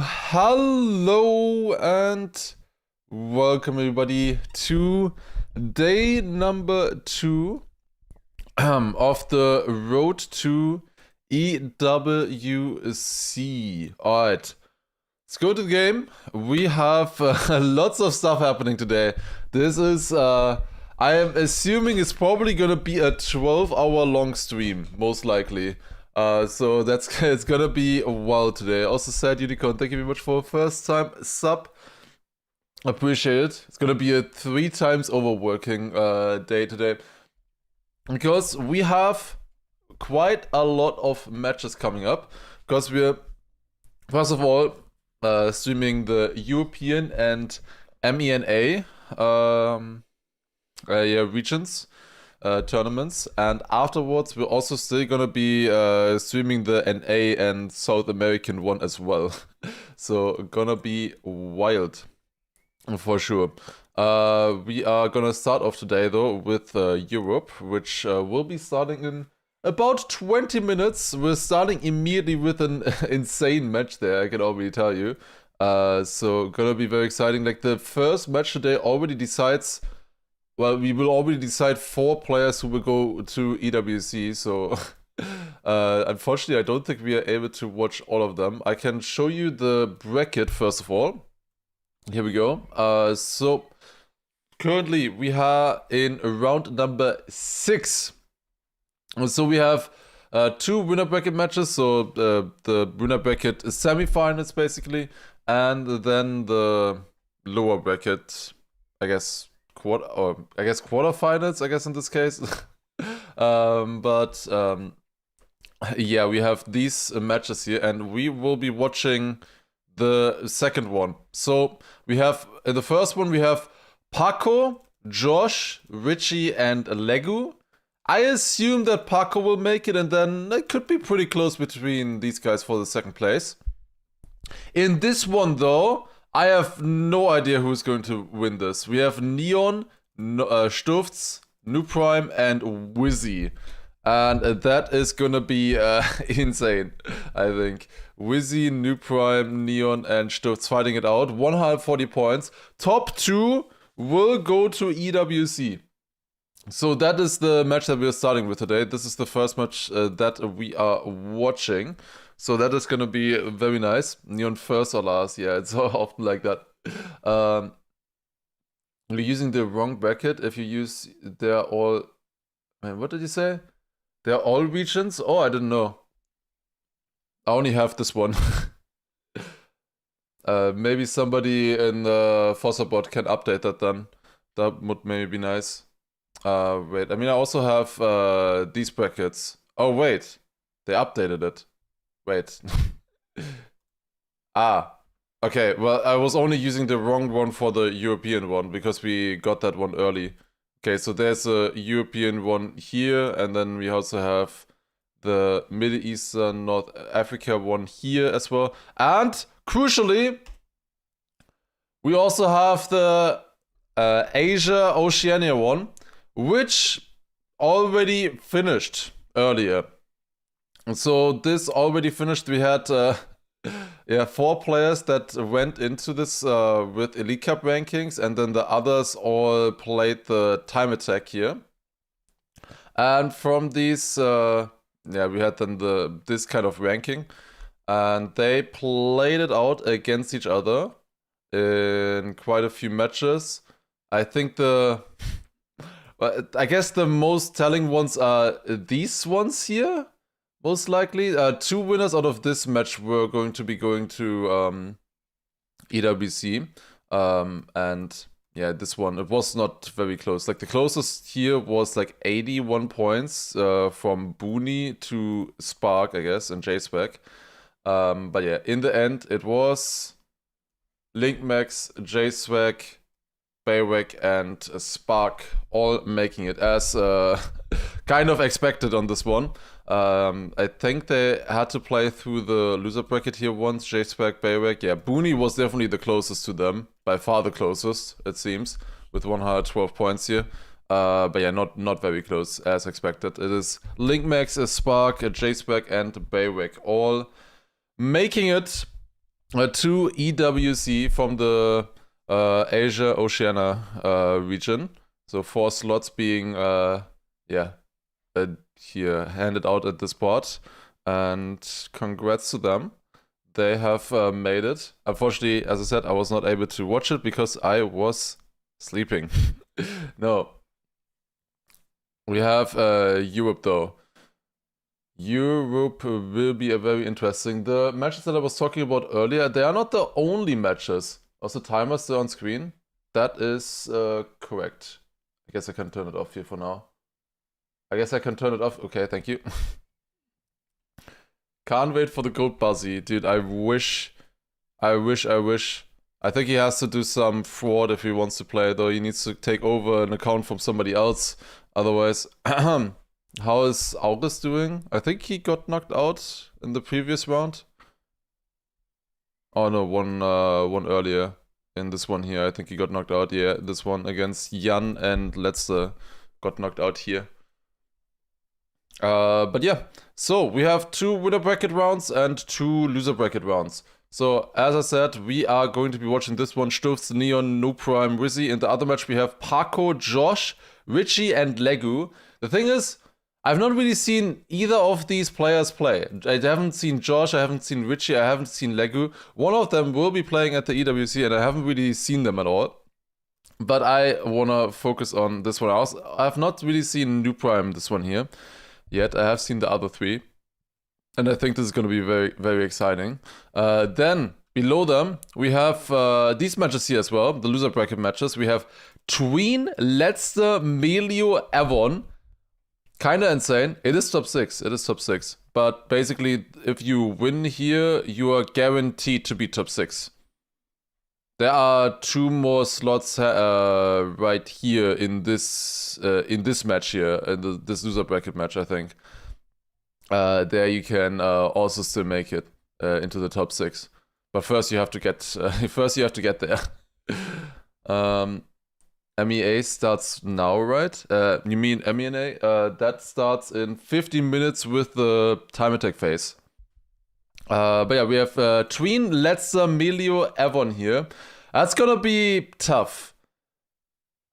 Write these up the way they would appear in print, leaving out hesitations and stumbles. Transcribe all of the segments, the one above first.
Hello, and welcome everybody to day number 2 of the road to EWC. Alright, let's go to the game. We have lots of stuff happening today. This is, I am assuming it's probably gonna be a 12-hour long stream, most likely. So it's gonna be wild today. Also said Unicorn, thank you very much for a first time sub. Appreciate it. It's gonna be a 3 times overworking day today. Because we have quite a lot of matches coming up. Because we're, first of all, streaming the European and MENA regions. Tournaments, and afterwards we're also still gonna be streaming the NA and South American one as well. So gonna be wild for sure. We are gonna start off today though with Europe, which will be starting in about 20 minutes. We're starting immediately with an insane match there, I can already tell you. So gonna be very exciting. Like the first match today already decides. Well, we will already decide 4 players who will go to EWC, so unfortunately I don't think we are able to watch all of them. I can show you the bracket first of all. Here we go. So currently we are in round number 6. So we have 2 winner bracket matches, so the winner bracket is semi-finals basically, and then the lower bracket, I guess quarterfinals, I guess in this case. Yeah, we have these matches here, and we will be watching the second one. So we have, in the first one, we have Paco, Josh, Richie, and Legu. I assume that Paco will make it, and then it could be pretty close between these guys for the second place. In this one, though, I have no idea who's going to win this. We have Neon, Stufts, New Prime, and Wizzy. And that is gonna be insane, I think. Wizzy, New Prime, Neon, and Stufts fighting it out. 140 points. Top 2 will go to EWC. So that is the match that we are starting with today. This is the first match that we are watching. So that is gonna be very nice. Neon first or last, yeah, it's often like that. You're using the wrong bracket if you use, they're all, man, what did you say? They're all regions? Oh, I didn't know. I only have this one. Maybe somebody in the Fossa can update that then. That would maybe be nice. Wait, I mean, I also have these brackets. Oh, wait, they updated it. Wait. Okay, well, I was only using the wrong one for the European one because we got that one early. Okay, so there's a European one here, and then we also have the Middle Eastern, North Africa one here as well. And, crucially, we also have the Asia Oceania one, which already finished earlier. So this already finished. We had 4 players that went into this with Elite Cup rankings, and then the others all played the time attack here. And from these, we had then this kind of ranking, and they played it out against each other in quite a few matches. I think I guess the most telling ones are these ones here. Most likely, 2 winners out of this match were going to be going to EWC. And yeah, this one, it was not very close. Like the closest here was like 81 points from Booney to Spark, I guess, and J-Swag. But yeah, in the end, it was Linkmax, J-Swag, Baywag, and Spark all making it as kind of expected on this one. I think they had to play through the loser bracket here once. J-Swag, Baywag. Yeah, Booney was definitely the closest to them. By far the closest, it seems, with 112 points here. But yeah, not very close as expected. It is Linkmax, Spark, J-Swag, and Baywag all making it two EWC from the Asia Oceania region. So 4 slots being here handed out at the spot, and congrats to them. They have made it. Unfortunately, as I said, I was not able to watch it because I was sleeping. No. We have Europe though. Europe will be a very interesting. The matches that I was talking about earlier, they are not the only matches. Also, timer still on screen. That is correct. I guess I can turn it off here for now. I guess I can turn it off. Okay, thank you. Can't wait for the gold Buzzy. Dude, I wish. I think he has to do some fraud if he wants to play, though. He needs to take over an account from somebody else. Otherwise, how is August doing? I think he got knocked out in the previous round. Oh no, one earlier. In this one here, I think he got knocked out. Yeah, this one against Jan and Letzte got knocked out here. But yeah, so we have 2 winner bracket rounds and 2 loser bracket rounds. So as I said, we are going to be watching this one, Stufz, Neon, No Prime, Rizzy. In the other match, we have Paco, Josh, Richie, and Legu. The thing is, I've not really seen either of these players play. I haven't seen Josh, I haven't seen Richie, I haven't seen Legu. One of them will be playing at the EWC, and I haven't really seen them at all. But I wanna focus on this one. I have not really seen New Prime, this one here, yet. I have seen the other 3. And I think this is going to be very, very exciting. Then, below them, we have these matches here as well. The loser bracket matches. We have Tween, Letzte, Melio, Avon. Kinda insane. It is top 6. It is top 6. But basically, if you win here, you are guaranteed to be top 6. There are 2 more slots right here in this match here, in this loser bracket match, I think. There you can also still make it into the top 6, but first you have to get there. MEA starts now, right? You mean MENA? That starts in 15 minutes with the time attack phase. But yeah, we have Tween, Letzte, Melio, Avon here. That's gonna be tough.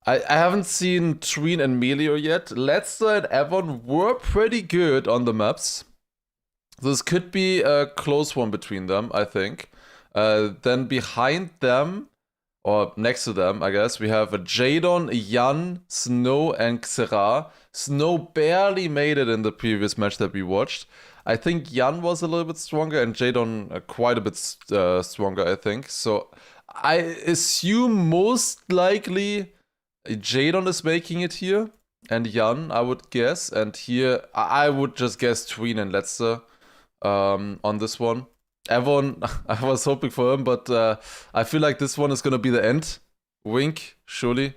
I haven't seen Tween and Melio yet. Letzte and Avon were pretty good on the maps. This could be a close one between them, I think. Then behind them, or next to them, I guess, we have Jadon, Jan, Snow, and Xera. Snow barely made it in the previous match that we watched. I think Jan was a little bit stronger, and Jadon quite a bit stronger, I think. So I assume most likely Jadon is making it here, and Jan, I would guess. And here, I would just guess Tween and Letzte on this one. Avon, I was hoping for him, but I feel like this one is gonna be the end. Wink, surely.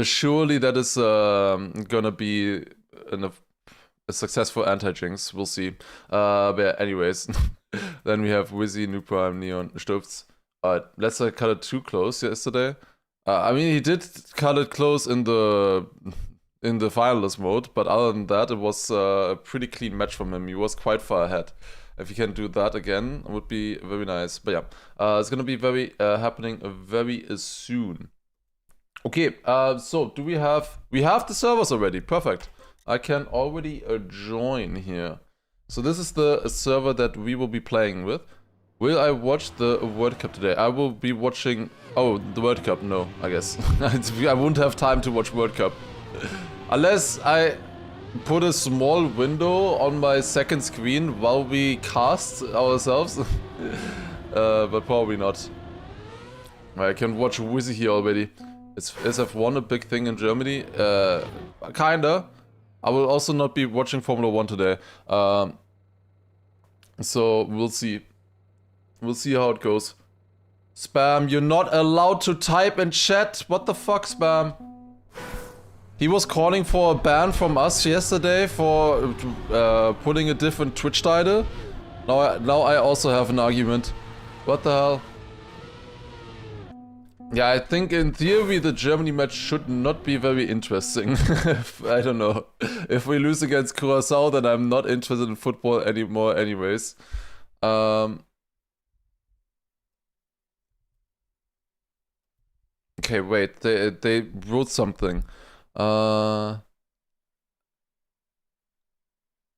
Surely that is gonna be a successful anti-jinx. We'll see. But yeah, anyways, then we have Wizzy, New Prime, Neon, Stufz. Letzte cut it too close yesterday. I mean, he did cut it close in the finalist mode, but other than that, it was a pretty clean match from him. He was quite far ahead. If he can do that again, it would be very nice. But yeah, it's gonna be very happening very soon. Okay, so do we have the servers already? Perfect. I can already join here. So this is the server that we will be playing with. Will I watch the World Cup today? I will be watching... Oh, the World Cup, no, I guess. I won't have time to watch World Cup. Unless I put a small window on my second screen while we cast ourselves. But probably not. I can watch Wizzy here already. Is SF1 a big thing in Germany? Kinda. I will also not be watching Formula 1 today. So we'll see. We'll see how it goes. Spam, you're not allowed to type in chat. What the fuck, Spam? He was calling for a ban from us yesterday for putting a different Twitch title. Now I also have an argument. What the hell? Yeah, I think in theory the Germany match should not be very interesting. I don't know. If we lose against Curaçao, then I'm not interested in football anymore anyways. Okay, wait, they wrote something.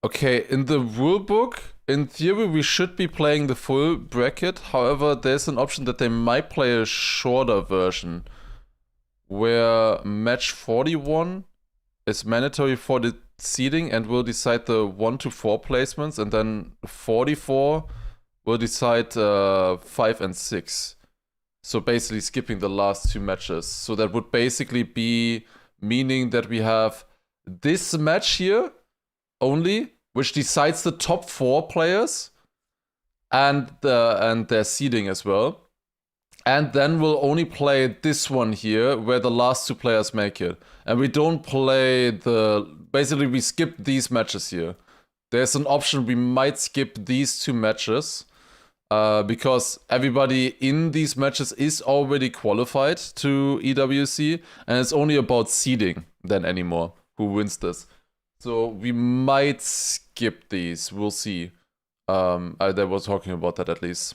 Okay, in the rulebook, in theory, we should be playing the full bracket. However, there's an option that they might play a shorter version, where match 41 is mandatory for the seeding and will decide the 1 to 4 placements, and then 44 will decide 5 and 6. So basically skipping the last 2 matches. So that would basically be meaning that we have this match here only, which decides the top 4 players and their seeding as well. And then we'll only play this one here, where the last 2 players make it. And we don't play basically we skip these matches here. There's an option we might skip these 2 matches, because everybody in these matches is already qualified to EWC, and it's only about seeding then anymore, who wins this. So we might skip these, we'll see. They were talking about that at least.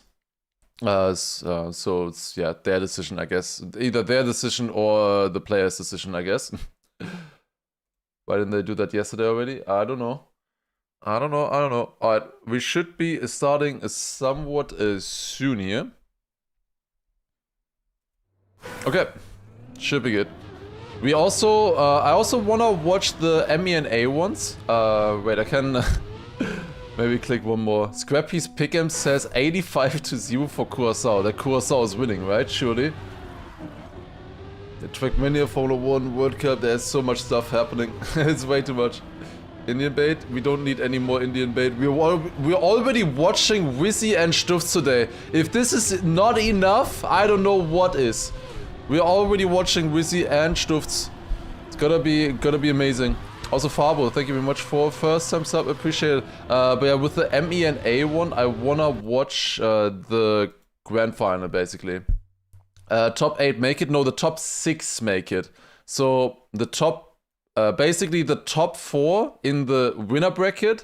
So it's, yeah, their decision, I guess. Either their decision or the player's decision, I guess. Why didn't they do that yesterday already? I don't know. Alright, we should be starting somewhat soon here. Okay, should be good. We also, I also wanna watch the MENA ones. Wait, I can maybe click one more. Scrappy's Pick'em says 85-0 for Curaçao. That Curaçao is winning, right? Surely. The Trackmania Formula 1 World Cup, there's so much stuff happening. It's way too much. Indian bait? We don't need any more Indian bait. We're already watching Wizzy and Stufz today. If this is not enough, I don't know what is. We're already watching Wizzy and Stufz. It's gonna be amazing. Also Fabo, thank you very much for first time sub, appreciate it. But yeah, with the MENA one, I wanna watch the grand final basically. Top 8 make it? No, the top 6 make it. So the top, basically the top 4 in the winner bracket,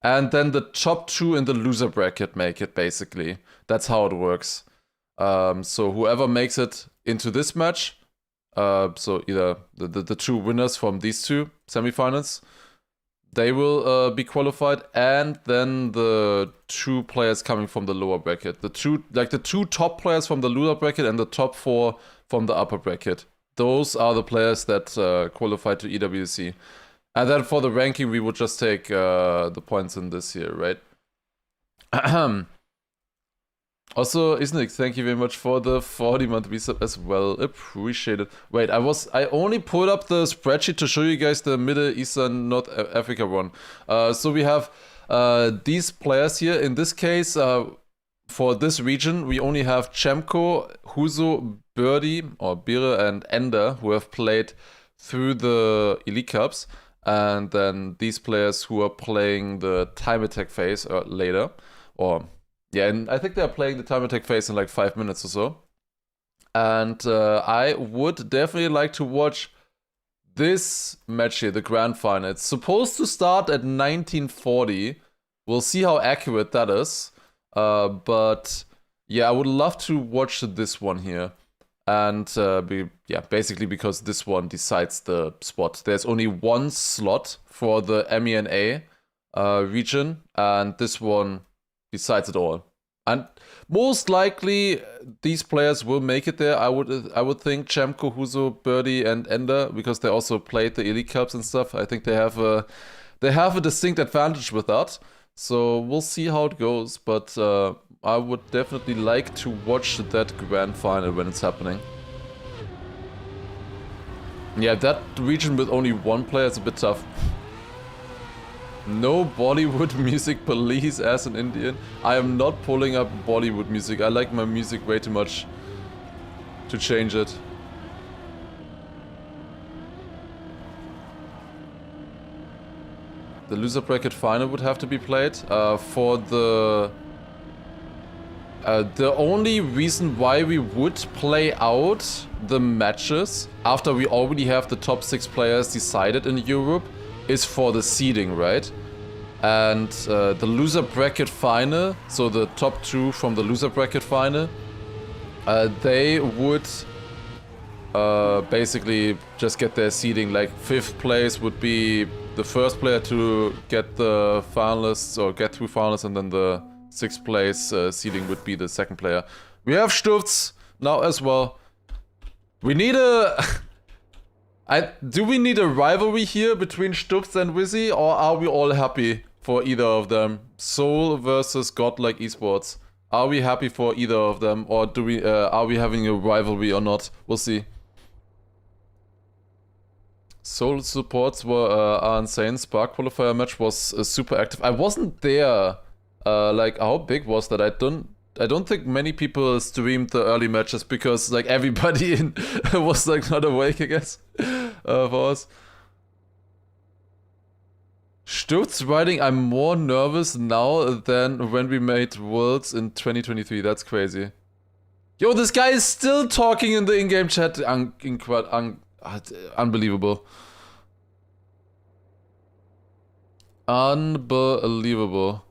and then the top 2 in the loser bracket make it basically. That's how it works. So whoever makes it into this match, so either the 2 winners from these 2 semifinals, they will be qualified, and then the 2 players coming from the lower bracket. The 2 top players from the lower bracket and the top 4 from the upper bracket. Those are the players that qualify to EWC. And then for the ranking, we would just take the points in this here, right? Also, Isnik, thank you very much for the 40-month resub as well. Appreciate it. Wait, I only put up the spreadsheet to show you guys the Middle Eastern North Africa one. So we have these players here. In this case, for this region, we only have Chemko, Huzo, Birdie, or Bire, and Ender, who have played through the Elite Cups. And then these players who are playing the time attack phase later. Or, yeah, and I think they're playing the time attack phase in like 5 minutes or so. And I would definitely like to watch this match here, the grand final. It's supposed to start at 1940. We'll see how accurate that is. But yeah, I would love to watch this one here. And basically because this one decides the spot. There's only 1 slot for the MENA region, and this one decides it all. And most likely these players will make it there. I would think Chemko, Huzo, Birdie, and Ender, because they also played the Elite Cups and stuff. I think they have a distinct advantage with that. So we'll see how it goes, but I would definitely like to watch that grand final when it's happening. Yeah, that region with only 1 player is a bit tough. No Bollywood music, please, as an Indian. I am not pulling up Bollywood music. I like my music way too much to change it. The loser bracket final would have to be played. For the only reason why we would play out the matches after we already have the top 6 players decided in Europe is for the seeding, right? And the loser bracket final, so the top 2 from the loser bracket final, they would basically just get their seeding. Like 5th place would be the first player to get the finalists or get through finalists, and then the 6th place seeding would be the 2nd player. We have Stufz now as well. We need a... do we need a rivalry here between Stufz and Wizzy, or are we all happy for either of them? Soul versus Godlike Esports. Are we happy for either of them, or do we are we having a rivalry or not? We'll see. Soul supports are insane. Spark qualifier match was super active. I wasn't there. Like, how big was that? I don't think many people streamed the early matches because like everybody in was like not awake, I guess. For us. Stutz writing, I'm more nervous now than when we made Worlds in 2023. That's crazy. Yo, this guy is still talking in the in-game chat. Unbelievable. Unbelievable.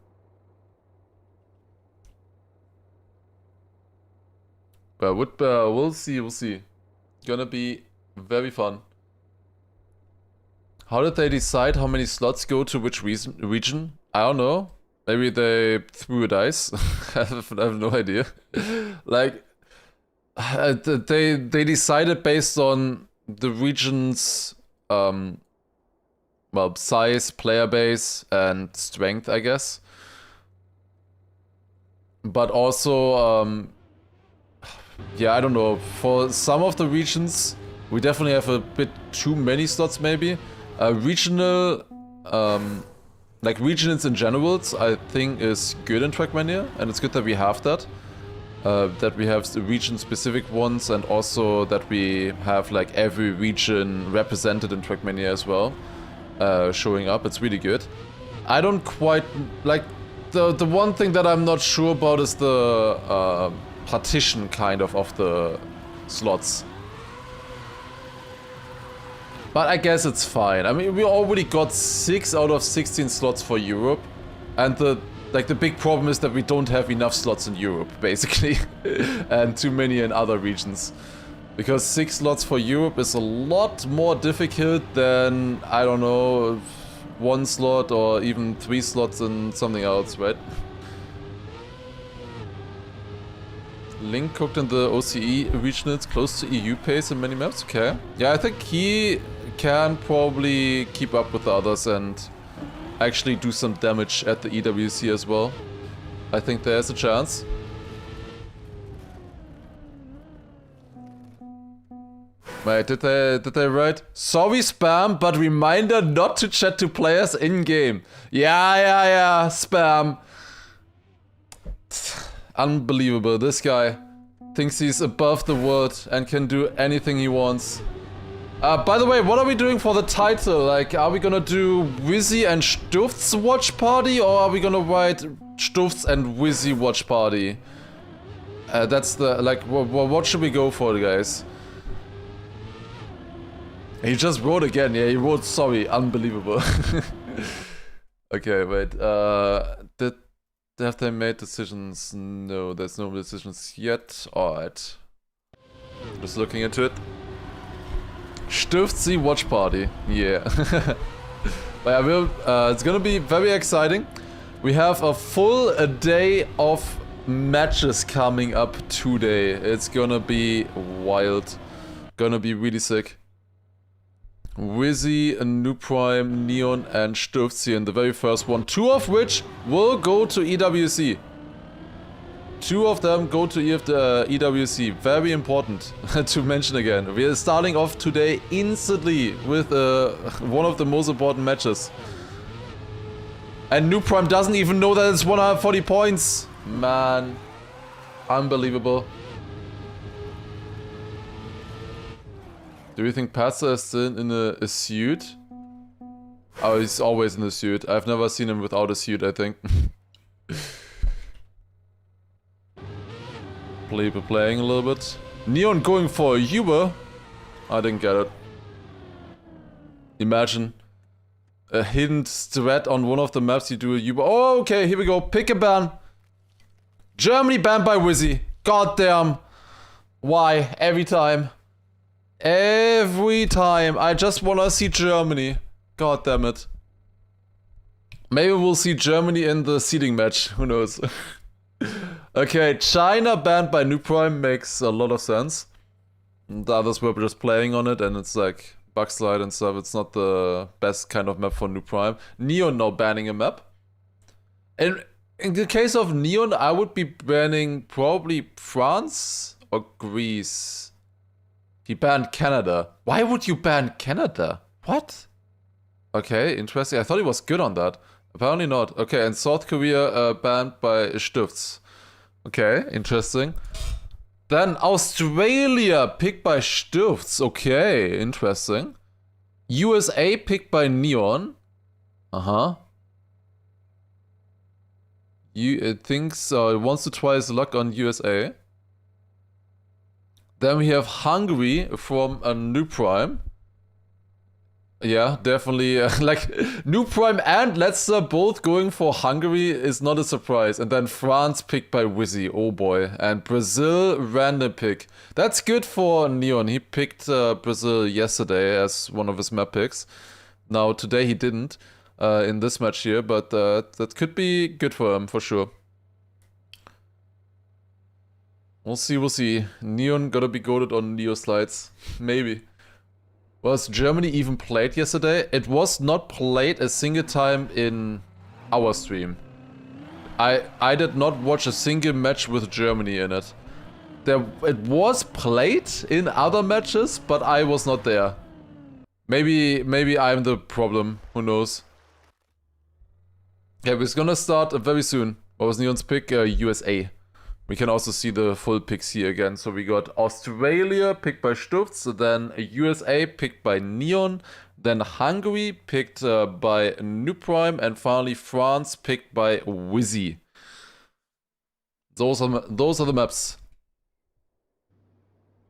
But we'll see, we'll see. Gonna be very fun. How did they decide how many slots go to which region? I don't know. Maybe they threw a dice. I have no idea. Like, they decided based on the region's well, size, player base, and strength, I guess. But also, yeah, I don't know. For some of the regions, we definitely have a bit too many slots, maybe. Regional, like regions in general, I think is good in Trackmania, and it's good that we have that. That we have the region-specific ones, and also that we have like every region represented in Trackmania as well, showing up. It's really good. I don't quite like the one thing that I'm not sure about is the partition kind of the slots. But I guess it's fine. I mean, we already got 6 out of 16 slots for Europe, and the big problem is that we don't have enough slots in Europe, basically, and too many in other regions. Because 6 slots for Europe is a lot more difficult than, I don't know, 1 slot or even 3 slots in something else, right? Link cooked in the OCE regionals close to EU pace in many maps, okay. Yeah, I think he can probably keep up with the others and actually do some damage at the EWC as well. I think there's a chance. Wait, did they write? Sorry spam, but reminder not to chat to players in-game. Yeah, spam. Unbelievable, this guy thinks he's above the world and can do anything he wants. By the way, what are we doing for the title? Like, are we gonna do Wizzy and Stufz watch party, or are we gonna write Stufz and Wizzy watch party? That's the, like, what should we go for, guys? He just wrote again, yeah, he wrote sorry, unbelievable. Okay, wait, have they made decisions? No, there's no decisions yet. Alright. Just looking into it. Stufzi watch party. Yeah. But I will, it's gonna be very exciting. We have a full day of matches coming up today. It's gonna be wild. Gonna be really sick. Wizzy, New Prime, Neon, and Stufzi in the very first one. 2 of which will go to EWC. 2 of them go to EWC. Very important to mention again. We are starting off today instantly with one of the most important matches. And New Prime doesn't even know that it's 140 points. Man. Unbelievable. Do you think Pazza is still in a suit? Oh, he's always in a suit. I've never seen him without a suit, I think. People playing a little bit. Neon going for a Uber? I didn't get it. Imagine a hidden strat on one of the maps, you do a Uber. Oh, okay, here we go. Pick a ban. Germany banned by Wizzy. God damn. Why? Every time. Every time. I just wanna see Germany. God damn it. Maybe we'll see Germany in the seeding match. Who knows? Okay, China banned by New Prime makes a lot of sense. The others were just playing on it, and it's like Bugslide and stuff. It's not the best kind of map for New Prime. Neon now banning a map. And in the case of Neon, I would be banning probably France or Greece. He banned Canada. Why would you ban Canada? What? Okay, interesting. I thought he was good on that. Apparently not. Okay, and South Korea banned by Stifts. Okay, interesting. Then Australia picked by Stifts. Okay, interesting. USA picked by Neon. Uh-huh. It thinks it wants to try his luck on USA. Then we have Hungary from a New Prime. Yeah, definitely. Like, New Prime and Letzter both going for Hungary is not a surprise. And then France picked by Wizzy. Oh boy. And Brazil, random pick. That's good for Neon. He picked Brazil yesterday as one of his map picks. Now, today he didn't in this match here. But that could be good for him, for sure. We'll see, we'll see. Neon gotta be goated on Neo slides. Maybe. Was Germany even played yesterday? It was not played a single time in our stream. I did not watch a single match with Germany in it. It was played in other matches, but I was not there. Maybe I'm the problem. Who knows? Yeah, we're gonna start very soon. What was Neon's pick? USA. We can also see the full picks here again. So we got Australia picked by Stufts, then USA picked by Neon, then Hungary picked by New Prime, and finally France picked by Wizzy. Those are the maps.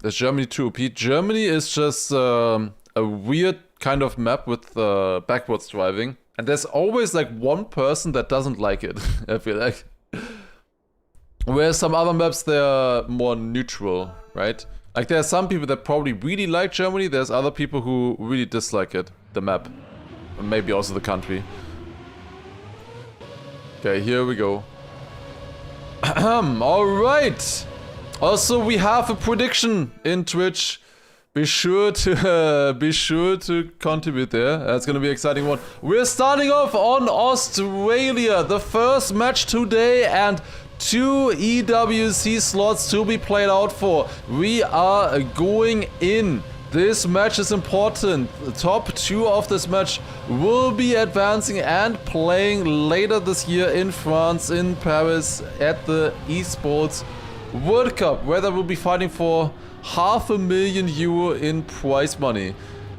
Is Germany too OP? Germany is just a weird kind of map with backwards driving. And there's always like one person that doesn't like it, I feel like. Whereas some other maps, they're more neutral, right? Like there are some people that probably really like Germany, there's other people who really dislike it, the map. And maybe also the country. Okay, here we go. Alright! Also, we have a prediction in Twitch. Be sure to contribute there. That's gonna be an exciting one. We're starting off on Australia, the first match today, and 2 EWC slots to be played out for. We are going in. This match is important. The top 2 of this match will be advancing and playing later this year in France, in Paris, at the Esports World Cup, where they will be fighting for €500,000 in prize money.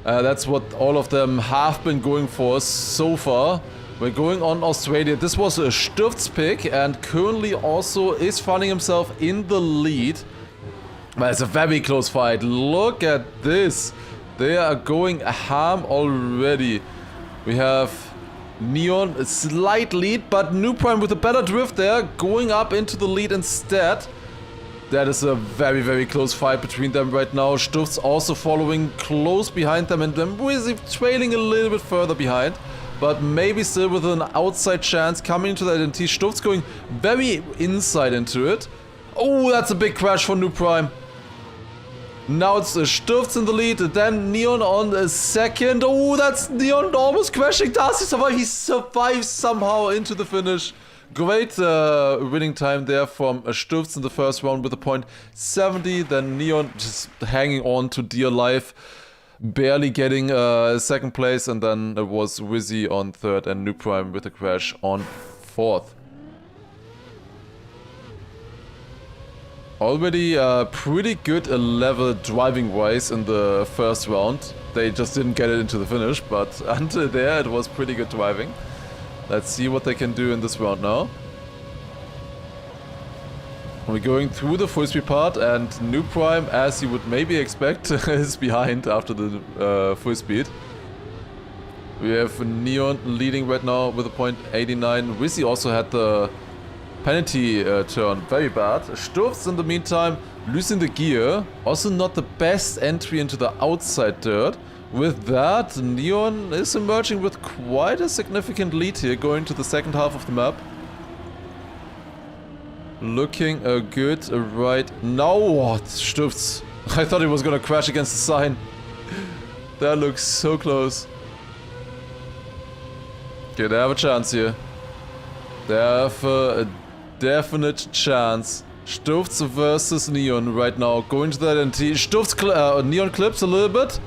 That's what all of them have been going for so far. We're going on Australia. This was a Stifts pick and currently also is finding himself in the lead. But it's a very close fight. Look at this. They are going ham already. We have Neon, a slight lead, but New Prime with a better drift there, going up into the lead instead. That is a very, very close fight between them right now. Stifts also following close behind them, and then Wizzy trailing a little bit further behind. But maybe still with an outside chance coming into the identity. Stifts going very inside into it. Oh, that's a big crash for New Prime. Now it's Stifts in the lead, then Neon on the second. Oh, that's Neon almost crashing. Does he survive? He survives somehow into the finish. Great winning time there from Stifts in the first round with a .70. Then Neon just hanging on to dear life. Barely getting second place, and then it was Wizzy on third and New Prime with a crash on fourth. Already pretty good level driving wise in the first round. They just didn't get it into the finish, but until there it was pretty good driving. Let's see what they can do in this round now. We're going through the full speed part, and New Prime, as you would maybe expect, is behind after the full speed. We have Neon leading right now with a .89. Wizzy also had the penalty turn very bad. Stifts in the meantime losing the gear. Also not the best entry into the outside dirt. With that, Neon is emerging with quite a significant lead here, going to the second half of the map. Looking good right now. What? Stufts. I thought he was gonna crash against the sign. That looks so close. Okay, they have a chance here. They have a definite chance. Stufts versus Neon right now. Going to that NT. Stufts Neon clips a little bit.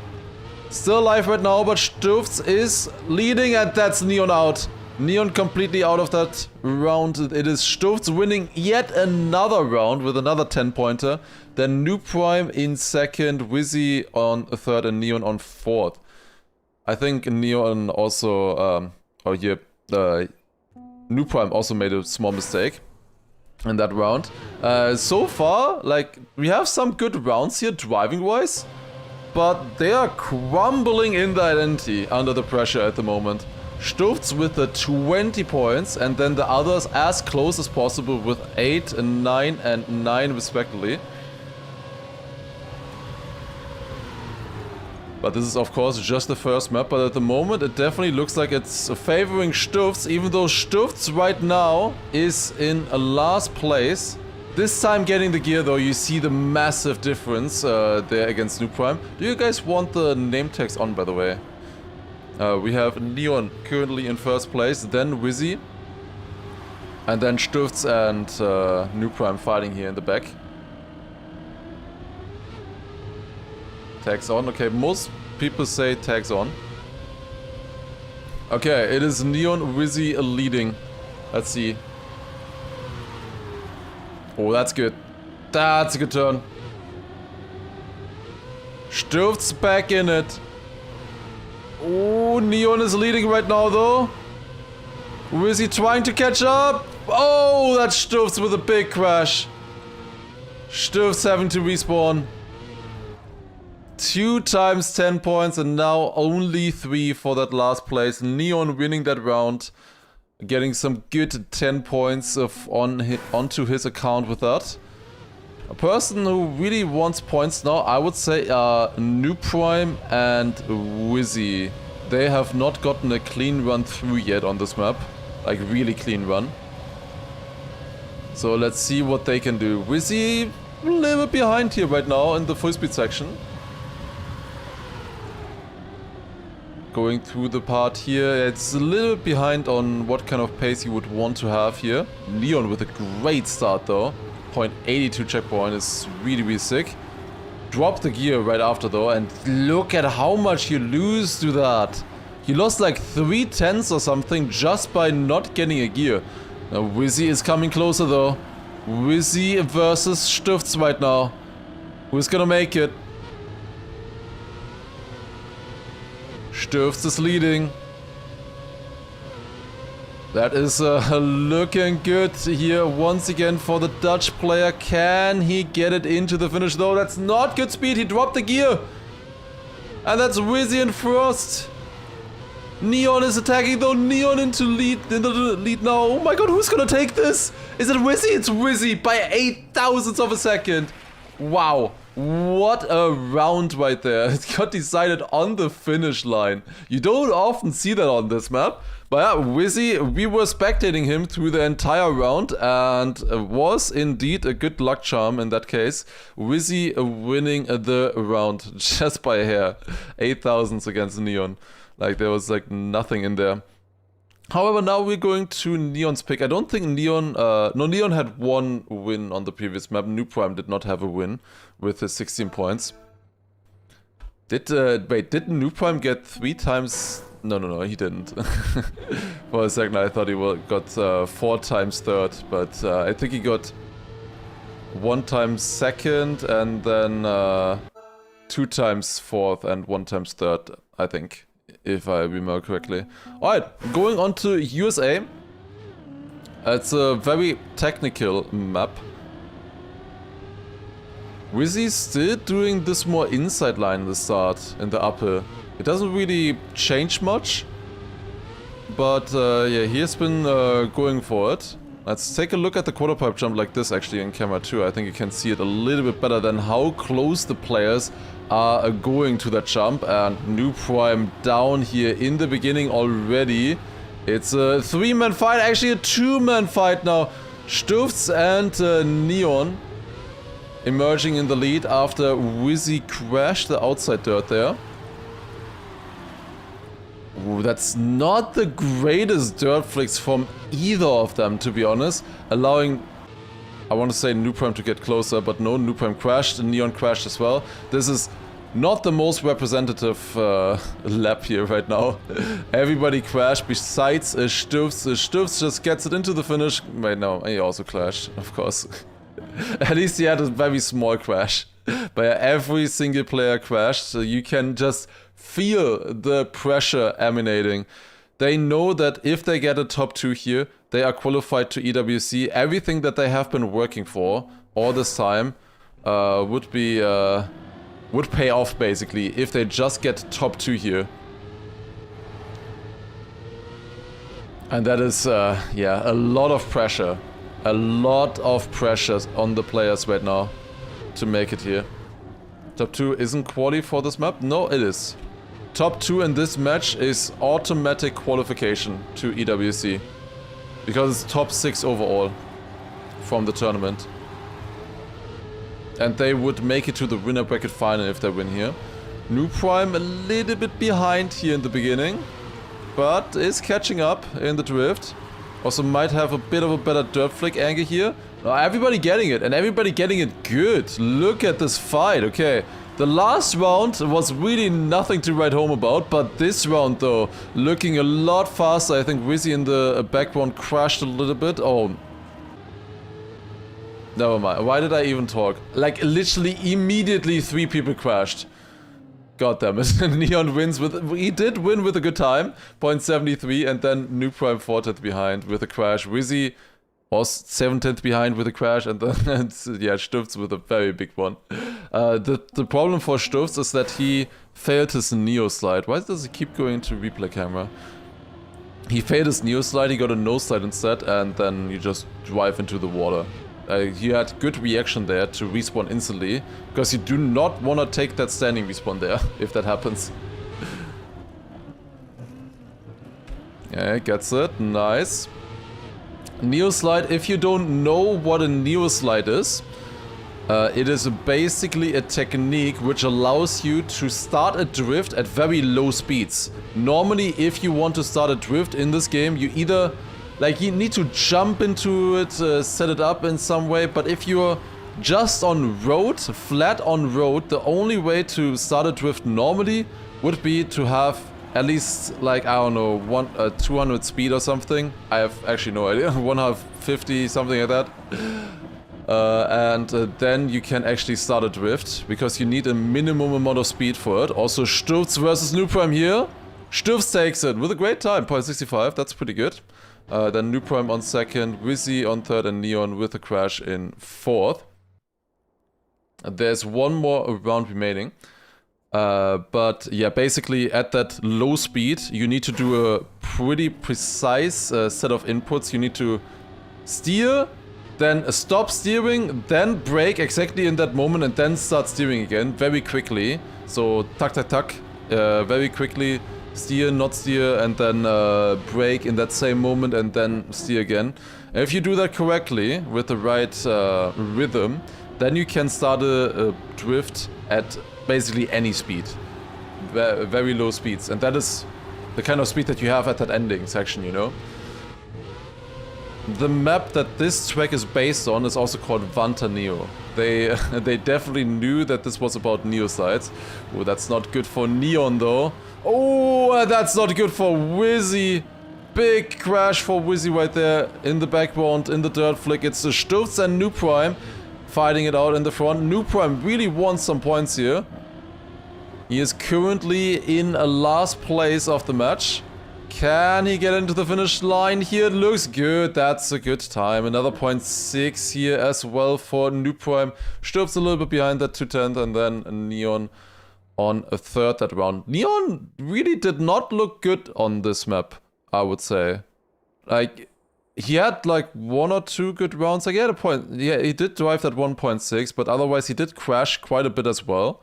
Still alive right now, but Stufts is leading, and that's Neon out. Neon completely out of that round. It is Stufts winning yet another round with another 10-pointer. Then New Prime in second, Wizzy on third, and Neon on fourth. I think Neon also, New Prime also made a small mistake in that round. So far, like, we have some good rounds here driving-wise, but they are crumbling in the identity under the pressure at the moment. Stufts with the 20 points, and then the others as close as possible with 8 and 9 and 9 respectively. But this is of course just the first map, but at the moment it definitely looks like it's favoring Stufts, even though Stufts right now is in a last place. This time getting the gear though, you see the massive difference there against New Prime. Do you guys want the name tags on, by the way? We have Neon currently in first place, then Wizzy, and then Stufts and New Prime fighting here in the back. Tags on, okay, most people say tags on. Okay, it is Neon, Wizzy leading. Let's see. Oh, that's good. That's a good turn. Stufts back in it. Oh, Neon is leading right now though. Wizzy trying to catch up. Oh, that's Stufts with a big crash. Stufts having to respawn. 2 times 10 points and now only 3 for that last place. Neon winning that round. Getting some good 10 points onto his account with that. A person who really wants points now, I would say, are New Prime and Wizzy. They have not gotten a clean run through yet on this map. Like, really clean run. So let's see what they can do. Wizzy a little bit behind here right now in the full speed section. Going through the part here, it's a little bit behind on what kind of pace you would want to have here. Neon with a great start though. 0.82 checkpoint is really, really sick. Drop the gear right after though, and look at how much you lose to that. You lost like 3/10 or something just by not getting a gear. Now Wizzy is coming closer though. Wizzy versus Stufts right now. Who's gonna make it? Stufts is leading. That is looking good here once again for the Dutch player. Can he get it into the finish though? That's not good speed. He dropped the gear. And that's Wizzy in first. Neon is attacking though. Neon into the lead now. Oh my god, who's gonna take this? Is it Wizzy? It's Wizzy by 0.008 of a second. Wow. What a round right there. It got decided on the finish line. You don't often see that on this map. But yeah, Wizzy, we were spectating him through the entire round and was indeed a good luck charm in that case. Wizzy winning the round just by a hair. 8,000s against Neon. Like there was like nothing in there. However, now we're going to Neon's pick. I don't think Neon... no, Neon had 1 win on the previous map. New Prime did not have a win with his 16 points. Wait, did New Prime get 3 times... No, he didn't. For a second I thought he got 4 times third, but I think he got 1 time second and then 2 times fourth and 1 times third, I think. If I remember correctly. Alright, going on to USA. It's a very technical map. Wizzy's still doing this more inside line in the start, in the uphill. It doesn't really change much. But yeah, he has been going for it. Let's take a look at the quarter pipe jump like this actually in camera too. I think you can see it a little bit better than how close the players are going to that jump. And New Prime down here in the beginning already. It's a 3-man fight, actually a 2-man fight now. Stufz and Neon emerging in the lead after Wizzy crashed the outside dirt there. Ooh, that's not the greatest dirt flicks from either of them, to be honest. Allowing, I want to say New Prime to get closer, but no, New Prime crashed and Neon crashed as well. This is not the most representative lap here right now. Everybody crashed besides Stufz. Stufz just gets it into the finish. Wait, no, he also crashed, of course. At least he had a very small crash. But yeah, every single player crashed, so you can just feel the pressure emanating. They know that if they get a top 2 here, they are qualified to EWC. Everything that they have been working for all this time would pay off basically if they just get top 2 here. And that is, yeah, a lot of pressure. A lot of pressure on the players right now to make it here. Top 2 isn't quali for this map? No, it is. Top 2 in this match is automatic qualification to EWC. Because it's top 6 overall from the tournament. And they would make it to the winner bracket final if they win here. New Prime a little bit behind here in the beginning. But is catching up in the drift. Also might have a bit of a better dirt flick angle here. Everybody getting it, and everybody getting it good. Look at this fight, okay. The last round was really nothing to write home about, but this round though, looking a lot faster. I think Wizzy in the background crashed a little bit. Oh. Never mind. Why did I even talk? Like literally immediately 3 people crashed. God damn it. Neon wins with... He did win with a good time. 0.73, and then New Prime 4th behind with a crash. Wizzy was 7th behind with a crash, and then yeah, Stufz with a very big one. The problem for Stufz is that he failed his Neo slide. Why does he keep going to replay camera? He failed his Neo slide, he got a no slide instead, and then you just drive into the water. You had good reaction there to respawn instantly, because you do not want to take that standing respawn there, if that happens. Yeah, gets it, nice. Neo slide, if you don't know what a Neo slide is, it is basically a technique which allows you to start a drift at very low speeds. Normally, if you want to start a drift in this game, you either... Like, you need to jump into it, set it up in some way, but if you're just on road, flat on road, the only way to start a drift normally would be to have at least, like, I don't know, 200 speed or something. I have actually no idea, 150, something like that. And then you can actually start a drift, because you need a minimum amount of speed for it. Also, Stufz versus New Prime here. Stufz takes it with a great time, 0.65, that's pretty good. Then New Prime on 2nd, Wizzy on 3rd, and Neon with a crash in 4th. There's one more round remaining. But yeah, basically at that low speed, you need to do a pretty precise set of inputs. You need to steer, then stop steering, then brake exactly in that moment, and then start steering again very quickly. So, tuck, tuck, tuck, very quickly. Steer, not steer, and then brake in that same moment, and then steer again. And if you do that correctly, with the right rhythm, then you can start a drift at basically any speed. Very low speeds. And that is the kind of speed that you have at that ending section, you know? The map that this track is based on is also called Vanta Neo. They definitely knew that this was about Neo sides. Oh, that's not good for Neon though. Oh, that's not good for Wizzy. Big crash for Wizzy right there in the background, in the dirt flick. It's the Stufz and New Prime fighting it out in the front. New Prime really wants some points here. He is currently in a last place of the match. Can he get into the finish line here? It looks good. That's a good time. Another 0.6 here as well for New Prime. Stufz a little bit behind that 2/10, and then Neon on a 3rd that round. Neon really did not look good on this map, I would say. Like, he had like 1 or 2 good rounds. Like he had a point. Yeah, he did drive that 1.6, but otherwise he did crash quite a bit as well.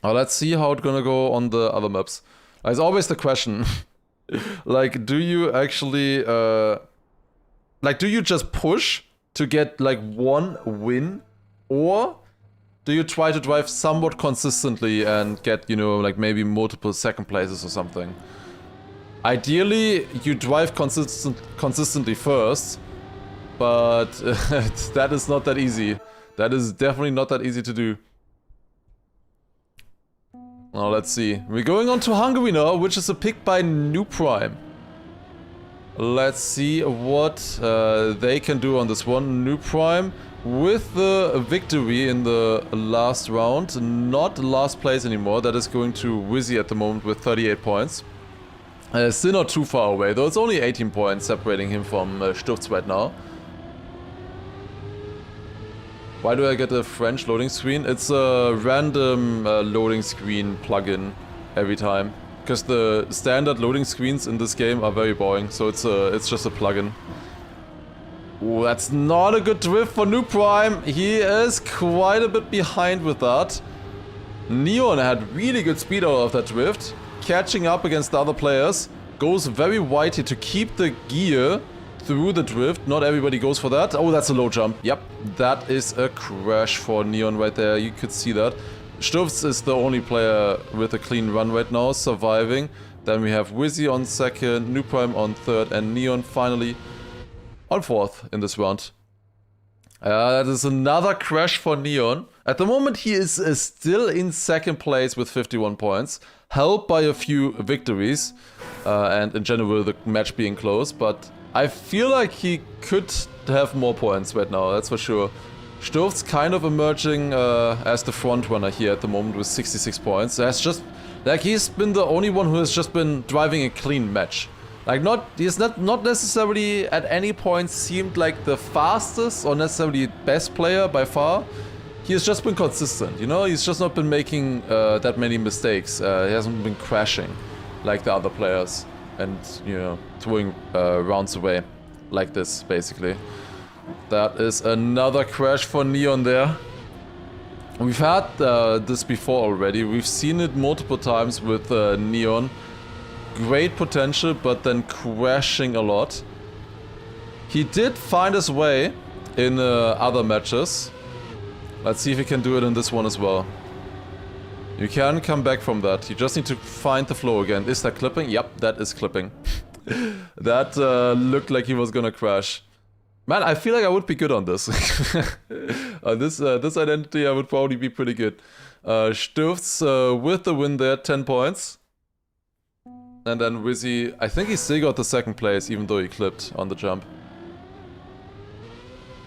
Let's see how it's gonna go on the other maps. It's always the question. Like, do you actually like, do you just push to get like 1 win, or do you try to drive somewhat consistently and get, you know, like maybe multiple second places or something? Ideally, you drive consistently first, but that is not that easy. That is definitely not that easy to do. Now let's see. We're going on to Hungary now, which is a pick by New Prime. Let's see what they can do on this one. New Prime with the victory in the last round, not last place anymore. That is going to Wizzy at the moment with 38 points. Still not too far away, though it's only 18 points separating him from Sturz right now. Why do I get a French loading screen? It's a random loading screen plugin every time. Because the standard loading screens in this game are very boring, so it's just a plugin. Ooh, that's not a good drift for New Prime. He is quite a bit behind with that. Neon had really good speed out of that drift. Catching up against the other players. Goes very wide here to keep the gear through the drift. Not everybody goes for that. Oh, that's a low jump. Yep, that is a crash for Neon right there. You could see that. Sturz is the only player with a clean run right now, surviving. Then we have Wizzy on second, New Prime on third, and Neon finally on fourth in this round. That is another crash for Neon. At the moment he is still in second place with 51 points, helped by a few victories, and in general the match being close, but I feel like he could have more points right now, that's for sure. Sturz kind of emerging as the front runner here at the moment with 66 points. That's just, like, he's been the only one who has just been driving a clean match. Like, he's not necessarily at any point seemed like the fastest or necessarily best player by far. He has just been consistent, you know? He's just not been making that many mistakes. He hasn't been crashing like the other players and, you know, throwing rounds away like this, basically. That is another crash for Neon there. We've had this before already. We've seen it multiple times with Neon. Great potential, but then crashing a lot. He did find his way in other matches. Let's see if he can do it in this one as well. You can come back from that. You just need to find the flow again. Is that clipping? Yep, that is clipping. That looked like he was gonna crash. Man, I feel like I would be good on this. On this identity, I would probably be pretty good. Sturz with the win there, 10 points. And then Wizzy, I think he still got the second place, even though he clipped on the jump.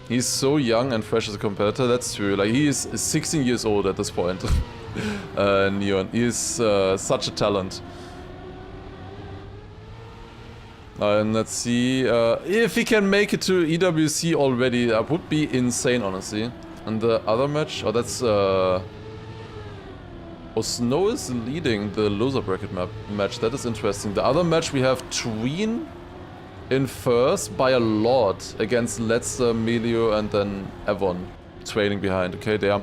He's so young and fresh as a competitor, that's true. Like, he is 16 years old at this point. Neon, he is such a talent. And let's see, if he can make it to EWC already, that would be insane, honestly. And the other match, oh, that's oh, Snow is leading the loser bracket match. That is interesting. The other match we have Tween in first by a lot against Letzter, Melio, and then Avon trailing behind. Okay, there.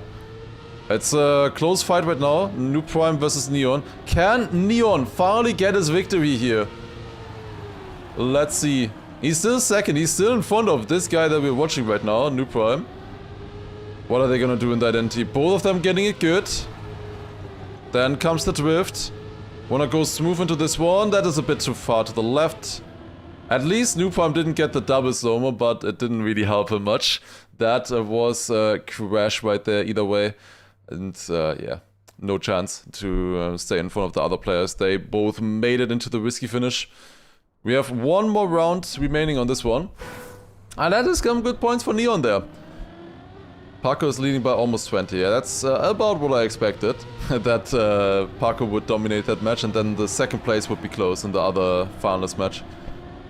It's a close fight right now. New Prime versus Neon. Can Neon finally get his victory here? Let's see. He's still second. He's still in front of this guy that we're watching right now, New Prime. What are they gonna do in the identity? Both of them getting it good. Then comes the drift. Wanna go smooth into this one. That is a bit too far to the left. At least New Prime didn't get the double slow-mo, but it didn't really help him much. That was a crash right there either way. And yeah, no chance to stay in front of the other players. They both made it into the risky finish. We have one more round remaining on this one. And that is some good points for Neon there. Paco is leading by almost 20. Yeah, that's about what I expected. That Paco would dominate that match and then the second place would be close in the other finalist match.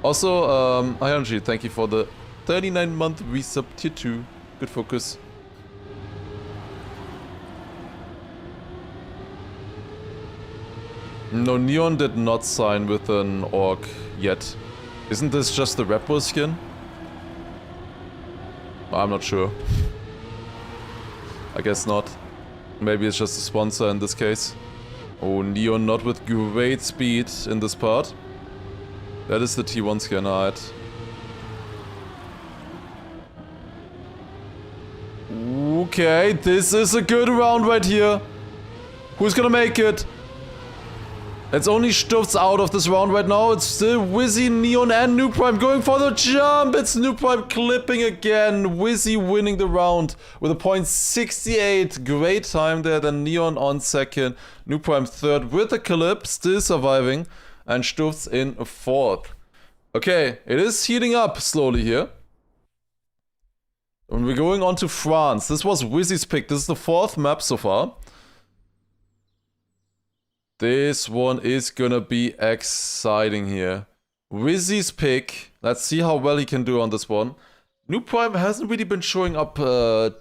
Also, Hyunji, thank you for the 39-month resub tier 2. Good focus. No, Neon did not sign with an orc yet. Isn't this just the Red Bull skin? I'm not sure. I guess not. Maybe it's just a sponsor in this case. Oh, Neon not with great speed in this part. That is the T1 skin, alright. Okay, this is a good round right here. Who's gonna make it? It's only Stufts out of this round right now. It's still Wizzy, Neon, and New Prime going for the jump. It's New Prime clipping again. Wizzy winning the round with a .68. Great time there. Then Neon on second. New Prime third with a clip, still surviving. And Stufts in fourth. Okay, it is heating up slowly here. And we're going on to France. This was Wizzy's pick. This is the fourth map so far. This one is gonna be exciting here. Wizzy's pick. Let's see how well he can do on this one. New Prime hasn't really been showing up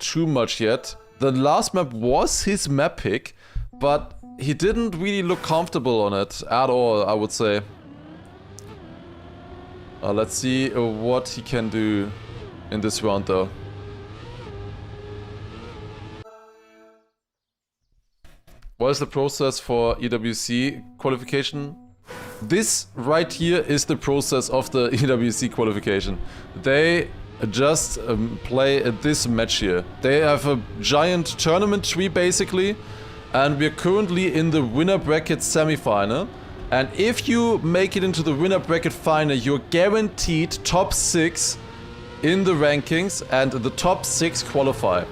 too much yet. The last map was his map pick, but he didn't really look comfortable on it at all, I would say. Let's see what he can do in this round though. What is the process for EWC qualification? This right here is the process of the EWC qualification. They just play this match here. They have a giant tournament tree basically, and we're currently in the winner bracket semi-final. And if you make it into the winner bracket final, you're guaranteed top 6 in the rankings, and the top 6 qualify.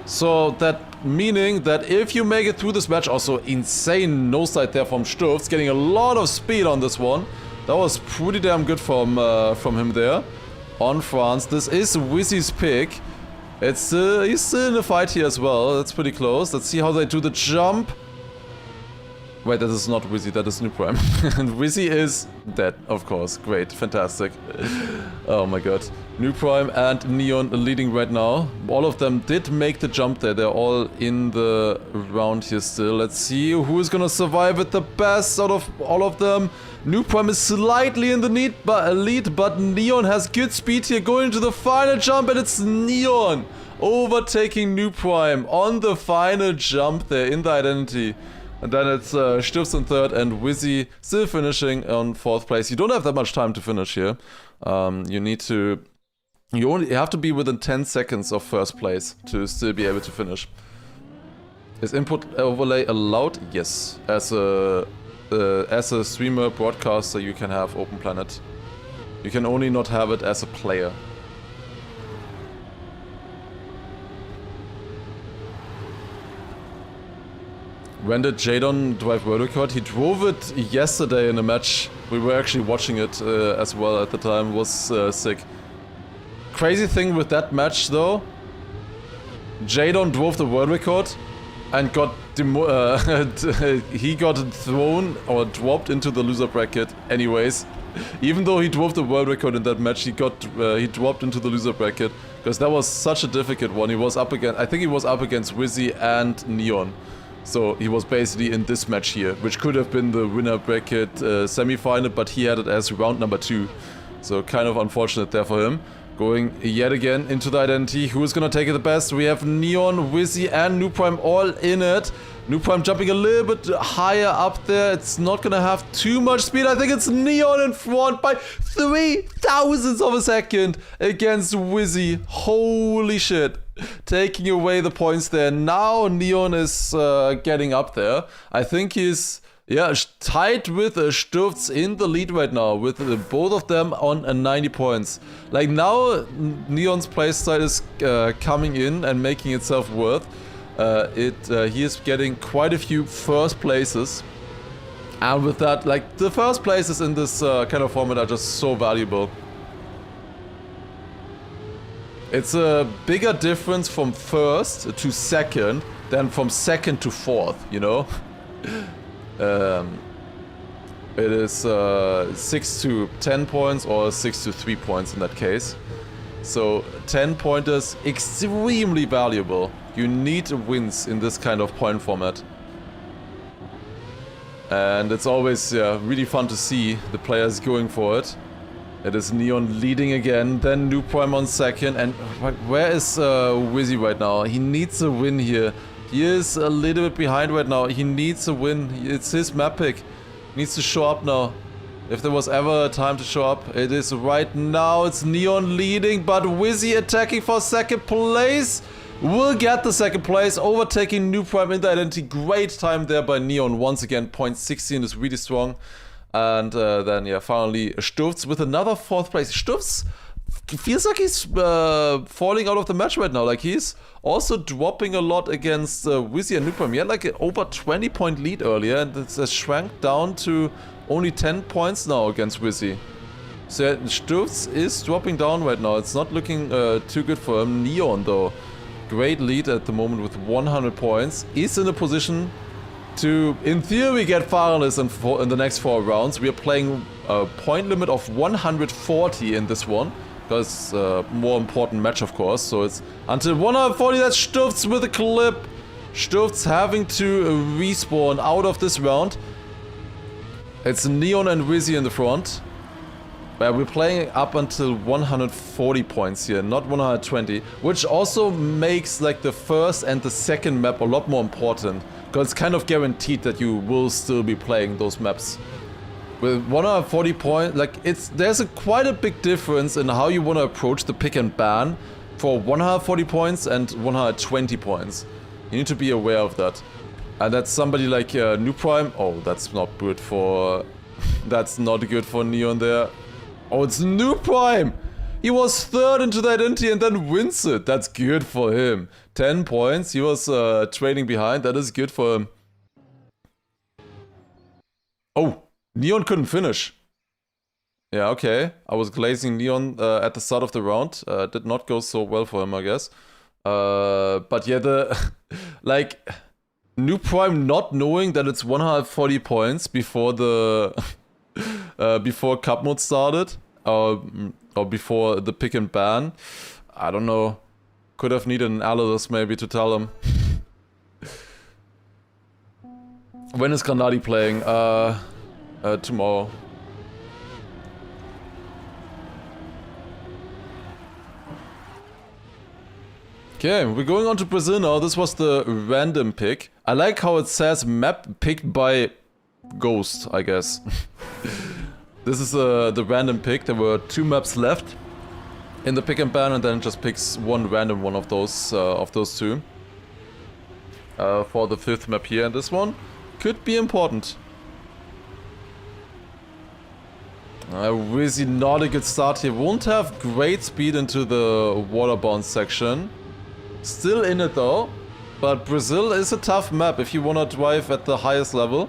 So that meaning that if you make it through this match, also insane no-side there from Stufts, getting a lot of speed on this one. That was pretty damn good from him there on France. This is Wizzy's pick. It's he's still in the fight here as well. That's pretty close. Let's see how they do the jump. Wait, that is not Wizzy, that is New Prime. And Wizzy is dead, of course. Great, fantastic. Oh my god. New Prime and Neon leading right now. All of them did make the jump there. They're all in the round here still. Let's see who is gonna survive it the best out of all of them. New Prime is slightly in the lead, but Neon has good speed here going to the final jump, and it's Neon overtaking New Prime on the final jump there in the identity. And then it's Stufts in third and Wizzy still finishing on fourth place. You don't have that much time to finish here. You only have to be within 10 seconds of first place to still be able to finish. Is input overlay allowed? Yes. As a streamer broadcaster, you can have Open Planet. You can only not have it as a player. When did Jadon drive world record? He drove it yesterday in a match. We were actually watching it as well at the time. It was sick. Crazy thing with that match though, Jadon drove the world record and got he got thrown or dropped into the loser bracket anyways. Even though he drove the world record in that match, he dropped into the loser bracket because that was such a difficult one. He was up against, I think he was up against Wizzy and Neon. So he was basically in this match here, which could have been the winner bracket semi-final, but he had it as round number 2. So kind of unfortunate there for him. Going yet again into the identity. Who is gonna take it the best? We have Neon, Wizzy, and New Prime all in it. New Prime jumping a little bit higher up there. It's not gonna have too much speed. I think it's Neon in front by 0.003 of a second against Wizzy. Holy shit. Taking away the points there. Now Neon is getting up there. I think he's tied with Stufts in the lead right now, with both of them on 90 points. Like now Neon's playstyle is coming in and making itself worth. He is getting quite a few first places. And with that, like the first places in this kind of format are just so valuable. It's a bigger difference from first to second than from second to fourth, you know? It is 6 to 10 points or 6 to 3 points in that case. So 10 pointers, extremely valuable. You need wins in this kind of point format. And it's always really fun to see the players going for it. It is Neon leading again, then New Prime on second, and where is Wizzy right now? He needs a win here. He is a little bit behind right now. He needs a win. It's his map pick. He needs to show up now. If there was ever a time to show up, it is right now. It's Neon leading, but Wizzy attacking for second place. Will get the second place, overtaking New Prime in the identity. Great time there by Neon once again. Point 16 is really strong. And then, yeah, finally, Sturz with another fourth place. Sturz feels like he's falling out of the match right now. Like, he's also dropping a lot against Wizzy and New Prime. He had like an over 20-point lead earlier, and it's shrank down to only 10 points now against Wizzy. So, yeah, Sturz is dropping down right now. It's not looking too good for him. Neon, though, great lead at the moment with 100 points. He's in a position to, in theory, get finalists in the next 4 rounds. We are playing a point limit of 140 in this one, because more important match, of course. So it's until 140. That's Sturz with a clip. Sturz having to respawn out of this round. It's Neon and Wizzy in the front. We're playing up until 140 points here, not 120, which also makes like the first and the second map a lot more important. Because it's kind of guaranteed that you will still be playing those maps. With 140 points, like there's quite a big difference in how you want to approach the pick and ban for 140 points and 120 points. You need to be aware of that. And that's somebody like New Prime. Oh, that's not good for... that's not good for Neon there. Oh, it's New Prime! He was third into the identity and then wins it. That's good for him. 10 points. He was trailing behind. That is good for him. Oh, Neon couldn't finish. Yeah, okay. I was glazing Neon at the start of the round. Did not go so well for him, I guess. But yeah, the... like... New Prime not knowing that it's 140 points before the... before cup mode started. Or before the pick and ban. I don't know. Could have needed an analyst maybe to tell him. When is Granadi playing? Tomorrow. Okay, we're going on to Brazil now. This was the random pick. I like how it says map picked by Ghost, I guess. This is the random pick. There were 2 maps left in the pick and ban, and then it just picks one random one of those 2 for the 5th map here. And this one could be important. Wizzy not a good start here. Won't have great speed into the waterbound section. Still in it though. But Brazil is a tough map if you want to drive at the highest level.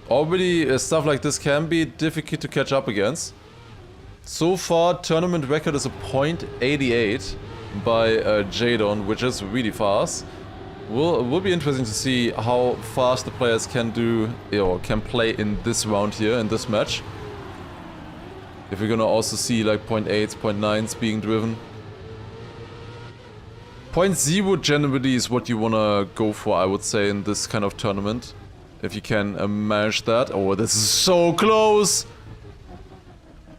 Already stuff like this can be difficult to catch up against. So far, tournament record is a .88 by Jadon, which is really fast. Will be interesting to see how fast the players can do, or can play in this round here, in this match. If we're gonna also see like .8s, .9s being driven. .0 generally is what you wanna go for, I would say, in this kind of tournament. If you can manage that. Oh, this is so close!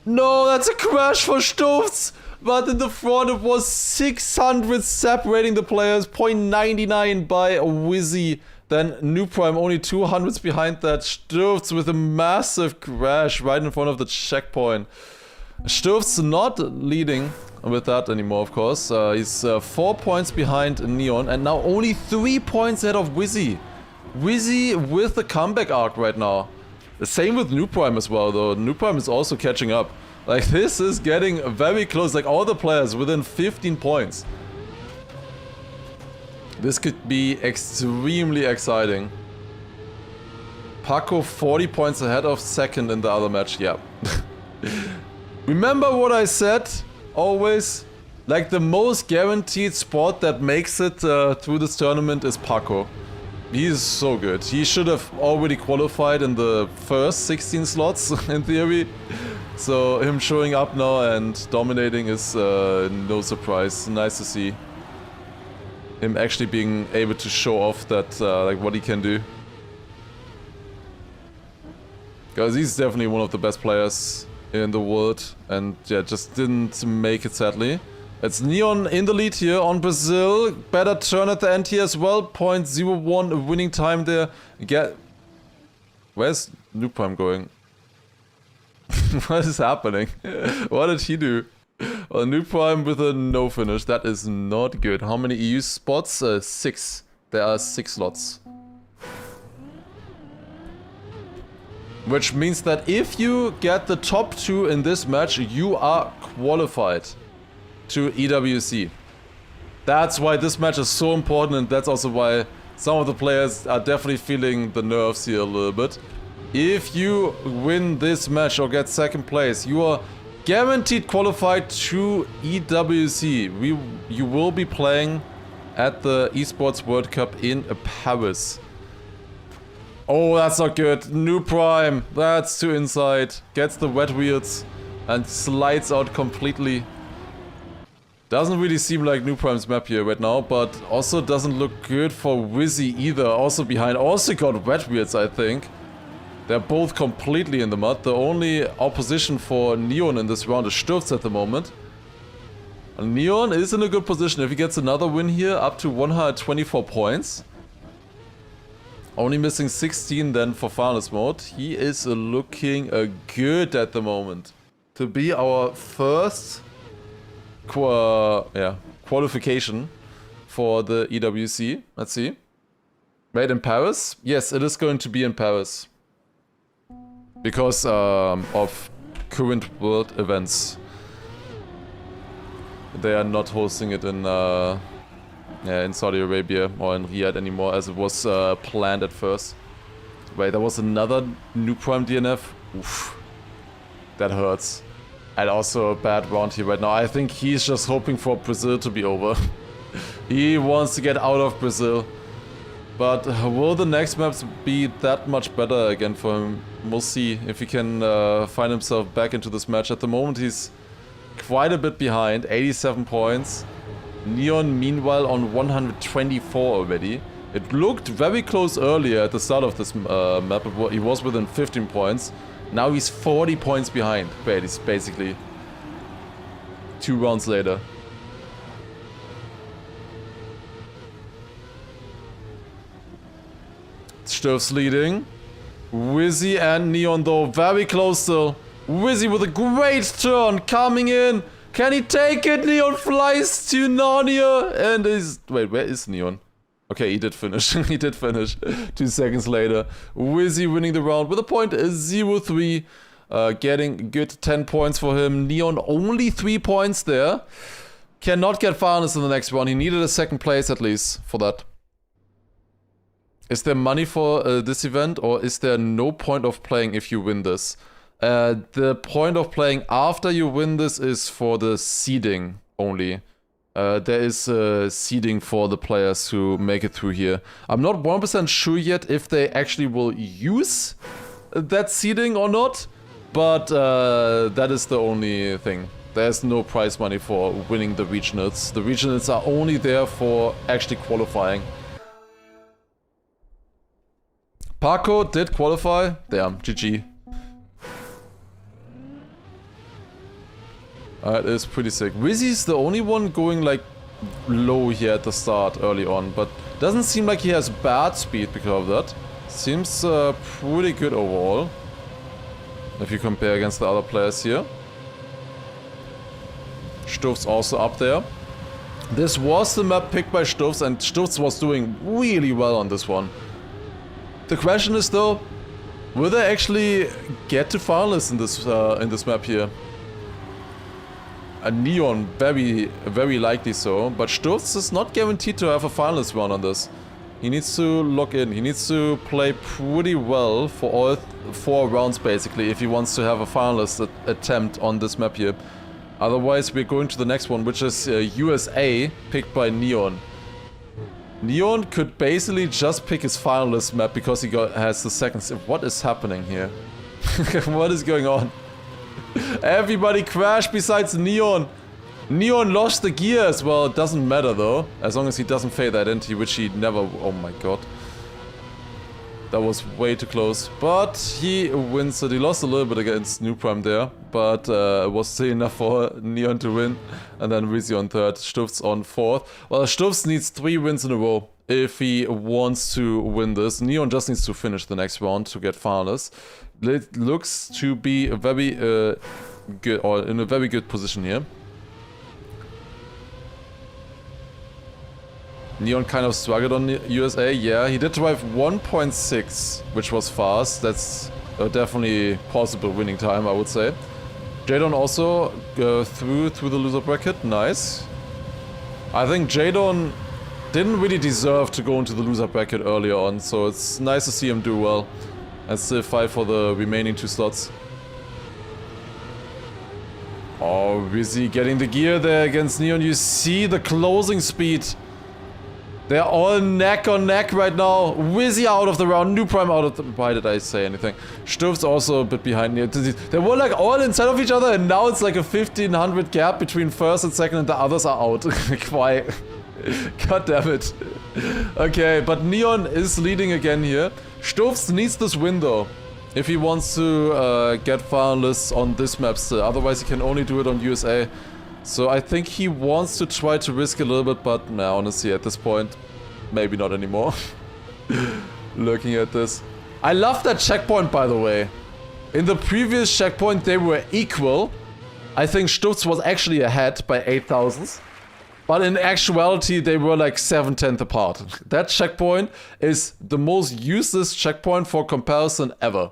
No, that's a crash for Sturz! But in the front it was 600 separating the players. .99 by Wizzy. Then New Prime only 200s behind that. Sturz with a massive crash right in front of the checkpoint. Sturz not leading with that anymore, of course. He's 4 points behind Neon and now only 3 points ahead of Wizzy. Wizzy with the comeback arc right now. The same with New Prime as well, though. New Prime is also catching up. Like, this is getting very close. Like, all the players within 15 points. This could be extremely exciting. Paco 40 points ahead of second in the other match. Yeah. Remember what I said? Always. Like, the most guaranteed spot that makes it through this tournament is Paco. He's so good. He should have already qualified in the first 16 slots, in theory. So him showing up now and dominating is no surprise. Nice to see him actually being able to show off that, like, what he can do. Because he's definitely one of the best players in the world, and yeah, just didn't make it sadly. It's Neon in the lead here on Brazil. Better turn at the end here as well. 0.01 winning time there. Where's Noob Prime going? What is happening? What did he do? Well, Noob Prime with a no finish. That is not good. How many EU spots? 6. There are 6 slots. Which means that if you get the top 2 in this match, you are qualified to EWC. That's why this match is so important, and that's also why some of the players are definitely feeling the nerves here a little bit. If you win this match or get second place, you are guaranteed qualified to EWC. You will be playing at the Esports World Cup in Paris. Oh, that's not good. New Prime, that's too inside. Gets the wet wheels and slides out completely. Doesn't really seem like New Prime's map here right now, but also doesn't look good for Wizzy either. Also behind, also got wet wheels, I think. They're both completely in the mud. The only opposition for Neon in this round is Stürz at the moment. And Neon is in a good position. If he gets another win here, up to 124 points. Only missing 16 then for finals mode. He is looking good at the moment. To be our first qualification for the EWC. Let's see. Made in Paris? Yes, it is going to be in Paris. Because of current world events. They are not hosting it in Saudi Arabia or in Riyadh anymore, as it was planned at first. Wait, there was another New Prime DNF? Oof. That hurts. And also a bad round here right now. I think he's just hoping for Brazil to be over. He wants to get out of Brazil. But will the next maps be that much better again for him? We'll see if he can find himself back into this match. At the moment he's quite a bit behind, 87 points. Neon meanwhile on 124 already. It looked very close earlier at the start of this map. He was within 15 points. Now he's 40 points behind, basically. 2 rounds later. Stürz leading. Wizzy and Neon though very close still. Wizzy with a great turn coming in. Can he take it? Neon flies to Narnia and is... Wait, where is Neon? Okay, he did finish. He did finish 2 seconds later. Wizzy winning the round with a point 0-3. Getting good 10 points for him. Neon only 3 points there. Cannot get finals in the next one. He needed a second place at least for that. Is there money for this event, or is there no point of playing if you win this? The point of playing after you win this is for the seeding only. There is seeding for the players who make it through here. I'm not 1% sure yet if they actually will use that seeding or not, but that is the only thing. There's no prize money for winning the regionals. The regionals are only there for actually qualifying. Paco did qualify. Damn, GG. That is pretty sick. Wizzy's the only one going like low here at the start early on, but doesn't seem like he has bad speed because of that. Seems pretty good overall. If you compare against the other players here. Stürz also up there. This was the map picked by Stürz, and Stürz was doing really well on this one. The question is though, will they actually get to finalists in this map here? And Neon, very likely so, but Stürz is not guaranteed to have a finalist run on this. He needs to lock in, he needs to play pretty well for all 4 rounds basically if he wants to have a finalist attempt on this map here. Otherwise we're going to the next one, which is USA, picked by Neon. Neon could basically just pick his finalist map because he has the second... What is happening here? What is going on? Everybody crashed besides Neon. Neon lost the gear as well. It doesn't matter though, as long as he doesn't fade identity, which he never... Oh my god. That was way too close. But he wins it. He lost a little bit against New Prime there. But it was still enough for Neon to win. And then Rizzy on third. Stufz on fourth. Well, Stufz needs 3 wins in a row if he wants to win this. Neon just needs to finish the next round to get finalists. It looks to be a very good, or in a very good position here. Neon kind of struggled on USA. Yeah, he did drive 1.6, which was fast. That's definitely possible winning time, I would say. Jadon also through the loser bracket. Nice. I think Jadon didn't really deserve to go into the loser bracket earlier on, so it's nice to see him do well and still fight for the remaining 2 slots. Oh, Rizzy getting the gear there against Neon. You see the closing speed. They're all neck on neck right now. Rizzy out of the round, New Prime out of the... Why did I say anything? Stufz also a bit behind me. They were like all inside of each other, and now it's like a 1500 gap between first and second, and the others are out. Why? God damn it. Okay, but Neon is leading again here. Stufz needs this win though, if he wants to get finalists on this map still. Otherwise he can only do it on USA. So I think he wants to try to risk a little bit, but nah, honestly at this point, maybe not anymore. Looking at this. I love that checkpoint, by the way. In the previous checkpoint they were equal. I think Stufz was actually ahead by 8 thousandths. But in actuality they were like 7/10 apart. That checkpoint is the most useless checkpoint for comparison ever.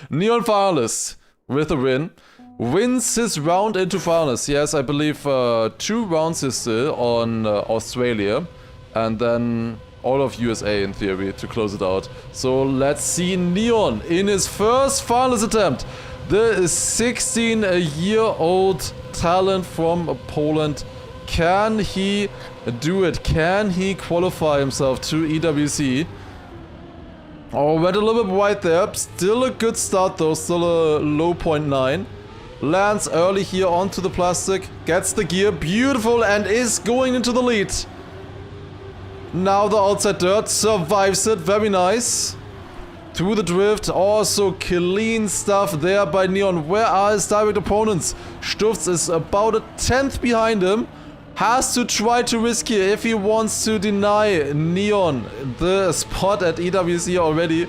Neon finalist with a win. Wins his round into finals. Yes, I believe 2 rounds is still on Australia. And then all of USA in theory to close it out. So let's see Neon in his first finals attempt. The 16-year-old talent from Poland. Can he do it? Can he qualify himself to EWC? Oh, went a little bit wide there. Still a good start though. Still a low 0.9. Lands early here onto the plastic, gets the gear, beautiful, and is going into the lead. Now the outside dirt, survives it, very nice. Through the drift, also clean stuff there by Neon. Where are his direct opponents? Stufz is about a 10th behind him. Has to try to risk here if he wants to deny Neon the spot at EWC already.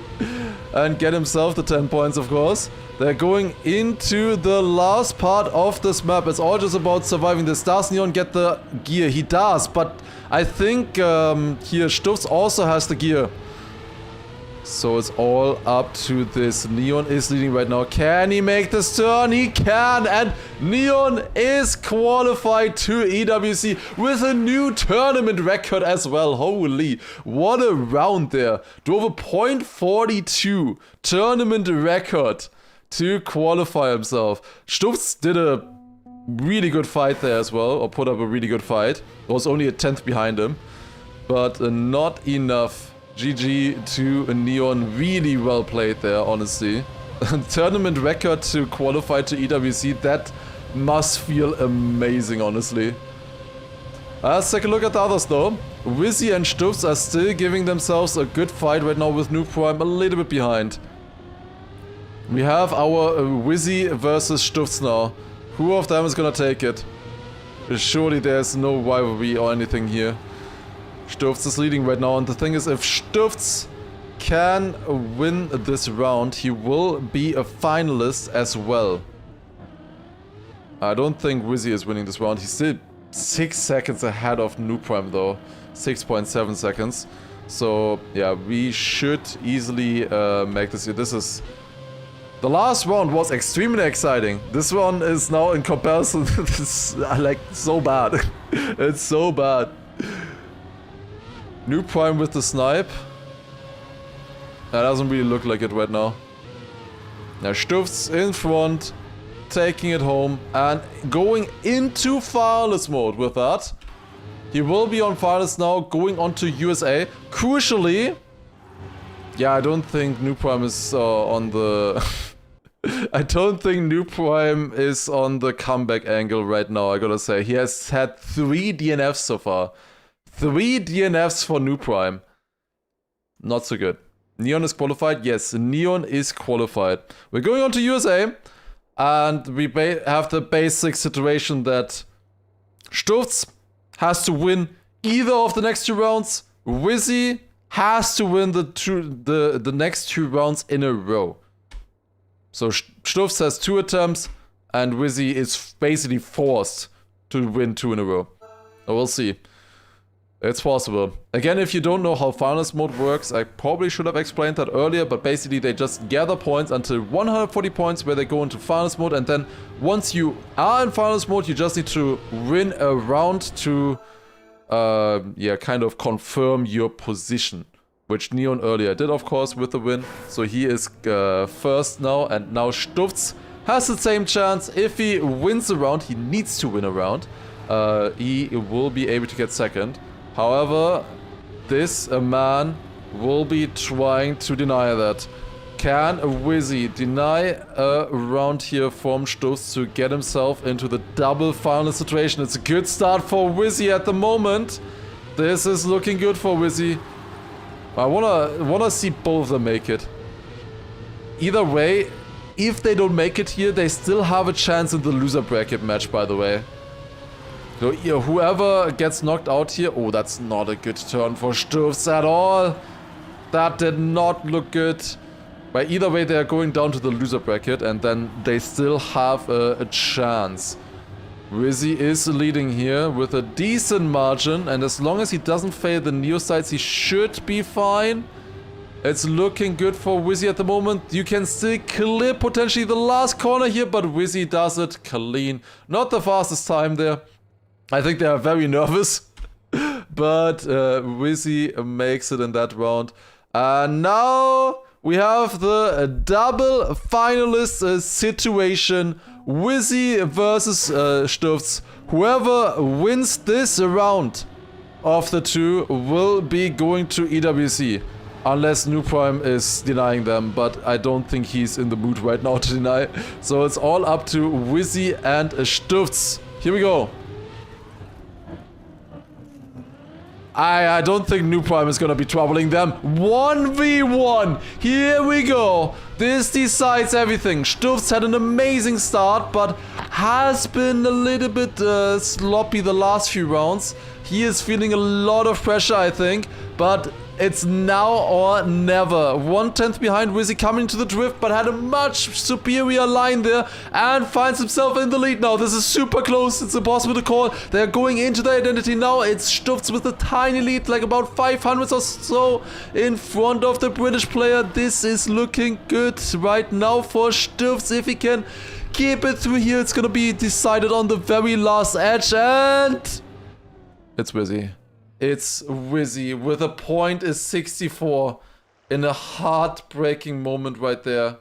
And get himself the 10 points, of course. They're going into the last part of this map. It's all just about surviving this. Does Neon get the gear? He does, but I think here Stufz also has the gear. So it's all up to this. Neon is leading right now. Can he make this turn? He can, and Neon is qualified to EWC with a new tournament record as well. Holy, what a round there. Drove a .42 tournament record to qualify himself. Stufz did a really good fight there as well, or put up a really good fight. Was only a 10th behind him, but not enough. GG to Neon, really well played there, honestly. Tournament record to qualify to EWC, that must feel amazing, honestly. Let's take a look at the others though. Rizzy and Stufz are still giving themselves a good fight right now with New Prime a little bit behind. We have our Rizzy versus Stufz now. Who of them is gonna take it? Surely there's no rivalry or anything here. Stufz is leading right now, and the thing is, if Stufz can win this round, he will be a finalist as well. I don't think Rizzy is winning this round. He's still 6 seconds ahead of New Prime though. 6.7 seconds. So yeah, we should easily make this here. This is... The last round was extremely exciting. This one is now in comparison, this is like so bad. It's so bad. New Prime with the snipe. That doesn't really look like it right now. Now Stufz in front, taking it home and going into finalist mode with that. He will be on finalist now, going on to USA. Crucially, yeah, I don't think New Prime is on the... I don't think New Prime is on the comeback angle right now, I gotta say. He has had 3 DNFs so far. 3 DNFs for New Prime. Not so good. Neon is qualified? Yes, Neon is qualified. We're going on to USA, and we have the basic situation that Stufz has to win either of the next 2 rounds. Wizzy has to win the next 2 rounds in a row. So Stufz has 2 attempts, and Wizzy is basically forced to win 2 in a row. We'll see. It's possible. Again, if you don't know how finals mode works, I probably should have explained that earlier, but basically they just gather points until 140 points where they go into finals mode, and then once you are in finals mode, you just need to win a round to kind of confirm your position, which Neon earlier did, of course, with the win. So he is first now, and now Stufz has the same chance. If he wins a round, he needs to win a round. He will be able to get second. However, this man will be trying to deny that. Can Wizzy deny a round here from Stufz to get himself into the double final situation? It's a good start for Wizzy at the moment. This is looking good for Wizzy. I wanna see both of them make it. Either way, if they don't make it here, they still have a chance in the loser bracket match, by the way. So whoever gets knocked out here... Oh, that's not a good turn for Stufz at all. That did not look good. But either way, they are going down to the loser bracket, and then they still have a chance. Wizzy is leading here with a decent margin, and as long as he doesn't fail the Neo sides, he should be fine. It's looking good for Wizzy at the moment. You can still clip potentially the last corner here, but Wizzy does it clean. Not the fastest time there. I think they are very nervous. But Wizzy makes it in that round. And now we have the double finalist situation. Wizzy versus Stufz. Whoever wins this round of the 2 will be going to EWC. Unless New Prime is denying them, but I don't think he's in the mood right now to deny. So it's all up to Wizzy and Stufz. Here we go. I don't think New Prime is gonna be troubling them. 1v1. Here we go. This decides everything. Stufz had an amazing start, but has been a little bit sloppy the last few rounds. He is feeling a lot of pressure, I think, but it's now or never. 1/10 behind Wizzy coming to the drift, but had a much superior line there and finds himself in the lead now. This is super close. It's impossible to call. They're going into their identity now. It's Stufz with a tiny lead, like about 500 or so in front of the British player. This is looking good right now for Stufz. If he can keep it through here, it's gonna be decided on the very last edge, and it's Wizzy. It's Wizzy with a point is 64 in a heartbreaking moment right there.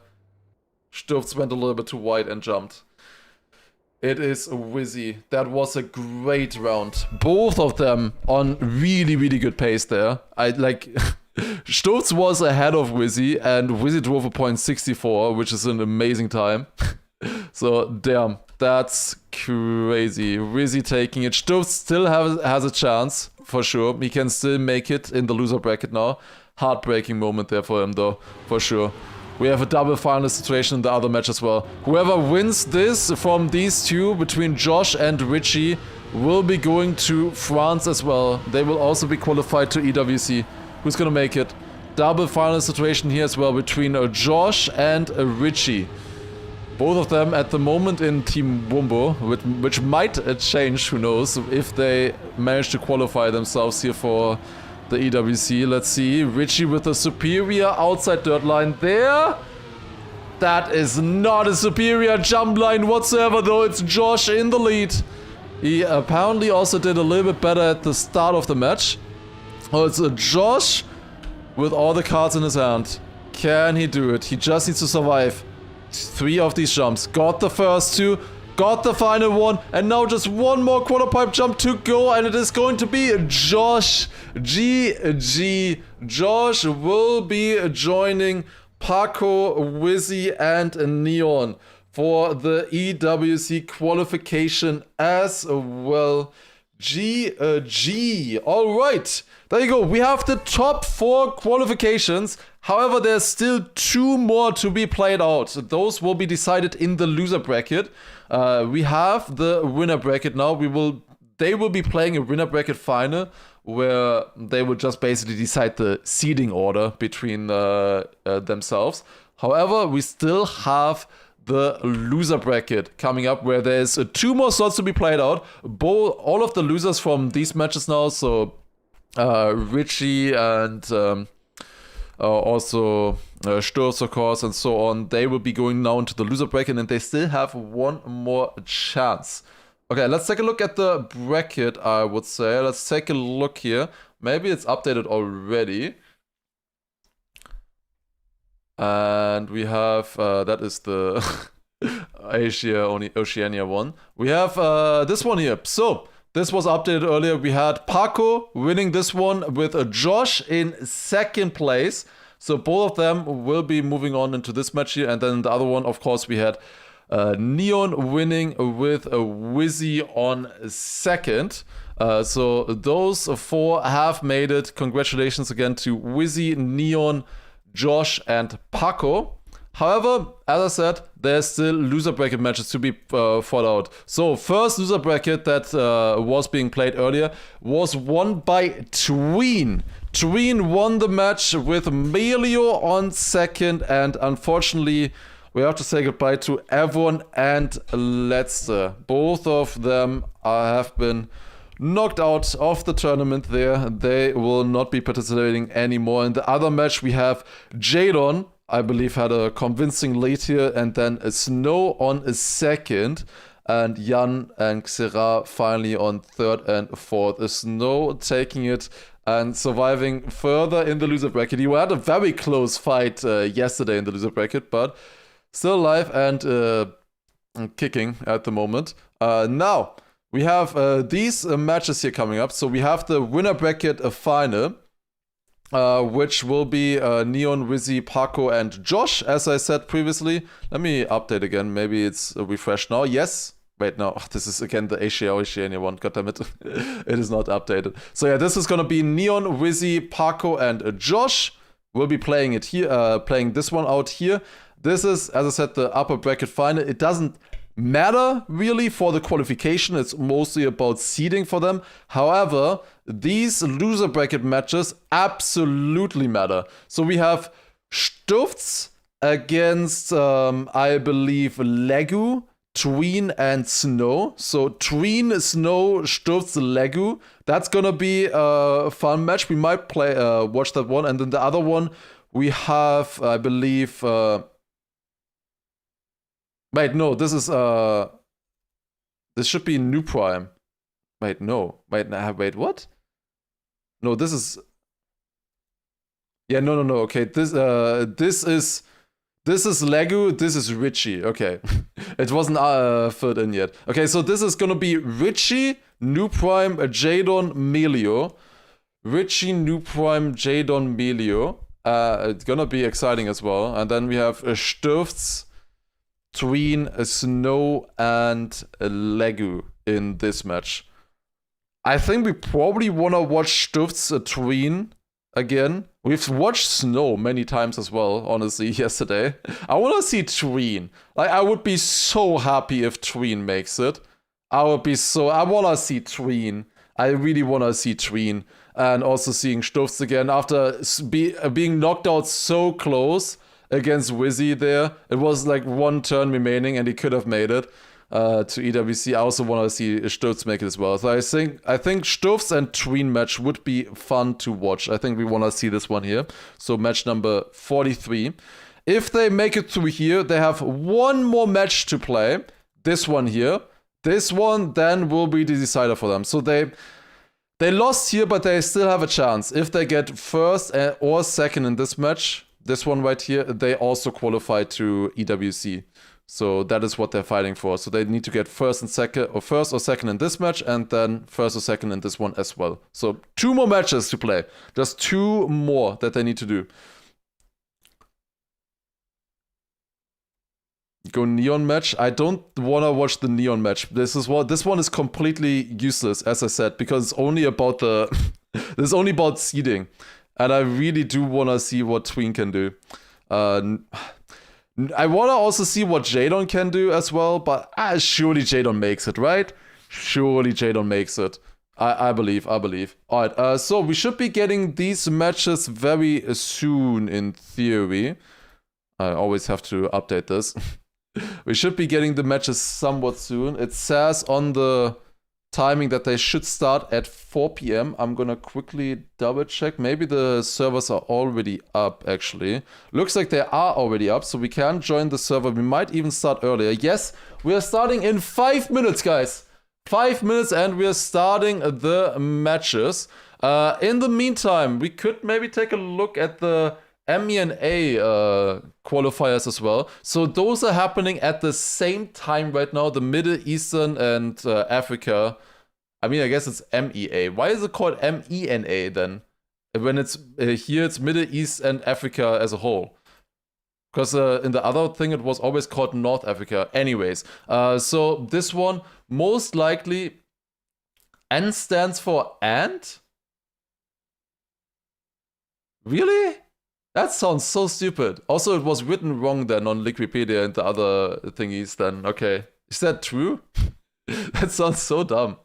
Stufz went a little bit too wide and jumped. It is Wizzy. That was a great round. Both of them on really, really good pace there. Stufz was ahead of Wizzy, and Wizzy drove a point 64, which is an amazing time. So, damn. That's crazy. Wizzy taking it. Stufz still has a chance, for sure. He can still make it in the loser bracket now. Heartbreaking moment there for him, though, for sure. We have a double final situation in the other match as well. Whoever wins this from these 2, between Josh and Richie, will be going to France as well. They will also be qualified to EWC. Who's gonna make it? Double final situation here as well between Josh and Richie. Both of them at the moment in Team Wumbo, which might change, who knows, if they manage to qualify themselves here for the EWC. Let's see, Richie with a superior outside dirt line there. That is not a superior jump line whatsoever, though. It's Josh in the lead. He apparently also did a little bit better at the start of the match. Oh, it's Josh with all the cards in his hand. Can he do it? He just needs to survive 3 of these jumps. Got the first 2, got the final one, and now just 1 more quarter pipe jump to go, and it is going to be Josh. GG. Josh will be joining Paco, Wizzy, and Neon for the EWC qualification as well. GG. Alright. There you go. We have the top 4 qualifications. However, there's still 2 more to be played out. Those will be decided in the loser bracket. We have the winner bracket now. They will be playing a winner bracket final where they will just basically decide the seeding order between themselves. However, we still have the loser bracket coming up where there's 2 more slots to be played out. All of the losers from these matches now, so Richie and also Sturz, of course, and so on, they will be going now into the loser bracket and they still have 1 more chance. Okay, let's take a look at the bracket, I would say. Let's take a look here. Maybe it's updated already. And we have, that is the Oceania one. We have this one here. So, this was updated earlier. We had Paco winning this one with Josh in 2nd place. So, both of them will be moving on into this match here. And then the other one, of course, we had Neon winning with Wizzy on 2nd. So, those 4 have made it. Congratulations again to Wizzy, Neon, Josh, and Paco. However, as I said, there's still loser bracket matches to be fought out. So, first loser bracket that was being played earlier was won by Tween. Tween won the match with Melio on 2nd, and unfortunately, we have to say goodbye to Evon and Letzte. Both of them have been knocked out of the tournament there. They will not be participating anymore. In the other match, we have Jadon, I believe, had a convincing lead here, and then Snow on 2nd, and Jan and Xera finally on 3rd and 4th. Snow taking it and surviving further in the loser bracket. He had a very close fight yesterday in the loser bracket, but still alive and kicking at the moment. Now, we have these matches here coming up. So we have the winner bracket final, which will be Neon, Wizzy, Paco, and Josh, as I said previously. Let me update again. Maybe it's refreshed now. Yes. Wait, no. This is again the Oceania one. God damn it. It is not updated. So yeah, this is going to be Neon, Wizzy, Paco, and Josh. We'll be playing it here, playing this one out here. This is, as I said, the upper bracket final. It doesn't matter really for the qualification. It's mostly about seeding for them. However, these loser bracket matches absolutely matter. So we have Stufts against, I believe, Legu, Tween, and Snow. So Tween, Snow, Stufts, Legu. That's gonna be a fun match. We might play, watch that one. And then the other one, we have, I believe, wait, no, this is, this should be New Prime. Wait, no. Wait, what? No, this is... Yeah, no. Okay, this is Legu, this is Richie. Okay. It wasn't filled in yet. Okay, so this is gonna be Richie, New Prime, Jadon, Melio. Richie, New Prime, Jadon, Melio. It's gonna be exciting as well. And then we have Stufts, Tween, Snow, and Legu in this match. I think we probably want to watch Stufts, Tween again. We've watched Snow many times as well, honestly, yesterday. I want to see Tween. Like, I would be so happy if Tween makes it. I want to see Tween. I really want to see Tween. And also seeing Stufts again after being knocked out so close against Wizzy there. It was like 1 turn remaining and he could have made it to EWC. I also want to see Stufts make it as well. So I think Stufts and Tween match would be fun to watch. I think we want to see this one here. So match number 43. If they make it through here, they have 1 more match to play. This one here. This one then will be the decider for them. So they lost here, but they still have a chance. If they get 1st or 2nd in this match, this one right here, they also qualify to EWC. So that is what they're fighting for. So they need to get 1st or 2nd in this match, and then 1st or 2nd in this one as well. So 2 more matches to play. Just 2 more that they need to do. Go Neon match. I don't want to watch the Neon match. This one is completely useless, as I said, because it's only about it's only about seeding. And I really do want to see what Tween can do. I want to also see what Jadon can do as well, but surely Jadon makes it, right? Surely Jadon makes it. I believe. Alright, so we should be getting these matches very soon in theory. I always have to update this. We should be getting the matches somewhat soon. It says on the timing that they should start at 4 p.m. I'm gonna quickly double check. Maybe the servers are already up, actually. Looks like they are already up, so we can join the server. We might even start earlier. Yes, we are starting in 5 minutes, guys. 5 minutes and we are starting the matches. In the meantime, we could maybe take a look at the MENA qualifiers as well. So those are happening at the same time right now, the Middle Eastern and Africa. I mean, I guess it's MEA. Why is it called MENA then? When it's here, it's Middle East and Africa as a whole. Because in the other thing, it was always called North Africa. Anyways, so this one, most likely, N stands for and? Really? That sounds so stupid. Also, it was written wrong then on Liquipedia and the other thingies then. Okay. Is that true? That sounds so dumb.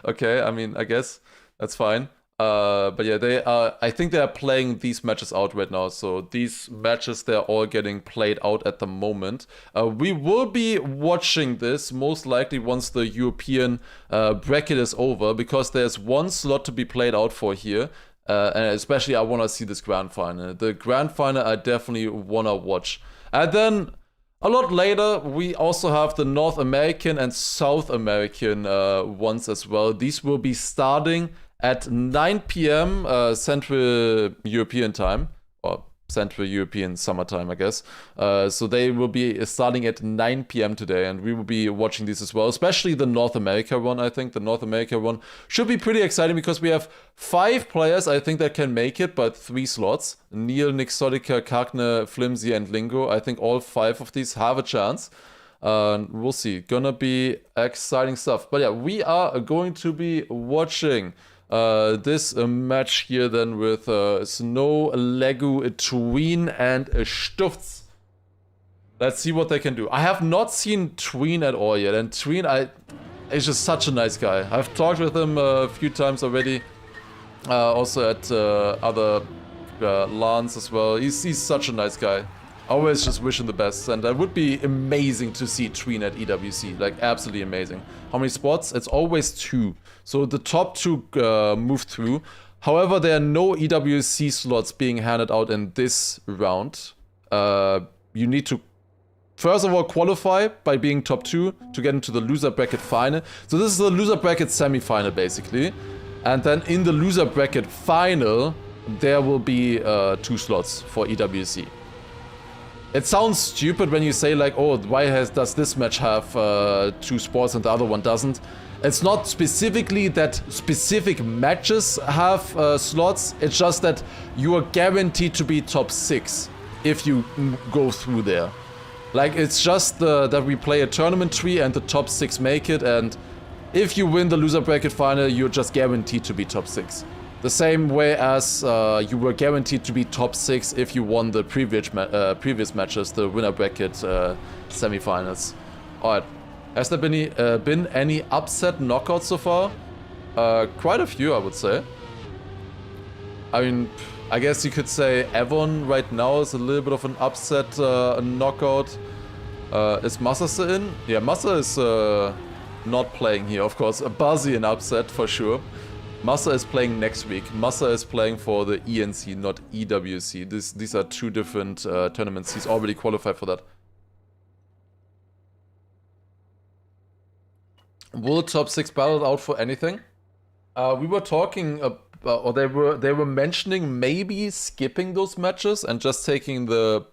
Okay, I mean, I guess that's fine. But yeah, I think they are playing these matches out right now. So these matches, they're all getting played out at the moment. We will be watching this most likely once the European bracket is over, because there's one slot to be played out for here. And especially I want to see this grand final. The grand final I definitely want to watch. And then a lot later, we also have the North American and South American ones as well. These will be starting at 9 p.m. Central European time, or Central European summertime, I guess. So they will be starting at 9 p.m. today, and we will be watching these as well, especially the North America one. I think the North America one should be pretty exciting because we have 5 players, I think, that can make it, but 3 slots. Neil, Nixotica, Kagne, Flimsy, and Lingo. I think all 5 of these have a chance. We'll see. Gonna be exciting stuff. But yeah, we are going to be watching this match here then with Snow, Legu, Tween, and Stufts. Let's see what they can do. I have not seen Tween at all yet, and Tween is just such a nice guy. I've talked with him a few times already, also at other LANs as well. He's such a nice guy. Always just wish him the best, and that would be amazing to see Tween at EWC, like absolutely amazing. How many spots? It's always 2. So the top 2 move through. However, there are no EWC slots being handed out in this round. You need to, first of all, qualify by being top 2 to get into the loser bracket final. So this is the loser bracket semi-final, basically. And then in the loser bracket final, there will be 2 slots for EWC. It sounds stupid when you say like, oh, why does this match have 2 spots and the other one doesn't? It's not specifically that specific matches have slots. It's just that you are guaranteed to be top 6 if you go through there. Like, it's just that we play a tournament tree and the top 6 make it, and if you win the loser bracket final, you're just guaranteed to be top 6. The same way as you were guaranteed to be top 6 if you won the previous matches, the winner bracket semifinals. Alright, has there been any upset knockouts so far? Quite a few, I would say. I mean, I guess you could say Evon right now is a little bit of an upset knockout. Is Massa still in? Yeah, Massa is not playing here, of course. Buzzy an upset for sure. Massa is playing next week. Massa is playing for the ENC, not EWC. These are 2 different tournaments. He's already qualified for that. Will top 6 battle out for anything? We were talking or they were mentioning maybe skipping those matches and just taking the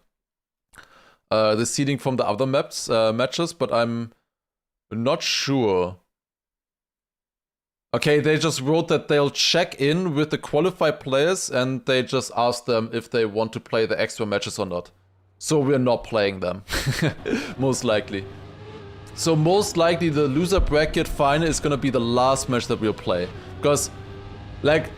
seeding from the other matches, but I'm not sure. Okay, they just wrote that they'll check in with the qualified players and they just ask them if they want to play the extra matches or not. So we're not playing them, most likely. So most likely the loser bracket final is gonna be the last match that we'll play. Because, like,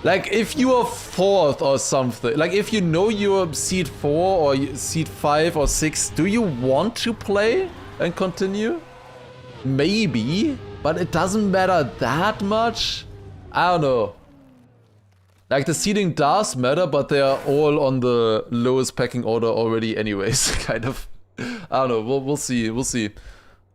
Like, if you are 4th or something, like, if you know you're seed 4 or seed 5 or 6, do you want to play and continue? Maybe, but it doesn't matter that much. I don't know. Like, the seeding does matter, but they are all on the lowest pecking order already anyways, kind of. I don't know, we'll see, we'll see.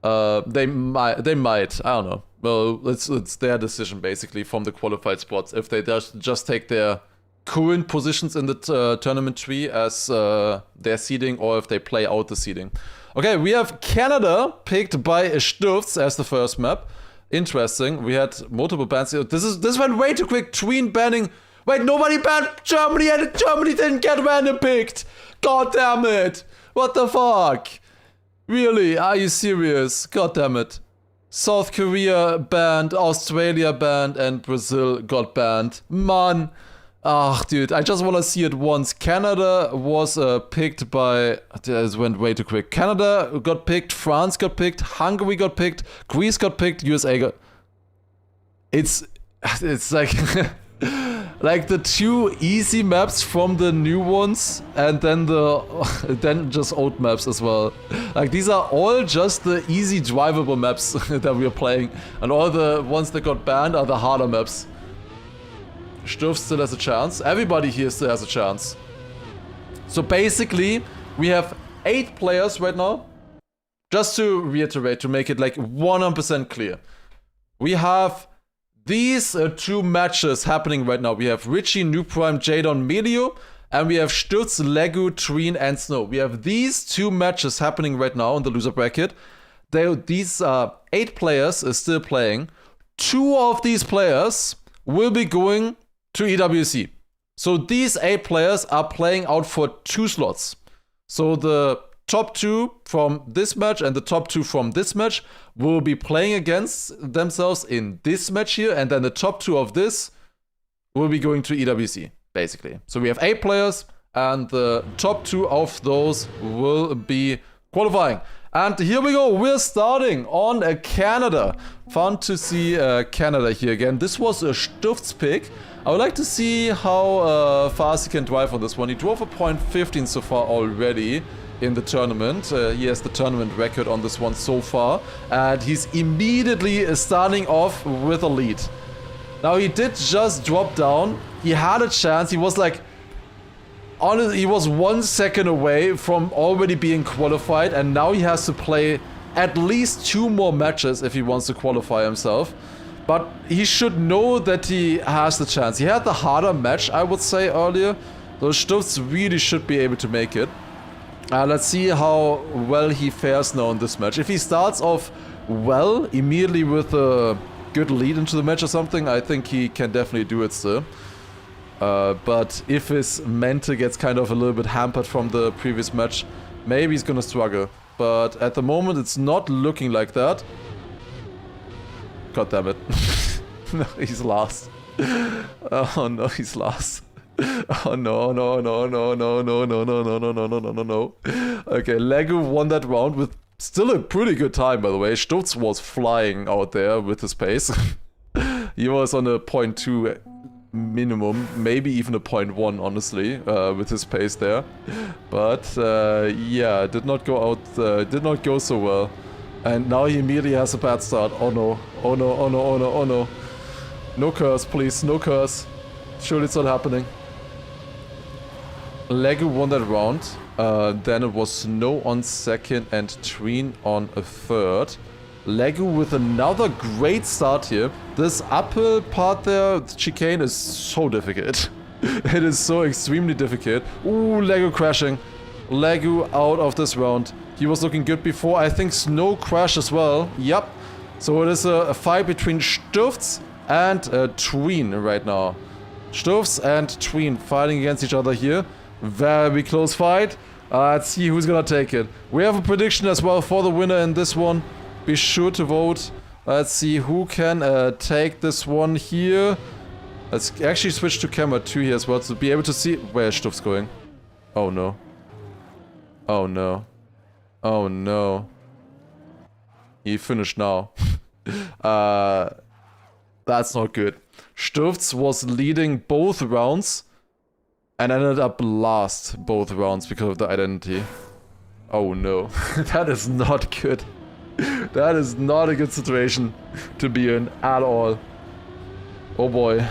They might, I don't know. Well, it's their decision basically from the qualified spots. If they just take their current positions in the tournament tree as their seeding, or if they play out the seeding. Okay, we have Canada picked by Stufts as the first map. Interesting. We had multiple bans here. This went way too quick. Tween banning. Wait, nobody banned Germany and Germany didn't get random picked. God damn it. What the fuck? Really? Are you serious? God damn it. South Korea banned, Australia banned, and Brazil got banned. Man. Ah, dude, I just want to see it once. Canada was picked by... This went way too quick. Canada got picked, France got picked, Hungary got picked, Greece got picked, USA got... It's like... like the 2 easy maps from the new ones, and then then just old maps as well. Like, these are all just the easy drivable maps that we are playing, and all the ones that got banned are the harder maps. Sturf still has a chance. Everybody here still has a chance. So basically, we have 8 players right now. Just to reiterate, to make it like 100% clear. We have these 2 matches happening right now. We have Richie, New Prime, Jadon, Melio, and we have Stutz, Legu, Treen, and Snow. We have these 2 matches happening right now in the loser bracket. These 8 players are still playing. 2 of these players will be going to EWC. So these 8 players are playing out for 2 slots. So the top 2 from this match and the top 2 from this match will be playing against themselves in this match here, and then the top 2 of this will be going to EWC, basically. So we have 8 players, and the top 2 of those will be qualifying. And here we go, we're starting on Canada. Fun to see Canada here again. This was a Stuft's pick. I would like to see how fast he can drive on this one. He drove a .15 so far already in the tournament. He has the tournament record on this one so far, and he's immediately starting off with a lead. Now, he did just drop down. He had a chance. He was like, honestly, he was 1 second away from already being qualified, and now he has to play at least 2 more matches if he wants to qualify himself. But he should know that he has the chance. He had the harder match, I would say, earlier. So Stutz really should be able to make it. Let's see how well he fares now in this match. If he starts off well, immediately with a good lead into the match or something, I think he can definitely do it still. But if his mental gets kind of a little bit hampered from the previous match, maybe he's gonna struggle. But at the moment, it's not looking like that. God damn it. No, he's last. Oh no, he's last. Oh no, no, no, no, no, no, no, no, no, no, no, no, no, no, no. Okay, Legu won that round with still a pretty good time, by the way. Stutz was flying out there with his pace. He was on a 0.2 minimum, maybe even a 0.1, honestly, with his pace there. But yeah, did not go out, did not go so well. And now he immediately has a bad start. Oh no, oh no, oh no, oh no, oh no. No curse, please, no curse. Surely it's not happening. Legu won that round. Then it was Snow on second and Treen on a third. Legu with another great start here. This uphill part there, the chicane, is so difficult. It is so extremely difficult. Ooh, Legu crashing. Legu out of this round. He was looking good before. I think Snow crashed as well. Yep. So it is a fight between Stufts and Tween right now. Stufts and Tween fighting against each other here. Very close fight. Let's see who's gonna take it. We have a prediction as well for the winner in this one. Be sure to vote. Let's see who can take this one here. Let's actually switch to camera 2 here as well to be able to see where Stufts going. Oh no. Oh no. Oh no. He finished now. That's not good. Sturz was leading both rounds and ended up last both rounds because of the identity. Oh no, that is not good. That is not a good situation to be in at all. Oh boy.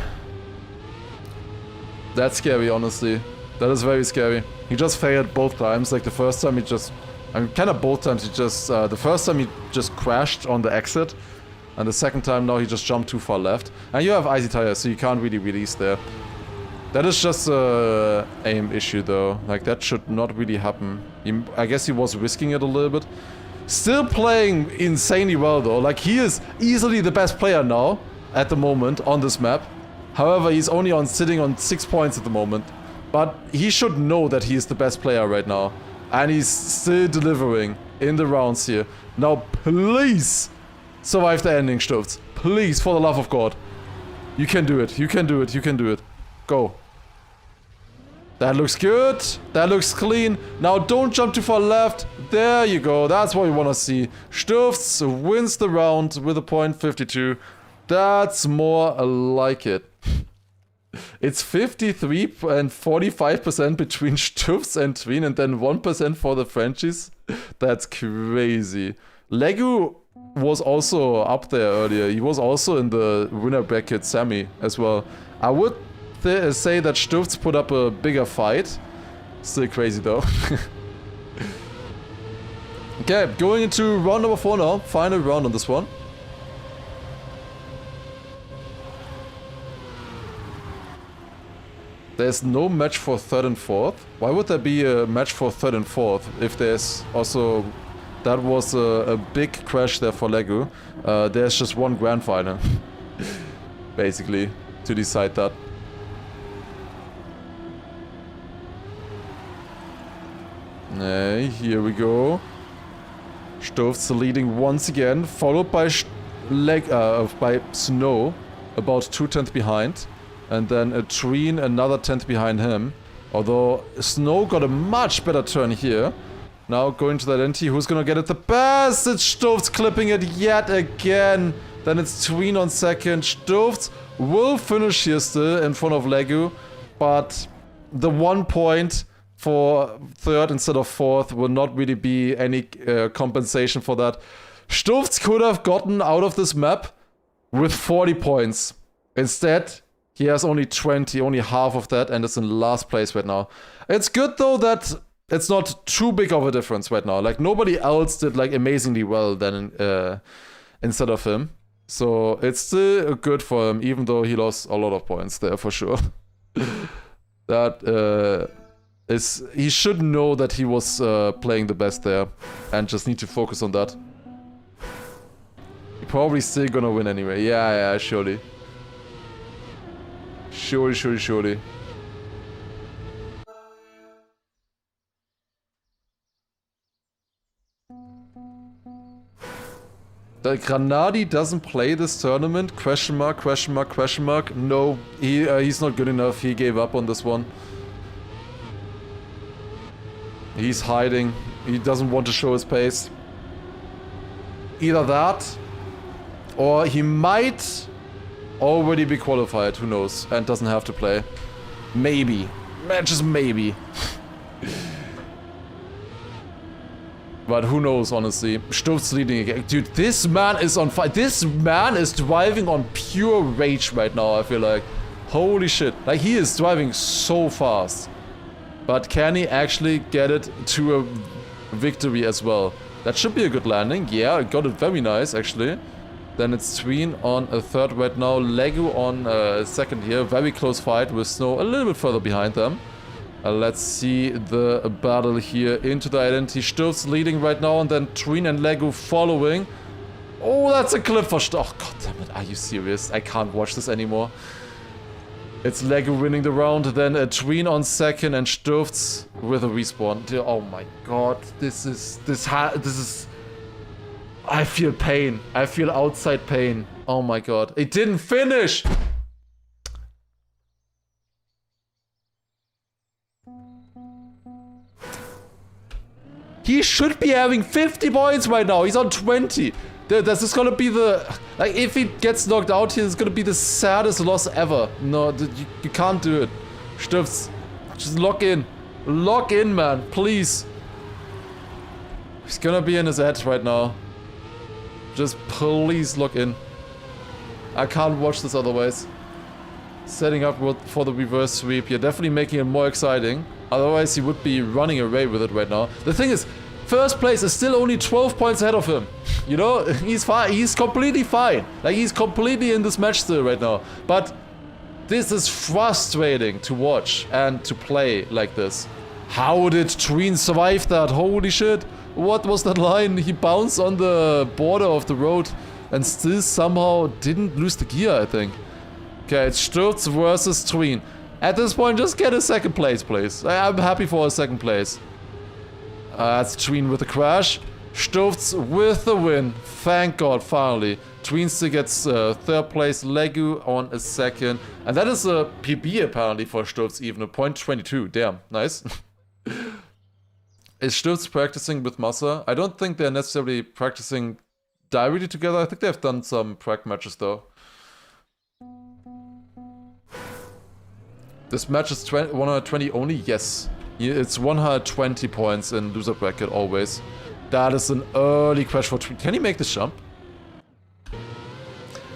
That's scary, honestly. That is very scary. He just failed both times. Like the first time he just... I mean, kind of both times he just... the first time he just crashed on the exit. And the second time now he just jumped too far left. And you have icy tires, so you can't really release there. That is just a aim issue though. Like that should not really happen. I guess he was risking it a little bit. Still playing insanely well though. Like he is easily the best player now at the moment on this map. However, he's only sitting on 6 points at the moment. But he should know that he is the best player right now. And he's still delivering in the rounds here. Now please survive the ending, Sturz. Please, for the love of God. You can do it. You can do it. You can do it. Go. That looks good. That looks clean. Now don't jump too far left. There you go. That's what we want to see. Sturz wins the round with a .52. That's more like it. It's 53 and 45% between Sturz and Tween and then 1% for the Frenchies. That's crazy. Legu was also up there earlier. He was also in the winner bracket semi as well. I would say that Sturz put up a bigger fight. Still crazy though. Okay, going into round number 4 now. Final round on this one. There's no match for 3rd and 4th. Why would there be a match for 3rd and 4th if there's also... That was a big crash there for Legu. There's just one grand final. Basically, to decide that. Here we go. Sturz leading once again, followed by Snow, about 2/10 behind. And then a Tween, another 10th behind him. Although Snow got a much better turn here. Now going to the identity, who's gonna get it the best? It's Sturz clipping it yet again. Then it's Tween on second. Sturz will finish here still in front of Legu. But the 1 point for 3rd instead of 4th will not really be any compensation for that. Sturz could have gotten out of this map with 40 points. Instead, he has only 20, only half of that, and is in last place right now. It's good though that it's not too big of a difference right now. Like nobody else did like amazingly well then instead of him. So it's still good for him, even though he lost a lot of points there for sure. That he should know that he was playing the best there and just need to focus on that. He's probably still gonna win anyway. Yeah, surely. Surely. The Granadi doesn't play this tournament? Question mark, question mark, question mark. No, he's not good enough. He gave up on this one. He's hiding. He doesn't want to show his pace. Either that, or he might already be qualified, who knows, and doesn't have to play. Maybe. Just maybe. But who knows, honestly. Sturz leading again. Dude, this man is on fire. This man is driving on pure rage right now, I feel like. Holy shit. Like, he is driving so fast. But can he actually get it to a victory as well? That should be a good landing. Yeah, got it very nice, actually. Then it's Tween on a 3rd right now. Legu on a 2nd here. Very close fight with Snow a little bit further behind them. Let's see the battle here into the identity. Sturz leading right now, and then Tween and Legu following. Oh, that's a clip for Sturz. Oh, god damn it. Are you serious? I can't watch this anymore. It's Legu winning the round, then a Tween on 2nd, and Sturz with a respawn. Oh my god. This is... I feel pain. I feel outside pain. Oh my god. It didn't finish! He should be having 50 points right now. He's on 20. This is gonna be the... Like, if he gets knocked out here, it's gonna be the saddest loss ever. No, you can't do it. Stifts, just lock in. Lock in, man, please. He's gonna be in his head right now. Just please lock in. I can't watch this otherwise. Setting up for the reverse sweep. You're definitely making it more exciting. Otherwise, he would be running away with it right now. The thing is, first place is still only 12 points ahead of him. You know, he's fine. He's completely fine. Like, he's completely in this match still right now. But this is frustrating to watch and to play like this. How did Tween survive that? Holy shit. What was that line? He bounced on the border of the road and still somehow didn't lose the gear, I think. Okay, it's Sturz versus Tween. At this point, just get a second place, please. I'm happy for a second place. That's Tween with the crash. Sturz with the win. Thank God, finally. Tween still gets third place. Legu on a second. And that is a PB apparently for Sturz, even a .22. Damn, nice. Is Sturz practicing with Massa? I don't think they're necessarily practicing directly together. I think they've done some prac matches though. This match is 120 only? Yes. It's 120 points in loser bracket always. That is an early crash for Tween. Can he make this jump?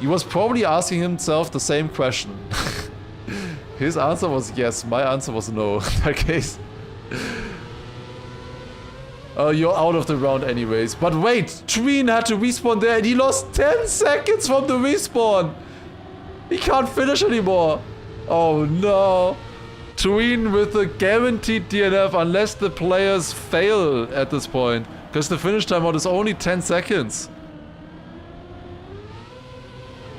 He was probably asking himself the same question. His answer was yes, my answer was no in that case. You're out of the round anyways. But wait, Tween had to respawn there and he lost 10 seconds from the respawn. He can't finish anymore. Oh no. Tween with a guaranteed DNF unless the players fail at this point. Because the finish timeout is only 10 seconds.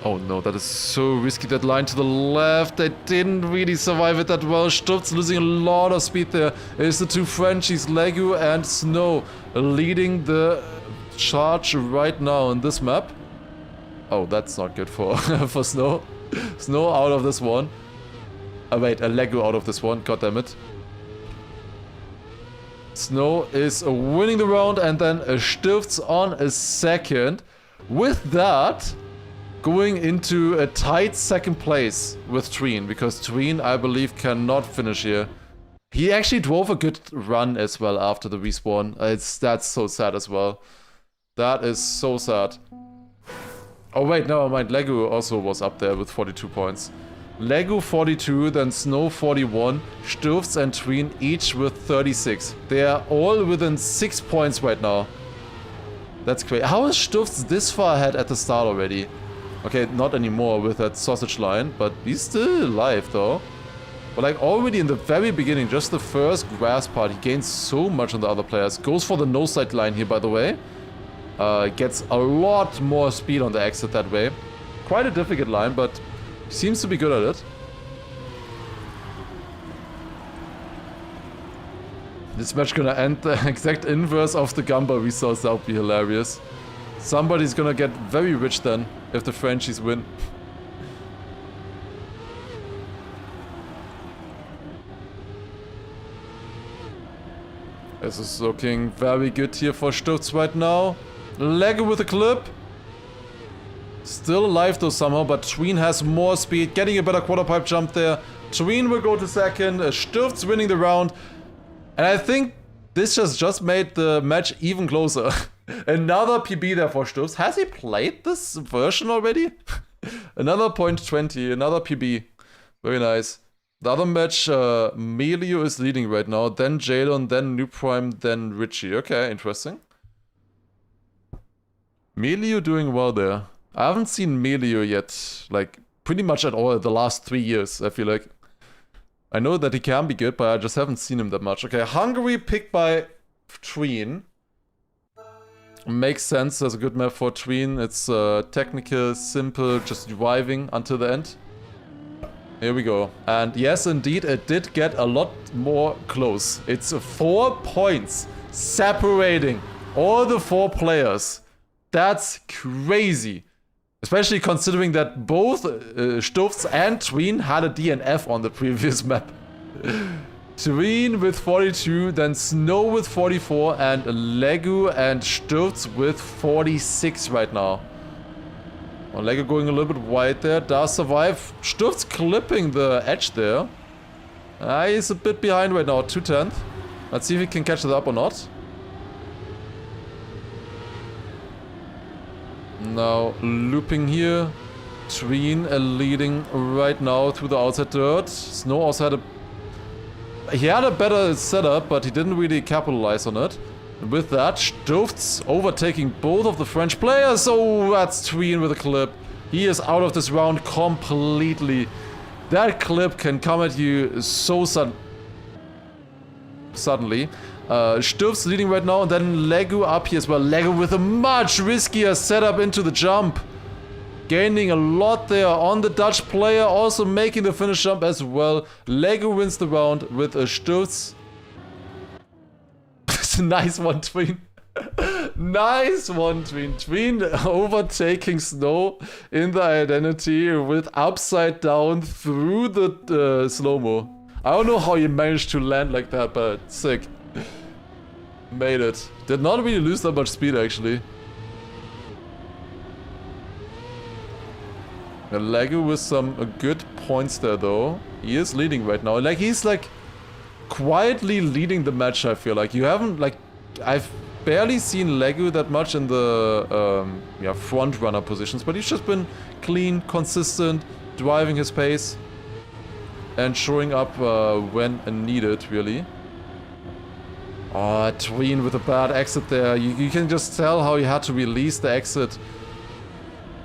Oh no, that is so risky. That line to the left, they didn't really survive it that well. Sturz losing a lot of speed there. It's the two Frenchies, Legu and Snow, leading the charge right now in this map. Oh, that's not good for, for Snow. Snow out of this one. Oh wait, a Legu out of this one, goddammit. Snow is winning the round and then Sturz on a second. With that, going into a tight second place with Tween, because Tween, I believe, cannot finish here. He actually drove a good run as well after the respawn. That's so sad as well. That is so sad. Oh wait, never mind. Legu also was up there with 42 points. Legu 42, then Snow 41, Sturz and Tween each with 36. They are all within 6 points right now. That's great. How is Sturz this far ahead at the start already? Okay, not anymore with that sausage line, but he's still alive though. But like already in the very beginning, just the first grass part, he gains so much on the other players. Goes for the no-side line here, by the way. Gets a lot more speed on the exit that way. Quite a difficult line, but seems to be good at it. This match gonna end the exact inverse of the Gamba we saw, so that would be hilarious. Somebody's gonna get very rich then, if the Frenchies win. This is looking very good here for Sturz right now. Legu with a clip. Still alive though somehow, but Tween has more speed, getting a better quarter pipe jump there. Tween will go to second, Sturz winning the round. And I think this just made the match even closer. Another PB there for Sturz. Has he played this version already? Another .20, another PB. Very nice. The other match, Melio is leading right now, then Jadon, then New Prime, then Richie. Okay, interesting. Melio doing well there. I haven't seen Melio yet, like, pretty much at all the last 3 years, I feel like. I know that he can be good, but I just haven't seen him that much. Okay, Hungary picked by Tween. Makes sense as a good map for Tween. It's technical, simple, just driving until the end. Here we go. And yes, indeed, it did get a lot more close. It's 4 points separating all the 4 players. That's crazy. Especially considering that both Sturz and Tween had a DNF on the previous map. Tween with 42, then Snow with 44, and Legu and Stürz with 46 right now. Well, Legu going a little bit wide there, does survive. Stürz clipping the edge there. He's a bit behind right now, 2/10. Let's see if he can catch it up or not. Now looping here. Tween leading right now through the outside dirt. Snow also had a better setup, but he didn't really capitalize on it. And with that, Stürz overtaking both of the French players. Oh, that's Tween with a clip. He is out of this round completely. That clip can come at you so suddenly. Stürz leading right now, and then Legu up here as well. Legu with a much riskier setup into the jump. Gaining a lot there on the Dutch player, also making the finish jump as well. Legu wins the round with a Stürz. It's a nice one, Tween. Nice one, Tween. Tween overtaking Snow in the identity with upside down through the slow-mo. I don't know how you managed to land like that, but sick. Made it. Did not really lose that much speed, actually. Legu with some good points there, though. He is leading right now. Like, he's like quietly leading the match, I feel like. You haven't, like, I've barely seen Legu that much in the front runner positions, but he's just been clean, consistent, driving his pace and showing up when needed, really. Oh, Tween with a bad exit there. You can just tell how he had to release the exit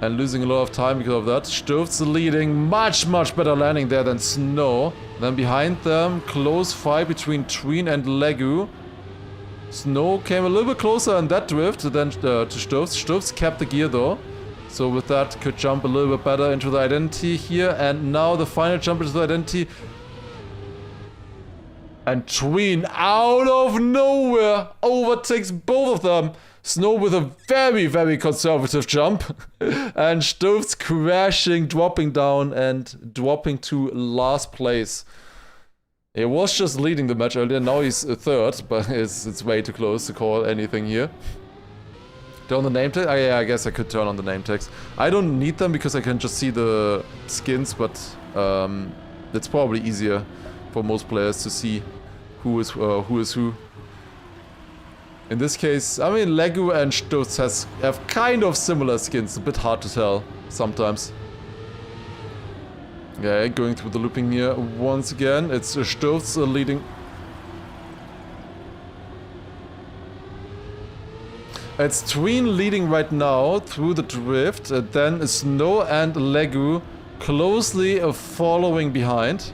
and losing a lot of time because of that. Stürz leading, much better landing there than Snow. Then behind them, close fight between Tween and Legu. Snow came a little bit closer in that drift than to Stürz. Stürz kept the gear though. So with that, could jump a little bit better into the identity here. And now the final jump into the identity. And Tween, out of nowhere, overtakes both of them. Snow with a very conservative jump. And Stürz crashing, dropping down, and dropping to last place. He was just leading the match earlier, now he's third, but it's way too close to call anything here. Turn on the name tag? Yeah, I guess I could turn on the name tags. I don't need them because I can just see the skins, but it's probably easier for most players to see who is who. In this case, I mean, Legu and Stürz have kind of similar skins, a bit hard to tell sometimes. Yeah, going through the looping here once again. It's Stürz leading. It's Tween leading right now through the drift. Then Snow and Legu closely following behind.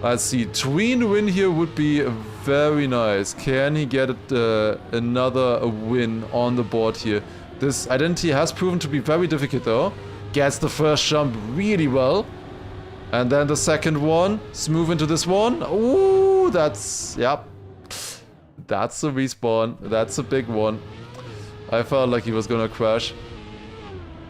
Let's see. Tween win here would be very nice. Can he get another win on the board here? This identity has proven to be very difficult though. Gets the first jump really well. And then the second one, smooth into this one. Ooh, yep. That's a respawn. That's a big one. I felt like he was gonna crash.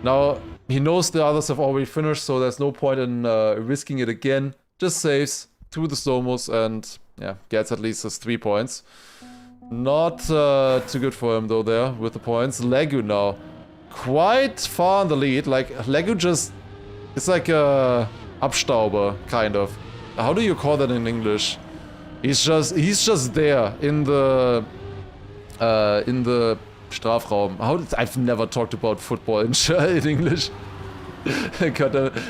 Now, he knows the others have already finished, so there's no point in risking it again. Just saves through the slow-mos and, yeah, gets at least his 3 points. Not too good for him, though, there, with the points. Legu now. Quite far in the lead. Like, Legu just... It's like a... Abstauber, kind of. How do you call that in English? He's just there in the Strafraum. I've never talked about football in English.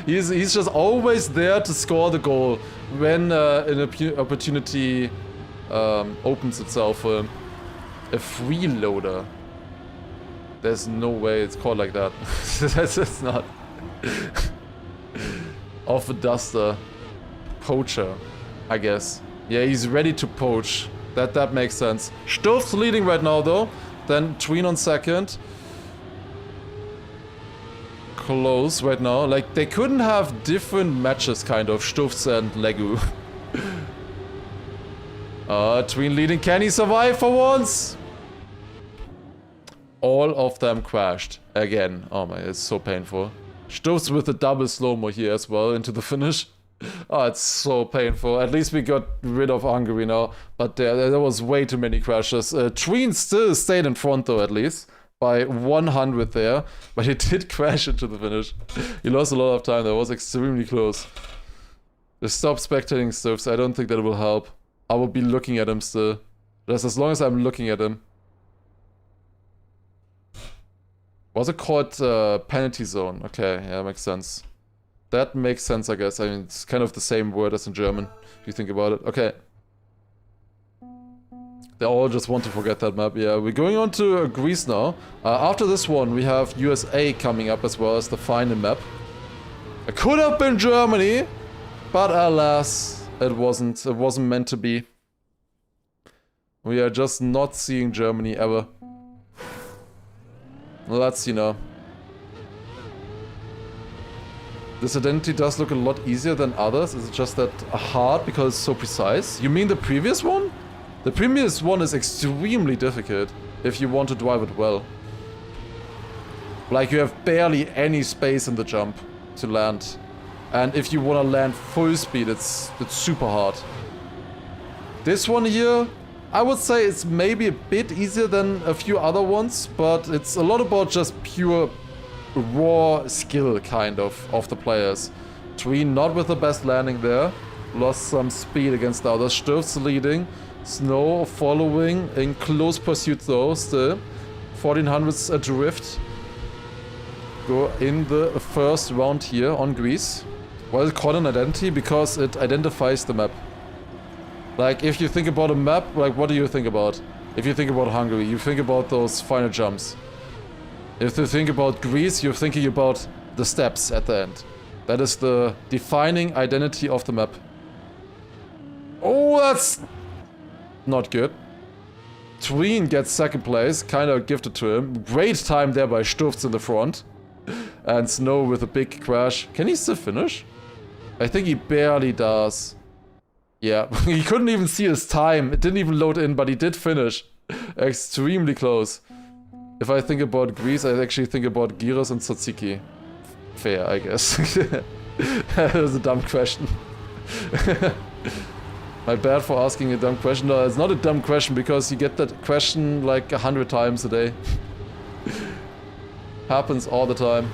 He's just always there to score the goal when an opportunity opens itself for him. A freeloader. There's no way it's called like that. That's not. Off a duster. Poacher, I guess. Yeah, he's ready to poach. That makes sense. Stürz leading right now though. Then Tween on second. Close right now. Like, they couldn't have different matches, kind of. Stürz and Legu. Tween leading. Can he survive for once? All of them crashed. Again. Oh my, it's so painful. Stürz with a double slow-mo here as well into the finish. Oh, it's so painful. At least we got rid of Hungary now. But there was way too many crashes. Tween still stayed in front though, at least. By 100 there. But he did crash into the finish. He lost a lot of time. That was extremely close. Just stop spectating stuff. I don't think that will help. I will be looking at him still. Just as long as I'm looking at him. Was it called penalty zone? Okay, yeah, makes sense. That makes sense, I guess. I mean, it's kind of the same word as in German, if you think about it. Okay. They all just want to forget that map. Yeah, we're going on to Greece now. After this one, we have USA coming up as well as the final map. It could have been Germany, but alas, it wasn't. It wasn't meant to be. We are just not seeing Germany ever. Let's see now. This identity does look a lot easier than others. Is it just that hard because it's so precise? You mean the previous one? The previous one is extremely difficult if you want to drive it well. Like you have barely any space in the jump to land. And if you want to land full speed, it's super hard. This one here, I would say it's maybe a bit easier than a few other ones, but it's a lot about just pure raw skill kind of the players. Tween not with the best landing there, lost some speed against the others. Sturf's leading, Snow following in close pursuit though still. 1400's adrift. Go in the first round here on Greece. Why is it called an identity? Because it identifies the map. Like if you think about a map, like what do you think about? If you think about Hungary, you think about those final jumps. If you think about Greece, you're thinking about the steps at the end. That is the defining identity of the map. Oh, that's not good. Tween gets second place, kind of gifted to him. Great time there by Sturfs in the front. And Snow with a big crash. Can he still finish? I think he barely does. Yeah, he couldn't even see his time. It didn't even load in, but he did finish. Extremely close. If I think about Greece, I actually think about Giros and Tsatsiki. Fair, I guess. That was a dumb question. My bad for asking a dumb question. No, it's not a dumb question because you get that question like 100 times a day. Happens all the time.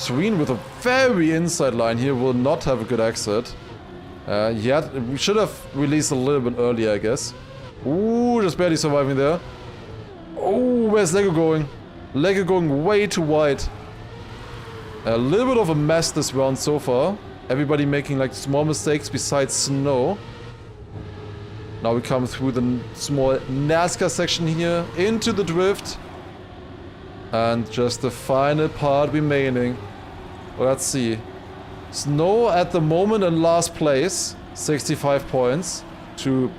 Tween with a very inside line here will not have a good exit. We should have released a little bit earlier, I guess. Ooh, just barely surviving there. Oh, where's Lego going? Lego going way too wide. A little bit of a mess this round so far. Everybody making like small mistakes besides Snow. Now we come through the small NASCAR section here into the drift. And just the final part remaining. Let's see. Snow at the moment in last place, 65 points to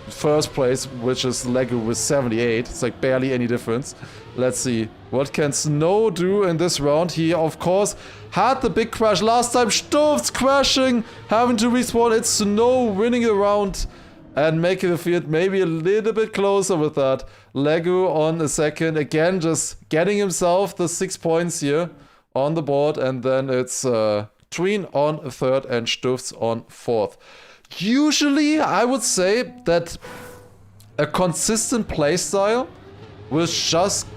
first place, which is Lego with 78. It's like barely any difference. Let's see. What can Snow do in this round? He, of course, had the big crash last time. Sturf's crashing, having to respawn. It's Snow winning a round and making the field maybe a little bit closer with that. Lego on a second. Again, just getting himself the 6 points here on the board. And then it's Tween on third and Sturfs on fourth. Usually, I would say that a consistent playstyle with just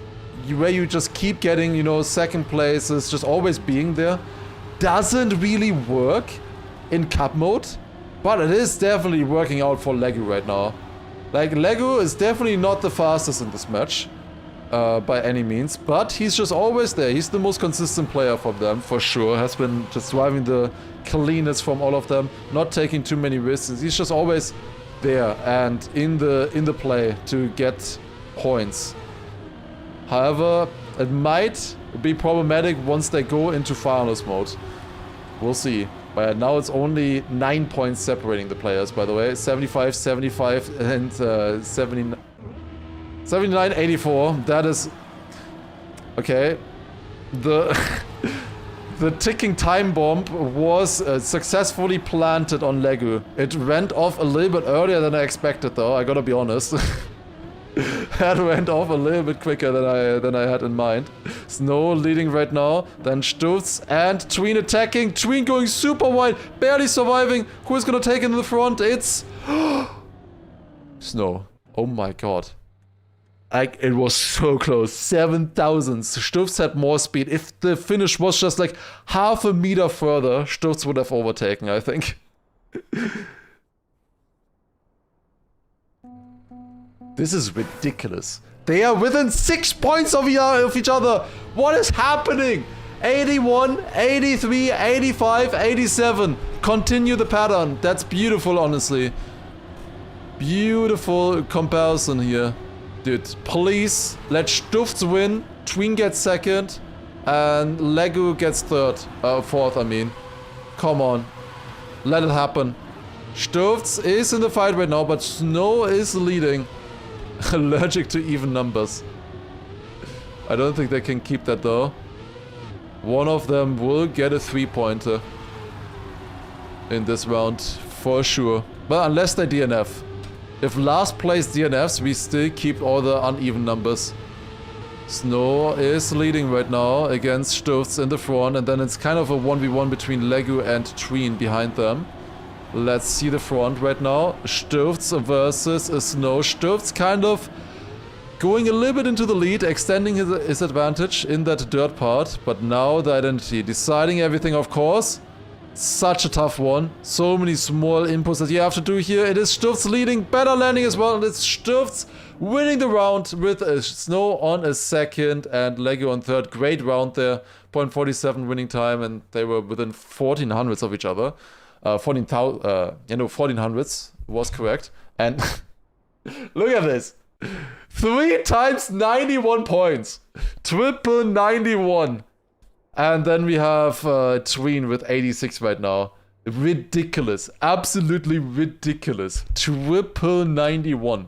where you just keep getting, you know, second places, just always being there, doesn't really work in cup mode. But it is definitely working out for Lego right now. Like, Lego is definitely not the fastest in this match. By any means. But he's just always there. He's the most consistent player from them, for sure. Has been just driving the cleanest from all of them. Not taking too many risks. He's just always there and in the play to get points. However, it might be problematic once they go into finals mode. We'll see. But now it's only 9 points separating the players, by the way. 75, 75, and 79, 84. That is... Okay. The ticking time bomb was successfully planted on Lego. It went off a little bit earlier than I expected, though. I gotta be honest. That went off a little bit quicker than I had in mind. Snow leading right now. Then Stutz and Tween attacking. Tween going super wide, barely surviving. Who is gonna take it in the front? It's Snow. Oh my god. It was so close. 7,000. Stutz had more speed. If the finish was just like half a meter further, Stutz would have overtaken, I think. This is ridiculous. They are within 6 points of each other. What is happening? 81, 83, 85, 87. Continue the pattern. That's beautiful, honestly. Beautiful comparison here. Dude, please let Stutz win. Tween gets second. And Lego gets fourth, I mean. Come on. Let it happen. Stutz is in the fight right now, but Snow is leading. Allergic to even numbers. I don't think they can keep that though. One of them will get a 3-pointer in this round for sure. But unless they DNF. If last place DNFs, we still keep all the uneven numbers. Snow is leading right now against Stutz in the front, and then it's kind of a 1v1 between Legu and Tween behind them. Let's see the front right now. Stutz versus Snow. Stutz kind of going a little bit into the lead, extending his advantage in that dirt part. But now the identity, deciding everything, of course. Such a tough one. So many small inputs that you have to do here. It is Stutz leading, better landing as well. And it's Stutz winning the round with Snow on a second and Lego on third. Great round there. 0.47 winning time, and they were within 1400s of each other. 1400s was correct. And look at this. 3 times 91 points. Triple 91. And then we have Tween with 86 right now. Ridiculous. Absolutely ridiculous. Triple 91.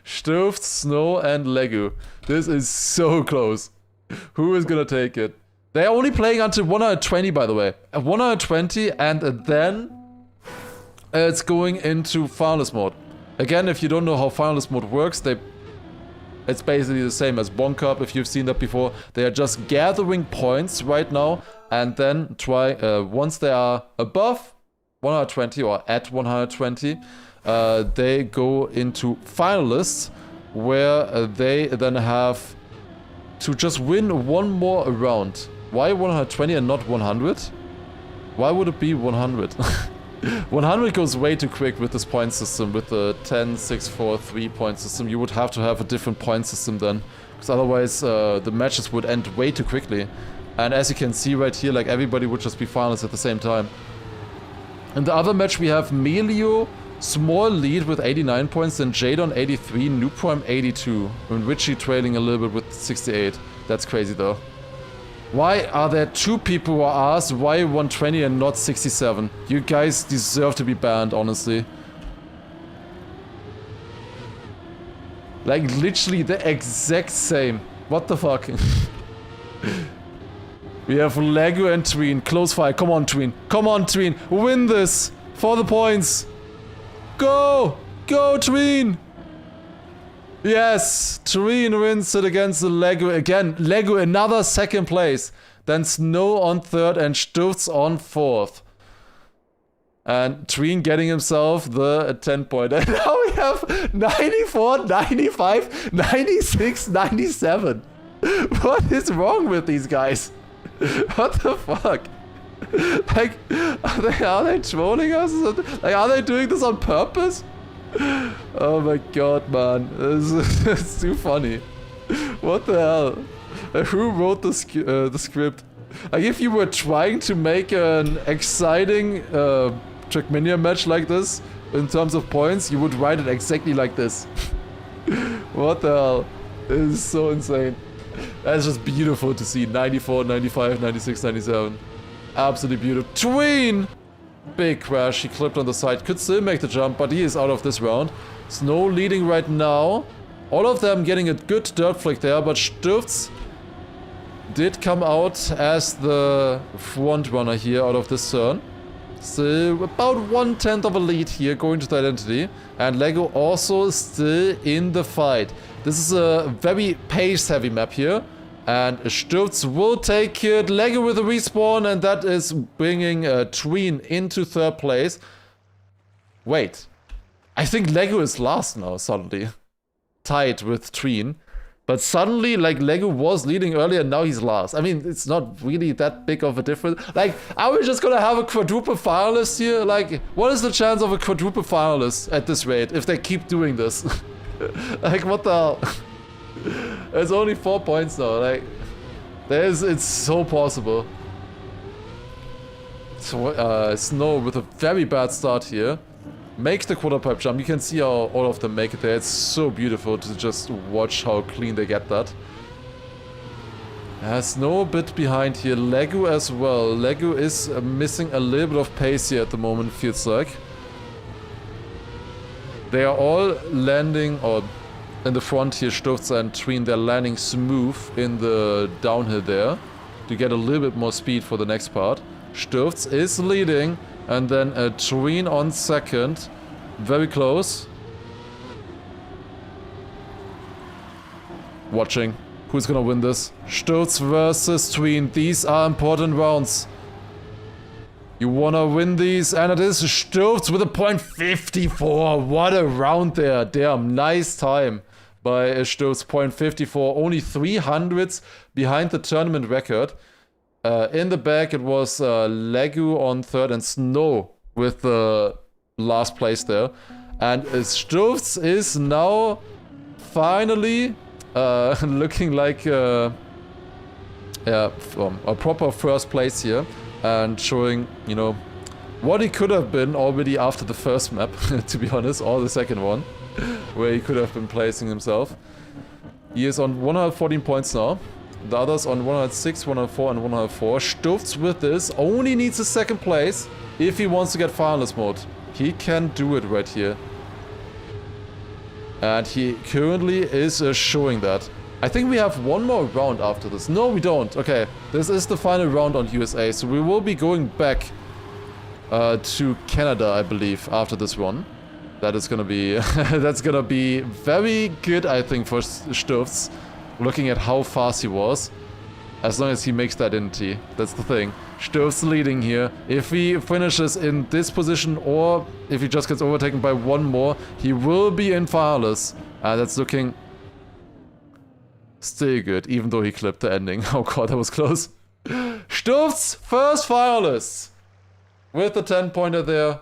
Stutz, Snow, and Lego. This is so close. Who is gonna take it? They're only playing until 120, by the way. 120, and then it's going into finalist mode. Again, if you don't know how finalist mode works, it's basically the same as Bon Cup, if you've seen that before. They are just gathering points right now, and then once they are above 120 or at 120, they go into finalists, where they then have to just win one more round. Why 120 and not 100? Why would it be 100? 100 goes way too quick with this point system, with the 10, 6, 4, 3 point system. You would have to have a different point system then, because otherwise the matches would end way too quickly. And as you can see right here, like everybody would just be finalists at the same time. In the other match we have Melio, small lead with 89 points, then Jadon 83, Noob Prime 82, and Richie trailing a little bit with 68. That's crazy though. Why are there 2 people who are asked why 120 and not 67? You guys deserve to be banned, honestly. Like literally the exact same. What the fuck? We have Lego and Tween. Close fight. Come on, Tween. Come on, Tween. Win this for the points. Go! Go, Tween! Yes! Tween wins it against the Lego again. Lego another second place. Then Snow on third and Stutz on fourth. And Tween getting himself the 10 point. And now we have 94, 95, 96, 97. What is wrong with these guys? What the fuck? Like, are they trolling us? Like, are they doing this on purpose? Oh my god, man. It's too funny. What the hell? Who wrote the script? Like, if you were trying to make an exciting Trackmania match like this, in terms of points, you would write it exactly like this. What the hell? This is so insane. That's just beautiful to see. 94, 95, 96, 97. Absolutely beautiful. Tween! Big crash. He clipped on the side. Could still make the jump, but he is out of this round. Snow leading right now. All of them getting a good dirt flick there, but Stutz did come out as the front runner here out of this turn. Still about 1/10 of a lead here going to the identity. And Lego also still in the fight. This is a very pace-heavy map here. And Stürz will take it. Lego with a respawn, and that is bringing Tween into 3rd place. Wait. I think Lego is last now, suddenly. Tied with Tween. But suddenly, like, Lego was leading earlier, and now he's last. I mean, it's not really that big of a difference. Like, are we just gonna have a quadruple finalist here? Like, what is the chance of a quadruple finalist at this rate if they keep doing this? Like, what the hell? It's only 4 points now. Like, it's so possible. So, Snow with a very bad start here. Makes the quarter pipe jump. You can see how all of them make it there. It's so beautiful to just watch how clean they get that. Snow a bit behind here. Lego as well. Lego is missing a little bit of pace here at the moment, feels like. They are all landing, or in the front here, Stürz and Tween, they're landing smooth in the downhill there to get a little bit more speed for the next part. Stürz is leading. And then a Tween on 2nd. Very close. Watching. Who's gonna win this? Stürz versus Tween. These are important rounds. You wanna win these, and it is Stürz with a .54. What a round there. Damn, nice time by Stürz. .54. Only 300s behind the tournament record. In the back, it was Lego on 3rd and Snow with the last place there. And Stürz is now finally looking like a proper 1st place here. And showing, you know, what he could have been already after the first map, to be honest, or the second one, where he could have been placing himself. He is on 114 points now. The others on 106, 104, and 104. Stürz with this only needs a 2nd place if he wants to get finalist mode. He can do it right here. And he currently is showing that. I think we have one more round after this. No, we don't. Okay, this is the final round on USA. So we will be going back to Canada, I believe, after this one. That is gonna be that's gonna be very good, I think, for Stürz. Looking at how fast he was. As long as he makes that identity. That's the thing. Stürz leading here. If he finishes in this position, or if he just gets overtaken by one more, he will be in finalists. That's looking still good, even though he clipped the ending. Oh god, that was close. Stürz, 1st finalist. With the 10-pointer there.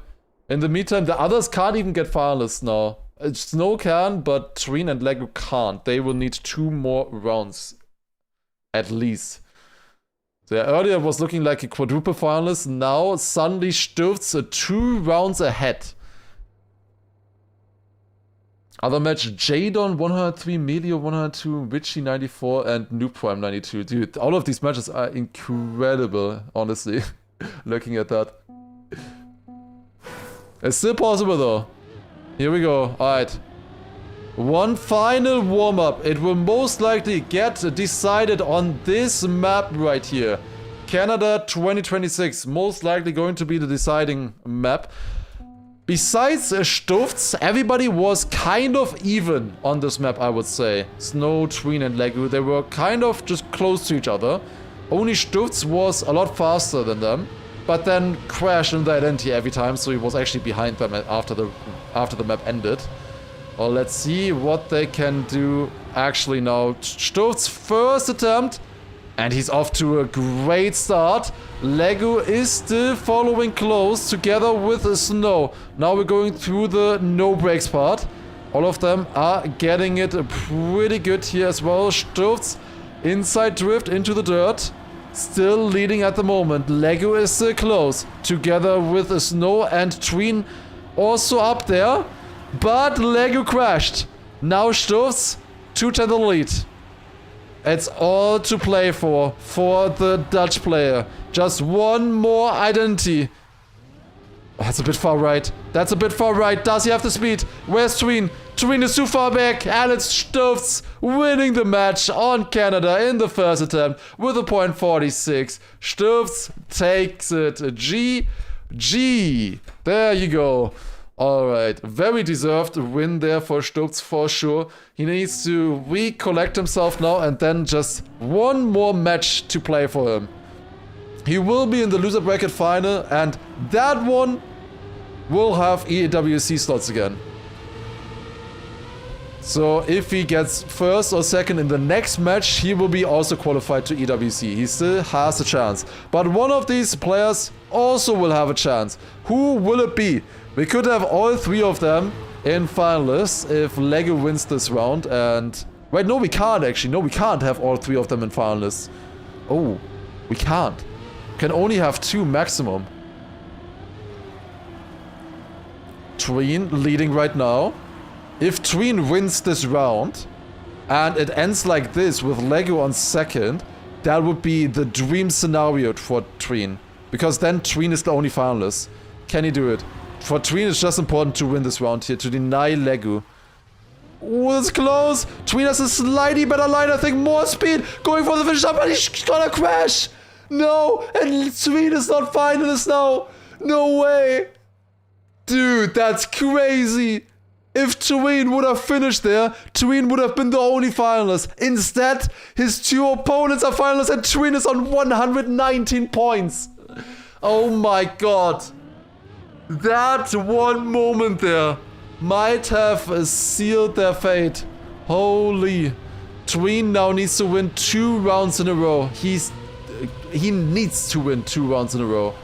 In the meantime, the others can't even get finalists now. Snow can, but Tween and Lego can't. They will need 2 more rounds. At least. So yeah, earlier it was looking like a quadruple finalist. Now suddenly Stürz 2 rounds ahead. Other match, Jadon 103, Melio 102, Richie 94, and Noob Prime 92. Dude, all of these matches are incredible, honestly. Looking at that. It's still possible though. Here we go. Alright. One final warm-up. It will most likely get decided on this map right here. Canada 2026. Most likely going to be the deciding map. Besides Stürz, everybody was kind of even on this map, I would say. Snow, Tween, and Lego, they were kind of just close to each other. Only Stürz was a lot faster than them. But then crashed in the identity every time, so he was actually behind them after the map ended. Well, let's see what they can do actually now. Stürz 1st attempt, and he's off to a great start. Lego is still following close together with Snow. Now we're going through the no brakes part. All of them are getting it pretty good here as well. Stürz inside drift into the dirt. Still leading at the moment. Lego is still close. Together with Snow and Tween also up there. But Lego crashed. Now Stürz 2-10 lead. It's all to play for the Dutch player. Just one more identity. Oh, that's a bit far right. That's a bit far right. Does he have the speed? Where's Tween? Tween is too far back, and it's Stürz winning the match on Canada in the 1st attempt with a .46. Stürz takes it. G. There you go. Alright, very deserved win there for Stutz for sure. He needs to recollect himself now and then just one more match to play for him. He will be in the loser bracket final and that one will have EWC slots again. So if he gets first or second in the next match, he will be also qualified to EWC. He still has a chance. But one of these players also will have a chance. Who will it be? We could have all three of them in finalists if Lego wins this round and... Wait, no, we can't actually. No, we can't have all three of them in finalists. Oh, we can't. Can only have two maximum. Tween leading right now. If Tween wins this round and it ends like this with Lego on second, that would be the dream scenario for Tween. Because then Tween is the only finalist. Can he do it? For Tween, it's just important to win this round here, to deny Lego. Oh, it's close. Tween has a slightly better line, I think. More speed. Going for the finish up, but he's gonna crash. No, and Tween is not finalist now. No way. Dude, that's crazy. If Tween would have finished there, Tween would have been the only finalist. Instead, his two opponents are finalists and Tween is on 119 points. Oh my god. That one moment there might have sealed their fate. Holy. Tween now needs to win 2 rounds in a row. He needs to win 2 rounds in a row.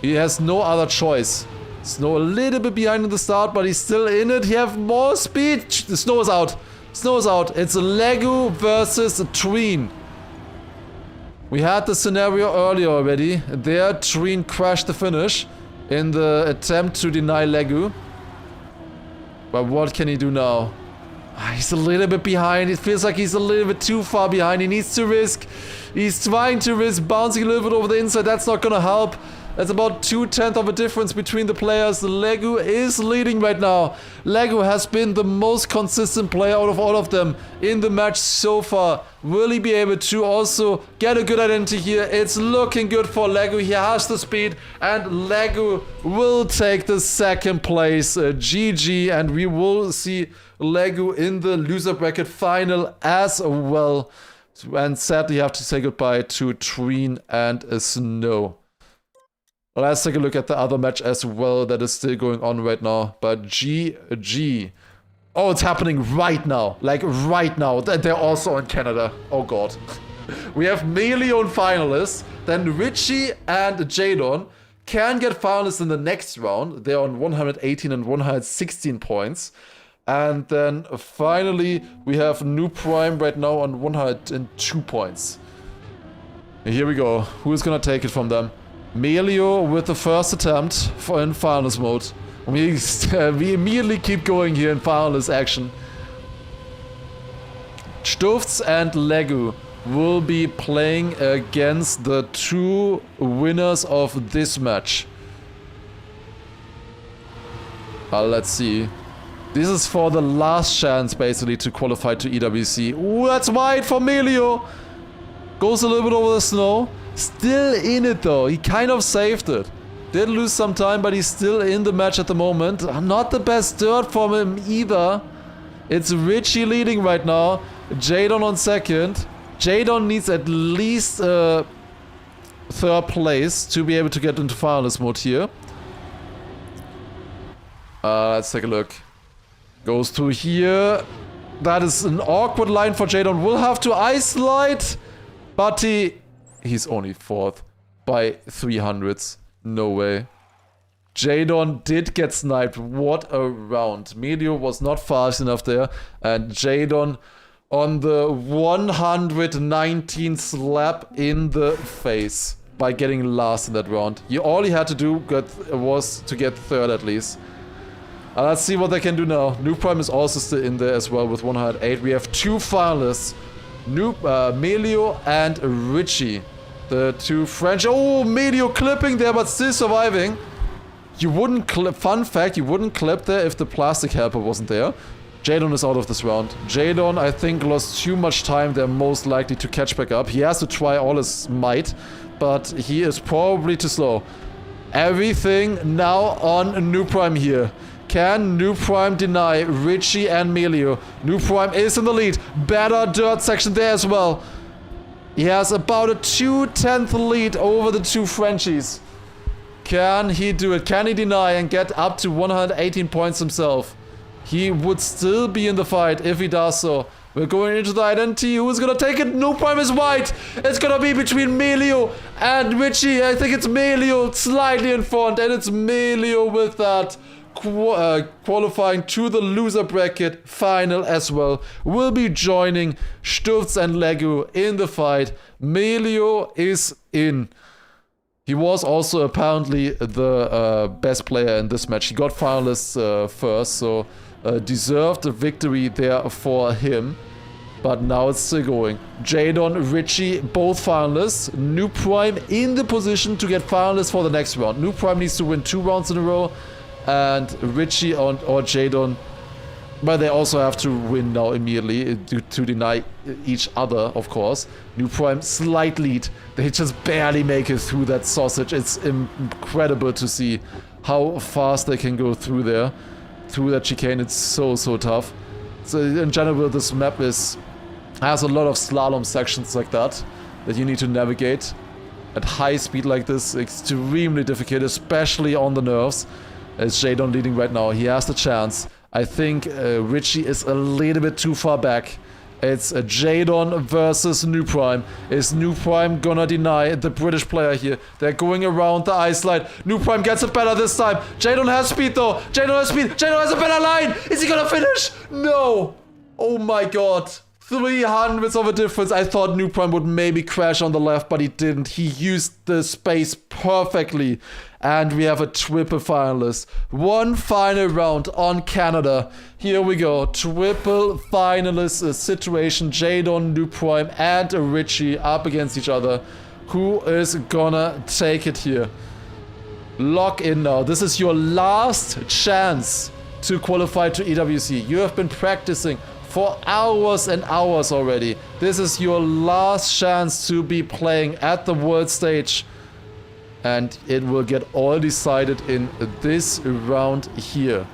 He has no other choice. Snow a little bit behind in the start, but he's still in it. He have more speed. The Snow is out. Snow is out. It's Lego versus Tween. We had the scenario earlier already. There, Tween crashed the finish in the attempt to deny Lego. But what can he do now? He's a little bit behind. It feels like he's a little bit too far behind. He needs to risk. He's trying to risk bouncing a little bit over the inside. That's not gonna help. That's about 2/10 of a difference between the players. Lego is leading right now. Lego has been the most consistent player out of all of them in the match so far. Will he be able to also get a good identity here? It's looking good for Lego. He has the speed and Lego will take the second place. GG, and we will see Lego in the loser bracket final as well. And sadly have to say goodbye to Tween and Snow. Let's take a look at the other match as well that is still going on right now. But GG. Oh, it's happening right now. Like right now. They're also in Canada. Oh god. We have Melion finalists. Then Richie and Jadon can get finalists in the next round. They're on 118 and 116 points. And then finally we have New Prime right now on 102 points. Here we go. Who is gonna take it from them? Melio with the first attempt in finals mode. We immediately keep going here in finals action. Stutz and Lego will be playing against the 2 winners of this match. Let's see. This is for the last chance basically to qualify to EWC. Ooh, that's wide for Melio. Goes a little bit over the snow. Still in it though, he kind of saved it. Did lose some time, but he's still in the match at the moment. Not the best dirt from him either. It's Richie leading right now. Jadon on second. Jadon needs at least 3rd place to be able to get into finals mode here. Let's take a look. Goes through here. That is an awkward line for Jadon. We'll have to isolate, but he's only 4th by 300s. No way. Jadon did get sniped. What a round. Melio was not fast enough there. And Jadon on the 119 slap in the face by getting last in that round. All he had to do was to get 3rd at least. Let's see what they can do now. New Prime is also still in there as well with 108. We have 2 finalists. Melio and Richie. The 2 French. Oh, Melio clipping there, but still surviving. You wouldn't clip. Fun fact, you wouldn't clip there if the plastic helper wasn't there. Jadon is out of this round. Jadon, I think, lost too much time there, most likely to catch back up. He has to try all his might, but he is probably too slow. Everything now on New Prime here. Can New Prime deny Richie and Melio? New Prime is in the lead. Better dirt section there as well. He has about a 2/10 lead over the two Frenchies. Can he do it? Can he deny and get up to 118 points himself? He would still be in the fight if he does so. We're going into the identity. Who's gonna take it? New Prime is white. It's gonna be between Melio and Richie. I think it's Melio slightly in front, and it's Melio with that qualifying to the loser bracket final as well. Will be joining Stutz and Legu in the fight. Melio is in. He was also apparently the best player in this match. He got finalists first, so deserved a victory there for him. But now it's still going. Jadon, Richie, both finalists. New Prime in the position to get finalists for the next round. New Prime needs to win 2 rounds in a row. And Richie or Jadon, but they also have to win now immediately to deny each other, of course. New Prime slight lead. They just barely make it through that sausage. It's incredible to see how fast they can go through there. Through that chicane, it's so tough. So in general, this map has a lot of slalom sections like that you need to navigate at high speed like this. Extremely difficult, especially on the nerves. As Jadon leading right now, he has the chance. I think Richie is a little bit too far back. It's Jadon versus New Prime. Is New Prime gonna deny the British player here? They're going around the ice line. New Prime gets it better this time. Jadon has speed though. Jadon has speed. Jadon has a better line. Is he gonna finish? No. Oh my god. 300ths of a difference. I thought New Prime would maybe crash on the left, but he didn't. He used the space perfectly. And we have a triple finalist. One final round on Canada. Here we go. Triple finalist situation. Jadon, New Prime, and Richie up against each other. Who is gonna take it here? Lock in now. This is your last chance to qualify to EWC. You have been practicing for hours and hours already. This is your last chance to be playing at the world stage. And it will get all decided in this round here.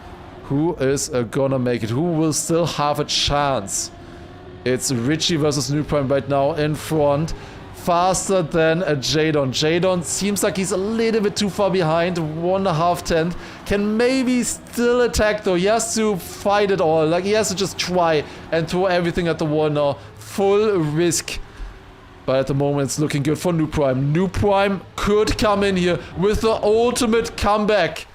Who is gonna make it? Who will still have a chance? It's Richie versus New Prime right now in front. Faster than Jadon. Jadon seems like he's a little bit too far behind. 1.5 tenth. Can maybe still attack though. He has to fight it all. Like he has to just try and throw everything at the wall now. Full risk. But at the moment, it's looking good for New Prime. New Prime could come in here with the ultimate comeback.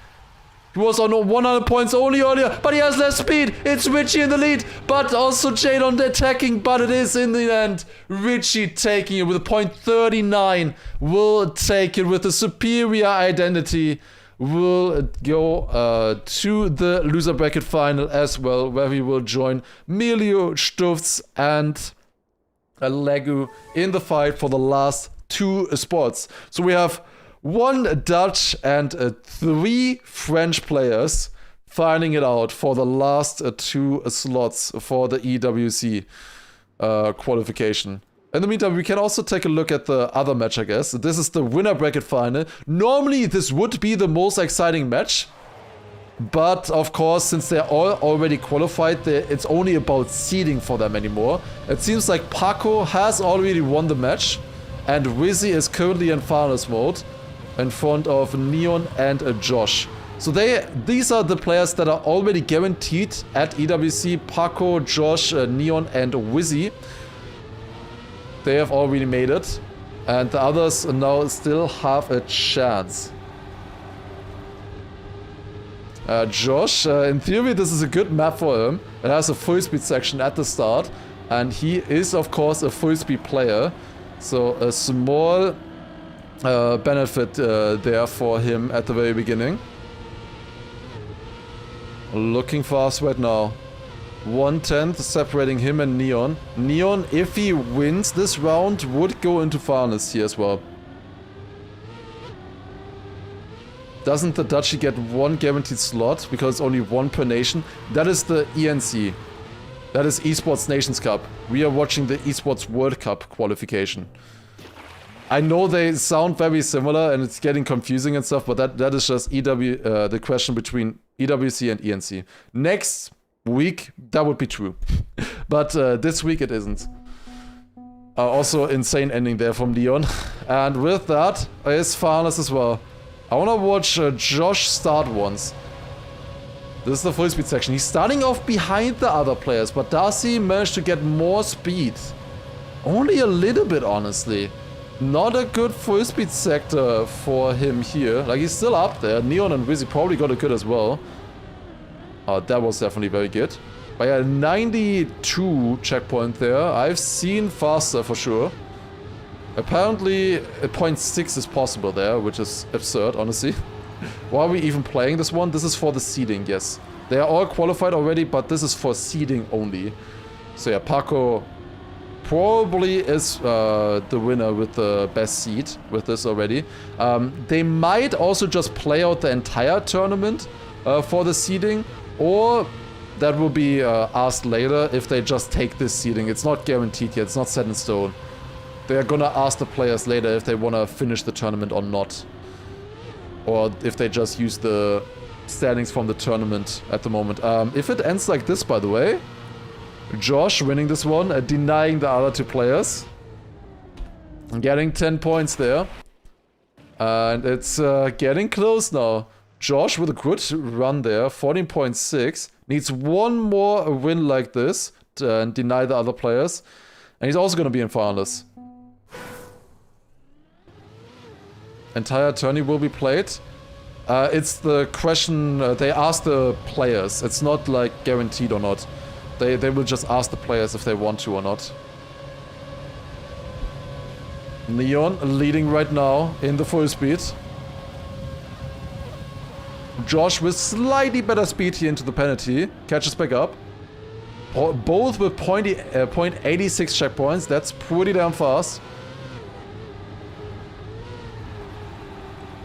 He was on 100 points only earlier, but he has less speed. It's Richie in the lead, but also Jadon attacking, but it is in the end Richie taking it with a .39. Will take it with a superior identity. Will go to the loser bracket final as well, where we will join Melio, Stutz, and Legu in the fight for the last 2 spots. So we have 1 Dutch and 3 French players fighting it out for the last 2 slots for the EWC qualification. In the meantime, we can also take a look at the other match, I guess. This is the winner bracket final. Normally, this would be the most exciting match. But, of course, since they're all already qualified, it's only about seeding for them anymore. It seems like Paco has already won the match. And Wizzy is currently in finals mode in front of Neon and Josh. So these are the players that are already guaranteed at EWC. Paco, Josh, Neon, and Wizzy. They have already made it. And the others now still have a chance. Josh, in theory, this is a good map for him. It has a full speed section at the start. And he is, of course, a full speed player. So a small benefit there for him at the very beginning. Looking fast right now. 1/10 separating him and Neon. Neon, if he wins this round, would go into finals here as well. Doesn't the Dutchie get 1 guaranteed slot because only 1 per nation? That is the ENC. That is Esports Nations Cup. We are watching the Esports World Cup qualification. I know they sound very similar and it's getting confusing and stuff, but that is just the question between EWC and ENC. Next week, that would be true. But this week it isn't. Also, insane ending there from Leon. And with that, is Farnless as well. I wanna watch Josh start once. This is the full speed section. He's starting off behind the other players, but does he manage to get more speed? Only a little bit, honestly. Not a good full speed sector for him here. Like, he's still up there. Neon and Wizzy probably got a good as well. That was definitely very good. By a 92 checkpoint there. I've seen faster for sure. Apparently, a 0.6 is possible there, which is absurd, honestly. Why are we even playing this one? This is for the seeding, yes. They are all qualified already, but this is for seeding only. So yeah, Paco probably is the winner with the best seed with this already. They might also just play out the entire tournament for the seeding, or that will be asked later if they just take this seeding. It's not guaranteed yet, it's not set in stone. They're gonna ask the players later if they wanna finish the tournament or not. Or if they just use the standings from the tournament at the moment. If it ends like this, by the way, Josh winning this one, denying the other two players. Getting 10 points there. And it's getting close now. Josh with a good run there, 14.6. Needs one more win like this to deny the other players. And he's also going to be in finals. Entire tourney will be played. It's the question they ask the players. It's not like guaranteed or not. They will just ask the players if they want to or not. Neon leading right now in the full speed. Josh with slightly better speed here into the penalty. Catches back up. Both with 0.86 checkpoints. That's pretty damn fast.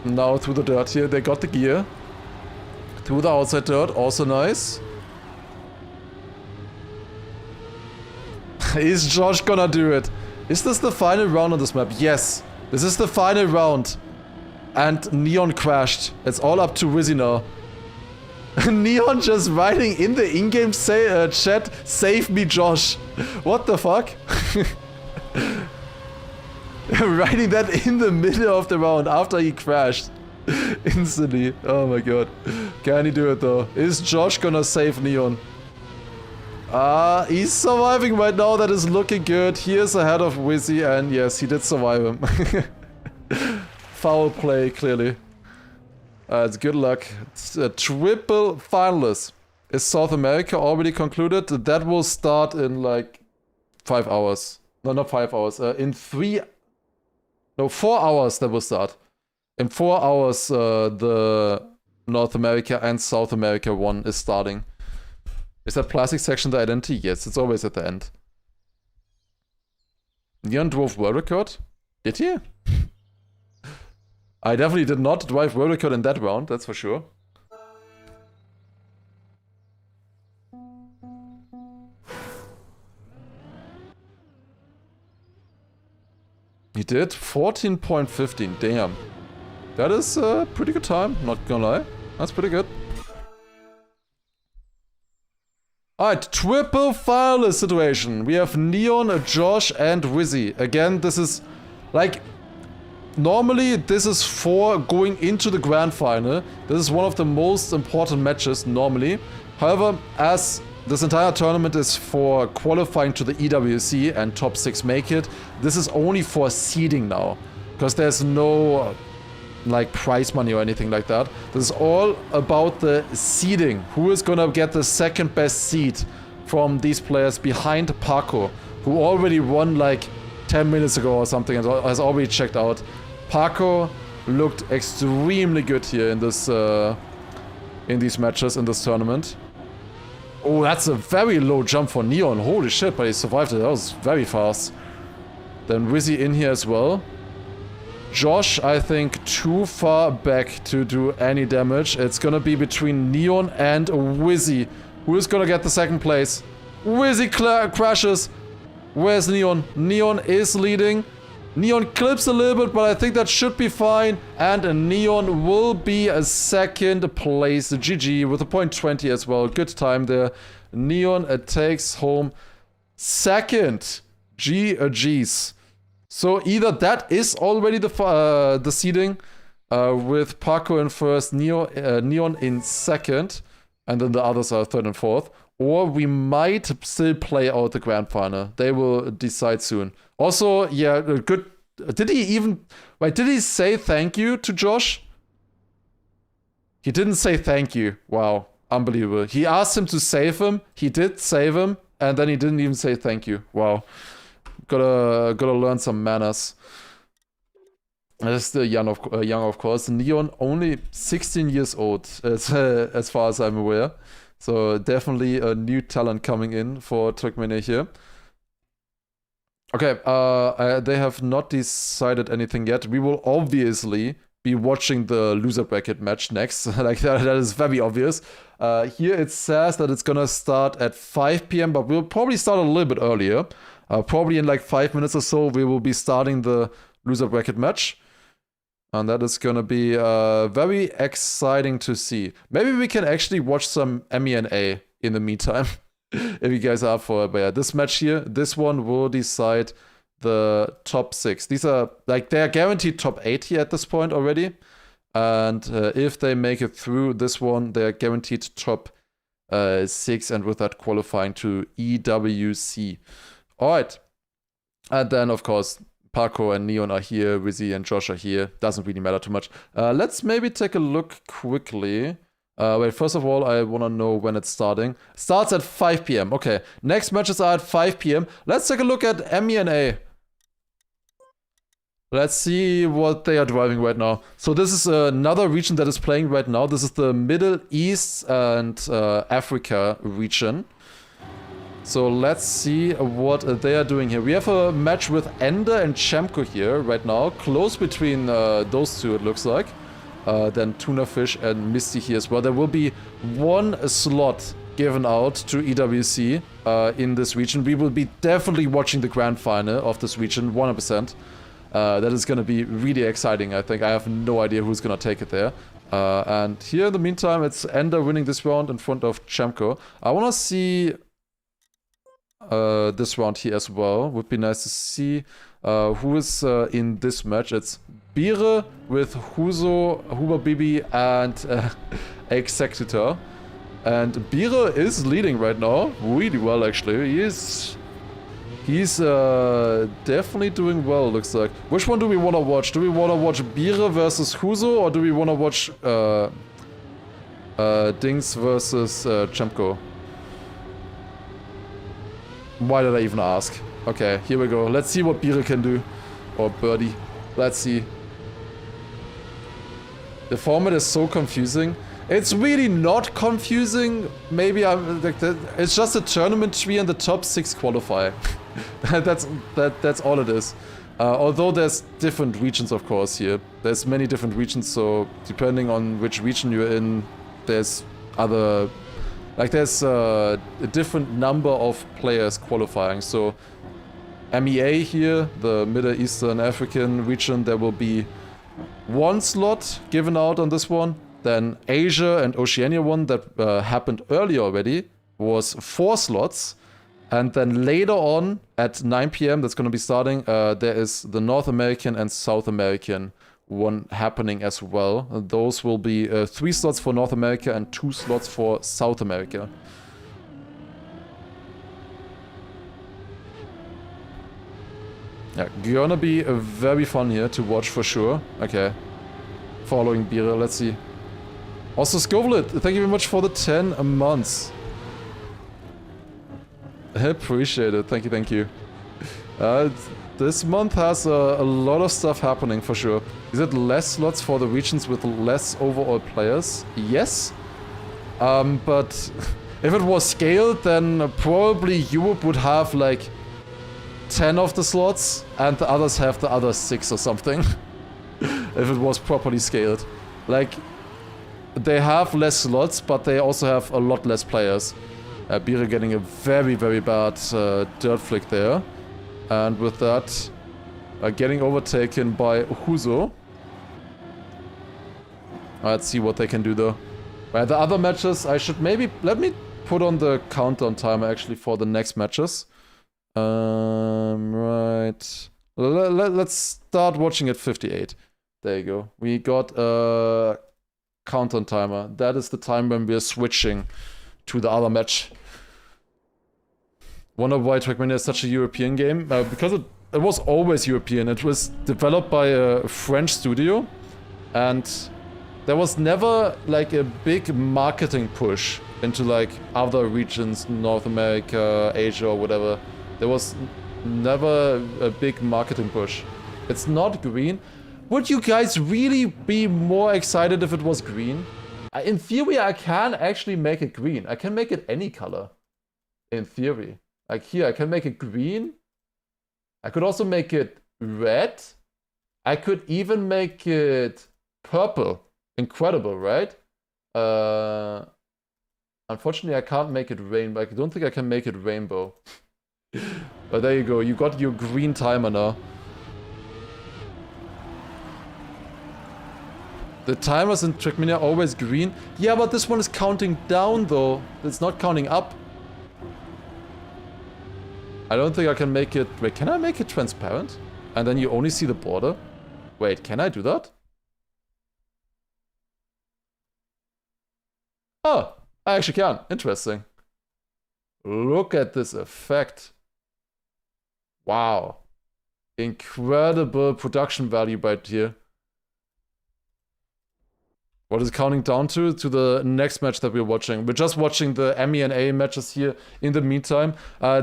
Now through the dirt here. They got the gear. Through the outside dirt. Also nice. Is Josh gonna do it? Is this the final round on this map? Yes. This is the final round. And Neon crashed. It's all up to Wizzy now. Neon just writing in the in-game chat, "Save me, Josh." What the fuck? Writing that in the middle of the round after he crashed. Instantly. Oh my god. Can he do it though? Is Josh gonna save Neon? He's surviving right now. That is looking good. He is ahead of Wizzy, and yes, he did survive him. Foul play, clearly. It's good luck. It's a triple finalist. Is South America already concluded? That will start in like 5 hours. No, not 5 hours. In 4 hours that will start. In 4 hours, the North America and South America one is starting. Is that plastic section the identity? Yes, it's always at the end. Neon drove world record? Did he? I definitely did not drive world record in that round, that's for sure. He did 14.15, damn. That is a pretty good time, not gonna lie. That's pretty good. Alright, triple finalist situation. We have Neon, Josh, and Wizzy. Again, this is like... Normally, this is for going into the grand final. This is one of the most important matches, normally. However, as this entire tournament is for qualifying to the EWC and top 6 make it, this is only for seeding now. Because there's no like prize money or anything like that. This is all about the seeding. Who is gonna get the second best seed from these players behind Paco, who already won like 10 minutes ago or something and has already checked out. Paco looked extremely good here in this in these matches in this tournament. Oh, that's a very low jump for Neon. Holy shit, but he survived it. That was very fast. Then Wizzy in here as well. Josh, I think, too far back to do any damage. It's gonna be between Neon and Wizzy. Who is gonna get the second place? Wizzy crashes. Where's Neon? Neon is leading. Neon clips a little bit, but I think that should be fine. And Neon will be a second place. GG with a .20 as well. Good time there. Neon takes home second. GG's. So either that is already the seeding with Paco in first, Neon in second, and then the others are third and fourth. Or we might still play out the grand final. They will decide soon. Also, yeah, good. Did he say thank you to Josh? He didn't say thank you. Wow, unbelievable. He asked him to save him. He did save him, and then he didn't even say thank you. Wow. Gotta learn some manners. That's still young, of course. Neon only 16 years old, as far as I'm aware. So definitely a new talent coming in for Turkmenia here. Okay, they have not decided anything yet. We will obviously be watching the loser bracket match next. Like that is very obvious. Here it says that it's gonna start at 5 p.m., but we'll probably start a little bit earlier. Probably in like 5 minutes or so, we will be starting the loser bracket match. And that is gonna be very exciting to see. Maybe we can actually watch some MENA in the meantime, if you guys are up for it. But yeah, this match here, this one will decide the top 6. These are, like, they're guaranteed top 8 here at this point already. And if they make it through this one, they're guaranteed top 6, and with that qualifying to EWC. Alright. And then, of course, Paco and Neon are here, Rizzy and Josh are here. Doesn't really matter too much. Let's maybe take a look quickly. Wait, first of all, I want to know when it's starting. Starts at 5 p.m. Okay, next matches are at 5 p.m. Let's take a look at MENA. Let's see what they are driving right now. So this is another region that is playing right now. This is the Middle East and Africa region. So let's see what they are doing here. We have a match with Ender and Chemko here right now. Close between those two, it looks like. Then Tunafish and Misty here as well. There will be one slot given out to EWC in this region. We will be definitely watching the grand final of this region, 100%. That is going to be really exciting, I think. I have no idea who's going to take it there. And here in the meantime, it's Ender winning this round in front of Chemko. I want to see this round here as well. Would be nice to see who is in this match. It's Bire with Huzo, Huba Bibi, and Executor. And Bire is leading right now, really well actually. He's definitely doing well, looks like. Which one do we want to watch? Do we want to watch Bire versus Huzo, or do we want to watch Dings versus Chemko? Why did I even ask? Okay, here we go. Let's see what Bire can do. Or Birdie. Let's see. The format is so confusing. It's really not confusing. Maybe I'm like it's just a tournament tree and the top 6 qualify. that's all it is. Although there's different regions, of course, here. There's many different regions, so depending on which region you're in, there's other... Like, there's a different number of players qualifying. So, MEA here, the Middle Eastern African region, there will be 1 slot given out on this one. Then Asia and Oceania one that happened earlier already was 4 slots. And then later on at 9 p.m. that's going to be starting, there is the North American and South American one happening as well. Those will be 3 slots for North America and 2 slots for South America. Yeah, gonna be very fun here to watch for sure. Okay, following Bira, let's see. Also, Scovelet, thank you very much for the 10 months. I appreciate it, thank you, thank you. This month has a lot of stuff happening for sure. Is it less slots for the regions with less overall players? Yes. But if it was scaled, then probably Europe would have like 10 of the slots and the others have the other 6 or something. If it was properly scaled. Like, they have less slots, but they also have a lot less players. Bira getting a very, very bad dirt flick there. And with that, getting overtaken by Huzo. Let's see what they can do though. The other matches, I should maybe... Let me put on the countdown timer actually for the next matches. Right. Let's start watching at 58. There you go. We got a countdown timer. That is the time when we're switching to the other match. Wonder why Trackmania is such a European game. Because it was always European. It was developed by a French studio. And there was never like a big marketing push into like other regions, North America, Asia or whatever. There was never a big marketing push. It's not green. Would you guys really be more excited if it was green? In theory, I can actually make it green. I can make it any color. In theory. Like here, I can make it green. I could also make it red. I could even make it purple. Incredible, right? Unfortunately, I can't make it rainbow. I don't think I can make it rainbow. But there you go. You got your green timer now. The timers in Trackmania are always green. Yeah, but this one is counting down though. It's not counting up. I don't think I can make it... Wait, can I make it transparent? And then you only see the border? Wait, can I do that? Oh, I actually can. Interesting. Look at this effect. Wow. Incredible production value right here. What is it counting down to? To the next match that we're watching. We're just watching the MENA matches here in the meantime.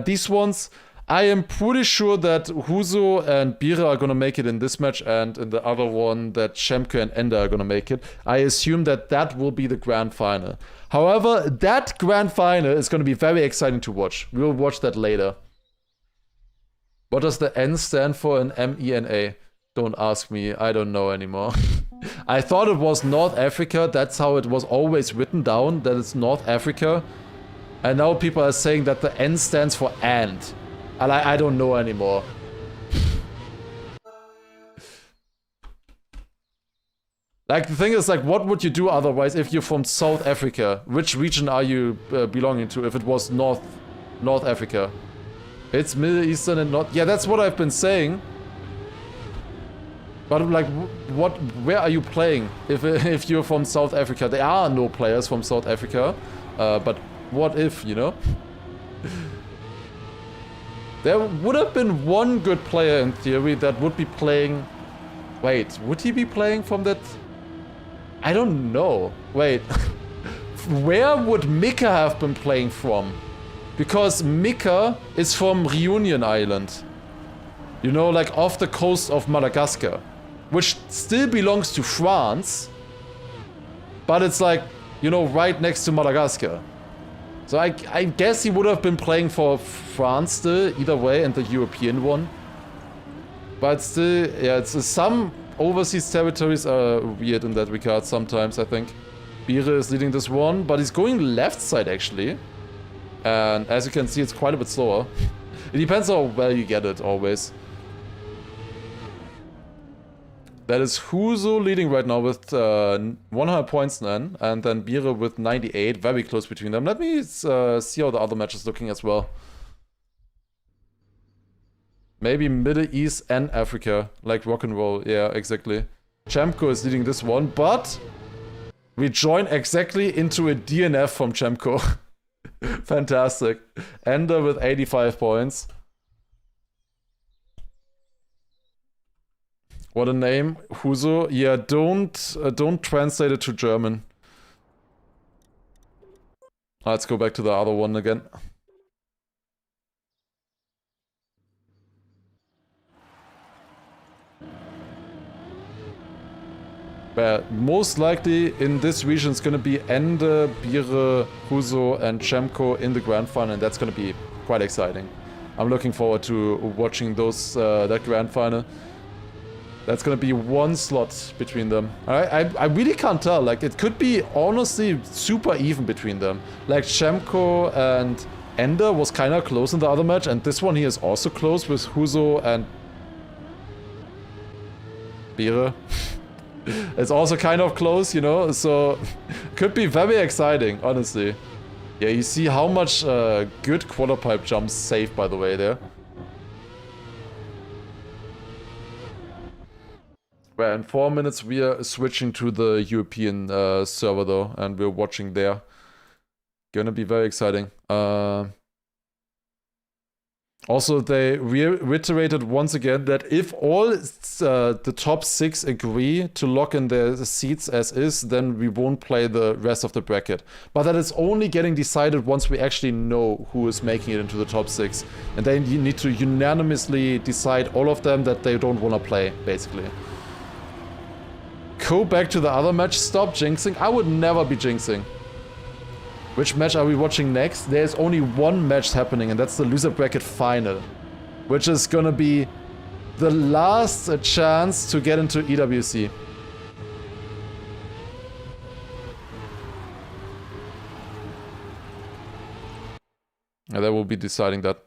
These ones, I am pretty sure that Huzo and Bira are gonna make it in this match, and in the other one that Shemko and Ender are gonna make it. I assume that that will be the grand final. However, that grand final is gonna be very exciting to watch. We'll watch that later. What does the N stand for in MENA? Don't ask me, I don't know anymore. I thought it was North Africa, that's how it was always written down, that it's North Africa. And now people are saying that the N stands for and. And I don't know anymore. Like, the thing is, like, what would you do otherwise if you're from South Africa? Which region are you belonging to if it was North Africa? It's Middle Eastern and North... Yeah, that's what I've been saying. But, like, where are you playing if you're from South Africa? There are no players from South Africa. But what if, you know? There would have been one good player in theory that would be playing... Wait, would he be playing from that... I don't know. Wait. Where would Mika have been playing from? Because Mika is from Reunion Island. You know, like off the coast of Madagascar. Which still belongs to France. But it's like, you know, right next to Madagascar. So I guess he would have been playing for France still, either way, and the European one. But still, yeah, it's some overseas territories are weird in that regard sometimes, I think. Bire is leading this one, but he's going left side actually. And as you can see, it's quite a bit slower. It depends on how well you get it, always. That is Huzo leading right now with 100 points then, and then Bire with 98, very close between them. Let me see how the other match is looking as well. Maybe Middle East and Africa, like rock and roll, yeah, exactly. Chemko is leading this one, but we join exactly into a DNF from Chemko. Fantastic. Ender with 85 points. What a name, Huzo. Yeah, don't translate it to German. Let's go back to the other one again. But most likely in this region it's gonna be Ende, Bire, Huzo, and Chemko in the grand final, and that's gonna be quite exciting. I'm looking forward to watching those that grand final. That's gonna be one slot between them. I really can't tell. Like, it could be honestly super even between them. Like, Chemko and Ender was kind of close in the other match, and this one here is also close with Huzo and Beere. It's also kind of close, you know, so could be very exciting, honestly. Yeah, you see how much good quarter pipe jumps saved, by the way, there. Well, in 4 minutes we are switching to the European server though, and we're watching there. Gonna be very exciting. Also, they reiterated once again that if all the top 6 agree to lock in their seats as is, then we won't play the rest of the bracket. But that is only getting decided once we actually know who is making it into the top 6. And then you need to unanimously decide, all of them, that they don't want to play, basically. Go back to the other match. Stop jinxing. I would never be jinxing. Which match are we watching next? There's only one match happening, and that's the loser bracket final, which is gonna be the last chance to get into EWC. And they will be deciding that.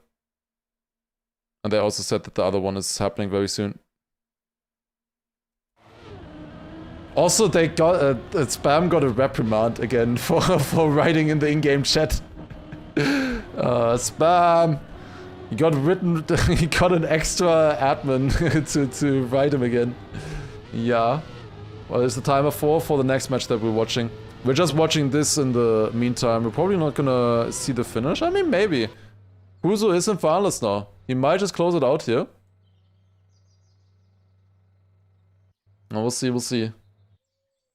And they also said that the other one is happening very soon. Also, they got Spam got a reprimand again for writing in the in-game chat. Spam, he got written. He got an extra admin to write him again. Yeah. Well, it's the timer for the next match that we're watching. We're just watching this in the meantime. We're probably not gonna see the finish. I mean, maybe. Huzo is in finals now. He might just close it out here. No, we'll see. We'll see.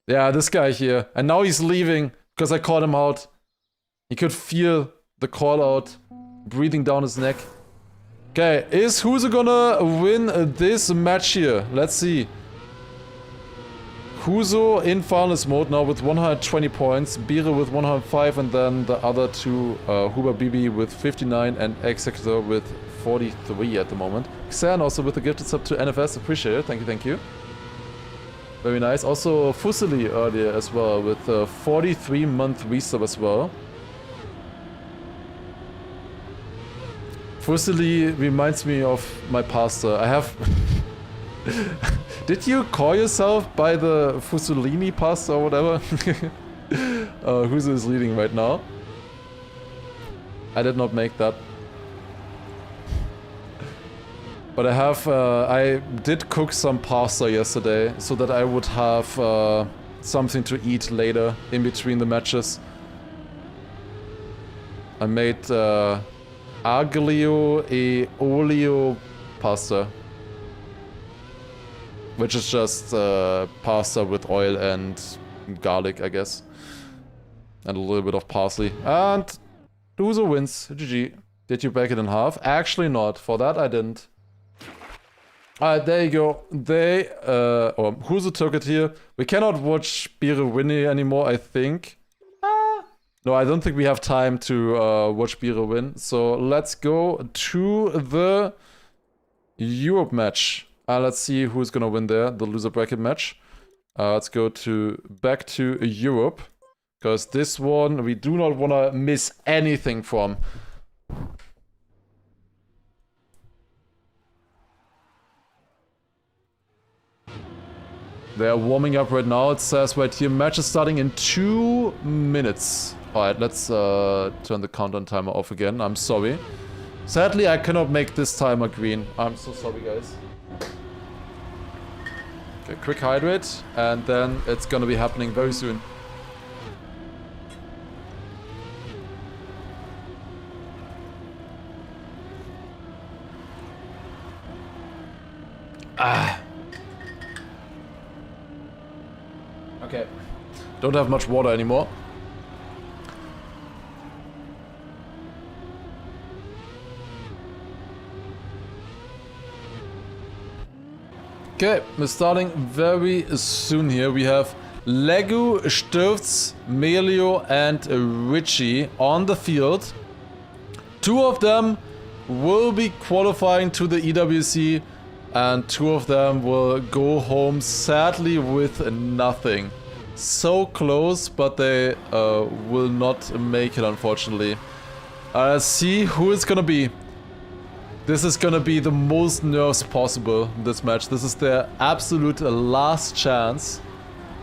Yeah, this guy here. And now he's leaving because I called him out. He could feel the call out breathing down his neck. Okay, is Huzo gonna win this match here? Let's see. Huzo in finals mode now with 120 points, Beere with 105, and then the other two, Huber BB with 59 and Executor with 43 at the moment. Xan also with a gifted sub to NFS, appreciate it, thank you, thank you. Very nice. Also Fusili earlier as well with a 43-month resub as well. Fusili reminds me of my pastor. I have... Did you call yourself by the Fusulini pastor or whatever? Huzo is leading right now. I did not make that. But I have, I did cook some pasta yesterday so that I would have something to eat later in between the matches. I made aglio e olio pasta, which is just pasta with oil and garlic, I guess. And a little bit of parsley. And Huzo wins. GG. Did you break it in half? Actually not. For that I didn't. Alright, there you go. They, or Huzo took it here. We cannot watch Beere win anymore, I think. No, I don't think we have time to watch Beere win. So let's go to the Europe match. Let's see who's gonna win there, the loser bracket match. Let's go back to Europe. Because this one, we do not wanna miss anything from. They are warming up right now. It says right here, match is starting in 2 minutes. Alright, let's turn the countdown timer off again. I'm sorry. Sadly, I cannot make this timer green. I'm so sorry, guys. Okay, quick hydrate, and then it's gonna be happening very soon. Okay. Don't have much water anymore. Okay, we're starting very soon here. We have Legu, Sturz, Melio, and Richie on the field. 2 of them will be qualifying to the EWC, and 2 of them will go home sadly with nothing. So close, but they will not make it, unfortunately. Let's see who it's gonna be. This is gonna be the most nerves possible in this match. This is their absolute last chance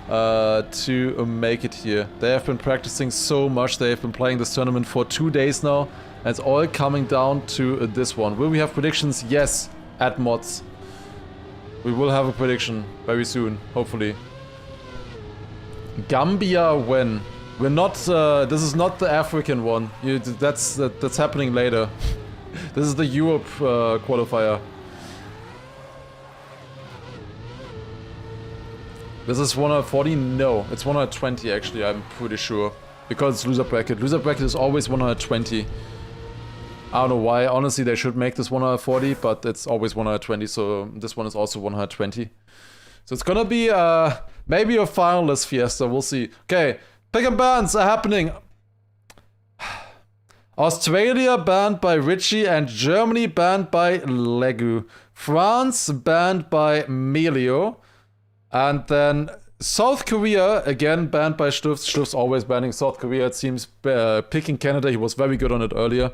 to make it here. They have been practicing so much. They have been playing this tournament for 2 days now. And it's all coming down to this one. Will we have predictions? Yes, at mods. We will have a prediction very soon, hopefully. Gambia when? We're not, this is not the African one. That's happening later. This is the Europe qualifier. This is 140? No, it's 120 actually, I'm pretty sure. Because it's loser bracket. Loser bracket is always 120. I don't know why. Honestly, they should make this 140, but it's always 120, so this one is also 120. So it's gonna be maybe a finalist fiesta, we'll see. Okay, pick and bans are happening. Australia banned by Richie and Germany banned by Legu. France banned by Melio. And then South Korea again banned by Stufz. Stufz always banning South Korea, it seems. Picking Canada, he was very good on it earlier.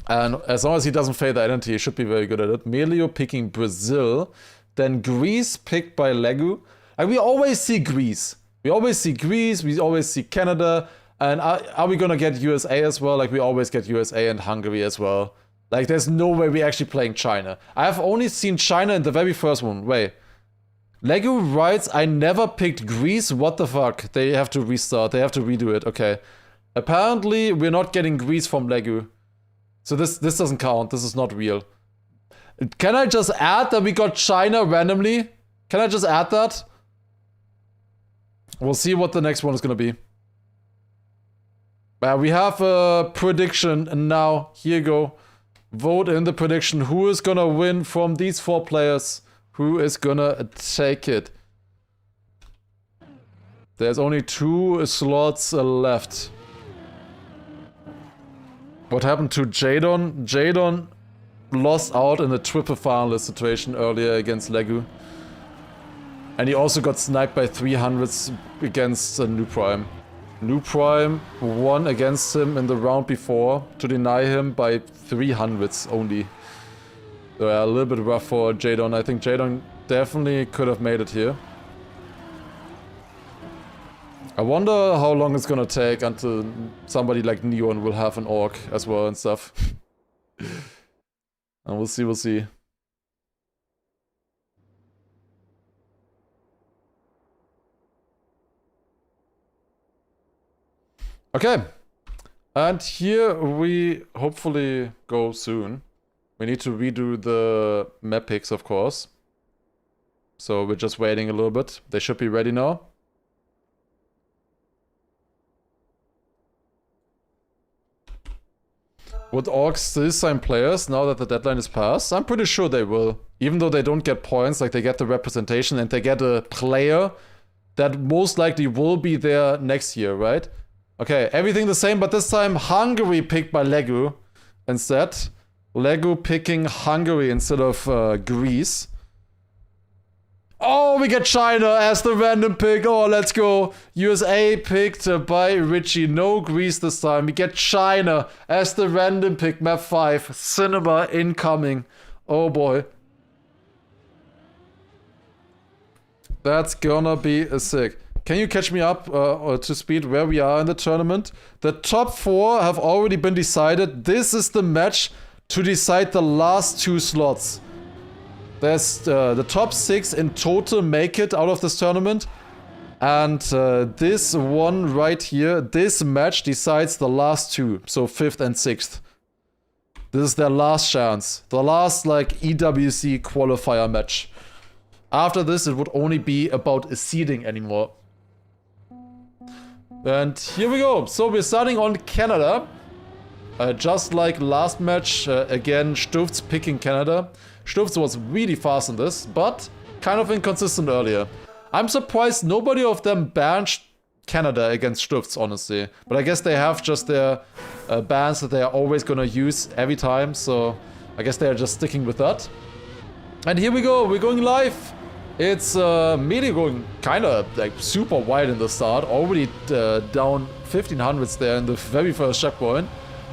And as long as he doesn't fade the identity, he should be very good at it. Melio picking Brazil. Then Greece picked by Legu. And we always see Greece. We always see Greece, we always see Canada. And are we gonna get USA as well? Like, we always get USA and Hungary as well. Like, there's no way we're actually playing China. I have only seen China in the very first one. Wait. Lego writes, I never picked Greece. What the fuck? They have to restart. They have to redo it. Okay. Apparently, we're not getting Greece from Lego. So this doesn't count. This is not real. Can I just add that we got China randomly? Can I just add that? We'll see what the next one is gonna be. We have a prediction and now. Here you go. Vote in the prediction. Who is gonna win from these 4 players? Who is gonna take it? There's only 2 slots left. What happened to Jadon? Jadon lost out in a triple finalist situation earlier against Legu. And he also got sniped by 300s against New Prime. New Prime won against him in the round before to deny him by 300s only. So yeah, a little bit rough for Jadon. I think Jadon definitely could have made it here. I wonder how long it's gonna take until somebody like Neon will have an orc as well and stuff. And we'll see, we'll see. Okay. And here we hopefully go soon. We need to redo the map picks, of course. So we're just waiting a little bit. They should be ready now. Would orcs still sign players now that the deadline is passed? I'm pretty sure they will. Even though they don't get points, like they get the representation and they get a player that most likely will be there next year, right? Okay, everything the same, but this time Hungary picked by Legu instead. Legu picking Hungary instead of Greece. Oh, we get China as the random pick. Oh, let's go. USA picked by Richie. No Greece this time. We get China as the random pick. Map 5. Cinema incoming. Oh boy. That's gonna be sick. Can you catch me up to speed where we are in the tournament? The top 4 have already been decided. This is the match to decide the last 2 slots. There's the top 6 in total make it out of this tournament. And this one right here, this match decides the last 2. So 5th and 6th. This is their last chance. The last like EWC qualifier match. After this it would only be about a seeding anymore. And here we go. So we're starting on Canada. Just like last match, again, Stufz picking Canada. Stufz was really fast in this, but kind of inconsistent earlier. I'm surprised nobody of them banned Canada against Stufz, honestly. But I guess they have just their bans that they are always gonna use every time, so I guess they are just sticking with that. And here we go, we're going live. It's Melee going kinda like super wide in the start, already down 1500s there in the very first checkpoint.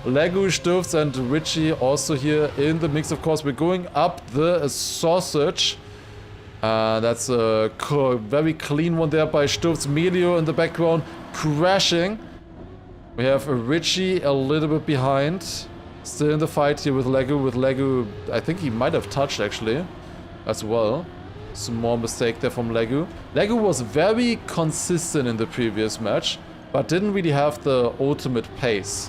Legu, Stufz, and Richie also here in the mix, of course. We're going up the sausage. That's a very clean one there by Stufz. Melio in the background crashing. We have Richie a little bit behind. Still in the fight here with Legu. With Legu, I think he might have touched actually as well. Small mistake there from Legu. Legu was very consistent in the previous match, but didn't really have the ultimate pace.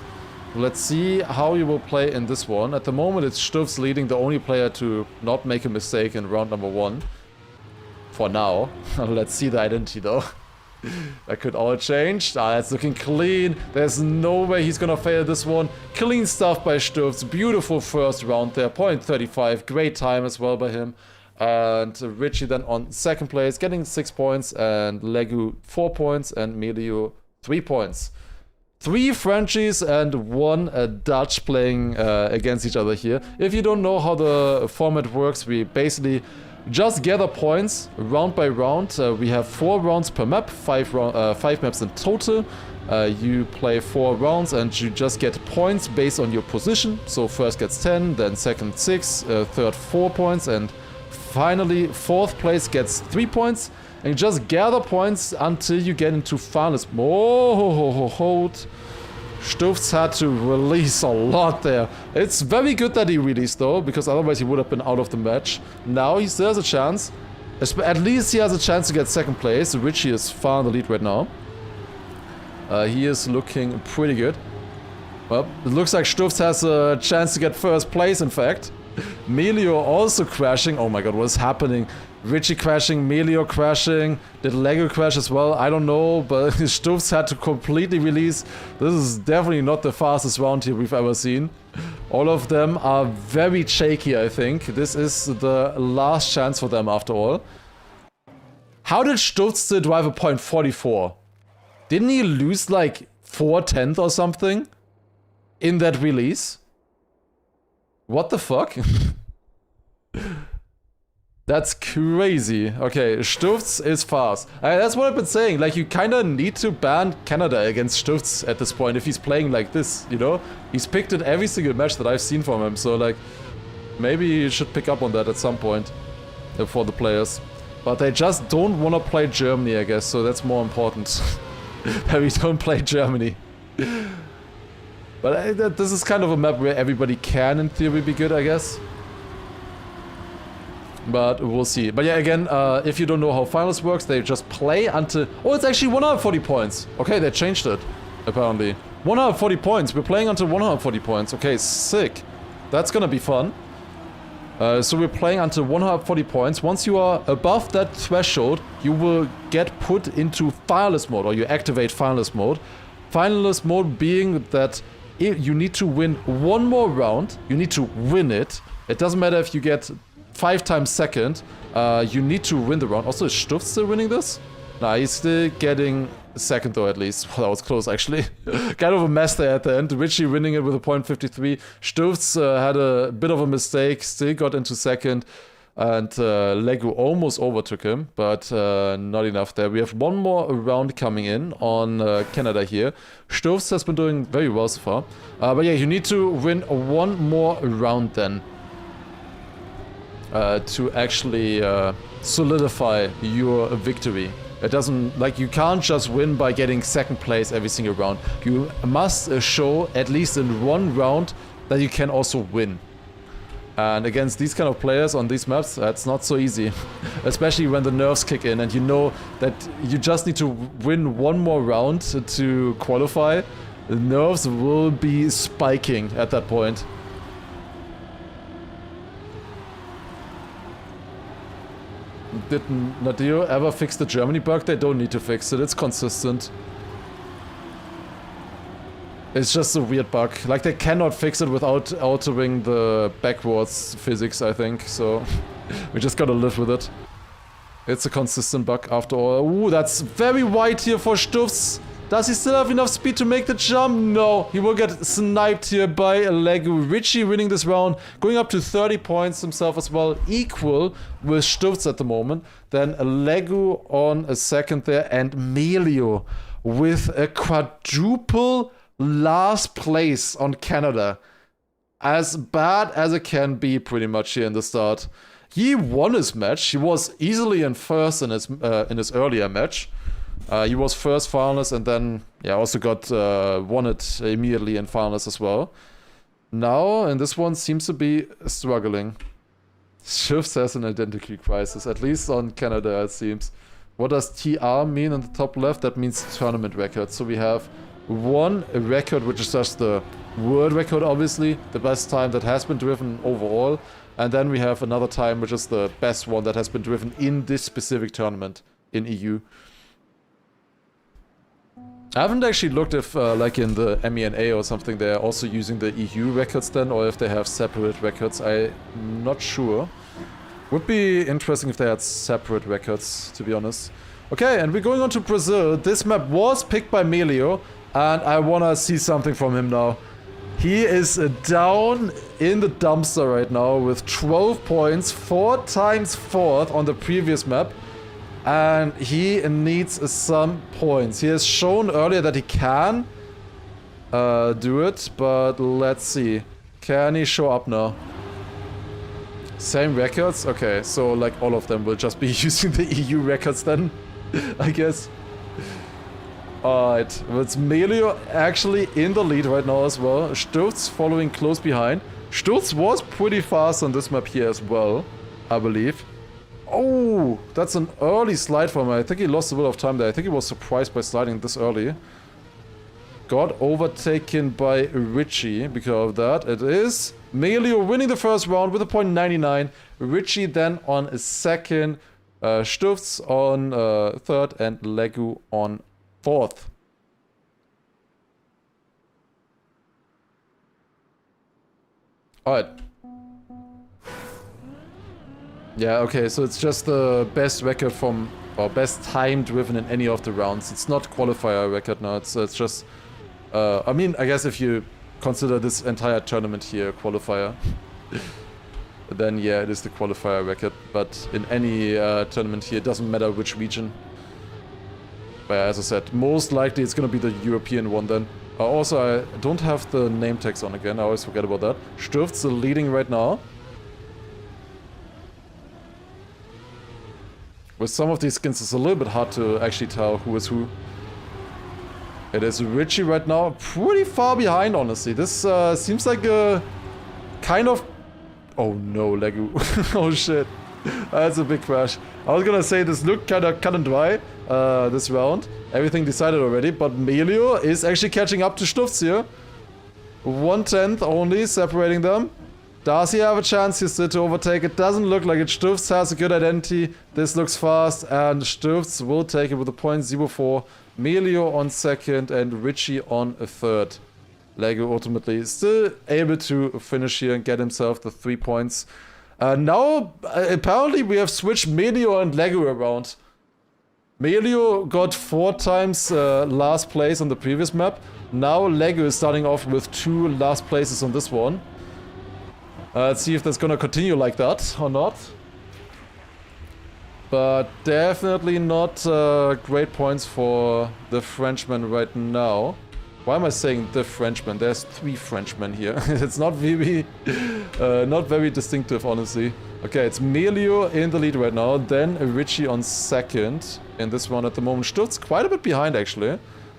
Let's see how he will play in this one. At the moment, it's Stufz leading, the only player to not make a mistake in round number 1. For now. Let's see the identity though. That could all change. That's looking clean. There's no way he's gonna fail this one. Clean stuff by Stufz. Beautiful first round there. 0.35. Great time as well by him. And Richie then on second place, getting 6 points, and Legu 4 points, and Melio 3 points. 3 Frenchies and 1 Dutch playing against each other here. If you don't know how the format works, we basically just gather points round by round. We have 4 rounds per map, 5 maps in total. You play 4 rounds and you just get points based on your position. So first gets 10, then second 6, third 4 points, and finally, 4th place gets 3 points, and you just gather points until you get into finals. Hold. Stufz had to release a lot there. It's very good that he released though, because otherwise he would have been out of the match. Now he still has a chance. At least he has a chance to get second place. Richie is far in the lead right now. He is looking pretty good. Well, it looks like Stufz has a chance to get first place, in fact. Melio also crashing. Oh my god, what is happening? Richie crashing, Melio crashing. Did Lego crash as well? I don't know, but Stufz had to completely release. This is definitely not the fastest round here we've ever seen. All of them are very shaky, I think. This is the last chance for them after all. How did Stufz still drive a 0.44? Didn't he lose like 4/10 or something in that release? What the fuck? That's crazy. Okay, Stufz is fast. That's what I've been saying. Like, you kind of need to ban Canada against Stufz at this point if he's playing like this, you know? He's picked in every single match that I've seen from him. So, like, maybe you should pick up on that at some point for the players. But they just don't want to play Germany, I guess. So that's more important. That we don't play Germany. But this is kind of a map where everybody can, in theory, be good, I guess. But we'll see. But yeah, again, if you don't know how finals works, they just play until... Oh, it's actually 140 points. Okay, they changed it, apparently. 140 points. We're playing until 140 points. Okay, sick. That's gonna be fun. So we're playing until 140 points. Once you are above that threshold, you will get put into finalist mode, or you activate finalist mode. Finalist mode being that you need to win 1 more round. You need to win it. It doesn't matter if you get 5 times second. You need to win the round. Also, is Stufz still winning this? Nah, he's still getting second though, at least. Well, that was close, actually. Kind of a mess there at the end. Richie winning it with a 0.53. Stufz had a bit of a mistake, still got into second. And Legu almost overtook him, but not enough there. We have 1 more round coming in on Canada here. Stufz has been doing very well so far. But yeah, you need to win 1 more round then. To actually solidify your victory. It doesn't, like, you can't just win by getting second place every single round. You must show at least in 1 round that you can also win. And against these kind of players on these maps, that's not so easy. Especially when the nerves kick in and you know that you just need to win 1 more round to qualify. The nerves will be spiking at that point. Did Nadio ever fix the Germany bug? They don't need to fix it, it's consistent. It's just a weird bug. Like, they cannot fix it without altering the backwards physics, I think, so we just gotta live with it. It's a consistent bug after all. Ooh, that's very wide here for Stufz. Does he still have enough speed to make the jump? No, he will get sniped here by Legu. Richie winning this round, going up to 30 points himself as well, equal with Stufz at the moment. Then Legu on a second there, and Melio with a quadruple last place on Canada. As bad as it can be, pretty much, here in the start. He won his match. He was easily in first in his earlier match. He was first finalist and then, yeah, also got won it immediately in finalist as well. Now, and this one seems to be struggling. Shifts has an identity crisis, at least on Canada, it seems. What does TR mean on the top left? That means tournament record. So we have one record, which is just the world record, obviously, the best time that has been driven overall. And then we have another time, which is the best one that has been driven in this specific tournament in EU. I haven't actually looked if, like in the MENA or something, they're also using the EU records then, or if they have separate records. I'm not sure. Would be interesting if they had separate records, to be honest. Okay, and we're going on to Brazil. This map was picked by Melio, and I wanna see something from him now. He is down in the dumpster right now with 12 points, 4 times 4th on the previous map. And he needs some points. He has shown earlier that he can do it, but let's see. Can he show up now? Same records? Okay, so like all of them will just be using the EU records then, I guess. Alright, it's Melio actually in the lead right now as well. Sturz following close behind. Sturz was pretty fast on this map here as well, I believe. Oh, that's an early slide from him. I think he lost a bit of time there. I think he was surprised by sliding this early. Got overtaken by Richie because of that. It is Melio winning the first round with a .99. Richie then on a second. Sturz on third and Legu on fourth. Alright. Yeah, okay, so it's just the best record from, or best time driven in any of the rounds. It's not qualifier record now, it's just, I mean, I guess if you consider this entire tournament here qualifier, then yeah, it is the qualifier record. But in any tournament here, it doesn't matter which region. But as I said, most likely it's gonna be the European one then. Also, I don't have the name tags on again, I always forget about that. Sturz leading right now. With some of these skins, it's a little bit hard to actually tell who is who. It is Richie right now, pretty far behind, honestly. This seems like a kind of... Oh no, Legu. Oh shit. That's a big crash. I was gonna say this looked kind of cut and dry, this round. Everything decided already, but Melio is actually catching up to Sturz here. 1/10 only separating them. Does he have a chance here still to overtake? It doesn't look like it. Sturz has a good identity. This looks fast, and Sturz will take it with a .04. Melio on second, and Richie on a third. Legu ultimately still able to finish here and get himself the 3 points. Now, apparently we have switched Melio and Legu around. Melio got 4 times last place on the previous map. Now Legu is starting off with 2 last places on this one. Let's see if that's gonna continue like that or not. But definitely not great points for the Frenchman right now. Why am I saying the Frenchman? There's 3 Frenchmen here. It's not very distinctive, honestly. Okay, it's Melio in the lead right now, then Richie on second in this one at the moment. Sturz quite a bit behind, actually,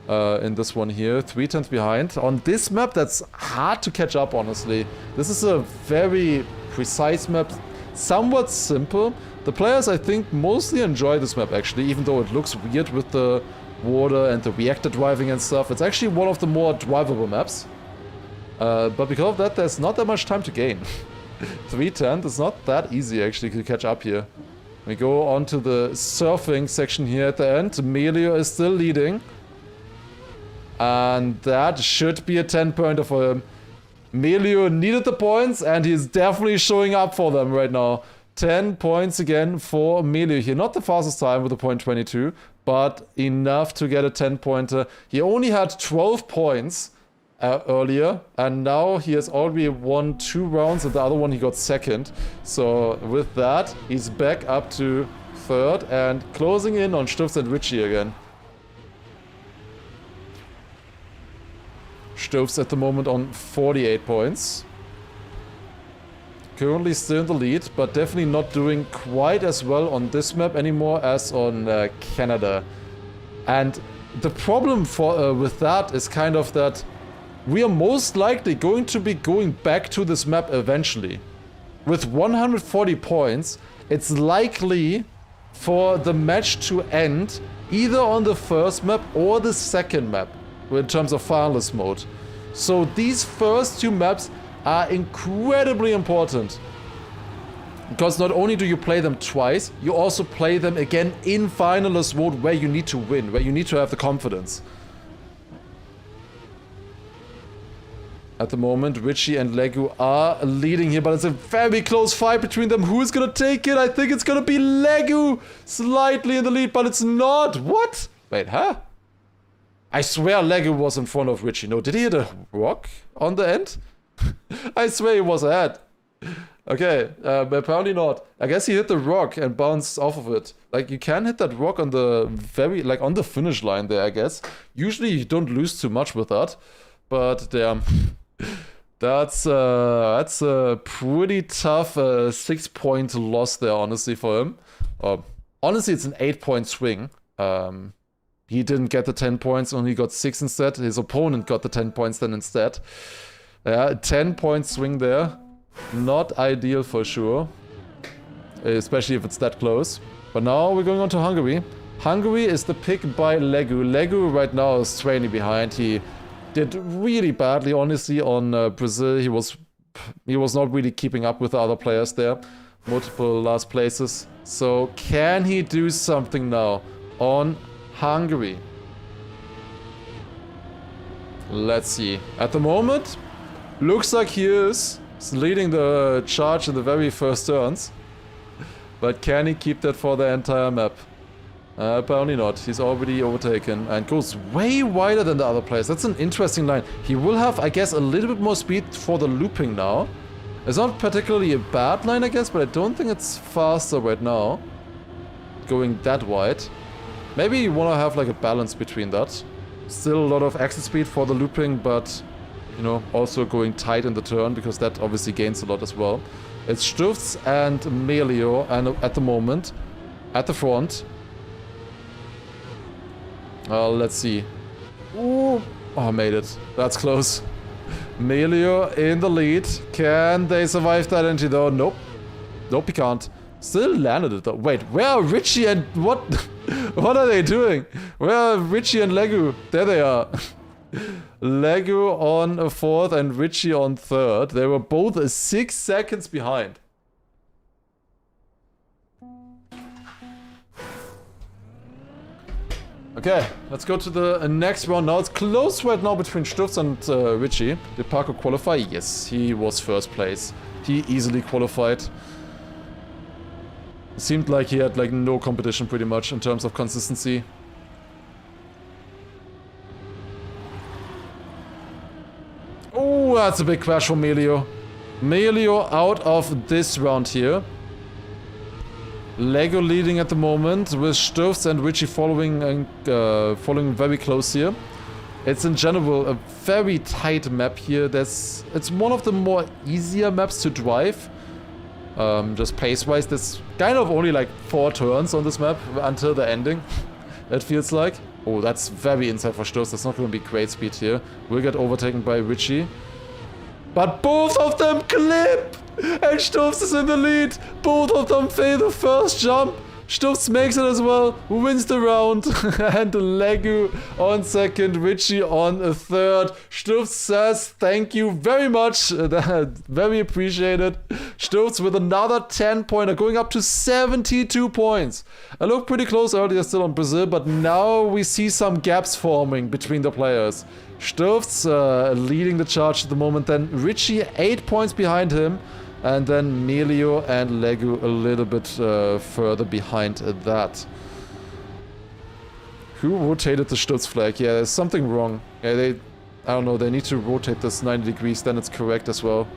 in this one here. 3/10 behind. On this map, that's hard to catch up, honestly. This is a very precise map, somewhat simple. The players, I think, mostly enjoy this map, actually, even though it looks weird with the water and the reactor driving and stuff. It's actually one of the more drivable maps. But because of that, there's not that much time to gain. 3:10 is not that easy, actually, to catch up here. We go on to the surfing section here at the end. Melio is still leading. And that should be a 10-pointer for him. Melio needed the points, and he's definitely showing up for them right now. 10 points again for Melio here. Not the fastest time with a .22, but enough to get a 10-pointer. He only had 12 points earlier, and now he has already won 2 rounds, and the other one he got second. So with that, he's back up to third and closing in on Sturz and Richie again. Stofs at the moment on 48 points. Currently still in the lead, but definitely not doing quite as well on this map anymore as on Canada. And the problem with that is kind of that we are most likely going to be going back to this map eventually. With 140 points, it's likely for the match to end either on the first map or the second map in terms of finalist mode. So these first two maps are incredibly important, because not only do you play them twice, you also play them again in finalist mode where you need to win, where you need to have the confidence. At the moment, Richie and Legu are leading here, but it's a very close fight between them. Who's gonna take it? I think it's gonna be Legu, slightly in the lead, but it's not. What? Wait, huh? I swear Legu was in front of Richie. No, did he hit a rock on the end? I swear he was ahead. Okay, apparently not. I guess he hit the rock and bounced off of it. Like, you can hit that rock on the on the finish line there, I guess. Usually you don't lose too much with that. But, damn. That's a pretty tough 6-point loss there, honestly, for him. Honestly, it's an 8-point swing. He didn't get the 10 points, only got 6 instead. His opponent got the 10 points then instead. Yeah, 10-point swing there. Not ideal for sure. Especially if it's that close. But now we're going on to Hungary. Hungary is the pick by Legu. Legu right now is trailing behind. He did really badly, honestly, on Brazil. He was not really keeping up with the other players there. Multiple last places. So can he do something now on Hungary? Let's see. At the moment, looks like he is leading the charge in the very first turns. But can he keep that for the entire map? Apparently not. He's already overtaken and goes way wider than the other players. That's an interesting line. He will have, I guess, a little bit more speed for the looping now. It's not particularly a bad line, I guess, but I don't think it's faster right now. Going that wide. Maybe you want to have like a balance between that. Still a lot of exit speed for the looping, but, you know, also going tight in the turn, because that obviously gains a lot as well. It's Stufts and Melio, and at the moment, at the front. Let's see. Ooh. Oh, made it. That's close. Melio in the lead. Can they survive that entry though? Nope. Nope, he can't. Still landed it though. Wait, where are Richie and what? What are they doing? Where are Richie and Legu? There they are. Legu on a 4th and Richie on 3rd. They were both 6 seconds behind. Okay, let's go to the next round now. It's close right now between Stufts and Richie. Did Parker qualify? Yes, he was first place. He easily qualified. It seemed like he had like no competition pretty much in terms of consistency. Oh, that's a big crash for Melio. Melio out of this round here. Lego leading at the moment, with Stufts and Richie following very close here. It's in general a very tight map here. It's one of the more easier maps to drive. Just pace-wise, there's kind of only like 4 turns on this map until the ending. It feels like. Oh, that's very inside for Stufts. That's not going to be great speed here. We'll get overtaken by Richie. But both of them clip! And Stufts is in the lead. Both of them fail the first jump. Stufts makes it as well, wins the round. And Legu on 2nd, Richie on 3rd. Stufts says thank you very much. Very appreciated. Stufts with another 10-pointer, going up to 72 points. I looked pretty close earlier still on Brazil, but now we see some gaps forming between the players. Stufts leading the charge at the moment, then Richie 8 points behind him. And then Melio and Legu a little bit further behind that. Who rotated the Stutz flag? Yeah, there's something wrong. Yeah, I don't know, they need to rotate this 90 degrees, then it's correct as well.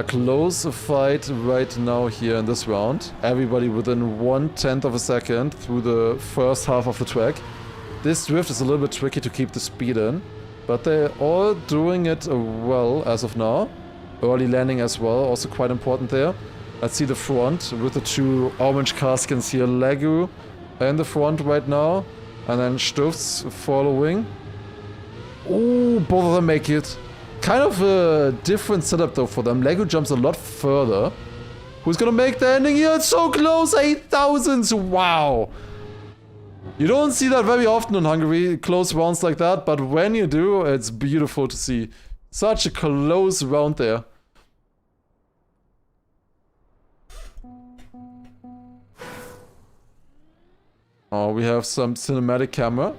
Close fight right now here in this round. Everybody within 1/10 of a second through the first half of the track. This drift is a little bit tricky to keep the speed in, but they're all doing it well as of now. Early landing as well, also quite important there. Let's see the front with the two orange car skins here. Legu in the front right now, and then Stufz following. Oh, both of them make it. Kind of a different setup though for them. Legu jumps a lot further. Who's gonna make the ending here? It's so close, 8,000s, wow. You don't see that very often in Hungary, close rounds like that, but when you do, it's beautiful to see. Such a close round there. Oh, we have some cinematic camera.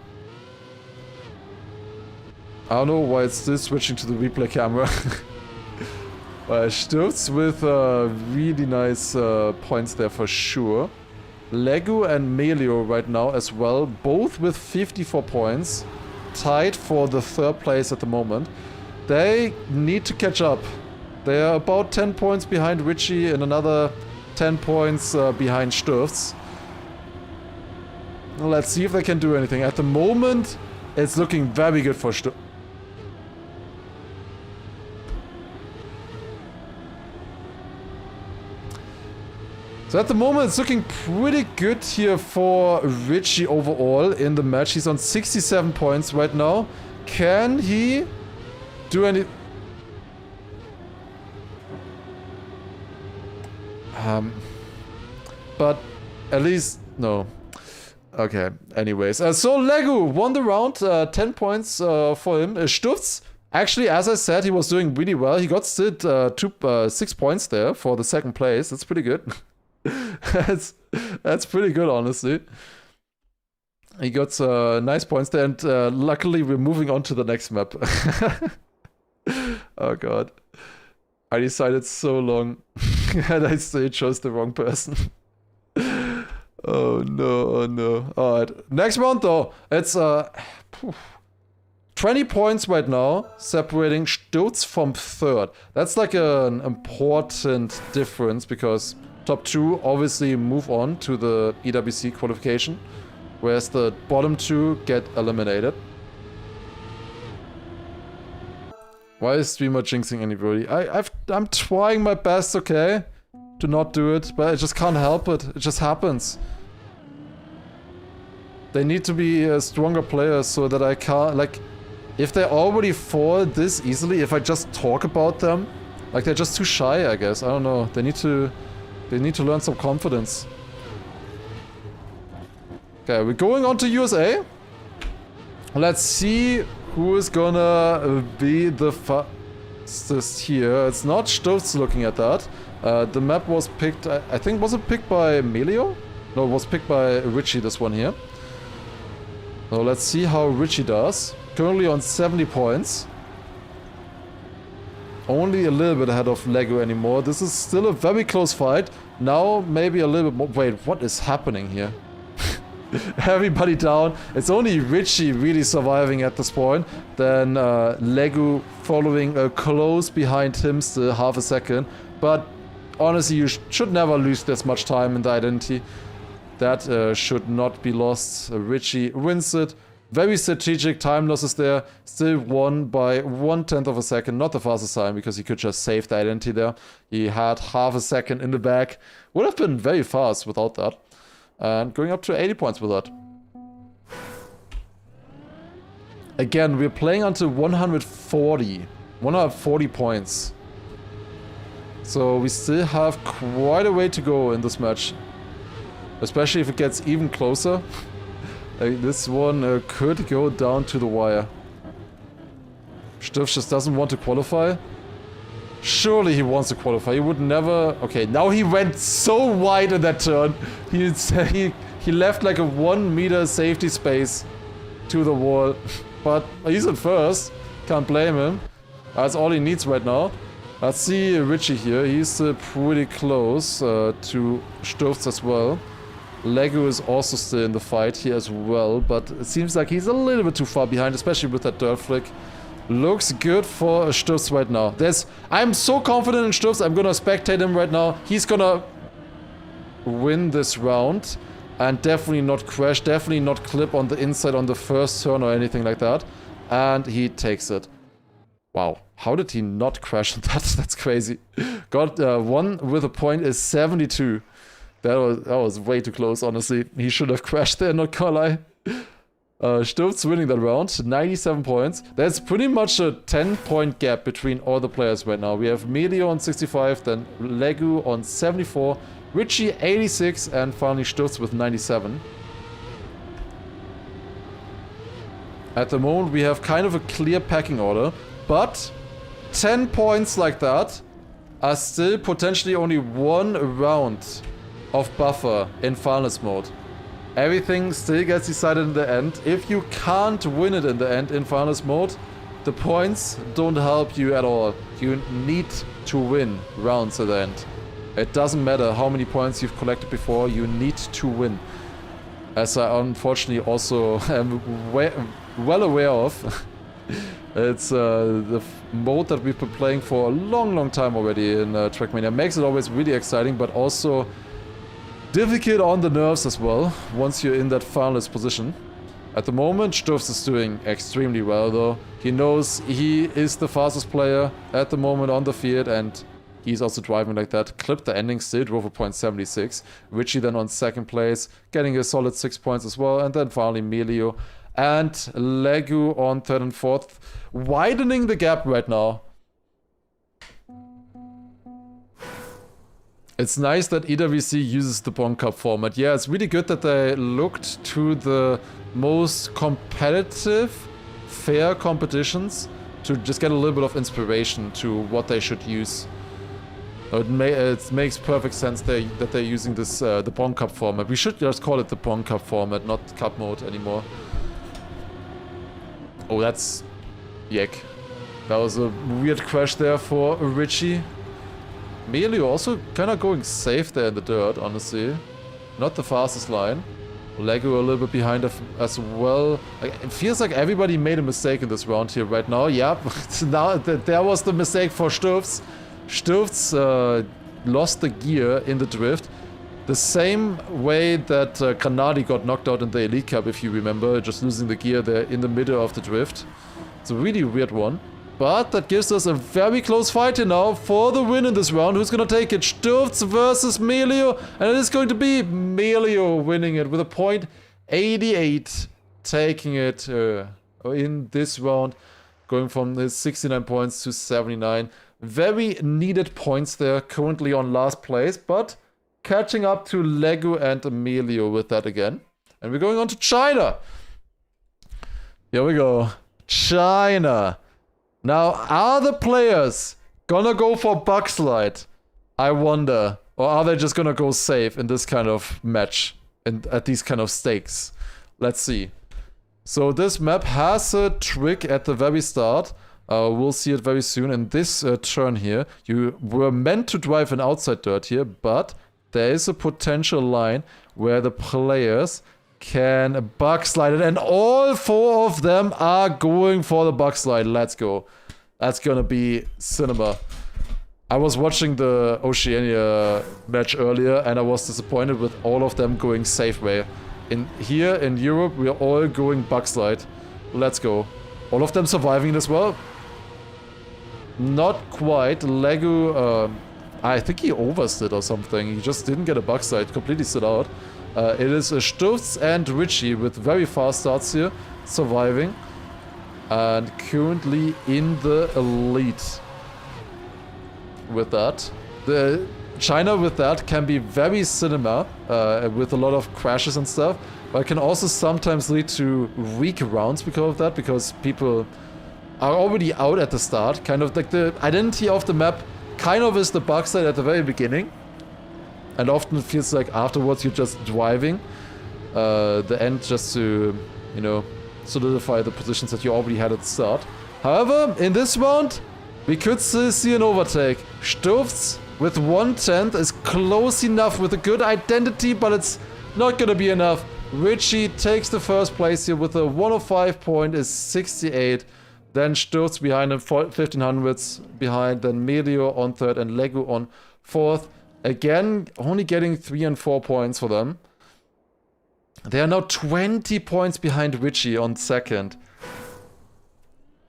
I don't know why it's still switching to the replay camera. Stürz with really nice points there for sure. Legu and Melio right now as well, both with 54 points. Tied for the third place at the moment. They need to catch up. They are about 10 points behind Richie and another 10 points behind Stürz. Let's see if they can do anything. At the moment, it's looking very good for Stürz. So at the moment, it's looking pretty good here for Richie overall in the match. He's on 67 points right now. Can he do any... but at least... no. Okay, anyways. So Legu won the round. 10 points for him. Stufz, actually, as I said, he was doing really well. He got still 6 points there for the second place. That's pretty good. that's pretty good, honestly. He got nice points there, and luckily we're moving on to the next map. Oh god. I decided so long and I still chose the wrong person. Oh no, oh no. Alright, next round though. It's 20 points right now, separating Stürz from third. That's like an important difference because top two obviously move on to the EWC qualification, whereas the bottom two get eliminated. Why is streamer jinxing anybody? I'm trying my best, okay, to not do it, but I just can't help it. It just happens. They need to be stronger players so that I can't, like, if they already fall this easily, if I just talk about them, like they're just too shy, I guess. I don't know. They need to learn some confidence. Okay, we're going on to USA. Let's see who is gonna be the fastest here. It's not Stürz looking at that. The map was picked, I think, was it picked by Melio? No, it was picked by Richie, this one here. So let's see how Richie does. Currently on 70 points. Only a little bit ahead of Lego anymore. This is still a very close fight. Now maybe a little bit more. Wait, what is happening here? Everybody down. It's only Richie really surviving at this point. Then Legu following close behind him, still half a second. But honestly, you should never lose this much time in the identity. That should not be lost. Richie wins it. Very strategic time losses there. Still won by 1/10 of a second. Not the fastest time because he could just save the identity there. He had half a second in the back. Would have been very fast without that. And going up to 80 points with that. Again, we're playing until 140. 140 points. So we still have quite a way to go in this match. Especially if it gets even closer. This one could go down to the wire. Stürz just doesn't want to qualify. Surely he wants to qualify. He would never... Okay, now he went so wide in that turn. He left like a 1 meter safety space to the wall. But he's at first. Can't blame him. That's all he needs right now. Let's see Richie here. He's pretty close to Stürz as well. Lego is also still in the fight here as well, but it seems like he's a little bit too far behind, especially with that dirt flick. Looks good for Stürz right now. I'm so confident in Stürz, I'm gonna spectate him right now. He's gonna win this round. And definitely not crash, definitely not clip on the inside on the first turn or anything like that. And he takes it. Wow, how did he not crash on that? That's crazy. Got one with a point is 72. That was way too close, honestly. He should have crashed there, not gonna lie. Sturz winning that round, 97 points. There's pretty much a 10-point gap between all the players right now. We have Melio on 65, then Legu on 74, Richie 86, and finally Sturz with 97. At the moment we have kind of a clear packing order, but 10 points like that are still potentially only one round of buffer in finals mode. Everything still gets decided in the end. If you can't win it in the end in finals mode, the points don't help you at all. You need to win rounds at the end. It doesn't matter how many points you've collected before, you need to win. As I unfortunately also am well aware of. It's the mode that we've been playing for a long time already in Trackmania. Makes it always really exciting, but also difficult on the nerves as well, once you're in that finalist position. At the moment, Sturz is doing extremely well though. He knows he is the fastest player at the moment on the field, and he's also driving like that. Clipped the ending still, drove a .76. Richie then on second place, getting a solid 6 points as well. And then finally Melio and Legu on third and fourth, widening the gap right now. It's nice that EWC uses the Bond Cup format. Yeah, it's really good that they looked to the most competitive, fair competitions to just get a little bit of inspiration to what they should use. It makes perfect sense that they're using this the Bond Cup format. We should just call it the Bond Cup format, not Cup mode anymore. Oh, that's yuck. That was a weird crash there for Richie. Melio also kind of going safe there in the dirt, honestly. Not the fastest line. Lego a little bit behind as well. It feels like everybody made a mistake in this round here right now. Yep, now there was the mistake for Sturz. Sturz lost the gear in the drift. The same way that Granadi got knocked out in the Elite Cup, if you remember. Just losing the gear there in the middle of the drift. It's a really weird one. But that gives us a very close fight here now for the win in this round. Who's gonna take it? Sturz versus Melio. And it is going to be Melio winning it with a .88. Taking it in this round. Going from his 69 points to 79. Very needed points there. Currently on last place. But catching up to Legu and Melio with that again. And we're going on to China. Here we go. China. Now, are the players gonna go for Bugslide? I wonder. Or are they just gonna go safe in this kind of match? And at these kind of stakes? Let's see. So this map has a trick at the very start. We'll see it very soon. In this turn here, you were meant to drive an outside dirt here, but there is a potential line where the players can bug slide it, and all four of them are going for the bug slide. Let's go. That's gonna be cinema. I was watching the Oceania match earlier and I was disappointed with all of them going safe way. Here in Europe, we are all going bug slide. Let's go. All of them surviving it as well. Not quite. Legu, I think he overstood or something. He just didn't get a bug slide, completely stood out. It is Sturz and Richie with very fast starts here, surviving. And currently in the elite with that. The China with that can be very cinema, with a lot of crashes and stuff. But it can also sometimes lead to weak rounds because of that, because people are already out at the start. Kind of like the identity of the map kind of is the bug side at the very beginning. And often it feels like afterwards you're just driving the end just to, you know, solidify the positions that you already had at the start. However, in this round, we could still see an overtake. Sturz with 1/10 is close enough with a good identity, but it's not gonna be enough. Richie takes the first place here with a 105 point, is 68. Then Sturz behind him, 1500s behind. Then Melio on third and Legu on fourth. Again, only getting 3 and 4 points for them. They are now 20 points behind Richie on second.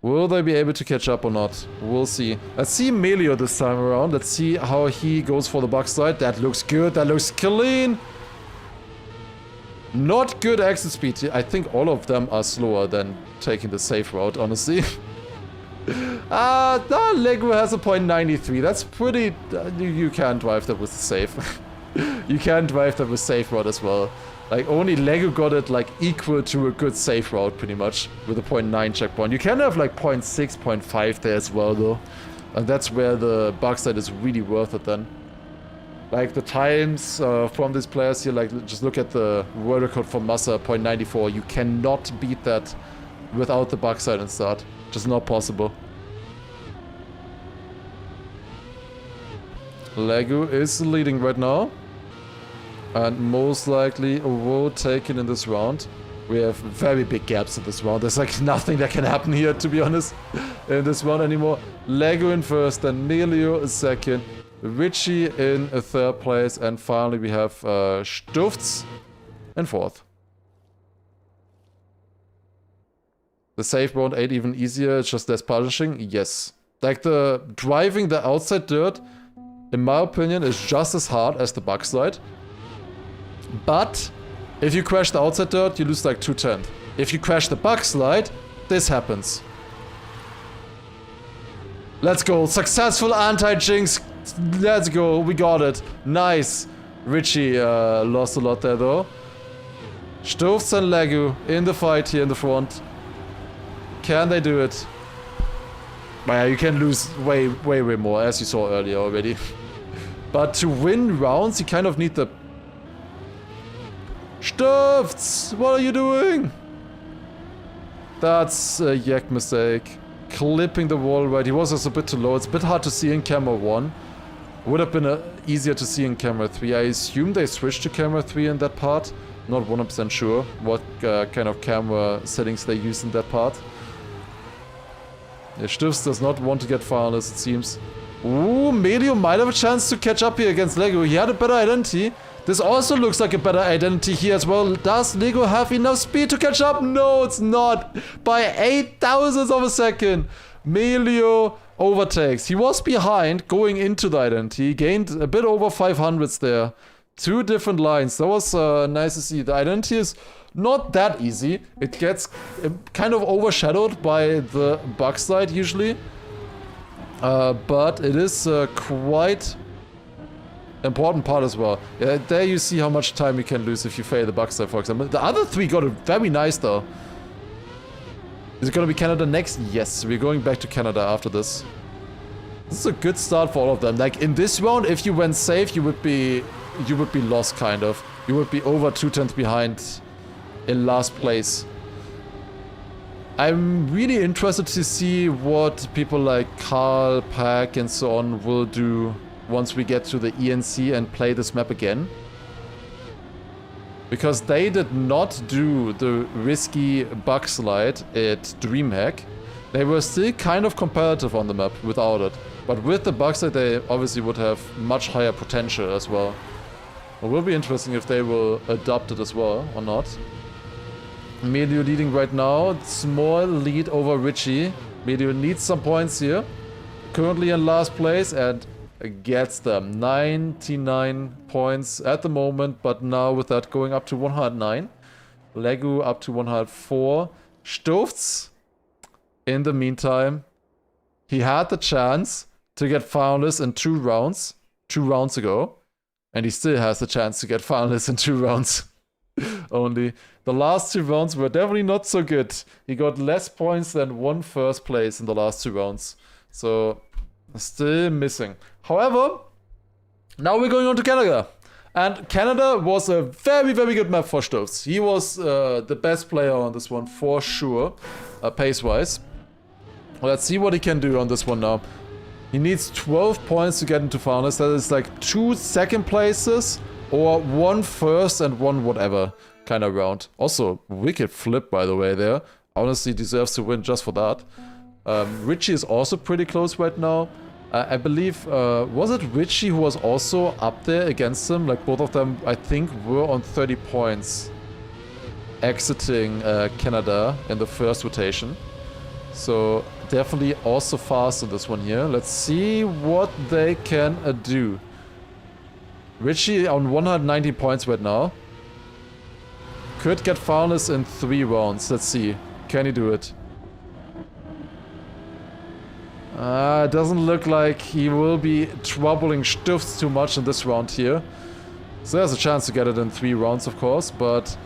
Will they be able to catch up or not? We'll see. Let's see Melio this time around. Let's see how he goes for the backside. That looks good. That looks clean. Not good exit speed. I think all of them are slower than taking the safe route, honestly. Lego has a .93. That's pretty... you can drive that with the safe. You can drive that with safe route as well. Like, only Lego got it, like, equal to a good safe route, pretty much, with a .9 checkpoint. You can have, like, .6, .5 there as well, though. And that's where the backside is really worth it, then. Like, the times from these players here, like, just look at the world record for Massa, .94. You cannot beat that without the backside and start. Just not possible. Lego is leading right now. And most likely will take it in this round. We have very big gaps in this round. There's like nothing that can happen here, to be honest, in this round anymore. Lego in first, then Melio second, Richie in third place, and finally we have Stufts in fourth. The safe round ain't even easier, it's just less punishing. Yes. Like the driving the outside dirt, in my opinion, is just as hard as the backslide. But if you crash the outside dirt, you lose like 2/10. If you crash the backslide, this happens. Let's go. Successful anti-jinx. Let's go. We got it. Nice. Richie lost a lot there though. Stufts and Lego in the fight here in the front. Can they do it? But yeah, you can lose way more, as you saw earlier already. But to win rounds, you kind of need the... Stufts! What are you doing? That's a yak mistake. Clipping the wall right. He was also a bit too low. It's a bit hard to see in camera 1. Would have been easier to see in camera 3. I assume they switched to camera 3 in that part. Not 100% sure what kind of camera settings they used in that part. Yeah, Stufts does not want to get finalist, it seems. Ooh, Melio might have a chance to catch up here against Lego. He had a better identity. This also looks like a better identity here as well. Does Lego have enough speed to catch up? No, it's not. By 0.008 of a second. Melio overtakes. He was behind going into the identity. He gained a bit over 500s there. 2 different lines. That was nice to see. The identity is not that easy. It gets kind of overshadowed by the backslide usually. But it is quite... important part as well. Yeah, there you see how much time you can lose if you fail the backside, for example. The other 3 got it very nice though. Is it gonna be Canada next? Yes, we're going back to Canada after this. This is a good start for all of them. Like in this round, if you went safe, you would be lost kind of. You would be over 2/10 behind in last place. I'm really interested to see what people like Carl, Pack and so on will do once we get to the ENC and play this map again. Because they did not do the risky backslide at DreamHack. They were still kind of competitive on the map without it. But with the backslide they obviously would have much higher potential as well. It will be interesting if they will adopt it as well or not. Melio leading right now. Small lead over Richie. Melio needs some points here. Currently in last place and gets them 99 points at the moment, but now with that going up to 109. Lego up to 104. Stufts, in the meantime, he had the chance to get finalists in 2 rounds ago, and he still has the chance to get finalists in 2 rounds. Only the last 2 rounds were definitely not so good. He got less points than 1 first place in the last 2 rounds. So still missing. However, now we're going on to Canada. And Canada was a very good map for Stufts. He was the best player on this one for sure, pace-wise. Let's see what he can do on this one now. He needs 12 points to get into finals. That is like 2 second places or 1 first and 1 whatever kind of round. Also, wicked flip by the way there. Honestly deserves to win just for that. Richie is also pretty close right now. I believe, was it Richie who was also up there against him? Like both of them, I think, were on 30 points. exiting Canada in the first rotation. So definitely also fast in this one here. Let's see what they can do. Richie on 190 points right now. Could get finalists in 3 rounds. Let's see. Can he do it? It doesn't look like he will be troubling Stufts too much in this round here. So there's a chance to get it in 3 rounds, of course, but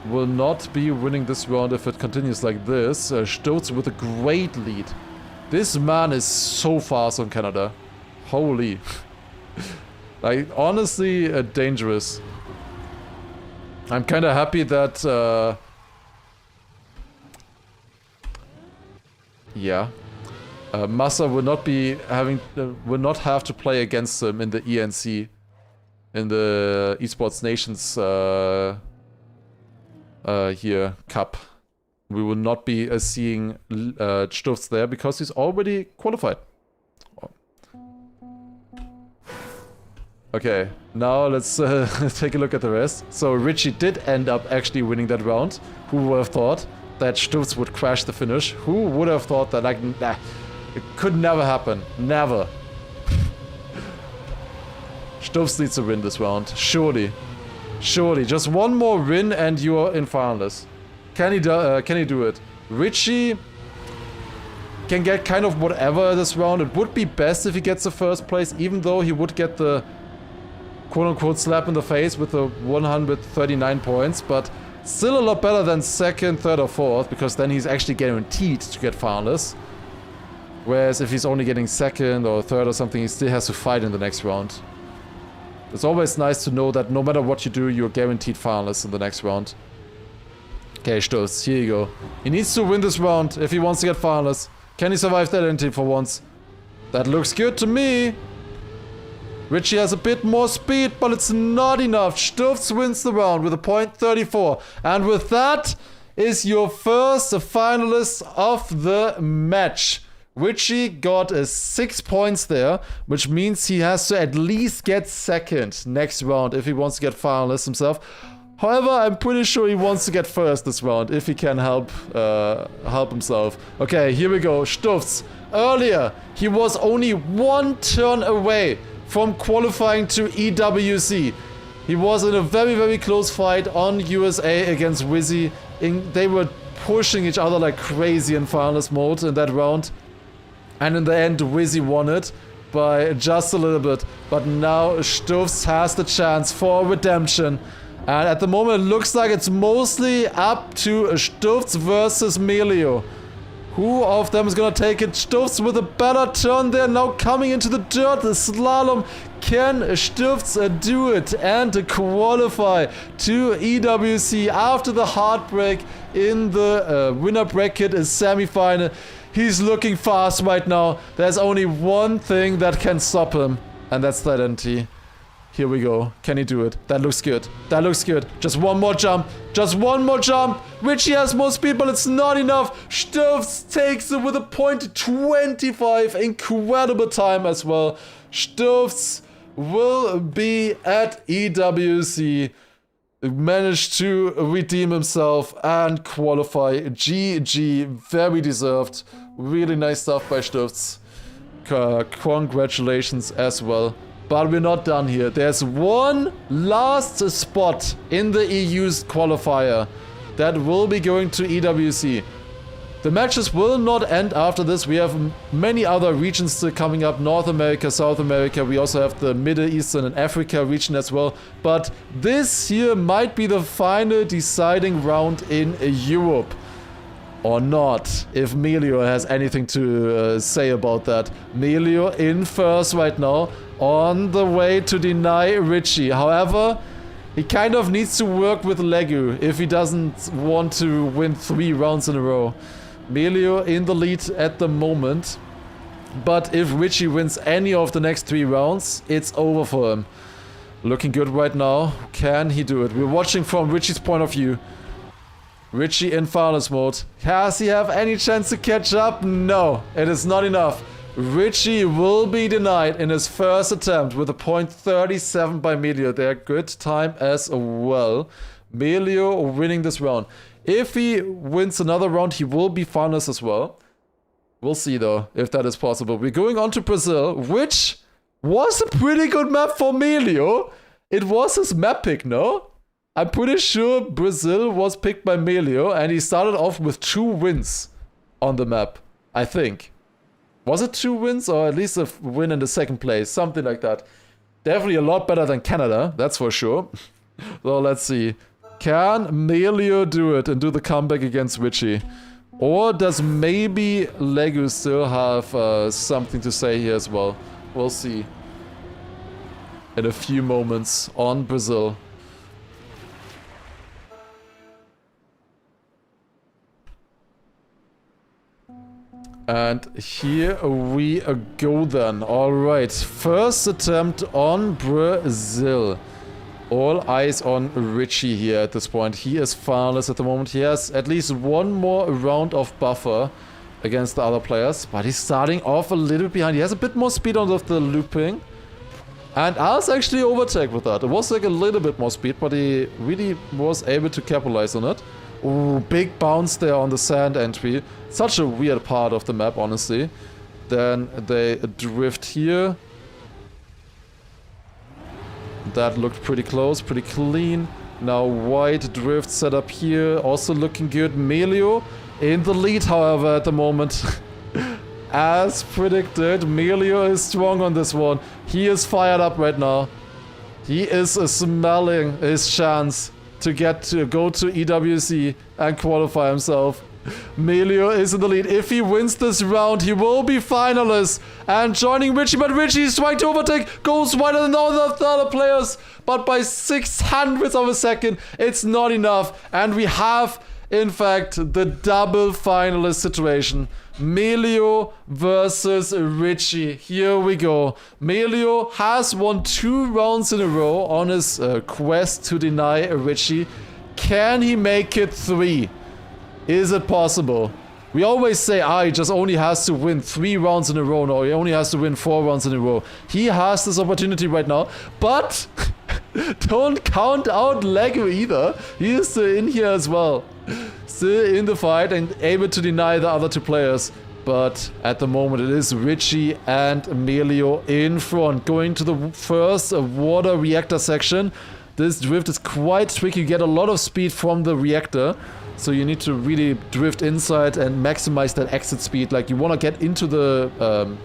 will not be winning this round if it continues like this. Stutz with a great lead. This man is so fast on Canada. Holy. Like, honestly, dangerous. I'm kind of happy that... yeah. Massa will not be having... will not have to play against him in the ENC. In the Esports Nations... here, Cup. We will not be seeing Stufts there because he's already qualified. Okay, now let's take a look at the rest. So Richie did end up actually winning that round. Who would have thought that Stufts would crash the finish? Who would have thought that, like, nah, it could never happen. Never. Stufts needs to win this round. Surely. Surely. Just one more win and you are in finals. Can he do it? Richie can get kind of whatever this round. It would be best if he gets the first place, even though he would get the quote-unquote slap in the face with the 139 points, but still a lot better than second, third or fourth, because then he's actually guaranteed to get finalists. Whereas if he's only getting second or third or something, he still has to fight in the next round. It's always nice to know that no matter what you do, you're guaranteed finalists in the next round. Okay, Stutz, here you go. He needs to win this round if he wants to get finalists. Can he survive that entry for once? That looks good to me. Richie has a bit more speed, but it's not enough. Stufts wins the round with a .34. And with that is your first finalist of the match. Richie got 6 points there, which means he has to at least get second next round if he wants to get finalist himself. However, I'm pretty sure he wants to get first this round if he can help himself. Okay, here we go. Stufts. Earlier, he was only 1 turn away from qualifying to EWC. He was in a very, very close fight on USA against Wizzy. They were pushing each other like crazy in finalist mode in that round. And in the end, Wizzy won it by just a little bit. But now Stufts has the chance for redemption. And at the moment, it looks like it's mostly up to Stufts versus Melio. Who of them is gonna take it? Stufts with a better turn there, now coming into the dirt, the slalom. Can Stufts do it and qualify to EWC after the heartbreak in the winner bracket semi-final? He's looking fast right now. There's only one thing that can stop him, and that's that NT. Here we go. Can he do it? That looks good. That looks good. Just one more jump. Just one more jump. Richie has more speed, but it's not enough. Stufts takes it with a .25. Incredible time as well. Stufts will be at EWC. Managed to redeem himself and qualify. GG. Very deserved. Really nice stuff by Stufts. Congratulations as well. But we're not done here. There's one last spot in the EU's qualifier that will be going to EWC. The matches will not end after this. We have many other regions still coming up. North America, South America. We also have the Middle Eastern and Africa region as well. But this here might be the final deciding round in Europe. Or not, if Melio has anything to say about that. Melio in first right now, on the way to deny Richie. However, he kind of needs to work with Legu if he doesn't want to win 3 rounds in a row. Melio in the lead at the moment. But if Richie wins any of the next 3 rounds, it's over for him. Looking good right now. Can he do it? We're watching from Richie's point of view. Richie in finals mode. Does he have any chance to catch up? No, it is not enough. Richie will be denied in his first attempt with a .37 by Melio there. Good time as well. Melio winning this round. If he wins another round, he will be finalist as well. We'll see though, if that is possible. We're going on to Brazil, which was a pretty good map for Melio. It was his map pick, no? I'm pretty sure Brazil was picked by Melio, and he started off with 2 wins on the map, I think. Was it 2 wins, or at least a win in the second place? Something like that. Definitely a lot better than Canada, that's for sure. So let's see. Can Melio do it and do the comeback against Richie? Or does maybe Legu still have something to say here as well? We'll see. In a few moments on Brazil. And here we go then. Alright, first attempt on Brazil. All eyes on Richie here at this point. He is finalist at the moment. He has at least one more round of buffer against the other players. But he's starting off a little bit behind. He has a bit more speed on the looping. And Lars actually overtake with that. It was like a little bit more speed, but he really was able to capitalize on it. Ooh, big bounce there on the sand entry. Such a weird part of the map, honestly. Then they drift here. That looked pretty close, pretty clean. Now white drift set up here, also looking good. Melio in the lead, however, at the moment. As predicted, Melio is strong on this one. He is fired up right now. He is smelling his chance to go to EWC and qualify himself. Melio is in the lead. If he wins this round, he will be finalist and joining Richie, but Richie is trying to overtake, goes wider than all the other players, but by 600ths of a second, it's not enough. And we have, in fact, the double finalist situation. Melio versus Richie. Here we go. Melio has won 2 rounds in a row on his quest to deny Richie. Can he make it 3? Is it possible? We always say, he just only has to win 3 rounds in a row. No, he only has to win 4 rounds in a row. He has this opportunity right now, but don't count out Lego either. He is still in here as well. Still in the fight and able to deny the other 2 players. But at the moment it is Richie and Melio in front. Going to the first water reactor section. This drift is quite tricky. You get a lot of speed from the reactor. So you need to really drift inside and maximize that exit speed. Like you want to get into the,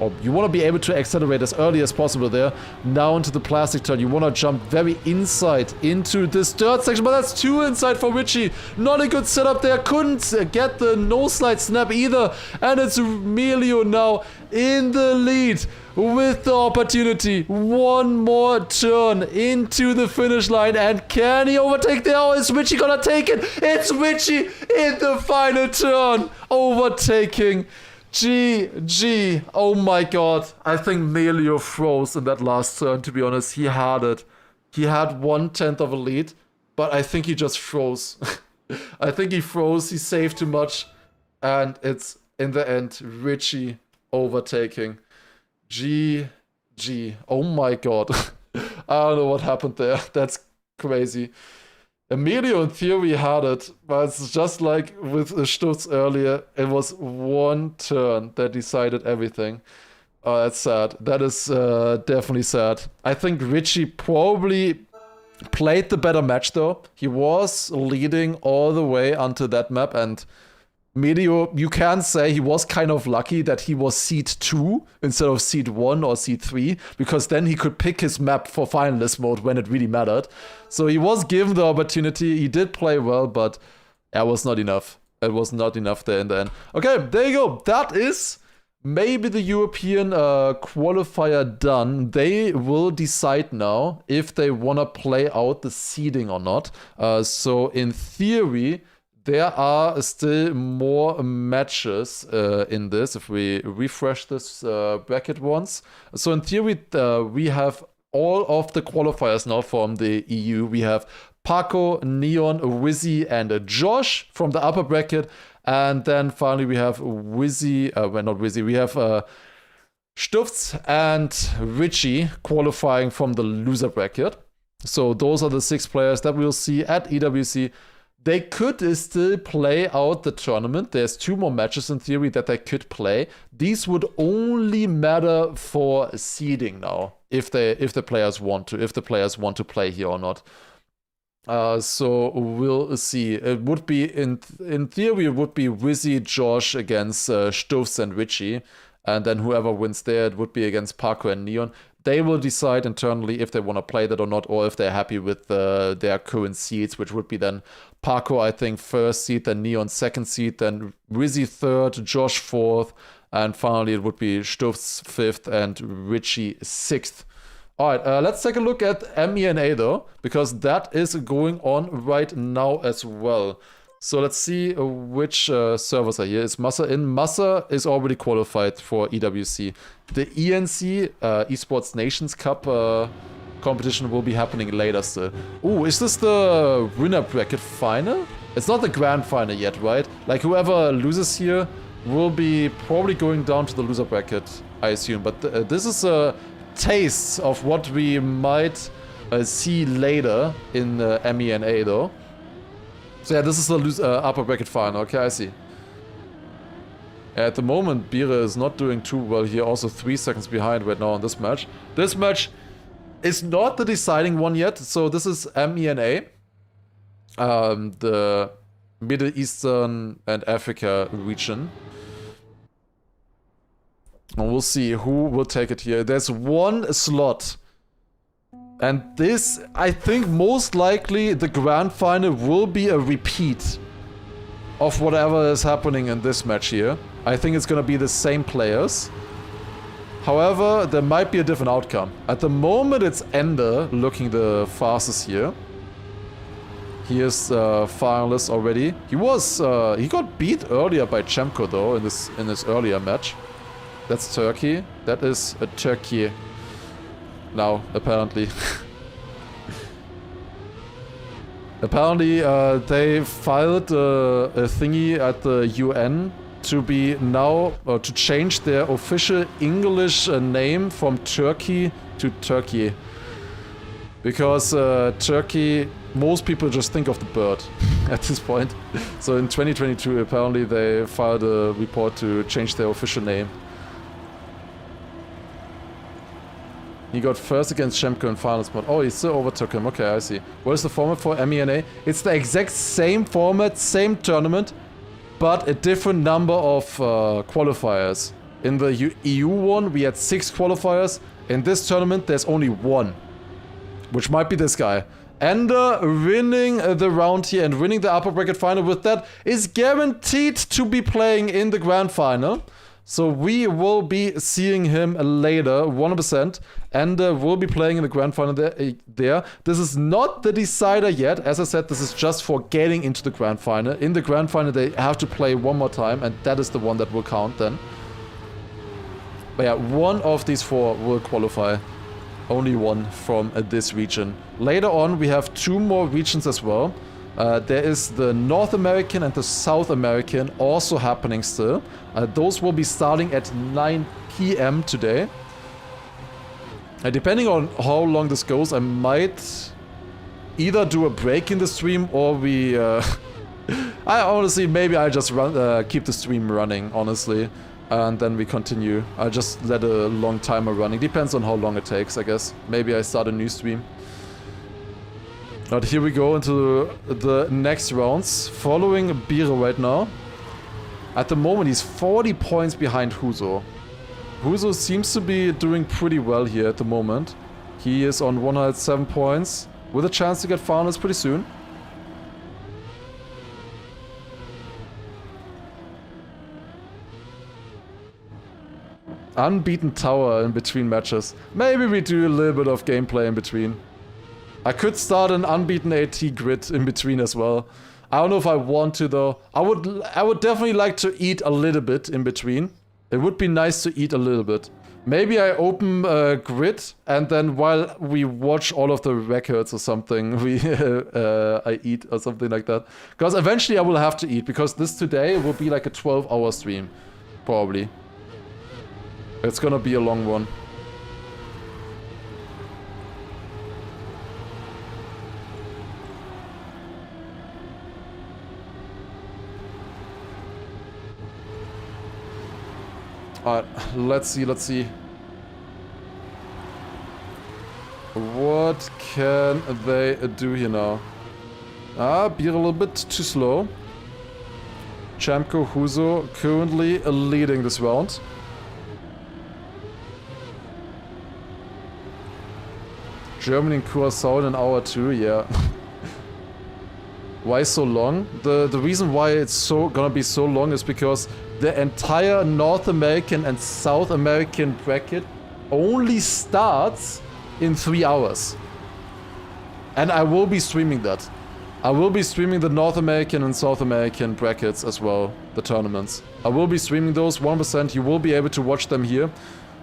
or you want to be able to accelerate as early as possible there. Now into the plastic turn. You want to jump very inside into this dirt section, but that's too inside for Richie. Not a good setup there. Couldn't get the no slide snap either. And it's Melio now in the lead with the opportunity. One more turn into the finish line, and can he overtake there, or is Richie gonna take it? It's Richie in the final turn, overtaking. GG. Oh my god. I think Melio froze in that last turn, to be honest. He had it. He had 1/10 of a lead, but I think he just froze. I think he froze, he saved too much, and it's, in the end, Richie overtaking. GG. Oh my god. I don't know what happened there. That's crazy. Emilio in theory had it, but it's just like with Stutz earlier. It was 1 turn that decided everything. Oh, that's sad. That is definitely sad. I think Richie probably played the better match though. He was leading all the way onto that map, and Melio, you can say he was kind of lucky that he was seed 2 instead of seed 1 or seed 3, because then he could pick his map for finalist mode when it really mattered. So he was given the opportunity. He did play well, but it was not enough. It was not enough there in the end. Okay, there you go. That is maybe the European qualifier done. They will decide now if they want to play out the seeding or not. So in theory, there are still more matches in this, if we refresh this bracket once. So in theory, we have all of the qualifiers now from the EU. We have Paco, Neon, Wizzy, and Josh from the upper bracket. And then finally we have Wizzy, well, not Wizzy, we have Stutz and Richie qualifying from the loser bracket. So those are the 6 players that we'll see at EWC. They could still play out the tournament. There's 2 more matches in theory that they could play. These would only matter for seeding now, if the players want to play here or not. So we'll see. It would be in theory it would be Wizzy, Josh against Stuffs and Richie, and then whoever wins there, it would be against Parker and Neon. They will decide internally if they want to play that or not, or if they're happy with their current seeds, which would be then Parker, I think, 1st seed, then Neon 2nd seed, then Wizzy 3rd, Josh 4th, and finally it would be Stuffs 5th and Richie 6th. Alright, let's take a look at MENA though, because that is going on right now as well. So let's see which servers are here. Is Massa in? Massa is already qualified for EWC. The ENC, Esports Nations Cup competition will be happening later still. Ooh, is this the winner bracket final? It's not the grand final yet, right? Like whoever loses here will be probably going down to the loser bracket, I assume. But this is a taste of what we might see later in MENA though. So yeah, this is the upper bracket final. Okay, I see. At the moment, Bire is not doing too well here. Also 3 seconds behind right now on this match. This match is not the deciding one yet. So this is MENA. The Middle Eastern and Africa region. And we'll see who will take it here. There's 1 slot. And this, I think most likely the grand final will be a repeat of whatever is happening in this match here. I think it's going to be the same players. However, there might be a different outcome. At the moment, it's Ender looking the fastest here. He is finalist already. He got beat earlier by Chemko though in this earlier match. That's Turkey. That is a Turkey. Now, apparently. Apparently, they filed a thingy at the UN to be now, to change their official English name from Turkey to Turkey. Because Turkey, most people just think of the bird at this point. So in 2022, apparently they filed a report to change their official name. He got first against Shemko in final spot. Oh, he still overtook him. Okay, I see. What is the format for MENA? It's the exact same format, same tournament, but a different number of qualifiers. In the EU one, we had 6 qualifiers. In this tournament, there's only 1, which might be this guy. Ender winning the round here and winning the upper bracket final with that is guaranteed to be playing in the grand final. So we will be seeing him later, 100%, and will be playing in the grand final there. This is not the decider yet. As I said, this is just for getting into the grand final. In the grand final, they have to play 1 more time, and that is the one that will count then. But yeah, 1 of these 4 will qualify. Only 1 from this region. Later on, we have 2 more regions as well. There is the North American and the South American also happening still. Those will be starting at 9 PM today. Depending on how long this goes, I might either do a break in the stream or we... I honestly, maybe I just keep the stream running, honestly. And then we continue. I just let a long timer running. Depends on how long it takes, I guess. Maybe I start a new stream. But here we go into the next rounds. Following Bire right now. At the moment, he's 40 points behind Huzo. Huzo seems to be doing pretty well here at the moment. He is on 107 points, with a chance to get finals pretty soon. Unbeaten tower in between matches. Maybe we do a little bit of gameplay in between. I could start an unbeaten AT grid in between as well. I don't know if I want to though. I would definitely like to eat a little bit in between. It would be nice to eat a little bit. Maybe I open a grid and then while we watch all of the records or something, I eat or something like that. Because eventually I will have to eat, because this today will be like a 12-hour stream, probably. It's gonna be a long one. Alright, let's see. What can they do here now? Be a little bit too slow. Chamko Huzo currently leading this round. Germany and Curaçao in an hour too, yeah. Why so long? The reason why it's gonna be so long is because the entire North American and South American bracket only starts in 3 hours. And I will be streaming that. I will be streaming the North American and South American brackets as well, the tournaments. I will be streaming those 1%. You will be able to watch them here.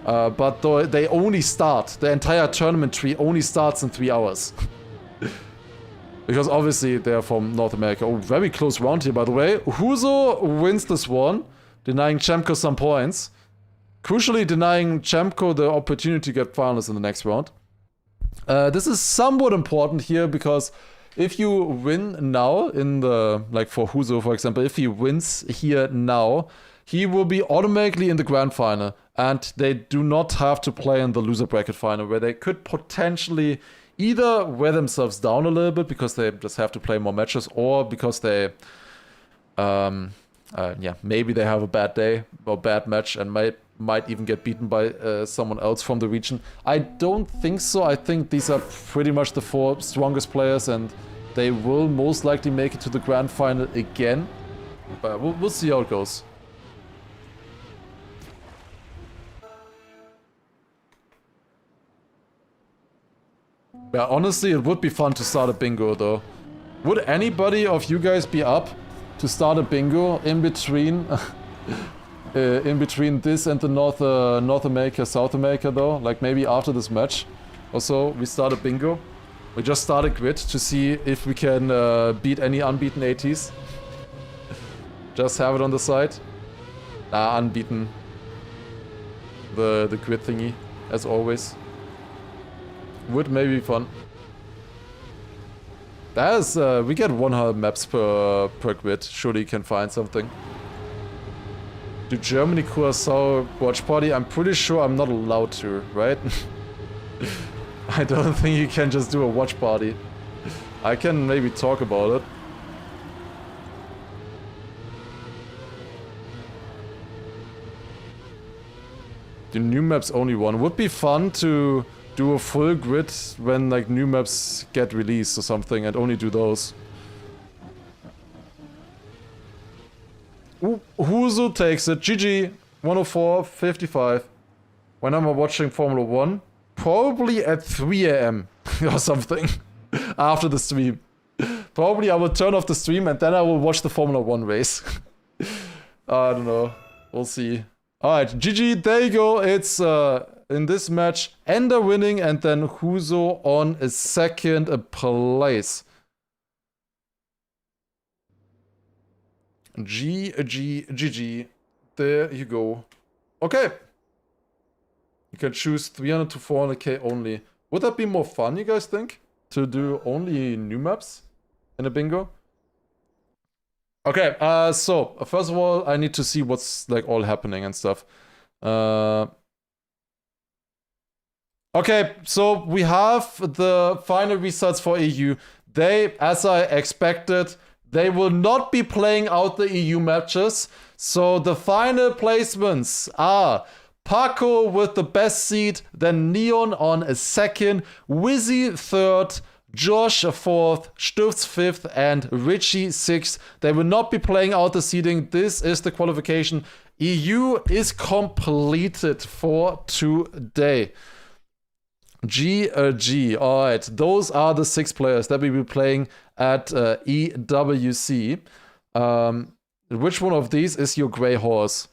But they only start, the entire tournament tree only starts in 3 hours. Because obviously they're from North America. Oh, very close round here, by the way. Huzo wins this one, denying Chemko some points. Crucially denying Chemko the opportunity to get finalists in the next round. This is somewhat important here because if you win now in the, like for Huzo for example, if he wins here now, he will be automatically in the grand final. And they do not have to play in the loser bracket final where they could potentially either wear themselves down a little bit because they just have to play more matches, or because they, maybe they have a bad day or bad match and might even get beaten by someone else from the region. I don't think so. I think these are pretty much the 4 strongest players, and they will most likely make it to the grand final again. But we'll see how it goes. Yeah, honestly, it would be fun to start a bingo, though. Would anybody of you guys be up to start a bingo in between this and the North America, South America, though? Like maybe after this match or so, we start a bingo. We just start a grid to see if we can beat any unbeaten ATs. Just have it on the side. Unbeaten. The grid thingy, as always. Would maybe be fun. That is, we get 100 maps per grid. Surely you can find something. Do Germany, Curaçao, Watchparty? I'm pretty sure I'm not allowed to, right? I don't think you can just do a Watchparty. I can maybe talk about it. Do new maps only one? Would be fun to do a full grid when like new maps get released or something and only do those. Huzo takes it. GG. 104.55. When am I watching Formula 1? Probably at 3 AM or something. After the stream. Probably I will turn off the stream and then I will watch the Formula 1 race. I don't know. We'll see. Alright, GG, there you go. It's in this match, Ender winning and then Huzo on a second place. GG. There you go. Okay. You can choose 300 to 400k only. Would that be more fun, you guys think? To do only new maps in a bingo? Okay, so first of all, I need to see what's like all happening and stuff. Okay, so we have the final results for EU. They, as I expected, they will not be playing out the EU matches. So the final placements are Paco with the best seed, then Neon on a second, Wizzy third, Josh 4th, Stufts 5th, and Richie 6th. They will not be playing out the seeding. This is the qualification. EU is completed for today. GG. Alright, those are the 6 players that we will be playing at EWC. Which one of these is your grey horse?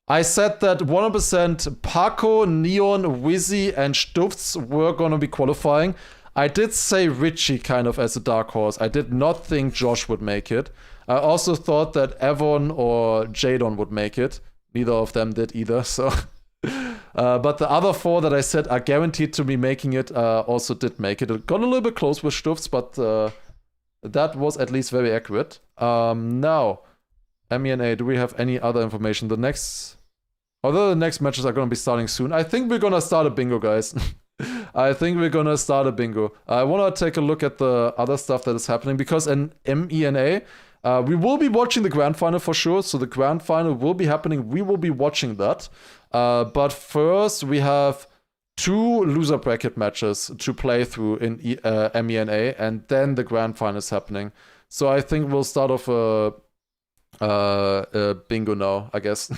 I said that 100% Paco, Neon, Wizzy, and Stufts were gonna be qualifying. I did say Richie kind of as a dark horse. I did not think Josh would make it. I also thought that Evon or Jadon would make it. Neither of them did either, so... but the other 4 that I said are guaranteed to be making it also did make it. It got a little bit close with Stufts, but that was at least very accurate. Now, MENA, do we have any other information? The next Although the next matches are gonna be starting soon. I think we're gonna start a bingo, guys. I think we're gonna start a bingo. I wanna take a look at the other stuff that is happening because in MENA, we will be watching the grand final for sure. So the grand final will be happening. We will be watching that. But first, we have 2 loser bracket matches to play through in MENA, and then the grand final is happening. So I think we'll start off a bingo now, I guess.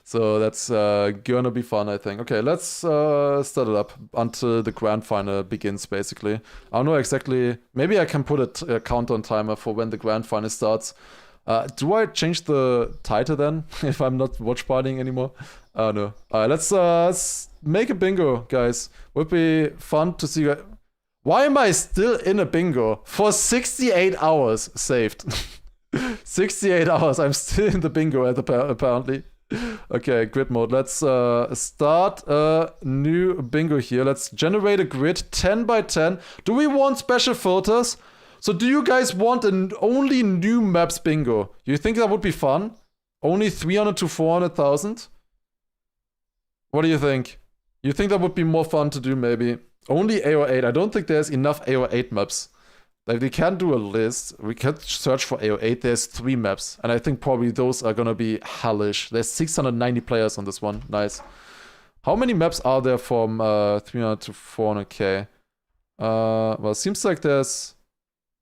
So that's gonna be fun, I think. Okay, let's start it up until the grand final begins, basically. I don't know exactly. Maybe I can put a countdown timer for when the grand final starts. Do I change the title then if I'm not watch partying anymore? No. Alright, let's make a bingo, guys. Would be fun to see. Why am I still in a bingo for 68 hours saved? 68 hours. I'm still in the bingo apparently. Okay, grid mode. Let's start a new bingo here. Let's generate a grid 10 by 10. Do we want special filters? So do you guys want an only new maps bingo? You think that would be fun? Only 300 to 400,000? What do you think? You think that would be more fun to do maybe? Only AO8. I don't think there's enough AO8 maps. Like, we can do a list. We can search for AO8. There's 3 maps. And I think probably those are gonna be hellish. There's 690 players on this one. Nice. How many maps are there from 300 to 400k? Well, it seems like there's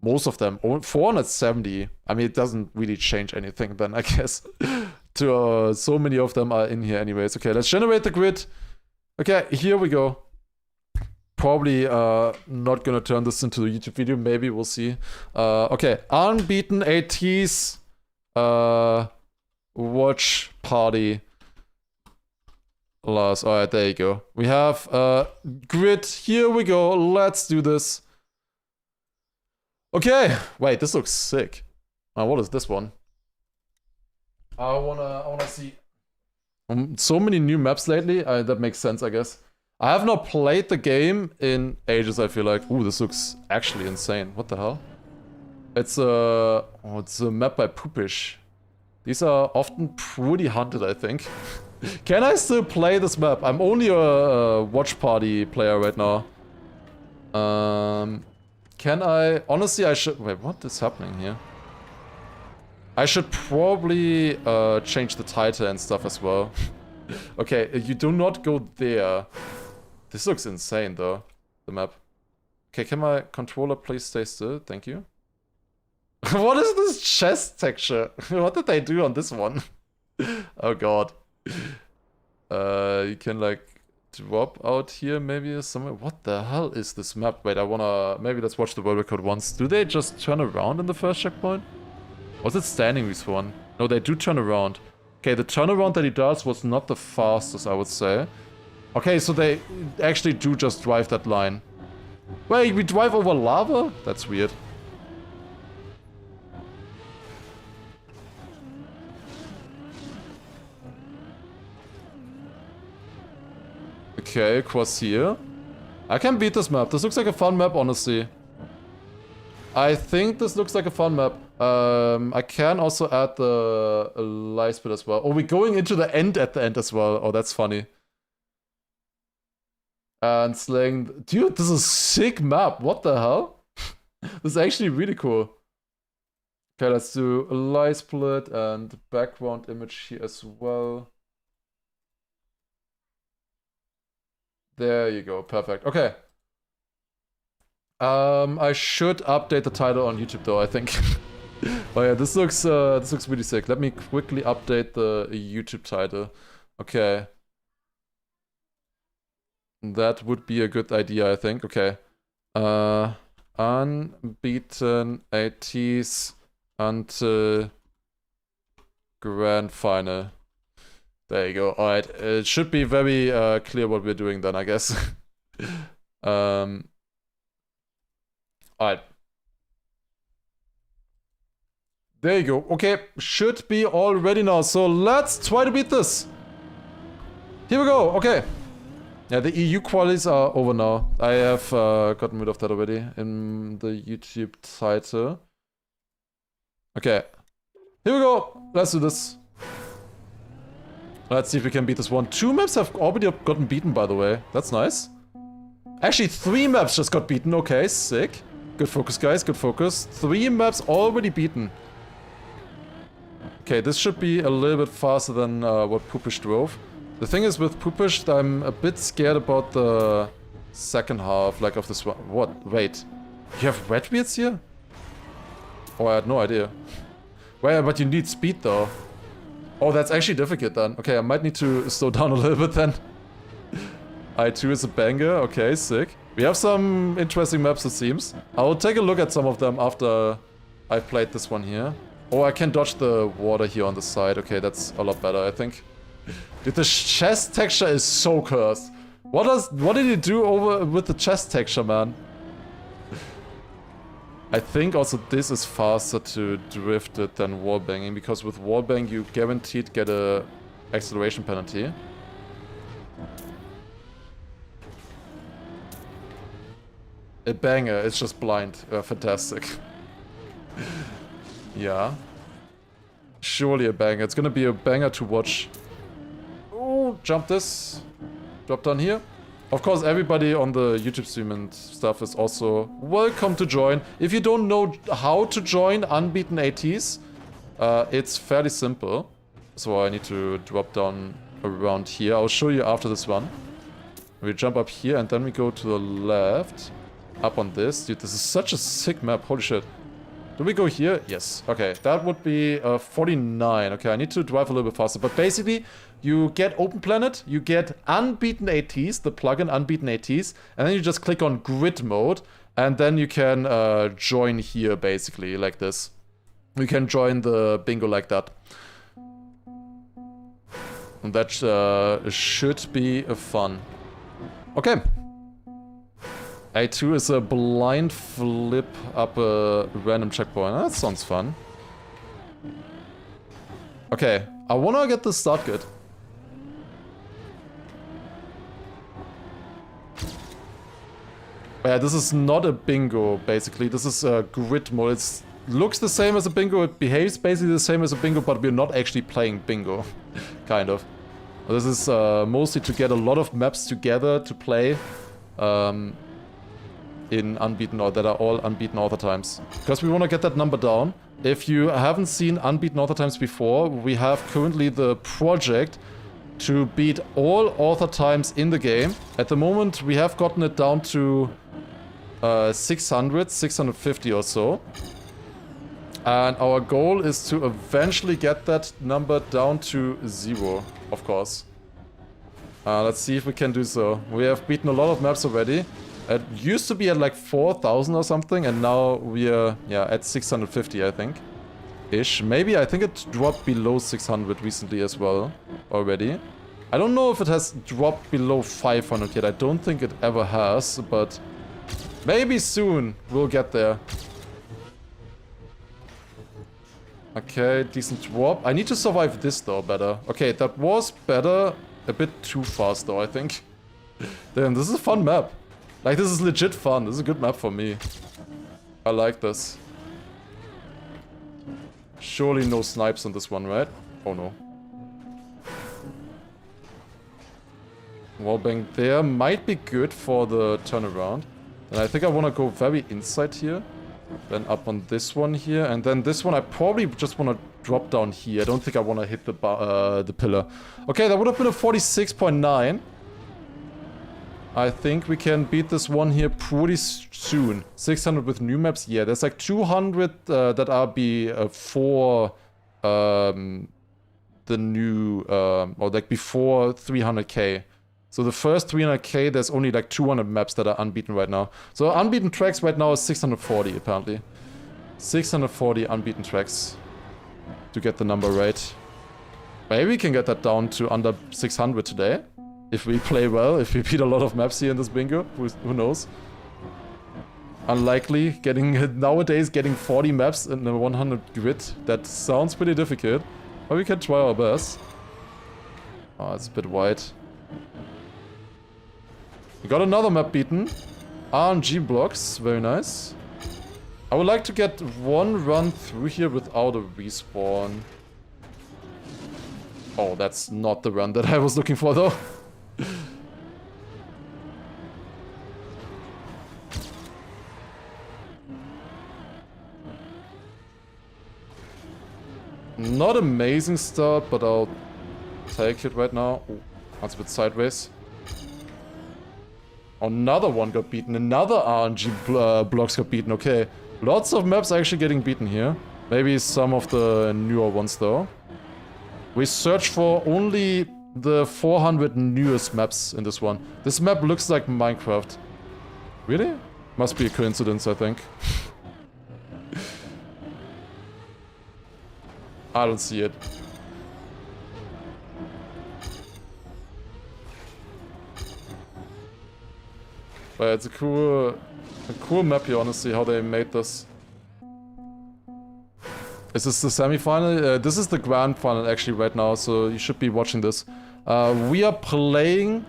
most of them. 470. I mean, it doesn't really change anything then, I guess. So many of them are in here anyways. Okay, let's generate the grid. Okay, here we go. Probably not gonna turn this into a YouTube video. Maybe we'll see. Okay, unbeaten ATs. Watch party. Lars. Alright, there you go. We have grid. Here we go. Let's do this. Okay. Wait, this looks sick. What is this one? I wanna see. So many new maps lately. That makes sense, I guess. I have not played the game in ages, I feel like. Ooh, this looks actually insane. What the hell? It's a map by Poopish. These are often pretty hunted, I think. Can I still play this map? I'm only a watch party player right now. Can I? Honestly, I should. Wait, what is happening here? I should probably change the title and stuff as well. Okay, you do not go there. This looks insane though, the map. Okay, can my controller please stay still? Thank you. What is this chest texture? What did they do on this one? Oh god. You can like drop out here maybe somewhere. What the hell is this map? Wait, I wanna... Maybe let's watch the world record once. Do they just turn around in the first checkpoint? Was it standing respawn? No, they do turn around. Okay, the turnaround that he does was not the fastest, I would say. Okay, so they actually do just drive that line. Wait, we drive over lava? That's weird. Okay, across here. I can beat this map. This looks like a fun map, honestly. I think this looks like a fun map. I can also add the light speed as well. Oh, we're going into the end at the end as well. Oh, that's funny. And slaying... Dude, this is a sick map. What the hell? This is actually really cool. Okay, let's do a light split and background image here as well. There you go. Perfect. Okay. I should update the title on YouTube though, I think. Oh yeah, this looks really sick. Let me quickly update the YouTube title. Okay. That would be a good idea, I think. Okay. Unbeaten ATs until grand final. There you go. Alright. It should be very clear what we're doing then, I guess. Alright. There you go. Okay. Should be all ready now. So let's try to beat this. Here we go. Okay. Yeah, the EU qualities are over now. I have gotten rid of that already in the YouTube title. Okay. Here we go. Let's do this. Let's see if we can beat this one. 2 maps have already gotten beaten, by the way. That's nice. Actually, 3 maps just got beaten. Okay, sick. Good focus, guys. Good focus. 3 maps already beaten. Okay, this should be a little bit faster than what Poopish drove. The thing is, with Poopish, I'm a bit scared about the second half, like, of this one. What? Wait. You have Redbeards here? Oh, I had no idea. Well, but you need speed, though. Oh, that's actually difficult then. Okay, I might need to slow down a little bit then. I2 is a banger. Okay, sick. We have some interesting maps, it seems. I'll take a look at some of them after I've played this one here. Oh, I can dodge the water here on the side. Okay, that's a lot better, I think. Dude, the chest texture is so cursed. What did he do over with the chest texture, man? I think also this is faster to drift it than wallbanging, because with wallbang you guaranteed get a acceleration penalty. A banger, it's just blind. Fantastic. Yeah. Surely a banger. It's gonna be a banger to watch. Oh, jump this. Drop down here. Of course, everybody on the YouTube stream and stuff is also welcome to join. If you don't know how to join Unbeaten ATs, it's fairly simple. So I need to drop down around here. I'll show you after this one. We jump up here and then we go to the left. Up on this. Dude, this is such a sick map. Holy shit. Do we go here? Yes. Okay, that would be 49. Okay, I need to drive a little bit faster. But basically, you get Open Planet, you get Unbeaten ATs, the plugin Unbeaten ATs, and then you just click on Grid Mode, and then you can join here, basically, like this. You can join the bingo like that. And that should be fun. Okay. A2 is a blind flip up a random checkpoint. That sounds fun. Okay, I wanna get the start good. Yeah, this is not a bingo, basically. This is a grid mode. It looks the same as a bingo. It behaves basically the same as a bingo, but we're not actually playing bingo. Kind of. This is mostly to get a lot of maps together to play. In unbeaten, or that are all unbeaten author times, because we want to get that number down. If you haven't seen unbeaten author times before, we have currently the project to beat all author times in the game. At the moment, we have gotten it down to 600, 650 or so. And our goal is to eventually get that number down to 0, of course. Let's see if we can do so. We have beaten a lot of maps already. It used to be at like 4,000 or something, and now we are, yeah, at 650, I think. Ish. Maybe, I think it dropped below 600 recently as well, already. I don't know if it has dropped below 500 yet. I don't think it ever has, but maybe soon we'll get there. Okay, decent drop. I need to survive this though better. Okay, that was better. A bit too fast though, I think. Damn, this is a fun map. Like, this is legit fun. This is a good map for me. I like this. Surely no snipes on this one, right? Oh no. Wallbang there might be good for the turnaround. And I think I want to go very inside here. Then up on this one here. And then this one I probably just want to drop down here. I don't think I want to hit the pillar. Okay, that would have been a 46.9. I think we can beat this one here pretty soon. 600 with new maps. Yeah, there's like 200 that are before the new, or like before 300k. So the first 300k, there's only like 200 maps that are unbeaten right now. So unbeaten tracks right now is 640 apparently. 640 unbeaten tracks to get the number right. Maybe we can get that down to under 600 today. If we play well, if we beat a lot of maps here in this bingo, who knows? Unlikely, nowadays getting 40 maps in a 100 grid, that sounds pretty difficult. But we can try our best. Oh, it's a bit wide. We got another map beaten. RNG blocks, very nice. I would like to get one run through here without a respawn. Oh, that's not the run that I was looking for, though. Not amazing start, but I'll take it right now. Oh, that's a bit sideways. Another one got beaten. Another RNG blocks got beaten. Okay. Lots of maps actually getting beaten here. Maybe some of the newer ones, though. We search for only the 400 newest maps in this one. This map looks like Minecraft. Really? Must be a coincidence, I think. I don't see it. But it's a cool map here, honestly, how they made this. Is this the semi-final? This is the grand final actually right now, so you should be watching this. We are playing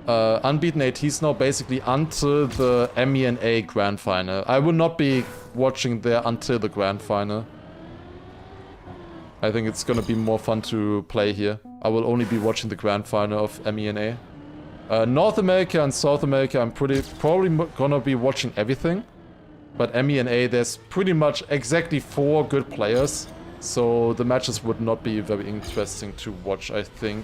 unbeaten ATs now, basically until the MENA grand final. I will not be watching there until the grand final. I think it's gonna be more fun to play here. I will only be watching the grand final of MENA. North America and South America, I'm probably gonna be watching everything. But MENA, there's pretty much exactly 4 good players. So the matches would not be very interesting to watch, I think.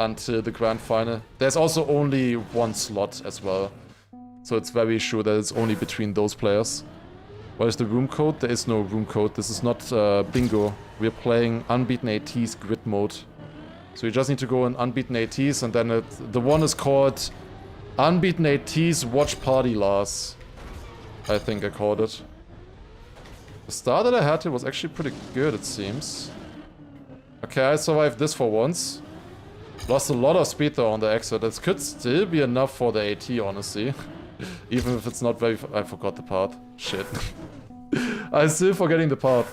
Until the grand final. There's also only 1 slot as well. So it's very sure that it's only between those players. What is the room code? There is no room code. This is not bingo. We're playing unbeaten ATs grid mode. So you just need to go in unbeaten ATs, and then the one is called unbeaten ATs Watchparty Lars. I think I called it. The start that I had here was actually pretty good, it seems. Okay, I survived this for once. Lost a lot of speed though on the exit. This could still be enough for the AT, honestly. Even if it's not very... I forgot the path. Shit. I'm still forgetting the path.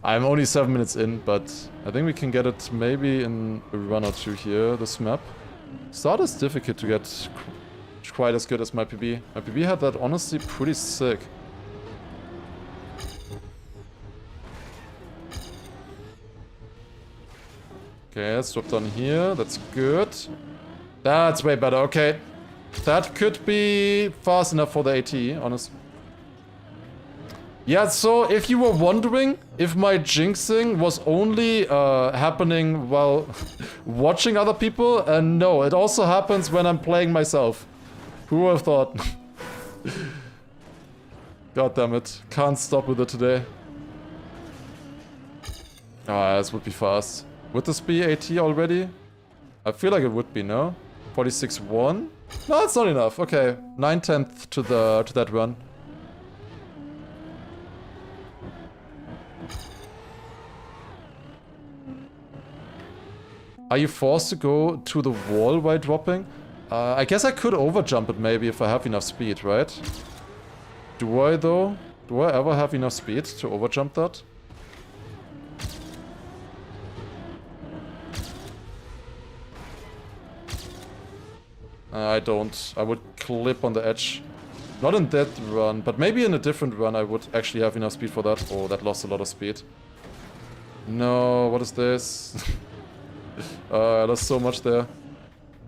I'm only 7 minutes in, but I think we can get it maybe in a run or 2 here, this map. Start is difficult to get quite as good as my PB. My PB had that honestly pretty sick. Okay, let's drop down here. That's good. That's way better. Okay. That could be fast enough for the AT, honestly. Yeah, so if you were wondering if my jinxing was only happening while watching other people, no, it also happens when I'm playing myself. Who would have thought? God damn it. Can't stop with it today. Ah, this would be fast. Would this be AT already? I feel like it would be, no? 46-1? No, it's not enough. Okay, 9/10 to that run. Are you forced to go to the wall while dropping? I guess I could overjump it maybe if I have enough speed, right? Do I though? Do I ever have enough speed to overjump that? I don't. I would clip on the edge. Not in that run, but maybe in a different run I would actually have enough speed for that. Oh, that lost a lot of speed. No, what is this? I lost so much there.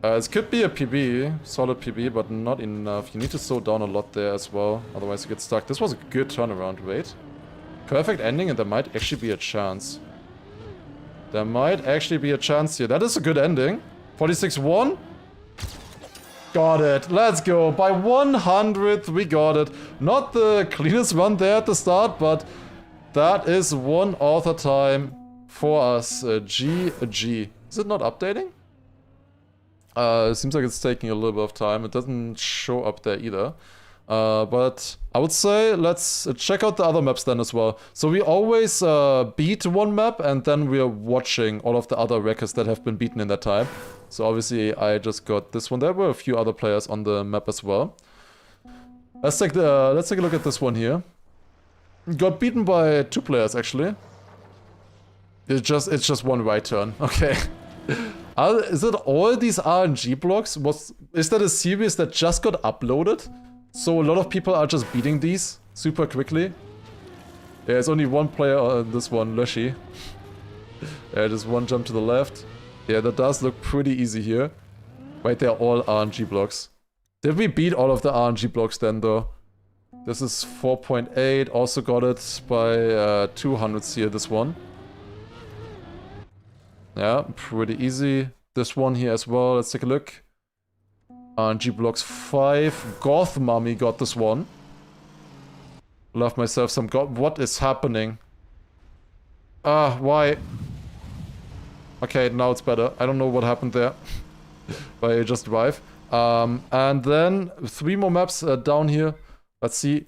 It could be a PB, solid PB, but not enough. You need to slow down a lot there as well, otherwise you get stuck. This was a good turnaround, wait. Perfect ending, and there might actually be a chance. There might actually be a chance here. That is a good ending. 46-1. Got it. Let's go. By 100th, we got it. Not the cleanest run there at the start, but that is 1 author time for us. GG. Is it not updating? It seems like it's taking a little bit of time. It doesn't show up there either. But I would say let's check out the other maps then as well. So we always beat one map and then we're watching all of the other records that have been beaten in that time. So obviously I just got this one. There were a few other players on the map as well. Let's take a look at this one here. Got beaten by 2 players actually. It's just one right turn. Okay. Is it all these RNG blocks? Is that a series that just got uploaded? So a lot of people are just beating these super quickly. Yeah, there's only one player on this one, Lushy. Just one jump to the left. Yeah, that does look pretty easy here. Wait, they're all RNG blocks. Did we beat all of the RNG blocks then, though? This is 4.8. Also got it by 200s here, this one. Yeah, pretty easy. This one here as well. Let's take a look. RNG blocks 5. Goth Mummy got this one. Love myself some goth. What is happening? Why? Okay, now it's better. I don't know what happened there. But I just drive. And then 3 more maps down here. Let's see.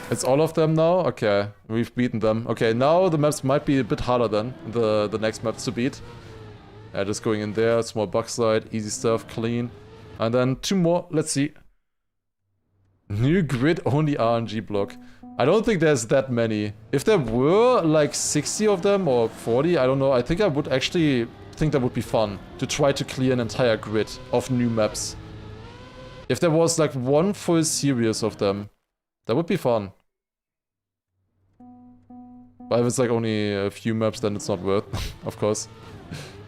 It's all of them now? Okay, we've beaten them. Okay, now the maps might be a bit harder than the next maps to beat. Just going in there, small bug slide, easy stuff, clean. And then 2 more, let's see. New grid only RNG block. I don't think there's that many. If there were like 60 of them or 40, I don't know. I think I would actually think that would be fun to try to clear an entire grid of new maps. If there was like one full series of them, that would be fun. But if it's like only a few maps, then it's not worth, of course.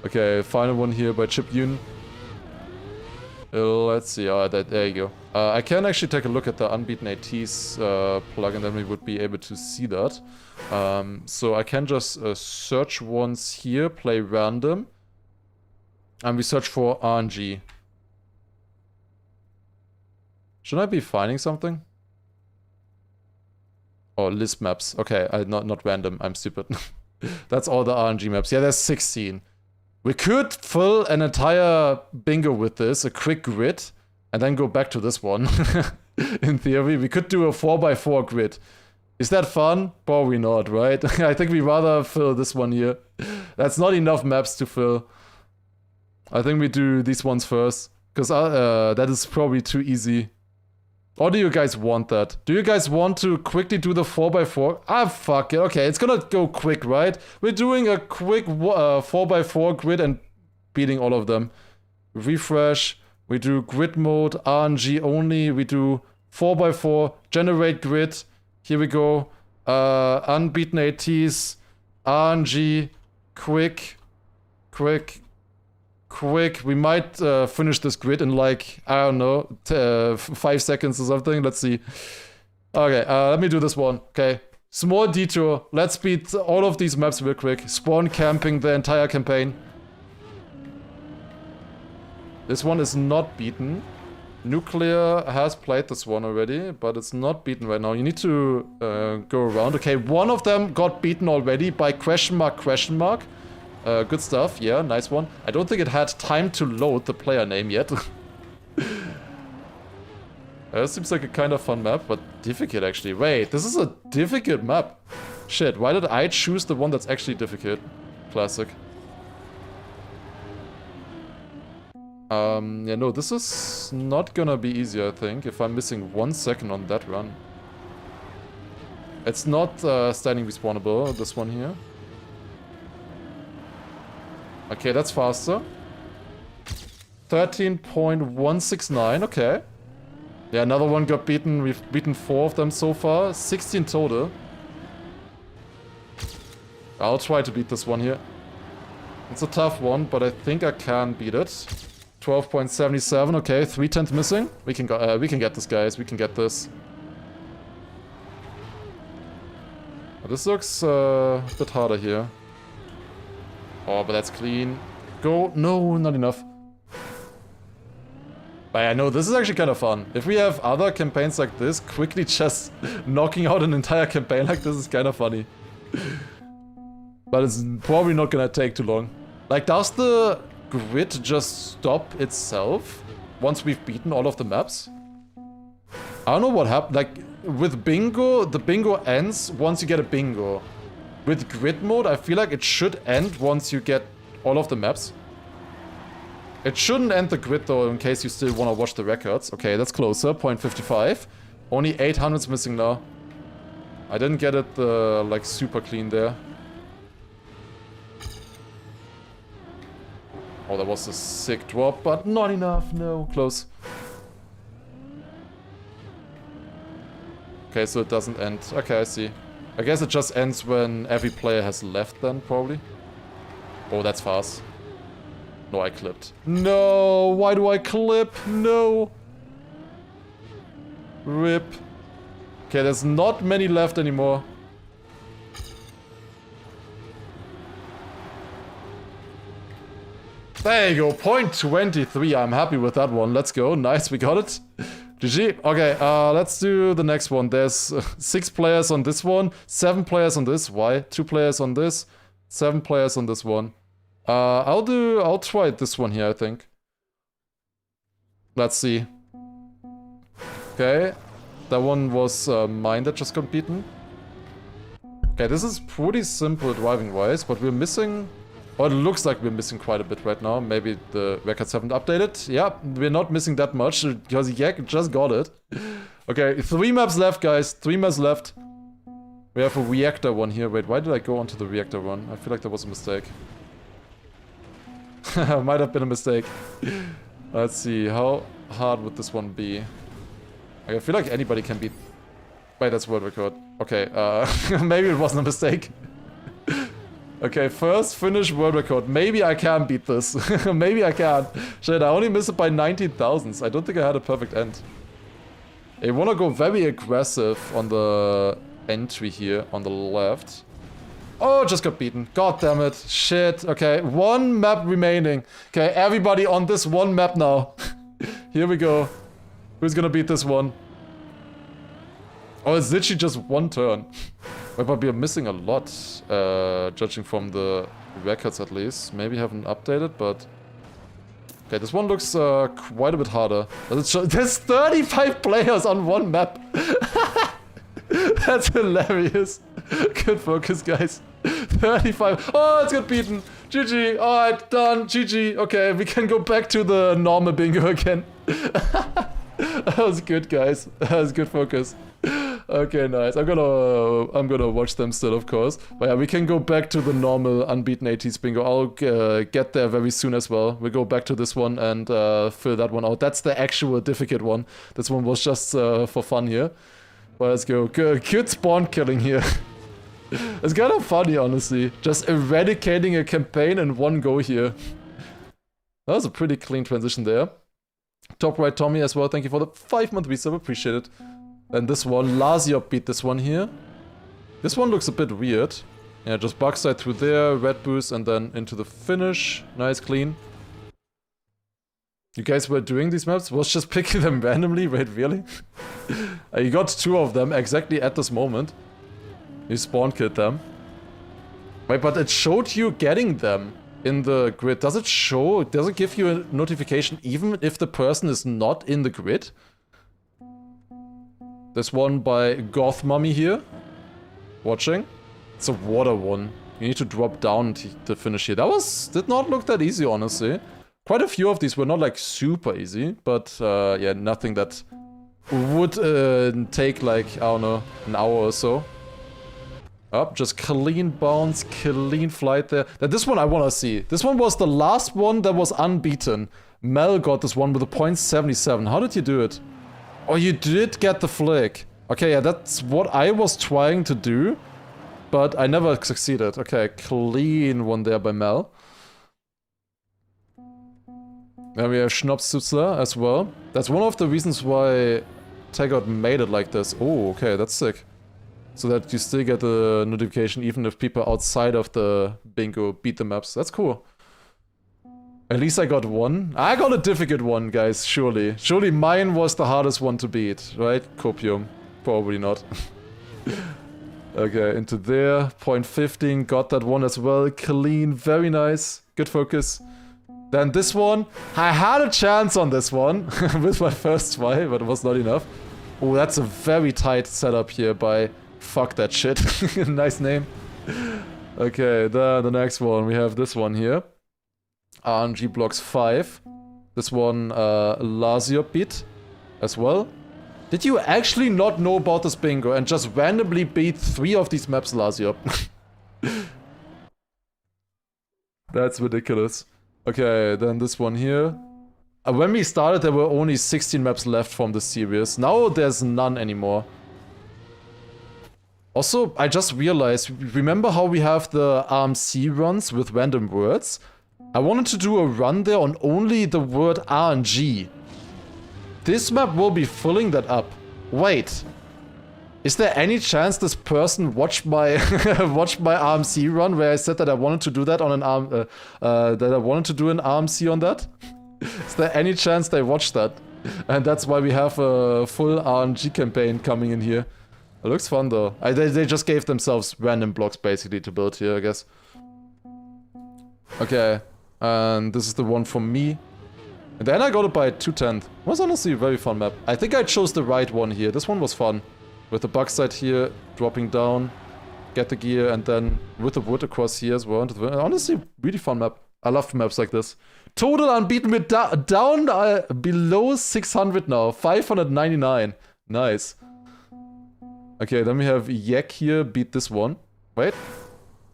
Okay, final one here by Chip Yun. Let's see, there you go. I can actually take a look at the Unbeaten ATs plugin, then we would be able to see that. So I can just search once here, play random. And we search for RNG. Should I be finding something? Oh, list maps. Okay, not random, I'm stupid. That's all the RNG maps. Yeah, there's 16. We could fill an entire bingo with this, a quick grid, and then go back to this one. In theory, we could do a 4x4 grid. Is that fun? Probably not, right? I think we rather fill this one here. That's not enough maps to fill. I think we do these ones first, because that is probably too easy. Or do you guys want that? Do you guys want to quickly do the 4x4? Ah, fuck it. Okay, it's gonna go quick, right? We're doing a quick 4x4 grid and beating all of them. Refresh. We do grid mode, RNG only. We do 4x4, generate grid. Here we go. Unbeaten ATs, RNG, quick. We might finish this grid in like, I don't know, 5 seconds or something. Let's see. Okay, let me do this one. Okay, small detour. Let's beat all of these maps real quick. Spawn camping the entire campaign. This one is not beaten. Nuclear has played this one already, but it's not beaten right now. You need to go around. Okay, one of them got beaten already by question mark. Good stuff, yeah, nice one. I don't think it had time to load the player name yet. Seems like a kind of fun map, but difficult actually. Wait, this is a difficult map. Shit, why did I choose the one that's actually difficult? Classic. Yeah, no, this is not gonna be easy, I think, if I'm missing 1 second on that run. It's not standing respawnable, this one here. Okay, that's faster. 13.169, okay. Yeah, another one got beaten. We've beaten 4 of them so far. 16 total. I'll try to beat this one here. It's a tough one, but I think I can beat it. 12.77, okay, 3/10 missing. We can get this, guys. We can get this. This looks a bit harder here. Oh, but that's clean. Go. No, not enough. But I know this is actually kind of fun. If we have other campaigns like this, quickly just knocking out an entire campaign like this is kind of funny. But it's probably not gonna take too long. Like, does the grid just stop itself once we've beaten all of the maps? I don't know what happened. Like, with bingo, the bingo ends once you get a bingo. With grid mode, I feel like it should end once you get all of the maps. It shouldn't end the grid though, in case you still want to watch the records. Okay, that's closer, 0.55. Only 800s missing now. I didn't get it like super clean there. Oh, that was a sick drop, but not enough, no, close. Okay, so it doesn't end. Okay, I see. I guess it just ends when every player has left then, probably. Oh, that's fast. No, I clipped. No, why do I clip? No. Rip. Okay, there's not many left anymore. There you go, point 23. I'm happy with that one. Let's go. Nice, we got it. GG. Okay, let's do the next one. There's 6 players on this one, 7 players on this. Why? 2 players on this, 7 players on this one. I'll try this one here, I think. Let's see. Okay, that one was mine that just got beaten. Okay, this is pretty simple driving-wise, but we're missing... Or it looks like we're missing quite a bit right now. Maybe the records haven't updated. Yeah, we're not missing that much because Yak just got it. Okay, 3 maps left, guys. 3 maps left. We have a reactor one here. Wait, why did I go onto the reactor one? I feel like that was a mistake. Might have been a mistake. Let's see, how hard would this one be? I feel like anybody can beat... Wait, that's world record. Okay, maybe it wasn't a mistake. Okay, first finish world record. Maybe I can beat this. Maybe I can. Shit, I only missed it by 19 thousandths. I don't think I had a perfect end. I want to go very aggressive on the entry here on the left. Oh, just got beaten. God damn it. Shit. Okay, 1 map remaining. Okay, everybody on this 1 map now. Here we go. Who's gonna beat this one? Oh, it's literally just 1 turn. Wait, but we are missing a lot, judging from the records at least. Maybe haven't updated, but... Okay, this one looks quite a bit harder. There's 35 players on 1 map! That's hilarious. Good focus, guys. 35. Oh, it's got beaten. GG. Alright, done. GG. Okay, we can go back to the normal bingo again. That was good, guys. That was good focus. Okay, nice. I'm gonna watch them still, of course. But yeah, we can go back to the normal unbeaten 80s bingo. I'll get there very soon as well. We'll go back to this one and fill that one out. That's the actual difficult one. This one was just for fun here. But let's go. Good spawn killing here. It's kind of funny, honestly. Just eradicating a campaign in 1 go here. That was a pretty clean transition there. Top right Tommy as well. Thank you for the 5-month resub. Appreciate it. And this one, Lars beat this one here. This one looks a bit weird. Yeah, just backside through there, red boost, and then into the finish. Nice, clean. You guys were doing these maps? Was just picking them randomly? Wait, really? You got 2 of them exactly at this moment. You spawn killed them. Wait, but it showed you getting them in the grid. Does it show? Does it give you a notification even if the person is not in the grid? This one by Goth Mummy here. Watching. It's a water one. You need to drop down to finish here. That did not look that easy, honestly. Quite a few of these were not like super easy, but yeah, nothing that would take like, I don't know, an hour or so. Up, just clean bounce, clean flight there. Then this one I want to see. This one was the last one that was unbeaten. Mel got this one with a .77. How did you do it? Oh, you did get the flick. Okay, yeah, that's what I was trying to do, but I never succeeded. Okay, clean one there by Mel. Then we have Schnapszutzler as well. That's one of the reasons why Takeout made it like this. Oh, okay, that's sick. So that you still get the notification even if people outside of the bingo beat the maps. That's cool. At least I got one. I got a difficult one, guys, surely. Surely mine was the hardest one to beat, right? Copium. Probably not. Okay, into there. .15, got that one as well. Clean, very nice. Good focus. Then this one. I had a chance on this one with my first try, but it was not enough. Oh, that's a very tight setup here by Fuck That Shit. Nice name. Okay, then the next one. We have this one here. RNG blocks 5. This one, Lasiop beat as well. Did you actually not know about this bingo and just randomly beat 3 of these maps, Lasiop? That's ridiculous. Okay, then this one here. When we started, there were only 16 maps left from the series. Now there's none anymore. Also, I just realized, remember how we have the RMC runs with random words? I wanted to do a run there on only the word RNG. This map will be filling that up. Wait. Is there any chance this person watched my watched my RMC run where I said that I wanted to do that on an that I wanted to do an RMC on that? Is there any chance they watched that? And that's why we have a full RNG campaign coming in here. It looks fun though. They just gave themselves random blocks basically to build here, I guess. Okay, and this is the one for me. And then I got it by 2/10. It was honestly a very fun map. I think I chose the right one here. This one was fun. With the backside here, dropping down, get the gear, and then with the wood across here as well. Honestly, really fun map. I love maps like this. Total unbeaten, with down below 600 now. 599. Nice. Okay, then we have Yak here beat this one. Wait.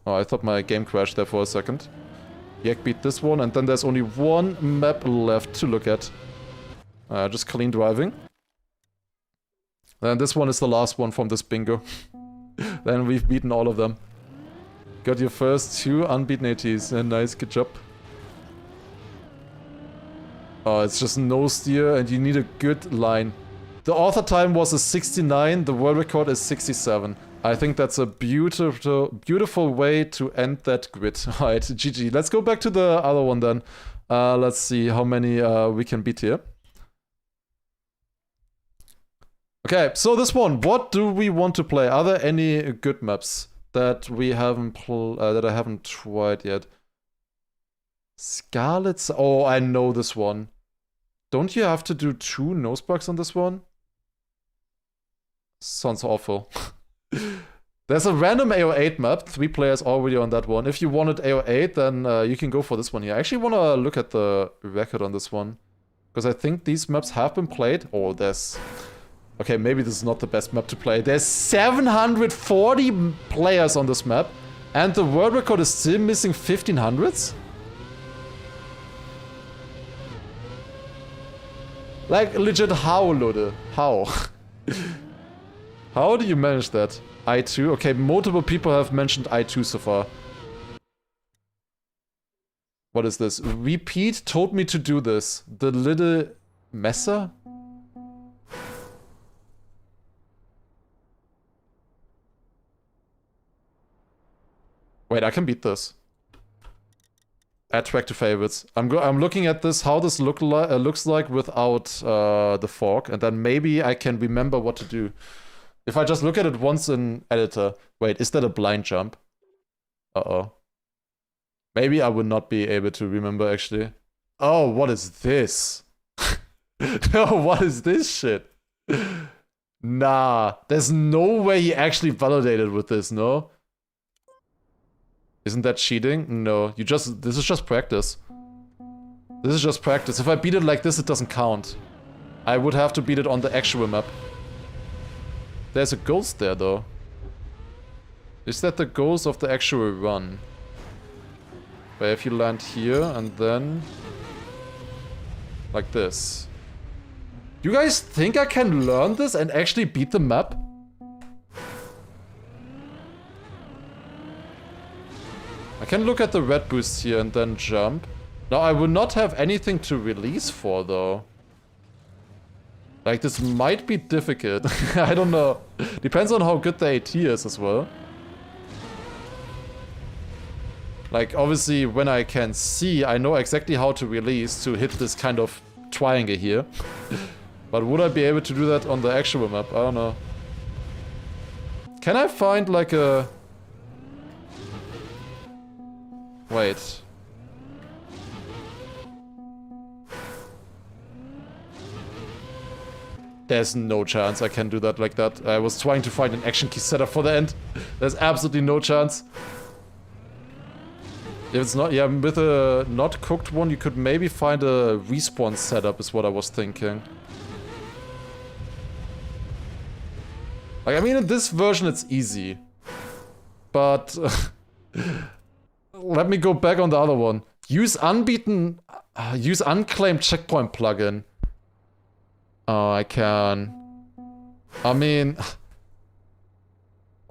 Oh, I thought my game crashed there for a second. Yak beat this one, and then there's only one map left to look at. Just clean driving. And this one is the last one from this bingo. Then we've beaten all of them. Got your first 2 unbeaten ATs. Nice, good job. Oh, it's just no steer, and you need a good line. The author time was a 69, the world record is 67. I think that's a beautiful way to end that grid. Alright, GG. Let's go back to the other one then. Let's see how many we can beat here. Okay, so this one, what do we want to play? Are there any good maps that we haven't that I haven't tried yet? Scarlet's... Oh, I know this one. Don't you have to do 2 nosebugs on this one? Sounds awful. There's a random AO8 map, 3 players already on that one. If you wanted AO8, then you can go for this one here. I actually want to look at the record on this one. Because I think these maps have been played. Oh, there's... Okay, maybe this is not the best map to play. There's 740 players on this map. And the world record is still missing 1500s? Like, legit, how, Lode? How? How do you manage that? I2? Okay, multiple people have mentioned I2 so far. What is this? Repeat told me to do this. The little messer? Wait, I can beat this. Add track to favorites. I'm looking at this, how this looks like without the fork, and then maybe I can remember what to do. If I just look at it once in editor. Wait, is that a blind jump? Uh-oh. Maybe I would not be able to remember actually. Oh, what is this? No, what is this shit? Nah, there's no way he actually validated with this, no? Isn't that cheating? No, this is just practice. This is just practice. If I beat it like this, it doesn't count. I would have to beat it on the actual map. There's a ghost there, though. Is that the ghost of the actual run? Where if you land here and then... like this. You guys think I can learn this and actually beat the map? I can look at the red boost here and then jump. Now, I will not have anything to release for, though. Like, this might be difficult. I don't know. Depends on how good the AT is as well. Like, obviously, when I can see, I know exactly how to release to hit this kind of triangle here. But would I be able to do that on the actual map? I don't know. Can I find, like, a... Wait. There's no chance I can do that like that. I was trying to find an action key setup for the end. There's absolutely no chance. If it's not, yeah, with a not cooked one, you could maybe find a respawn setup is what I was thinking. Like, I mean, in this version it's easy. But... let me go back on the other one. Use unbeaten... use unclaimed checkpoint plugin. Oh, I can. I mean...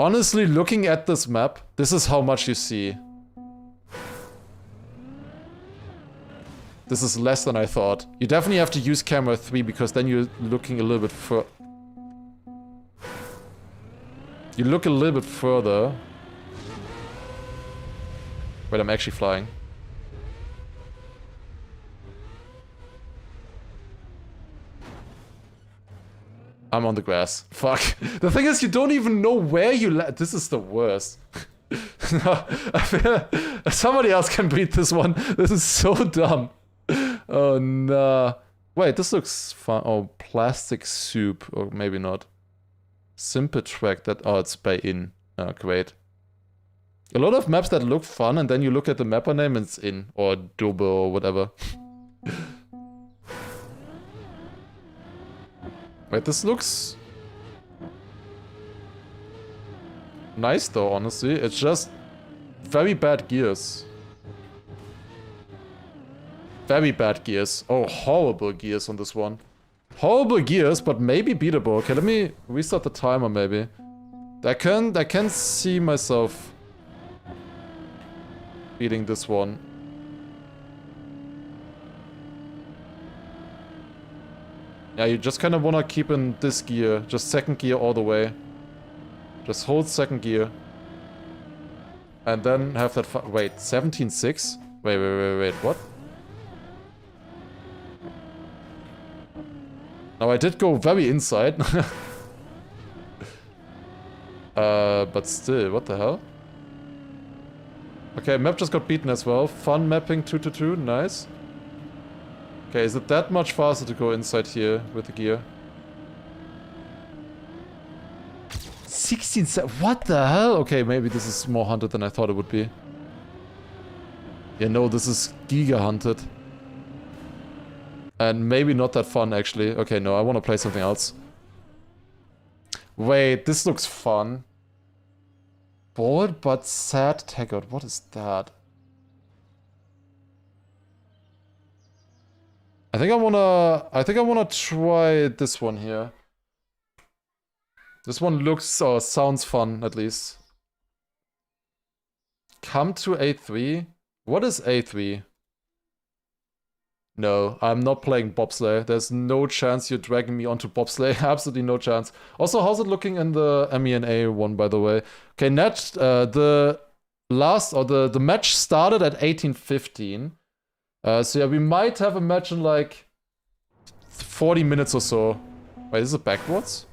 Honestly, looking at this map, this is how much you see. This is less than I thought. You definitely have to use camera 3 because then you're looking a little bit further. You look a little bit further. Wait, I'm actually flying. I'm on the grass. Fuck. The thing is, you don't even know where you This is the worst. No, I feel somebody else can beat this one. This is so dumb. Oh, no. Wait, this looks fun. Oh, plastic soup. Or maybe not. Simple track that... Oh, it's by in. Oh, great. A lot of maps that look fun, and then you look at the mapper name and it's in. Or Dobo or whatever. Wait, this looks... nice though, honestly. It's just... very bad gears. Very bad gears. Oh, horrible gears on this one. Horrible gears, but maybe beatable. Okay, let me restart the timer maybe. I can see myself beating this one. Yeah, you just kind of want to keep in this gear. Just second gear all the way. Just hold second gear. And then have that... Wait, 17.6? Wait, what? Now I did go very inside. But still, what the hell? Okay, map just got beaten as well. Fun mapping 2-2, nice. Okay, is it that much faster to go inside here with the gear? 16... What the hell? Okay, maybe this is more hunted than I thought it would be. Yeah, no, this is giga hunted. And maybe not that fun, actually. Okay, no, I want to play something else. Wait, this looks fun. Bold but sad taggart. What is that? I think I wanna try this one here. This one looks or sounds fun, at least. Come to A3. What is A3? No, I'm not playing bobsleigh. There's no chance you're dragging me onto bobsleigh. Absolutely no chance. Also, how's it looking in the MENA one, by the way? Okay, the last, or the match started at 18:15. So yeah, we might have a match in like 40 minutes or so. Wait, is it backwards?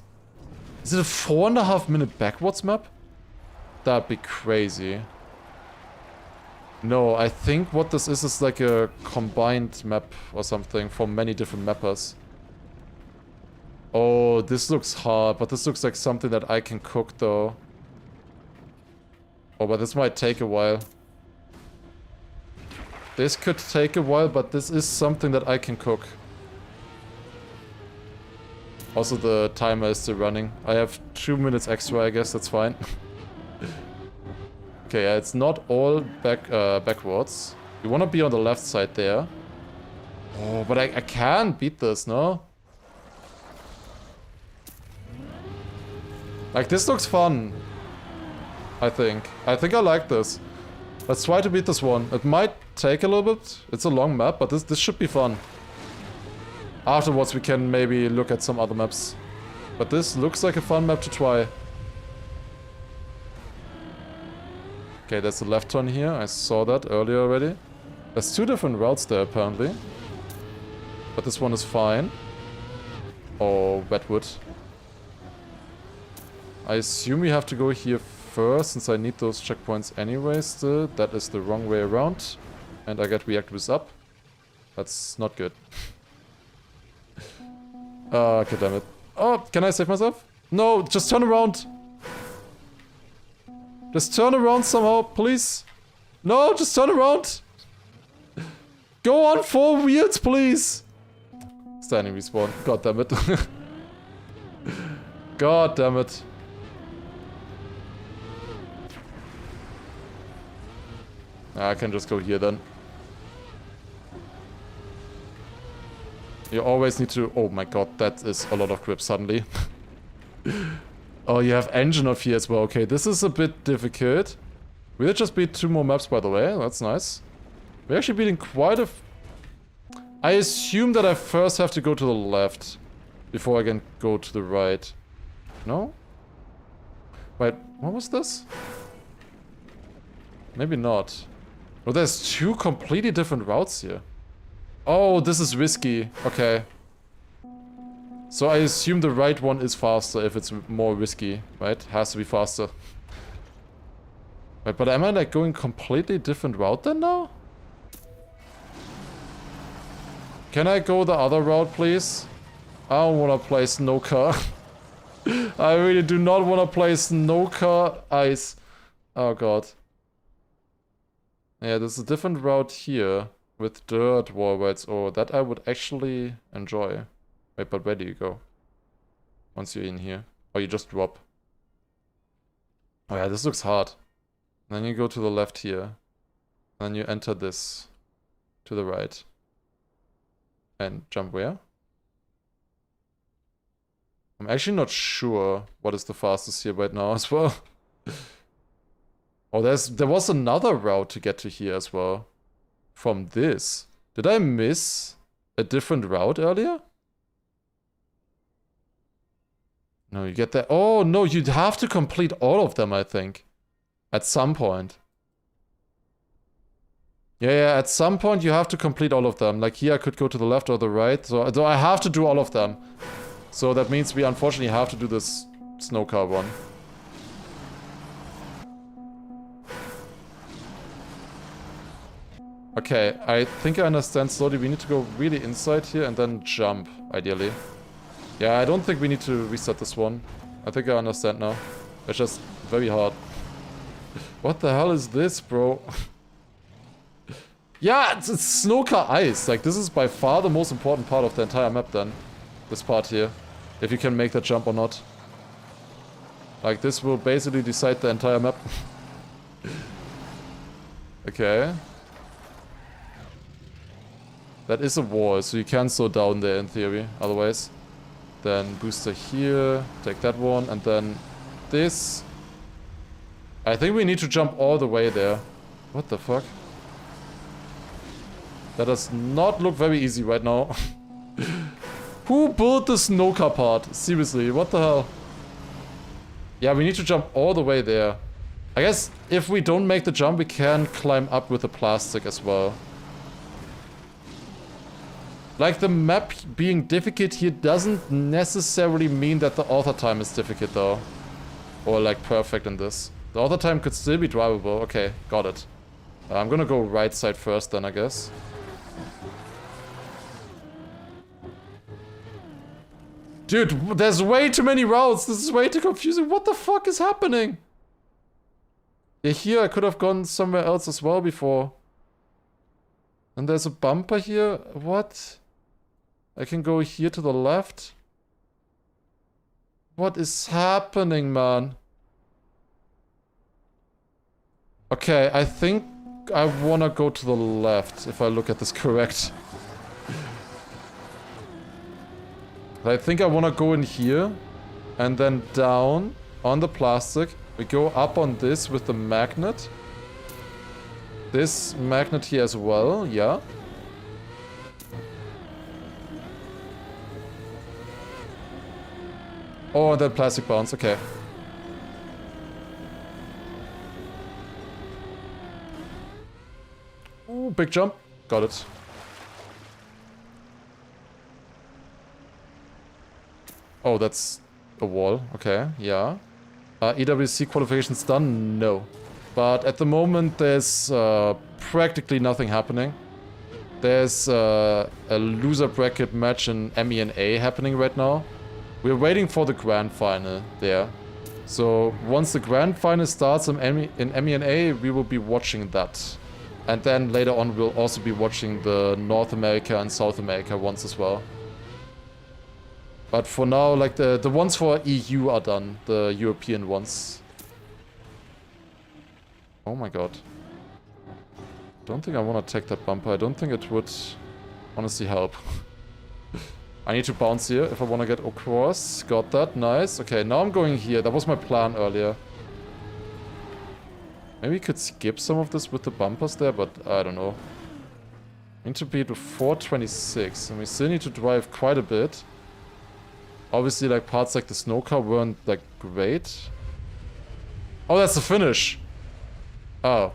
Is it a 4.5 minute backwards map? That'd be crazy. No, I think what this is like a combined map or something from many different mappers. Oh, this looks hard, but this looks like something that I can cook though. Oh, but this might take a while. This could take a while, but this is something that I can cook. Also, the timer is still running. I have 2 minutes extra, I guess, that's fine. Okay, yeah, it's not all backwards. You want to be on the left side there. Oh, but I can't beat this, no? Like, this looks fun. I think. I like this. Let's try to beat this one. It might take a little bit. It's a long map, but this should be fun. Afterwards, we can maybe look at some other maps. But this looks like a fun map to try. Okay, there's a left turn here. I saw that earlier already. There's 2 different routes there, apparently. But this one is fine. Oh, wetwood. I assume we have to go here first, since I need those checkpoints anyway still. That is the wrong way around. And I get reactives up. That's not good. Okay, damn it. Oh, can I save myself? No, just turn around. Just turn around somehow, please. No, just turn around. Go on 4 wheels, please. Standing respawn. God damn it. God damn it. I can just go here then. You always need to... Oh my god, that is a lot of grip suddenly. Oh, you have engine off here as well. Okay, this is a bit difficult. We did just beat 2 more maps, by the way. That's nice. We're actually beating quite a... I assume that I first have to go to the left before I can go to the right. No? Wait, what was this? Maybe not. Oh, there's 2 completely different routes here. Oh, this is risky. Okay. So I assume the right one is faster if it's more risky, right? Has to be faster. Wait, but am I like going completely different route then now? Can I go the other route, please? I don't want to play snow car. I really do not want to play snow car ice. Oh god. Yeah, there's a different route here with dirt wall rides. Oh, that I would actually enjoy. Wait, but where do you go? Once you're in here. Or you just drop. Oh yeah, this looks hard. Then you go to the left here. Then you enter this. To the right. And jump where? I'm actually not sure what is the fastest here right now as well. Oh, there was another route to get to here as well. From this. Did I miss a different route earlier? No, you get that. Oh, no, you'd have to complete all of them, I think. At some point. Yeah, at some point you have to complete all of them. Like here I could go to the left or the right. So I have to do all of them. So that means we unfortunately have to do this snow car one. Okay, I think I understand slowly. We need to go really inside here and then jump, ideally. Yeah, I don't think we need to reset this one. I think I understand now. It's just very hard. What the hell is this, bro? Yeah, it's snow car ice. Like, this is by far the most important part of the entire map then. This part here. If you can make that jump or not. Like, this will basically decide the entire map. Okay. That is a wall, so you can slow down there in theory, otherwise. Then booster here, take that one, and then this. I think we need to jump all the way there. What the fuck? That does not look very easy right now. Who built the snow car part? Seriously, what the hell? Yeah, we need to jump all the way there. I guess if we don't make the jump, we can climb up with the plastic as well. Like, the map being difficult here doesn't necessarily mean that the author time is difficult though. Or like perfect in this. The author time could still be drivable. Okay, got it. I'm gonna go right side first then, I guess. Dude, there's way too many routes. This is way too confusing. What the fuck is happening? Yeah, here I could have gone somewhere else as well before. And there's a bumper here. What? I can go here to the left. What is happening, man? Okay, I think I wanna go to the left, if I look at this correct. I think I wanna go in here, and then down on the plastic. We go up on this with the magnet. This magnet here as well, yeah. Oh, and then plastic bounce, okay. Ooh, big jump. Got it. Oh, that's a wall. Okay, yeah. EWC qualifications done? No. But at the moment, there's practically nothing happening. There's a loser bracket match in MENA happening right now. We're waiting for the grand final there. So once the grand final starts in MENA, we will be watching that. And then later on, we'll also be watching the North America and South America ones as well. But for now, like the ones for EU are done, the European ones. Oh my god. Don't think I want to take that bumper. I don't think it would honestly help. I need to bounce here if I want to get across. Got that. Nice. Okay, now I'm going here. That was my plan earlier. Maybe we could skip some of this with the bumpers there, but I don't know. Need to be to 426, and we still need to drive quite a bit. Obviously, like, parts like the snow car weren't, like, great. Oh, that's the finish. Oh.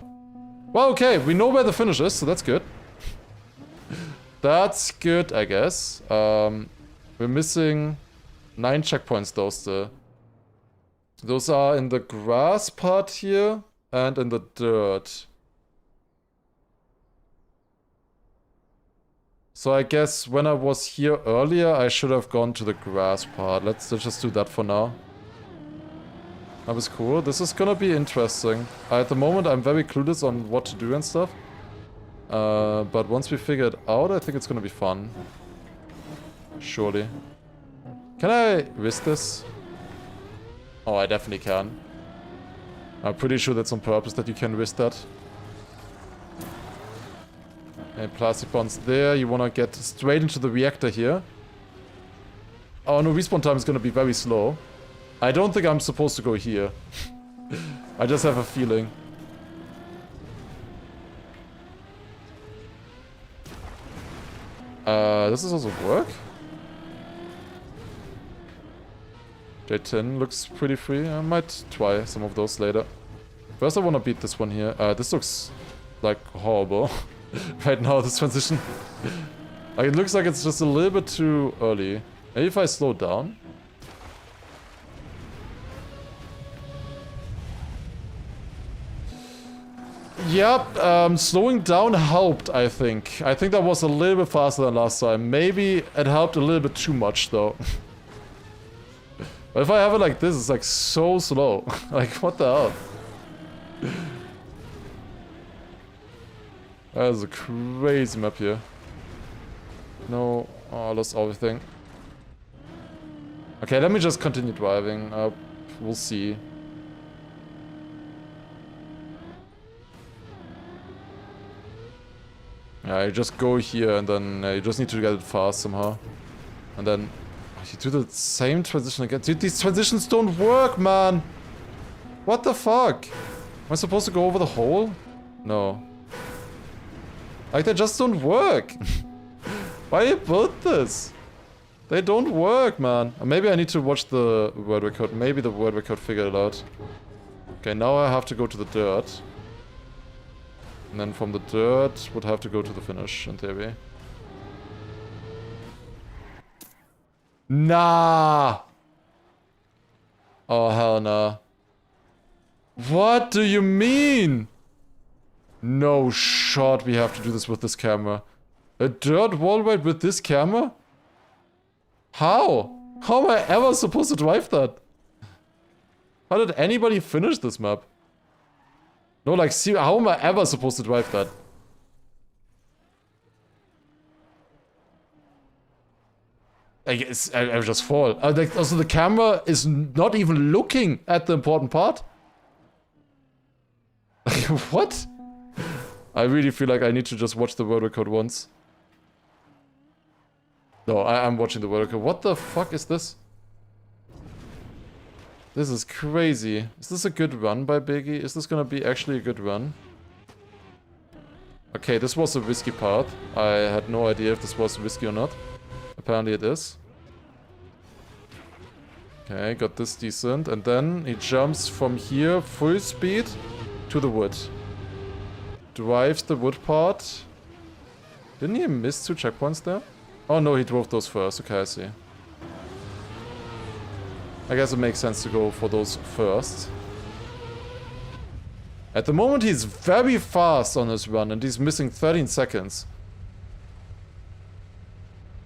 Well, okay, we know where the finish is, so that's good. That's good, I guess. We're missing 9 checkpoints, though, still. Those are in the grass part here. And in the dirt. So I guess when I was here earlier, I should have gone to the grass part. Let's just do that for now. That was cool. This is gonna be interesting. At the moment, I'm very clueless on what to do and stuff. But once we figure it out, I think it's gonna be fun. Surely. Can I risk this? Oh, I definitely can. I'm pretty sure that's on purpose that you can risk that. And plastic bonds there. You want to get straight into the reactor here. Oh no, respawn time is going to be very slow. I don't think I'm supposed to go here. I just have a feeling. Does this also work? J10 looks pretty free. I might try some of those later. First I want to beat this one here. This looks like horrible. Right now, this transition. Like, it looks like it's just a little bit too early. Maybe if I slow down? Yep, slowing down helped, I think. I think that was a little bit faster than last time. Maybe it helped a little bit too much, though. But if I have it like this, it's like so slow. Like, what the hell? That is a crazy map here. No, oh, I lost everything. Okay, let me just continue driving. We'll see. Yeah, you just go here and then you just need to get it fast somehow. And then you do the same transition again. Dude, these transitions don't work, man! What the fuck? Am I supposed to go over the hole? No. Like, they just don't work. Why you built this? They don't work, man. Or maybe I need to watch the world record. Maybe the world record figured it out. Okay, now I have to go to the dirt. And then from the dirt, would have to go to the finish, in theory. Nah! Oh, hell nah. What do you mean? No shot we have to do this with this camera. A dirt wall ride with this camera? How? How am I ever supposed to drive that? How did anybody finish this map? No, like, see, how am I ever supposed to drive that? I just fall. Like, also, the camera is not even looking at the important part. Like, what? I really feel like I need to just watch the world record once. No, I'm watching the world record. What the fuck is this? This is crazy. Is this a good run by Biggie? Is this gonna be actually a good run? Okay, this was a risky part. I had no idea if this was risky or not. Apparently it is. Okay, got this decent. And then he jumps from here, full speed, to the wood. Drives the wood part. Didn't he miss 2 checkpoints there? Oh no, he drove those first. Okay, I see. I guess it makes sense to go for those first. At the moment, he's very fast on his run, and he's missing 13 seconds.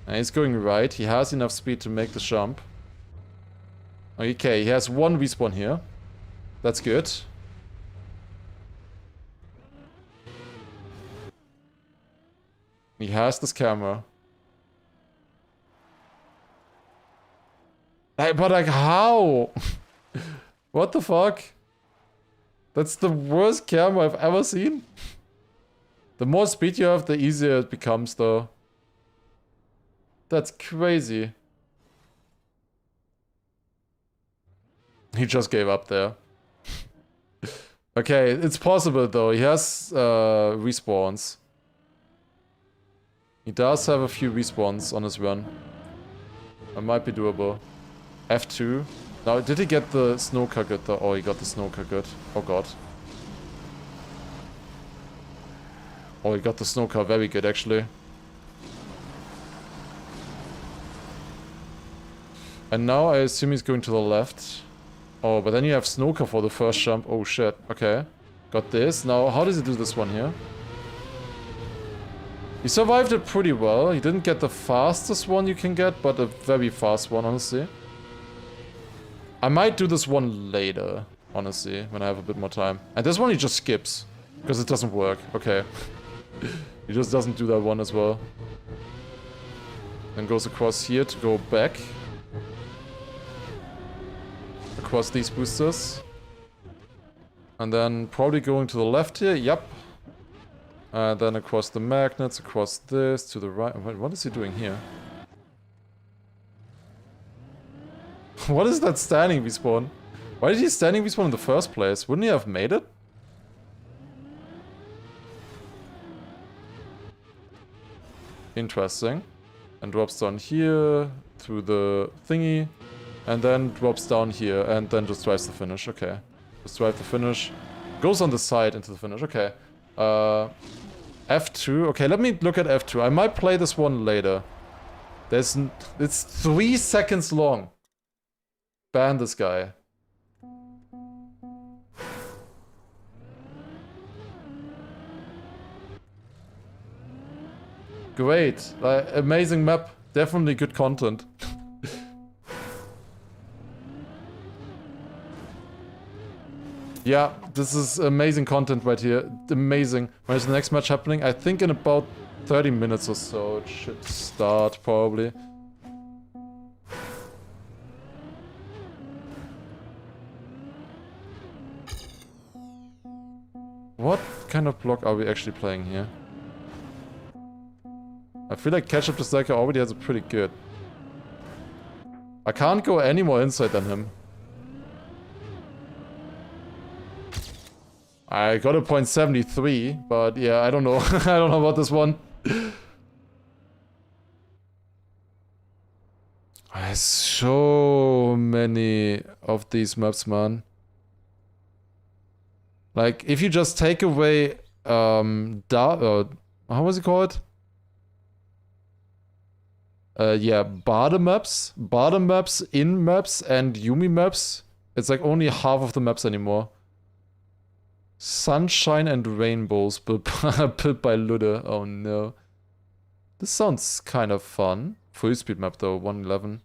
And he's going right. He has enough speed to make the jump. Okay, he has 1 respawn here. That's good. He has this camera. But like, how? What the fuck? That's the worst camera I've ever seen. The more speed you have, the easier it becomes, though. That's crazy. He just gave up there. Okay, it's possible though. He has respawns. He does have a few respawns on his run. It might be doable. F2. Now, did he get the snow car good though? Oh, he got the snow car good. Oh god. Oh, he got the snow car very good actually. And now I assume he's going to the left. Oh, but then you have Snooker for the first jump. Oh shit, okay. Got this. Now, how does he do this one here? He survived it pretty well. He didn't get the fastest one you can get, but a very fast one, honestly. I might do this one later, honestly, when I have a bit more time. And this one he just skips, because it doesn't work. Okay. He just doesn't do that one as well. Then goes across here to go back. Across these boosters. And then probably going to the left here, yep. Then across the magnets, across this, to the right. Wait, what is he doing here? What is that standing respawn? Why did he standing respawn in the first place? Wouldn't he have made it? Interesting. And drops down here, through the thingy. And then drops down here, and then just drives the finish. Okay. Just drive the finish. Goes on the side into the finish. Okay. F2. Okay, let me look at F2. I might play this one later. It's 3 seconds long. Ban this guy. Great. Amazing map. Definitely good content. Yeah, this is amazing content right here. Amazing. When is the next match happening? I think in about 30 minutes or so it should start, probably. What kind of block are we actually playing here? I feel like Ketchup the Striker already has a pretty good. I can't go any more inside than him. I got a .73, but yeah, I don't know. I don't know about this one. There's so many of these maps, man. Like, if you just take away, how was it called? Yeah, bottom maps, in maps, and Yumi maps. It's like only half of the maps anymore. Sunshine and Rainbows built by Ludde. Oh no. This sounds kind of fun. Full speed map though, 111.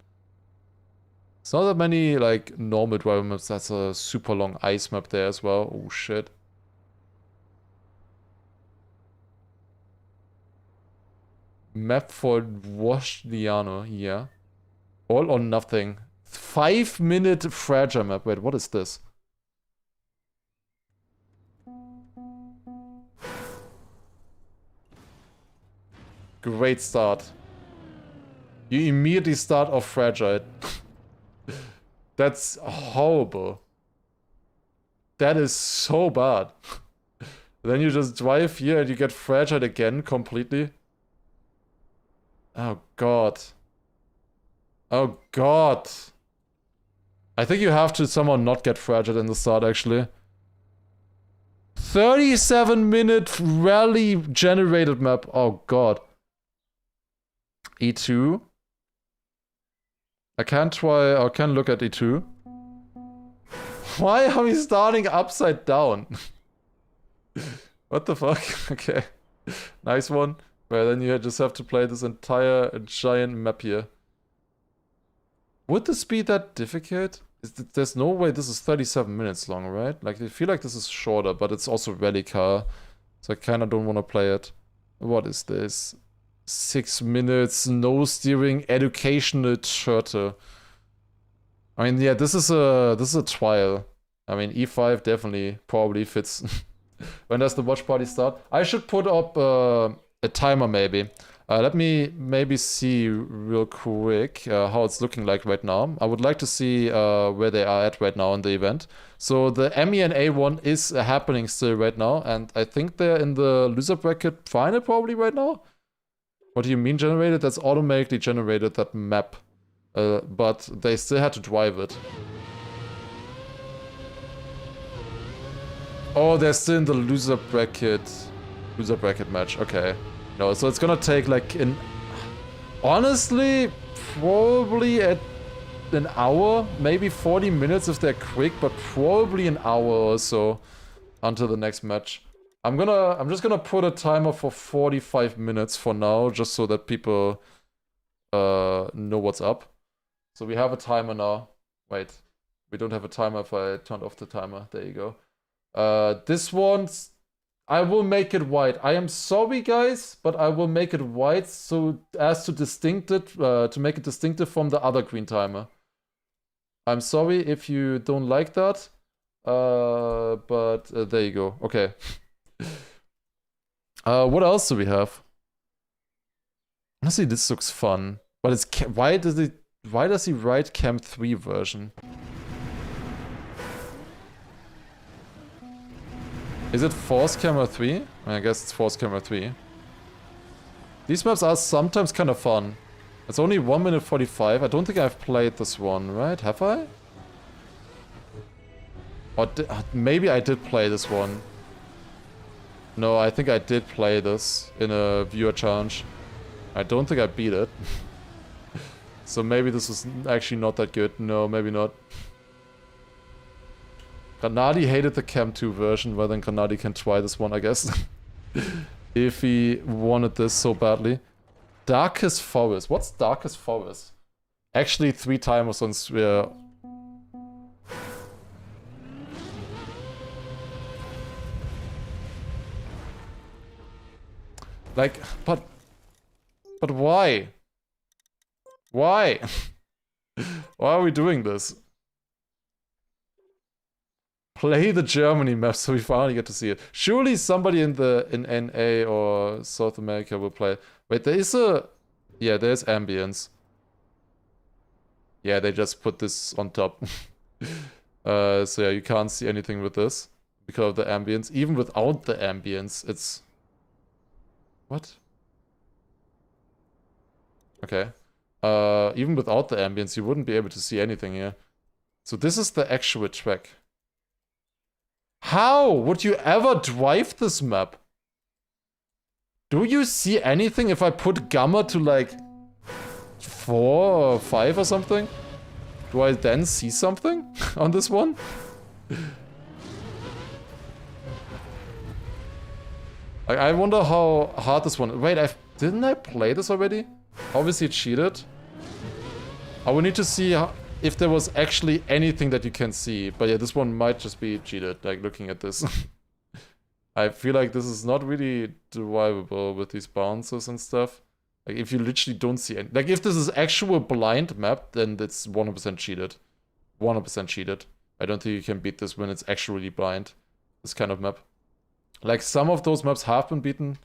It's not that many like normal driver maps. That's a super long ice map there as well. Oh shit. Map for Washliano, yeah. All or nothing. 5-minute fragile map. Wait, what is this? Great start. You immediately start off fragile. That's horrible. That is so bad. Then you just drive here and you get fragile again completely. Oh god. Oh god. I think you have to somehow not get fragile in the start actually. 37-minute rally generated map. Oh god. E2. I can't look at E2. Why are we starting upside down? What the fuck? Okay. Nice one. Well, then you just have to play this entire giant map here. Would this be that difficult? There's no way this is 37 minutes long, right? Like, I feel like this is shorter, but it's also rally car. So I kind of don't want to play it. What is this? 6 minutes, no steering, educational turtle. I mean, yeah, this is a trial. I mean, E5 definitely probably fits. When does the watch party start? I should put up a timer maybe. Let me maybe see real quick how it's looking like right now. I would like to see where they are at right now in the event. So the MENA one is happening still right now, and I think they're in the loser bracket final probably right now. What do you mean generated? That's automatically generated, that map. But they still had to drive it. Oh, they're still in the loser bracket match. Okay. No, so it's gonna take like honestly, probably at an hour, maybe 40 minutes if they're quick, but probably an hour or so until the next match. I'm just gonna put a timer for 45 minutes for now, just so that people know what's up. So we have a timer now. Wait, we don't have a timer if I turned off the timer. There you go. This one's, I will make it white. I am sorry, guys, but I will make it white so as to to make it distinctive from the other green timer. I'm sorry if you don't like that, but there you go. Okay. What else do we have? Honestly, this looks fun, but it's why does he write Cam 3 version? Is it Force Camera 3? I guess it's Force Camera 3. These maps are sometimes kind of fun. It's only 1 minute 45. I don't think I've played this one, right? Have I? Or maybe I did play this one. No, I think I did play this in a viewer challenge. I don't think I beat it. So maybe this is actually not that good. No, maybe not. Granadi hated the Cam 2 version, well then Granadi can try this one, I guess. If he wanted this so badly. Darkest Forest. What's Darkest Forest? Actually, 3 timers since we're... Like, but why? Why? Why are we doing this? Play the Germany map so we finally get to see it. Surely somebody in NA or South America will play. Wait, there is a... Yeah, there's ambience. Yeah, they just put this on top. So yeah, you can't see anything with this because of the ambience. Even without the ambience, it's... What? Okay. Even without the ambience, you wouldn't be able to see anything here. So this is the actual track. How would you ever drive this map? Do you see anything if I put gamma to like 4 or 5 or something? Do I then see something on this one? I wonder how hard this one... Wait, didn't I play this already? Obviously cheated. I would need to see if there was actually anything that you can see. But yeah, this one might just be cheated, like looking at this. I feel like this is not really drivable with these bounces and stuff. Like if you literally don't see any... Like if this is actual blind map, then it's 100% cheated. 100% cheated. I don't think you can beat this when it's actually blind. This kind of map. Like some of those maps have been beaten.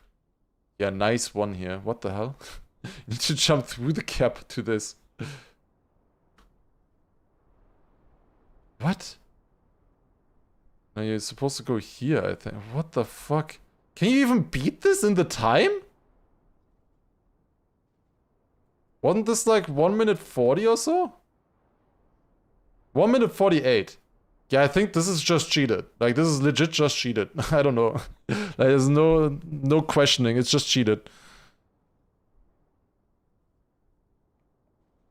Yeah, nice one here. What the hell? You need to jump through the cap to this. What? No, you're supposed to go here, I think. What the fuck? Can you even beat this in the time? Wasn't this like 1 minute 40 or so? 1 minute 48. Yeah, I think this is just cheated. Like, this is legit just cheated. I don't know. Like, there's no questioning. It's just cheated.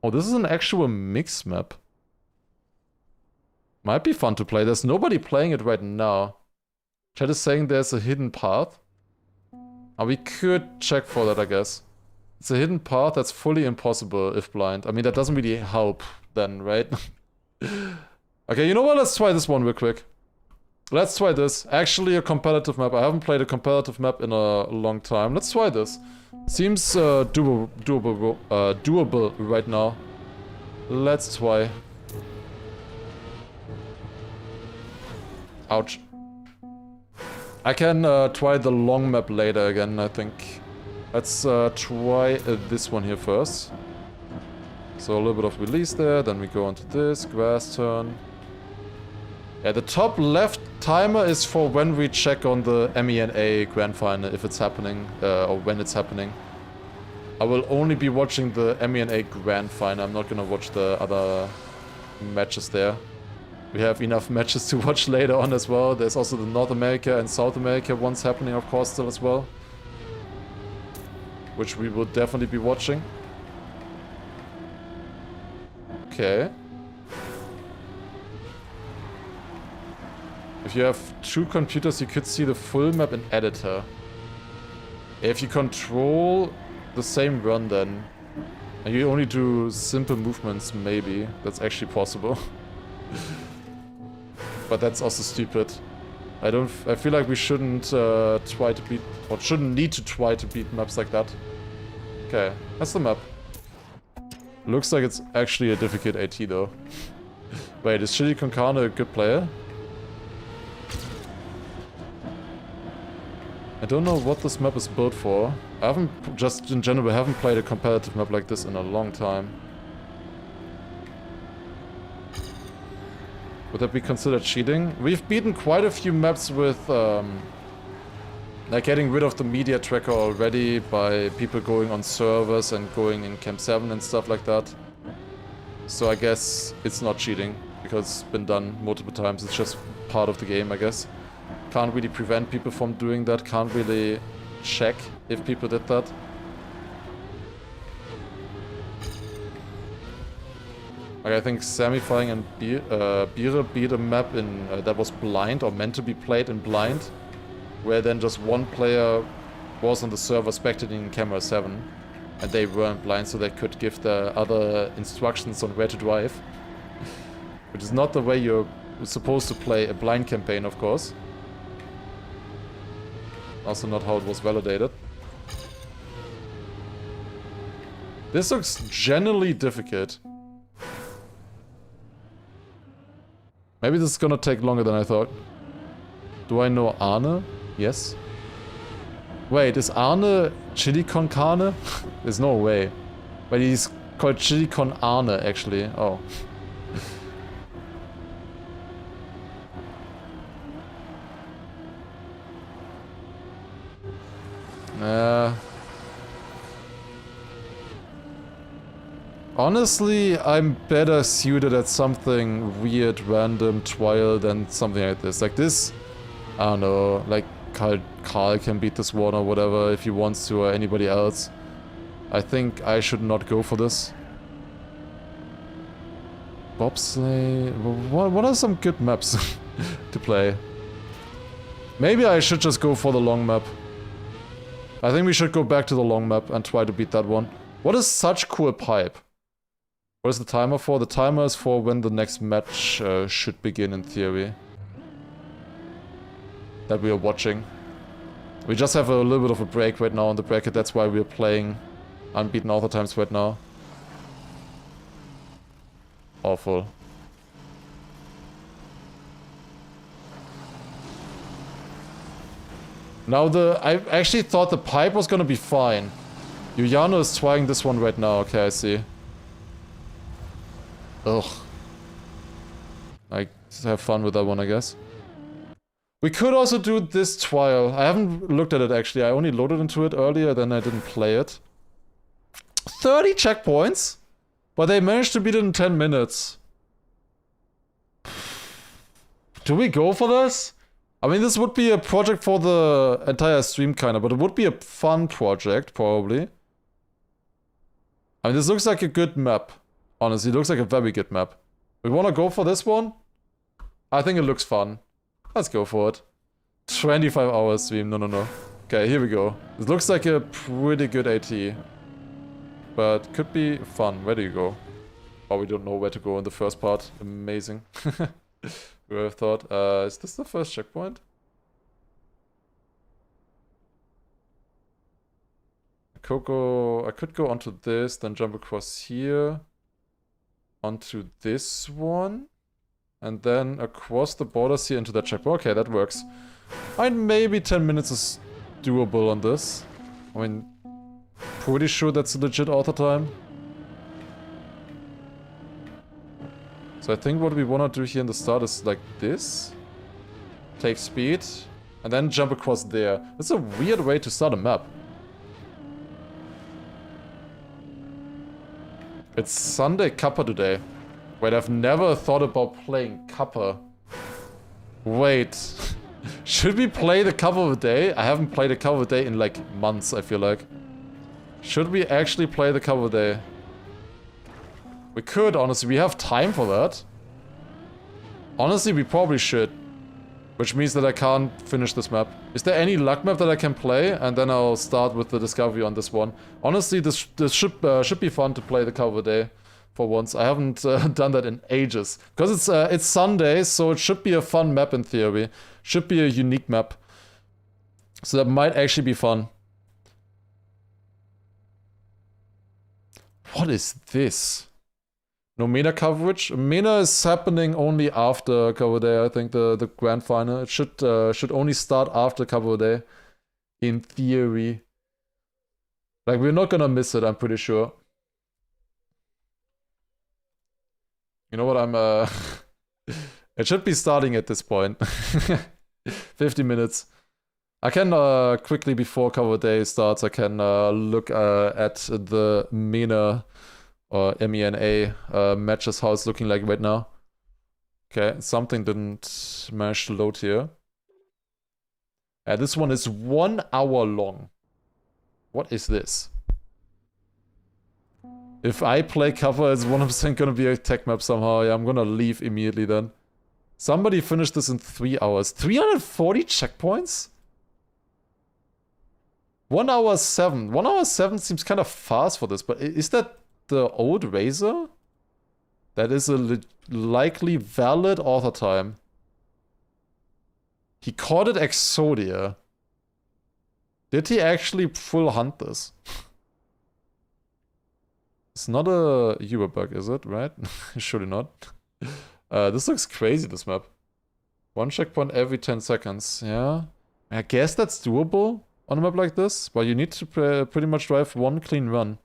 Oh, this is an actual mix map. Might be fun to play. There's nobody playing it right now. Chat is saying there's a hidden path. We could check for that, I guess. It's a hidden path that's fully impossible if blind. I mean, that doesn't really help then, right? Okay, you know what? Let's try this one real quick. Let's try this. Actually, a competitive map. I haven't played a competitive map in a long time. Let's try this. Seems doable right now. Let's try. Ouch. I can try the long map later again, I think. Let's try this one here first. So a little bit of release there, then we go on to this, grass turn. Yeah, the top left timer is for when we check on the MENA Grand Final, if it's happening, or when it's happening. I will only be watching the MENA Grand Final, I'm not gonna watch the other matches there. We have enough matches to watch later on as well. There's also the North America and South America ones happening, of course, still as well. Which we will definitely be watching. Okay. If you have 2 computers, you could see the full map in editor. If you control the same run then, and you only do simple movements, maybe, that's actually possible. But that's also stupid. I feel like we shouldn't try to beat, or shouldn't need to try to beat maps like that. Okay, that's the map. Looks like it's actually a difficult AT though. Wait, is Chili Con Carne a good player? I don't know what this map is built for. I haven't, just in general, haven't played a competitive map like this in a long time. Would that be considered cheating? We've beaten quite a few maps with, like getting rid of the media tracker already by people going on servers and going in Camp 7 and stuff like that. So I guess it's not cheating, because it's been done multiple times, it's just part of the game, I guess. Can't really prevent people from doing that, can't really check if people did that. Like I think Samifying and Bire beat a map in that was blind or meant to be played in blind, where then just one player was on the server spectating in camera 7 and they weren't blind, so they could give the other instructions on where to drive. Which is not the way you're supposed to play a blind campaign, of course. Also not how it was validated. This looks generally difficult. Maybe this is gonna take longer than I thought. Do I know Arne? Yes. Wait, is Arne Chili Con Carne? There's no way. But he's called Chili Con Arne, actually. Oh. Honestly, I'm better suited at something weird, random, trial than something like this. Like this, I don't know, like Carl can beat this one or whatever if he wants to, or anybody else. I think I should not go for this. Bobsleigh... What are some good maps to play? Maybe I should just go for the long map. I think we should go back to the long map and try to beat that one. What is such cool pipe? What is the timer for? The timer is for when the next match should begin in theory. That we are watching. We just have a little bit of a break right now on the bracket, that's why we are playing unbeaten author times right now. Awful. Now I actually thought the pipe was gonna be fine. Juliano is trying this one right now, okay, I see. Ugh. I have fun with that one, I guess. We could also do this trial. I haven't looked at it actually, I only loaded into it earlier, then I didn't play it. 30 checkpoints? But they managed to beat it in 10 minutes. Do we go for this? I mean, this would be a project for the entire stream kinda, but it would be a fun project, probably. I mean, this looks like a good map. Honestly, it looks like a very good map. We wanna go for this one? I think it looks fun. Let's go for it. 25 hours stream, no. Okay, here we go. It looks like a pretty good AT. But could be fun. Where do you go? Oh, we don't know where to go in the first part. Amazing. Who would have thought? Is this the first checkpoint? I could go onto this, then jump across here. Onto this one. And then across the borders here into that checkpoint. Okay, that works. And maybe 10 minutes is doable on this. I mean, Pretty sure that's a legit author time. So I think what we want to do here in the start is like this. Take speed. And then jump across there. That's a weird way to start a map. It's Sunday Kappa today. Wait, I've never thought about playing Kappa. Wait. Should we play the Kappa of the day? I haven't played a Kappa of the day in like months, I feel like. Should we actually play the Kappa of the day? We could, honestly. We have time for that. Honestly, we probably should. Which means that I can't finish this map. Is there any luck map that I can play? And then I'll start with the discovery on this one. Honestly, this should be fun to play the cover day for once. I haven't done that in ages. Because it's Sunday, so it should be a fun map in theory. Should be a unique map. So that might actually be fun. What is this? No MENA coverage. MENA is happening only after cover day. I think the grand final. It should only start after cover day, in theory. Like we're not gonna miss it. I'm pretty sure. You know what? It should be starting at this point. 50 minutes. I can quickly before cover day starts. I can look at the MENA. Or MENA matches, how it's looking like right now. Okay, something didn't manage to load here. This one is 1 hour long. What is this? If I play cover, it's 100% gonna be a tech map somehow. Yeah, I'm gonna leave immediately then. Somebody finished this in 3 hours. 340 checkpoints? 1 hour 7. 1 hour 7 seems kind of fast for this, but is that the old Razor? That is a likely valid author time. He caught it Exodia. Did he actually full hunt this? It's not a Uber bug, is it? Right? Surely not. This looks crazy, this map. 1 checkpoint every 10 seconds. Yeah. I guess that's doable on a map like this. But you need to pretty much drive 1 clean run.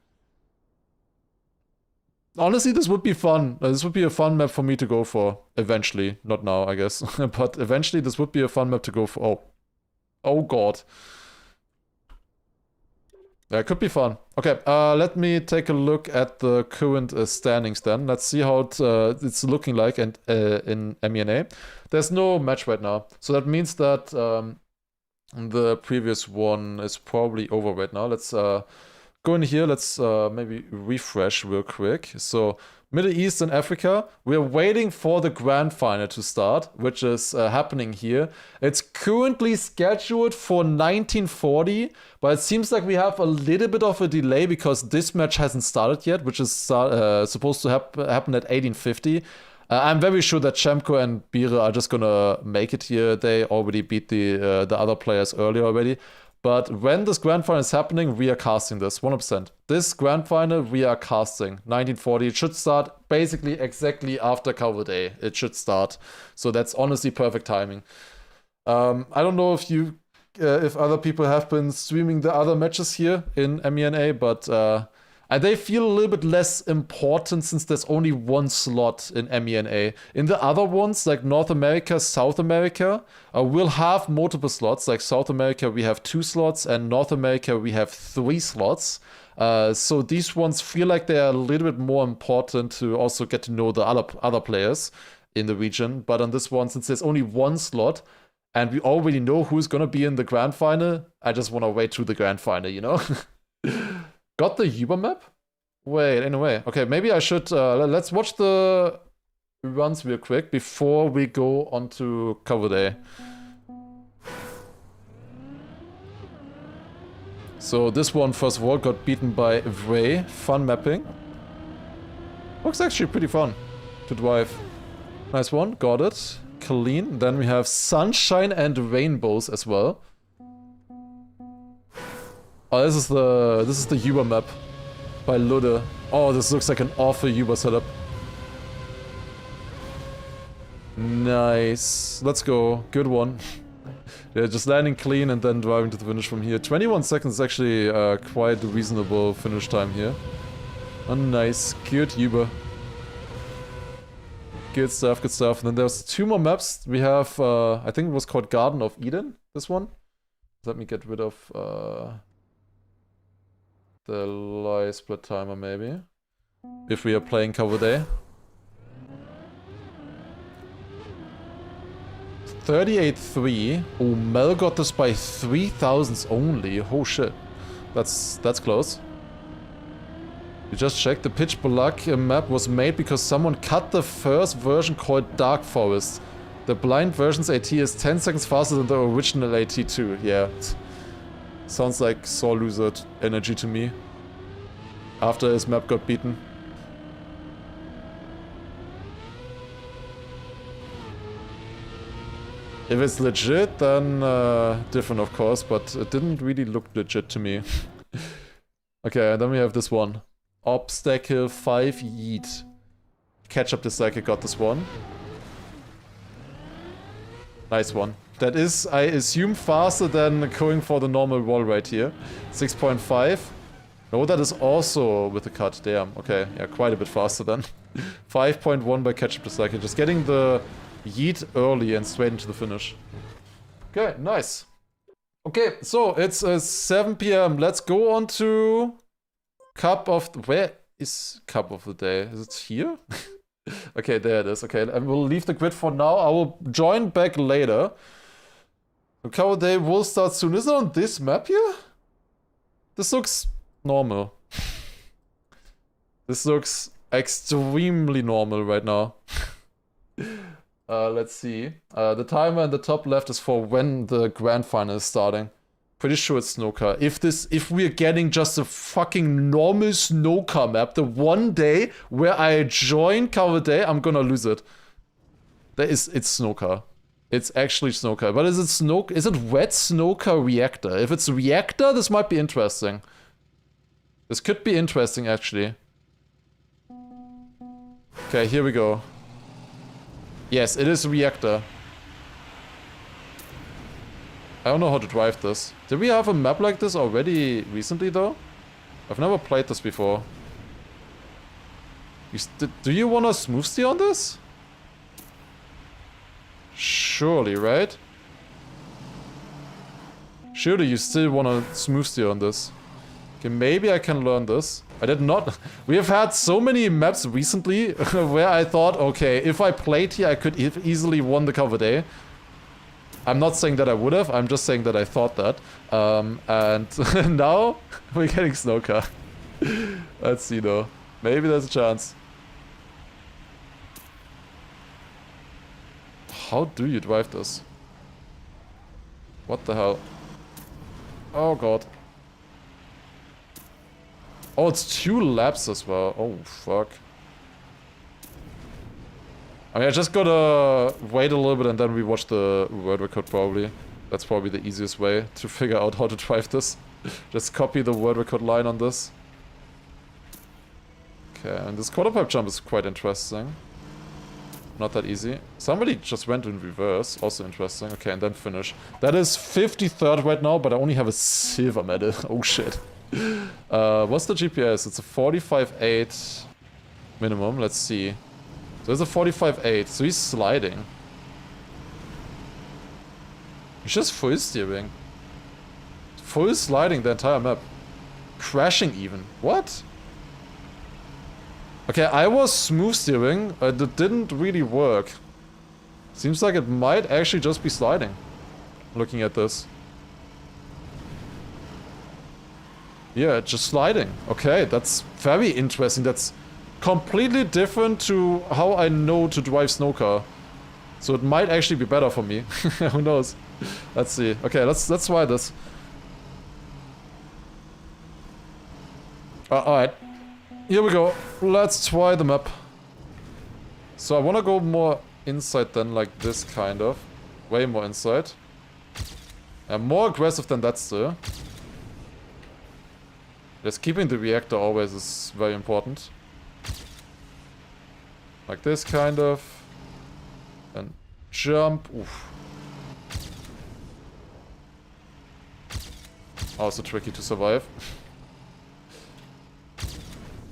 Honestly, this would be fun. This would be a fun map for me to go for. Eventually. Not now, I guess. But eventually, this would be a fun map to go for. Oh. Oh, God. Yeah, it could be fun. Okay, let me take a look at the current standings then. Let's see how it's looking like in MENA. There's no match right now. So that means that the previous one is probably over right now. Let's go in here. Let's maybe refresh real quick. So Middle East and Africa, we're waiting for the grand final to start, which is happening here. It's currently scheduled for 1940, but it seems like we have a little bit of a delay because this match hasn't started yet, which is supposed to happen at 1850. I'm very sure that Chemko and Bire are just gonna make it here. They already beat the other players earlier already. But when this grand final is happening, we are casting this, 100%. This grand final, we are casting. 1940, it should start basically exactly after cover day. It should start. So that's honestly perfect timing. I don't know if other people have been streaming the other matches here in MENA, but they feel a little bit less important since there's only 1 slot in MENA. In the other ones, like North America, South America, we'll have multiple slots. Like South America, we have 2 slots, and North America, we have 3 slots. So these ones feel like they are a little bit more important to also get to know the other players in the region. But on this one, since there's only 1 slot, and we already know who's gonna be in the grand final, I just wanna wait to the grand final, you know? Got the Uber map? Wait, anyway. Okay, maybe I should... let's watch the runs real quick before we go on to cover day. So this one, first of all, got beaten by Vray. Fun mapping. Looks actually pretty fun to drive. Nice one, got it. Clean. Then we have Sunshine and Rainbows as well. Oh, this is the Uber map by Ludde. Oh, this looks like an awful Uber setup. Nice. Let's go. Good one. Yeah, just landing clean and then driving to the finish from here. 21 seconds is actually quite a reasonable finish time here. Oh, nice. Good Uber. Good stuff, good stuff. And then there's 2 more maps. We have, I think it was called Garden of Eden, this one. Let me get rid of the lie split timer, maybe. If we are playing cover day. 38.3. Oh, Mel got this by 3,000s only. Oh shit. That's close. You just checked, the Pitch Black map was made because someone cut the first version called Dark Forest. The blind version's AT is 10 seconds faster than the original AT too. Yeah. Sounds like sore loser energy to me. After his map got beaten. If it's legit, then different of course, but it didn't really look legit to me. Okay, and then we have this one. Obstacle 5 Yeet. Catch up the cycle got this one. Nice one. That is, I assume, faster than going for the normal wall right here. 6.5. No, that is also with the cut. Damn. Okay, yeah, quite a bit faster then. 5.1 by catch up the cycle. Just getting the yeet early and straight into the finish. Okay, nice. Okay, so it's 7 PM. Let's go on to Cup of... Where is Cup of the Day? Is it here? Okay, there it is. Okay, and we'll leave the grid for now. I will join back later. The Cup of the Day will start soon. Is it on this map here? This looks normal. This looks extremely normal right now. Let's see. The timer in the top left is for when the grand final is starting. Pretty sure it's snowcar. If we're getting just a fucking normal snowcar map, the one day where I join cover day, I'm gonna lose it. It's snowcar. It's actually snowcar. But is it wet snowcar reactor? If it's reactor, this might be interesting. This could be interesting actually. Okay, here we go. Yes, it is reactor. I don't know how to drive this. Did we have a map like this already recently though? I've never played this before. Do you want a smooth steer on this? Surely, right? Surely you still want a smooth steer on this. Okay, maybe I can learn this. I did not. We have had so many maps recently where I thought, okay, if I played here, I could easily won the cover day. I'm not saying that I would have, I'm just saying that I thought that. And now we're getting snowcar. Let's see though. Maybe there's a chance. How do you drive this? What the hell? Oh god. Oh, it's 2 laps as well. Oh, fuck. I mean, I just gotta wait a little bit and then we watch the world record probably. That's probably the easiest way to figure out how to drive this. Just copy the world record line on this. Okay, and this quarter pipe jump is quite interesting. Not that easy. Somebody just went in reverse, also interesting. Okay, and then finish. That is 53rd right now, but I only have a silver medal. Oh shit. What's the GPS? It's a 45.8 minimum. Let's see. So there's a 45.8. So he's sliding. He's just full steering. Full sliding the entire map. Crashing even. What? Okay, I was smooth steering. It didn't really work. Seems like it might actually just be sliding. Looking at this. Yeah, just sliding. Okay, that's very interesting. That's completely different to how I know to drive snowcar. So it might actually be better for me. Who knows? Let's see. Okay, let's try this. Alright. Here we go. Let's try the map. So I want to go more inside than like this kind of. Way more inside. And more aggressive than that still. Just keeping the reactor always is very important. Like this kind of. And jump. Oof. Also tricky to survive.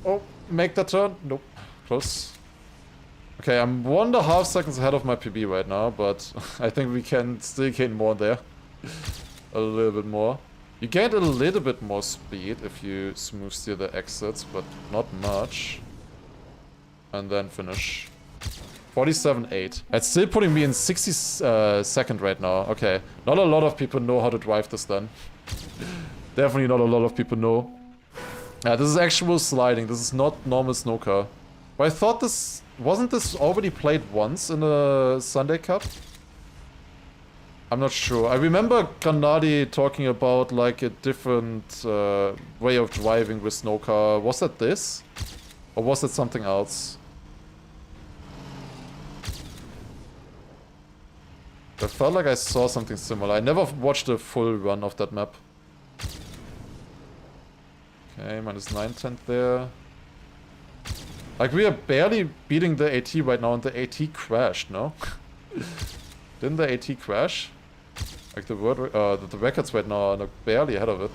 Oh, make that turn. Nope. Close. Okay, I'm 1.5 seconds ahead of my PB right now, but I think we can still gain more there. A little bit more. You gained a little bit more speed if you smooth steer the exits, but not much. And then finish. 47.8. It's still putting me in 62nd right now. Okay. Not a lot of people know how to drive this then. Definitely not a lot of people know. Yeah, this is actual sliding. This is not normal snow car. But I thought this... Wasn't this already played once in a Sunday Cup? I'm not sure. I remember Granadi talking about like a different way of driving with snow car. Was that this? Or was it something else? I felt like I saw something similar. I never watched a full run of that map. Okay, minus 9/10 there. Like, we are barely beating the AT right now, and the AT crashed, no? Didn't the AT crash? Like, the records right now are like barely ahead of it.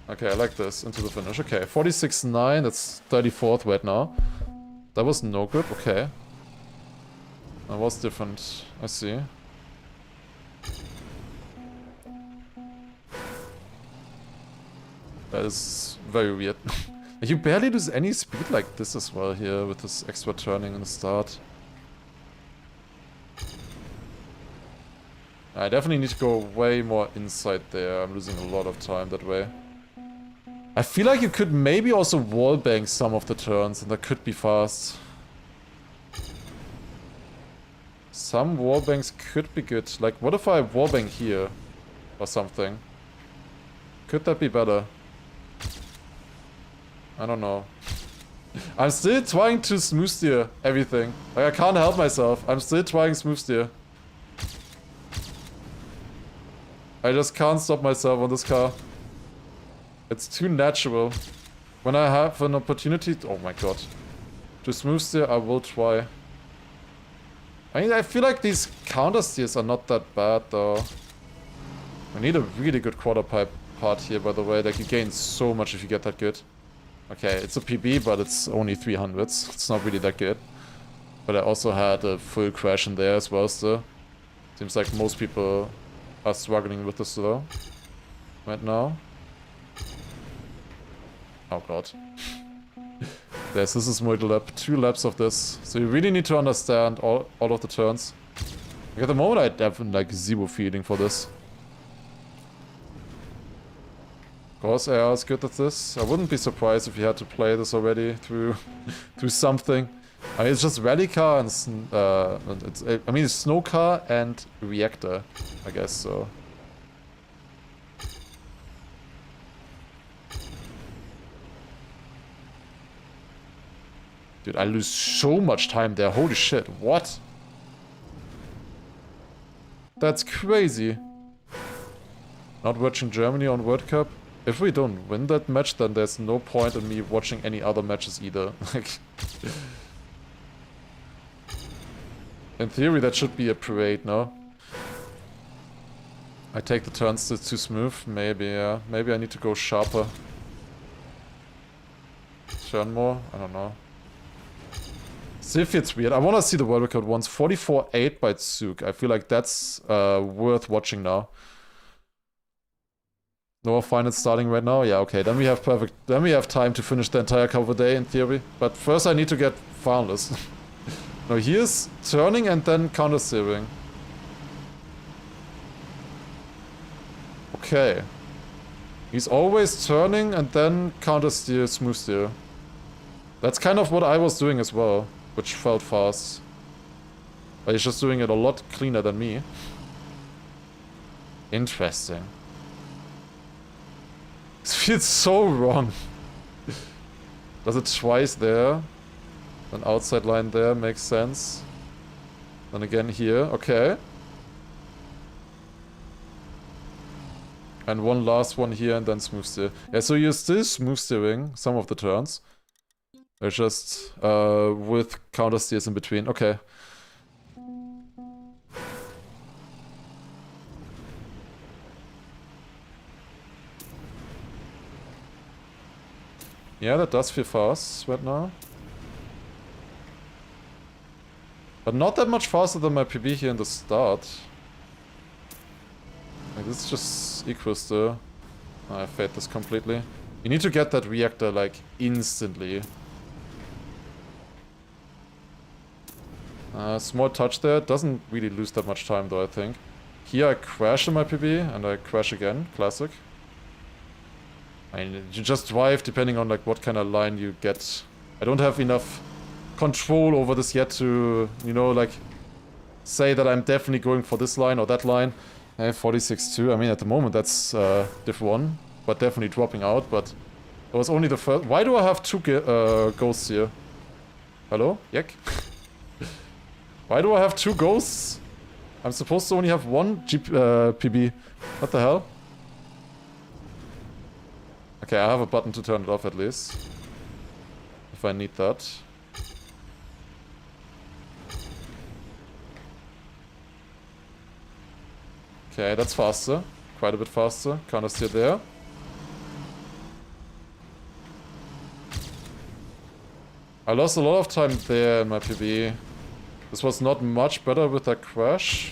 Okay, I like this. Into the finish. Okay, 46.9. That's 34th right now. That was no good. Okay. That was different. I see. That is very weird. You barely lose any speed like this as well here with this extra turning in the start. I definitely need to go way more inside there. I'm losing a lot of time that way. I feel like you could maybe also wallbang some of the turns and that could be fast. Some wallbangs could be good. Like, what if I wallbang here or something? Could that be better? I don't know. I'm still trying to smooth steer everything. Like, I can't help myself. I'm still trying smooth steer. I just can't stop myself on this car. It's too natural. When I have an opportunity... Oh my god. To smooth steer, I will try. I mean, I feel like these counter steers are not that bad, though. I need a really good quarter pipe part here, by the way. Like, you gain so much if you get that good. Okay, it's a PB, but it's only 300s. It's not really that good. But I also had a full crash in there as well, still. Seems like most people are struggling with this, though. Right now. Oh god. This is multi-lap. 2 laps of this. So you really need to understand all of the turns. Like at the moment I have like zero feeling for this. Corsair is good at this. I wouldn't be surprised if you had to play this already through something. I mean, it's just rally car and I mean, it's snow car and reactor, I guess so. Dude, I lose so much time there. Holy shit, what? That's crazy. Not watching Germany on World Cup. If we don't win that match, then there's no point in me watching any other matches either. Like, in theory, that should be a parade, no? I take the turns too smooth. Maybe, yeah. Maybe I need to go sharper. Turn more? I don't know. Still feels weird. I want to see the world record once. 44.8 by Tsuk. I feel like that's worth watching now. No finals starting right now? Yeah, okay. Then we have Then we have time to finish the entire cover day in theory. But first I need to get finalists. No, here's turning and then counter steering. Okay. He's always turning and then counter steer, smooth steer. That's kind of what I was doing as well, which felt fast. But he's just doing it a lot cleaner than me. Interesting. This feels so wrong. Does it twice there? An outside line there makes sense. Then again here, okay. And one last one here and then smooth steer. Yeah, so you're still smooth steering some of the turns. It's just with counter steers in between. Okay. Yeah, that does feel fast right now. But not that much faster than my PB here in the start. Like, this just equals the... I fade this completely. You need to get that reactor, like, instantly. Small touch there. Doesn't really lose that much time, though, I think. Here I crash in my PB, and I crash again. Classic. I mean, you just drive depending on, like, what kind of line you get. I don't have enough control over this yet to, you know, like, say that I'm definitely going for this line or that line. I have 46-2. I mean, at the moment, that's diff 1, but definitely dropping out, but it was only the first... Why do I have two ghosts here? Hello? Yek? Why do I have two ghosts? I'm supposed to only have one PB. What the hell? Okay, I have a button to turn it off at least. If I need that. Okay, that's faster. Quite a bit faster. Counter steer there. I lost a lot of time there in my PB. This was not much better with that crash.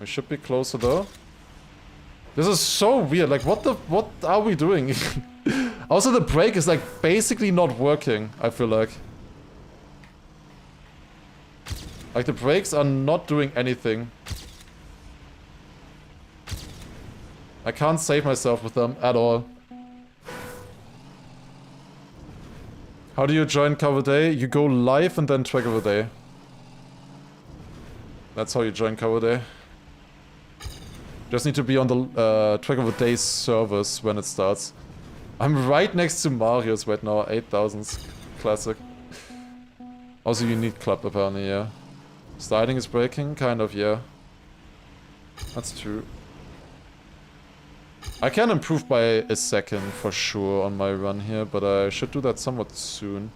We should be closer though. This is so weird. Like, what are we doing? Also, the brake is like basically not working, I feel like. Like, the brakes are not doing anything. I can't save myself with them at all. How do you join Cover Day? You go live and then track of the day. That's how you join Cover Day. Just need to be on the track of the day servers when it starts. I'm right next to Mario's right now, 8000s. Classic. Also, you need club apparently, yeah. Sliding is breaking? Kind of, yeah. That's true. I can improve by a second for sure on my run here, but I should do that somewhat soon.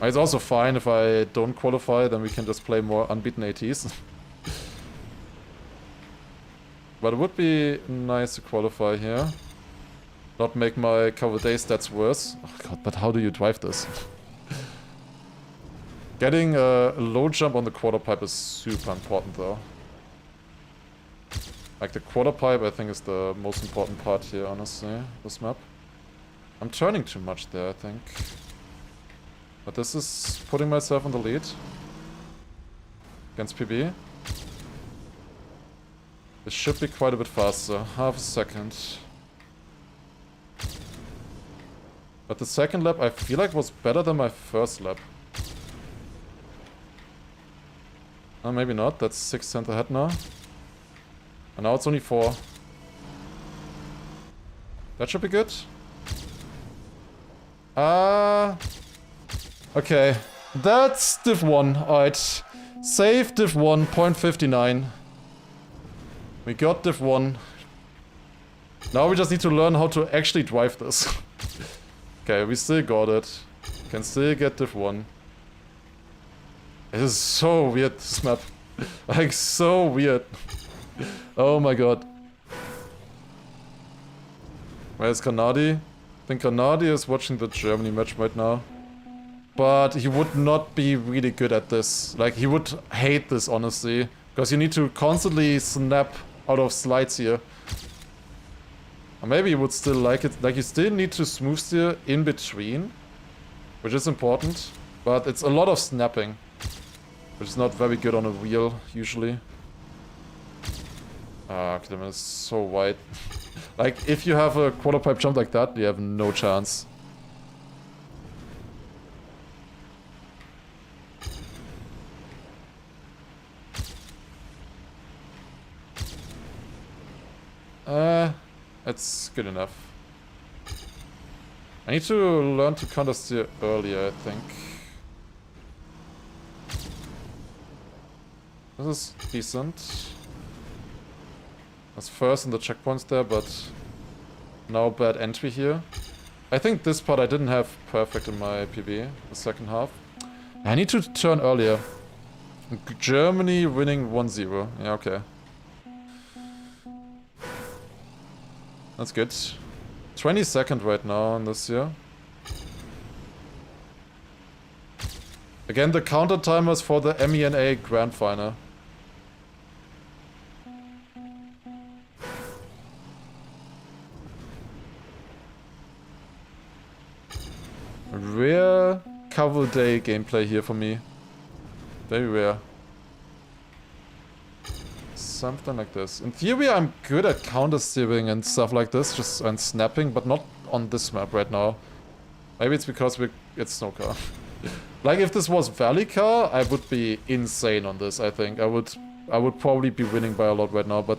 It's also fine if I don't qualify, then we can just play more unbeaten ATs. But it would be nice to qualify here. Not make my cover day stats worse. Oh god, but how do you drive this? Getting a low jump on the quarter pipe is super important though. Like, the quarter pipe, I think, is the most important part here, honestly, this map. I'm turning too much there, I think. But this is putting myself in the lead. Against PB. This should be quite a bit faster. Half a second. But the second lap, I feel like, was better than my first lap. Oh, maybe not. That's 6 cents ahead now. And now it's only 4. That should be good. Okay. That's div 1. Alright. Save div 1, 0.59. We got div 1. Now we just need to learn how to actually drive this. Okay, we still got it. Can still get div 1. It is so weird, this map. Like, so weird. Oh my god. Where's Kanadi? I think Kanadi is watching the Germany match right now. But he would not be really good at this. Like, he would hate this, honestly. Because you need to constantly snap out of slides here. Or maybe he would still like it. Like, you still need to smooth steer in between. Which is important. But it's a lot of snapping. Which is not very good on a wheel, usually. Ah, Clement is so wide. Like, if you have a quarter pipe jump like that, you have no chance. It's good enough. I need to learn to counter steer earlier, I think. This is decent. That's first in the checkpoints there, but now bad entry here. I think this part I didn't have perfect in my PB, the second half. I need to turn earlier. Germany winning 1-0. Yeah, okay. That's good. 22nd right now on this year. Again, the counter timers for the MENA Grand Final. Rare Cover Day gameplay here for me. Very rare. Something like this. In theory, I'm good at counter-steering and stuff like this, just and snapping, but not on this map right now. Maybe it's because it's snowcar. Like, if this was Valley Car, I would be insane on this, I think. I would probably be winning by a lot right now, but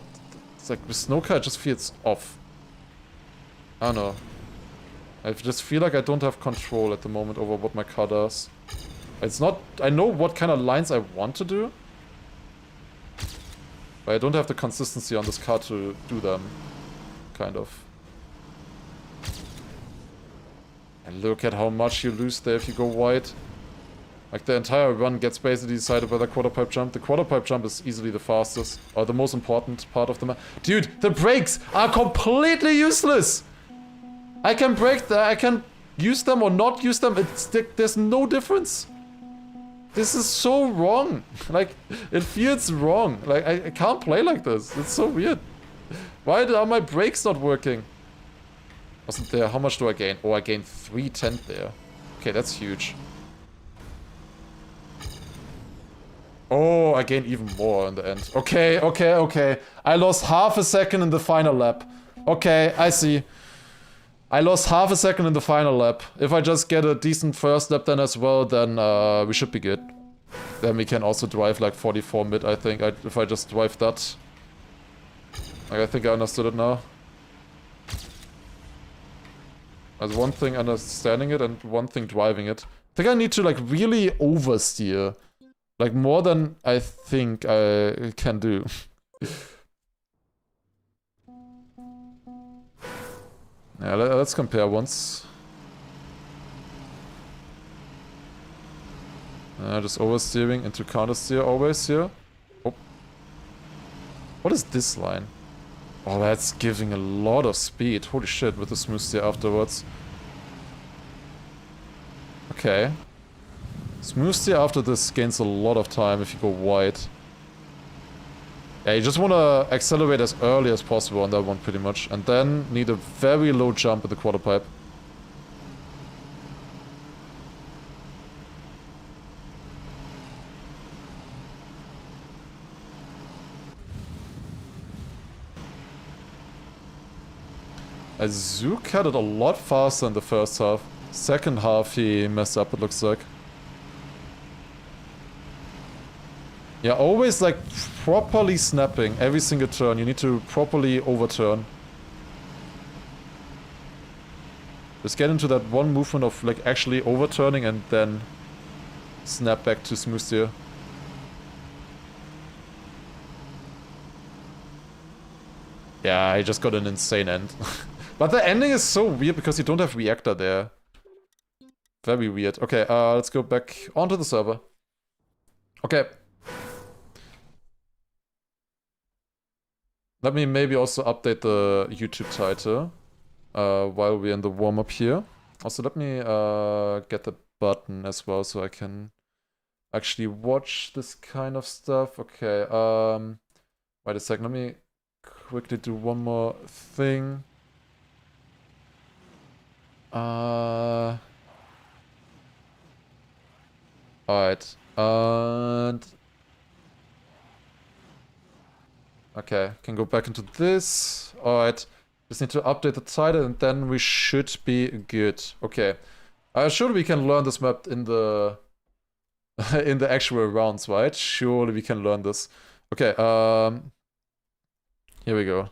it's like, with snowcar, it just feels off. I don't know. I just feel like I don't have control at the moment over what my car does. It's not... I know what kind of lines I want to do, but I don't have the consistency on this car to do them, kind of. And look at how much you lose there if you go wide. Like, the entire run gets basically decided by the quarter pipe jump. The quarter pipe jump is easily the fastest, or the most important part of the map. Dude, the brakes are completely useless! I can brake I can use them or not use them, there's no difference. This is so wrong. Like, it feels wrong. Like, I can't play like this. It's so weird. Why are my brakes not working? Wasn't there? How much do I gain? Oh, I gained 310 there. Okay, that's huge. Oh, I gained even more in the end. Okay, okay, okay. I lost half a second in the final lap. Okay, I see. I lost half a second in the final lap. If I just get a decent first lap then as well, then we should be good. Then we can also drive like 44 mid, I think, if I just drive that. Like, I think I understood it now. There's one thing understanding it and one thing driving it. I think I need to like really oversteer. Like more than I think I can do. Yeah, let's compare once. Just oversteering into countersteer always here. Oh. What is this line? Oh, that's giving a lot of speed. Holy shit, with the smooth steer afterwards. Okay. Smooth steer after this gains a lot of time if you go wide. Yeah, you just want to accelerate as early as possible on that one, pretty much. And then need a very low jump at the quarter pipe. Zook had it a lot faster in the first half. Second half he messed up, it looks like. Yeah, always like properly snapping every single turn. You need to properly overturn. Just get into that one movement of like actually overturning and then snap back to smooth steer. Yeah, I just got an insane end. But the ending is so weird because you don't have reactor there. Very weird. Okay, let's go back onto the server. Okay. Let me maybe also update the YouTube title while we're in the warm-up here. Also, let me get the button as well so I can actually watch this kind of stuff. Okay, wait a second, let me quickly do one more thing. Alright, and... Okay, can go back into this. Alright, just need to update the title and then we should be good. Okay, surely we can learn this map in the in the actual rounds, right? Surely we can learn this. Okay, here we go.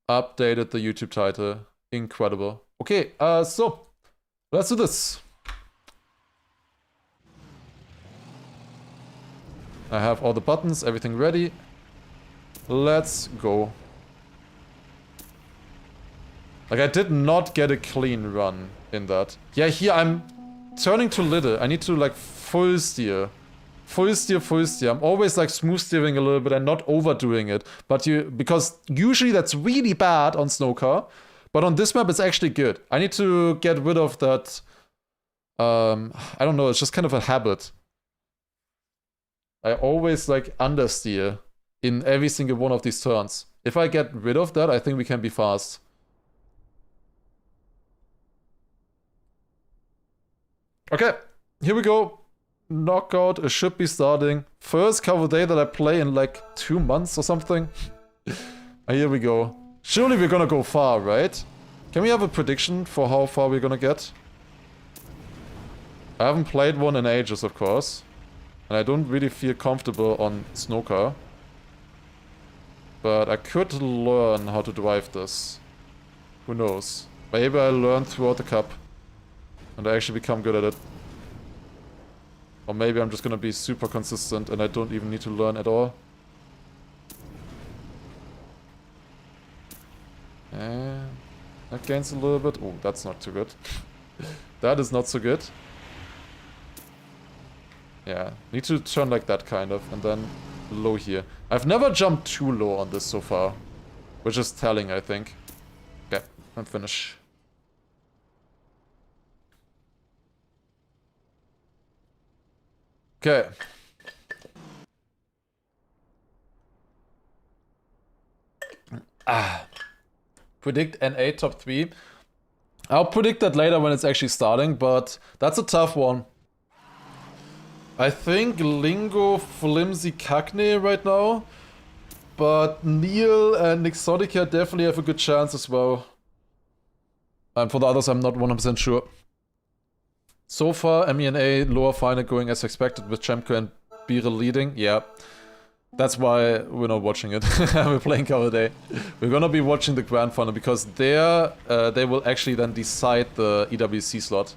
Updated the YouTube title. Incredible. Okay, so let's do this. I have all the buttons, everything ready. Let's go. Like, I did not get a clean run in that. Yeah, here I'm turning too little. I need to, like, full steer. full steer, full steer. I'm always like smooth steering a little bit and not overdoing it. But because usually that's really bad on snowcar. But on this map, it's actually good. I need to get rid of that. I don't know, it's just kind of a habit. I always like understeer in every single one of these turns. If I get rid of that, I think we can be fast. Okay, here we go. Knockout should be starting. First cover day that I play in like 2 months or something. Here we go. Surely we're gonna go far, right? Can we have a prediction for how far we're gonna get? I haven't played one in ages, of course. And I don't really feel comfortable on snowcar. But I could learn how to drive this. Who knows? Maybe I learn throughout the cup. And I actually become good at it. Or maybe I'm just gonna be super consistent and I don't even need to learn at all. And that gains a little bit. Oh, that's not too good. That is not so good. Yeah, need to turn like that kind of, and then low here. I've never jumped too low on this so far. Which is telling, I think. Okay, I'm finished. Okay. Predict NA top 3. I'll predict that later when it's actually starting, but that's a tough one. I think Lingo, Flimsy, Cagney right now. But Neil and Exotica definitely have a good chance as well. And for the others, I'm not 100% sure. So far, MENA lower final going as expected with Chemko and Bire leading. Yeah. That's why we're not watching it. We're playing cover day. We're gonna be watching the grand final because there they will actually then decide the EWC slot.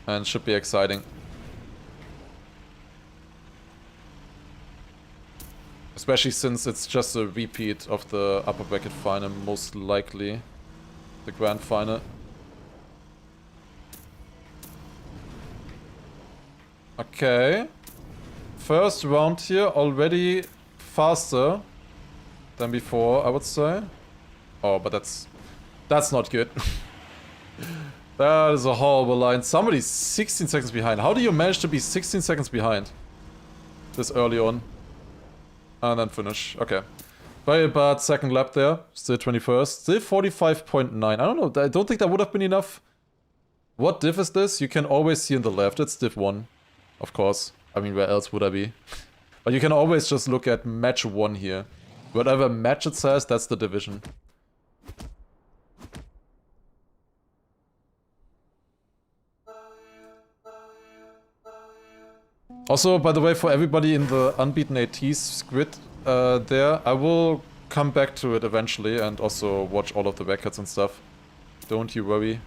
And should be exciting. Especially since it's just a repeat of the upper bracket final, most likely. The grand final. Okay. First round here, already faster than before, I would say. Oh, but that's not good. That is a horrible line. Somebody's 16 seconds behind. How do you manage to be 16 seconds behind this early on? And then finish. Okay. Very bad second lap there. Still 21st. Still 45.9. I don't know. I don't think that would have been enough. What diff is this? You can always see on the left. It's diff 1. Of course. I mean, where else would I be? But you can always just look at match 1 here. Whatever match it says, that's the division. Also, by the way, for everybody in the unbeaten ATs grid there, I will come back to it eventually and also watch all of the records and stuff. Don't you worry.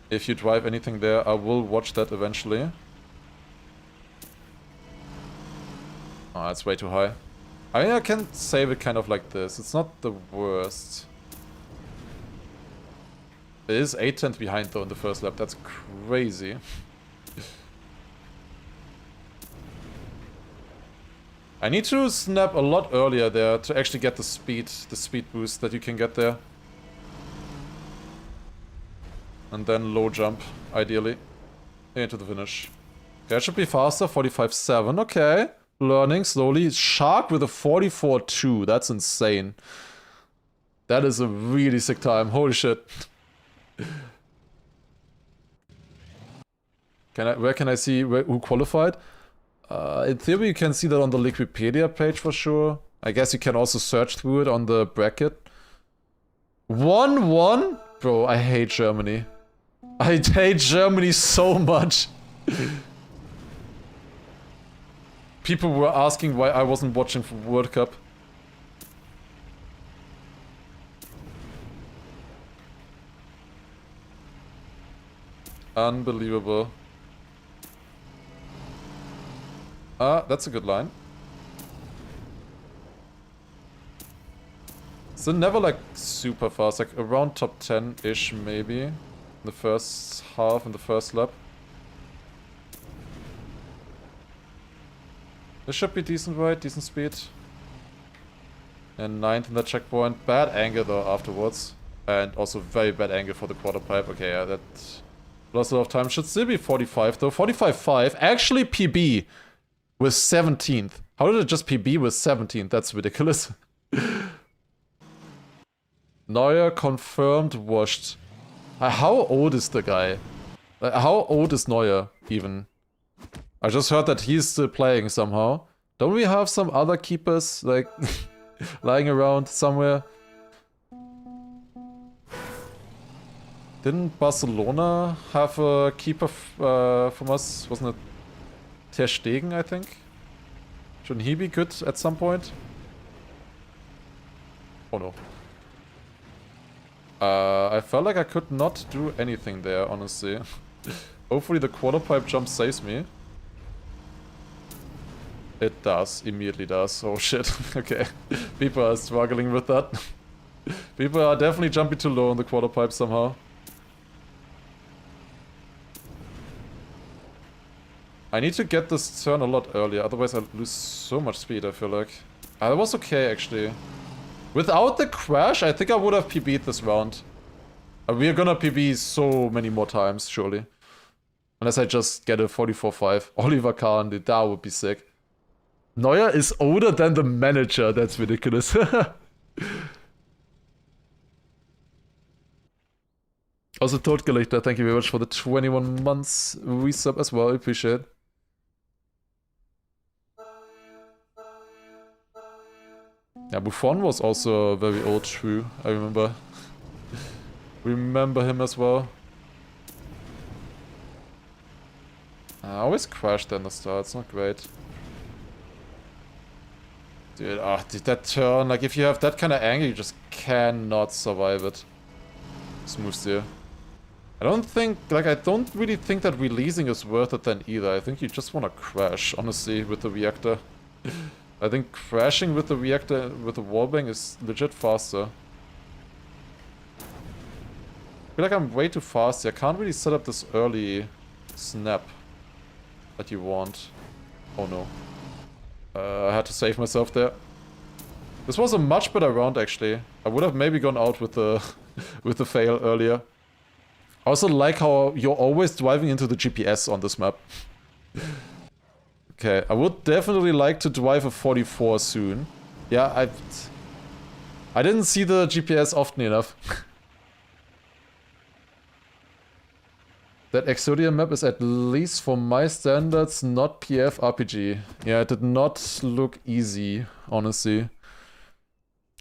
If you drive anything there, I will watch that eventually. Oh, it's way too high. I mean, I can save it kind of like this. It's not the worst. It is 8/10 behind though in the first lap. That's crazy. I need to snap a lot earlier there to actually get the speed boost that you can get there. And then low jump, ideally, into the finish. That should be faster, 45.7, okay. Learning slowly. Shark with a 44.2, that's insane. That is a really sick time, holy shit. Where can I see who qualified? In theory you can see that on the Liquipedia page for sure. I guess you can also search through it on the bracket. 1-1? Bro, I hate Germany. I hate Germany so much. People were asking why I wasn't watching for World Cup. Unbelievable. Ah, that's a good line. So never like super fast, like around top 10-ish maybe. in the first half, in the first lap. This should be decent, right? Decent speed. And 9th in the checkpoint. Bad angle though afterwards. And also very bad angle for the quarter pipe. Okay, yeah, that lost a lot of time. Should still be 45 though. 45.5. Actually PB with 17th. How did it just PB with 17th? That's ridiculous. Neuer confirmed washed. How old is the guy? How old is Neuer even? I just heard that he's still playing somehow. Don't we have some other keepers like lying around somewhere? Didn't Barcelona have a keeper from us? Wasn't it Ter Stegen, I think? Shouldn't he be good at some point? Oh no. I felt like I could not do anything there, honestly. Hopefully the quarter pipe jump saves me. It does, immediately does. Oh shit, okay. People are struggling with that. People are definitely jumping too low on the quarter pipe somehow. I need to get this turn a lot earlier, otherwise I lose so much speed, I feel like. That was okay, actually. Without the crash, I think I would have PB'd this round. We're gonna PB so many more times, surely. Unless I just get a 44.5. Oliver Kahn, that would be sick. Neuer is older than the manager, that's ridiculous. Also, Totgelichter, thank you very much for the 21 months resub as well, I appreciate it. Yeah, Buffon was also a very old shrew, I remember. Remember him as well. I always crashed in the start, it's not great. Dude, dude, that turn, like if you have that kind of angle, you just cannot survive it. Smooth steer. I don't really think that releasing is worth it then either. I think you just want to crash, honestly, with the reactor. I think crashing with the reactor, with the wallbang is legit faster. I feel like I'm way too fast here. I can't really set up this early snap that you want. Oh no. I had to save myself there. This was a much better round actually. I would have maybe gone out with the with the fail earlier. I also like how you're always driving into the GPS on this map. Okay, I would definitely like to drive a 44 soon. Yeah, I didn't see the GPS often enough. That Exodia map is at least for my standards not PF RPG. Yeah, it did not look easy, honestly.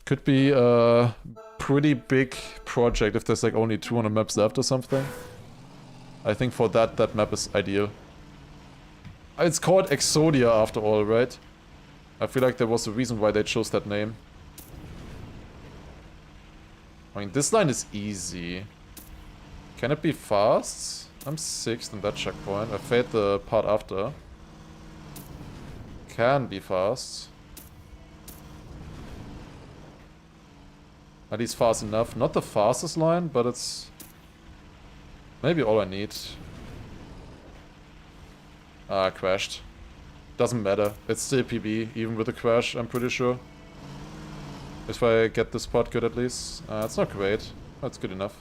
Could be a pretty big project if there's like only 200 maps left or something. I think for that map is ideal. It's called Exodia after all, right? I feel like there was a reason why they chose that name. I mean, this line is easy. Can it be fast? I'm 6th in that checkpoint. I failed the part after. Can be fast. At least fast enough. Not the fastest line, but it's maybe all I need. Ah, I crashed. Doesn't matter. It's still PB, even with a crash, I'm pretty sure. If I get this part good at least. It's not great. That's good enough.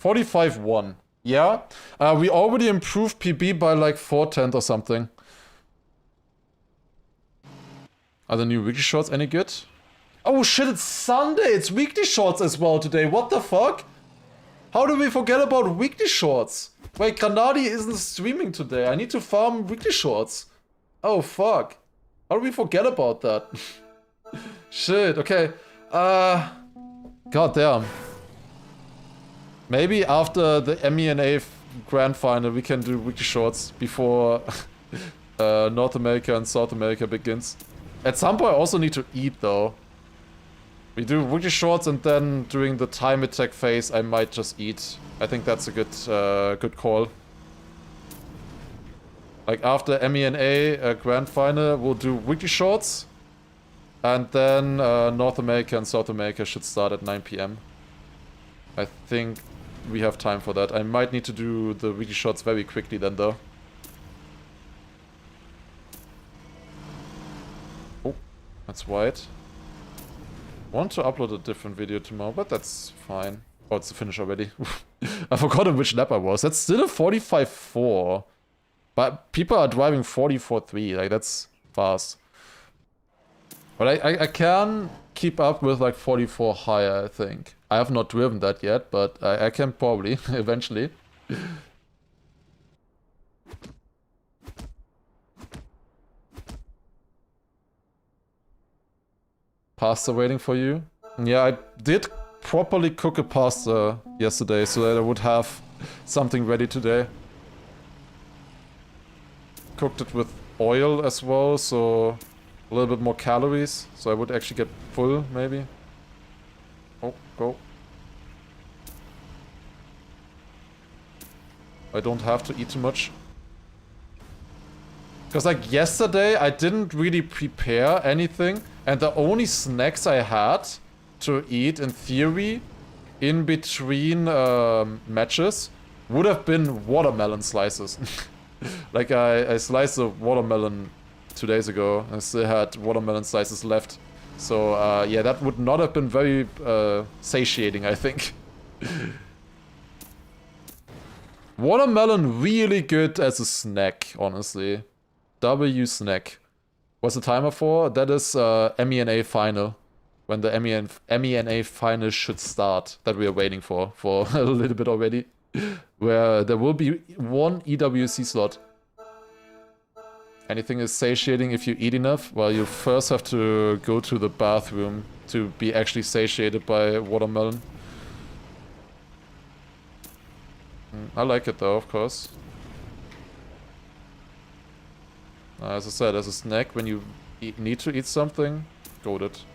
45-1. Yeah. We already improved PB by like 4/10 or something. Are the new weekly shorts any good? Oh shit, it's Sunday! It's weekly shorts as well today. What the fuck? How do we forget about weekly shorts? Wait, Granadi isn't streaming today. I need to farm weekly shorts. Oh fuck. How do we forget about that? Shit, okay. God damn. Maybe after the MENA Grand Final we can do weekly shorts before North America and South America begins. At some point I also need to eat though. We do weekly shorts and then during the time attack phase I might just eat. I think that's a good call. Like after MENA Grand Final we'll do weekly shorts. And then North America and South America should start at 9 PM. I think we have time for that. I might need to do the wheelie shots very quickly then though. Oh, that's wide. Want to upload a different video tomorrow, but that's fine. Oh, it's the finish already. I forgot on which lap I was. That's still a 45.4. But people are driving 44.3. Like, that's fast. But I can keep up with like 44 higher, I think. I have not driven that yet, but I can probably eventually. Pasta waiting for you? Yeah, I did properly cook a pasta yesterday so that I would have something ready today. Cooked it with oil as well, so a little bit more calories, so I would actually get full, maybe. Oh, go. I don't have to eat too much. Because like yesterday, I didn't really prepare anything, and the only snacks I had to eat, in theory, in between matches, would have been watermelon slices. Like I sliced a watermelon 2 days ago, and I still had watermelon slices left. So yeah, that would not have been very satiating, I think. Watermelon really good as a snack, honestly. W snack. What's the timer for? That is MENA final. When the MENA final should start. That we are waiting for a little bit already. Where there will be one EWC slot. Anything is satiating if you eat enough? Well, you first have to go to the bathroom to be actually satiated by watermelon. I like it though, of course. As I said, as a snack, when you need to eat something, go with it.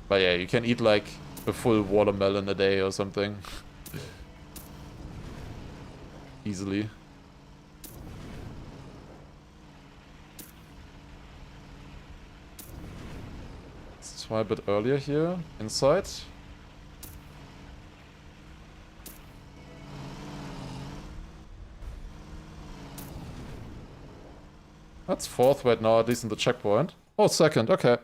But yeah, you can eat like a full watermelon a day or something. Easily. Let's try a bit earlier here, inside. That's fourth right now, at least in the checkpoint. Oh, second, okay.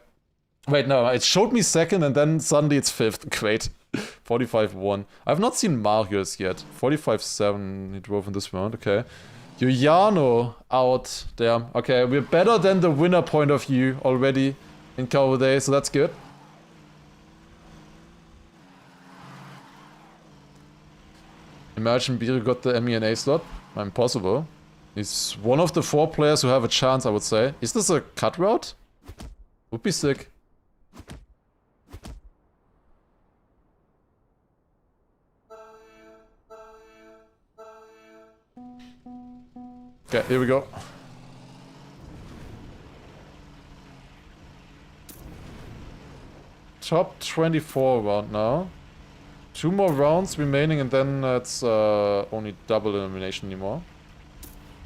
Wait, no, it showed me second and then suddenly it's fifth. Great. 45.1. I've not seen Marius yet. 45.7 he drove in this round, okay. Giuliano out there. Okay, we're better than the winner point of view already in Cover Day, so that's good. Imagine Biru got the MENA slot. Impossible. He's one of the 4 players who have a chance, I would say. Is this a cut route? Would be sick. Okay, here we go. Top 24 round now. 2 more rounds remaining and then it's only double elimination anymore.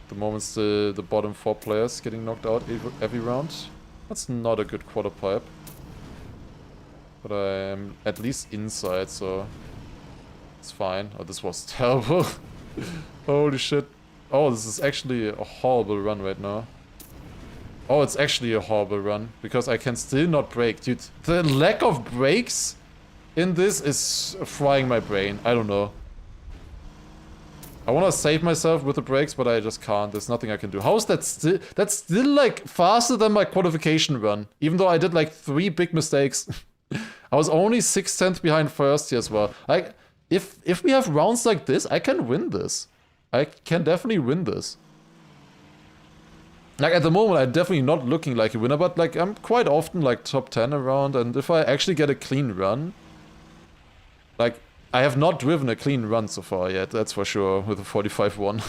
At the moment's the bottom 4 players getting knocked out every round. That's not a good quarter pipe. But I'm at least inside, so it's fine. Oh, this was terrible. Holy shit. Oh, this is actually a horrible run right now. Oh, it's actually a horrible run, because I can still not brake. Dude, the lack of brakes in this is frying my brain. I don't know. I want to save myself with the brakes, but I just can't. There's nothing I can do. How is that still... That's still, like, faster than my qualification run. Even though I did, like, 3 big mistakes. I was only 6/10 behind first here as well. Like, if we have rounds like this, I can win this. I can definitely win this. Like, at the moment, I'm definitely not looking like a winner, but, like, I'm quite often, like, top 10 around, and if I actually get a clean run... Like, I have not driven a clean run so far yet, that's for sure, with a 45.1.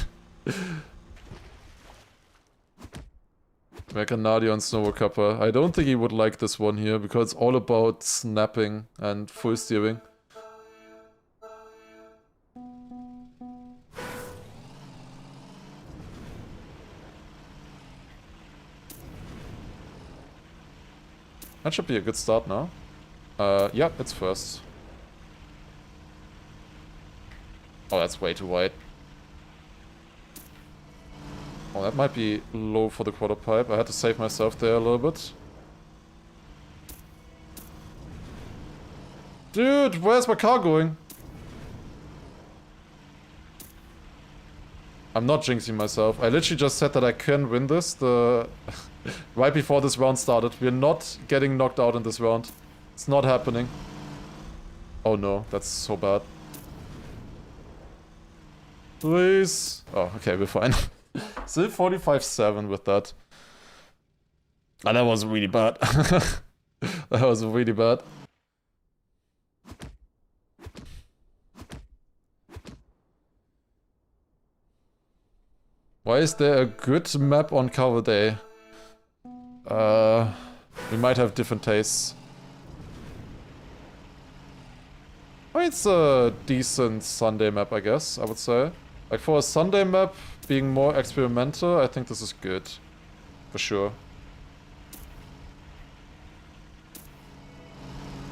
Mecanadio on Snowcapper. I don't think he would like this one here, because it's all about snapping and full steering. That should be a good start now. Yeah, it's first. Oh, that's way too wide. Oh, that might be low for the quarter pipe. I had to save myself there a little bit. Dude, where's my car going? I'm not jinxing myself. I literally just said that I can win this right before this round started. We're not getting knocked out in this round. It's not happening. Oh no, that's so bad. Please. Oh, okay, we're fine. Still 45-7 with that. And that was really bad. That was really bad. Why is there a good map on cover day? We might have different tastes. Oh, it's a decent Sunday map, I guess, I would say. Like, for a Sunday map, being more experimental, I think this is good. For sure.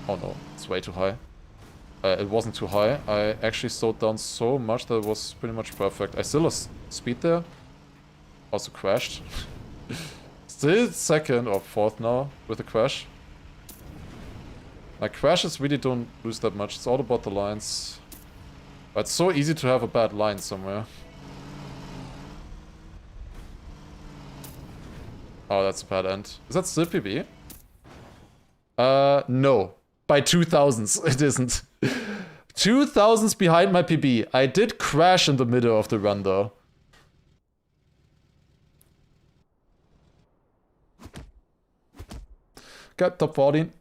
Oh no, it's way too high. It wasn't too high. I actually slowed down so much that it was pretty much perfect. I still lost speed there. Also crashed. Still second or fourth now with the crash. My crashes really don't lose that much. It's all about the lines. But it's so easy to have a bad line somewhere. Oh, that's a bad end. Is that still PB? No. By 2000s, it isn't. 2000s behind my PB. I did crash in the middle of the run though. Got top 14.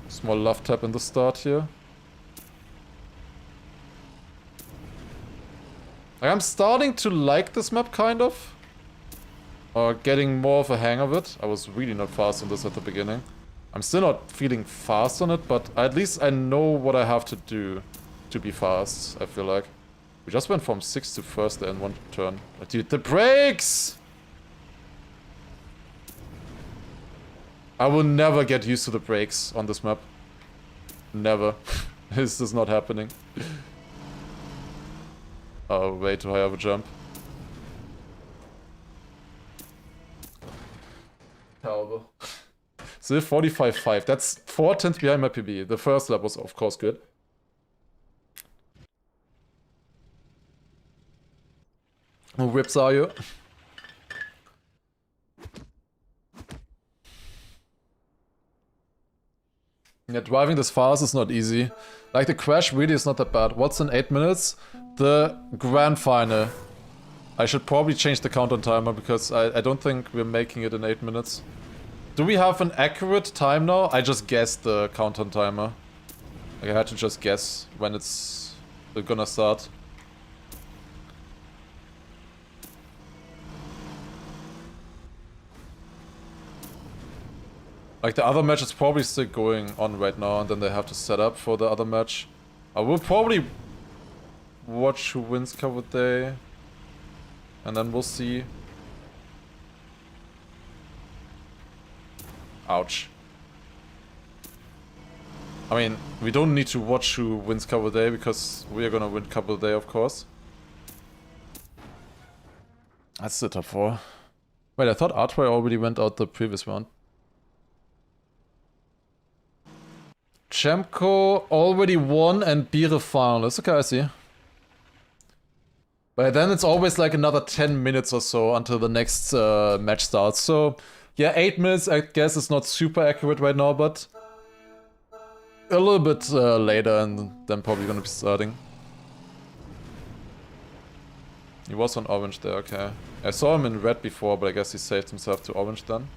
Small love tap in the start here. Like, I'm starting to like this map, kind of. Or getting more of a hang of it. I was really not fast on this at the beginning. I'm still not feeling fast on it, but at least I know what I have to do to be fast, I feel like. We just went from 6th to 1st there in one turn. Dude, the brakes! I will never get used to the brakes on this map. Never. This is not happening. Oh, way too high of a jump. Terrible. Still 45-5. That's 4/10 behind my PB. The first lap was, of course, good. Who whips are you? Yeah, driving this fast is not easy. Like, the crash really is not that bad. What's in 8 minutes? The grand final. I should probably change the countdown timer because I don't think we're making it in 8 minutes. Do we have an accurate time now? I just guessed the countdown timer. Like, I had to just guess when it's gonna start. Like, the other match is probably still going on right now, and then they have to set up for the other match. I will probably watch who wins cover day, and then we'll see. Ouch. I mean, we don't need to watch who wins cover day, because we are gonna win cover day, of course. That's the top 4. Wait, I thought Artway already went out the previous round. Chemko already won and be the finalist. Okay, I see. But then it's always like another 10 minutes or so until the next match starts. So, yeah, 8 minutes I guess is not super accurate right now, but a little bit later and then probably gonna be starting. He was on orange there, okay. I saw him in red before, but I guess he saved himself to orange then.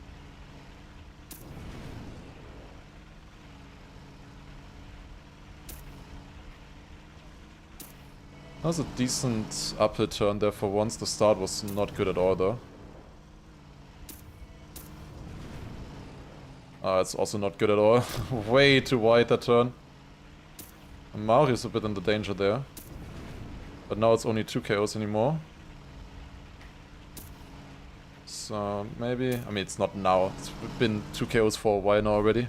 That was a decent uphill turn there for once. The start was not good at all though. It's also not good at all. Way too wide that turn. Mario's a bit in the danger there. But now it's only 2 KOs anymore. So maybe, I mean, it's not now. It's been 2 KOs for a while now already.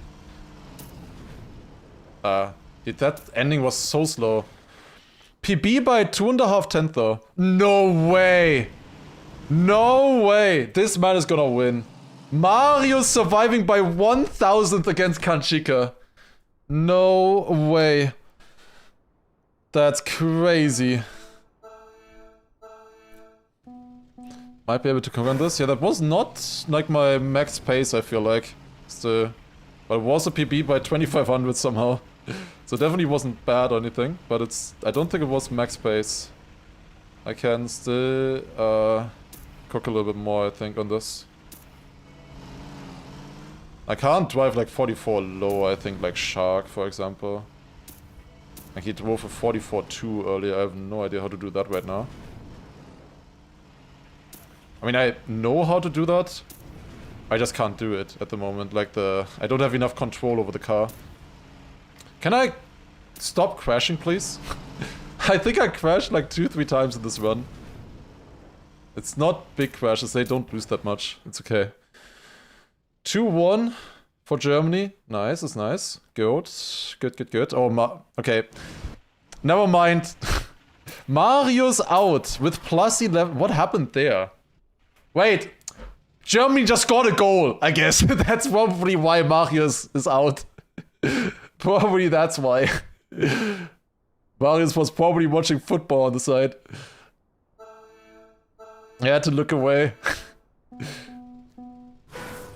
That ending was so slow. PB by 2.5 tenths though. No way. No way. This man is gonna win. Mario surviving by 1,000th against Kanchika. No way. That's crazy. Might be able to confirm this. Yeah, that was not like my max pace, I feel like. Still. But it was a PB by 2,500 somehow. So definitely wasn't bad or anything. But it's... I don't think it was max pace. I can still cook a little bit more, I think, on this. I can't drive like 44 low, I think, like Shark, for example. Like he drove a 44.2 earlier. I have no idea how to do that right now. I mean, I know how to do that. I just can't do it at the moment. Like I don't have enough control over the car. Can I stop crashing, please? I think I crashed like 2-3 times in this run. It's not big crashes. They don't lose that much. It's okay. 2-1 for Germany. Nice, it's nice. Good. Good. Oh, okay. Never mind. Mario's out with plus 11. What happened there? Wait. Germany just got a goal, I guess. That's probably why Marius is out. Probably that's why. Marius was probably watching football on the side. I had to look away.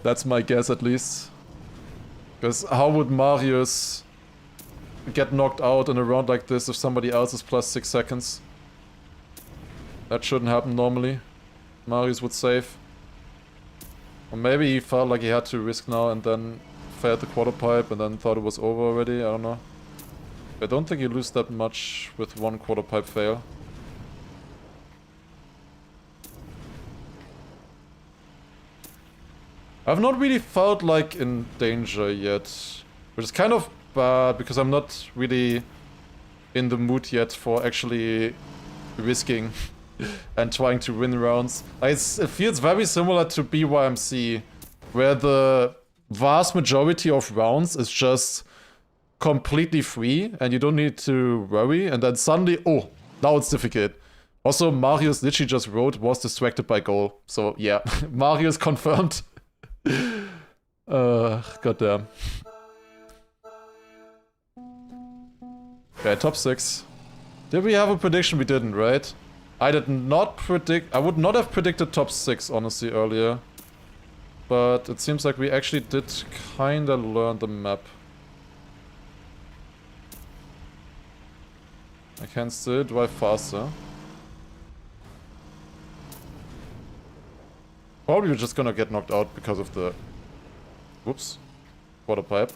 That's my guess, at least. Because how would Marius get knocked out in a round like this if somebody else is plus 6 seconds? That shouldn't happen normally. Marius would save. Or maybe he felt like he had to risk now and then failed the quarter pipe and then thought it was over already. I don't know. I don't think you lose that much with one quarter pipe fail. I've not really felt like in danger yet, which is kind of bad because I'm not really in the mood yet for actually risking and trying to win rounds. It feels very similar to BYMC, where the vast majority of rounds is just completely free and you don't need to worry, and then suddenly, oh, now it's difficult. Also, Marius literally just wrote was distracted by goal. So yeah, Marius confirmed. Goddamn. Okay, top 6. Did we have a prediction? We didn't, right? I did not predict... I would not have predicted top 6, honestly, earlier. But it seems like we actually did kinda learn the map. I can still drive faster. Probably we're just gonna get knocked out because of the... Whoops. Quarter pipe.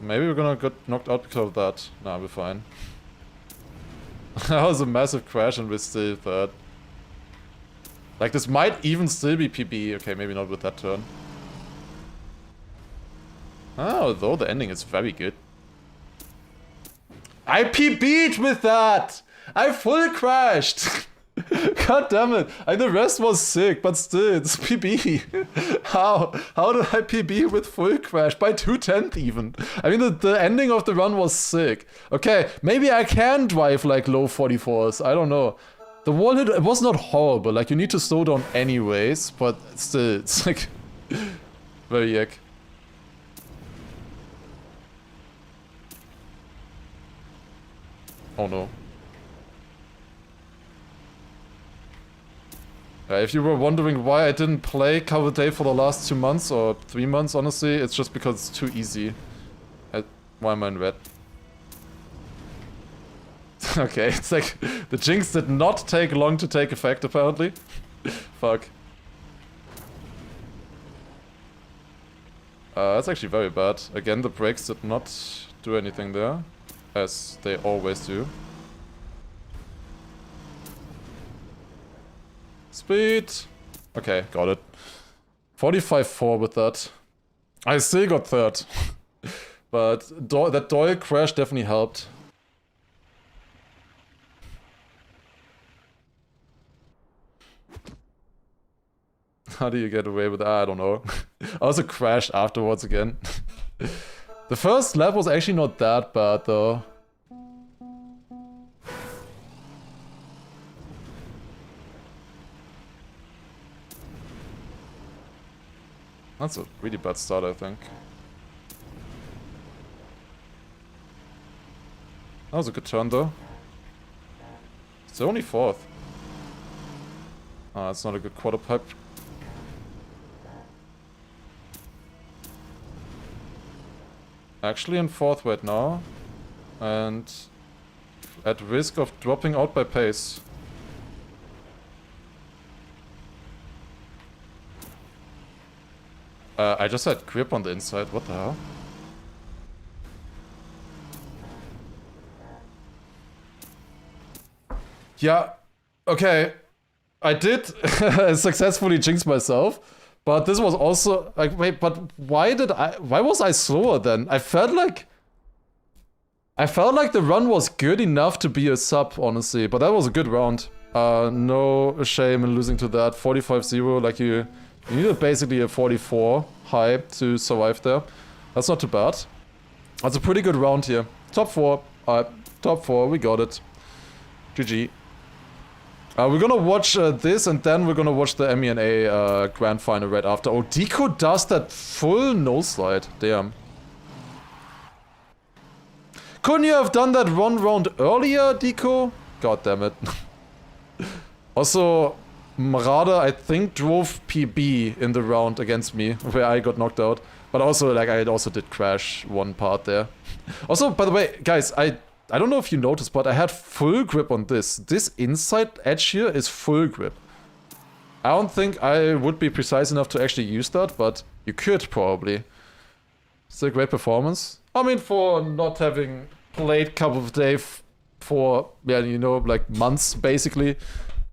Maybe we're gonna get knocked out because of that. Nah, we're fine. That was a massive crash and we're still third. Like, this might even still be PB. Okay, maybe not with that turn. Although the ending is very good. I PB'd with that! I full crashed! God damn it. The rest was sick, but still, it's PB. How did I PB with full crash? By 2/10 even. I mean, the ending of the run was sick. Okay, maybe I can drive like low 44s. I don't know. The wall hit, it was not horrible. Like, you need to slow down anyways, but still, it's like very yuck. Oh no. If you were wondering why I didn't play Cover Day for the last 2 months, or 3 months, honestly, it's just because it's too easy. Why am I in red? Okay, it's like, the jinx did not take long to take effect, apparently. Fuck. That's actually very bad. Again, the brakes did not do anything there, as they always do. Speed! Okay, got it. 45.4 with that. I still got third. But that Doyle crash definitely helped. How do you get away with that? I don't know. I also crashed afterwards again. The first lap was actually not that bad though. That's a really bad start, I think. That was a good turn though. It's only 4th. Ah, it's not a good quarter pipe. Actually in 4th right now. And at risk of dropping out by pace. I just had grip on the inside, what the hell? Yeah, okay. I did successfully jinx myself, but this was also like, wait, but why was I slower then? I felt like the run was good enough to be a sub, honestly, but that was a good round. No shame in losing to that. 45-0, like you needed basically a 44 high to survive there. That's not too bad. That's a pretty good round here. Top 4. Top 4, we got it. GG. We're gonna watch this and then we're gonna watch the MENA Grand Final right after. Oh, Deco does that full nose slide. Damn. Couldn't you have done that one round earlier, Deco? God damn it. Also, Marada, I think, drove PB in the round against me, where I got knocked out. But also, like, I also did crash one part there. Also, by the way, guys, I don't know if you noticed, but I had full grip on this. This inside edge here is full grip. I don't think I would be precise enough to actually use that, but you could probably. It's a great performance. I mean, for not having played Cup of the Day for, yeah, you know, like months, basically.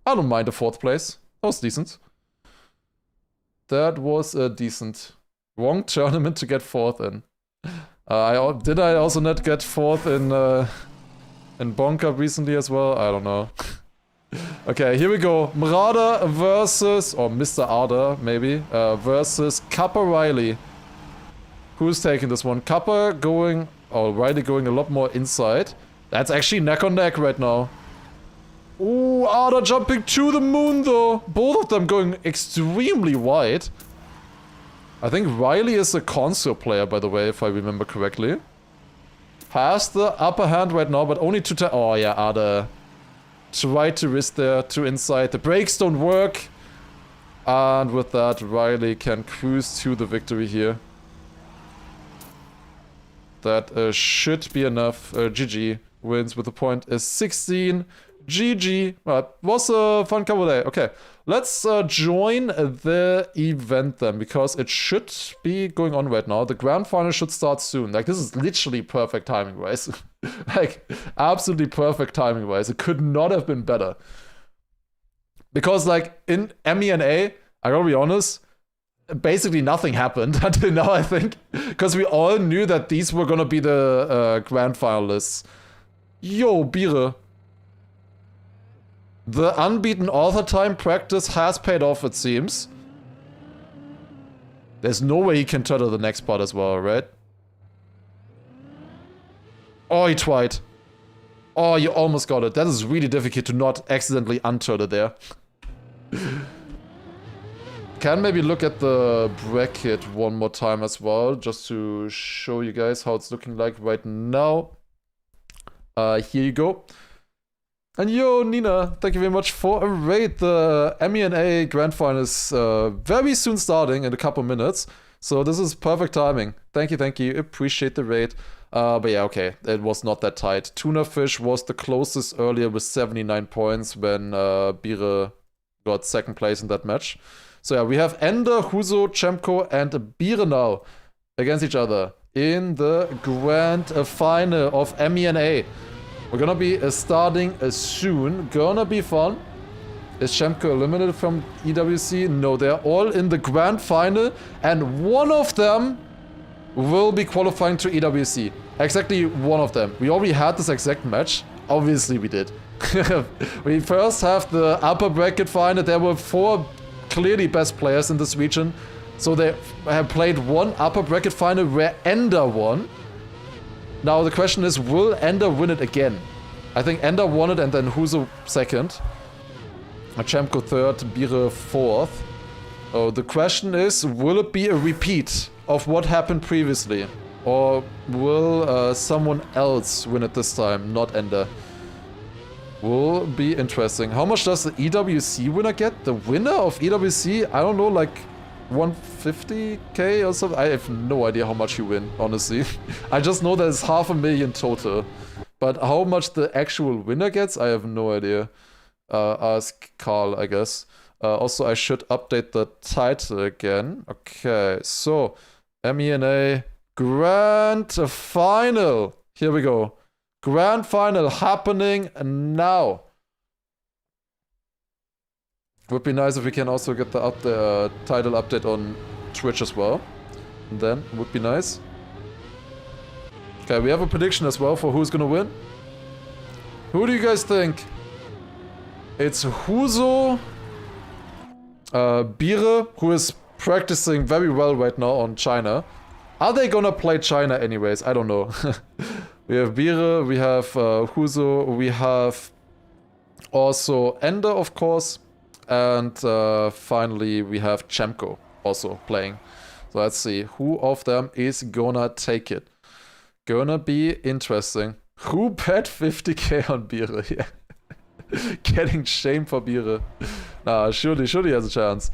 I don't mind the 4th place. That was decent. That was a decent. Wrong tournament to get 4th in. Did I also not get 4th in Bonk Cup recently as well? I don't know. Okay, here we go. Marada versus, or Mr. Arda, maybe, versus Kappa Riley. Who's taking this one? Kappa going, or Riley going a lot more inside. That's actually neck on neck right now. Ooh, Arda jumping to the moon though. Both of them going extremely wide. I think Riley is a console player, by the way, if I remember correctly. Has the upper hand right now, but only 2 times. Oh yeah, Arda tried to risk there, to inside. The brakes don't work. And with that, Riley can cruise to the victory here. That should be enough. GG wins with a point is 16. GG. Was a fun couple day. Okay, let's join the event then, because it should be going on right now. The grand final should start soon. Like, this is literally perfect timing wise. Like, absolutely perfect timing wise. It could not have been better. Because, like, in MENA, I gotta be honest, basically nothing happened until now, I think. Because we all knew that these were gonna be the grand finalists. Yo, Bire. The unbeaten author time practice has paid off, it seems. There's no way he can turtle the next part as well, right? Oh, he tried. Oh, you almost got it. That is really difficult to not accidentally unturtle there. Can maybe look at the bracket one more time as well, just to show you guys how it's looking like right now. Here you go. And yo, Nina, thank you very much for a raid. The MENA Grand Final is very soon starting in a couple minutes. So this is perfect timing. Thank you. Appreciate the raid. But yeah, okay, it was not that tight. Tuna Fish was the closest earlier with 79 points when Bire got 2nd place in that match. So yeah, we have Ender, Huzo, Chemko, and Bire now against each other in the Grand Final of MENA. We're gonna be starting soon. Gonna be fun. Is Chemko eliminated from EWC? No, they're all in the Grand Final, and one of them will be qualifying to EWC. Exactly one of them. We already had this exact match. Obviously we did. We first have the upper bracket final. There were 4 clearly best players in this region. So they have played one upper bracket final where Ender won. Now the question is, will Ender win it again? I think Ender won it and then Huzo second. Machemko third, Bire fourth. Oh, the question is, will it be a repeat of what happened previously? Or will someone else win it this time, not Ender? Will be interesting. How much does the EWC winner get? The winner of EWC? I don't know, like 150k or something? I have no idea how much you win, honestly. I just know there's 500,000 total. But how much the actual winner gets, I have no idea. Ask Carl, I guess. Also, I should update the title again. Okay, so MENA Grand Final. Here we go. Grand Final happening now. Would be nice if we can also get the title update on Twitch as well. And then, would be nice. Okay, we have a prediction as well for who's gonna win. Who do you guys think? It's Huzo, Bire, who is practicing very well right now on China. Are they gonna play China anyways? I don't know. We have Bire, we have Huzo, we have also Ender, of course. And finally, we have Chemko also playing. So let's see, who of them is gonna take it? Gonna be interesting. Who bet 50k on Bire? Yeah. Getting shamed for Bire. Nah, surely he has a chance.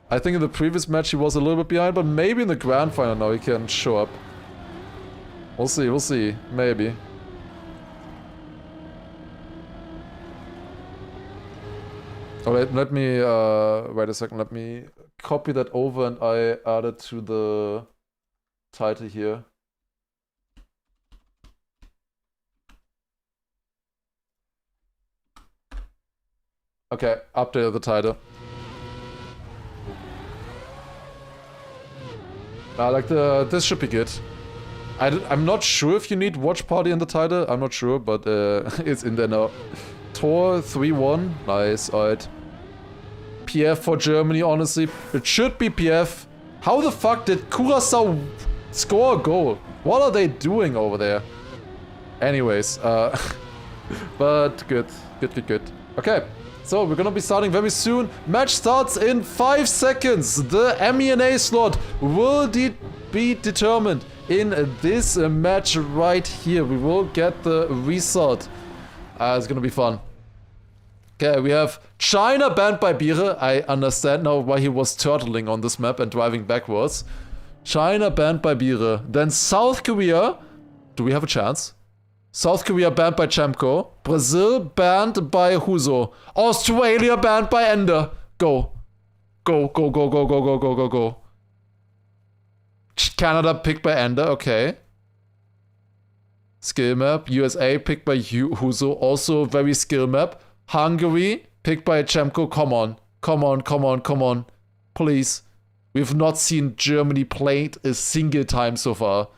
I think in the previous match he was a little bit behind, but maybe in the grand final now he can show up. We'll see, maybe. Oh, let me, wait a second, let me copy that over and I add it to the title here. Okay, update the title. Like this should be good. I'm not sure if you need Watchparty in the title, I'm not sure, but it's in there now. Tor 3-1, nice, alright. PF for Germany, honestly, it should be PF. How the fuck did Curaçao score a goal? What are they doing over there? Anyways, but good. Okay. So, we're gonna be starting very soon. Match starts in 5 seconds. The MENA slot will be determined in this match right here. We will get the result. It's gonna be fun. Okay, we have China banned by Bire. I understand now why he was turtling on this map and driving backwards. China banned by Bire. Then South Korea. Do we have a chance? South Korea banned by Chemko. Brazil banned by Huzo. Australia banned by Ender. Go. Go. Canada picked by Ender. Okay. Skill map. USA picked by Huzo. Also very skill map. Hungary picked by Chemko. Come on. Please. We've not seen Germany played a single time so far.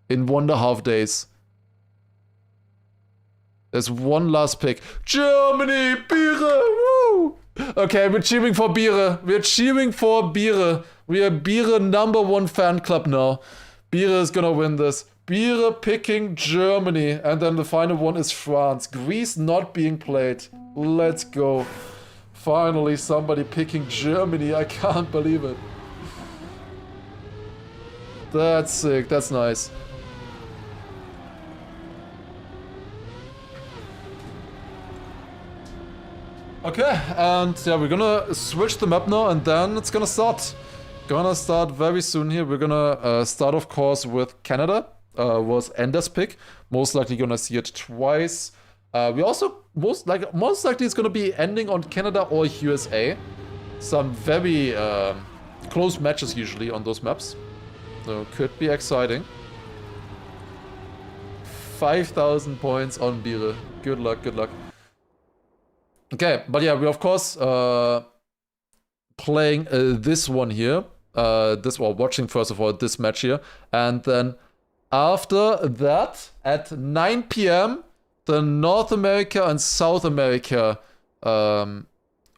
In 1.5 days. There's one last pick. Germany! Bire! Woo! Okay, we're cheering for Bire. We are Bire #1 fan club now. Bire is gonna win this. Bire picking Germany. And then the final one is France. Greece not being played. Let's go. Finally, somebody picking Germany. I can't believe it. That's sick. That's nice. Okay, and yeah, we're gonna switch the map now and then it's gonna start. Gonna start very soon here. We're gonna start, of course, with Canada. Was Ender's pick. Most likely gonna see it twice. We also, most likely it's gonna be ending on Canada or USA. Some very close matches usually on those maps. So could be exciting. 5,000 points on Bire. Good luck. Okay, but yeah, we're of course playing this one here. Watching first of all this match here. And then after that, at 9 p.m., the North America and South America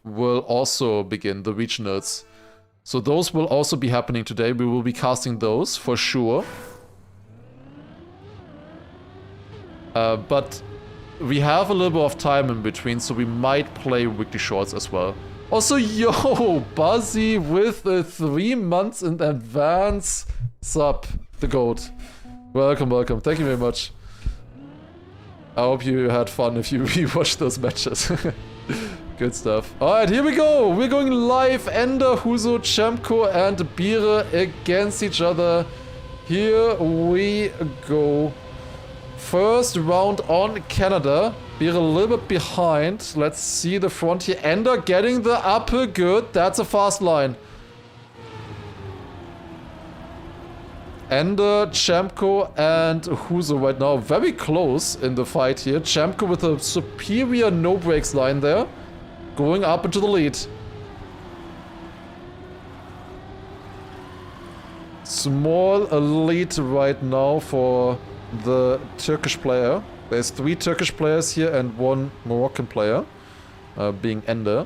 will also begin, the regionals. So those will also be happening today. We will be casting those for sure. But we have a little bit of time in between, so we might play weekly shorts as well. Also, yo, Buzzy with a 3 months in advance sub, the GOAT. Welcome, welcome. Thank you very much. I hope you had fun if you rewatched those matches. Good stuff. Alright, here we go. We're going live. Ender, Huzo, Chemko, and Bire against each other. Here we go. First round on Canada. Bire a little bit behind. Let's see the front here. Ender getting the upper good. That's a fast line. Ender, Chemko, and Huzo right now very close in the fight here. Chemko with a superior no brakes line there. Going up into the lead. Small lead right now for the Turkish player. There's 3 Turkish players here and 1 Moroccan player, being Ender.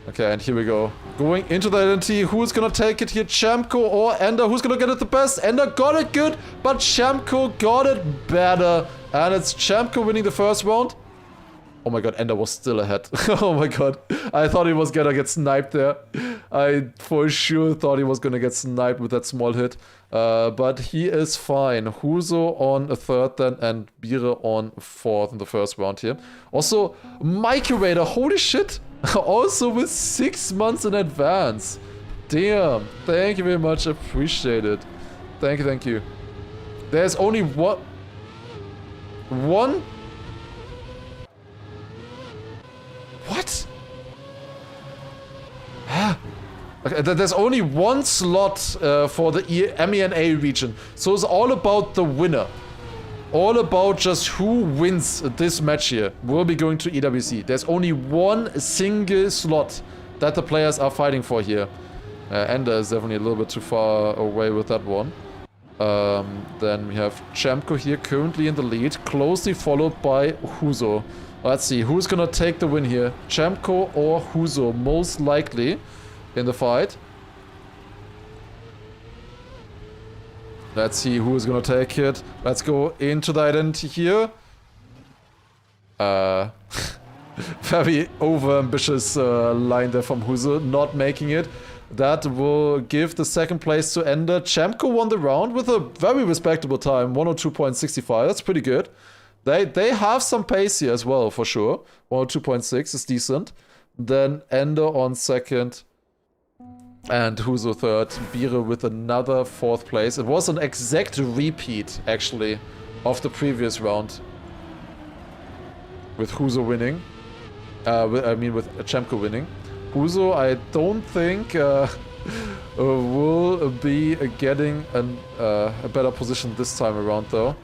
Okay, and here we go. Going into the identity. Who's gonna take it here? Chemko or Ender? Who's gonna get it the best? Ender got it good, but Chemko got it better. And it's Chemko winning the first round. Oh my god, Ender was still ahead. Oh my god. I thought he was gonna get sniped there. I for sure thought he was gonna get sniped with that small hit. But he is fine. Huzo on a 3rd then, and Bire on 4th in the first round here. Also, Microwader, holy shit. Also with 6 months in advance. Damn. Thank you very much. Appreciate it. Thank you, thank you. There's only one... What? Okay, there's only 1 slot for the MENA region. So it's all about the winner. All about just who wins this match here. Will be going to EWC. There's only 1 single slot that the players are fighting for here. Ender is definitely a little bit too far away with that one. Then we have Chemko here currently in the lead. Closely followed by Huzo. Let's see, who's gonna take the win here? Chemko or Huzo, most likely in the fight. Let's see who is gonna take it. Let's go into the identity here. Very over-ambitious line there from Huzo, not making it. That will give the 2nd place to Ender. Chemko won the round with a very respectable time, 102.65. That's pretty good. They have some pace here as well, for sure. 102.6 is decent. Then Ender on 2nd. And Huzo 3rd. Bire with another 4th place. It was an exact repeat, actually, of the previous round. With Huzo winning. With Chemko winning. Huzo, I don't think will be getting a better position this time around, though.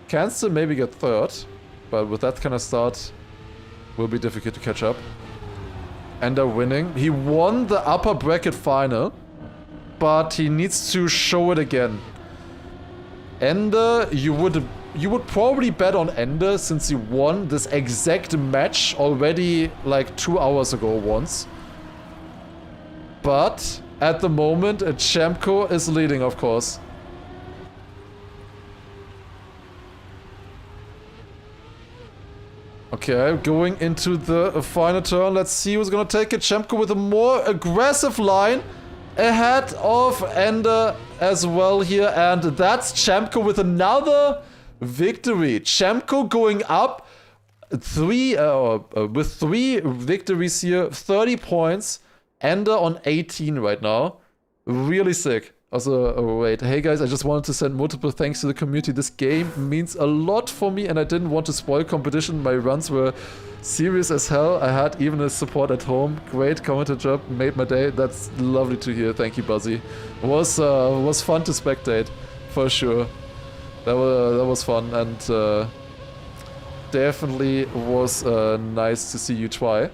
Can still maybe get 3rd, but with that kind of start, will be difficult to catch up. Ender winning. He won the upper bracket final, but he needs to show it again. Ender, you would probably bet on Ender since he won this exact match already like 2 hours ago once. But at the moment, Chemko is leading, of course. Okay, going into the final turn. Let's see who's gonna take it. Chemko with a more aggressive line ahead of Ender as well here. And that's Chemko with another victory. Chemko going up with 3 victories here, 30 points. Ender on 18 right now. Really sick. Also, wait, hey guys, I just wanted to send multiple thanks to the community. This game means a lot for me and I didn't want to spoil competition. My runs were serious as hell. I had even a support at home. Great commenter job, made my day. That's lovely to hear. Thank you, Buzzy. It was fun to spectate, for sure. That was fun and definitely was nice to see you try.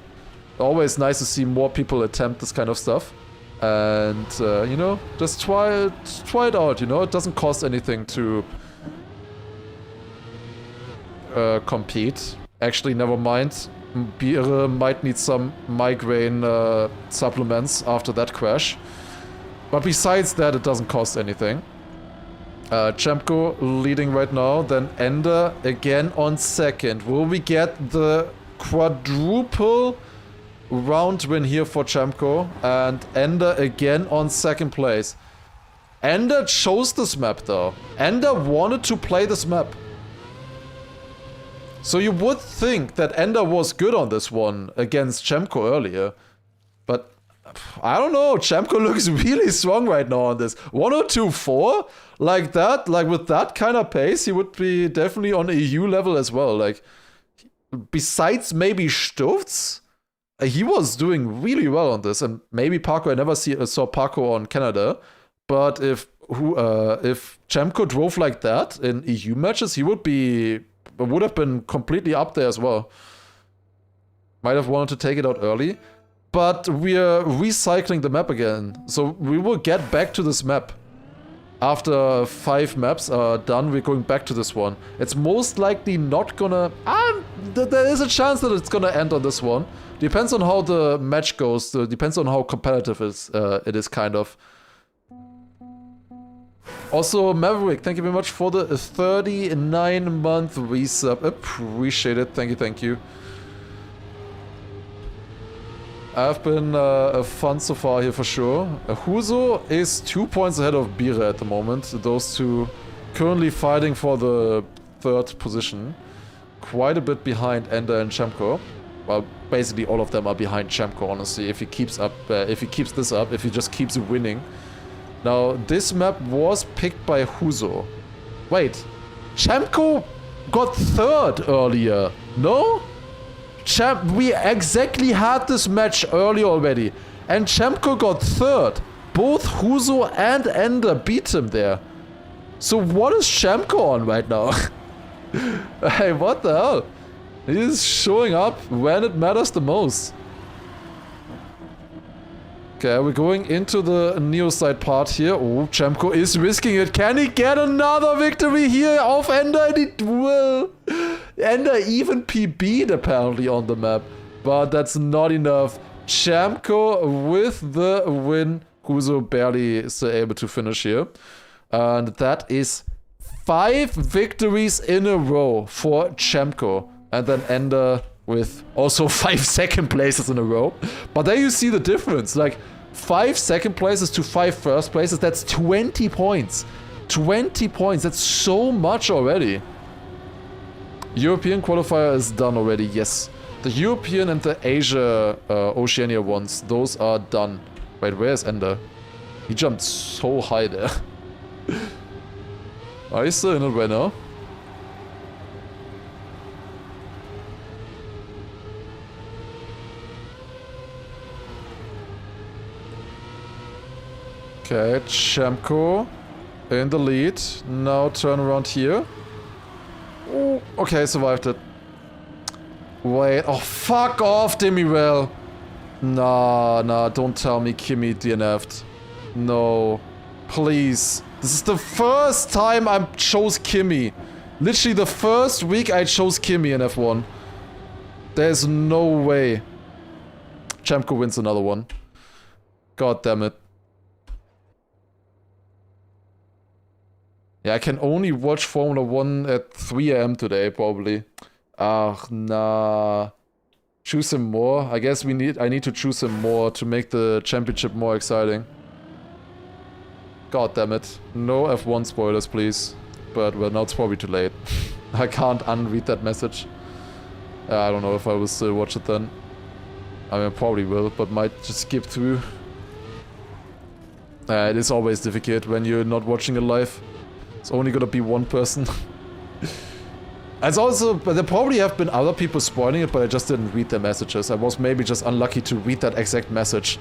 Always nice to see more people attempt this kind of stuff. And you know, just try it out, you know. It doesn't cost anything to compete. Actually, never mind. Beere might need some migraine supplements after that crash. But besides that, it doesn't cost anything. Chemko leading right now, then Ender again on second. Will we get the quadruple round win here for Chemko? And Ender again on second place. Ender chose this map though. Ender wanted to play this map. So you would think that Ender was good on this one against Chemko earlier. But I don't know, Chemko looks really strong right now on this. 102.4? Like that, like with that kind of pace, he would be definitely on EU level as well. Like, besides maybe Sturz, he was doing really well on this. And maybe Paco, I never saw Paco on Canada. But if Chemko drove like that in EU matches, he would have been completely up there as well. Might have wanted to take it out early. But we are recycling the map again. So we will get back to this map. After 5 maps are done, we're going back to this one. It's most likely not gonna... there is a chance that it's gonna end on this one. Depends on how the match goes. Depends on how competitive it is, kind of. Also, Maverick, thank you very much for the 39-month resub. Appreciate it. Thank you, thank you. I've been fun so far here for sure. Huzo is 2 points ahead of Bire at the moment. Those two currently fighting for the 3rd position. Quite a bit behind Ender and Chemko. Well, basically all of them are behind Chemko, honestly. If he keeps up, if he keeps this up, if he just keeps winning. Now, this map was picked by Huzo. Wait, Chemko got 3rd earlier, no? We exactly had this match early already. And Chemko got 3rd. Both Huzo and Ender beat him there. So what is Chemko on right now? Hey, what the hell? He's showing up when it matters the most. Okay, we're going into the Neo side part here. Oh, Chemko is risking it. Can he get another victory here off Ender? And he will. Ender even PB'd apparently on the map. But that's not enough. Chemko with the win. Huzo barely still able to finish here. And that is 5 victories in a row for Chemko. And then Ender with also 5 second places in a row. But there you see the difference. Like, 5 second places to 5 first places, that's 20 points. 20 points, that's so much already. European qualifier is done already, yes. The European and the Asia Oceania ones, those are done. Wait, where is Ender? He jumped so high there. Are you still in it right now? Okay, Chemko in the lead. Now turn around here. Oh, okay, survived it. Wait, oh fuck off, Demirel. Nah, don't tell me Kimi DNF'd. No, please. This is the first time I chose Kimi. Literally the first week I chose Kimi in F1. There's no way. Chemko wins another one. God damn it. Yeah, I can only watch Formula 1 at 3 AM today, probably. Ach, nah. Choose him more. I guess I need to choose him more to make the championship more exciting. God damn it. No F1 spoilers, please. But, well, now it's probably too late. I can't unread that message. I don't know if I will still watch it then. I mean, I probably will, but might just skip through. It is always difficult when you're not watching it live. It's only gonna be one person. It's also, but there probably have been other people spoiling it, but I just didn't read their messages. I was maybe just unlucky to read that exact message.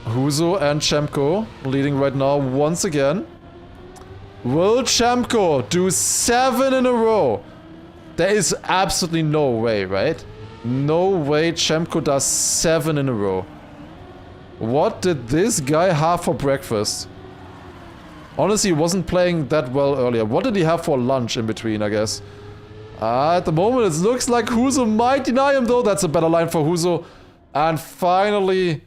Huzo and Chemko leading right now once again. Will Chemko do 7 in a row? There is absolutely no way, right? No way Chemko does 7 in a row. What did this guy have for breakfast? Honestly, he wasn't playing that well earlier. What did he have for lunch in between, I guess? At the moment, it looks like Huzo might deny him, though. That's a better line for Huzo. And finally,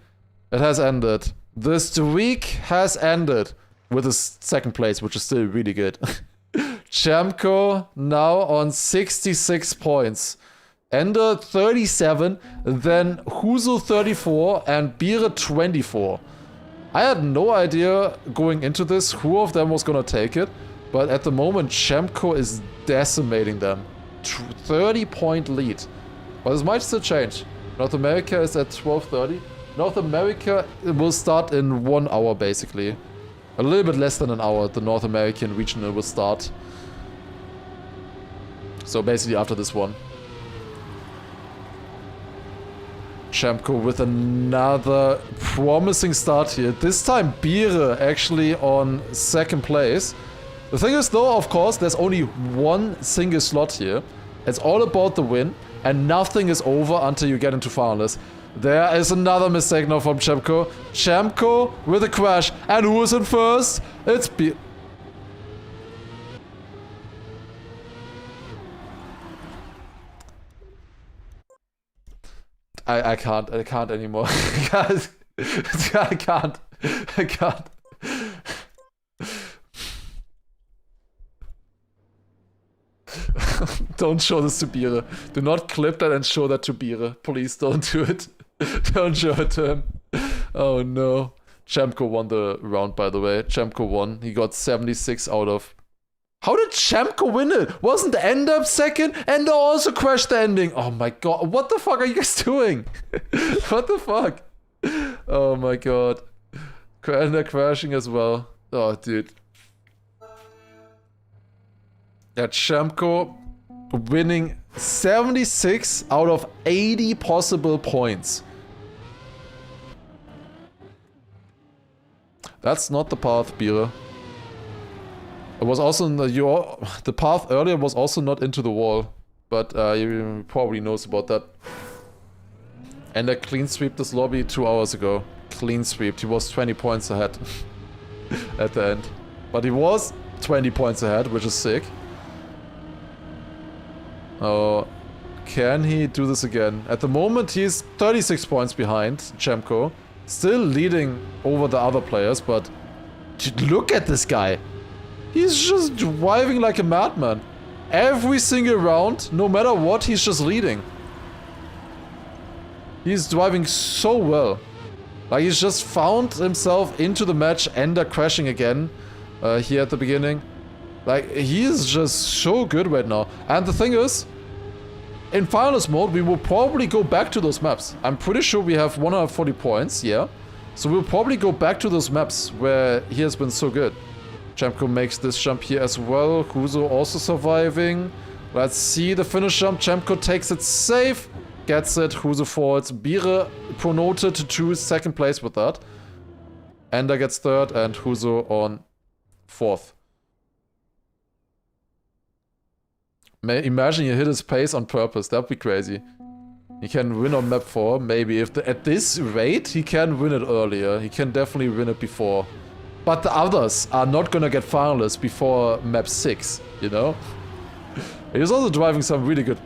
it has ended. The streak has ended with his second place, which is still really good. Chemko now on 66 points. Ender 37, then Huzo 34, and Bire 24. I had no idea going into this who of them was gonna take it, but at the moment Chemko is decimating them. 30-point lead. But this might still change. North America is at 12:30. North America will start in 1 hour basically. A little bit less than an hour, the North American regional will start. So basically after this one. Chemko with another promising start here. This time Bire actually on second place. The thing is though, of course, there's only one single slot here. It's all about the win, and nothing is over until you get into finalists. There is another mistake now from Chemko. Chemko with a crash. And who is in first? It's Bire. I can't anymore. I can't. Don't show this to Bire. Do not clip that and show that to Bire. Please don't do it. Don't show it to him. Oh no. Chemko won the round, by the way. Chemko won. He got 76 out of... How did Chemko win it? Wasn't Ender second? Ender also crashed the ending. Oh my god. What the fuck are you guys doing? What the fuck? Oh my god. Ender crashing as well. Oh, dude. Yeah, Chemko winning 76 out of 80 possible points. That's not the path, Bire. It was also in the path earlier was also not into the wall, but you probably knows about that. And I clean sweep this lobby 2 hours ago. Clean sweep. He was 20 points ahead at the end, but he was 20 points ahead, which is sick. Oh, can he do this again? At the moment, he's 36 points behind Chemko, still leading over the other players. But look at this guy. He's just driving like a madman. Every single round, no matter what, he's just leading. He's driving so well. Like, he's just found himself into the match, Ender crashing again here at the beginning. Like, he is just so good right now. And the thing is, in finals mode, we will probably go back to those maps. I'm pretty sure we have 140 points, yeah. So we'll probably go back to those maps where he has been so good. Chemko makes this jump here as well. Huzo also surviving. Let's see the finish jump. Chemko takes it safe. Gets it. Huzo falls. Bire promoted to second place with that. Ender gets third and Huzo on fourth. Imagine you hit his pace on purpose. That'd be crazy. He can win on map 4, maybe. If at this rate, he can win it earlier. He can definitely win it before. But the others are not gonna get finalists before map 6, you know? He's also driving some really good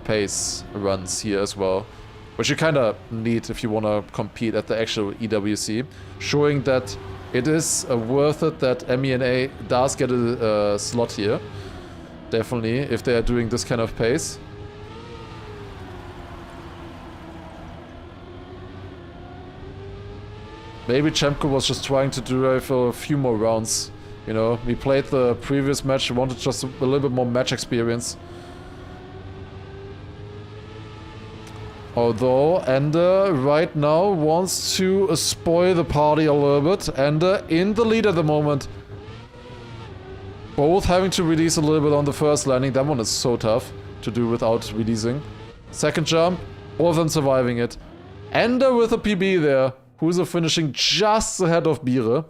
pace runs here as well, which you kind of need if you want to compete at the actual EWC, showing that it is worth it that MENA does get a slot here. Definitely, if they are doing this kind of pace. Maybe Chemko was just trying to drive a few more rounds. You know, we played the previous match, we wanted just a little bit more match experience. Although Ender right now wants to spoil the party a little bit. Ender in the lead at the moment. Both having to release a little bit on the first landing. That one is so tough to do without releasing. Second jump, all of them surviving it. Ender with a PB there. Huzo finishing just ahead of Bire.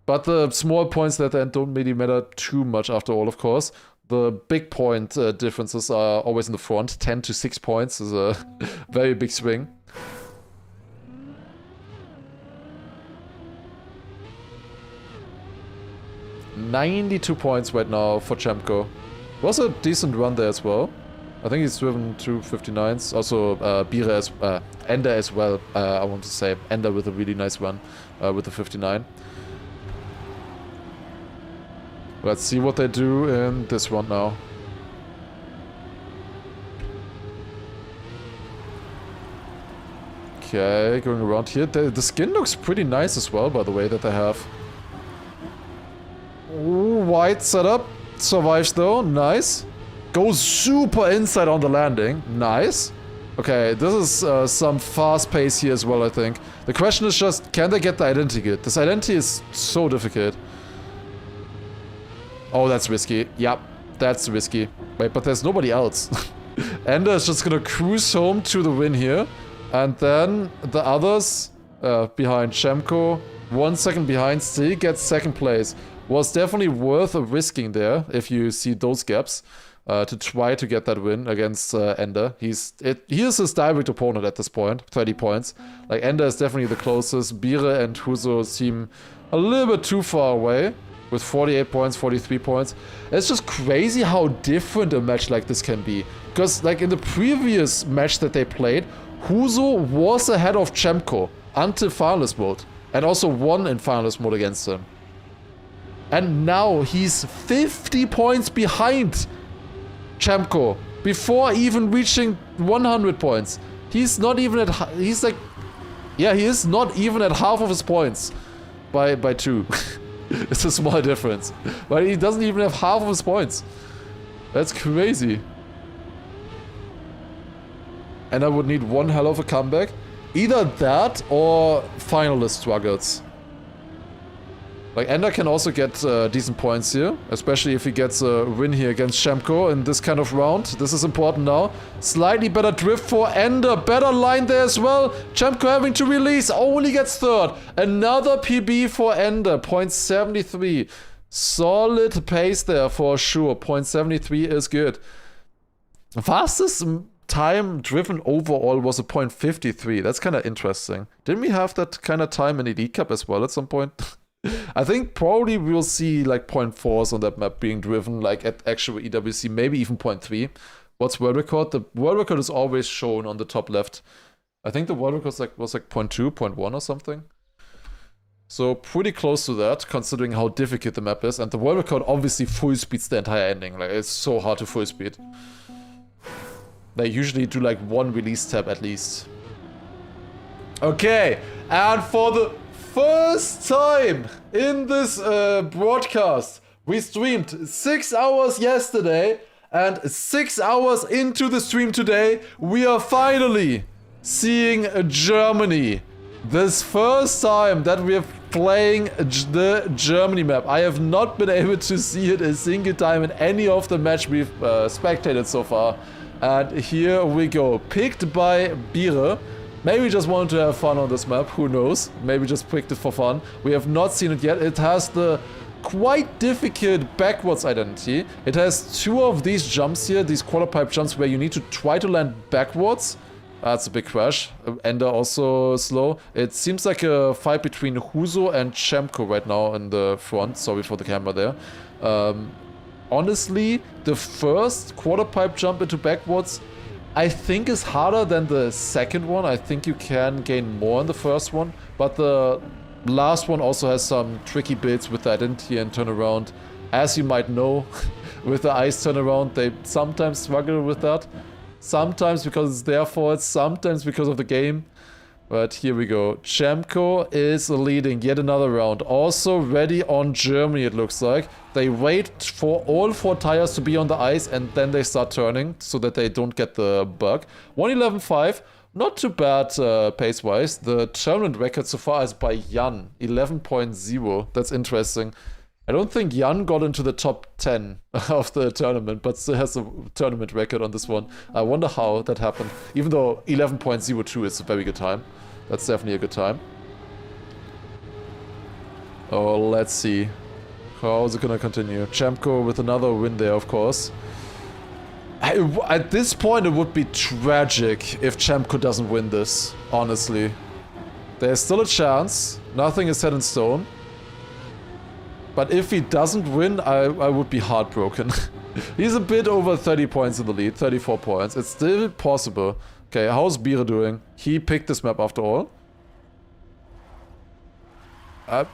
But the small points at the end don't really matter too much after all, of course. The big point differences are always in the front. 10 to 6 points is a very big swing. 92 points right now for Chemko. Was a decent run there as well. I think he's driven 259s. Also, Ender as well, I want to say. Ender with a really nice run with the 59. Let's see what they do in this one now. Okay, going around here. The skin looks pretty nice as well, by the way, that they have. Ooh, wide setup. Survives though. Nice. Goes super inside on the landing. Nice. Okay, this is some fast pace here as well, I think. The question is just, can they get the identity good? This identity is so difficult. Oh, that's risky. Yep, that's risky. Wait, but there's nobody else. Ender is just gonna cruise home to the win here. And then the others behind Chemko, 1 second behind, still gets second place. Was definitely worth risking there, if you see those gaps, to try to get that win against Ender. He is his direct opponent at this point, 30 points. Like, Ender is definitely the closest. Bire and Huso seem a little bit too far away, with 48 points, 43 points. It's just crazy how different a match like this can be. Because, like, in the previous match that they played, Huso was ahead of Chemko until finalist mode, and also won in finalist mode against him. And now he's 50 points behind Chemko before even reaching 100 points. He's not even at, he's like, yeah, he is not even at half of his points by 2. It's a small difference, but he doesn't even have half of his points. That's crazy. And I would need one hell of a comeback. Either that or finalist struggles. Like, Ender can also get decent points here, especially if he gets a win here against Chemko in this kind of round. This is important now. Slightly better drift for Ender. Better line there as well. Chemko having to release. Only gets third. Another PB for Ender. 0.73. Solid pace there for sure. 0.73 is good. Fastest time driven overall was a 0.53. That's kind of interesting. Didn't we have that kind of time in Elite Cup as well at some point? I think probably we'll see like 0.4s on that map being driven, like at actual EWC, maybe even 0.3. What's world record? The world record is always shown on the top left. I think the world record was like 0.2, 0.1 or something. So pretty close to that, considering how difficult the map is. And the world record obviously full speeds the entire ending. Like, it's so hard to full speed. They usually do like one release tab at least. Okay, and for the first time in this broadcast, we streamed 6 hours yesterday, and 6 hours into the stream today, we are finally seeing Germany. This first time that we are playing the Germany map. I have not been able to see it a single time in any of the match we've spectated so far. And here we go. Picked by Bire. Maybe just wanted to have fun on this map, who knows? Maybe just picked it for fun. We have not seen it yet. It has the quite difficult backwards identity. It has 2 of these jumps here, these quarter pipe jumps where you need to try to land backwards. That's a big crash. Ender also slow. It seems like a fight between Huso and Chemko right now in the front. Sorry for the camera there. Honestly, the first quarter pipe jump into backwards, I think is harder than the second one. I think you can gain more in the first one, but the last one also has some tricky bits with the identity and turnaround. As you might know, with the ice turnaround, they sometimes struggle with that. Sometimes because it's their fault, sometimes because of the game. But here we go. Chemko is leading yet another round. Also ready on Germany, it looks like. They wait for all 4 tires to be on the ice and then they start turning so that they don't get the bug. 1:11.5. Not too bad pace-wise. The tournament record so far is by Jan. 11.0. That's interesting. I don't think Jan got into the top 10 of the tournament, but still has a tournament record on this one. I wonder how that happened. Even though 11.02 is a very good time. That's definitely a good time. Oh, let's see. How is it gonna continue? Chemko with another win there, of course. At this point, it would be tragic if Chemko doesn't win this, honestly. There's still a chance. Nothing is set in stone. But if he doesn't win, I would be heartbroken. He's a bit over 30 points in the lead, 34 points. It's still possible. Okay, how's Bire doing? He picked this map after all. I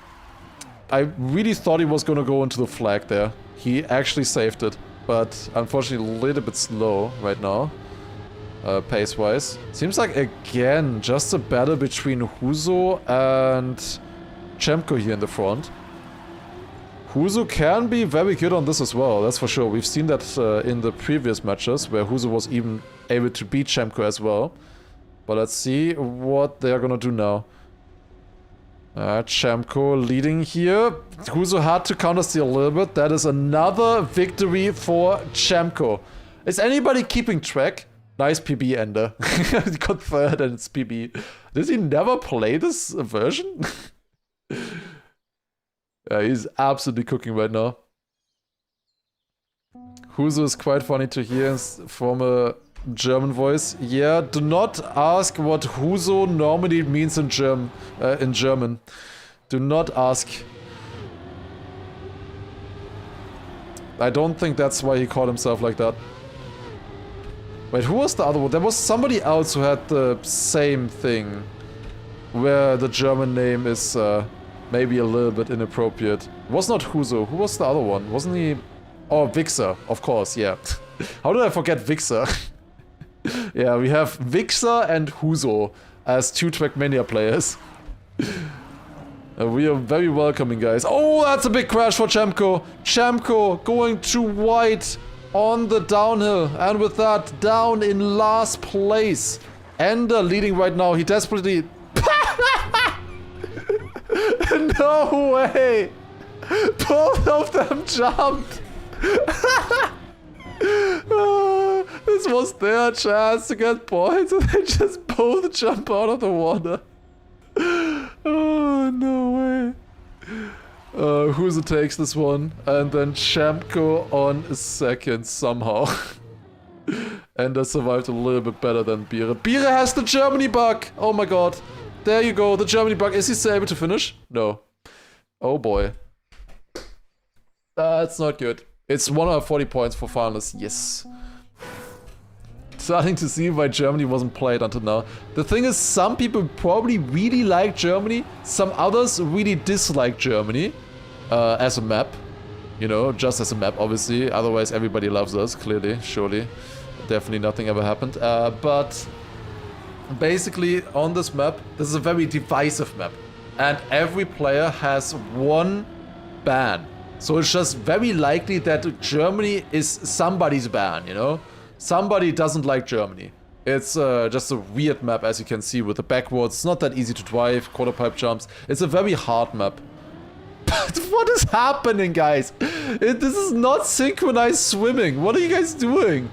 really thought he was gonna go into the flag there. He actually saved it, but unfortunately a little bit slow right now, pace-wise. Seems like, again, just a battle between Huzo and Chemko here in the front. Huzo can be very good on this as well, that's for sure. We've seen that in the previous matches, where Huzo was even able to beat Chemko as well. But let's see what they're gonna do now. Chemko leading here. Huzo had to countersteal a little bit. That is another victory for Chemko. Is anybody keeping track? Nice PB Ender. He got third and it's PB. Did he never play this version? Yeah, he's absolutely cooking right now. Huzo is quite funny to hear from a German voice. Yeah, do not ask what Huzo normally means in German. Do not ask. I don't think that's why he called himself like that. Wait, who was the other one? There was somebody else who had the same thing. Where the German name is maybe a little bit inappropriate. It was not Huzo. Who was the other one? Wasn't he... Oh, Vixer. Of course, yeah. How did I forget Vixer? Yeah, we have Vixer and Huzo as two Trackmania players. We are very welcoming, guys. Oh, that's a big crash for Chemko. Chemko going too wide on the downhill. And with that, down in last place. Ender leading right now. He desperately... No way! Both of them jumped! This was their chance to get points and they just both jump out of the water. Oh, no way. Huzo takes this one and then Chemko on second somehow. Ender survived a little bit better than Bire. Bire has the Germany bug! Oh my god. There you go, the Germany bug. Is he still able to finish? No. Oh boy. That's not good. It's 140 points for finalists. Yes. Starting to see why Germany wasn't played until now. The thing is, some people probably really like Germany. Some others really dislike Germany. As a map. You know, just as a map, obviously. Otherwise, everybody loves us, clearly, surely. Definitely nothing ever happened. But... basically, on this map, this is a very divisive map. And every player has one ban. So it's just very likely that Germany is somebody's ban, you know? Somebody doesn't like Germany. It's just a weird map, as you can see, with the backwards. It's not that easy to drive, quarter pipe jumps. It's a very hard map. But what is happening, guys? This is not synchronized swimming. What are you guys doing?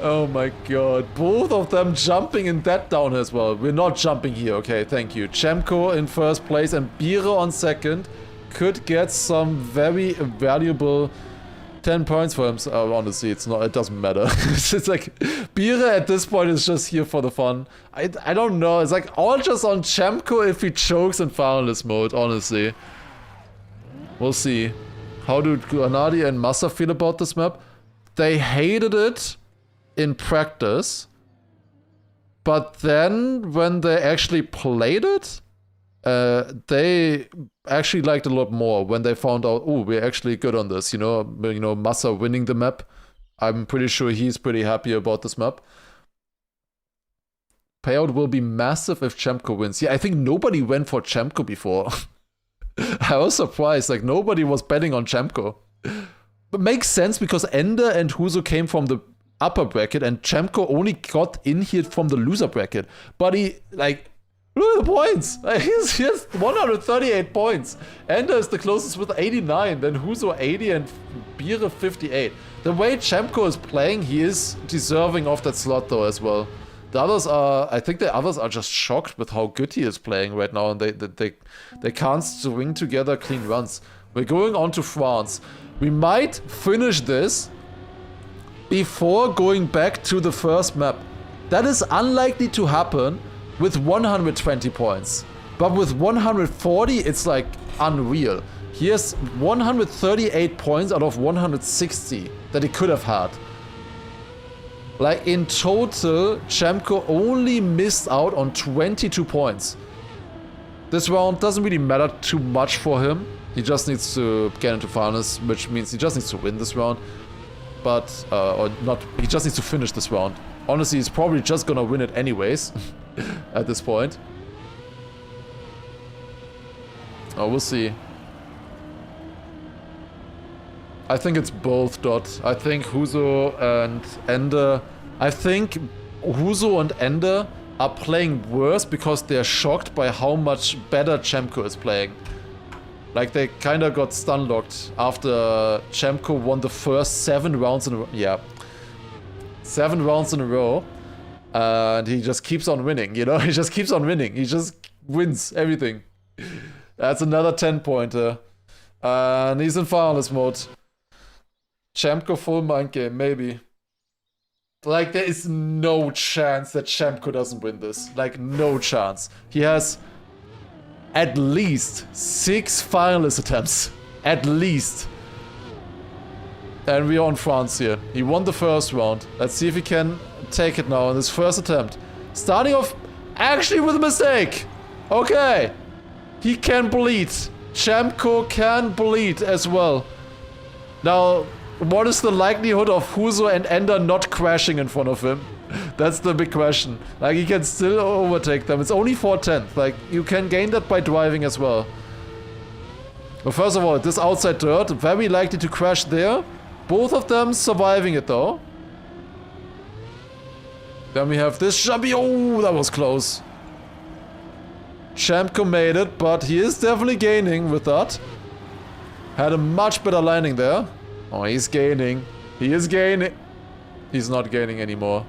Oh my god, both of them jumping in that down as well. We're not jumping here, okay, thank you. Chemko in first place and Bire on second. Could get some very valuable 10 points for him. Honestly, it doesn't matter. It's like, Bire at this point is just here for the fun. I don't know, it's like all just on Chemko if he chokes in finalist mode, honestly. We'll see. How do Granadi and Massa feel about this map? They hated it in practice, but then when they actually played it, they actually liked it a lot more when they found out, oh, we're actually good on this, you know, Massa winning the map. I'm pretty sure he's pretty happy about this map. Payout will be massive if Chemko wins. Yeah, I think nobody went for Chemko before. I was surprised, like nobody was betting on Chemko. But makes sense because Ender and Huzo came from the upper bracket and Chemko only got in here from the loser bracket. But he, like, look at the points. He has 138 points. Ender is the closest with 89, then Huzo 80 and Bire 58. The way Chemko is playing, he is deserving of that slot though as well. The others are, I think the others are just shocked with how good he is playing right now and they can't string together clean runs. We're going on to France. We might finish this before going back to the first map. That is unlikely to happen with 120 points. But with 140, it's like unreal. He has 138 points out of 160 that he could have had. Like, in total, Chemko only missed out on 22 points. This round doesn't really matter too much for him. He just needs to get into finals, which means he just needs to win this round. But, or not, he just needs to finish this round. Honestly, he's probably just gonna win it anyways, at this point. Oh, we'll see. I think it's both, Dot. I think Huzo and Ender... I think Huzo and Ender are playing worse because they're shocked by how much better Chemko is playing. Like, they kind of got stun-locked after Chemko won the first 7 rounds in a row. Yeah. 7 rounds in a row. And he just keeps on winning, you know? He just keeps on winning. He just wins everything. That's another 10-pointer. And he's in finals mode. Chemko full mind game, maybe. Like, there is no chance that Chemko doesn't win this. Like, no chance. He has at least 6 finalist attempts. At least. And we're on France here. He won the first round. Let's see if he can take it now in his first attempt. Starting off actually with a mistake. Okay. He can bleed. Chemko can bleed as well. Now, what is the likelihood of Huzo and Ender not crashing in front of him? That's the big question. Like, he can still overtake them. It's only 4/10. Like, you can gain that by driving as well. Well, first of all, this outside dirt, very likely to crash there. Both of them surviving it though. Then we have this jumpy. Oh, that was close. Chemko made it, but he is definitely gaining with that. Had a much better landing there. Oh, he's gaining. He is gaining. He's not gaining anymore.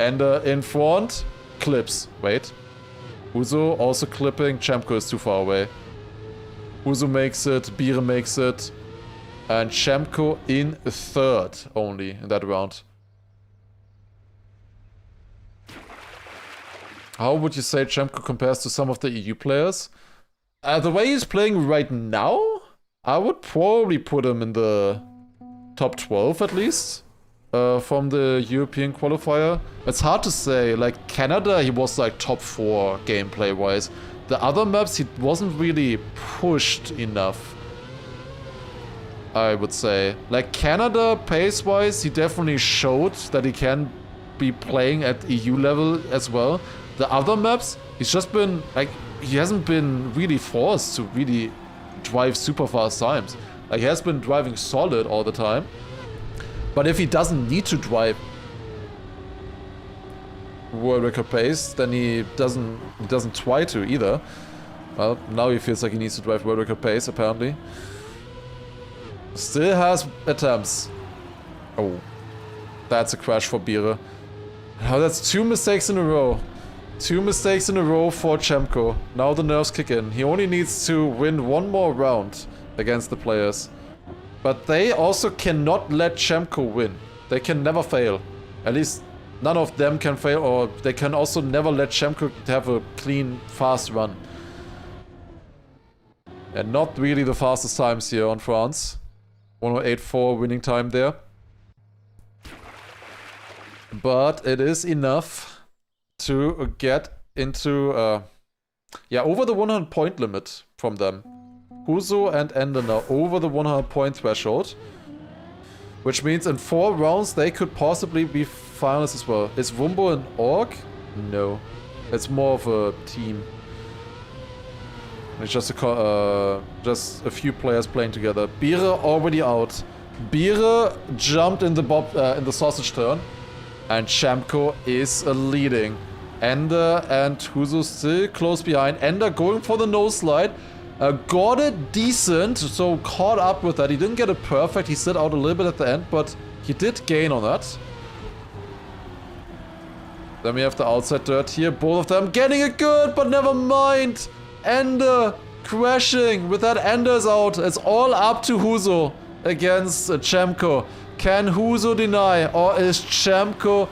Ender in front. Clips. Wait. Huzo also clipping. Chemko is too far away. Huzo makes it. Bire makes it. And Chemko in 3rd only in that round. How would you say Chemko compares to some of the EU players? The way he's playing right now, I would probably put him in the top 12 at least. From the European qualifier. It's hard to say. Like, Canada, he was like top 4 gameplay wise. The other maps, he wasn't really pushed enough, I would say. Like, Canada, pace-wise, he definitely showed that he can be playing at EU level as well. The other maps, he's just been, like, he hasn't been really forced to really drive super fast times. Like, he has been driving solid all the time. But if he doesn't need to drive world record pace, then he doesn't try to either. Well, now he feels like he needs to drive world record pace, apparently. Still has attempts. Oh. That's a crash for Bire. Now that's 2 mistakes in a row. 2 mistakes in a row for Chemko. Now the nerves kick in. He only needs to win 1 more round against the players. But they also cannot let Chemko win. They can never fail. At least none of them can fail, or they can also never let Chemko have a clean, fast run. And not really the fastest times here on France. 108.4 winning time there. But it is enough to get into, yeah, over the 100 point limit from them. Huzo and Ender now over the 100 point threshold. Which means in 4 rounds they could possibly be finalists as well. Is Wumbo an org? No. It's more of a team. It's just a few players playing together. Bire already out. Bire jumped in the sausage turn. And Chemko is leading. Ender and Huzo still close behind. Ender going for the nose slide. Got it decent, so caught up with that. He didn't get it perfect. He slid out a little bit at the end, but he did gain on that. Then we have the outside dirt here. Both of them getting it good, but never mind. Ender crashing. With that, Ender's out. It's all up to Huzo against Chemko. Can Huzo deny, or is Chemko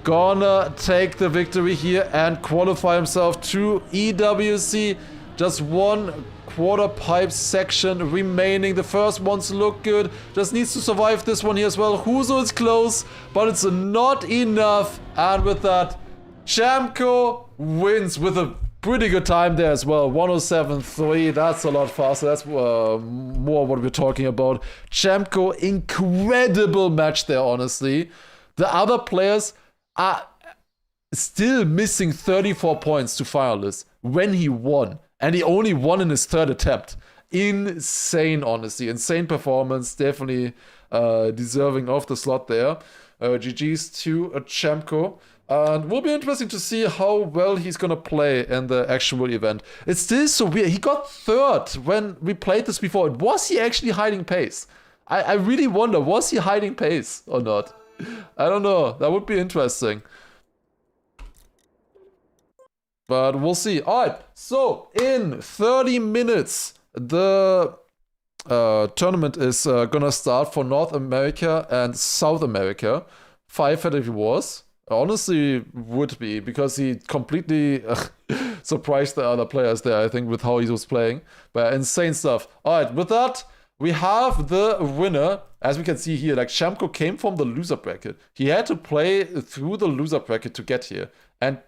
gonna take the victory here and qualify himself to EWC? Just 1 quarter pipe section remaining. The first ones look good. Just needs to survive this one here as well. Huso is close, but it's not enough. And with that, Chamko wins with a pretty good time there as well. 107.3. That's a lot faster. That's more what we're talking about. Chamko, incredible match there, honestly. The other players are still missing 34 points to finalists when he won. And he only won in his third attempt. Insane, honestly. Insane performance. Definitely deserving of the slot there. GG's to Chamko. And will be interesting to see how well he's gonna play in the actual event. It's still so weird. He got third when we played this before. Was he actually hiding pace? I really wonder, was he hiding pace or not? I don't know. That would be interesting. But we'll see. Alright, so in 30 minutes, the tournament is gonna start for North America and South America. 5 if he was. Honestly, would be, because he completely surprised the other players there, I think, with how he was playing. But insane stuff. Alright, with that, we have the winner. As we can see here, like, Chamko came from the loser bracket. He had to play through the loser bracket to get here. And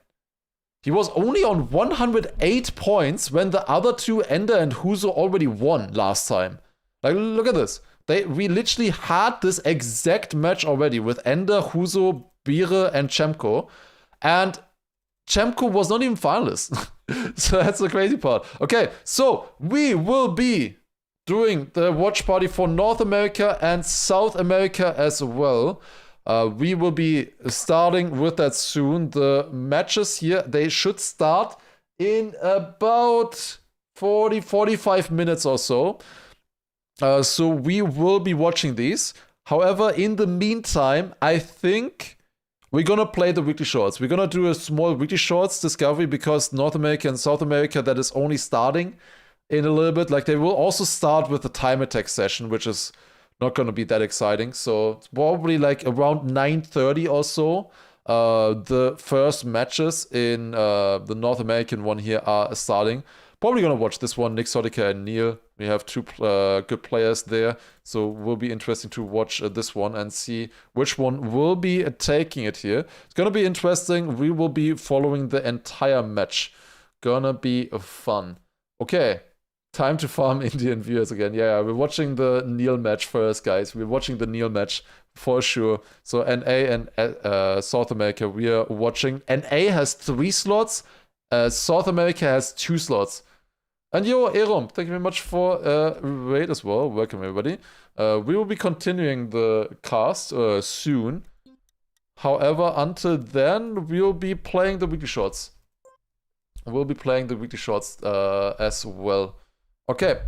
he was only on 108 points when the other two, Ender and Huso, already won last time. Like, look at this. We literally had this exact match already with Ender, Huso, Bire, and Chamko. And Chamko was not even finalist. So that's the crazy part. Okay, so we will be doing the watch party for North America and South America as well. We will be starting with that soon. The matches here, they should start in about 40-45 minutes or so. So we will be watching these. However, in the meantime, I think we're gonna play the weekly shorts. We're gonna do a small weekly shorts discovery because North America and South America, that is only starting in a little bit. Like, they will also start with the time attack session, which is not gonna be that exciting. So it's probably like around 9:30 or so. The first matches in the North American one here are starting. Probably gonna watch this one, Nick Sotica and Neil. We have two good players there, so will be interesting to watch this one and see which one will be taking it here. It's gonna be interesting. We will be following the entire match. Gonna be fun. Okay, time to farm Indian viewers again. Yeah, we're watching the Neil match first, guys. We're watching the Neil match for sure. So NA and South America, we are watching. NA has 3 slots. South America has 2 slots. And yo, Erom, thank you very much for raid as well. Welcome, everybody. We will be continuing the cast soon. However, until then, we'll be playing the weekly shorts. We'll be playing the weekly shorts as well. Okay.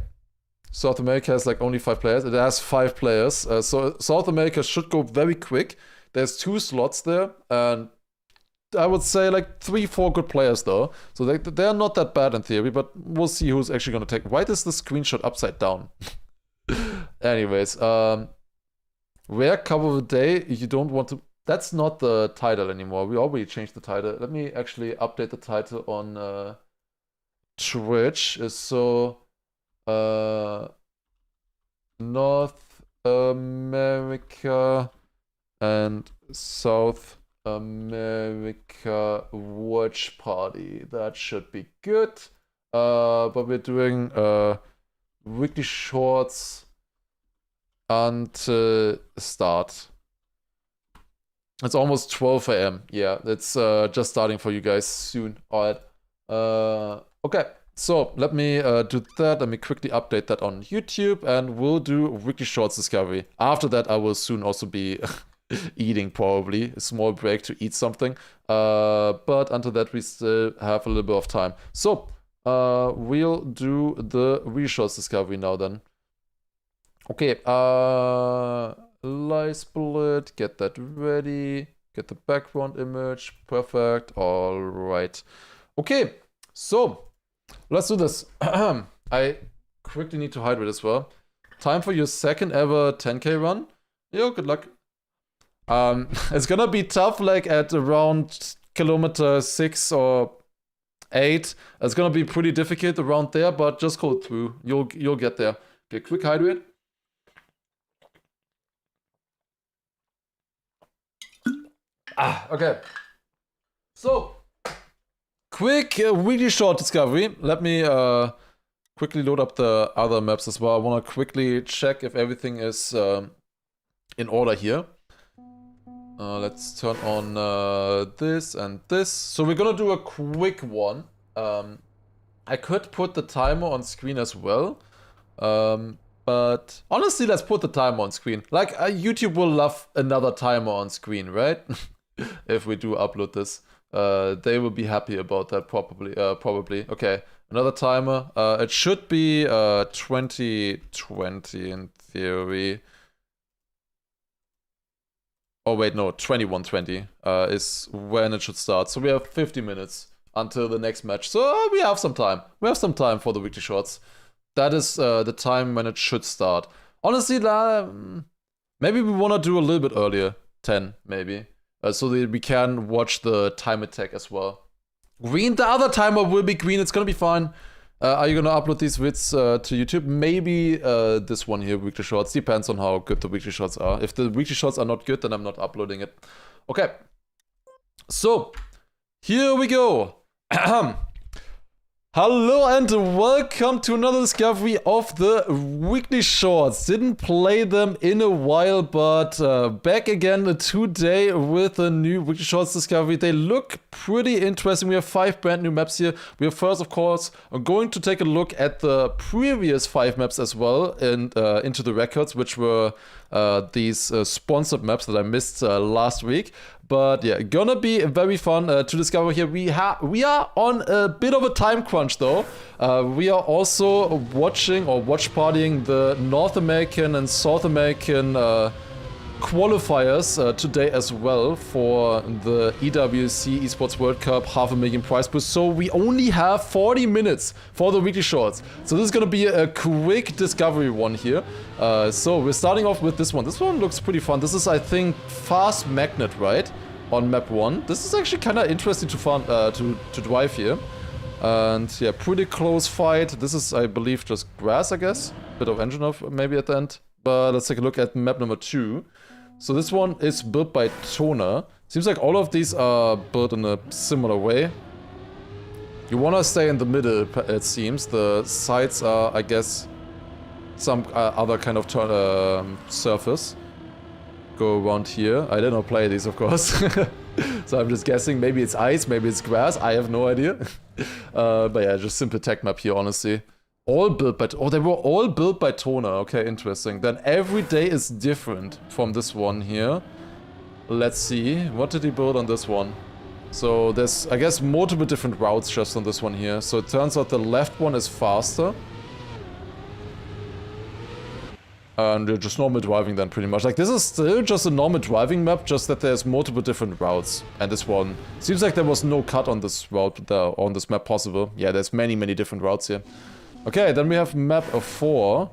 South America has like only 5 players. It has 5 players. So South America should go very quick. There's 2 slots there. And I would say like 3-4 good players though. So they're not that bad in theory, but we'll see who's actually going to take. Why is the screenshot upside down? Anyways, rare cover of the day. You don't want to. That's not the title anymore. We already changed the title. Let me actually update the title on Twitch. So North America and South America watch party. That should be good. But we're doing weekly shorts until start. It's almost 12 a.m. Yeah, it's just starting for you guys soon. Alright. Okay, so let me do that. Let me quickly update that on YouTube, and we'll do weekly shorts discovery. After that, I will soon also be eating, probably a small break to eat something, but until that we still have a little bit of time. So we'll do the resource discovery now then. Okay, light split, get that ready, get the background image, perfect. All right, okay, so let's do this. I quickly need to hydrate as well. Time for your second ever 10k run. Yo, good luck. It's gonna be tough, like at around kilometer 6 or 8. It's gonna be pretty difficult around there, but just go through. You'll get there. Okay, quick hydrate. Okay. So, quick really short discovery. Let me quickly load up the other maps as well. I want to quickly check if everything is in order here. Let's turn on this and this. So we're gonna do a quick one. I could put the timer on screen as well. But honestly, let's put the timer on screen. Like, YouTube will love another timer on screen, right? If we do upload this. They will be happy about that probably. Okay, another timer. It should be 2020 in theory. Oh wait, no, 2120 is when it should start. So we have 50 minutes until the next match. So we have some time. We have some time for the weekly shorts. That is the time when it should start. Honestly, maybe we want to do a little bit earlier. 10 maybe. So that we can watch the time attack as well. Green, the other timer will be green. It's gonna be fine. Are you gonna upload these vids to YouTube? Maybe this one here, weekly shorts. Depends on how good the weekly shorts are. If the weekly shorts are not good, then I'm not uploading it. Okay. So, here we go. Hello and welcome to another discovery of the weekly shorts. Didn't play them in a while, but back again today with a new weekly shorts discovery. They look pretty interesting. We have 5 brand new maps here. We are first, of course, going to take a look at the previous 5 maps as well and into the records, which were these sponsored maps that I missed last week. But yeah, gonna be very fun to discover here. We are on a bit of a time crunch though. We are also watching or watch partying the North American and South American qualifiers today as well for the EWC Esports World Cup $500,000 prize pool. So we only have 40 minutes for the weekly shorts. So this is gonna be a quick discovery one here. So we're starting off with this one. This one looks pretty fun. This is, I think, Fast Magnet, right? On map 1. This is actually kind of interesting to drive here. And yeah, pretty close fight. This is, I believe, just grass, I guess. Bit of engine off maybe at the end. But let's take a look at map number 2. So this one is built by Toner. Seems like all of these are built in a similar way. You want to stay in the middle, it seems. The sides are, I guess, some other kind of surface. Go around here. I did not play these, of course. So I'm just guessing. Maybe it's ice, maybe it's grass. I have no idea. But yeah, just simple tech map here, honestly. All built by... Oh, they were all built by Toner. Okay, interesting. Then every day is different from this one here. Let's see. What did he build on this one? So there's, I guess, multiple different routes just on this one here. So it turns out the left one is faster. And you're just normal driving then, pretty much. Like, this is still just a normal driving map, just that there's multiple different routes. And this one... Seems like there was no cut on this route, on this map possible. Yeah, there's many, many different routes here. Okay, then we have map 4.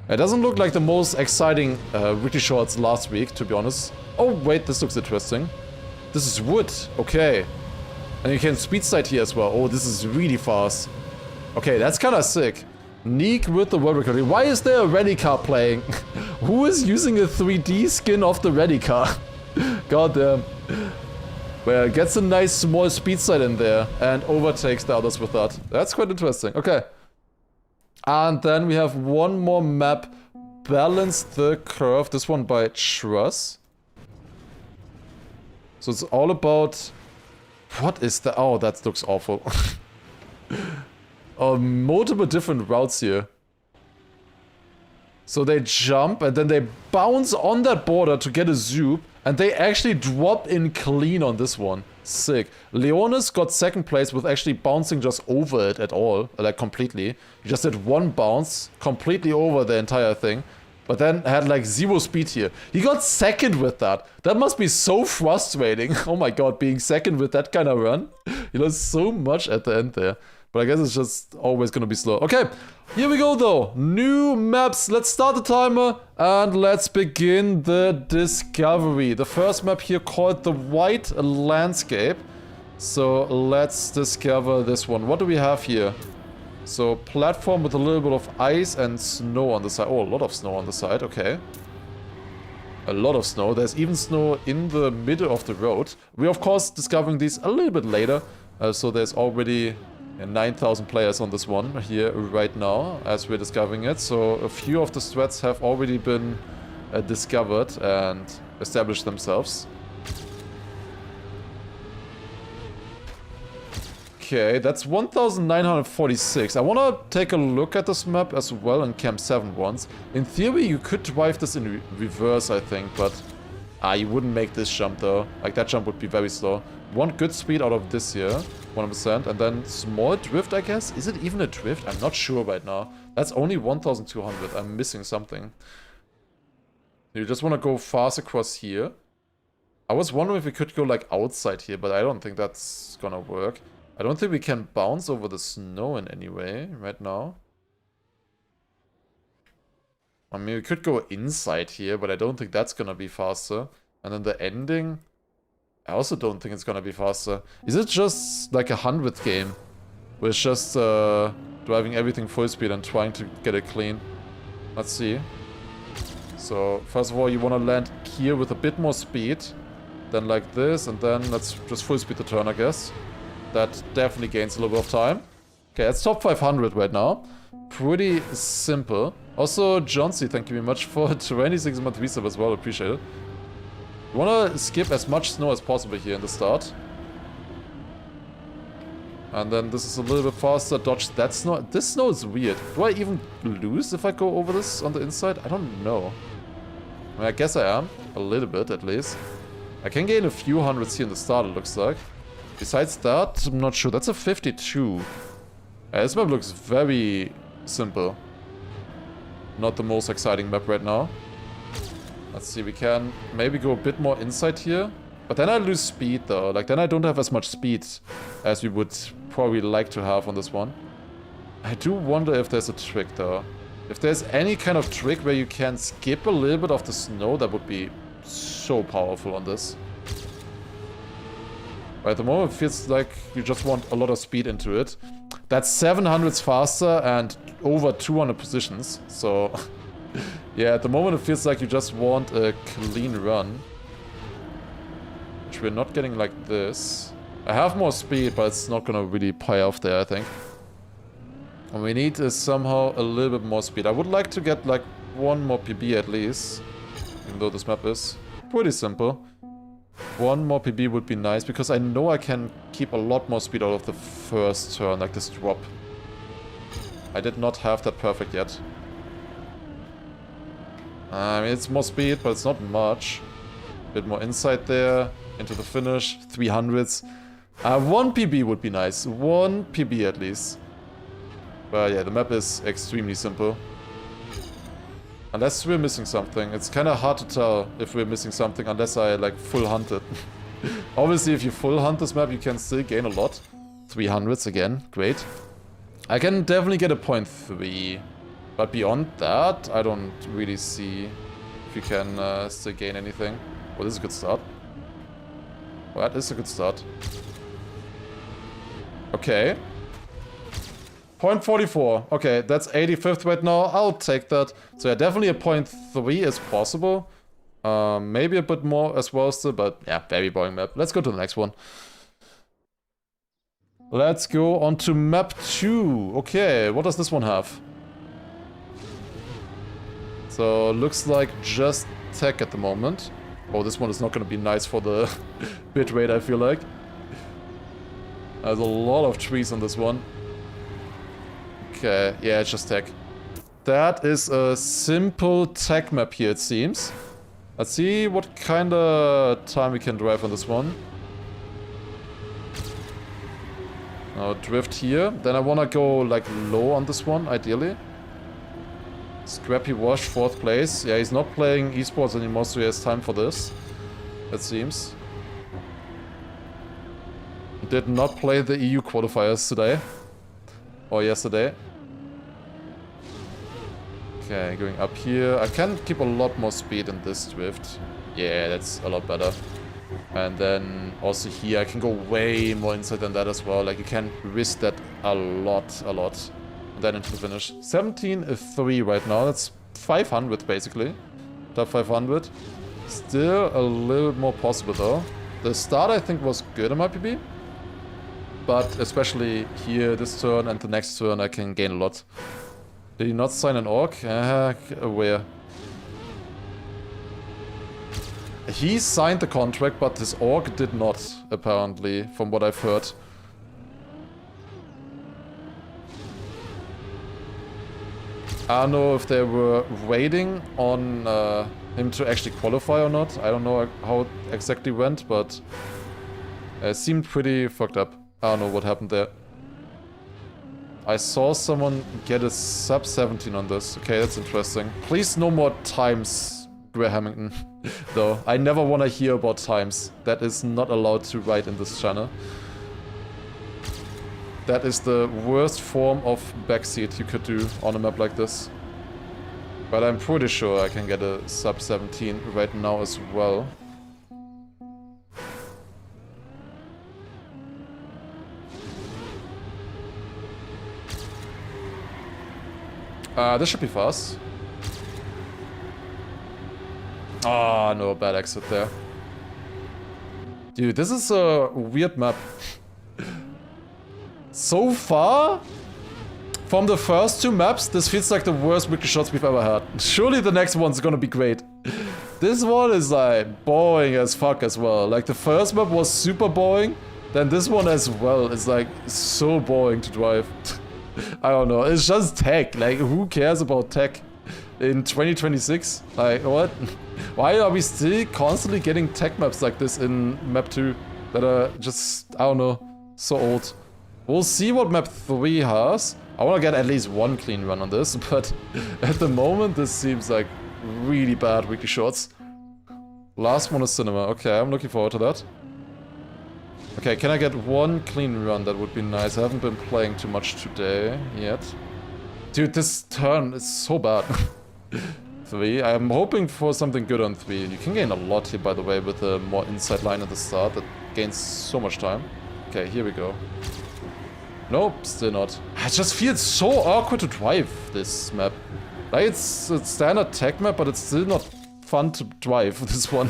It doesn't look like the most exciting weekly shorts last week, to be honest. Oh, wait, this looks interesting. This is wood. Okay. And you can speed slide here as well. Oh, this is really fast. Okay, that's kind of sick. Neek with the world record. Why is there a Ready car playing? Who is using a 3D skin of the Ready car? God damn. Well, gets a nice small speed slide in there and overtakes the others with that. That's quite interesting. Okay. And then we have one more map. Balance the Curve. This one by Truss. So it's all about... What is that? Oh, that looks awful. Multiple different routes here. So they jump and then they bounce on that border to get a zoop. And they actually drop in clean on this one. Sick. Leonis got second place with actually bouncing just over it at all. Like completely. He just did one bounce completely over the entire thing. But then had like 0 speed here. He got second with that. That must be so frustrating. Oh my god, being second with that kind of run. He lost so much at the end there. But I guess it's just always gonna be slow. Okay, here we go though. New maps. Let's start the timer and let's begin the discovery. The first map here called the White Landscape. So let's discover this one. What do we have here? So platform with a little bit of ice and snow on the side. Oh, a lot of snow on the side. Okay. A lot of snow. There's even snow in the middle of the road. We're of course discovering these a little bit later. So there's already 9,000 players on this one here right now as we're discovering it. So a few of the strats have already been discovered and established themselves. Okay, that's 1,946. I want to take a look at this map as well in Camp 7 once. In theory, you could drive this in reverse, I think, but you wouldn't make this jump though. Like, that jump would be very slow. One good speed out of this here, 100%, and then small drift, I guess? Is it even a drift? I'm not sure right now. That's only 1,200. I'm missing something. You just want to go fast across here. I was wondering if we could go, like, outside here, but I don't think that's gonna work. I don't think we can bounce over the snow in any way right now. I mean, we could go inside here, but I don't think that's gonna be faster. And then the ending, I also don't think it's gonna be faster. Is it just like a 100th game? Where it's just driving everything full speed and trying to get it clean? Let's see. So, first of all, you want to land here with a bit more speed. Then like this, and then let's just full speed the turn, I guess. That definitely gains a little bit of time. Okay, it's top 500 right now. Pretty simple. Also, Johnsy, thank you very much for 26 month resub as well. Appreciate it. You want to skip as much snow as possible here in the start. And then this is a little bit faster. Dodge that snow. This snow is weird. Do I even lose if I go over this on the inside? I don't know. I mean, I guess I am. A little bit, at least. I can gain a few hundreds here in the start, it looks like. Besides that, I'm not sure. That's a 52. This map looks very simple. Not the most exciting map right now. Let's see, we can maybe go a bit more inside here. But then I lose speed though. Like, then I don't have as much speed as we would probably like to have on this one. I do wonder if there's a trick though. If there's any kind of trick where you can skip a little bit of the snow, that would be so powerful on this. But at the moment, it feels like you just want a lot of speed into it. That's 700s faster and over 200 positions. So, yeah, at the moment, it feels like you just want a clean run. Which we're not getting like this. I have more speed, but it's not gonna really pay off there, I think. And we need somehow a little bit more speed. I would like to get like one more PB at least. Even though this map is pretty simple. One more PB would be nice, because I know I can keep a lot more speed out of the first turn, like this drop. I did not have that perfect yet. I mean, it's more speed, but it's not much. A bit more inside there, into the finish, 300s. One PB would be nice, one PB at least. But yeah, the map is extremely simple. Unless we're missing something. It's kind of hard to tell if we're missing something unless I like full hunt it. Obviously, if you full hunt this map, you can still gain a lot. 300s again, great. I can definitely get a 0.3. But beyond that, I don't really see if you can still gain anything. Well, this is a good start. Well, that is a good start. Okay. 0.44. Okay, that's 85th right now. I'll take that. So yeah, definitely a 0.3 is possible. Maybe a bit more as well still, but yeah, very boring map. Let's go to the next one. Let's go on to map 2. Okay, what does this one have? So, looks like just tech at the moment. Oh, this one is not going to be nice for the bitrate, I feel like. There's a lot of trees on this one. Okay, yeah, it's just tech. That is a simple tech map here, it seems. Let's see what kind of time we can drive on this one. Now, drift here. Then I want to go, like, low on this one, ideally. Scrappy Wash, 4th place. Yeah, he's not playing esports anymore, so he has time for this. It seems. Did not play the EU qualifiers today. Or yesterday. Okay, going up here. I can keep a lot more speed in this drift. Yeah, that's a lot better. And then also here, I can go way more inside than that as well. Like, you can risk that a lot. And then into the finish. 17-3 right now. That's 500, basically. Top 500. Still a little bit more possible, though. The start, I think, was good in my PB. But especially here, this turn and the next turn, I can gain a lot. Did he not sign an orc? Where? He signed the contract, but his orc did not, apparently, from what I've heard. I don't know if they were waiting on him to actually qualify or not. I don't know how it exactly went, but it seemed pretty fucked up. I don't know what happened there. I saw someone get a sub 17 on this. Okay, that's interesting. Please no more times, Grahamington. Though, I never want to hear about times. That is not allowed to write in this channel. That is the worst form of backseat you could do on a map like this. But I'm pretty sure I can get a sub 17 right now as well. This should be fast. Ah, no, bad exit there. Dude, this is a weird map. So far, from the first two maps, this feels like the worst weekly shots we've ever had. Surely the next one's gonna be great. This one is like boring as fuck as well. Like the first map was super boring, then this one as well is like so boring to drive. I don't know, it's just tech. Like, who cares about tech in 2026? Like, what? Why are we still constantly getting tech maps like this in map 2 that are just, I don't know, so old? We'll see what map 3 has. I want to get at least one clean run on this, but at the moment this seems like really bad weekly shots. Last one is cinema. Okay, I'm looking forward to that. Okay, can I get one clean run? That would be nice. I haven't been playing too much today yet. Dude, this turn is so bad. 3. I'm hoping for something good on 3. You can gain a lot here, by the way, with a more inside line at the start. That gains so much time. Okay, here we go. Nope, still not. It just feels so awkward to drive this map. Like, it's a standard tech map, but it's still not fun to drive this one.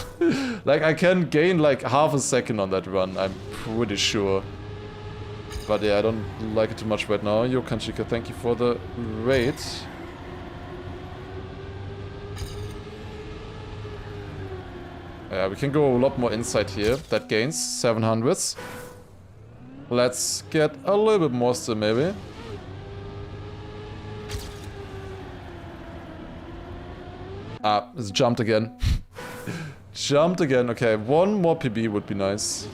Like, I can gain like half a second on that run, I'm pretty sure. But yeah, I don't like it too much right now. Yo, Kanchika, thank you for the raid. Yeah, we can go a lot more inside here. That gains 700s. Let's get a little bit more still, maybe. Ah, it's jumped again. Jumped again. Okay, one more PB would be nice.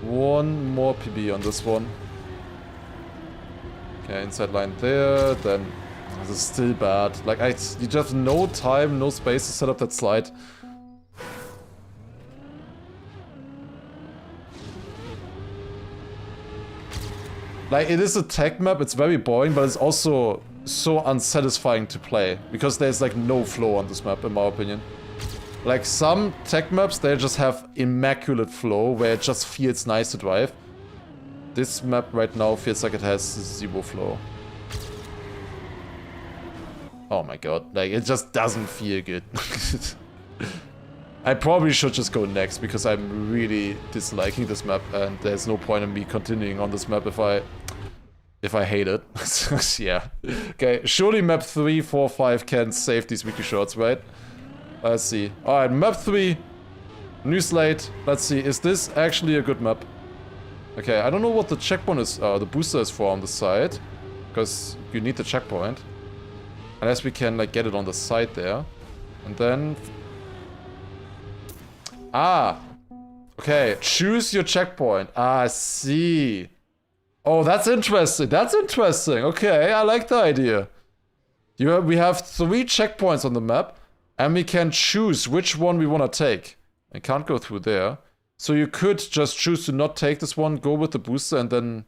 One more PB on this one. Okay, inside line there. Then this is still bad. Like, you just have no time, no space to set up that slide. Like, it is a tech map, it's very boring, but it's also so unsatisfying to play. Because there's like no flow on this map, in my opinion. Like, some tech maps, they just have immaculate flow, where it just feels nice to drive. This map right now feels like it has zero flow. Oh my god, like, it just doesn't feel good. I probably should just go next, because I'm really disliking this map, and there's no point in me continuing on this map if I hate it. Yeah. Okay, surely map 3, 4, 5 can save these weekly shots, right? Let's see. Alright, map 3. New slate. Let's see, is this actually a good map? Okay, I don't know what the checkpoint is, the booster is for on the side. Because you need the checkpoint. Unless we can, like, get it on the side there. And then... Ah! Okay, choose your checkpoint. Ah, I see. Oh, that's interesting. That's interesting. Okay, I like the idea. We have 3 checkpoints on the map, and we can choose which one we want to take. I can't go through there. So you could just choose to not take this one, go with the booster, and then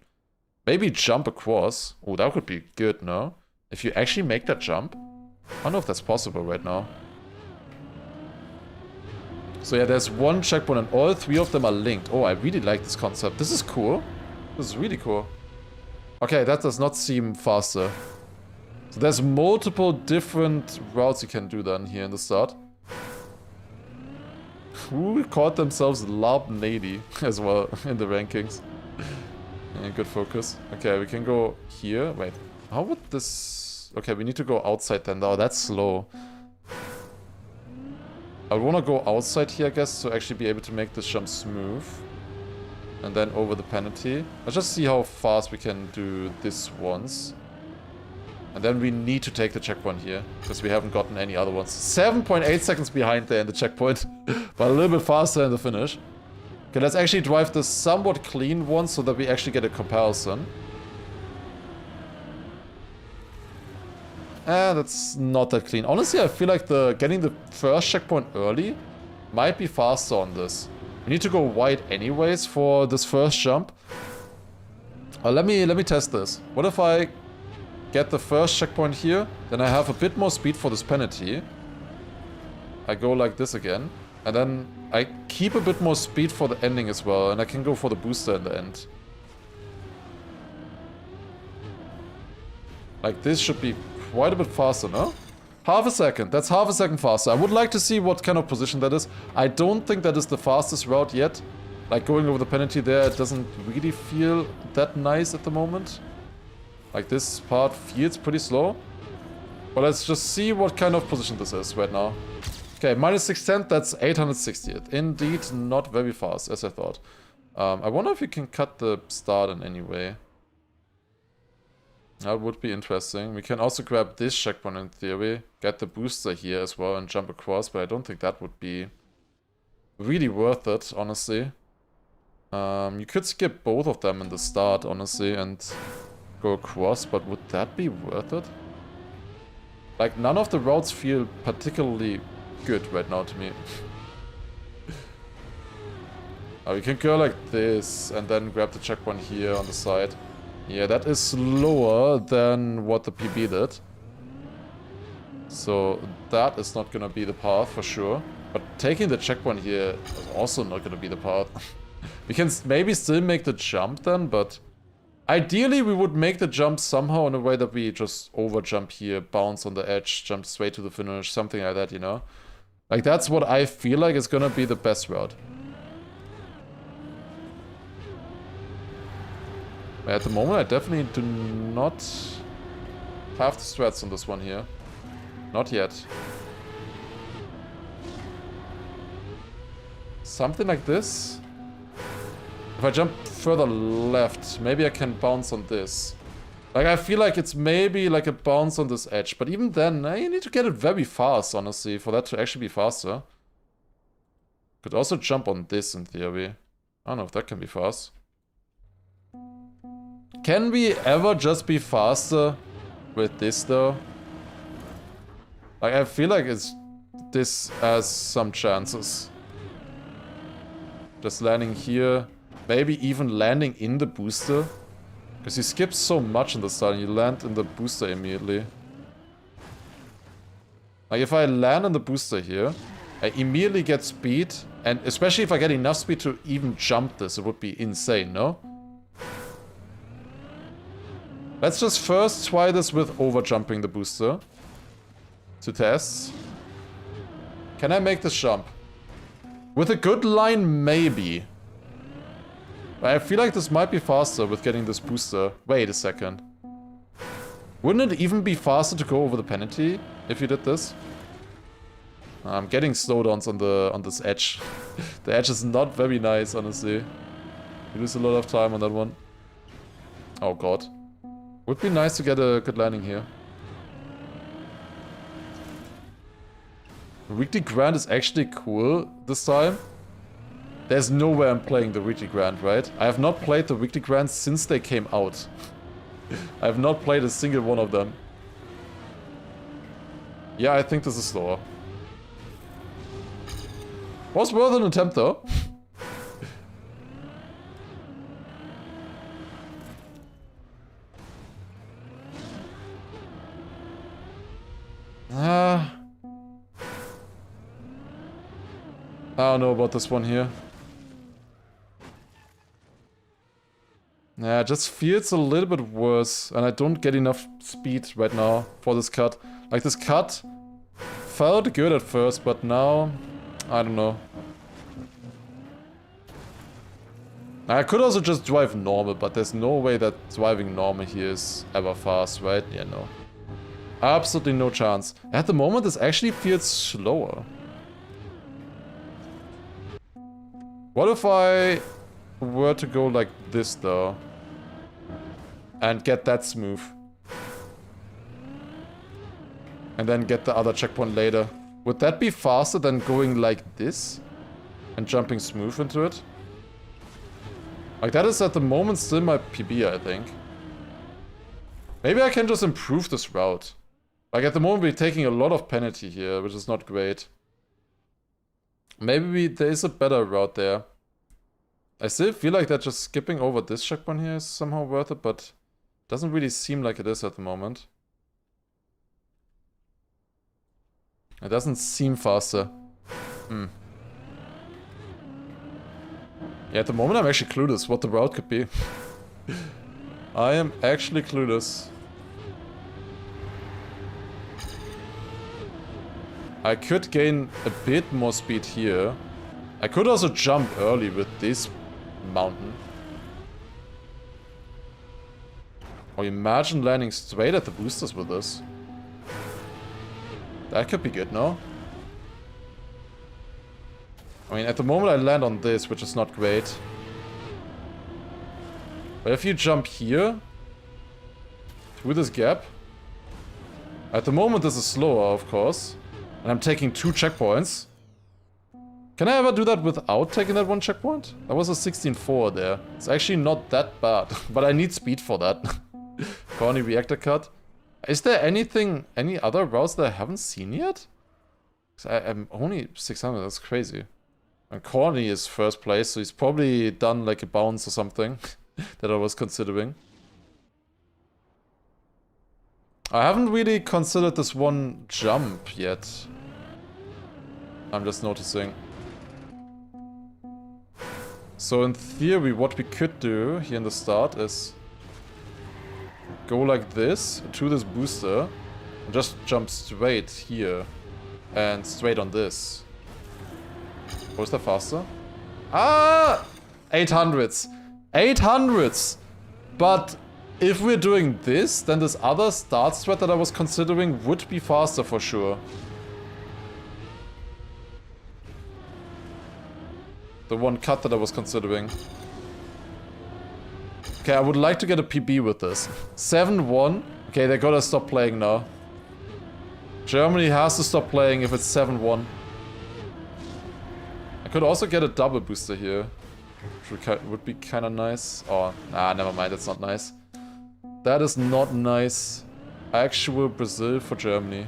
maybe jump across. Oh, that would be good, no? If you actually make that jump. I don't know if that's possible right now. So yeah, there's one checkpoint and all 3 of them are linked. Oh, I really like this concept. This is cool. This is really cool. Okay, that does not seem faster. So there's multiple different routes you can do then here in the start. Who called themselves Lab Nady as well in the rankings. Yeah, good focus. Okay, we can go here. Wait, how would this... Okay, we need to go outside then. Oh, that's slow. I would want to go outside here, I guess, to actually be able to make this jump smooth. And then over the penalty. Let's just see how fast we can do this once. And then we need to take the checkpoint here, because we haven't gotten any other ones. 7.8 seconds behind there in the checkpoint, but a little bit faster in the finish. Okay, let's actually drive the somewhat clean one so that we actually get a comparison. That's not that clean. Honestly, I feel like getting the first checkpoint early might be faster on this. We need to go wide anyways for this first jump. Let me test this. What if I get the first checkpoint here, then I have a bit more speed for this penalty. I go like this again, and then I keep a bit more speed for the ending as well, and I can go for the booster in the end. Like this should be quite a bit faster, no? Half a second. That's half a second faster. I would like to see what kind of position that is. I don't think that is the fastest route yet. Like going over the penalty there, it doesn't really feel that nice at the moment. Like this part feels pretty slow. But let's just see what kind of position this is right now. Okay, minus 610, that's 860th. Indeed, not very fast, as I thought. I wonder if you can cut the start in any way. That would be interesting. We can also grab this checkpoint in theory, get the booster here as well and jump across, but I don't think that would be really worth it, honestly. You could skip both of them in the start, honestly, and go across, but would that be worth it? Like, none of the routes feel particularly good right now to me. We can go like this and then grab the checkpoint here on the side. Yeah, that is slower than what the PB did. So that is not gonna be the path for sure. But taking the checkpoint here is also not gonna be the path. We can maybe still make the jump then, but ideally we would make the jump somehow in a way that we just over jump here, bounce on the edge, jump straight to the finish, something like that, you know? Like that's what I feel like is gonna be the best route. At the moment, I definitely do not have the strats on this one here. Not yet. Something like this. If I jump further left, maybe I can bounce on this. Like, I feel like it's maybe like a bounce on this edge. But even then, you need to get it very fast, honestly, for that to actually be faster. Could also jump on this in theory. I don't know if that can be fast. Can we ever just be faster with this though? Like, I feel like this has some chances. Just landing here. Maybe even landing in the booster. Because you skip so much in the start and you land in the booster immediately. Like if I land in the booster here, I immediately get speed. And especially if I get enough speed to even jump this, it would be insane, no? Let's just first try this with overjumping the booster. To test. Can I make this jump? With a good line, maybe. But I feel like this might be faster with getting this booster. Wait a second. Wouldn't it even be faster to go over the penalty if you did this? I'm getting slowdowns on this edge. The edge is not very nice, honestly. You lose a lot of time on that one. Oh god. Would be nice to get a good landing here. The weekly grant is actually cool this time. There's no way I'm playing the weekly grant, right? I have not played the weekly grants since they came out. I have not played a single one of them. Yeah, I think this is slower. Was worth an attempt though. I don't know about this one here. Yeah, it just feels a little bit worse, and I don't get enough speed right now for this cut. Like, this cut felt good at first, but now, I don't know. I could also just drive normal, but there's no way that driving normal here is ever fast, right? Yeah, no. Absolutely no chance. At the moment, this actually feels slower. What if I were to go like this, though? And get that smooth. And then get the other checkpoint later. Would that be faster than going like this? And jumping smooth into it? Like, that is at the moment still my PB, I think. Maybe I can just improve this route. Like, at the moment we're taking a lot of penalty here, which is not great. Maybe there is a better route there. I still feel like that just skipping over this checkpoint here is somehow worth it, but doesn't really seem like it is at the moment. It doesn't seem faster. Yeah, at the moment I'm actually clueless what the route could be. I am actually clueless. I could gain a bit more speed here. I could also jump early with this mountain. Or imagine landing straight at the boosters with this. That could be good, no? I mean, at the moment I land on this, which is not great. But if you jump here, through this gap, at the moment this is slower, of course. And I'm taking 2 checkpoints. Can I ever do that without taking that 1 checkpoint? That was a 16.4 there. It's actually not that bad, but I need speed for that. Corny reactor cut. Is there any other routes that I haven't seen yet? I'm only 600, that's crazy. And Corny is first place, so he's probably done like a bounce or something that I was considering. I haven't really considered this one jump yet. I'm just noticing. So in theory, what we could do here in the start is go like this to this booster and just jump straight here and straight on this. Oh, is that faster? Ah! 800s. 800s! But if we're doing this, then this other start strat that I was considering would be faster for sure. The one cut that I was considering. Okay, I would like to get a PB with this. 7-1. Okay, they gotta stop playing now. Germany has to stop playing if it's 7-1. I could also get a double booster here. Which would be kind of nice. Oh, nah, never mind, that's not nice. That is not nice. Actual Brazil for Germany.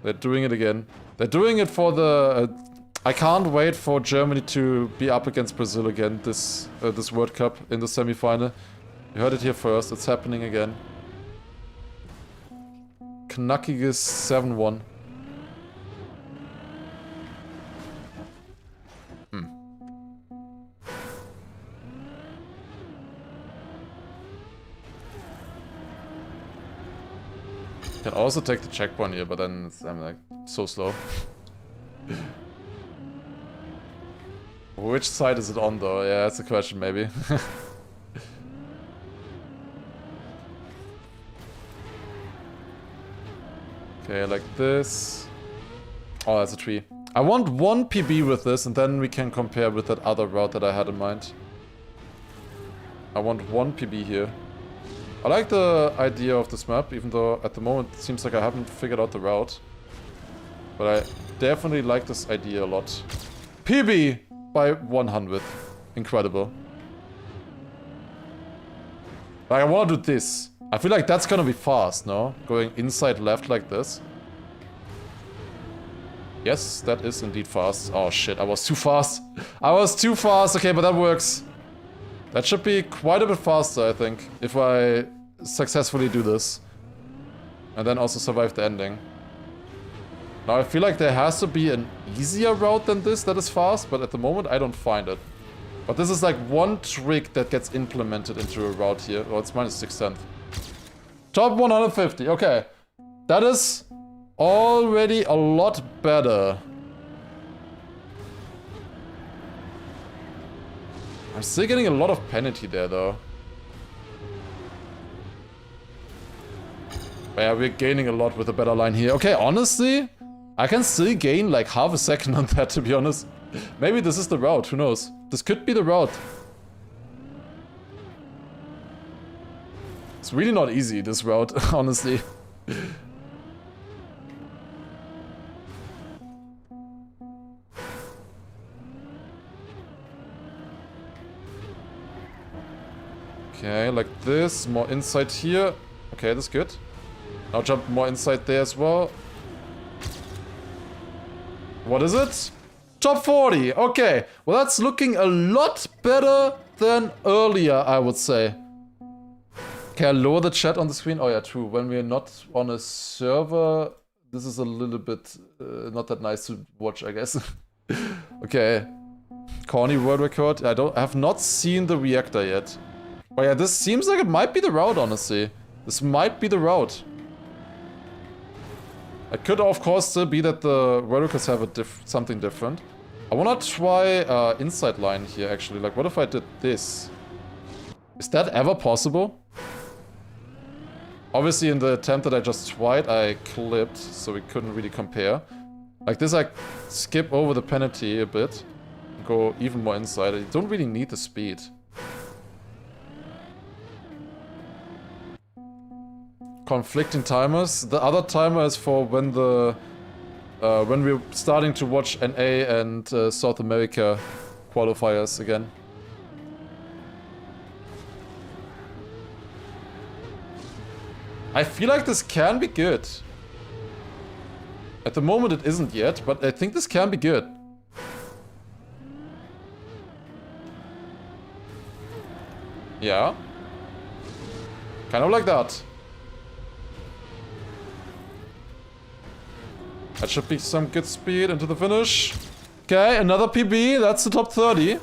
They're doing it again. They're doing it for the... I can't wait for Germany to be up against Brazil again this World Cup in the semi-final. You heard it here first, it's happening again. Knackiges 7-1. Can also take the checkpoint here, but then I'm like so slow. Which side is it on though? Yeah, that's a question maybe. Okay, like this. Oh, that's a tree. I want 1 PB with this and then we can compare with that other route that I had in mind. I want 1 PB here. I like the idea of this map, even though at the moment it seems like I haven't figured out the route. But I definitely like this idea a lot. PB by 100. Incredible. Like, I want to do this. I feel like that's gonna be fast, no? Going inside left like this. Yes, that is indeed fast. Oh shit, I was too fast. I was too fast. Okay, but that works. That should be quite a bit faster, I think, if I successfully do this. And then also survive the ending. Now I feel like there has to be an easier route than this that is fast, but at the moment I don't find it. But this is like one trick that gets implemented into a route here. Oh, it's minus 6/10. Top 150, okay. That is already a lot better. I'm still getting a lot of penalty there though. But yeah, we're gaining a lot with a better line here. Okay, honestly, I can still gain like half a second on that, to be honest. Maybe this is the route, who knows? This could be the route. It's really not easy, this route, honestly. Okay, like this, more inside here. Okay, that's good. Now jump more inside there as well. What is it? Top 40, okay. Well, that's looking a lot better than earlier, I would say. Can I lower the chat on the screen? Oh yeah, true. When we're not on a server, this is a little bit not that nice to watch, I guess. Okay. Corny world record. I have not seen the reactor yet. Oh yeah, this seems like it might be the route, honestly. This might be the route. It could, of course, still be that the verticals have something different. I wanna try inside line here, actually. Like, what if I did this? Is that ever possible? Obviously, in the attempt that I just tried, I clipped, so we couldn't really compare. Like this, I skip over the penalty a bit. Go even more inside. I don't really need the speed. Conflicting timers. The other timer is for when the when we're starting to watch NA and South America qualifiers again. I feel like this can be good. At the moment it isn't yet, but I think this can be good. Yeah. Kind of like that. That should be some good speed into the finish. Okay, another PB. That's the top 30.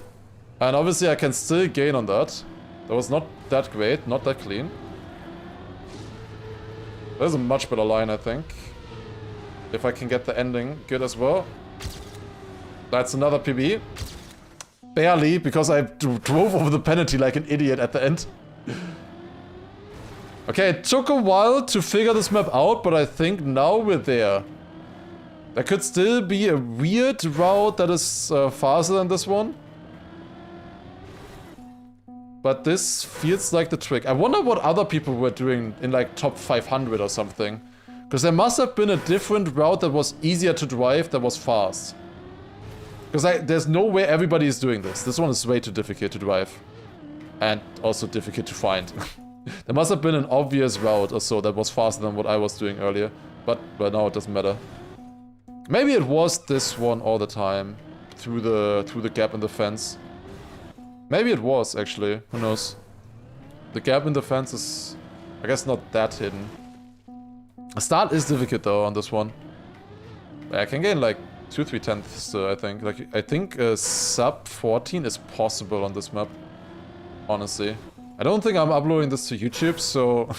And obviously I can still gain on that. That was not that great, not that clean. There's a much better line, I think. If I can get the ending good as well. That's another PB. Barely, because I drove over the penalty like an idiot at the end. Okay, it took a while to figure this map out, but I think now we're there. There could still be a weird route that is faster than this one. But this feels like the trick. I wonder what other people were doing in like top 500 or something. Because there must have been a different route that was easier to drive, that was fast. Because there's no way everybody is doing this. This one is way too difficult to drive. And also difficult to find. There must have been an obvious route or so that was faster than what I was doing earlier. But now it doesn't matter. Maybe it was this one all the time. Through the gap in the fence. Maybe it was, actually. Who knows? The gap in the fence is, I guess, not that hidden. The start is difficult, though, on this one. I can gain, like, 2-3 tenths, I think. Like, I think sub 14 is possible on this map. Honestly. I don't think I'm uploading this to YouTube, so...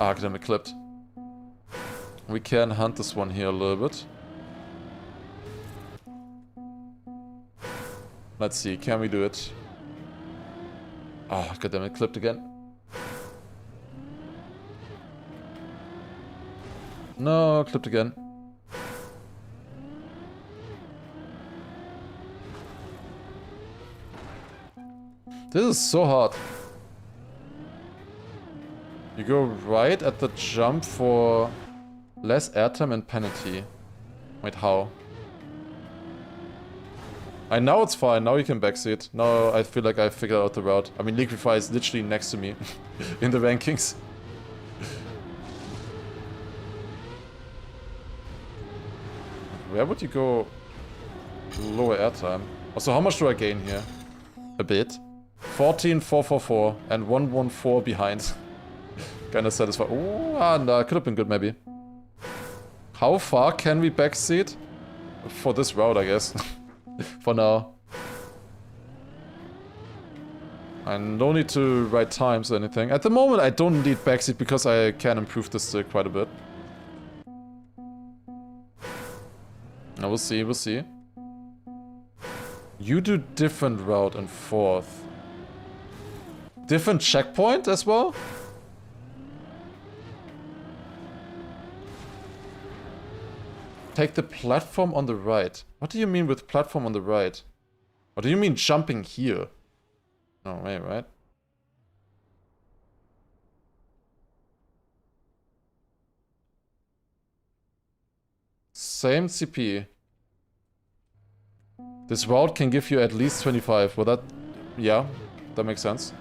Academic clipped. We can hunt this one here a little bit. Let's see, can we do it? Oh, goddammit, clipped again. No, clipped again. This is so hard. You go right at the jump for less airtime and penalty. Wait, how? Now it's fine, now you can backseat. Now I feel like I figured out the route. I mean, Liquify is literally next to me in the rankings. Where would you go lower airtime? Also, how much do I gain here? A bit. 14,444 and 114 behind. Kinda satisfied. Oh, no, could have been good maybe. How far can we backseat? For this route, I guess. For now. I no need to write times or anything. At the moment, I don't need backseat because I can improve this still quite a bit. Now we'll see, we'll see. You do different route in 4th. Different checkpoint as well? Take the platform on the right. What do you mean with platform on the right? Or do you mean jumping here? No way, right? Same CP. This route can give you at least 25. Well, that... yeah, that makes sense.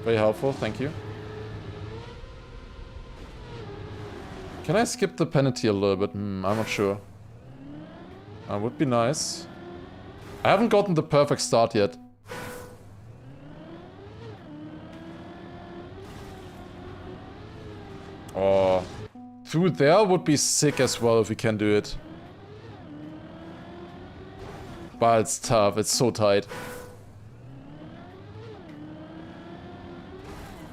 Very helpful, thank you. Can I skip the penalty a little bit? I'm not sure. That would be nice. I haven't gotten the perfect start yet. Oh. Through there would be sick as well if we can do it. But it's tough, it's so tight.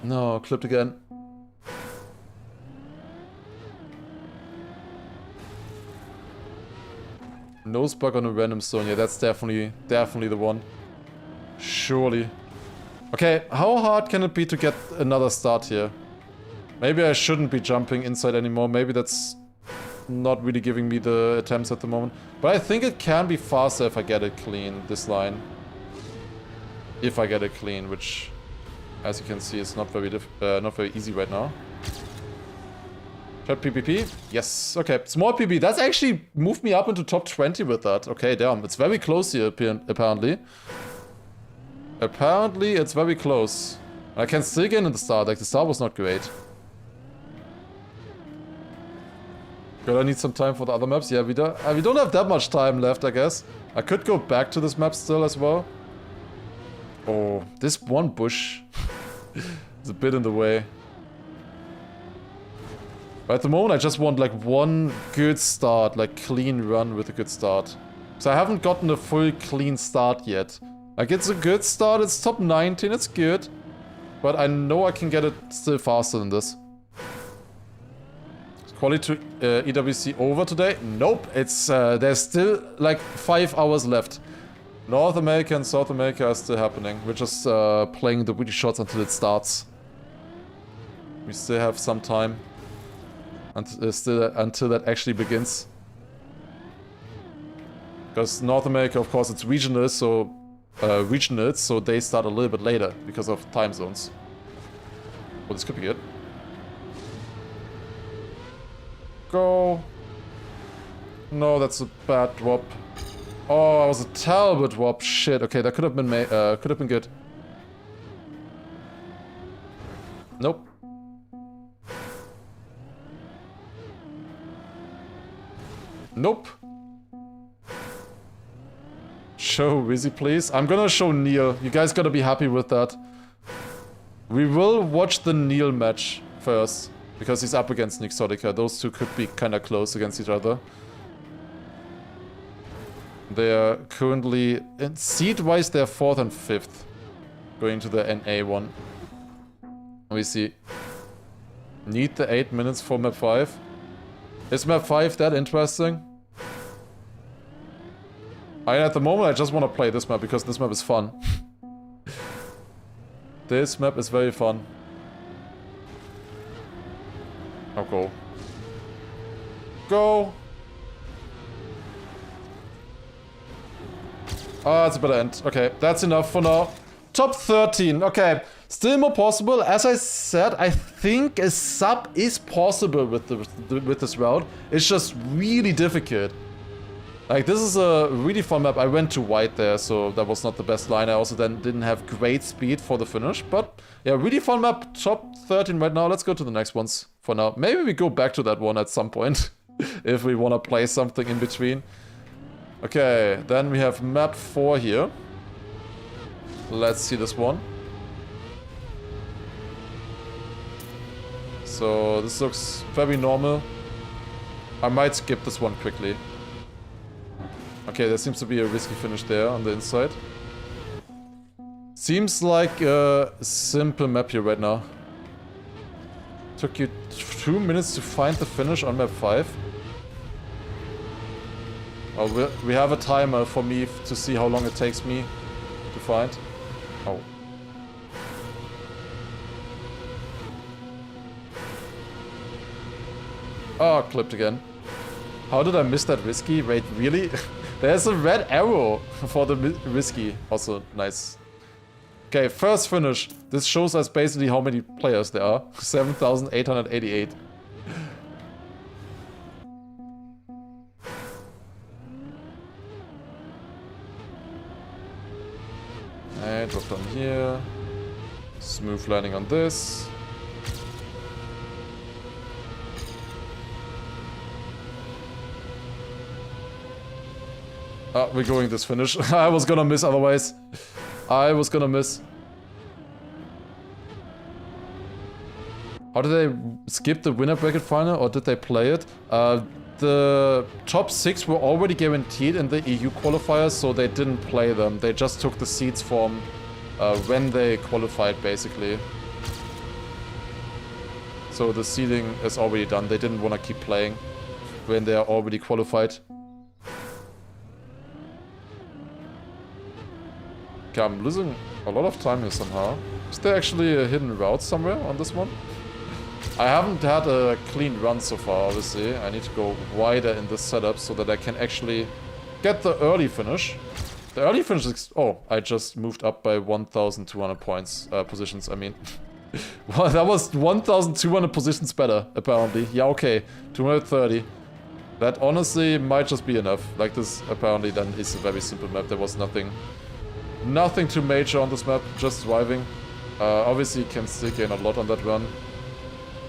No, clipped again. Nose bug on a random stone, yeah, that's definitely the one. Surely. Okay, how hard can it be to get another start here? Maybe I shouldn't be jumping inside anymore, maybe that's not really giving me the attempts at the moment. But I think it can be faster if I get it clean, this line. If I get it clean, which, as you can see, is not very easy right now. Shot PPP? Yes. Okay, small PB. That's actually moved me up into top 20 with that. Okay, damn. It's very close here, apparently. Apparently, it's very close. I can still get in the start. Like, the start was not great. Good, I need some time for the other maps. Yeah, we don't have that much time left, I guess. I could go back to this map still as well. Oh, this one bush is a bit in the way. But at the moment, I just want like one good start, like clean run with a good start. So I haven't gotten a full clean start yet. Like, it's a good start, it's top 19, it's good. But I know I can get it still faster than this. Is quality to EWC over today? Nope, it's there's still like 5 hours left. North America and South America are still happening. We're just playing the witty shots until it starts. We still have some time. Until that actually begins. Because North America, of course, it's regional, so they start a little bit later because of time zones. Well, this could be good. Go. No, that's a bad drop. Oh, that was a terrible drop. Shit. Okay, that could have been good. Nope. Nope. Show Wizzy, please. I'm gonna show Neil. You guys gotta be happy with that. We will watch the Neil match first. Because he's up against Nixotica. Those two could be kinda close against each other. They're currently... seed-wise, they're 4th and 5th. Going to the NA one. We see. Need the 8 minutes for map 5. Is map 5 that interesting? At the moment I just want to play this map because this map is fun. This map is very fun. Oh, go. Go! Ah, it's a better end. Okay, that's enough for now. Top 13, okay. Still more possible. As I said, I think a sub is possible with this route. It's just really difficult. Like, this is a really fun map. I went to white there, so that was not the best line. I also then didn't have great speed for the finish. But, yeah, really fun map. Top 13 right now. Let's go to the next ones for now. Maybe we go back to that one at some point. If we want to play something in between. Okay, then we have map 4 here. Let's see this one. So this looks very normal. I might skip this one quickly. Okay, there seems to be a risky finish there on the inside. Seems like a simple map here right now. Took you 2 minutes to find the finish on map 5. Oh, we have a timer for me to see how long it takes me to find. Oh. Oh, clipped again. How did I miss that risky? Wait, really? There's a red arrow for the risky. Also nice. Okay, first finish. This shows us basically how many players there are. 7,888. And drop down here. Smooth landing on this. We're going this finish. I was gonna miss otherwise. I was gonna miss. How did they skip the winner bracket final, or did they play it? The top 6 were already guaranteed in the EU qualifiers, so they didn't play them. They just took the seeds from when they qualified, basically. So the seeding is already done. They didn't want to keep playing when they are already qualified. Okay, I'm losing a lot of time here somehow. Is there actually a hidden route somewhere on this one? I haven't had a clean run so far, obviously. I need to go wider in this setup so that I can actually get the early finish. The early finish is... Oh, I just moved up by 1,200 points, positions, I mean. Well, that was 1,200 positions better, apparently. Yeah, okay. 230. That honestly might just be enough. Like, this apparently then is a very simple map. There was nothing too major on this map, just driving. Obviously you can still gain a lot on that run.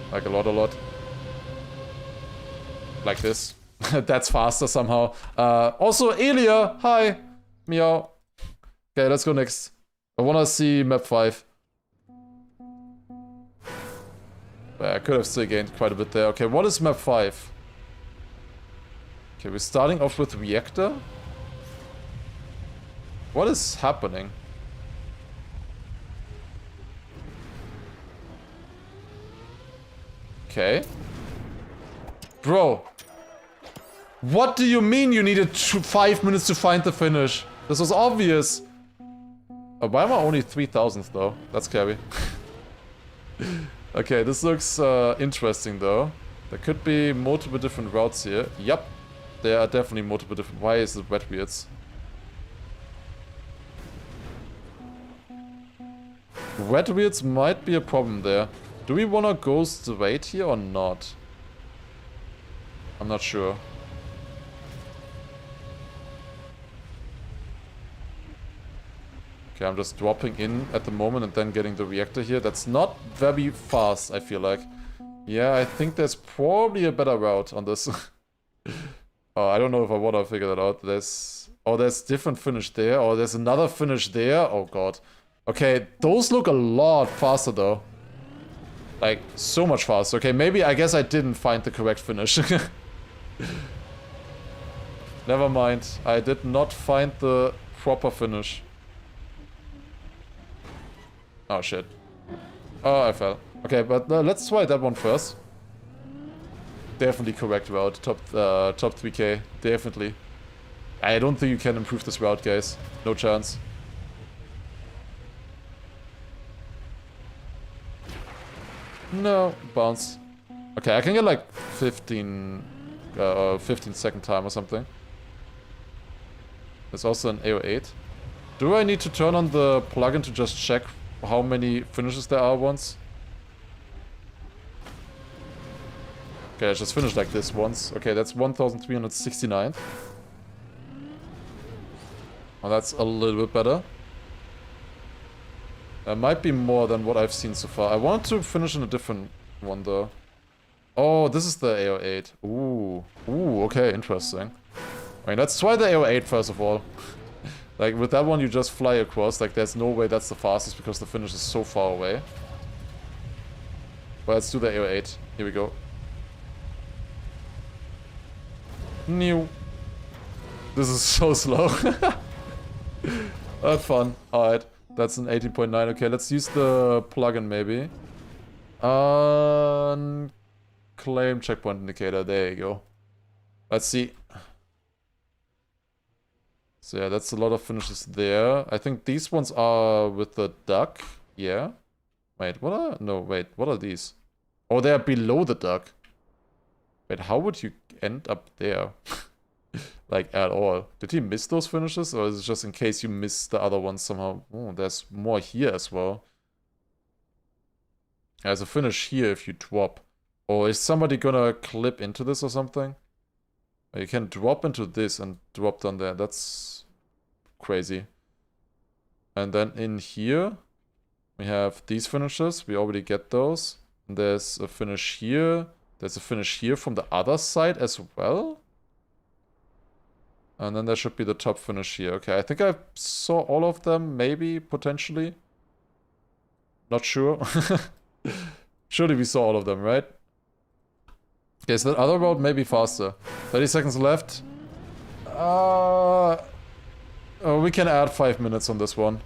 Like a lot. Like this. That's faster somehow. Also, Elia! Hi! Meow. Okay, let's go next. I wanna see map 5. I could have still gained quite a bit there. Okay, what is map 5? Okay, we're starting off with reactor. What is happening? Okay. Bro. What do you mean you needed 5 minutes to find the finish? This was obvious. Oh, why am I only 3,000th though? That's scary. Okay, this looks interesting though. There could be multiple different routes here. Yep. There are definitely multiple different... Why is it wet wheels? Wet wheels might be a problem there. Do we want to go straight here or not? I'm not sure. Okay, I'm just dropping in at the moment and then getting the reactor here. That's not very fast, I feel like. Yeah, I think there's probably a better route on this. Oh, I don't know if I want to figure that out. There's different finish there. Or there's another finish there. Oh god. Okay, those look a lot faster though. Like, so much faster. Okay, maybe I guess I didn't find the correct finish. Never mind. I did not find the proper finish. Oh shit. Oh, I fell. Okay, but let's try that one first. Definitely correct route. Top 3k. Definitely. I don't think you can improve this route, guys. No chance. No, bounce. Okay, I can get like 15 second time or something. There's also an AO8. Do I need to turn on the plugin to just check how many finishes there are once? Okay, I just finished like this once. Okay, that's 1,369. Well, that's a little bit better. There might be more than what I've seen so far. I want to finish in a different one though. Oh, this is the AO8. Ooh. Ooh, okay, interesting. I mean, let's try the AO8 first of all. Like, with that one you just fly across. Like, there's no way that's the fastest because the finish is so far away. Well, let's do the AO8. Here we go. New. This is so slow. That's fun. Alright. That's an 18.9. Okay, let's use the plugin maybe. Claim checkpoint indicator. There you go. Let's see. So yeah, that's a lot of finishes there. I think these ones are with the duck. Yeah. Wait, what are... No, wait. What are these? Oh, they are below the duck. Wait, how would you end up there? Like, at all. Did he miss those finishes? Or is it just in case you miss the other ones somehow? Oh, there's more here as well. There's a finish here if you drop. Or is somebody gonna clip into this or something? You can drop into this and drop down there. That's crazy. And then in here, we have these finishes. We already get those. And there's a finish here. There's a finish here from the other side as well. And then there should be the top finish here. Okay, I think I saw all of them, maybe, potentially. Not sure. Surely we saw all of them, right? Okay, so that other route may be faster. 30 seconds left. Oh, we can add 5 minutes on this one.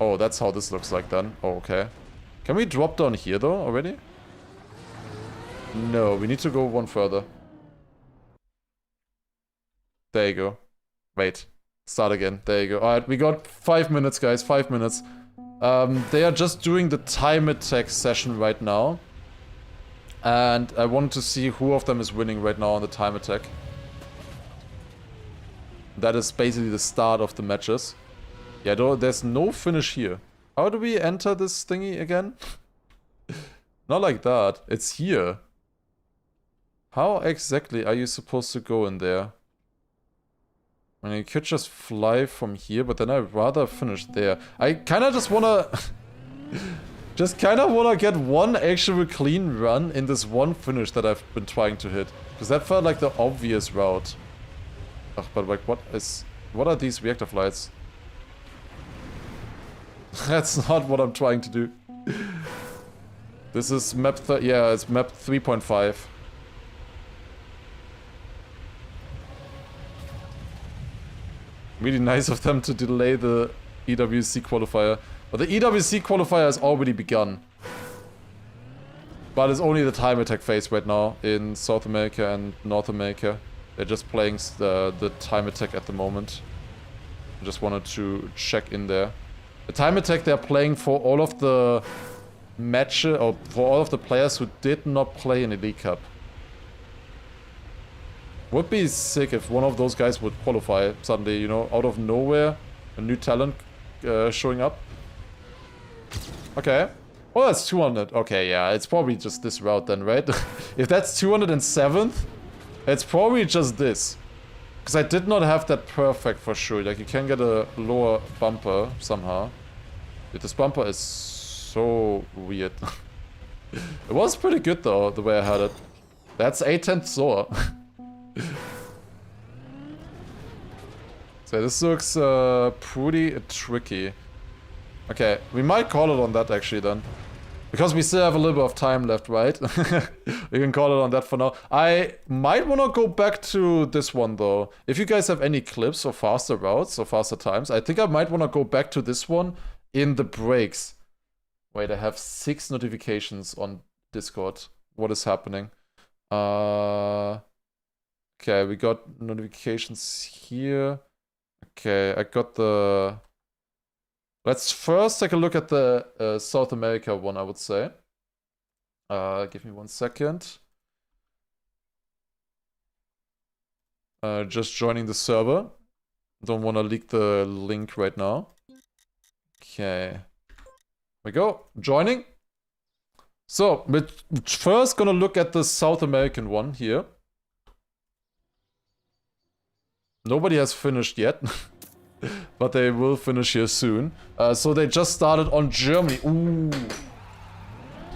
Oh, that's how this looks like then. Oh, okay. Can we drop down here though already? No, we need to go one further. There you go. Wait. Start again. There you go. Alright, we got 5 minutes, guys. 5 minutes. They are just doing the time attack session right now. And I wanted to see who of them is winning right now on the time attack. That is basically the start of the matches. Yeah, there's no finish here. How do we enter this thingy again? Not like that. It's here. How exactly are you supposed to go in there? I mean, you could just fly from here, but then I'd rather finish there. I kind of just wanna... just kind of wanna get one actual clean run in this one finish that I've been trying to hit. Because that felt like the obvious route. Ugh, but like, what are these reactor flights? That's not what I'm trying to do. This is map... yeah, it's map 3.5. Really nice of them to delay the EWC qualifier. But the EWC qualifier has already begun. But it's only the time attack phase right now in South America and North America. They're just playing the time attack at the moment. I just wanted to check in there. The time attack they're playing for all of the matches, or for all of the players who did not play in Elite Cup. Would be sick if one of those guys would qualify suddenly, you know, out of nowhere. A new talent showing up. Okay. Oh, that's 200. Okay, yeah, it's probably just this route then, right? If that's 207th, it's probably just this. Because I did not have that perfect for sure. Like, you can get a lower bumper somehow. Dude, this bumper is so weird. It was pretty good though, the way I had it. That's 8/10 lower. So this looks pretty tricky. Okay, we might call it on that actually then. Because we still have a little bit of time left, right? We can call it on that for now. I might want to go back to this one though. If you guys have any clips or faster routes or faster times, I think I might want to go back to this one in the breaks. Wait, I have 6 notifications on Discord. What is happening? Okay, we got notifications here. Okay, I got the... Let's first take a look at the South America one, I would say. Give me 1 second. Just joining the server. Don't want to leak the link right now. Okay. Here we go. Joining. So, we're first gonna look at the South American one here. Nobody has finished yet. But they will finish here soon. So they just started on Germany. Ooh.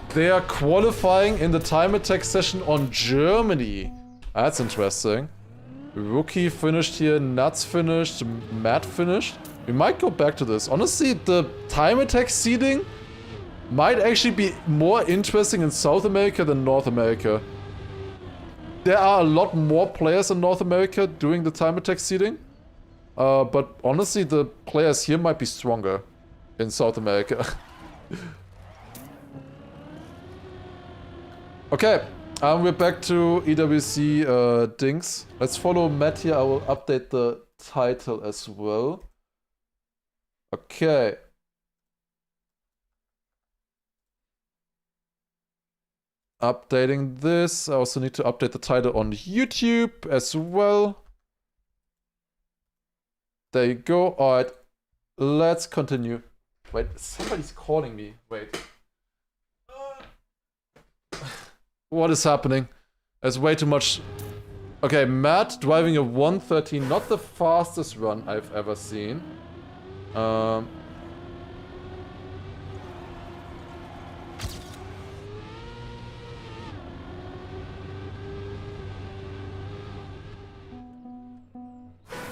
They are qualifying in the time attack session on Germany. That's interesting. Rookie finished here, Nuts finished, Matt finished. We might go back to this. Honestly, the time attack seeding might actually be more interesting in South America than North America. There are a lot more players in North America doing the time attack seeding. But honestly, the players here might be stronger in South America. Okay, we're back to EWC Dinks. Let's follow Matt here. I will update the title as well. Okay. Updating this. I also need to update the title on YouTube as well. There you go. Alright. Let's continue. Wait, somebody's calling me. Wait. What is happening? There's way too much. Okay, Matt driving a 113. Not the fastest run I've ever seen.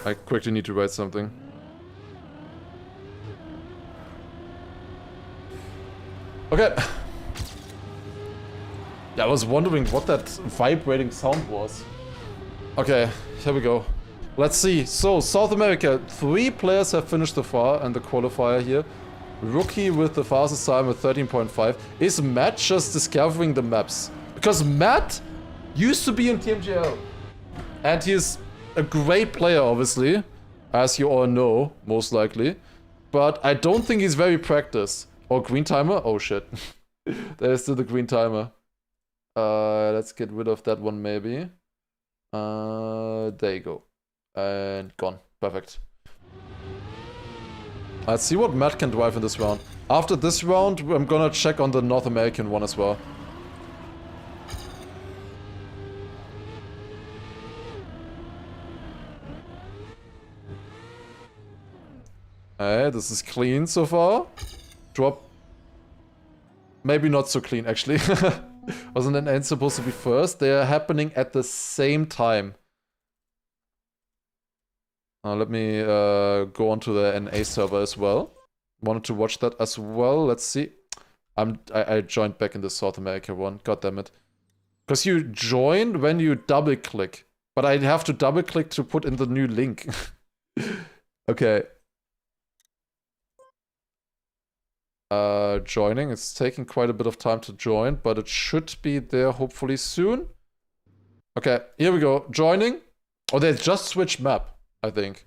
I quickly need to write something. Okay. Yeah, I was wondering what that vibrating sound was. Okay, here we go. Let's see. So, South America. 3 players have finished so far in the qualifier here. Rookie with the fastest time at 13.5. Is Matt just discovering the maps? Because Matt used to be in TMGL. And he's a great player, obviously. As you all know, most likely. But I don't think he's very practiced. Or green timer? Oh shit. There's still the green timer. Let's get rid of that one maybe. There you go. And gone. Perfect. Let's see what Matt can drive in this round. After this round, I'm gonna check on the North American one as well. Hey, this is clean so far. Drop. Maybe not so clean, actually. Wasn't an end supposed to be first? They are happening at the same time. Let me go onto the NA server as well. Wanted to watch that as well. Let's see. I joined back in the South America one. God damn it. Because you join when you double click. But I have to double click to put in the new link. Okay. Joining. It's taking quite a bit of time to join, but it should be there hopefully soon. Okay, here we go. Joining. Oh, they just switched map, I think.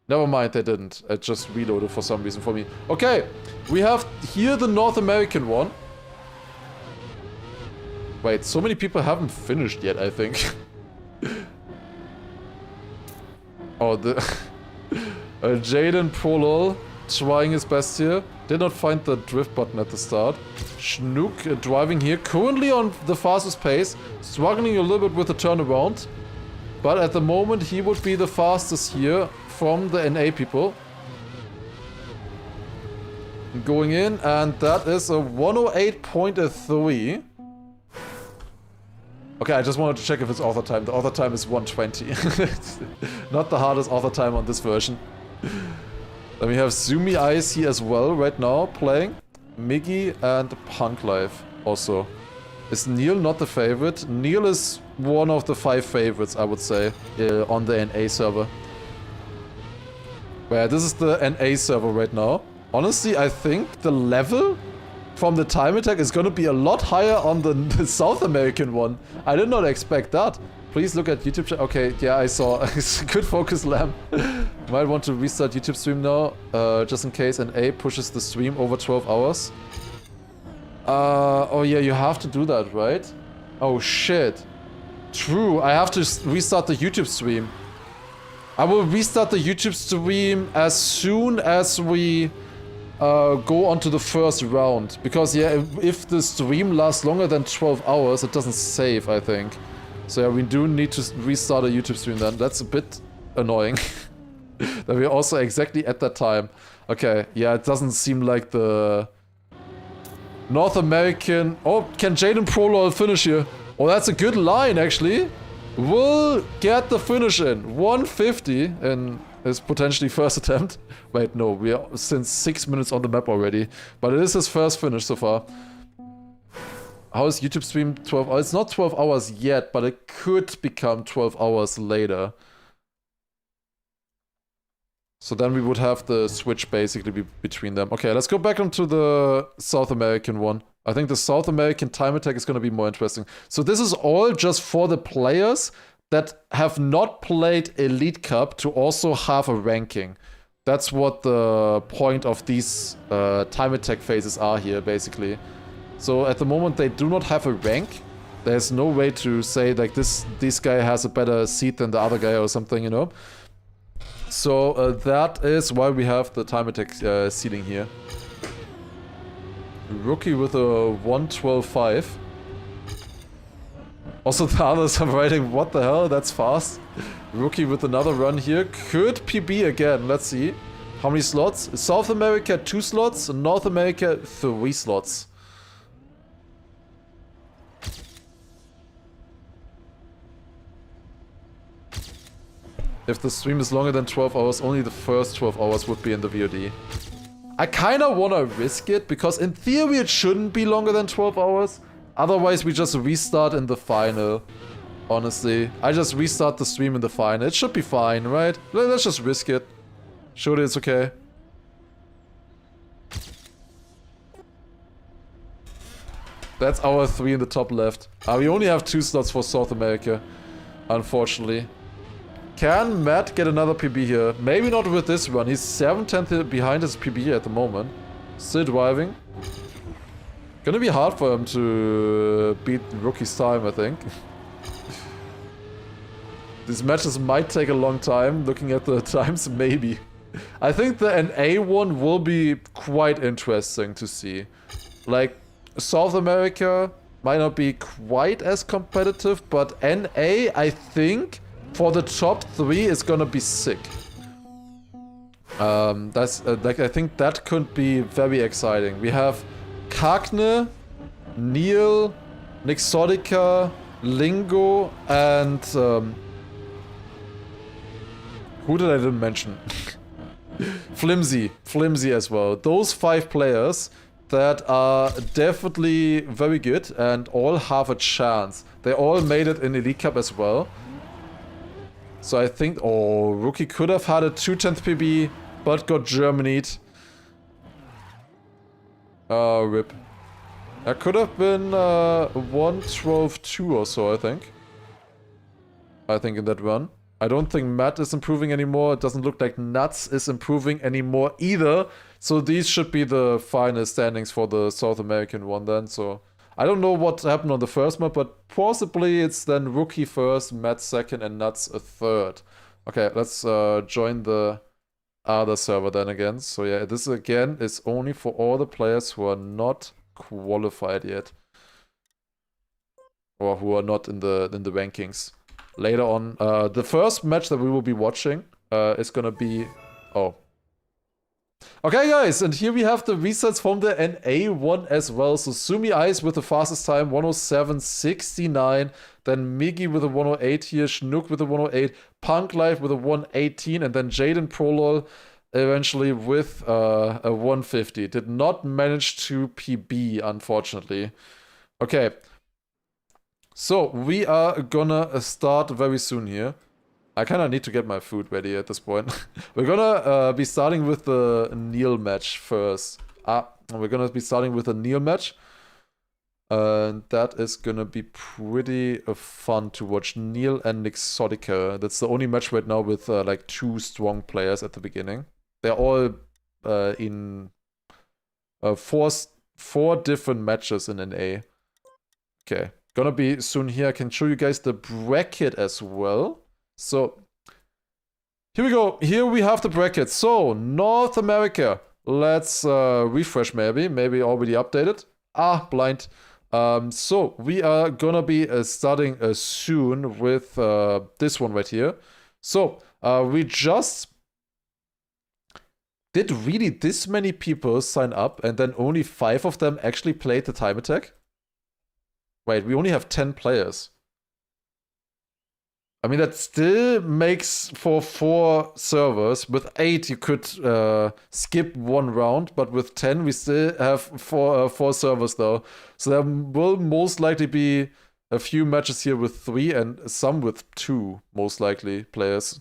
Never mind, they didn't. It just reloaded for some reason for me. Okay, we have here the North American one. Wait, so many people haven't finished yet, I think. Oh, the Jaden Prolol trying his best here. Did not find the drift button at the start. Schnook driving here, currently on the fastest pace, struggling a little bit with the turnaround. But at the moment he would be the fastest here from the NA people. Going in, and that is a 108.3. Okay, I just wanted to check if it's author time. The author time is 120. Not the hardest author time on this version. Then we have Zumi Eyes here as well right now playing. Miggy and Punk Life also. Is Neil not the favorite? Neil is one of the 5 favorites, I would say, on the NA server. Where this is the NA server right now. Honestly, I think the level from the time attack is gonna be a lot higher on the South American one. I did not expect that. Please look at YouTube channel. Okay, yeah, I saw. Good focus, Lamb. Might want to restart YouTube stream now, just in case NA pushes the stream over 12 hours. Oh yeah, you have to do that, right? Oh shit. True, I have to restart the YouTube stream. I will restart the YouTube stream as soon as we go on to the first round. Because yeah, if the stream lasts longer than 12 hours, it doesn't save, I think. So yeah, we do need to restart a YouTube stream then. That's a bit annoying. That we're also exactly at that time. Okay, yeah, it doesn't seem like the North American... Oh, can Jaden Prolol finish here? Oh, that's a good line, actually. We'll get the finish in. 150 in His potentially first attempt. Wait, no, we are since 6 minutes on the map already. But it is his first finish so far. How is YouTube stream 12 hours? It's not 12 hours yet, but it could become 12 hours later. So then we would have the switch basically between them. Okay, let's go back onto the South American one. I think the South American time attack is going to be more interesting. So this is all just for the players that have not played Elite Cup to also have a ranking. That's what the point of these time attack phases are here, basically. So at the moment they do not have a rank. There's no way to say like this guy has a better seat than the other guy or something, you know. So that is why we have the time attack seating here. Rookie with a 112.5. Also the others are writing, what the hell, that's fast. Rookie with another run here. Could PB again, let's see. How many slots? South America 2 slots, North America 3 slots. If the stream is longer than 12 hours, only the first 12 hours would be in the VOD. I kinda wanna risk it, because in theory it shouldn't be longer than 12 hours. Otherwise we just restart in the final. Honestly. I just restart the stream in the final. It should be fine, right? Let's just risk it. Surely it's okay. That's our 3 in the top left. We only have 2 slots for South America. Unfortunately. Can Matt get another PB here? Maybe not with this run. He's 7/10 behind his PB at the moment. Still driving. Gonna be hard for him to beat Rookie's time, I think. These matches might take a long time. Looking at the times, maybe. I think the NA one will be quite interesting to see. Like, South America might not be quite as competitive, but NA, I think, for the top 3 is gonna be sick. That's like I think that could be very exciting. We have Kagne, Neil, Nixodica, Lingo, and who did I didn't mention? Flimsy as well. Those 5 players that are definitely very good and all have a chance. They all made it in Elite Cup as well. So I think, oh, Rookie could have had a 2/10 PB, but got Germanied. Rip. That could have been 112.2 or so, I think. In that run. I don't think Matt is improving anymore. It doesn't look like Nuts is improving anymore either. So these should be the final standings for the South American one then. So I don't know what happened on the first map, but possibly it's then Rookie first, Matt second, and Nuts a third. Okay, let's join the other server then again. So yeah, this again is only for all the players who are not qualified yet. Or who are not in the rankings. Later on, the first match that we will be watching is gonna be... Oh. Okay, guys, and here we have the resets from the NA1 as well. So Sumi Ice with the fastest time, 107.69. Then Miggy with a 108 here, Schnook with a 108, Punk Life with a 118, and then Jaden Prolol eventually with a 150. Did not manage to PB, unfortunately. Okay. So, we are gonna start very soon here. I kinda need to get my food ready at this point. We're gonna be starting with the Neil match first. We're gonna be starting with a Neil match. And that is gonna be pretty fun to watch. Neil and Nixodica. That's the only match right now with like 2 strong players at the beginning. They're all in 4 different matches in NA. Okay. Gonna be soon here. I can show you guys the bracket as well. So, here we go. Here we have the bracket. So, North America. Let's refresh maybe. Maybe already updated. Blind. So, we are gonna be starting soon with this one right here. So, we just... Did really this many people sign up and then only 5 of them actually played the time attack? Wait, we only have 10 players. I mean, that still makes for 4 servers. With 8, you could skip 1 round, but with 10, we still have 4 servers though. So there will most likely be a few matches here with 3 and some with 2, most likely, players.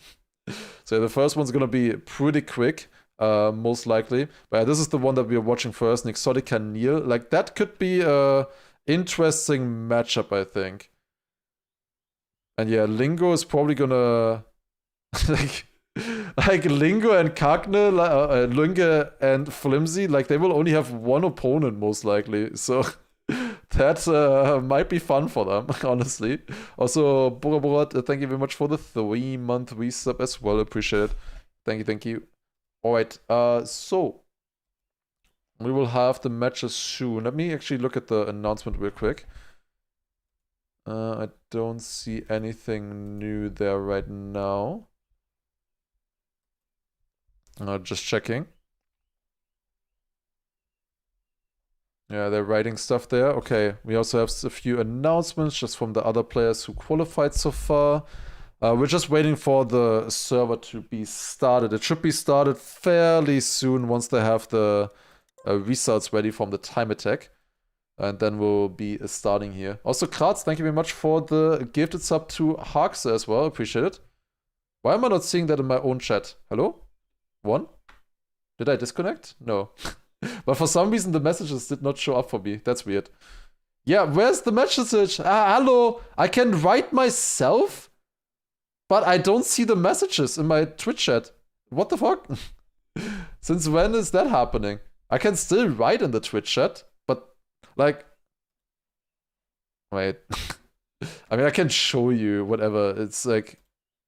So the first one's gonna be pretty quick, most likely. But yeah, this is the one that we are watching first, Exotica Neil. Like, that could be a interesting matchup, I think. And yeah, Lingo is probably gonna like Lingo and Kagne, Lunge and Flimsy, like they will only have 1 opponent most likely. So that might be fun for them, honestly. Also, Boraborat, thank you very much for the 3-month resub as well. Appreciate it. Thank you. Alright, so we will have the matches soon. Let me actually look at the announcement real quick. I don't see anything new there right now. Just checking. Yeah, they're writing stuff there. Okay, we also have a few announcements just from the other players who qualified so far. We're just waiting for the server to be started. It should be started fairly soon once they have the results ready from the time attack. And then we'll be starting here. Also, Kratz, thank you very much for the gifted sub to Harks as well. Appreciate it. Why am I not seeing that in my own chat? Hello? 1? Did I disconnect? No. But for some reason, the messages did not show up for me. That's weird. Yeah, where's the message? Hello? I can write myself? But I don't see the messages in my Twitch chat. What the fuck? Since when is that happening? I can still write in the Twitch chat. Like, wait. I mean, I can show you whatever. It's like,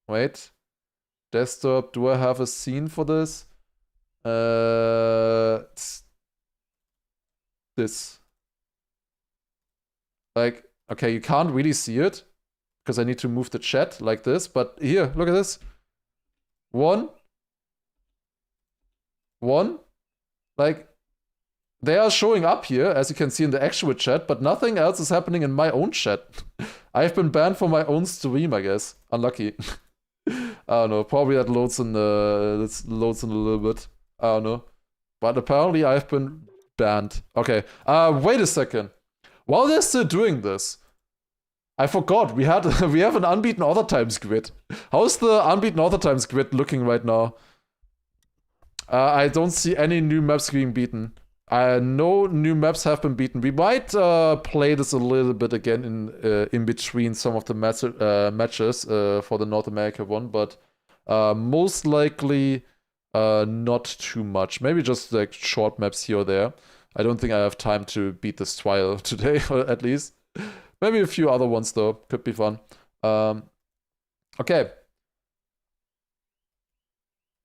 wait. Desktop, do I have a scene for this? This. Like, okay, you can't really see it because I need to move the chat like this. But here, look at this. 1. Like, they are showing up here, as you can see in the actual chat, but nothing else is happening in my own chat. I've been banned from my own stream, I guess. Unlucky. I don't know. Probably that loads in a little bit. I don't know. But apparently I've been banned. Okay. Wait a second. While they're still doing this, I forgot we have an unbeaten other times grid. How's the unbeaten other times grid looking right now? I don't see any new maps being beaten. No new maps have been beaten. We might play this a little bit again in between some of the matches for the North America one, but most likely not too much. Maybe just like short maps here or there. I don't think I have time to beat this trial today, at least. Maybe a few other ones though. Could be fun. Okay.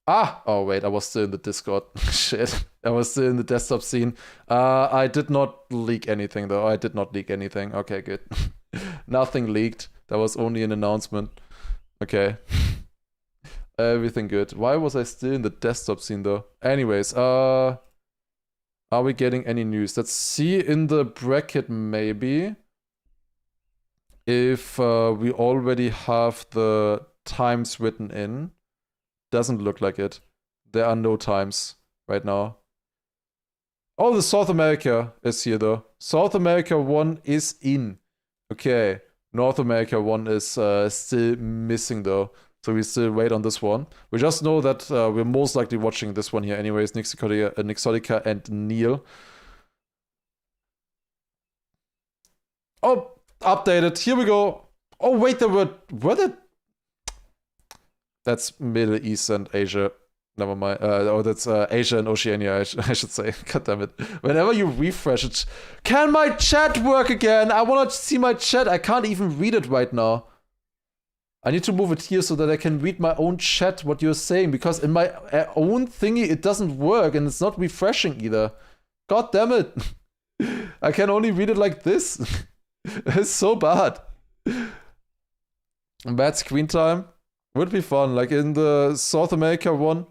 Oh wait, I was still in the Discord. Shit. I was still in the desktop scene. I did not leak anything though. I did not leak anything. Okay, good. Nothing leaked. That was only an announcement. Okay. Everything good. Why was I still in the desktop scene though? Anyways, are we getting any news? Let's see in the bracket maybe if we already have the times written in. Doesn't look like it. There are no times right now. Oh, the South America is here though. South America 1 is in. Okay. North America 1 is still missing though. So we still wait on this one. We just know that we're most likely watching this one here anyways. Nixotica and Neil. Oh, updated. Here we go. Oh, wait, there were there? That's Middle East and Asia. Never mind. That's Asia and Oceania, I should say. God damn it. Whenever you refresh it. Can my chat work again? I want to see my chat. I can't even read it right now. I need to move it here so that I can read my own chat, what you're saying. Because in my own thingy, it doesn't work. And it's not refreshing either. God damn it. I can only read it like this. It's so bad. Bad screen time. Would be fun, like in the South America one.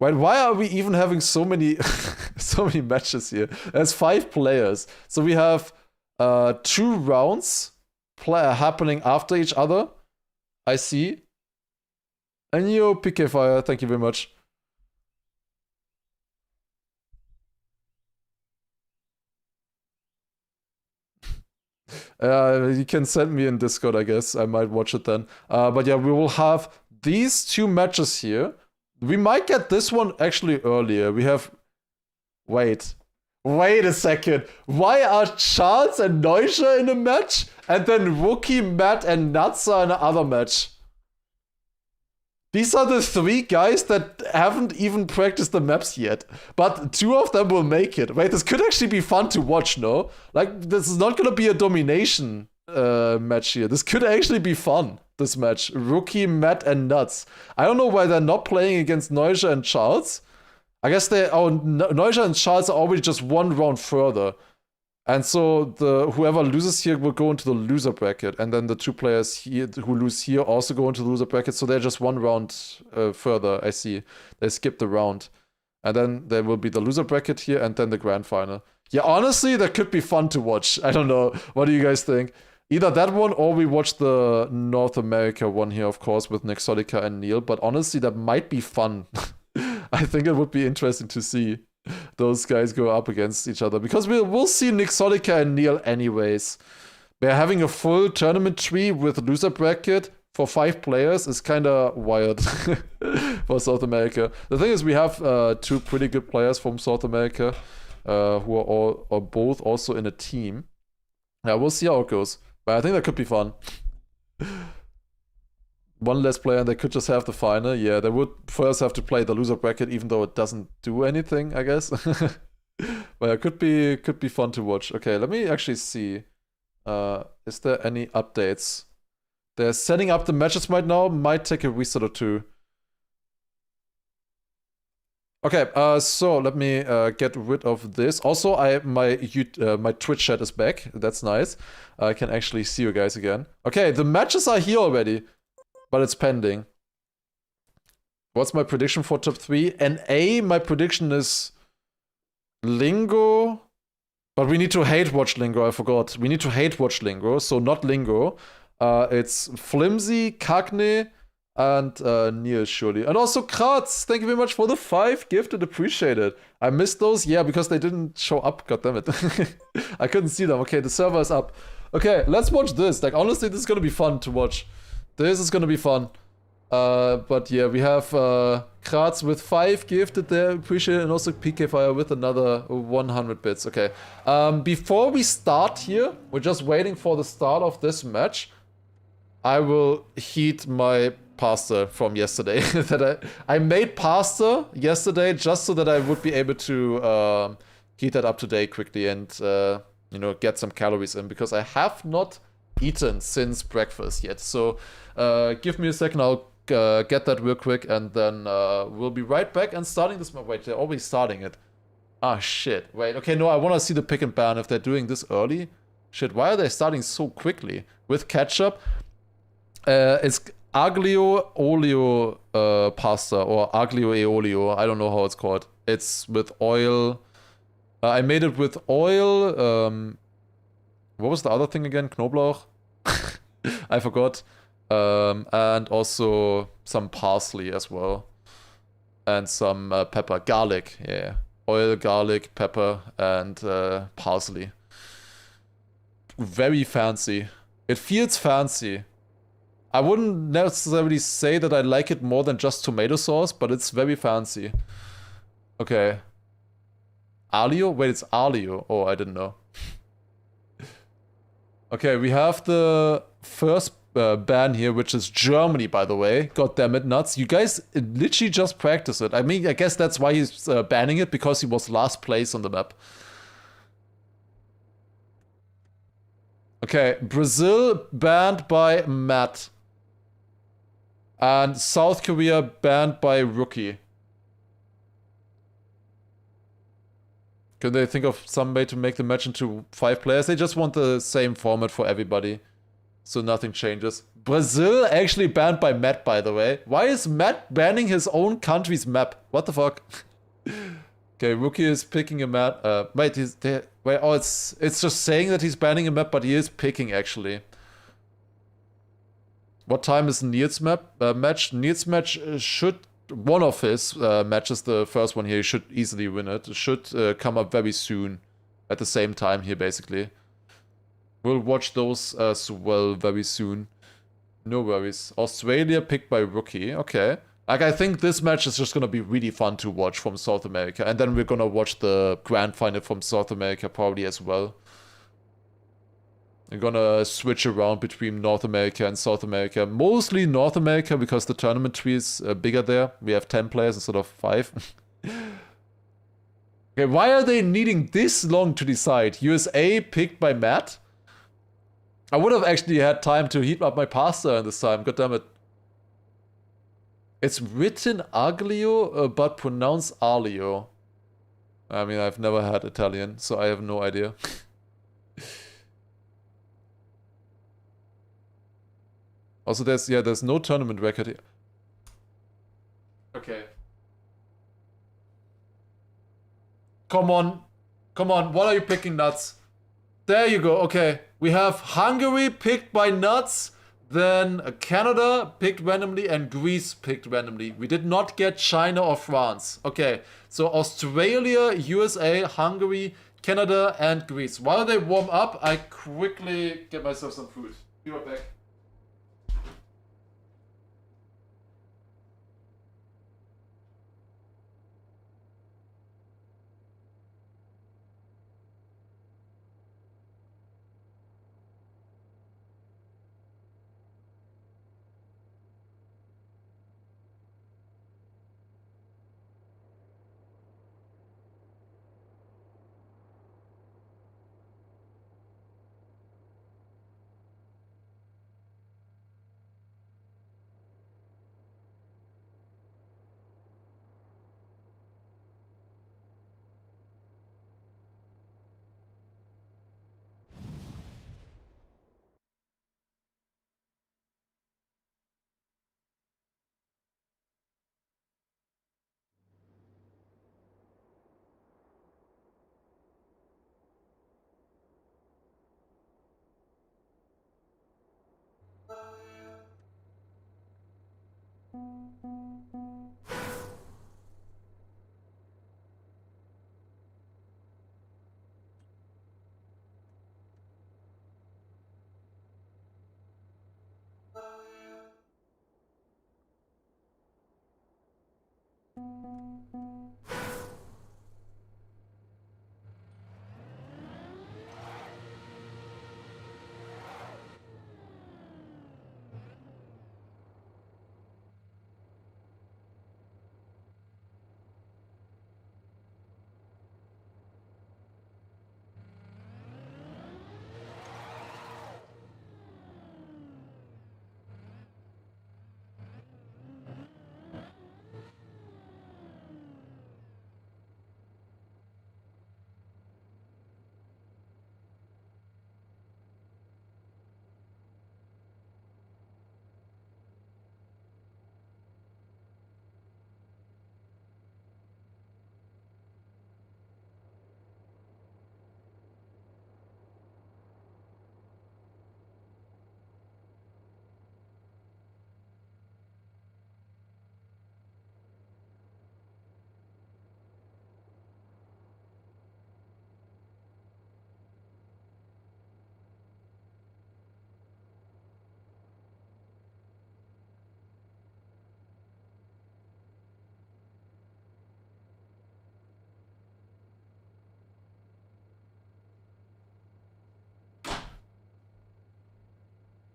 Wait, why are we even having so many so many matches here? There's 5 players. So we have 2 rounds happening after each other. I see. And yo, PK Fire, thank you very much. You can send me in Discord, I guess. I might watch it then. But yeah, we will have these 2 matches here. We might get this one actually earlier. We have... Wait a second. Why are Charles and Neuscher in a match? And then Rookie, Matt, and Nuts are in another match. These are the 3 guys that haven't even practiced the maps yet. But 2 of them will make it. Wait, this could actually be fun to watch, no? Like, this is not gonna be a domination match here. This could actually be fun, this match. Rookie, Matt, and Nuts. I don't know why they're not playing against Neuscher and Charles. I guess Neuscher and Charles are always just 1 round further. And so whoever loses here will go into the loser bracket. And then the 2 players here who lose here also go into the loser bracket. So they're just 1 round further, I see. They skipped the round. And then there will be the loser bracket here and then the grand final. Yeah, honestly, that could be fun to watch. I don't know. What do you guys think? Either that one or we watch the North America one here, of course, with Nexotica and Neil. But honestly, that might be fun. I think it would be interesting to see those guys go up against each other. Because we'll see Nexotica and Neil anyways. We're having a full tournament tree with loser bracket for 5 players is kind of wild for South America. The thing is we have 2 pretty good players from South America who are both also in a team. Yeah, we'll see how it goes. But I think that could be fun. 1 less player and they could just have the final. Yeah, they would first have to play the loser bracket, even though it doesn't do anything, I guess. But it could be fun to watch. Okay, let me actually see. Is there any updates? They're setting up the matches right now. Might take a reset or 2. Okay, so let me get rid of this. Also, my Twitch chat is back. That's nice. I can actually see you guys again. Okay, the matches are here already. But it's pending. What's my prediction for top 3? NA, my prediction is Lingo. But we need to hate watch Lingo, I forgot. We need to hate watch Lingo, so not Lingo. It's Flimsy, Cagne, and Neil, surely. And also Kratz, thank you very much for the 5 gifted, appreciate it. I missed those, yeah, because they didn't show up, goddammit. I couldn't see them. Okay, the server is up. Okay, let's watch this. Like, honestly, this is gonna be fun to watch. This is gonna be fun. But yeah, we have Kratz with 5 gifted there, appreciate it, and also PK Fire with another 100 bits. Okay. Before we start here, we're just waiting for the start of this match. I will heat my pasta from yesterday. That I made pasta yesterday just so that I would be able to heat that up today quickly and you know, get some calories in, because I have not eaten since breakfast yet. So give me a second, I'll get that real quick, and then we'll be right back and starting this. Wait, they're already starting it. Ah, shit. Wait, okay, no, I want to see the pick and ban if they're doing this early. Shit, why are they starting so quickly? With ketchup? It's aglio olio pasta, or aglio e olio. I don't know how it's called. It's with oil. I made it with oil. What was the other thing again? Knoblauch? I forgot. And also some parsley as well. And some pepper. Garlic, yeah. Oil, garlic, pepper, and parsley. Very fancy. It feels fancy. I wouldn't necessarily say that I like it more than just tomato sauce, but it's very fancy. Okay. Alio? Wait, it's alio. Oh, I didn't know. Okay, we have the first ban here, which is Germany, by the way. God damn it, nuts. You guys literally just practice it. I mean, I guess that's why he's banning it, because he was last place on the map. Okay, Brazil banned by Matt. And South Korea banned by Rookie. Can they think of some way to make the match into 5 players? They just want the same format for everybody, so nothing changes. Brazil actually banned by Matt, by the way. Why is Matt banning his own country's map? What the fuck? Okay, Rookie is picking a map. Wait, wait, oh, it's just saying that he's banning a map, but he is picking, actually. What time is Neil's match? Neil's match should, one of his matches, the first one here, he should easily win it. It should come up very soon, at the same time here, basically. We'll watch those as well very soon. No worries. Australia picked by Rookie. Okay. Like, I think this match is just gonna be really fun to watch from South America. And then we're gonna watch the grand final from South America probably as well. We're gonna switch around between North America and South America. Mostly North America because the tournament tree is bigger there. We have 10 players instead of 5. Okay, why are they needing this long to decide? USA picked by Matt? I would have actually had time to heat up my pasta in this time. God damn it. It's written Aglio, but pronounced Aglio. I mean, I've never had Italian, so I have no idea. Also, there's no tournament record here. Okay. Come on. Come on, what are you picking, Nuts? There you go, okay. We have Hungary picked by Nuts, then Canada picked randomly, and Greece picked randomly. We did not get China or France. Okay, so Australia, USA, Hungary, Canada, and Greece. While they warm up, I quickly get myself some food. Be right back.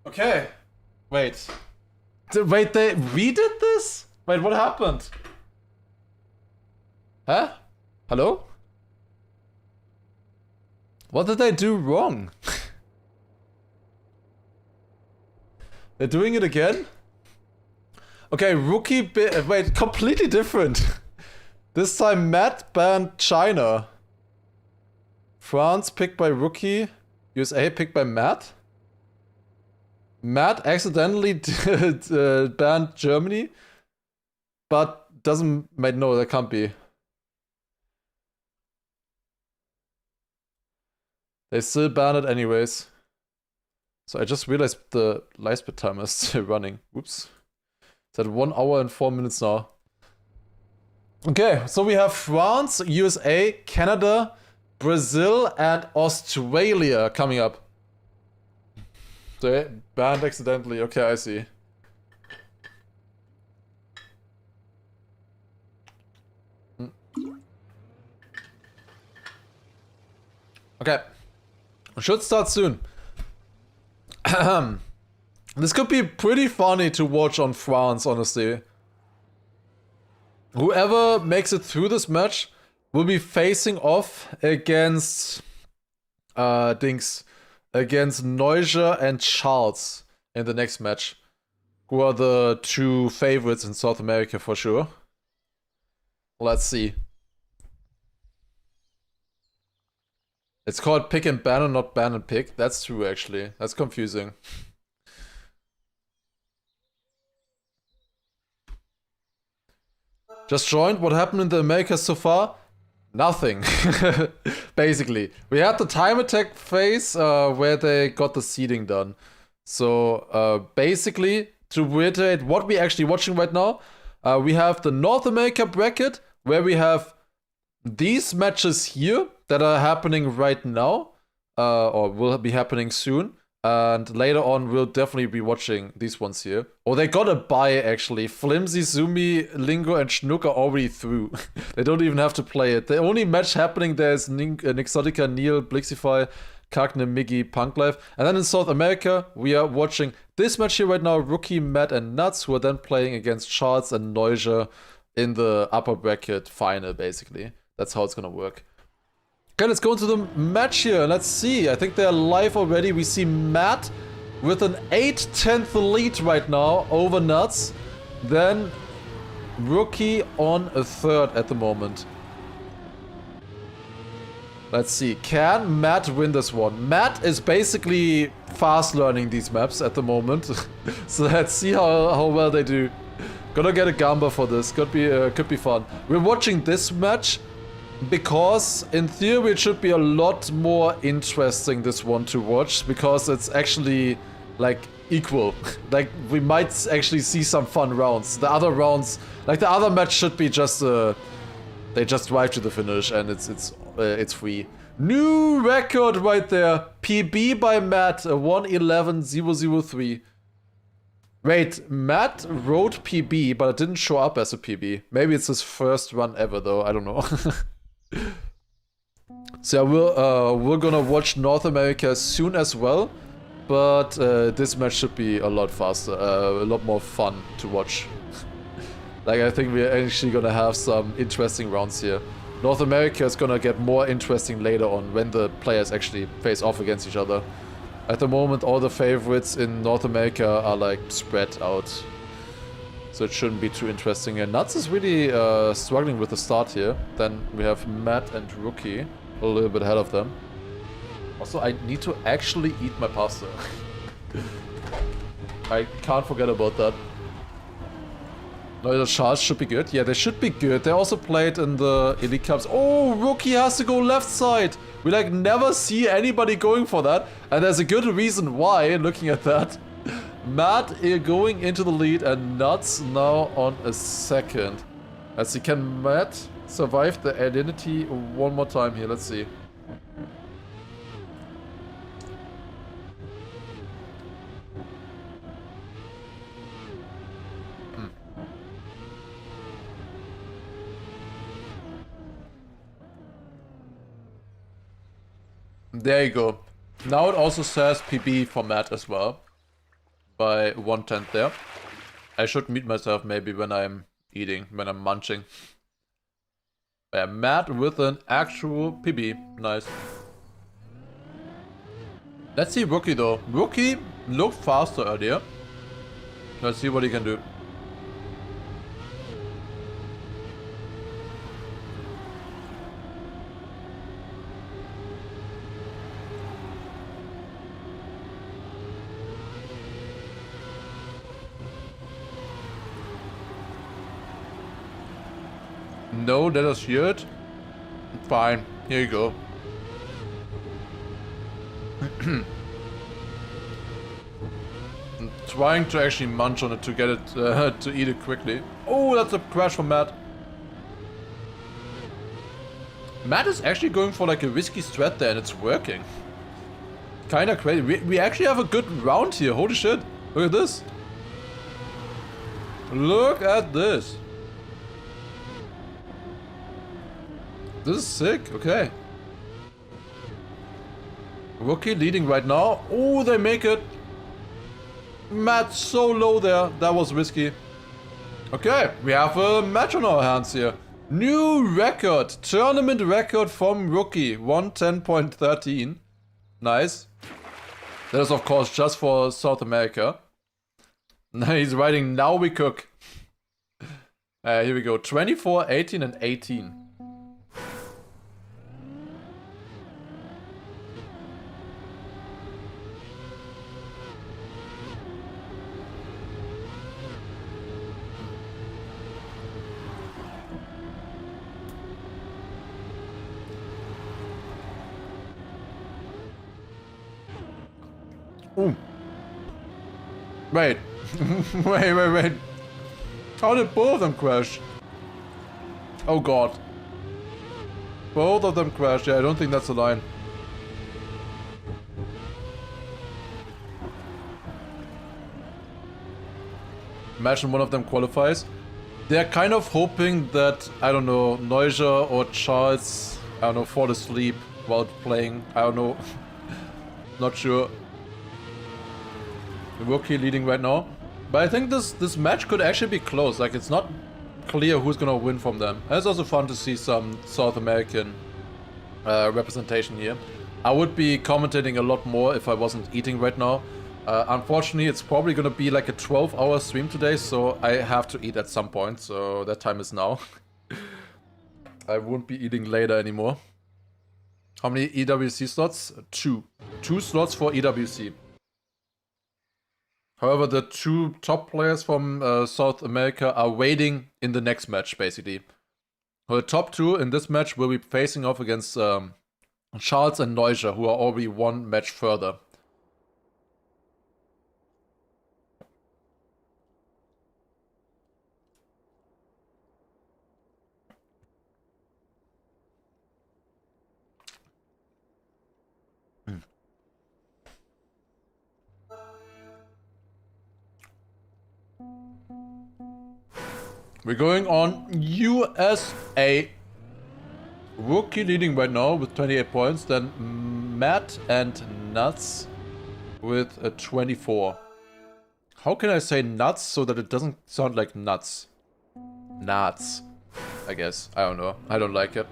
Okay. Wait. Wait, we did this? Wait, what happened? Huh? Hello? What did I do wrong? They're doing it again? Okay, Rookie wait, completely different. This time Matt banned China. France picked by Rookie. USA picked by Matt. Matt accidentally banned Germany, but doesn't. Wait, no, that can't be. They still ban it anyways. So I just realized the live split timer is still running. Whoops. It's at 1 hour and 4 minutes now. Okay, so we have France, USA, Canada, Brazil, and Australia coming up. They banned accidentally. Okay, I see. Okay. Should start soon. This could be pretty funny to watch on France, honestly. Whoever makes it through this match will be facing off against against Neuger and Charles in the next match, who are the two favorites in South America for sure. Let's see. It's called pick and ban and not ban and pick. That's true, actually. That's confusing. Just joined. What happened in the Americas so far? Nothing. Basically. We had the time attack phase where they got the seeding done. So basically, to reiterate what we're actually watching right now, we have the North America bracket where we have these matches here that are happening right now, or will be happening soon. And later on, we'll definitely be watching these ones here. Oh, they got a bye, actually. Flimsy, Zumi, Lingo, and Schnook are already through. They don't even have to play it. The only match happening there is Nixotica, Neil, Blixify, Kagne, Miggy, Punk Life. And then in South America, we are watching this match here right now. Rookie, Matt, and Nuts, who are then playing against Charles and Neuger in the upper bracket final, basically. That's how it's gonna work. Okay, let's go into the match here. Let's see. I think they're live already. We see Matt with an 8/10 lead right now over Nuts. Then Rookie on a third at the moment. Let's see. Can Matt win this one? Matt is basically fast learning these maps at the moment. So let's see how well they do. Gonna get a Gamba for this. Could be fun. We're watching this match because in theory it should be a lot more interesting, this one, to watch, because it's actually like equal. Like we might actually see some fun rounds. The other rounds, like the other match, should be just they just drive to the finish and it's free. New record right there. PB by Matt, 1:11.003. Wait, Matt wrote PB, but it didn't show up as a PB. Maybe it's his first run ever, though. I don't know. So we're gonna watch North America soon as well, but this match should be a lot faster, a lot more fun to watch. Like, I think we're actually gonna have some interesting rounds here. North America is gonna get more interesting later on when the players actually face off against each other. At the moment, all the favorites in North America are like spread out, so it shouldn't be too interesting. And Nuts is really struggling with the start here. Then we have Matt and Rookie a little bit ahead of them. Also, I need to actually eat my pasta. I can't forget about that. No, the Charles should be good. Yeah, they should be good. They also played in the Elite Cups. Oh, Rookie has to go left side. We like never see anybody going for that. And there's a good reason why, looking at that. Matt going into the lead and Nuts now on a second. Let's see, can Matt survive the identity one more time here? Let's see. There you go. Now it also says PB for Matt as well. By 1/10 there. I should mute myself maybe when I'm eating, when I'm munching. Yeah, Matt with an actual PB. Nice. Let's see Rookie though. Rookie looked faster earlier. Let's see what he can do. No, let us hear it. Fine, here you go. I'm trying to actually munch on it to get it, to eat it quickly. Oh, that's a crash from Matt. Matt is actually going for like a risky strat there and it's working. Kinda crazy. We actually have a good round here. Holy shit. Look at this. Look at this. This is sick. Okay. Rookie leading right now. Oh, they make it. Matt so low there. That was risky. Okay, we have a match on our hands here. New record. Tournament record from Rookie. 110.13. Nice. That is of course just for South America. He's writing now we cook. Here we go. 24, 18 and 18. Ooh. Wait. wait. How did both of them crash? Oh god. Both of them crashed. Yeah, I don't think that's a line. Imagine one of them qualifies. They're kind of hoping that, I don't know, Neuser or Charles, I don't know, fall asleep while playing. I don't know. Not sure. The Rookie leading right now. But I think this match could actually be close. Like, it's not clear who's gonna win from them. And it's also fun to see some South American representation here. I would be commentating a lot more if I wasn't eating right now. Unfortunately, it's probably gonna be like a 12-hour stream today, so I have to eat at some point. So that time is now. I won't be eating later anymore. How many EWC slots? 2. 2 slots for EWC. However, the 2 top players from South America are waiting in the next match, basically. The top 2 in this match will be facing off against Charles and Neuser, who are already 1 match further. We're going on USA. Rookie leading right now with 28 points. Then Matt and Nuts with a 24. How can I say nuts so that it doesn't sound like nuts? Nuts. I guess. I don't know. I don't like it.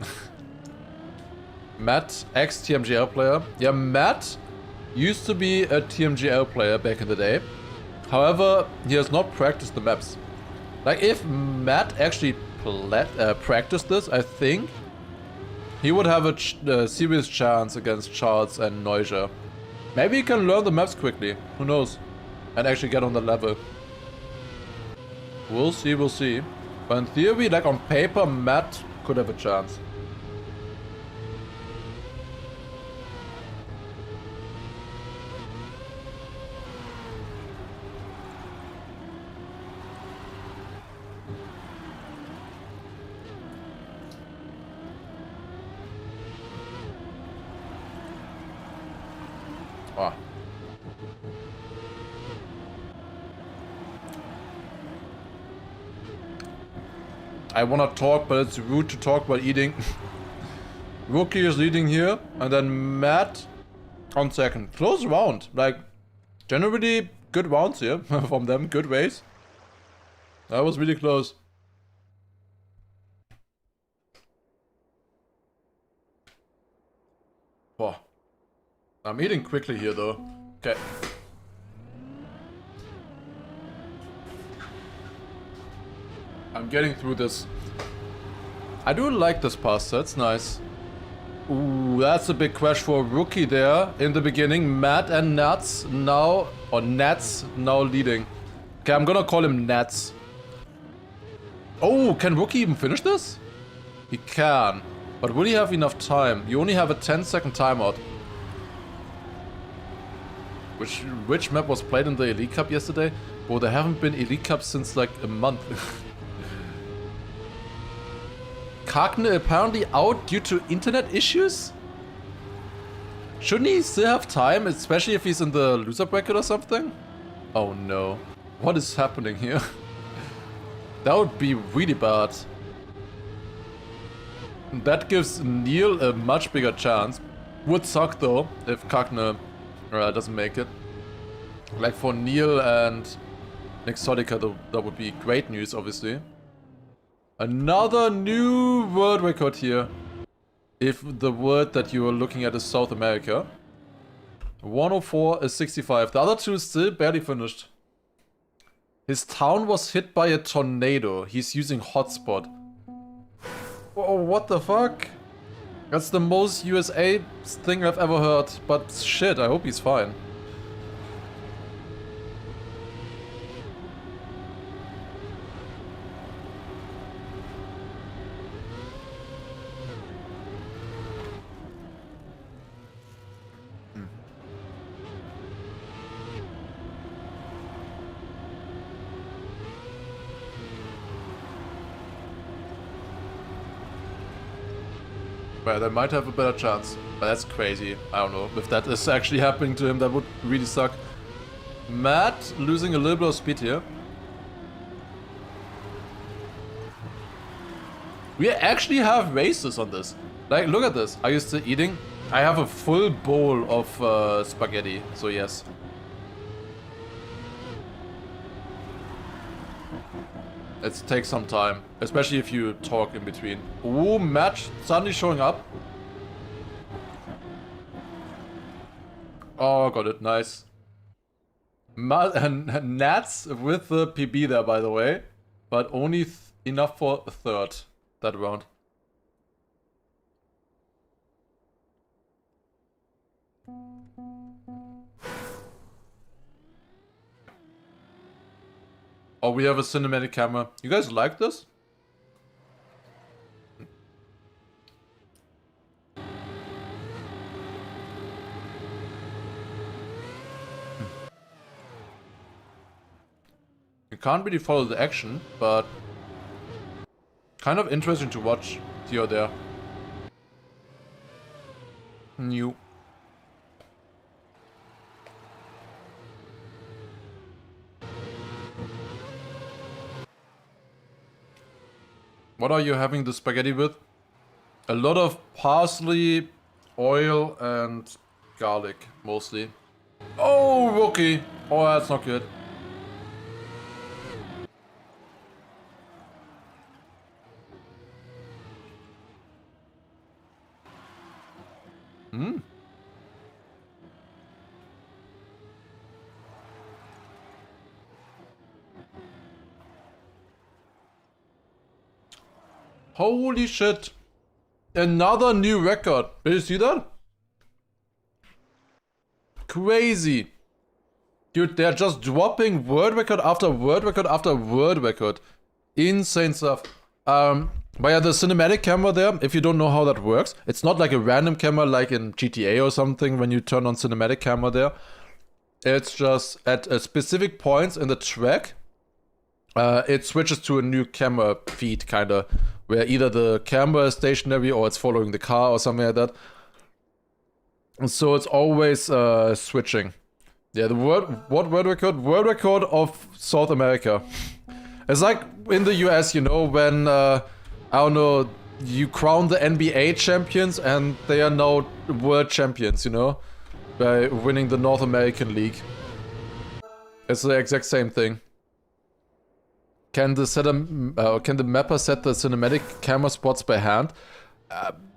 Matt, ex-TMGL player. Yeah, Matt used to be a TMGL player back in the day. However, he has not practiced the maps. Like, if Matt actually practiced this, I think he would have a serious chance against Charles and Neuser. Maybe he can learn the maps quickly. Who knows? And actually get on the level. We'll see, we'll see. But in theory, like on paper, Matt could have a chance. Ah. I wanna talk, but it's rude to talk while eating. Rookie is leading here, and then Matt on second. Close round. Like, generally good rounds here from them, good ways. That was really close. Oh. I'm eating quickly here though. Okay. I'm getting through this. I do like this pasta, it's nice. Ooh, that's a big crash for Rookie there in the beginning. Matt and Nats now, or Nats now leading. Okay, I'm gonna call him Nats. Oh, can Rookie even finish this? He can. But will he have enough time? You only have a 10-second timeout. which map was played in the Elite Cup yesterday? Well, there haven't been Elite Cups since like a month. Kagne apparently out due to internet issues? Shouldn't he still have time, especially if he's in the loser bracket or something? Oh no. What is happening here? That would be really bad. That gives Neil a much bigger chance. Would suck though, if Kagne doesn't make it. Like for Neil and Nexotica, that would be great news, obviously. Another new world record here. If the word that you are looking at is South America. 104 is 65. The other two still barely finished. His town was hit by a tornado. He's using hotspot. Oh, what the fuck? That's the most USA thing I've ever heard. But shit, I hope he's fine. Well, they might have a better chance. But that's crazy. I don't know. If that is actually happening to him, that would really suck. Matt losing a little bit of speed here. We actually have races on this. Like, look at this. Are you still eating? I have a full bowl of spaghetti. So yes. It takes some time, especially if you talk in between. Ooh, Matt suddenly showing up. Oh, got it, nice. And Nats with the PB there, by the way, but only enough for a third that round. Oh, we have a cinematic camera. You guys like this? You can't really follow the action, but kind of interesting to watch here or there. New. What are you having the spaghetti with? A lot of parsley, oil, and garlic, mostly. Oh, rookie! Oh, that's not good. Hmm. Holy shit. Another new record. Did you see that? Crazy. Dude, they're just dropping world record after world record after world record. Insane stuff. But yeah, the cinematic camera there, if you don't know how that works, it's not like a random camera like in GTA or something when you turn on cinematic camera there. It's just at specific points in the track, it switches to a new camera feed, kinda, where either the camera is stationary or it's following the car or something like that. And so it's always switching. Yeah, the what world record? World record of South America. It's like in the US, you know, when, I don't know, you crown the NBA champions and they are now world champions, you know, by winning the North American League. It's the exact same thing. Can the mapper set the cinematic camera spots by hand?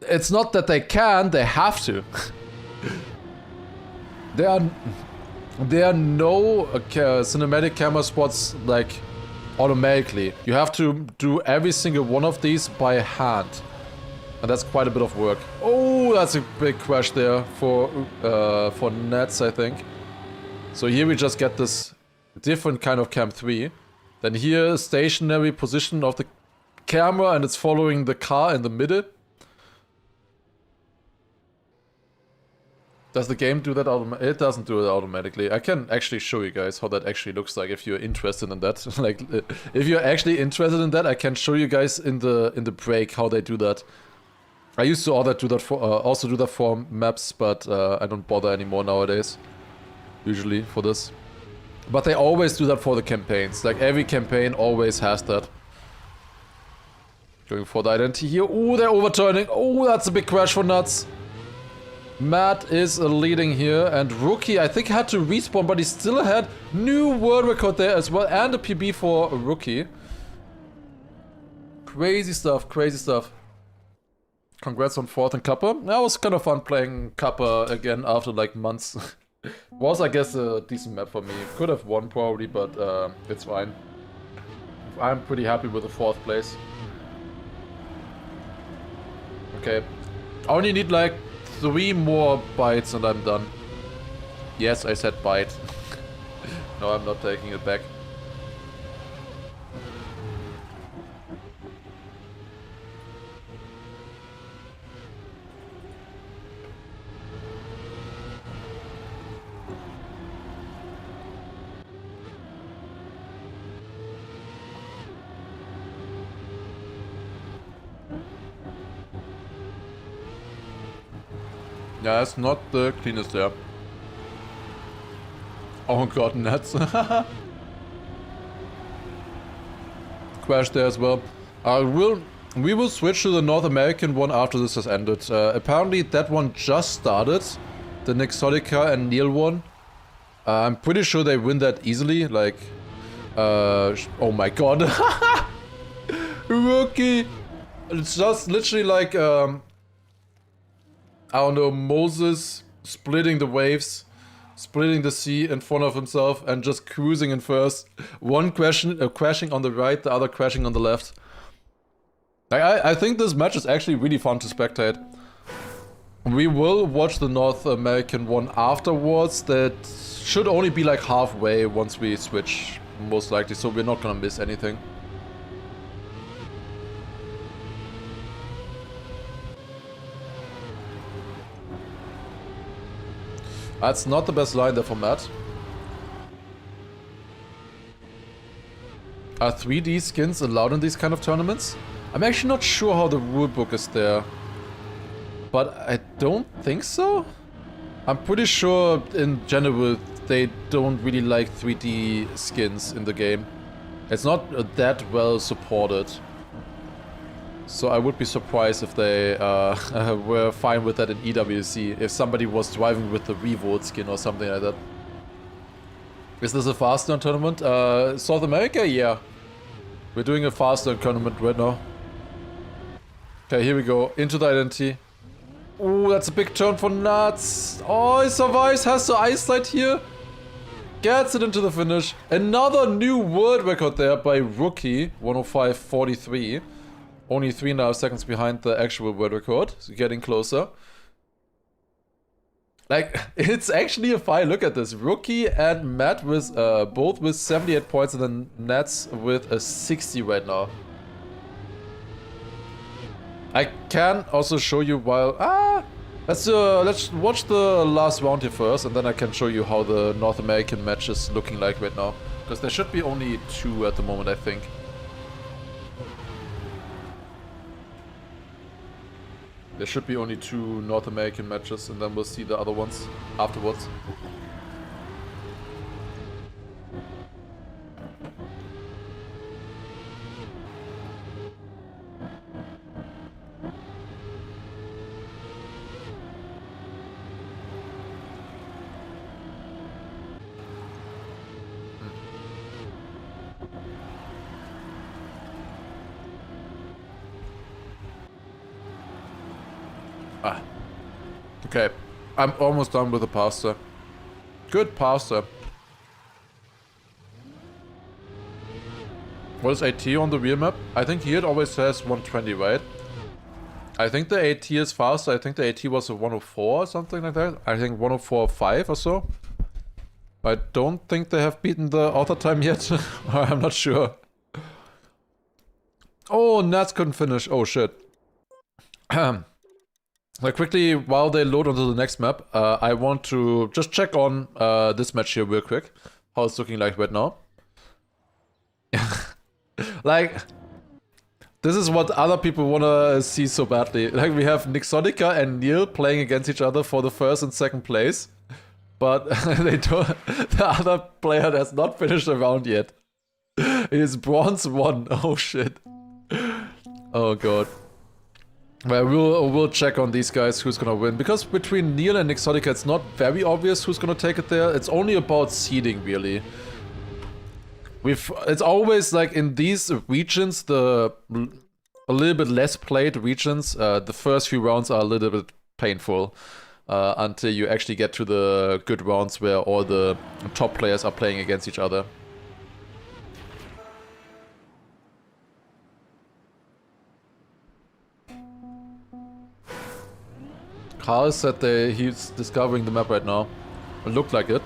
It's not that they can, they have to. There are no cinematic camera spots like automatically. You have to do every single one of these by hand. And that's quite a bit of work. Oh, that's a big crash there for Nets, I think. So here we just get this different kind of Cam 3. Then here, stationary position of the camera, and it's following the car in the middle. Does the game do that automatically? It doesn't do it automatically. I can actually show you guys how that actually looks like if you're interested in that. Like, if you're actually interested in that, I can show you guys in the break how they do that. I used to also do that for maps, but I don't bother anymore nowadays. Usually for this. But they always do that for the campaigns. Like every campaign always has that. Going for the identity here. Oh, they're overturning. Oh, that's a big crash for Nuts. Matt is leading here, and Rookie, I think, had to respawn, but he still had new world record there as well, and a PB for Rookie. Crazy stuff, crazy stuff. Congrats on 4th and Kappa. That was kind of fun playing Kappa again after like months. Was, I guess, a decent map for me. Could have won probably, but it's fine. I'm pretty happy with the 4th place. Okay. I only need like 3 more bites and I'm done. Yes, I said bite. No, I'm not taking it back. Yeah, it's not the cleanest there. Oh god, nuts. Crash there as well. We will switch to the North American one after this has ended. Apparently that one just started. The Nexotica and Neil one. I'm pretty sure they win that easily. Like, oh my god. Rookie! It's just literally like, I don't know, Moses splitting the waves, splitting the sea in front of himself and just cruising in first. One crashing on the right, the other crashing on the left. I think this match is actually really fun to spectate. We will watch the North American one afterwards. That should only be like halfway once we switch, most likely, so we're not gonna miss anything. That's not the best line there for Matt. Are 3D skins allowed in these kind of tournaments? I'm actually not sure how the rulebook is there. But I don't think so. I'm pretty sure in general they don't really like 3D skins in the game. It's not that well supported. So I would be surprised if they were fine with that in EWC, if somebody was driving with the Revolt skin or something like that. Is this a fast turn tournament? South America? Yeah. We're doing a fast turn tournament right now. Okay, here we go. Into the identity. Ooh, that's a big turn for Nuts. Oh, he survives, has the ice slide here. Gets it into the finish. Another new world record there by Rookie, 105.43. Only 3.5 seconds behind the actual world record, so getting closer. Like, it's actually a fine look at this. Rookie and Matt with both with 78 points, and then Nats with a 60 right now. I can also show you while let's watch the last round here first, and then I can show you how the North American match is looking like right now. Because there should be only 2 at the moment, I think. There should be only 2 North American matches, and then we'll see the other ones afterwards. Okay, I'm almost done with the pasta. Good pasta. What is AT on the real map? I think here it always says 120, right? I think the AT is faster. I think the AT was a 104 or something like that. I think 104.5 or so. I don't think they have beaten the author time yet. I'm not sure. Oh, Nats couldn't finish. Oh shit. Like quickly, while they load onto the next map, I want to just check on this match here real quick. How it's looking like right now. Like, this is what other people wanna see so badly. Like, we have Nixonica and Neil playing against each other for the first and second place. But they don't, the other player has not finished a round yet. It is bronze 1. Oh shit. Oh god. Well, we'll check on these guys who's gonna win. Because between Neil and Nixotica, it's not very obvious who's gonna take it there. It's only about seeding, really. It's always like in these regions, a little bit less played regions, the first few rounds are a little bit painful. Until you actually get to the good rounds where all the top players are playing against each other. Carl said he's discovering the map right now. It looked like it.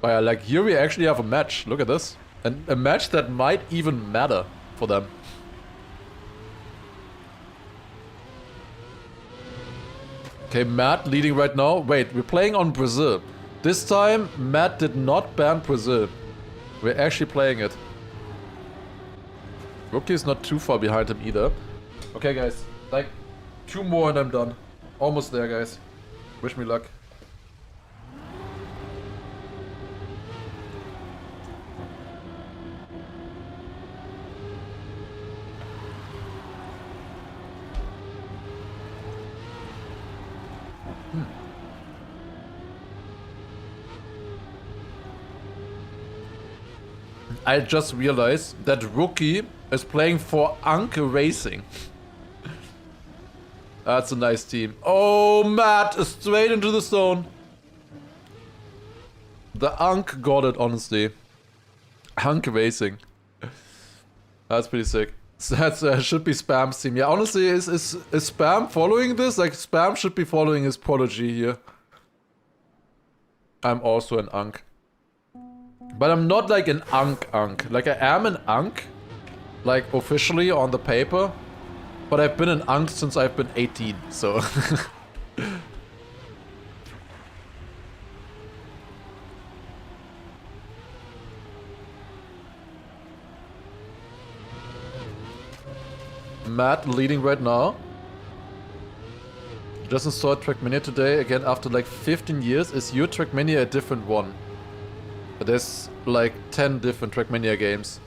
But yeah, like here we actually have a match. Look at this. And a match that might even matter for them. Okay, Matt leading right now. Wait, we're playing on Brazil. This time, Matt did not ban Brazil. We're actually playing it. Rookie is not too far behind him either. Okay, guys. Like, 2 more and I'm done. Almost there, guys. Wish me luck. I just realized that Rookie is playing for Ankh Racing. That's a nice team. Oh, Matt, straight into the zone. The Ankh got it, honestly. Ankh Racing. That's pretty sick. That should be Spam's team. Yeah, honestly, is Spam following this? Like, Spam should be following his prodigy here. I'm also an Ankh. But I'm not like an Ankh. Like, I am an Ankh. Like, officially on the paper. But I've been an Ankh since I've been 18, so... Matt leading right now. Just installed Trackmania today, again after like 15 years. Is your Trackmania a different one? There's like 10 different Trackmania games.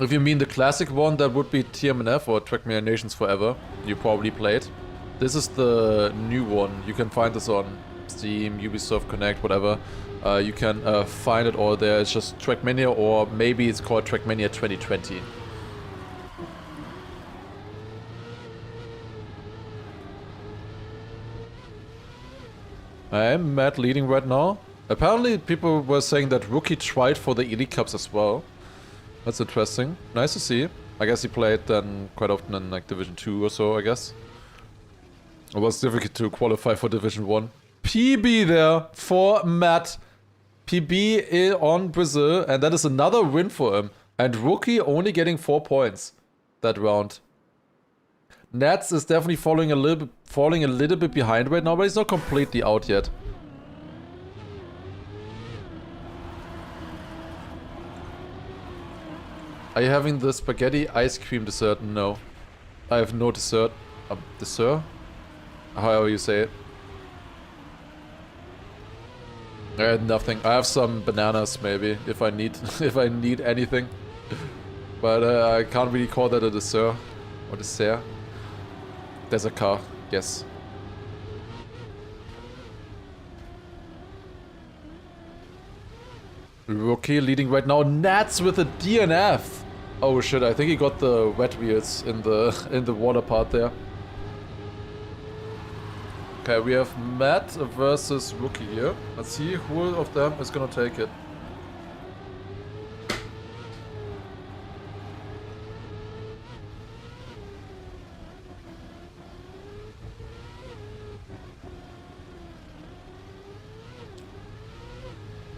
If you mean the classic one, that would be TMNF or Trackmania Nations Forever. You probably played. This is the new one. You can find this on Steam, Ubisoft Connect, whatever. You can find it all there. It's just Trackmania, or maybe it's called Trackmania 2020. I'm Matt leading right now. Apparently people were saying that Rookie tried for the Elite Cups as well. That's interesting. Nice to see. I guess he played then quite often in like Division 2 or so, I guess. It was difficult to qualify for Division 1. PB there for Matt. PB on Brazil, and that is another win for him. And Rookie only getting 4 points that round. Nats is definitely falling a little bit behind right now, but he's not completely out yet. Are you having the spaghetti ice cream dessert? No. I have no dessert. Dessert? However you say it. I had nothing. I have some bananas maybe, if I need if I need anything. But I can't really call that a dessert. Or dessert. There's a car, yes. Rookie leading right now. Nats with a DNF. Oh shit! I think he got the wet wheels in the water part there. Okay, we have Matt versus Rookie here. Let's see who of them is gonna take it.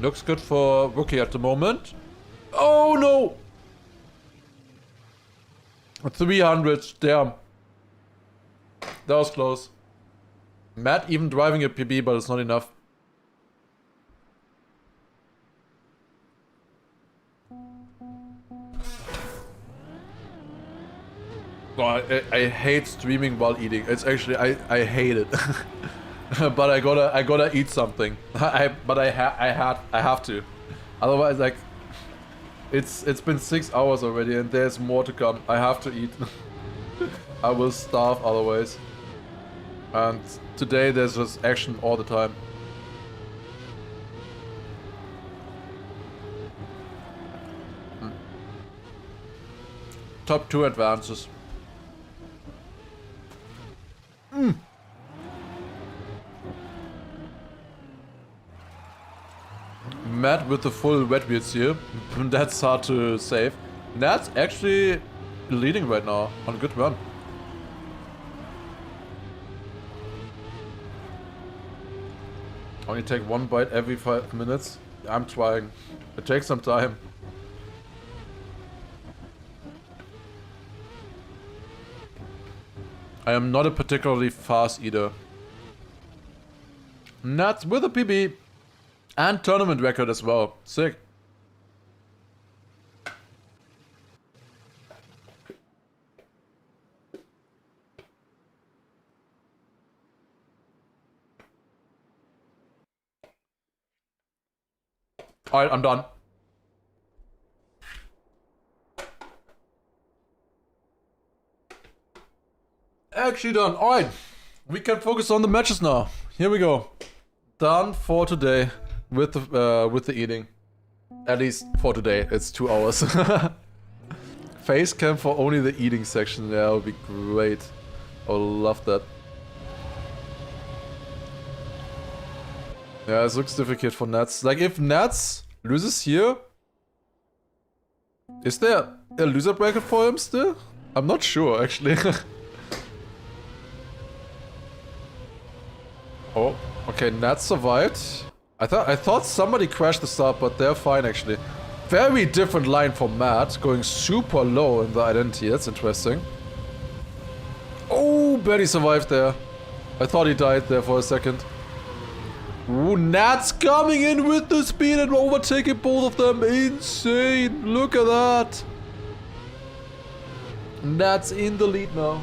Looks good for Rookie at the moment. Oh no! 300, damn. That was close. Matt even driving a PB, but it's not enough. Oh, I hate streaming while eating. It's actually I hate it. But I gotta eat something. I have to. Otherwise, like, it's been 6 hours already, and there's more to come. I have to eat. I will starve otherwise. And today there's just action all the time. Top 2 advances. Matt with the full wet wheels here. That's hard to save. Nat's actually leading right now on a good run. Only take one bite every 5 minutes. I'm trying. It takes some time. I am not a particularly fast eater. Nuts with a PB. And tournament record as well. Sick. Alright, I'm done. Actually done. Alright. We can focus on the matches now. Here we go. Done for today with the eating. At least for today. It's 2 hours. Face cam for only the eating section. Yeah, that would be great. I would love that. Yeah, it looks difficult for Nats. Like, if Nats loses here... Is there a loser bracket for him still? I'm not sure, actually. Oh, okay, Nats survived. I thought somebody crashed the start, but they're fine, actually. Very different line from Matt, going super low in the identity. That's interesting. Oh, Betty survived there. I thought he died there for a second. Ooh, Nat's coming in with the speed and overtaking both of them. Insane. Look at that. Nat's in the lead now.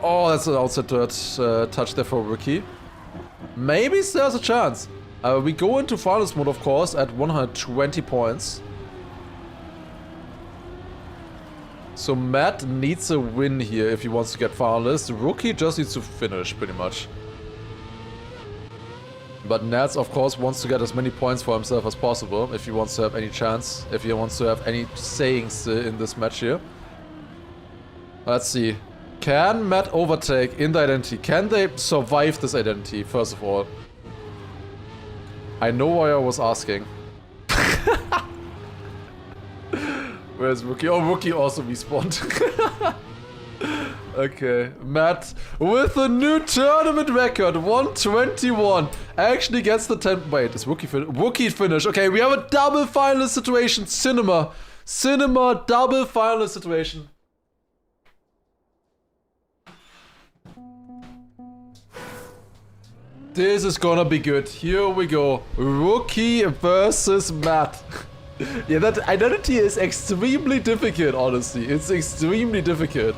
Oh, that's an outside touch there for Rookie. Maybe there's a chance. We go into finals mode, of course, at 120 points. So Matt needs a win here if he wants to get finalist. Rookie just needs to finish, pretty much. But Nats, of course, wants to get as many points for himself as possible if he wants to have any chance, if he wants to have any sayings in this match here. Let's see. Can Matt overtake in the identity? Can they survive this identity, first of all? I know why I was asking. Where's Rookie? Oh, Rookie also respawned. Okay, Matt with a new tournament record, 121. Actually gets the 10. Wait, is Rookie finish? Okay, we have a double finalist situation. Cinema double finalist situation. This is gonna be good. Here we go. Rookie versus Matt. Yeah, that identity is extremely difficult, honestly. It's extremely difficult.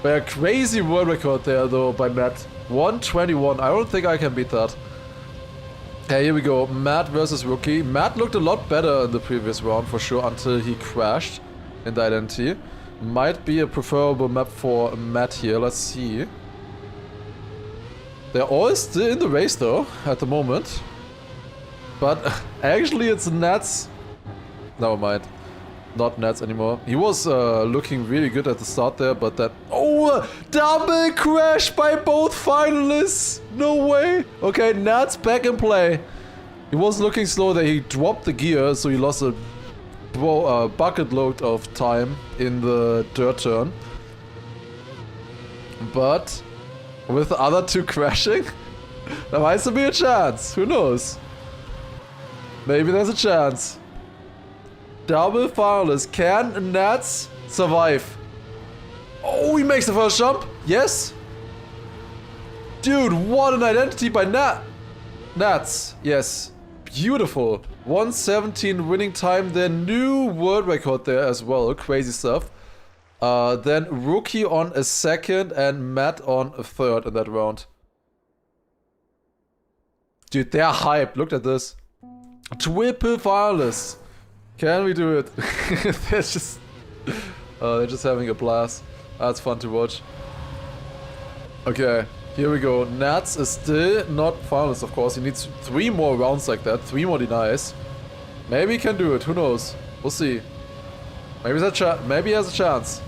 By a crazy world record there, though, by Matt. 121. I don't think I can beat that. Okay, here we go. Matt versus Rookie. Matt looked a lot better in the previous round, for sure, until he crashed in the identity. Might be a preferable map for Matt here. Let's see. They're all still in the race, though, at the moment. But actually, it's Nats. Never mind. Not Nats anymore. He was looking really good at the start there, but that... Oh! Double crash by both finalists! No way! Okay, Nats back in play. He was looking slow there. He dropped the gear, so he lost a bucket load of time in the dirt turn. But... with the other two crashing, there might still be a chance. Who knows? Maybe there's a chance. double finalists. Can Nats survive? Oh, he makes the first jump. Yes. Dude, what an identity by Nats. Yes. Beautiful. 1:17 winning time. Their new world record there as well. Crazy stuff. Then Rookie on a second and Matt on a third in that round. Dude, they're hyped. Look at this. Triple finalists. Can we do it? they're just having a blast. That's fun to watch. Okay, here we go. Nats is still not finalist, of course. He needs 3 more rounds like that. 3 more denies. Maybe he can do it. Who knows? We'll see. Maybe he has a chance.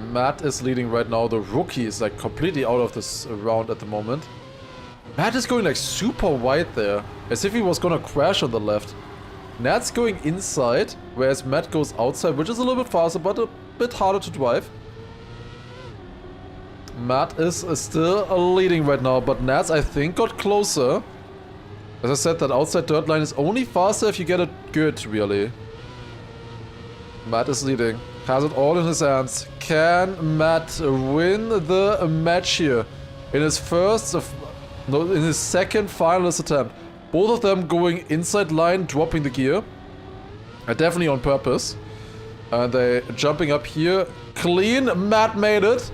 Matt is leading right now. The Rookie is like completely out of this round at the moment. Matt is going like super wide there. As if he was gonna crash on the left. Nat's going inside, whereas Matt goes outside, which is a little bit faster, but a bit harder to drive. Matt is still leading right now, but Nats, I think, got closer. As I said, that outside dirt line is only faster if you get it good, really. Matt is leading. Has it all in his hands. Can Matt win the match here? In his in his second finalist attempt. Both of them going inside line, dropping the gear. Definitely on purpose. And they jumping up here. Clean. Matt made it.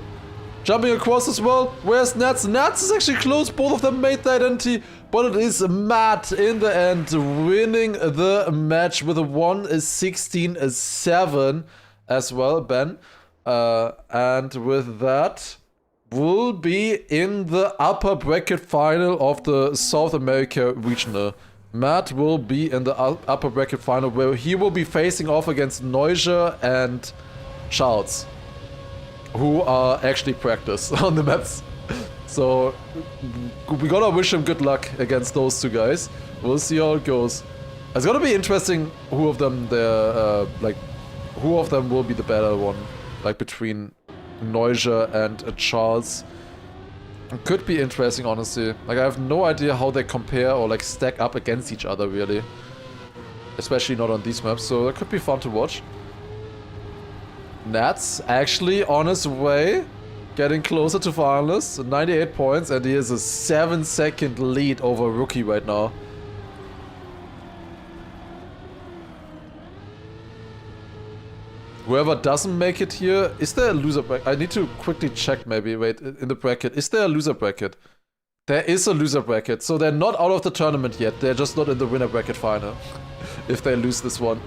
Jumping across as well. Where's Nats? Nats is actually close. Both of them made the identity. But it is Matt in the end winning the match with a 1:16.7 as well, Ben. And with that, will be in the upper bracket final of the South America Regional. Matt will be in the upper bracket final where he will be facing off against Neuger and Charles, who are actually practice on the maps. So we gotta wish him good luck against those two guys. We'll see how it goes. It's gonna be interesting who of them who of them will be the better one, like between Neuger and Charles. It could be interesting, honestly. Like, I have no idea how they compare or like stack up against each other, really. Especially not on these maps, so it could be fun to watch. Nats actually on his way, getting closer to finalists, 98 points, and he has a 7-second lead over Rookie right now. Whoever doesn't make it here, is there a loser bracket? I need to quickly check maybe, wait, in the bracket. Is there a loser bracket? There is a loser bracket, so they're not out of the tournament yet. They're just not in the winner bracket final. If they lose this one.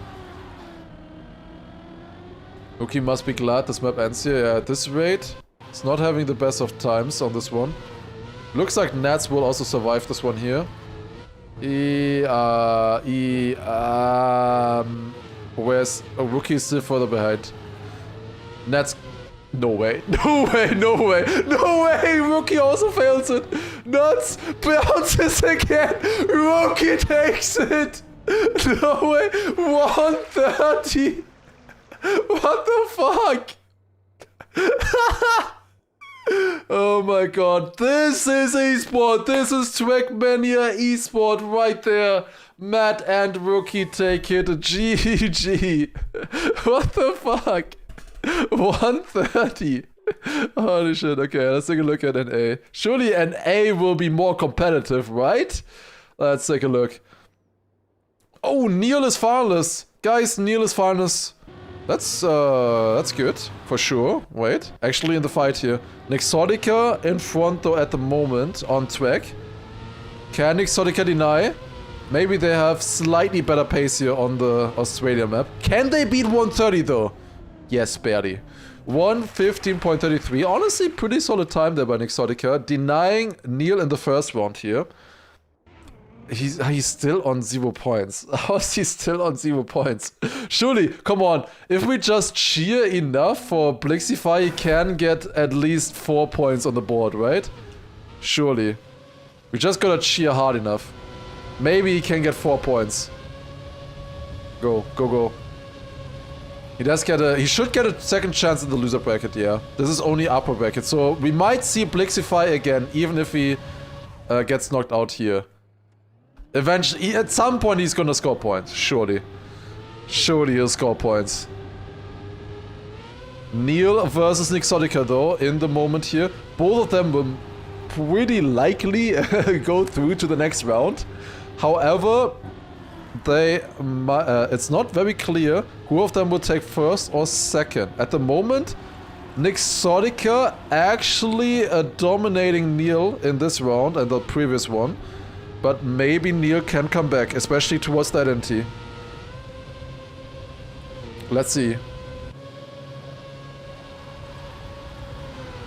Rookie must be glad this map ends here. Yeah, at this rate, it's not having the best of times on this one. Looks like Nats will also survive this one here. Whereas a Rookie is still further behind. Nats... No way. No way, no way, no way! Rookie also fails it! Nuts bounces again! Rookie takes it! No way! 130! What the fuck? Oh my god. This is esport. This is Trackmania esport right there. Matt and Rookie take it. GG. What the fuck? 130. Holy shit. Okay, let's take a look at NA. Surely NA will be more competitive, right? Let's take a look. Oh, Neil is finalist. Guys, Neil is finalist. That's good, for sure. Wait, actually in the fight here. Nixotica in front though at the moment on track. Can Nixotica deny? Maybe they have slightly better pace here on the Australia map. Can they beat 130 though? Yes, barely. 1:15.33. Honestly, pretty solid time there by Nixotica. Denying Neil in the first round here. He's still on 0 points. How is he still on 0 points? Surely, come on. If we just cheer enough for Blixify, he can get at least 4 points on the board, right? Surely. We just gotta cheer hard enough. Maybe he can get 4 points. Go, go, go. He should get a second chance in the loser bracket, yeah. This is only upper bracket, so we might see Blixify again, even if he gets knocked out here. Eventually, at some point he's gonna score points, surely. Surely he'll score points. Neil versus Nixotica though, in the moment here. Both of them will pretty likely go through to the next round. However, it's not very clear who of them will take first or second. At the moment, Nixotica actually dominating Neil in this round and the previous one. But maybe Neil can come back, especially towards the identity. Let's see.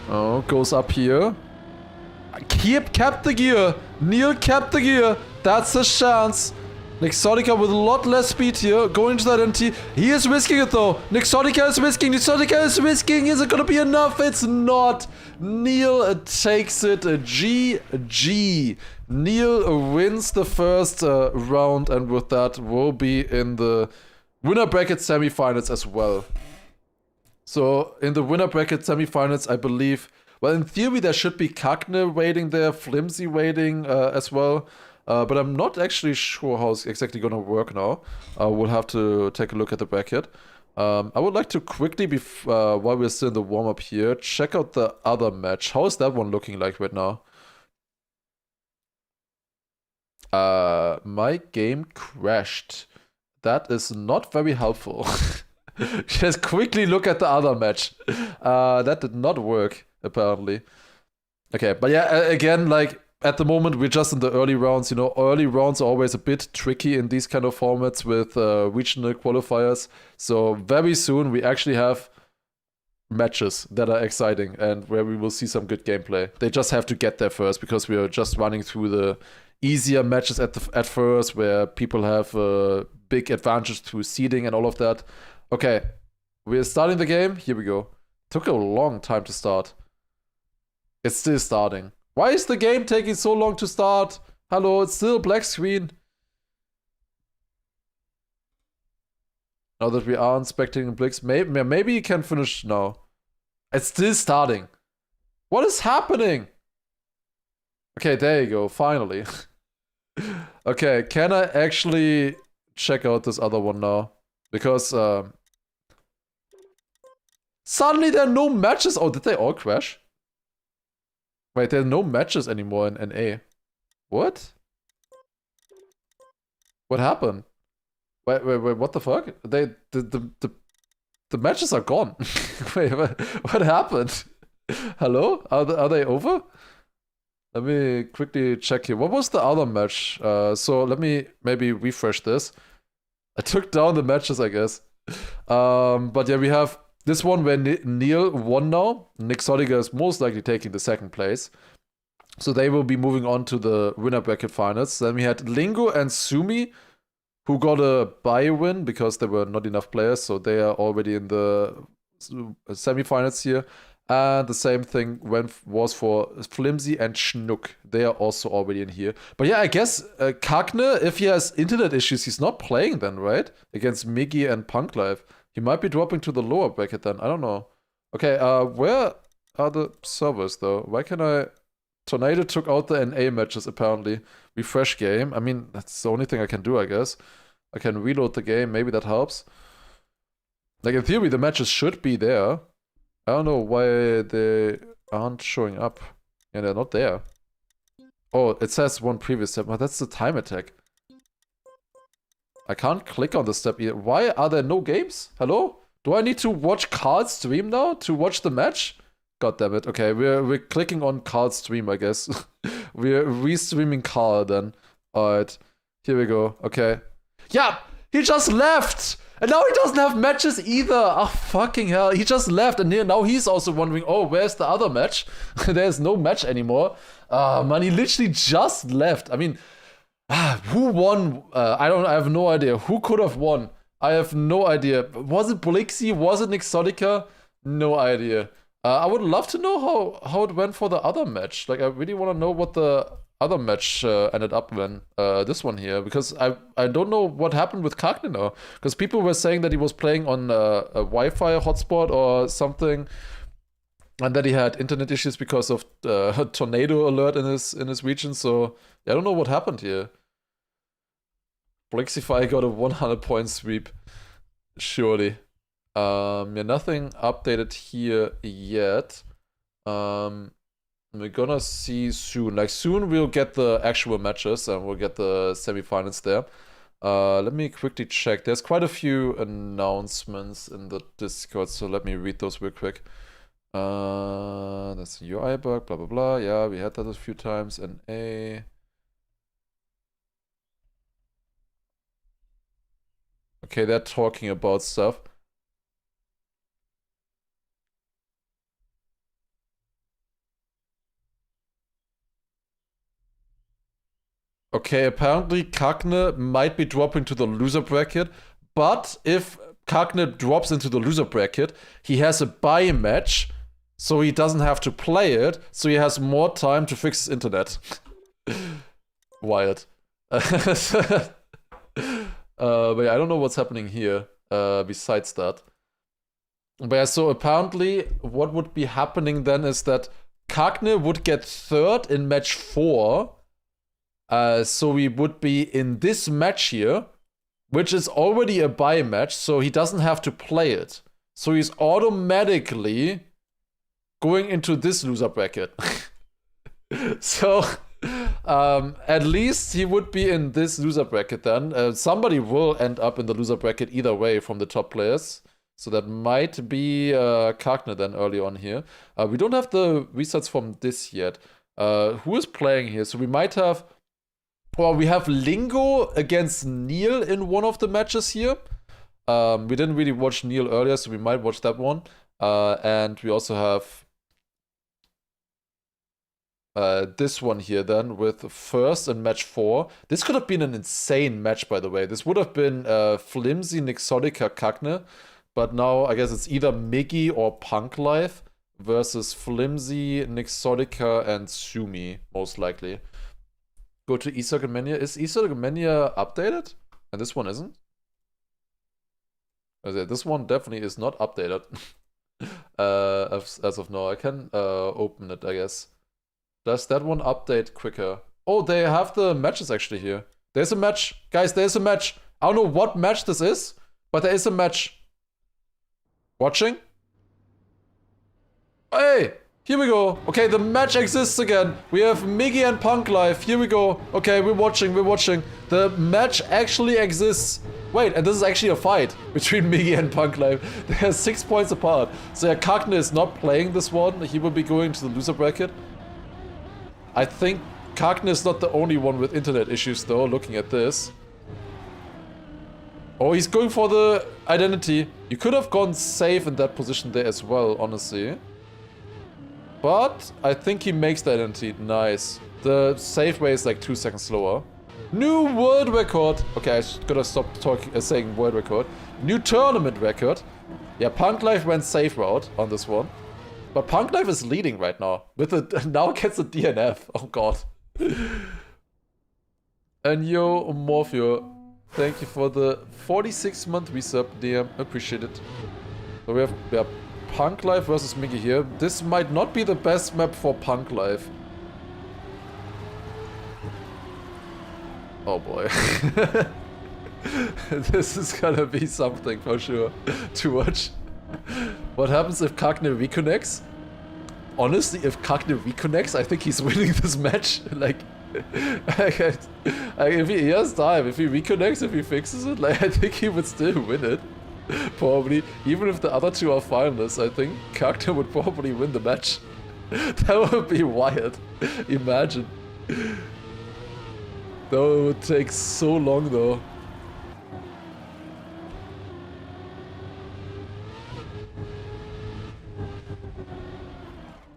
Oh, goes up here. Kept the gear. Neil kept the gear. That's his chance. Nixotica with a lot less speed here, going to the identity. He is risking it though. Nixotica is risking. Nixotica is risking. Is it gonna be enough? It's not. Neil takes it. GG. Neil wins the first round, and with that will be in the winner bracket semifinals as well. So in the winner bracket semifinals, I believe, well, in theory there should be Kagne waiting there, Flimsy waiting as well. But I'm not actually sure how it's exactly gonna work now. We'll have to take a look at the bracket. I would like to quickly, while we're still in the warm-up here, check out the other match. How is that one looking like right now? My game crashed. That is not very helpful. Just quickly look at the other match. That did not work, apparently. Okay, but yeah, again, like, at the moment, we're just in the early rounds. You know, early rounds are always a bit tricky in these kind of formats with regional qualifiers. So very soon, we actually have matches that are exciting and where we will see some good gameplay. They just have to get there first because we are just running through the easier matches at first where people have a big advantage through seeding and all of that. Okay, we're starting the game. Here we go. Took a long time to start. It's still starting. Why is the game taking so long to start? Hello, it's still black screen. Now that we are inspecting Blix, maybe you can finish now. It's still starting. What is happening? Okay, there you go, finally. Okay, can I actually check out this other one now? Because suddenly there are no matches. Oh, did they all crash? Wait, there are no matches anymore in NA. What? What happened? Wait, what the fuck? The matches are gone. Wait, what happened? Hello? Are they over? Let me quickly check here. What was the other match? So let me maybe refresh this. I took down the matches, I guess. But yeah, we have this one where Neil won now. Nixotica is most likely taking the second place. So they will be moving on to the winner bracket finals. Then we had Lingo and Sumi, who got a bye win because there were not enough players. So they are already in the semifinals here. And the same thing was for Flimsy and Schnook. They are also already in here. But yeah, I guess Kagne, if he has internet issues, he's not playing then, right? Against Miggy and Punk Life. He might be dropping to the lower bracket then. I don't know. Okay, where are the servers though? Why can I... Tornado took out the NA matches apparently. Refresh game. I mean, that's the only thing I can do, I guess. I can reload the game. Maybe that helps. Like, in theory, the matches should be there. I don't know why they aren't showing up. Yeah, they're not there. Oh, it says one previous step. But that's the time attack. I can't click on the step either. Why are there no games? Hello? Do I need to watch Carl's stream now to watch the match? God damn it. Okay, we're clicking on Carl's stream, I guess. We're restreaming Carl then. Alright. Here we go. Okay. Yeah! He just left! And now he doesn't have matches either! Oh, fucking hell. He just left and now he's also wondering, oh, where's the other match? There's no match anymore. Man, he literally just left. I mean... who won? I have no idea. Who could have won? I have no idea. Was it Blixie? Was it Nixotica? No idea. I would love to know how it went for the other match. Like, I really want to know what the other match ended up when. This one here. Because I don't know what happened with Kagne now. Because people were saying that he was playing on a Wi-Fi hotspot or something. And that he had internet issues because of a tornado alert in his region. So I don't know what happened here. Blixify got a 100-point sweep, surely. Yeah, nothing updated here yet. We're gonna see soon. Like soon we'll get the actual matches and we'll get the semifinals there. Let me quickly check. There's quite a few announcements in the Discord, so let me read those real quick. That's a UI bug, blah blah blah. Yeah, we had that a few times. NA. Okay, they're talking about stuff. Okay, apparently Kagne might be dropping to the loser bracket, but if Kagne drops into the loser bracket, he has a bye match, so he doesn't have to play it, so he has more time to fix his internet. Wild. But yeah, I don't know what's happening here, besides that. But yeah, so apparently what would be happening then is that Kagne would get third in match 4, so we would be in this match here, which is already a bye match, so he doesn't have to play it. So he's automatically going into this loser bracket. So, at least he would be in this loser bracket then. Somebody will end up in the loser bracket either way from the top players. So that might be Kagne then early on here. We don't have the results from this yet. Who is playing here? So we might have... Well, we have Lingo against Neil in one of the matches here. We didn't really watch Neil earlier, so we might watch that one. And we also have this one here then with first in match 4. This could have been an insane match, by the way. This would have been Flimsy, Nixodica, Kagne. But now I guess it's either Miggy or Punk Life versus Flimsy, Nixodica, and Sumi, most likely. Go to Isogomania. Is Isogomania updated? And this one isn't? This one definitely is not updated. As of now. I can open it, I guess. Does that one update quicker? Oh, they have the matches actually here. There's a match. Guys, there's a match. I don't know what match this is, but there is a match. Watching? Hey! Here we go. Okay, the match exists again. We have Miggy and Punk Life. Here we go. Okay, we're watching. The match actually exists. Wait, and this is actually a fight between Miggy and Punk Life. They're 6 points apart. So yeah, Kagne is not playing this one. He will be going to the loser bracket. I think Kagne is not the only one with internet issues though, looking at this. Oh, he's going for the identity. You could have gone safe in that position there as well, honestly. But I think he makes the identity. Nice. The safe way is like 2 seconds slower. New world record. Okay, I gotta stop saying world record. New tournament record. Yeah, Punk Life went safe route on this one. But Punk Life is leading right now. With a now gets a DNF. Oh god. And yo, Morpheo, thank you for the 46-month resub, DM. Appreciate it. So we have Punk Life versus Miggy here. This might not be the best map for Punk Life. Oh boy. This is gonna be something for sure to watch. What happens if Kagne reconnects? Honestly, if Kagne reconnects, I think he's winning this match. Like, if he has time, if he reconnects, if he fixes it, like, I think he would still win it. Probably. Even if the other two are finalists, I think Kagne would probably win the match. That would be wild. Imagine. Though it would take so long though.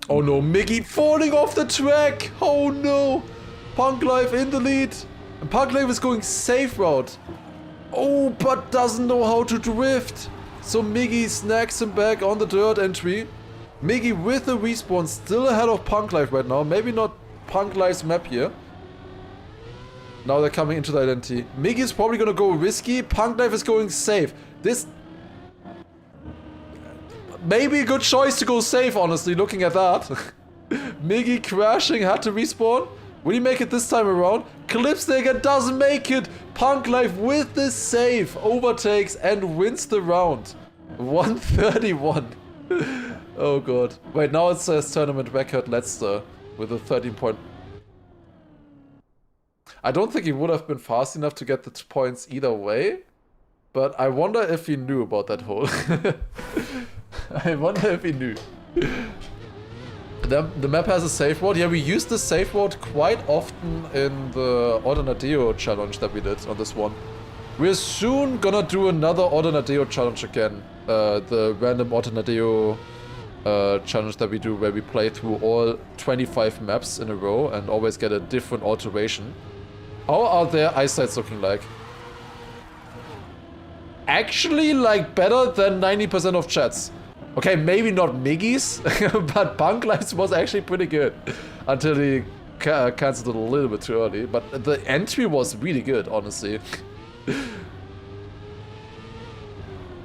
Oh no, Miggy falling off the track! Oh no! Punk Life in the lead! And Punk Life is going safe route. Oh, but doesn't know how to drift. So Miggy snacks him back on the dirt entry. Miggy with the respawn still ahead of Punk Life right now. Maybe not Punk Life's map here. Now they're coming into the identity. Miggy is probably gonna go risky. Punk Life is going safe. This maybe a good choice to go safe, honestly, looking at that. Miggy crashing, had to respawn. Will he make it this time around? Clipsticker doesn't make it. Punk Life with the save overtakes and wins the round. 131. Oh god. Wait, now it says tournament record Letzter with a 13 point. I don't think he would have been fast enough to get the points either way. But I wonder if he knew about that hole. I wonder if he knew. The map has a safe word. Yeah, we used the safe word quite often in the Ordinadeo challenge that we did on this one. We're soon gonna do another Ordinadeo challenge again. The random Ordinadeo challenge that we do where we play through all 25 maps in a row and always get a different alteration. How are their eyesights looking like? Actually, like, better than 90% of chats. Okay, maybe not Miggy's, but Punk Life's was actually pretty good. Until he cancelled it a little bit too early. But the entry was really good, honestly.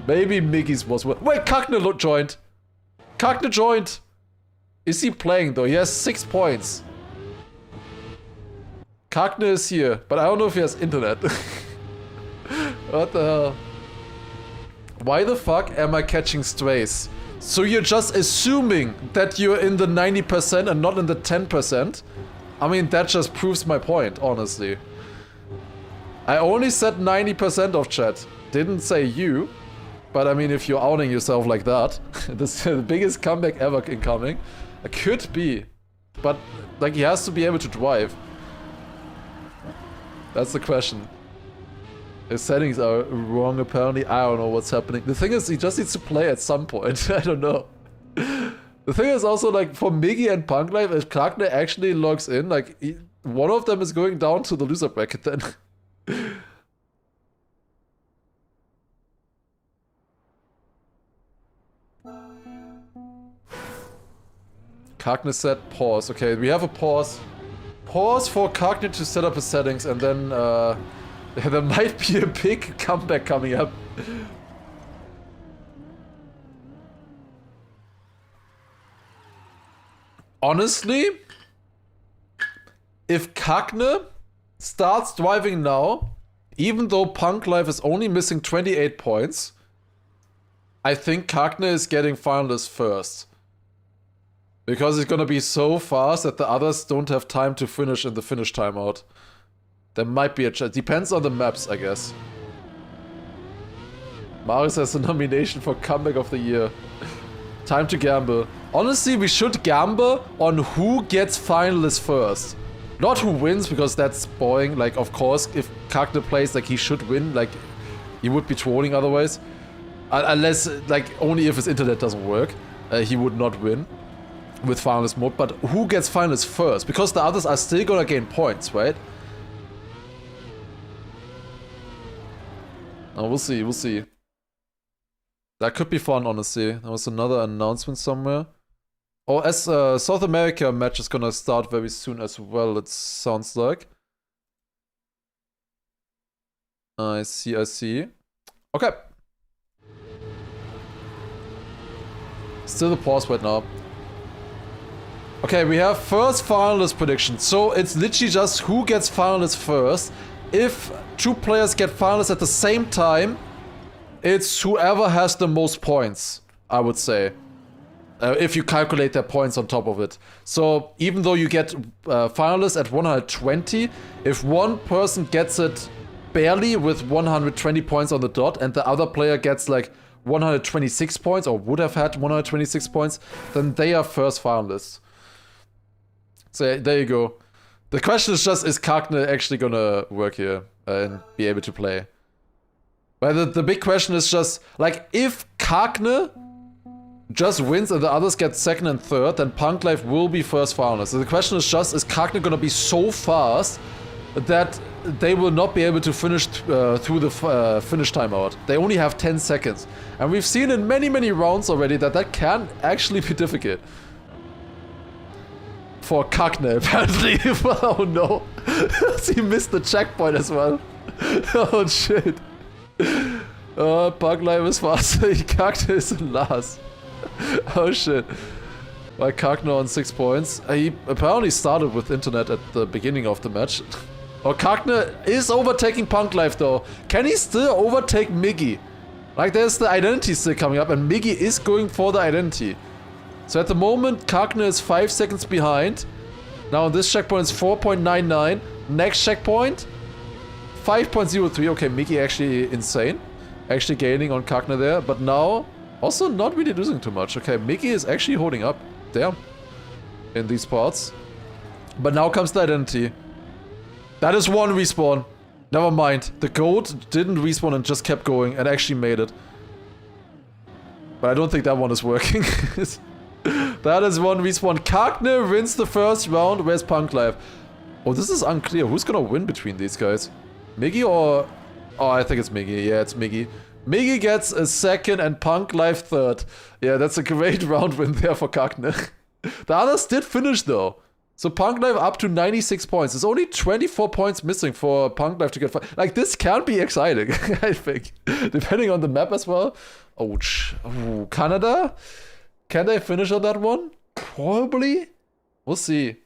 Maybe Miggy's was... Wait, Kakne joined. Kakne joined. Is he playing, though? He has 6 points. Kakne is here, but I don't know if he has internet. What the hell? Why the fuck am I catching strays? So you're just assuming that you're in the 90% and not in the 10%? I mean, that just proves my point, honestly. I only said 90% of chat. Didn't say you. But I mean, if you're outing yourself like that, this is the biggest comeback ever incoming. It could be. But, like, he has to be able to drive. That's the question. His settings are wrong, apparently. I don't know what's happening. The thing is, he just needs to play at some point. I don't know. The thing is also, like, for Miggy and Punk Life, if Kakne actually logs in, like, one of them is going down to the loser bracket then. Kakne said pause. Okay, we have a pause. Pause for Kakne to set up his settings, and then, there might be a big comeback coming up. Honestly, if Kakne starts driving now, even though Punk Life is only missing 28 points, I think Kakne is getting finalist first. Because he's gonna be so fast that the others don't have time to finish in the finish timeout. There might be a chance. Depends on the maps, I guess. Marius has a nomination for Comeback of the Year. Time to gamble. Honestly, we should gamble on who gets finalists first. Not who wins, because that's boring. Like, of course, if Kakne plays, like, he should win. Like, he would be trolling otherwise. Unless, like, only if his internet doesn't work. He would not win with finalist mode. But who gets finalists first? Because the others are still gonna gain points, right? Oh, we'll see, we'll see. That could be fun, honestly. There was another announcement somewhere. Oh, as South America match is gonna start very soon as well, it sounds like. I see, I see. Okay. Still the pause right now. Okay, we have first finalist prediction. So it's literally just who gets finalists first. If 2 players get finalists at the same time, it's whoever has the most points, I would say. If you calculate their points on top of it. So even though you get finalists at 120, if one person gets it barely with 120 points on the dot and the other player gets like 126 points or would have had 126 points, then they are first finalists. So there you go. The question is just, is Kakne actually gonna work here and be able to play? But the big question is just, like, if Kakne just wins and the others get second and third, then Punk Life will be first finalist. So the question is just, is Kakne gonna be so fast that they will not be able to finish through the finish timeout? They only have 10 seconds. And we've seen in many, many rounds already that that can actually be difficult. For Kakne, apparently. Oh no. He missed the checkpoint as well. Oh shit. Punk Life is faster. Kakne is Lars. Oh shit. Well, Kagner on 6 points. He apparently started with internet at the beginning of the match. Oh, Kagner is overtaking Punk Life though. Can he still overtake Miggy? Like, there's the identity still coming up, and Miggy is going for the identity. So at the moment, Kagner is 5 seconds behind. Now this checkpoint is 4.99. Next checkpoint, 5.03. Okay, Miggy actually insane. Actually gaining on Kagner there, but now also not really losing too much. Okay, Miggy is actually holding up. Damn. In these parts. But now comes the identity. That is one respawn. Never mind. The goat didn't respawn and just kept going and actually made it. But I don't think that one is working. That is one respawn. Kagner wins the first round. Where's Punk Life? Oh, this is unclear. Who's gonna win between these guys? Miggy or... Oh, I think it's Miggy. Yeah, it's Miggy. Miggy gets a second and Punk Life third. Yeah, that's a great round win there for Kagner. The others did finish though. So Punk Life up to 96 points. There's only 24 points missing for Punk Life to get... Like, this can be exciting, I think. Depending on the map as well. Ouch. Ooh, Canada? Can they finish on that one? Probably. We'll see.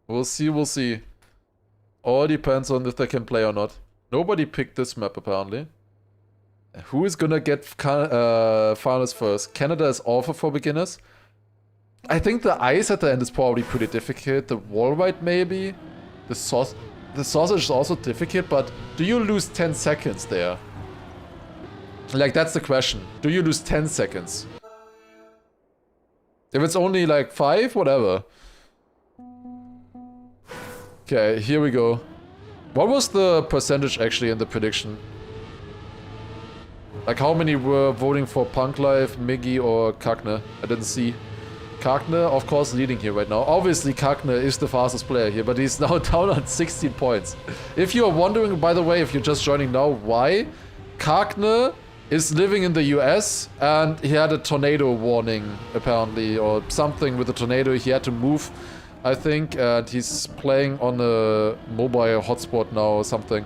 We'll see, we'll see. All depends on if they can play or not. Nobody picked this map, apparently. Who is gonna get finals first? Canada is awful for beginners. I think the ice at the end is probably pretty difficult. The wall ride, maybe. The sausage is also difficult, but do you lose 10 seconds there? Like, that's the question. Do you lose 10 seconds? If it's only like 5, whatever. Okay, here we go. What was the percentage actually in the prediction? Like, how many were voting for Punk Life, Miggy, or Kagner? I didn't see. Kagner, of course, leading here right now. Obviously, Kagner is the fastest player here, but he's now down on 16 points. If you are wondering, by the way, if you're just joining now, why? Kagner is living in the US, and he had a tornado warning, apparently, or something with a tornado. He had to move, I think, and he's playing on a mobile hotspot now or something.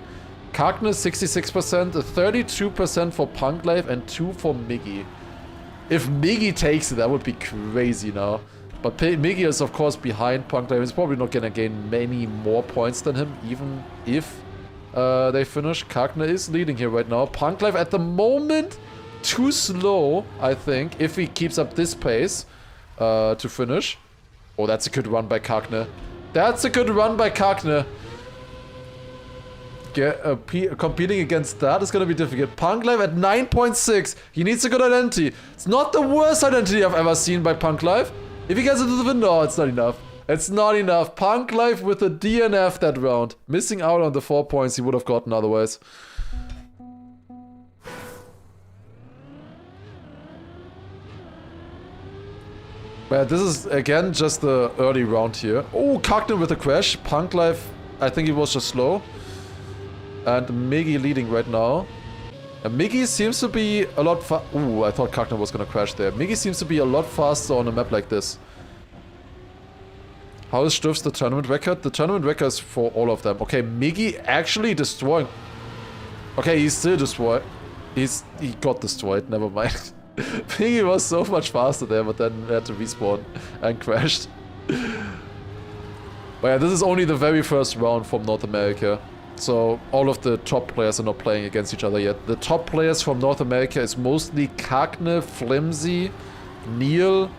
Kagner 66%, 32% for Punk Life, and 2 for Miggy. If Miggy takes it, that would be crazy now. But Miggy is, of course, behind Punk Life. He's probably not gonna gain many more points than him, even if they finish. Kagner is leading here right now. Punk Life at the moment, too slow, I think, if he keeps up this pace to finish. Oh, that's a good run by Kagner. That's a good run by Kagner. Competing against that is going to be difficult. Punk Life at 9.6. He needs a good identity. It's not the worst identity I've ever seen by Punk Life. If he gets into the window, no, it's not enough. It's not enough. Punk Life with a DNF that round. Missing out on the 4 points he would have gotten otherwise. But this is, again, just the early round here. Oh, Kagner with a crash. Punk Life, I think he was just slow. And Miggy leading right now. And Miggy seems to be a lot Ooh, I thought Kagner was gonna crash there. Miggy seems to be a lot faster on a map like this. How is Stuff's the tournament record? The tournament record is for all of them. Okay, Miggy actually destroying. Okay, he's still destroyed. He got destroyed, never mind. Miggy was so much faster there, but then had to respawn and crashed. But yeah, this is only the very first round from North America. So all of the top players are not playing against each other yet. The top players from North America is mostly Kagner, Flimsy, Neil,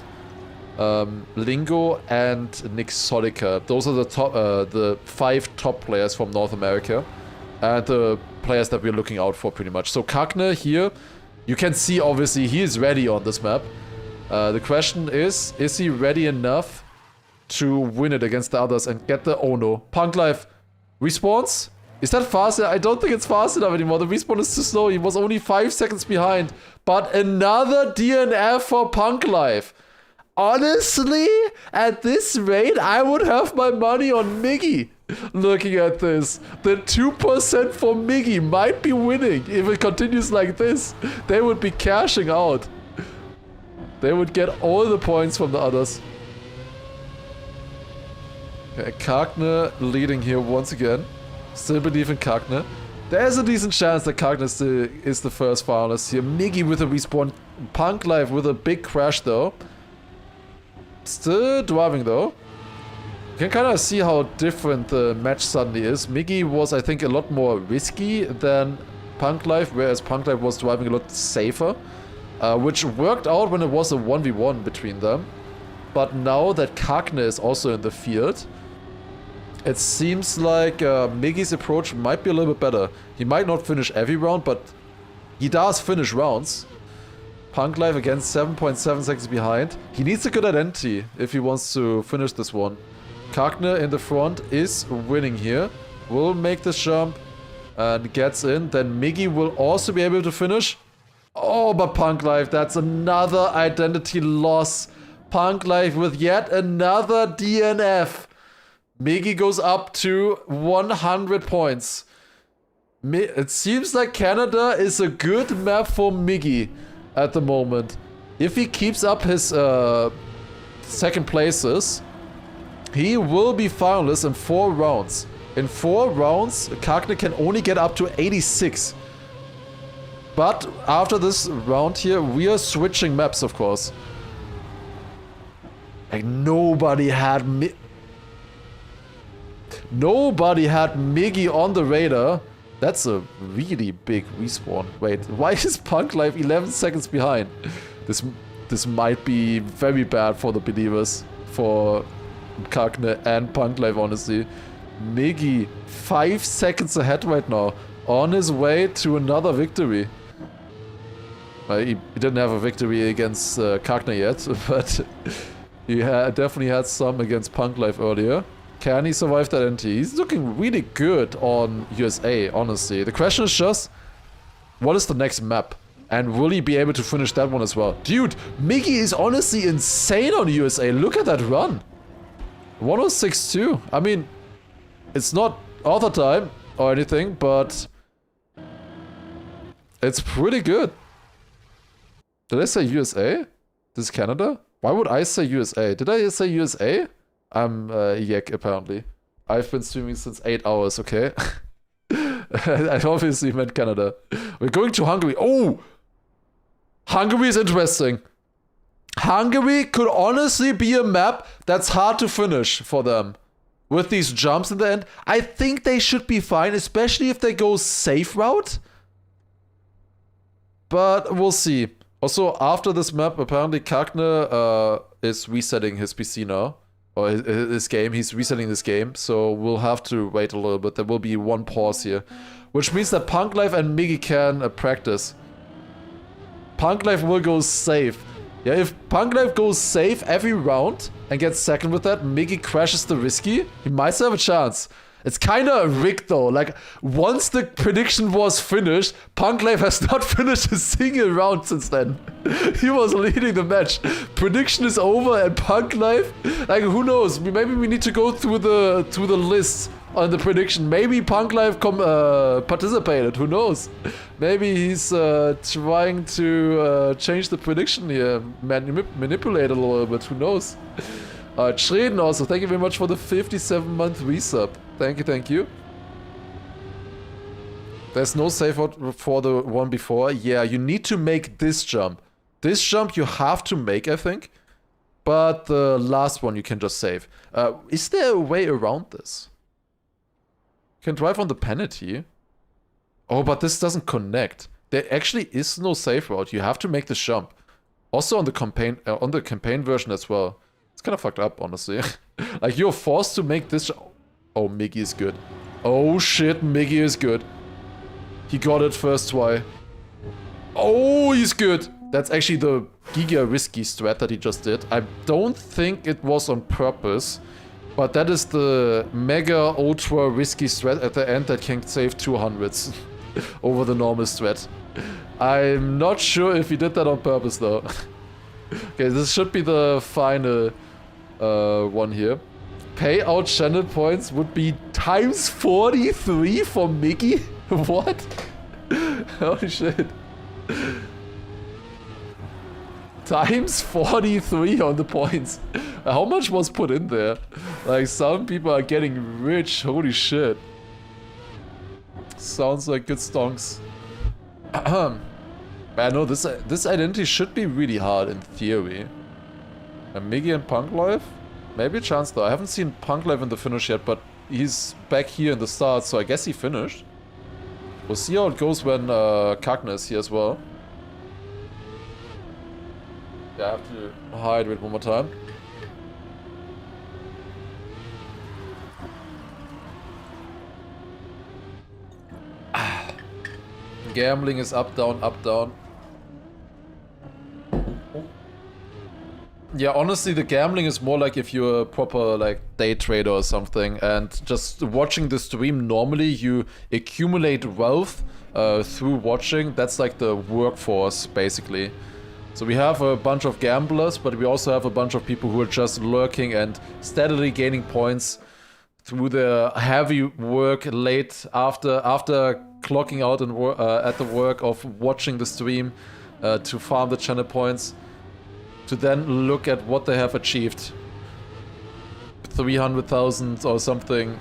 Lingo, and Nixolica. Those are the top, the 5 top players from North America, and the players that we're looking out for pretty much. So Kagner here, you can see obviously he is ready on this map. The question is he ready enough to win it against the others and get the... Oh no, Punk Life respawns? Is that fast? I don't think it's fast enough anymore. The respawn is too slow. He was only 5 seconds behind. But another DNF for Punk Life. Honestly, at this rate, I would have my money on Miggy. Looking at this, the 2% for Miggy might be winning. If it continues like this, they would be cashing out. They would get all the points from the others. Okay, Kagner leading here once again. Still believe in Kagner. There's a decent chance that Cognis is the first finalist here. Miggy with a respawn. Punk Life with a big crash though. Still driving though. You can kind of see how different the match suddenly is. Miggy was, I think, a lot more risky than Punk Life, whereas Punk Life was driving a lot safer. Which worked out when it was a 1v1 between them. But now that Kagne is also in the field, it seems like Miggy's approach might be a little bit better. He might not finish every round, but he does finish rounds. Punk Life again 7.7 seconds behind. He needs a good identity if he wants to finish this one. Kagne in the front is winning here. Will make this jump and gets in. Then Miggy will also be able to finish. Oh, but Punk Life, that's another identity loss. Punk Life with yet another DNF. Miggy goes up to 100 points. It seems like Canada is a good map for Miggy at the moment. If he keeps up his second places, he will be finalist in 4 rounds. In 4 rounds, Kagne can only get up to 86. But after this round here, we are switching maps, of course. Like, nobody had Miggy on the radar. That's a really big respawn. Wait, why is Punk Life 11 seconds behind? This might be very bad for the believers, for Kagne and Punk Life, honestly. Miggy 5 seconds ahead right now, on his way to another victory. He didn't have a victory against Kagne yet, but he definitely had some against Punk Life earlier. Can he survive that NT? He's looking really good on USA, honestly. The question is just, what is the next map? And will he be able to finish that one as well? Dude, Miggy is honestly insane on USA. Look at that run. 106.2. I mean, it's not author time or anything, but it's pretty good. Did I say USA? This is Canada? Why would I say USA? Did I say USA? I'm Yek, apparently. I've been streaming since 8 hours, okay? I obviously meant Canada. We're going to Hungary. Oh! Hungary is interesting. Hungary could honestly be a map that's hard to finish for them. With these jumps in the end, I think they should be fine, especially if they go safe route. But we'll see. Also, after this map, apparently Kagne is resetting his PC now. Or his game. He's resetting this game. So we'll have to wait a little bit. There will be one pause here. Which means that Punk Life and Miggy can practice. Punk Life will go safe. Yeah, if Punk Life goes safe every round and gets second with that, Miggy crashes the risky, he might still have a chance. It's kind of rigged though. Like, once the prediction was finished, Punk Life has not finished a single round since then. He was leading the match. Prediction is over and Punk Life, like, who knows? Maybe we need to go through the list on the prediction. Maybe Punk Life participated. Who knows? Maybe he's trying to change the prediction here, manipulate it a little bit. Who knows? Schweden also, thank you very much for the 57-month resub. Thank you. There's no save out for the one before. Yeah, you need to make this jump. This jump you have to make, I think. But the last one you can just save. Is there a way around this? You can drive on the penalty. Oh, but this doesn't connect. There actually is no save route. You have to make this jump. Also on the campaign version as well. It's kind of fucked up, honestly. Like, you're forced to make this... Oh, Miggy is good. Oh, shit, Miggy is good. He got it first try. Oh, he's good. That's actually the giga risky strat that he just did. I don't think it was on purpose. But that is the mega ultra risky strat at the end that can save 200s over the normal strat. I'm not sure if he did that on purpose, though. Okay, this should be the final one here. Payout channel points would be times 43 for Miggy? What? Holy shit. Times 43 on the points. How much was put in there? Like, some people are getting rich. Holy shit. So sounds like good stonks. I know this identity should be really hard in theory. And Miggy and Punk Life? Maybe a chance though. I haven't seen Punk Life in the finish yet, but he's back here in the start, so I guess he finished. We'll see how it goes when Kagna is here as well. Yeah, I have to hydrate one more time. Gambling is up, down, up, down. Yeah, honestly, the gambling is more like if you're a proper, like, day trader or something, and just watching the stream, normally you accumulate wealth through watching. That's like the workforce, basically. So we have a bunch of gamblers, but we also have a bunch of people who are just lurking and steadily gaining points through their heavy work late after clocking out and at the work of watching the stream to farm the channel points, to then look at what they have achieved. 300,000 or something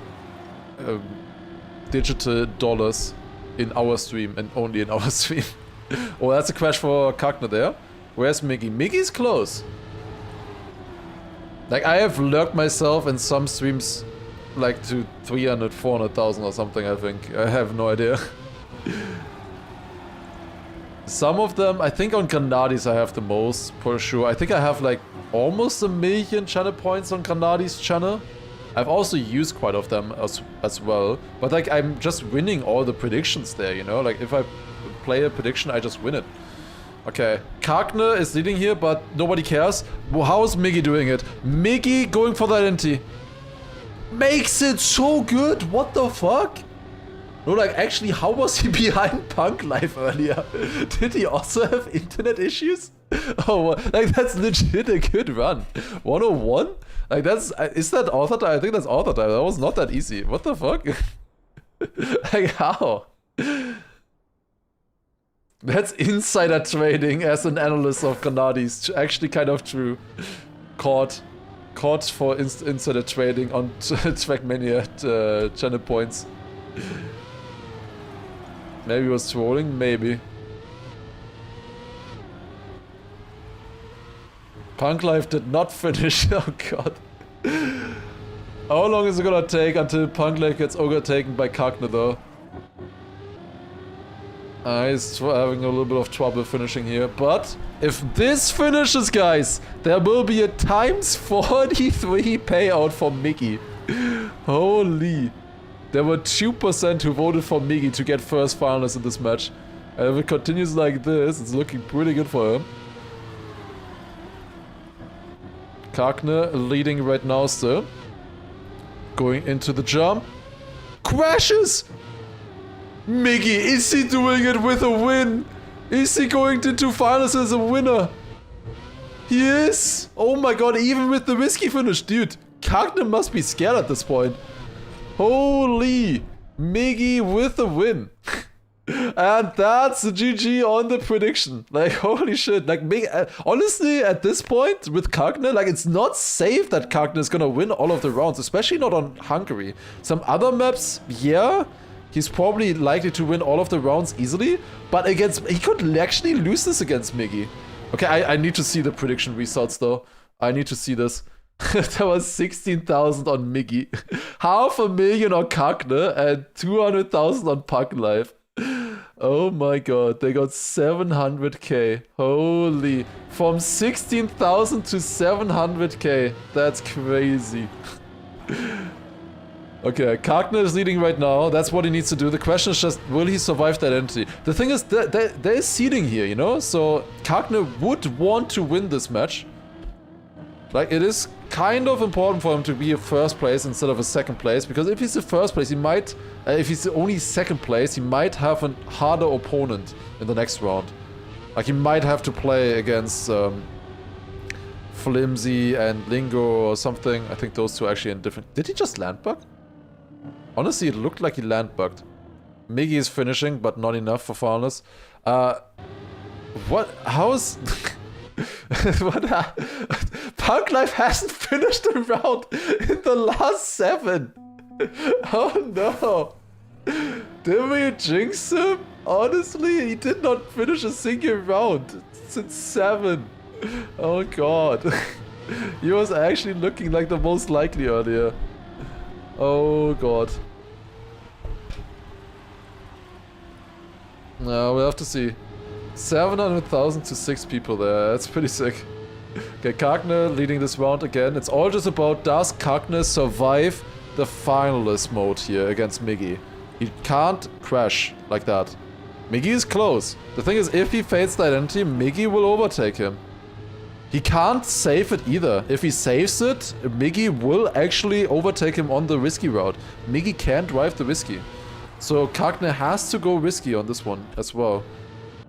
digital dollars in our stream, and only in our stream. Oh, that's a crash for Kagna there. Where's Miggy? Miggy's close. Like, I have lurked myself in some streams like to 300, 400,000 or something, I think. I have no idea. Some of them, I think on Granadis I have the most, for sure. I think I have like almost 1 million channel points on Granadis channel. I've also used quite of them as well. But like, I'm just winning all the predictions there, you know? Like, if I play a prediction, I just win it. Okay, Kagna is leading here, but nobody cares. Well, how is Miggy doing it? Miggy going for the identity. Makes it so good, what the fuck? No, like, actually, how was he behind Punk Life earlier? Did he also have internet issues? Oh, like, that's legit a good run. 101? Like, that's, is that author time? I think that's author time. That was not that easy. What the fuck? Like, how? That's insider trading as an analyst of Granadis. Actually kind of true. Caught for insider trading on Trackmania channel points. Maybe he was trolling, maybe. Punk Life did not finish, oh god. How long is it gonna take until Punk Life gets overtaken by Kagna though? He's having a little bit of trouble finishing here, but if this finishes, guys, there will be a times 43 payout for Miggy. Holy. There were 2% who voted for Miggy to get first finalist in this match. And if it continues like this, it's looking pretty good for him. Kagna leading right now still. Going into the jump. Crashes! Miggy, is he doing it with a win? Is he going into finals as a winner? He is! Oh my god, even with the risky finish, dude. Kagna must be scared at this point. Holy! Miggy with a win. And that's the GG on the prediction. Like, holy shit. Like, honestly, at this point with Kagna, like, it's not safe that Kagna is gonna win all of the rounds, especially not on Hungary. Some other maps, yeah, he's probably likely to win all of the rounds easily, but he could actually lose this against Miggy. Okay, I need to see the prediction results though. I need to see this. There was 16,000 on Miggy, 500,000 on Kagna, and 200,000 on Punk Life. Oh my god, they got 700k. Holy. From 16,000 to 700k. That's crazy. Okay, Kagna is leading right now. That's what he needs to do. The question is just, will he survive that entry? The thing is, there is seeding here, you know? So, Kagna would want to win this match. Like, it is kind of important for him to be a first place instead of a second place, because if he's the first place, he might, if he's the only second place, he might have a harder opponent in the next round. Like, he might have to play against Flimsy and Lingo or something. I think those two are actually in different... Did he just land bug? Honestly, it looked like he land bugged. Miggy is finishing, but not enough for finals. What? How is... What? Punk Life hasn't finished a round in the last 7. Oh no. Did we jinx him? Honestly, he did not finish a single round since 7. Oh god. He was actually looking like the most likely earlier. Oh god. No, we'll have to see. 700,000 to 6 people there. That's pretty sick. Okay, Kagner leading this round again. It's all just about, does Kagner survive the finalist mode here against Miggy? He can't crash like that. Miggy is close. The thing is, if he fades the identity, Miggy will overtake him. He can't save it either. If he saves it, Miggy will actually overtake him on the risky route. Miggy can't drive the risky. So Kagner has to go risky on this one as well.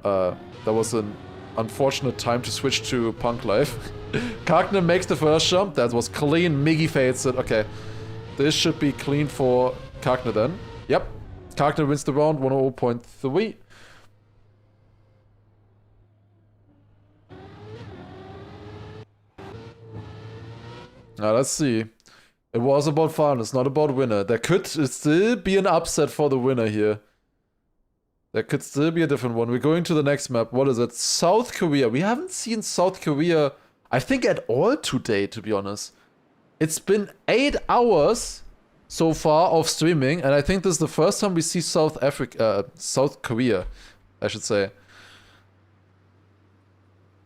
That was an unfortunate time to switch to Punk Life. Kagner makes the first jump. That was clean. Miggy fades it. Okay. This should be clean for Kagner then. Yep. Kagner wins the round, 100.3. Now let's see. It was about finals, not about winner. There could still be an upset for the winner here. There could still be a different one. We're going to the next map. What is it? South Korea. We haven't seen South Korea, I think, at all today, to be honest. It's been 8 hours so far of streaming, and I think this is the first time we see South Korea, I should say.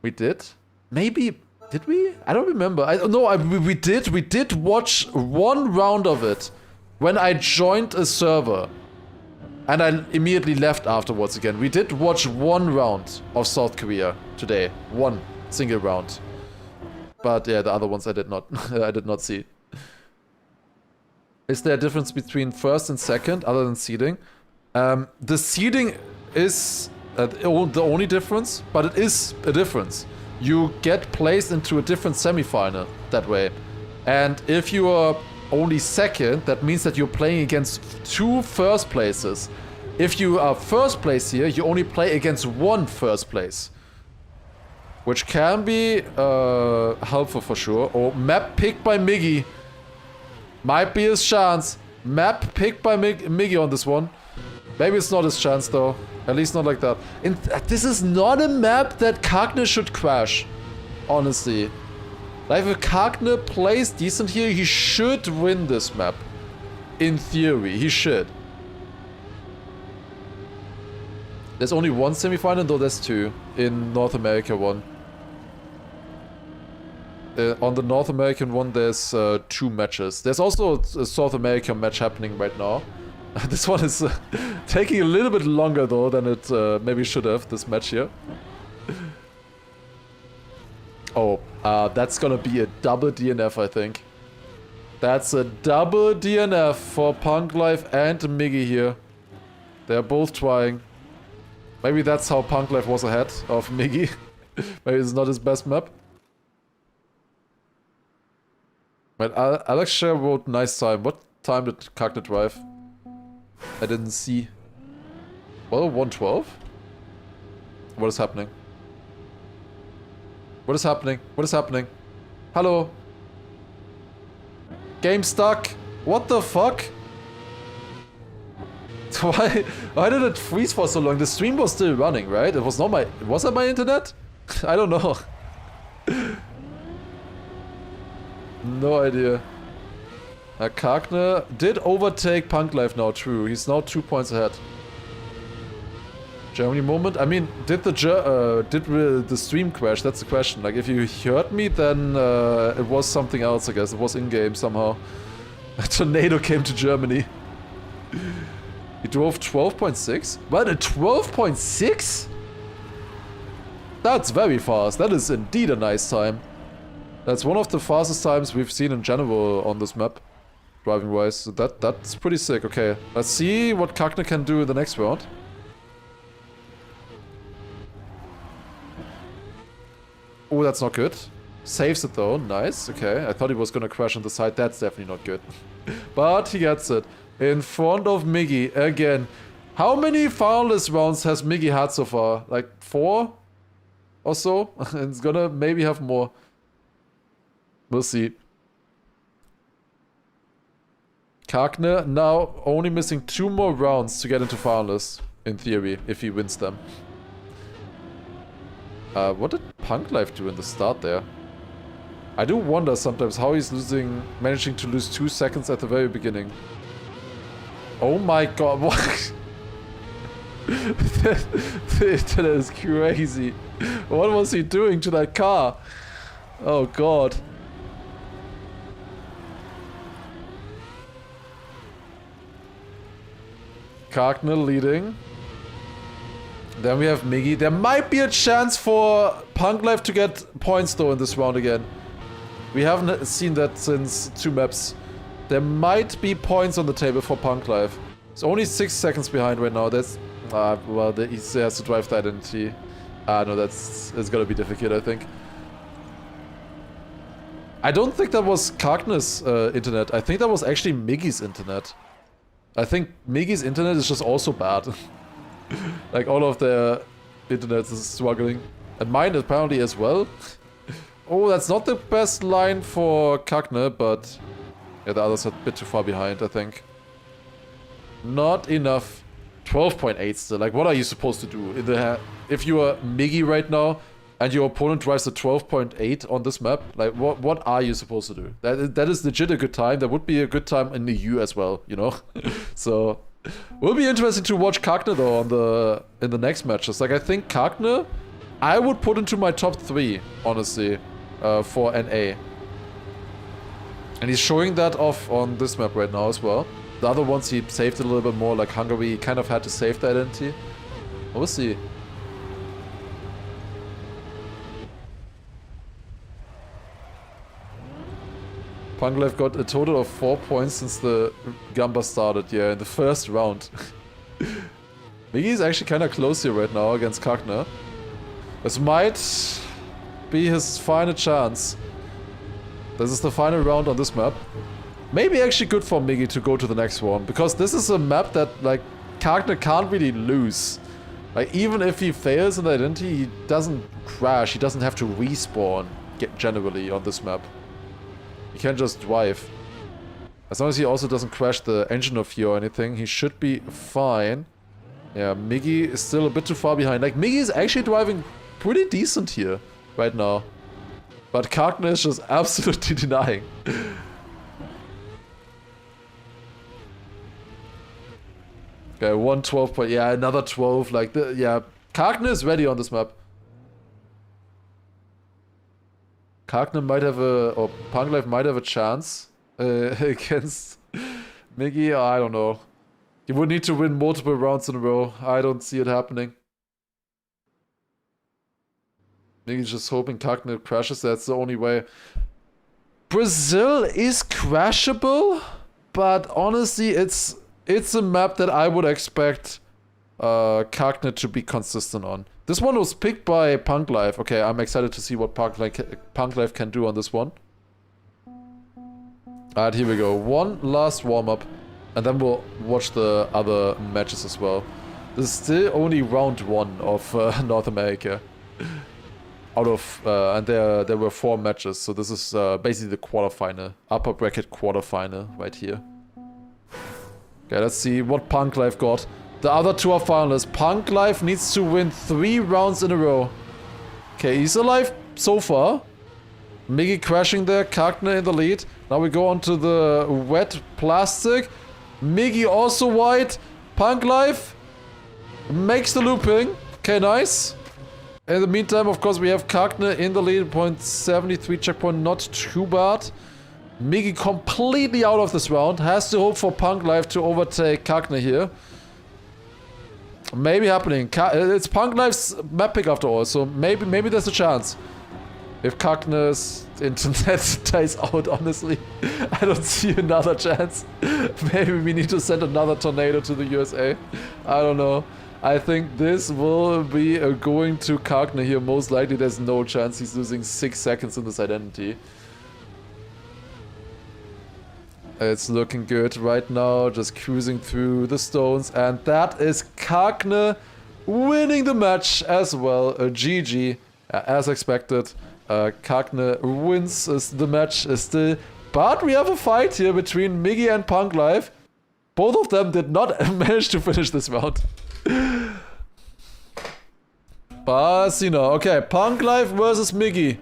We did? Maybe... Did we? I don't remember. We did watch one round of it when I joined a server. And I immediately left afterwards again. We did watch one round of South Korea today. One single round. But yeah, the other ones I did not I did not see. Is there a difference between first and second other than seeding? The seeding is the only difference, but it is a difference. You get placed into a different semi-final that way. And if you are only second, that means that you're playing against 2 first places. If you are first place here, you only play against 1 first place. Which can be helpful for sure. Oh, map picked by Miggy. Might be his chance. Map picked by Miggy on this one. Maybe it's not his chance though. At least not like that. This is not a map that Kagner should crash. Honestly. Like if Kagner plays decent here, he should win this map. In theory, he should. There's only 1 semifinal, though there's 2. In North America one. On the North American one, there's 2 matches. There's also a South American match happening right now. This one is taking a little bit longer though than it maybe should have, this match here. Oh, that's gonna be a double DNF, I think. That's a double DNF for Punk Life and Miggy here. They're both trying. Maybe that's how Punk Life was ahead of Miggy. Maybe it's not his best map. But Alex Share wrote nice time. What time did Kagner drive? I didn't see. Well, 112? What is happening? What is happening? What is happening? Hello? Game stuck? What the fuck? Why did it freeze for so long? The stream was still running, right? It was not my... Was that my internet? I don't know. No idea. Kagner did overtake Punk Life now, true. He's now 2 points ahead. Germany moment? I mean, did the stream crash? That's the question. Like, if you heard me, then it was something else, I guess. It was in-game somehow. A tornado came to Germany. He drove 12.6? What, a 12.6? That's very fast. That is indeed a nice time. That's one of the fastest times we've seen in general on this map. Driving wise, so that's pretty sick. Okay, let's see what Kagner can do in the next round. Oh, that's not good. Saves it though, nice. Okay, I thought he was gonna crash on the side. That's definitely not good. But he gets it. In front of Miggy again. How many finalist rounds has Miggy had so far? Like 4 or so? It's gonna maybe have more. We'll see. Kagner now only missing 2 more rounds to get into finalists, in theory, if he wins them. What did Punk Life do in the start there? I do wonder sometimes how he's managing to lose 2 seconds at the very beginning. Oh my god, what? That is crazy. What was he doing to that car? Oh god. Kagner leading. Then we have Miggy. There might be a chance for Punk Life to get points though in this round again. We haven't seen that since 2 maps. There might be points on the table for Punk Life. It's only 6 seconds behind right now. That's well, he has to drive the identity. No, it's gonna be difficult, I think. I don't think that was Kagner's internet. I think that was actually Miggy's internet. I think Miggy's internet is just also bad. Like all of their internets is struggling. And mine apparently as well. Oh, that's not the best line for Kagner, but yeah, the others are a bit too far behind, I think. Not enough. 12.8 still. Like, what are you supposed to do? If you are Miggy right now and your opponent drives a 12.8 on this map, like, what are you supposed to do? That is legit a good time. That would be a good time in the U as well, you know? So, will be interesting to watch Kagner though in the next matches. Like, I think Kagner, I would put into my top 3, honestly, for NA. And he's showing that off on this map right now as well. The other ones he saved a little bit more, like Hungary, he kind of had to save the identity. We'll see. Panglev got a total of 4 points since the Gamba started, yeah, in the first round. Miggy is actually kind of close here right now against Kagner. This might be his final chance. This is the final round on this map. Maybe actually good for Miggy to go to the next one, because this is a map that, like, Kagner can't really lose. Like, even if he fails in the identity, he doesn't crash, he doesn't have to respawn, generally, on this map. He can just drive. As long as he also doesn't crash the engine of fear or anything, he should be fine. Yeah, Miggy is still a bit too far behind. Like, Miggy is actually driving pretty decent here, right now. But Kagner is just absolutely denying. Okay, 112 point. Yeah, another 12. Like, yeah, Kagner is ready on this map. Kagner might have or Pangleif might have a chance against Miggy. I don't know. He would need to win multiple rounds in a row. I don't see it happening. Miggy's just hoping Kagner crashes. That's the only way. Brazil is crashable, but honestly, it's a map that I would expect Kagner to be consistent on. This one was picked by Punk Life. Okay, I'm excited to see what Punk Life can do on this one. Alright, here we go. One last warm-up, and then we'll watch the other matches as well. This is still only round 1 of North America. Out of, and there were 4 matches, so this is basically the quarterfinal. Upper bracket quarterfinal right here. Okay, let's see what Punk Life got. The other 2 are finalists. Punk Life needs to win 3 rounds in a row. Okay, he's alive so far. Miggy crashing there, Kagner in the lead. Now we go on to the wet plastic. Miggy also white. Punk Life makes the looping. Okay, nice. In the meantime, of course, we have Kagner in the lead. 0.73 checkpoint, not too bad. Miggy completely out of this round. Has to hope for Punk Life to overtake Kagner here. Maybe happening. It's Punk Life's map pick after all, so maybe there's a chance. If Kagner's internet dies out, honestly, I don't see another chance. Maybe we need to send another tornado to the USA. I don't know. I think this will be going to Kagner here. Most likely there's no chance he's losing 6 seconds in this identity. It's looking good right now, just cruising through the stones, and that is Kagner winning the match as well. GG, as expected. Kagner wins the match still But we have a fight here between Miggy and Punk Life. Both of them did not manage to finish this round. But, you know, okay, Punk Life versus Miggy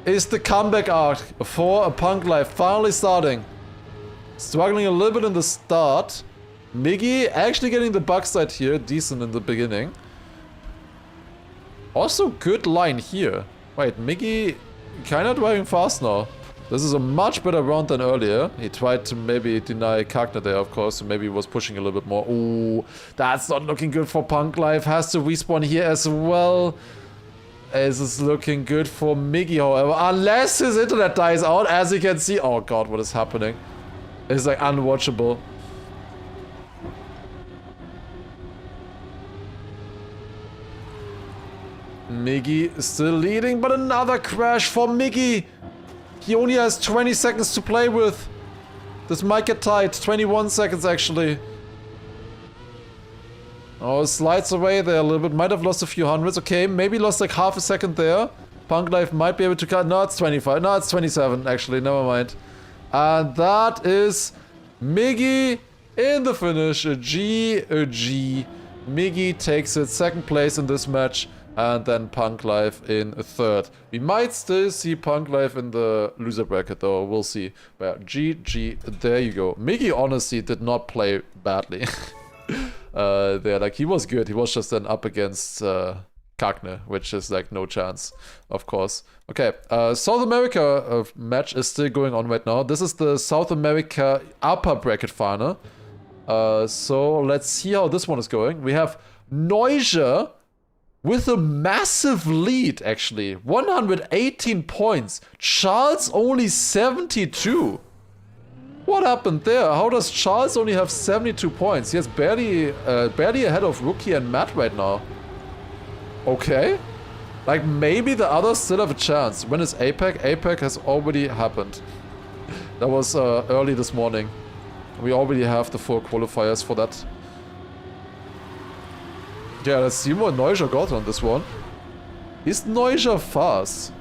is the comeback arc for a Punk Life finally starting. Struggling a little bit in the start. Miggy actually getting the backside here, decent in the beginning. Also good line here. Wait, Miggy kinda driving fast now. This is a much better round than earlier. He tried to maybe deny Kagner there, of course, so maybe he was pushing a little bit more. Ooh, that's not looking good for Punk Life. Has to respawn here as well. This is looking good for Miggy, however. Unless his internet dies out, as you can see. Oh god, what is happening? It's like unwatchable. Miggy still leading, but another crash for Miggy. He only has 20 seconds to play with. This might get tight. 21 seconds, actually. Oh, slides away there a little bit. Might have lost a few hundreds. Okay, maybe lost like half a second there. Punk Life might be able to cut. No, it's 25. No, it's 27, actually. Never mind. And that is Miggy in the finish. A G. Miggy takes it. Second place in this match. And then Punk Life in third. We might still see Punk Life in the loser bracket though, we'll see. But GG, there you go. Miggy honestly did not play badly. There, like he was good. He was just then up against Kagner, which is like no chance, of course. Okay, South America match is still going on right now. This is the South America upper bracket final. So let's see how this one is going. We have Neuja with a massive lead, actually. 118 points. Charles only 72. What happened there? How does Charles only have 72 points? He has barely ahead of Rookie and Matt right now. Okay. Like, maybe the others still have a chance. When is APEC? APEC has already happened. That was early this morning. We already have the 4 qualifiers for that. Yeah, let's see what Neuja got on this one. Is Neuja fast?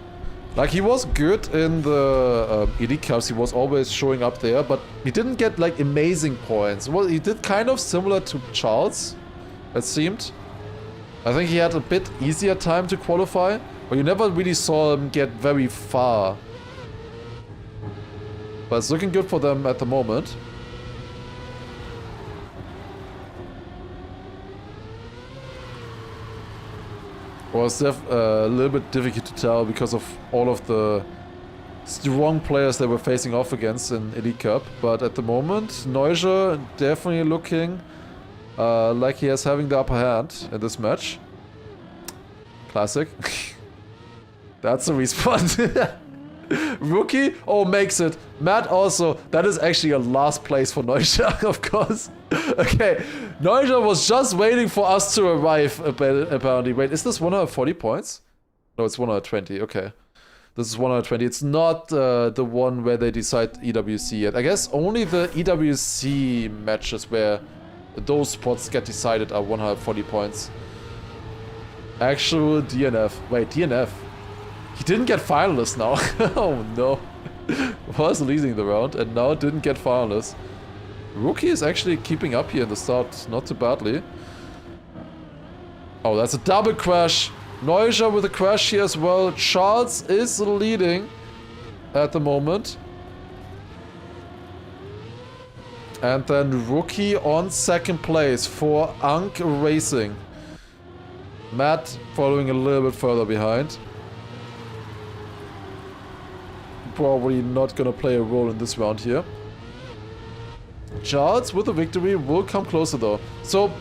Like, he was good in the Elite Cups, he was always showing up there, but he didn't get, like, amazing points. Well, he did kind of similar to Charles, it seemed. I think he had a bit easier time to qualify, but you never really saw him get very far. But it's looking good for them at the moment. Well, it's a little bit difficult to tell because of all of the strong players they were facing off against in Elite Cup. But at the moment, Neuja definitely looking like he is having the upper hand in this match. Classic. That's a respawn. Rookie? Oh, makes it. Matt also. That is actually a last place for Neuja, of course. Okay. Neuja was just waiting for us to arrive, apparently. Wait, is this 140 points? No, it's 120. Okay. This is 120. It's not the one where they decide EWC yet. I guess only the EWC matches where those spots get decided are 140 points. Actual DNF. Wait, DNF? He didn't get finalist now. Oh no. Was leading the round and now didn't get finalist. Rookie is actually keeping up here in the start, not too badly. Oh, that's a double crash. Neuja with a crash here as well. Charles is leading at the moment. And then Rookie on second place for Ankh Racing. Matt following a little bit further behind. Probably not gonna play a role in this round here. Charles with a victory will come closer though. So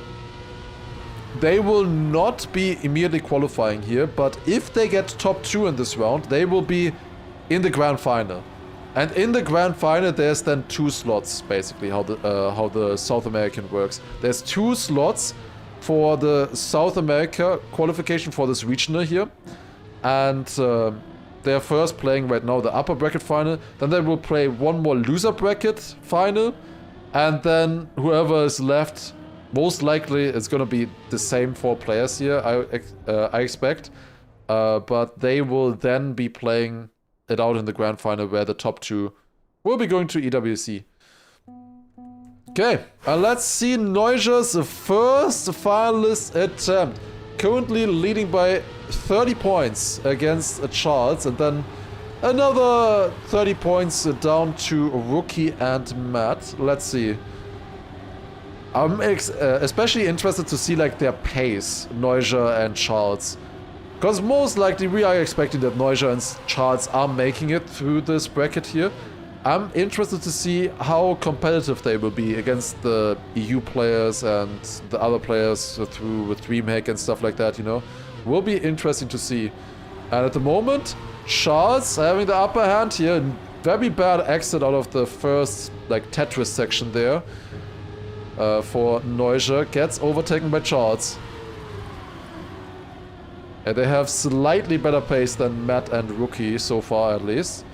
they will not be immediately qualifying here, but if they get top 2 in this round, they will be in the grand final. And in the grand final, there's then 2 slots, basically, how the South American works. There's 2 slots for the South America qualification for this regional here. And they're first playing right now the upper bracket final. Then they will play one more loser bracket final. And then whoever is left, most likely it's going to be the same 4 players here, I expect. But they will then be playing it out in the grand final where the top 2 will be going to EWC. Okay, and let's see Neuser's first finalist attempt. Currently leading by 30 points against Charles, and then another 30 points down to Rookie and Matt. Let's see. I'm especially interested to see like their pace, Neuser and Charles. Because most likely we are expecting that Neuser and Charles are making it through this bracket here. I'm interested to see how competitive they will be against the EU players and the other players through with DreamHack and stuff like that, you know. Will be interesting to see. And at the moment, Charles having the upper hand here. Very bad exit out of the first like Tetris section there for Neuser. Gets overtaken by Charles. And they have slightly better pace than Matt and Rookie so far at least.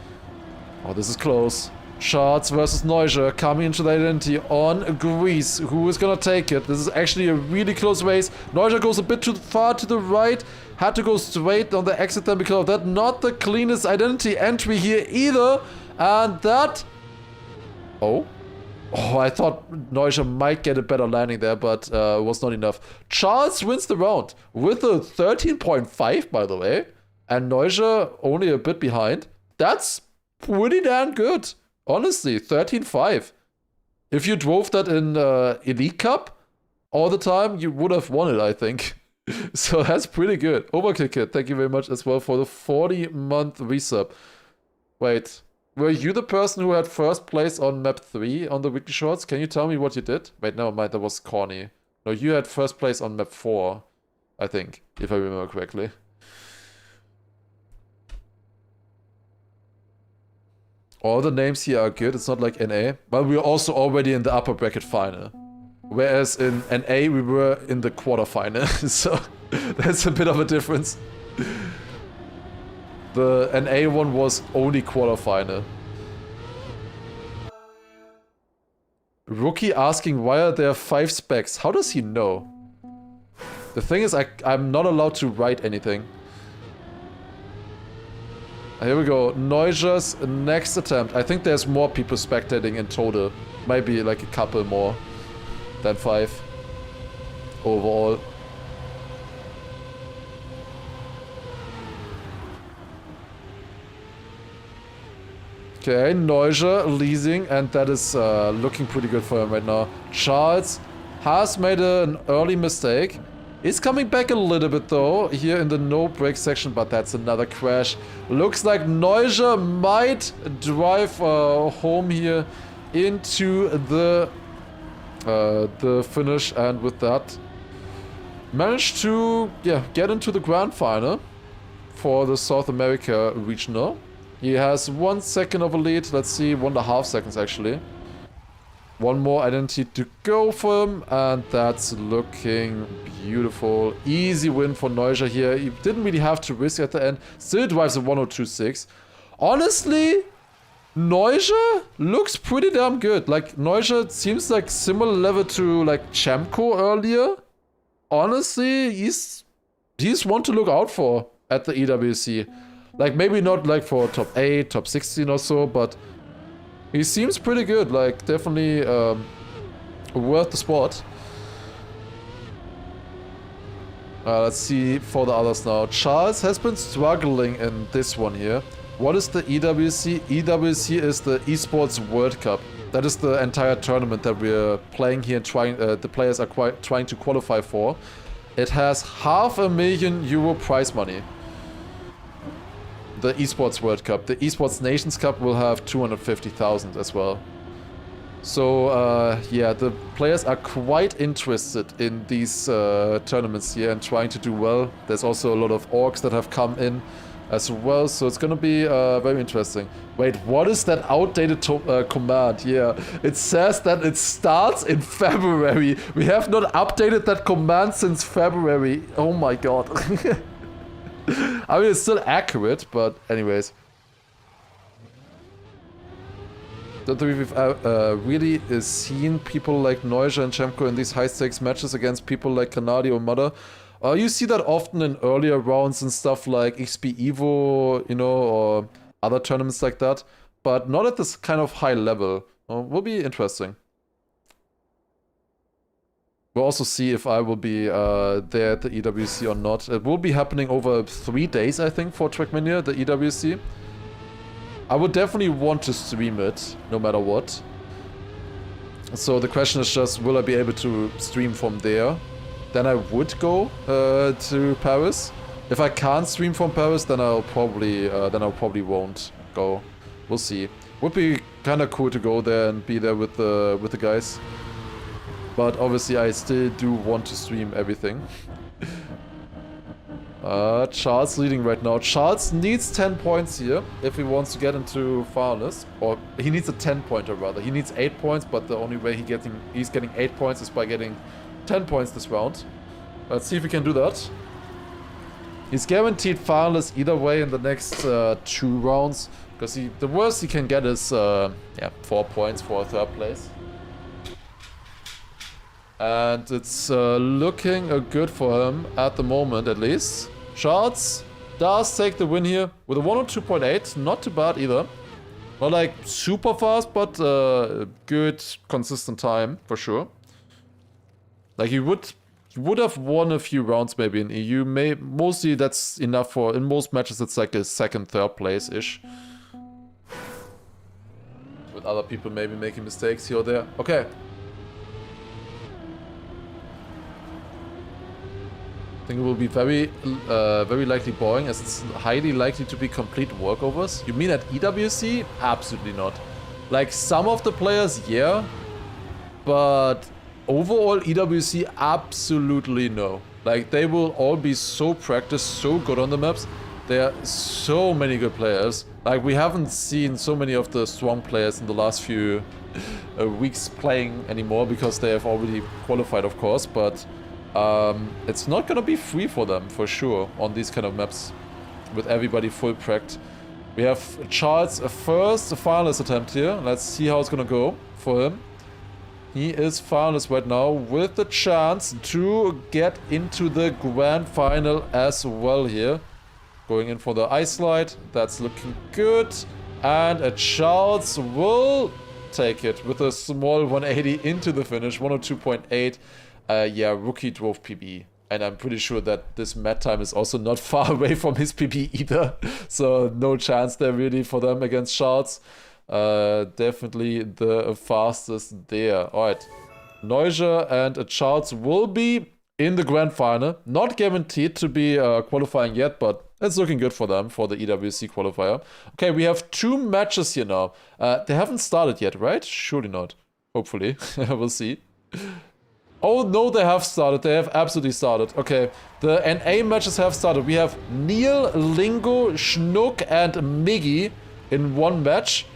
Oh, this is close. Charles versus Neuser coming into the identity on Greece. Who is gonna take it? This is actually a really close race. Neuser goes a bit too far to the right. Had to go straight on the exit then because of that. Not the cleanest identity entry here either. And that... Oh, I thought Neuser might get a better landing there, but it was not enough. Charles wins the round with a 13.5, by the way. And Neuser only a bit behind. That's pretty damn good. Honestly, 13.5. If you drove that in Elite Cup all the time, you would have won it, I think. So that's pretty good. Overkill Kid, thank you very much as well for the 40-month resub. Wait, were you the person who had first place on map 3 on the weekly shorts? Can you tell me what you did? Wait, never mind, that was corny. No, you had first place on map 4, I think, if I remember correctly. All the names here are good, it's not like NA. But we're also already in the upper bracket final. Whereas in NA we were in the quarterfinal, so that's a bit of a difference. The NA one was only quarterfinal. Rookie asking why are there 5 specs? How does he know? The thing is I'm not allowed to write anything. Here we go, Neuser's next attempt. I think there's more people spectating in total. Maybe like a couple more than 5 overall. Okay, Neuser leasing, and that is looking pretty good for him right now. Charles has made an early mistake. He's coming back a little bit though, here in the no break section, but that's another crash. Looks like Neuser might drive home here into the finish, and with that managed to get into the grand final for the South America regional. He has 1 second of a lead. Let's see, 1.5 seconds actually. One more identity to go for him, and that's looking beautiful. Easy win for Neuser here. He didn't really have to risk at the end. Still drives a 102.6. Honestly, Neuser looks pretty damn good. Like, Neuser seems like similar level to like Chamco earlier. Honestly, he's one to look out for at the EWC. Like, maybe not like for top 8, top 16 or so, but he seems pretty good, like definitely worth the spot. Let's see for the others now. Charles has been struggling in this one here. What is the EWC? EWC is the Esports World Cup. That is the entire tournament that we're playing here and trying. The players are trying to qualify for. It has €500,000 prize money. The Esports World Cup. The Esports Nations Cup will have 250,000 as well. So yeah, the players are quite interested in these tournaments here and trying to do well. There's also a lot of orgs that have come in as well, so it's gonna be very interesting. Wait, what is that outdated command? Yeah, it says that it starts in February. We have not updated that command since February. Oh my god. I mean, it's still accurate, but anyways. Don't think we've really seen people like Neuser and Chemko in these high-stakes matches against people like Kanadi or Mother. You see that often in earlier rounds and stuff like XP Evo, you know, or other tournaments like that. but not at this kind of high level. Will be interesting. We'll also see if I will be there at the EWC or not. It will be happening over 3 days, I think, for Trackmania, the EWC. I would definitely want to stream it, no matter what. So the question is just, will I be able to stream from there? Then I would go to Paris. If I can't stream from Paris, then I'll probably won't go. We'll see. Would be kind of cool to go there and be there with the guys. But obviously I still do want to stream everything. Charles leading right now. Charles needs 10 points here if he wants to get into finals. Or he needs a 10-pointer rather. He needs 8 points, but the only way he's getting 8 points is by getting 10 points this round. Let's see if we can do that. He's guaranteed finalists either way in the next 2 rounds. Because the worst he can get is 4 points for a 3rd place. And it's looking good for him at the moment, at least. Charles does take the win here with a 102.8. Not too bad either. Not like super fast, but good, consistent time for sure. Like he would have won a few rounds maybe in EU. Mostly that's enough for, in most matches it's like a 2nd, 3rd place-ish. With other people maybe making mistakes here or there. Okay. I think it will be very likely boring, as it's highly likely to be complete walkovers. You mean at EWC? Absolutely not. Like some of the players, yeah, but overall EWC, absolutely no. Like they will all be so practiced, so good on the maps. There are so many good players. Like we haven't seen so many of the strong players in the last few weeks playing anymore because they have already qualified, of course, but it's not gonna be free for them, for sure, on these kind of maps, with everybody full pracked. We have Charles' first finalist attempt here. Let's see how it's gonna go for him. He is finalist right now with the chance to get into the grand final as well here. Going in for the ice slide, that's looking good. And Charles will take it with a small 180 into the finish, 102.8. Yeah, rookie drove PB. And I'm pretty sure that this mat time is also not far away from his PB either. So no chance there really for them against Charles. Definitely the fastest there. Alright. Neuger and Charles will be in the grand final. Not guaranteed to be qualifying yet, but it's looking good for them for the EWC qualifier. Okay, we have 2 matches here now. They haven't started yet, right? Surely not. Hopefully. We'll see. Oh no, they have started. They have absolutely started. Okay, the NA matches have started. We have Neil, Lingo, Schnook, and Miggy in one match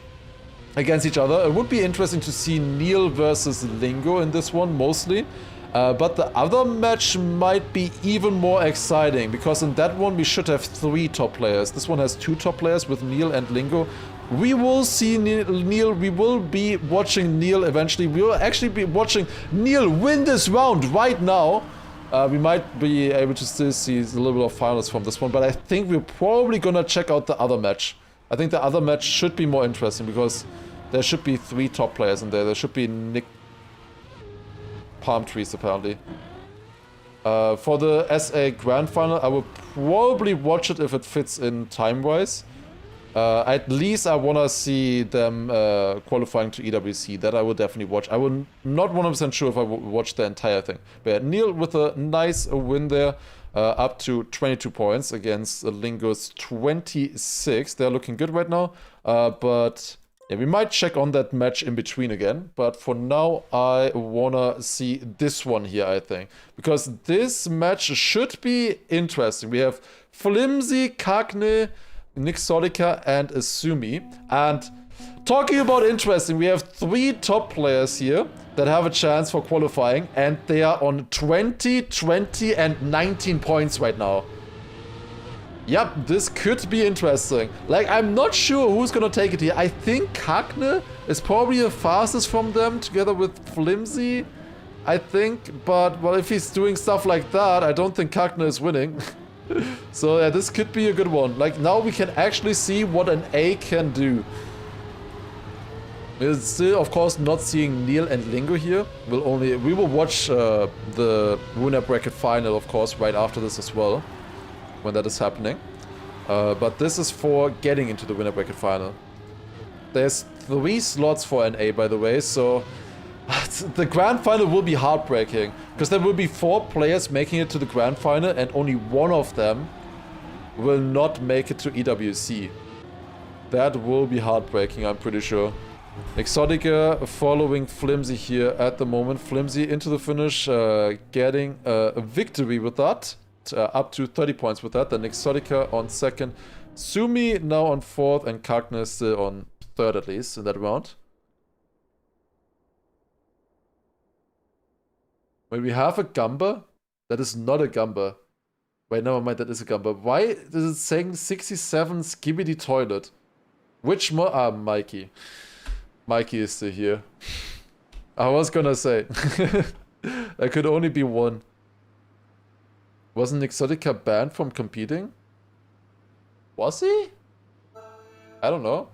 against each other. It would be interesting to see Neil versus Lingo in this one, mostly. But the other match might be even more exciting, because in that one we should have 3 top players. This one has 2 top players with Neil and Lingo. We will see Neil, we will be watching Neil eventually. We will actually be watching Neil win this round right now. We might be able to still see a little bit of finals from this one, but I think we're probably gonna check out the other match. I think the other match should be more interesting, because there should be 3 top players in there. There should be Nick Palm Trees, apparently. For the SA Grand Final, I will probably watch it if it fits in time-wise. At least I want to see them qualifying to EWC. That I will definitely watch. I will not 100% sure if I will watch the entire thing. But Neil with a nice win there, up to 22 points against Lingo's 26. They're looking good right now. But yeah, we might check on that match in between again. But for now, I want to see this one here, I think. Because this match should be interesting. We have Flimsy, Kagne, Nick Solica, and Asumi. And talking about interesting, we have 3 top players here that have a chance for qualifying, and they are on 20, 20, and 19 points right now. Yep, this could be interesting. Like, I'm not sure who's gonna take it here. I think Kagne is probably the fastest from them, together with Flimsy, I think. But, well, if he's doing stuff like that, I don't think Kagne is winning. So yeah, this could be a good one. Like, now we can actually see what an A can do. We're still, of course, not seeing Neil and Lingo here. We will watch the winner bracket final, of course, right after this as well, when that is happening. But this is for getting into the winner bracket final. There's 3 slots for NA, by the way, so the grand final will be heartbreaking, because there will be 4 players making it to the grand final, and only one of them will not make it to EWC. That will be heartbreaking, I'm pretty sure. Exotica following Flimsy here at the moment. Flimsy into the finish, getting a victory with that. Up to 30 points with that. Then Exotica on 2nd. Sumi now on 4th, and Kagne still on 3rd at least in that round. When we have a Gamba, that is not a Gamba. Wait, never mind, that is a Gamba. Why is it saying 67 Skibidi Toilet? Which Mikey. Mikey is still here. I was gonna say. There could only be one. Wasn't Exotica banned from competing? Was he? I don't know.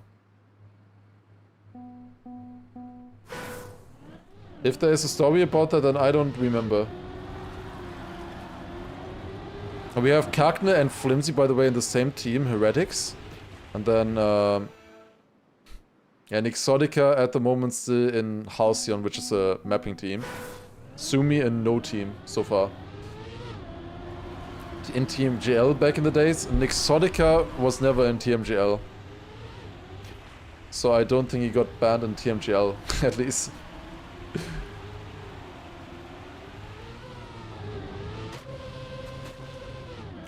If there is a story about that, then I don't remember. We have Kagne and Flimsy, by the way, in the same team, Heretics. And then, and Exotica at the moment still in Halcyon, which is a mapping team. Sumi in no team so far. In TMGL back in the days, and Exotica was never in TMGL. So I don't think he got banned in TMGL, at least.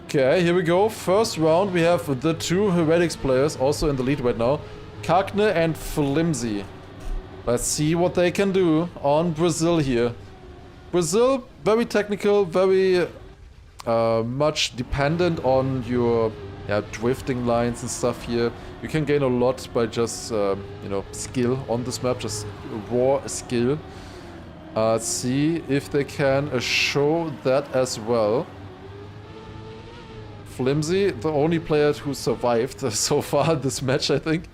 Okay, here we go. First round, we have the 2 Heretics players also in the lead right now. Kagne and Flimsy. Let's see what they can do on Brazil here. Brazil, very technical, very much dependent on your drifting lines and stuff here. You can gain a lot by just, you know, skill on this map, just raw skill. Let's see if they can show that as well. Flimsy, the only player who survived so far this match, I think.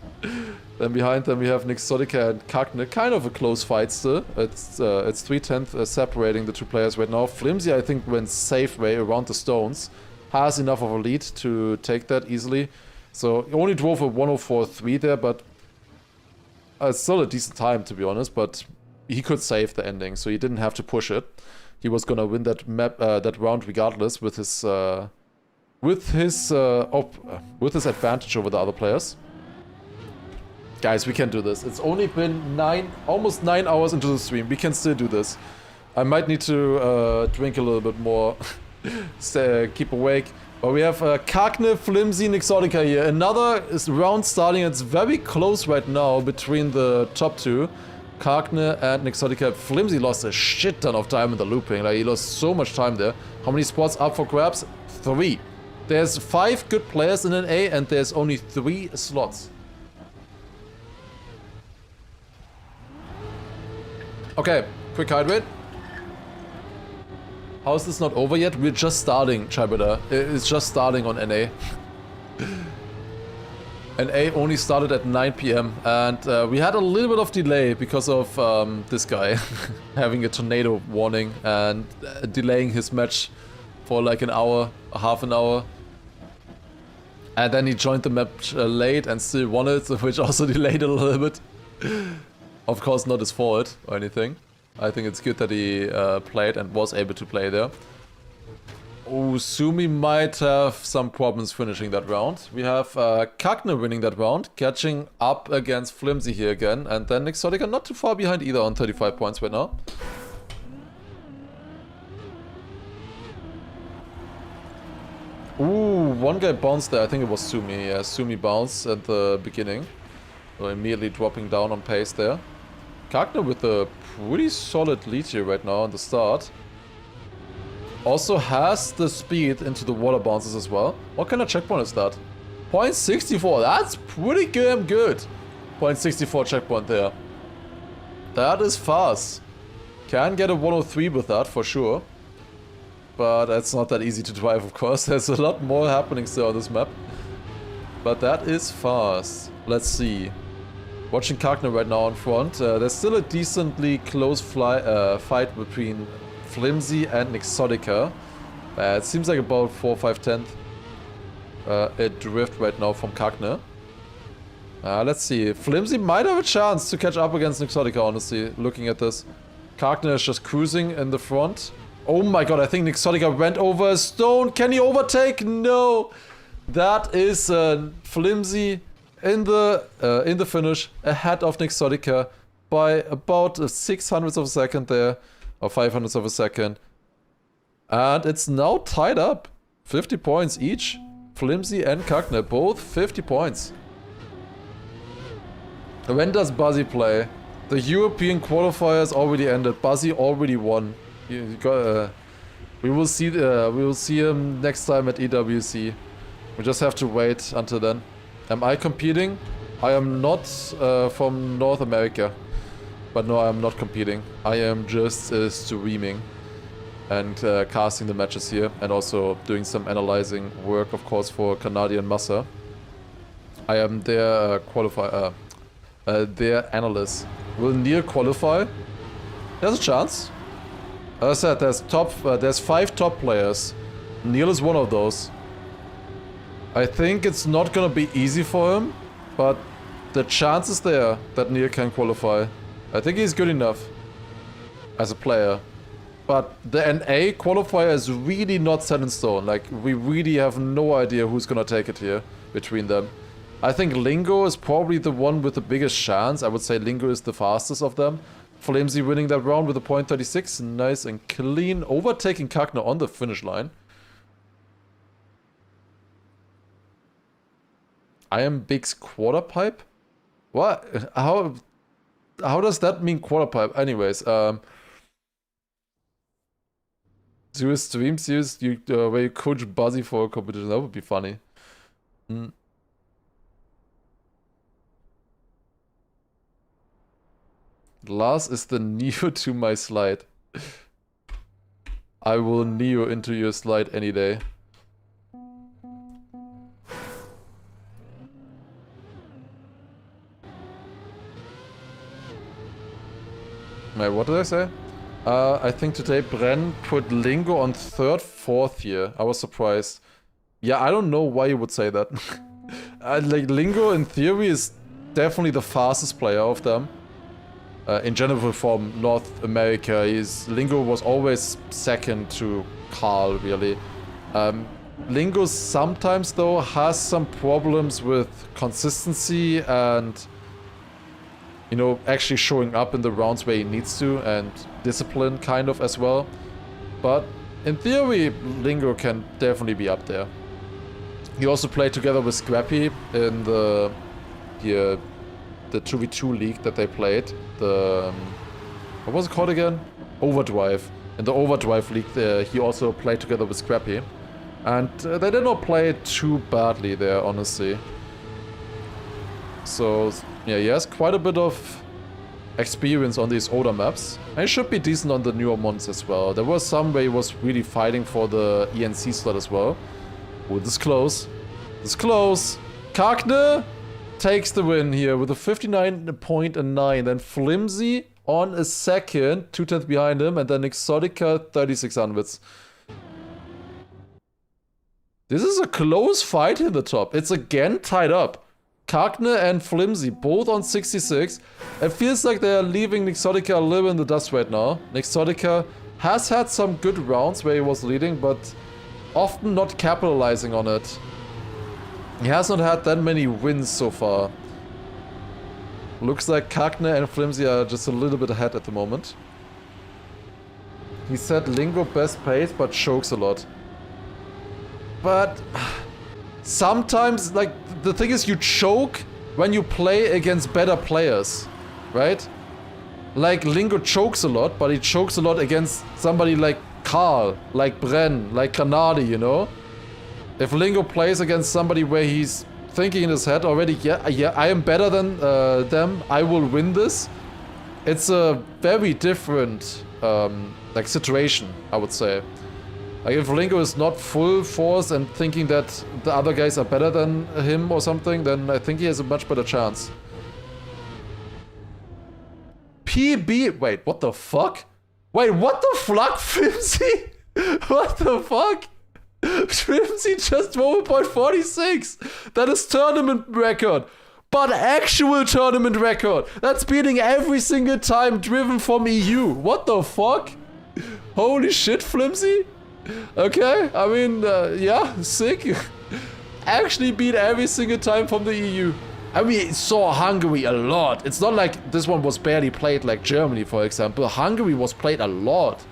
Then behind them we have Exotica and Kagne. Kind of a close fight still. It's 3/10 separating the 2 players right now. Flimsy, I think, went safe way around the stones. Has enough of a lead to take that easily. So he only drove a 104.3 there, but it's still a decent time, to be honest. But he could save the ending, so he didn't have to push it. He was gonna win that map, that round regardless with his advantage over the other players. Guys, we can do this. It's only been almost 9 hours into the stream. We can still do this. I might need to drink a little bit more, keep awake. But we have Kagne, Flimsy, and Exotica here. Another round starting. It's very close right now between the top 2. Kagne and Exotica. Flimsy lost a shit ton of time in the looping. Like, he lost so much time there. How many spots up for grabs? 3. There's 5 good players in an A, and there's only 3 slots. Okay, quick hydrate. How is this not over yet? We're just starting, Chibada. It's just starting on NA. NA only started at 9 PM, and we had a little bit of delay because of this guy having a tornado warning and delaying his match for like an hour, half an hour. And then he joined the match late and still won it, which also delayed a little bit. Of course, not his fault or anything. I think it's good that he played and was able to play there. Oh, Sumi might have some problems finishing that round. We have Kagne winning that round, catching up against Flimsy here again. And then Exotica not too far behind either on 35 points right now. Ooh, one guy bounced there. I think it was Sumi. Yeah, Sumi bounced at the beginning. So immediately dropping down on pace there. Kagne with a pretty solid lead here right now on the start. Also has the speed into the water bounces as well. What kind of checkpoint is that? 0.64. That's pretty damn good. 0.64 checkpoint there. That is fast. Can get a 103 with that for sure. But it's not that easy to drive, of course. There's a lot more happening still on this map. But that is fast. Let's see. Watching Kagner right now in front. There's still a decently close fight between Flimsy and Exotica. It seems like about 4 or 5 tenths. A drift right now from Kagner. Let's see. Flimsy might have a chance to catch up against Exotica, honestly, looking at this. Kagner is just cruising in the front. Oh my god, I think Exotica went over a stone. Can he overtake? No! That is Flimsy in the finish, ahead of Exotica by about 600ths of a second there, or 500ths of a second. And it's now tied up. 50 points each. Flimsy and Kagner, both 50 points. When does Buzzy play? The European qualifiers already ended. Buzzy already won. We will see him next time at EWC. We just have to wait until then. Am I competing? I am not from North America. But no, I am not competing. I am just streaming and casting the matches here, and also doing some analyzing work, of course, for Canadian Massa. I am their their analyst. Will Neil qualify? There's a chance. As I said, there's 5 top players. Neil is one of those. I think it's not gonna be easy for him, but the chance is there that Neil can qualify. I think he's good enough as a player. But the NA qualifier is really not set in stone. Like, we really have no idea who's gonna take it here between them. I think Lingo is probably the one with the biggest chance. I would say Lingo is the fastest of them. Flimsy winning that round with a .36. Nice and clean. Overtaking Kagner on the finish line. I am Big's quarter pipe? What? How does that mean quarter pipe? Anyways, do a stream series where you coach Buzzy for a competition. That would be funny. Lars is the Neo to my slide. I will Neo into your slide any day. Wait, what did I say? I think today Bren put Lingo on 3rd, 4th here. I was surprised. Yeah, I don't know why you would say that. Like, Lingo in theory is definitely the fastest player of them. In general, from North America, Lingo was always second to Carl, really. Lingo sometimes, though, has some problems with consistency and, you know, actually showing up in the rounds where he needs to, and discipline kind of as well. But in theory, Lingo can definitely be up there. He also played together with Scrappy in the 2v2 league that they played. What was it called again? Overdrive. In the Overdrive league, he also played together with Scrappy. And they did not play too badly there, honestly. So, yeah, he has quite a bit of experience on these older maps. And he should be decent on the newer ones as well. There was some where he was really fighting for the ENC slot as well. Oh, this is close. This is close. Kagner takes the win here with a 59.9. Then Flimsy on a second, 2 tenths behind him, and then Exotica 3600ths. This is a close fight in the top. It's again tied up. Kagner and Flimsy both on 66. It feels like they are leaving Exotica a little in the dust right now. Exotica has had some good rounds where he was leading, but often not capitalizing on it. He has not had that many wins so far. Looks like Kagner and Flimsy are just a little bit ahead at the moment. He said Lingo best pace, but chokes a lot. But sometimes, like, the thing is, you choke when you play against better players, right? Like, Lingo chokes a lot, but he chokes a lot against somebody like Carl, like Bren, like Kanadi, you know? If Lingo plays against somebody where he's thinking in his head already, yeah, I am better than them, I will win this. It's a very different, like, situation, I would say. Like, if Lingo is not full force and thinking that the other guys are better than him or something, then I think he has a much better chance. PB. Wait, what the fuck? Wait, what the fuck, Flimsy? What the fuck? Flimsy just drove a point 46. That is tournament record. But actual tournament record. That's beating every single time driven from EU. What the fuck? Holy shit, Flimsy. Okay, I mean, yeah, sick. Actually beat every single time from the EU. And we saw Hungary a lot. It's not like this one was barely played like Germany, for example. Hungary was played a lot.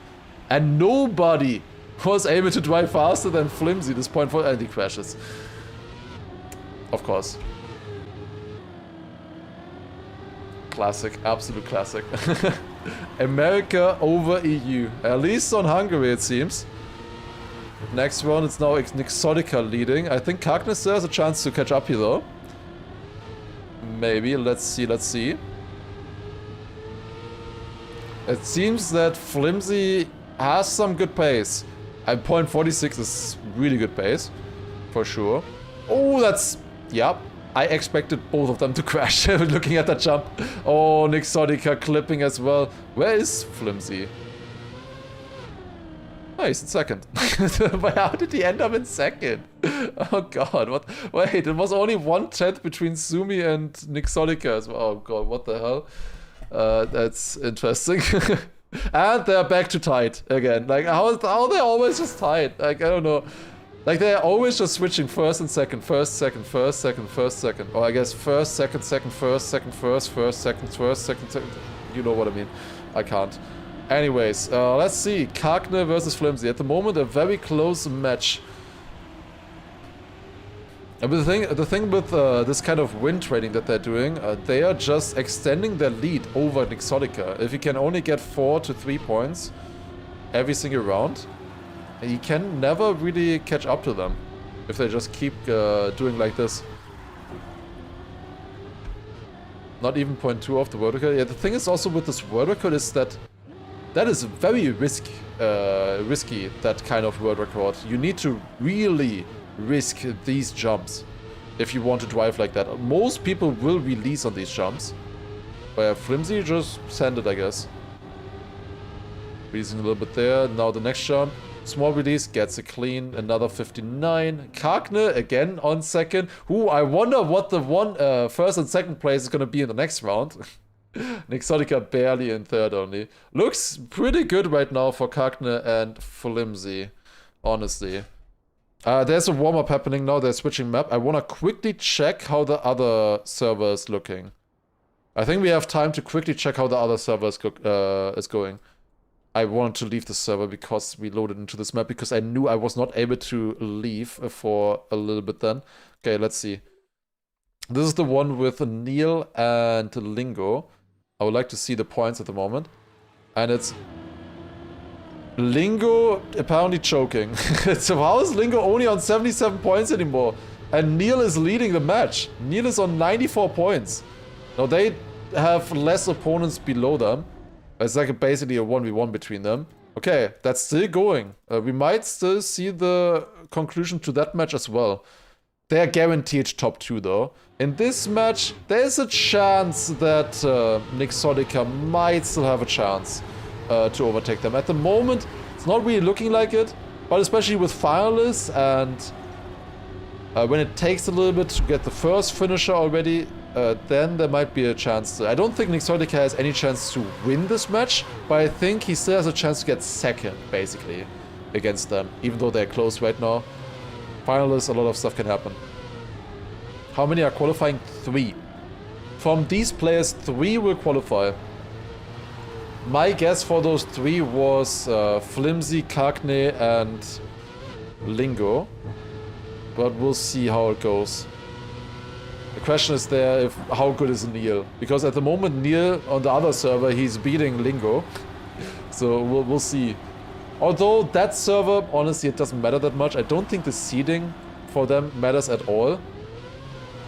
And nobody was able to drive faster than Flimsy this point for anti-crashes. Of course. Classic, absolute classic. America over EU. At least on Hungary, it seems. Next round, it's now Exotica leading. I think Kaknes still has a chance to catch up here, though. Maybe. Let's see, let's see. It seems that Flimsy has some good pace. And point 46 is really good pace. For sure. Oh, that's... Yep. I expected both of them to crash looking at that jump. Oh, Exotica clipping as well. Where is Flimsy? Oh, he's in second. But how did he end up in second? Oh god, what? Wait, it was only 1/10 between Sumi and Exotica as well. Oh god, what the hell? That's interesting. And they're back to tight again. Like, how they're always just tight? Like, I don't know. Like, they're always just switching first and second, first, second, first, second, first, second. Or I guess first, second, second, first, second, first, first, second, first, second, second. You know what I mean. I can't. Anyways, let's see. Kakne versus Flimsy. At the moment, a very close match. And the thing with this kind of win trading that they're doing, they are just extending their lead over Exotica. If you can only get 4 to 3 points every single round, you can never really catch up to them if they just keep doing like this. Not even 0.2 off the world record. Yeah, the thing is also with this world record is that is very risky, that kind of world record. You need to really risk these jumps if you want to drive like that. Most people will release on these jumps. But Flimsy just send it, I guess. Releasing a little bit there. Now the next jump. Small release, gets a clean, another 59. Kakne again on second. Ooh, I wonder what the first and second place is going to be in the next round. Exotica barely in third only. Looks pretty good right now for Kakne and Flimsy, honestly. There's a warm-up happening now. They're switching map. I want to quickly check how the other server is looking. I think we have time to quickly check how the other server is going. I wanted to leave the server because we loaded into this map because I knew I was not able to leave for a little bit then. Okay, let's see. This is the one with Neil and Lingo. I would like to see the points at the moment. And it's Lingo apparently choking. So how is Lingo only on 77 points anymore? And Neil is leading the match. Neil is on 94 points. Now they have less opponents below them. It's like basically a 1v1 between them. Okay, that's still going. We might still see the conclusion to that match as well. They're guaranteed top 2 though. In this match, there's a chance that Exotica might still have a chance to overtake them. At the moment, it's not really looking like it, but especially with finalists and when it takes a little bit to get the first finisher already, then there might be a chance. I don't think Exotica has any chance to win this match, but I think he still has a chance to get second, basically, against them, even though they're close right now. Finalists, a lot of stuff can happen. How many are qualifying? 3. From these players, 3 will qualify. My guess for those 3 was Flimsy, Kakne, and Lingo. But we'll see how it goes. The question is there, how good is Neil? Because at the moment, Neil, on the other server, he's beating Lingo. So we'll see. Although that server, honestly, it doesn't matter that much. I don't think the seeding for them matters at all.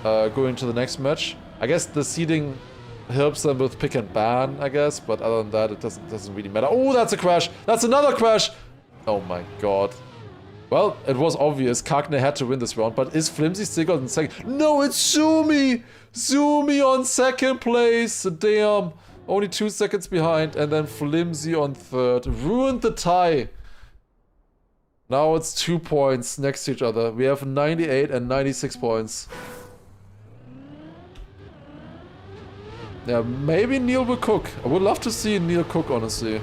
Going to the next match. I guess the seeding helps them with pick and ban, I guess. But other than that, it doesn't really matter. Oh, that's a crash! That's another crash! Oh my god. Well, it was obvious. Kakne had to win this round, but is Flimsy still got in second? No, it's Sumi! Sumi on second place! Damn! Only 2 seconds behind, and then Flimsy on third. Ruined the tie. Now it's 2 points next to each other. We have 98 and 96 points. Yeah, maybe Neil will cook. I would love to see Neil cook, honestly.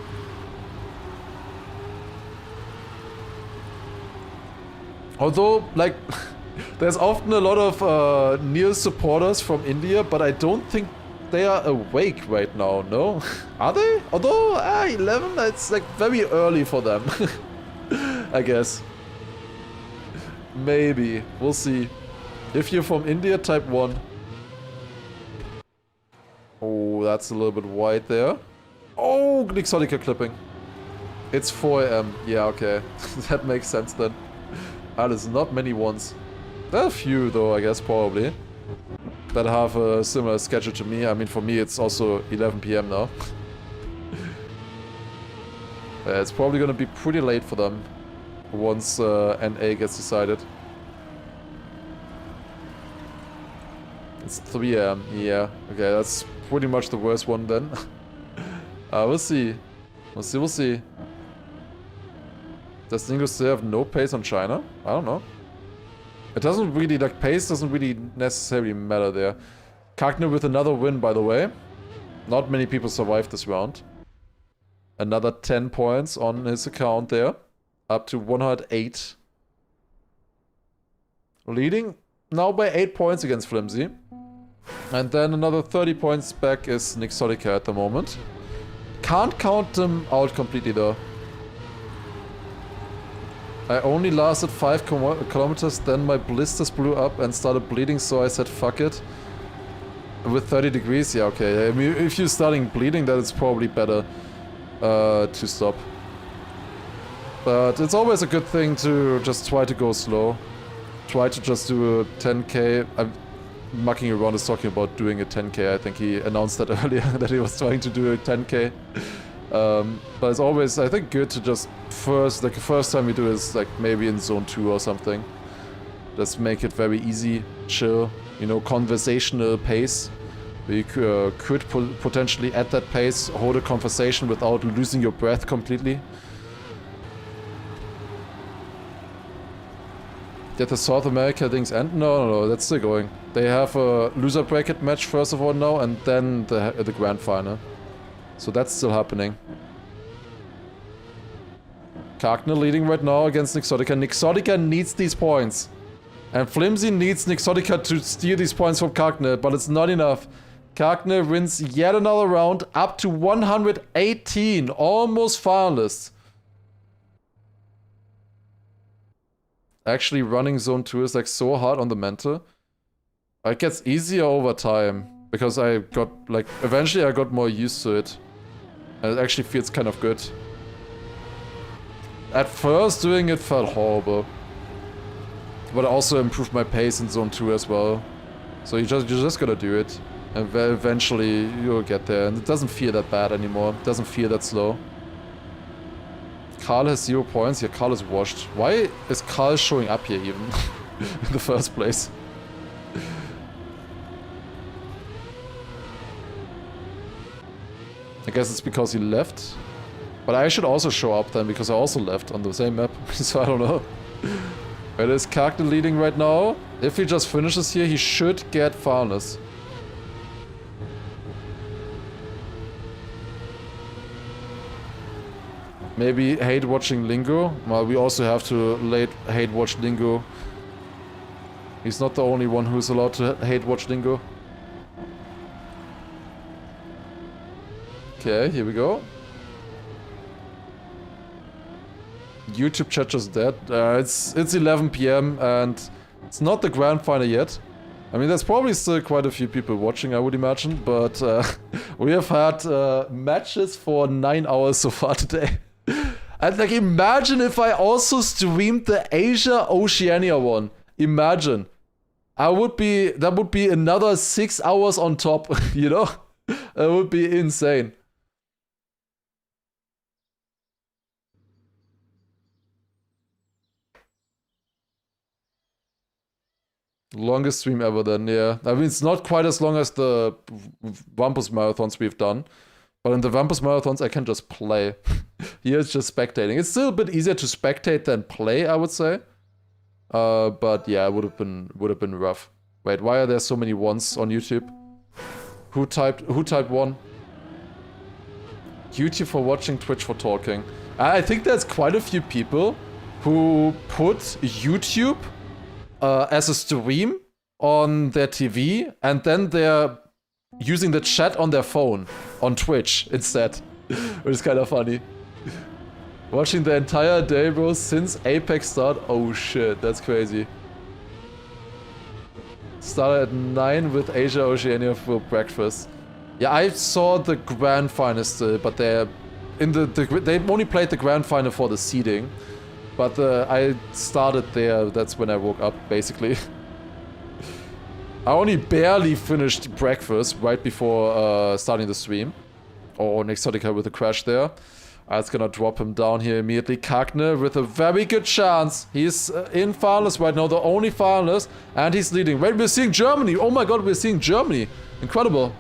Although, like, there's often a lot of Neil supporters from India, but I don't think they are awake right now, no? Are they? Although, 11, it's like very early for them. I guess. Maybe. We'll see. If you're from India, type 1. Oh, that's a little bit wide there. Oh, Nixotica clipping. It's 4 AM. Yeah, okay. That makes sense then. There's not many ones. There are a few though, I guess, probably. That have a similar schedule to me. I mean, for me, it's also 11 PM now. It's probably gonna be pretty late for them. Once NA gets decided. It's 3 AM. Yeah, okay, that's pretty much the worst one then. We'll see. We'll see. Does Dingo still have no pace on China? I don't know. It doesn't really, like, pace doesn't really necessarily matter there. Kagner with another win, by the way. Not many people survived this round. Another 10 points on his account there. Up to 108. Leading now by 8 points against Flimsy. And then another 30 points back is Nixotica at the moment. Can't count them out completely though. I only lasted 5 kilometers, then my blisters blew up and started bleeding, so I said fuck it. With 30 degrees, yeah, okay. I mean, if you're starting bleeding, then it's probably better to stop. But it's always a good thing to just try to go slow. Try to just do a 10k. I'm mucking around is talking about doing a 10k. I think he announced that earlier, that he was trying to do a 10k. But it's always, I think, good to just the first time we do is like maybe in zone 2 or something. Just make it very easy, chill, you know, conversational pace. You could potentially at that pace hold a conversation without losing your breath completely. Did the South America things end? No, that's still going. They have a loser bracket match first of all now, and then the grand final. So that's still happening. Kagner leading right now against Nixotica. Nixotica needs these points. And Flimsy needs Nixotica to steal these points from Kagner, but it's not enough. Kagner wins yet another round, up to 118, almost finalists. Actually, running zone 2 is like so hard on the mental. It gets easier over time, because I got, like, eventually I got more used to it. And it actually feels kind of good. At first, doing it felt horrible. But I also improved my pace in zone 2 as well. So you just gotta do it. And eventually you'll get there. And it doesn't feel that bad anymore. It doesn't feel that slow. Carl has 0 points. Yeah, Carl is washed. Why is Carl showing up here even? In the first place. I guess it's because he left. But I should also show up then, because I also left on the same map. So I don't know. It is Kagner leading right now. If he just finishes here, he should get finals. Maybe hate watching Lingo. Well, we also have to hate watch Lingo. He's not the only one who's allowed to hate watch Lingo. Okay, here we go. YouTube chat just dead. It's 11 PM and it's not the grand final yet. I mean, there's probably still quite a few people watching, I would imagine, but we have had matches for 9 hours so far today. And like, imagine if I also streamed the Asia Oceania one. Imagine. That would be another 6 hours on top, you know? That would be insane. Longest stream ever then, yeah. I mean, it's not quite as long as the Wampus marathons we've done. But in the Vampus Marathons, I can just play. Here it's just spectating. It's still a bit easier to spectate than play, I would say. But yeah, it would have been rough. Wait, why are there so many ones on YouTube? Who typed one? YouTube for watching, Twitch for talking. I think there's quite a few people who put YouTube as a stream on their TV, and then they're using the chat on their phone on Twitch instead, which is kind of funny. Watching the entire day, bro, since Apex start. Oh shit, that's crazy. Started at 9 with Asia Oceania for breakfast. Yeah, I saw the grand final still, but they're in they only played the grand final for the seeding. But I started there. That's when I woke up, basically. I only barely finished breakfast right before starting the stream. Oh, Nexotica with a crash there. It's gonna drop him down here immediately. Kagne with a very good chance. He's in finals right now, the only finalist, and he's leading. Wait, we're seeing Germany. Oh my god, we're seeing Germany. Incredible.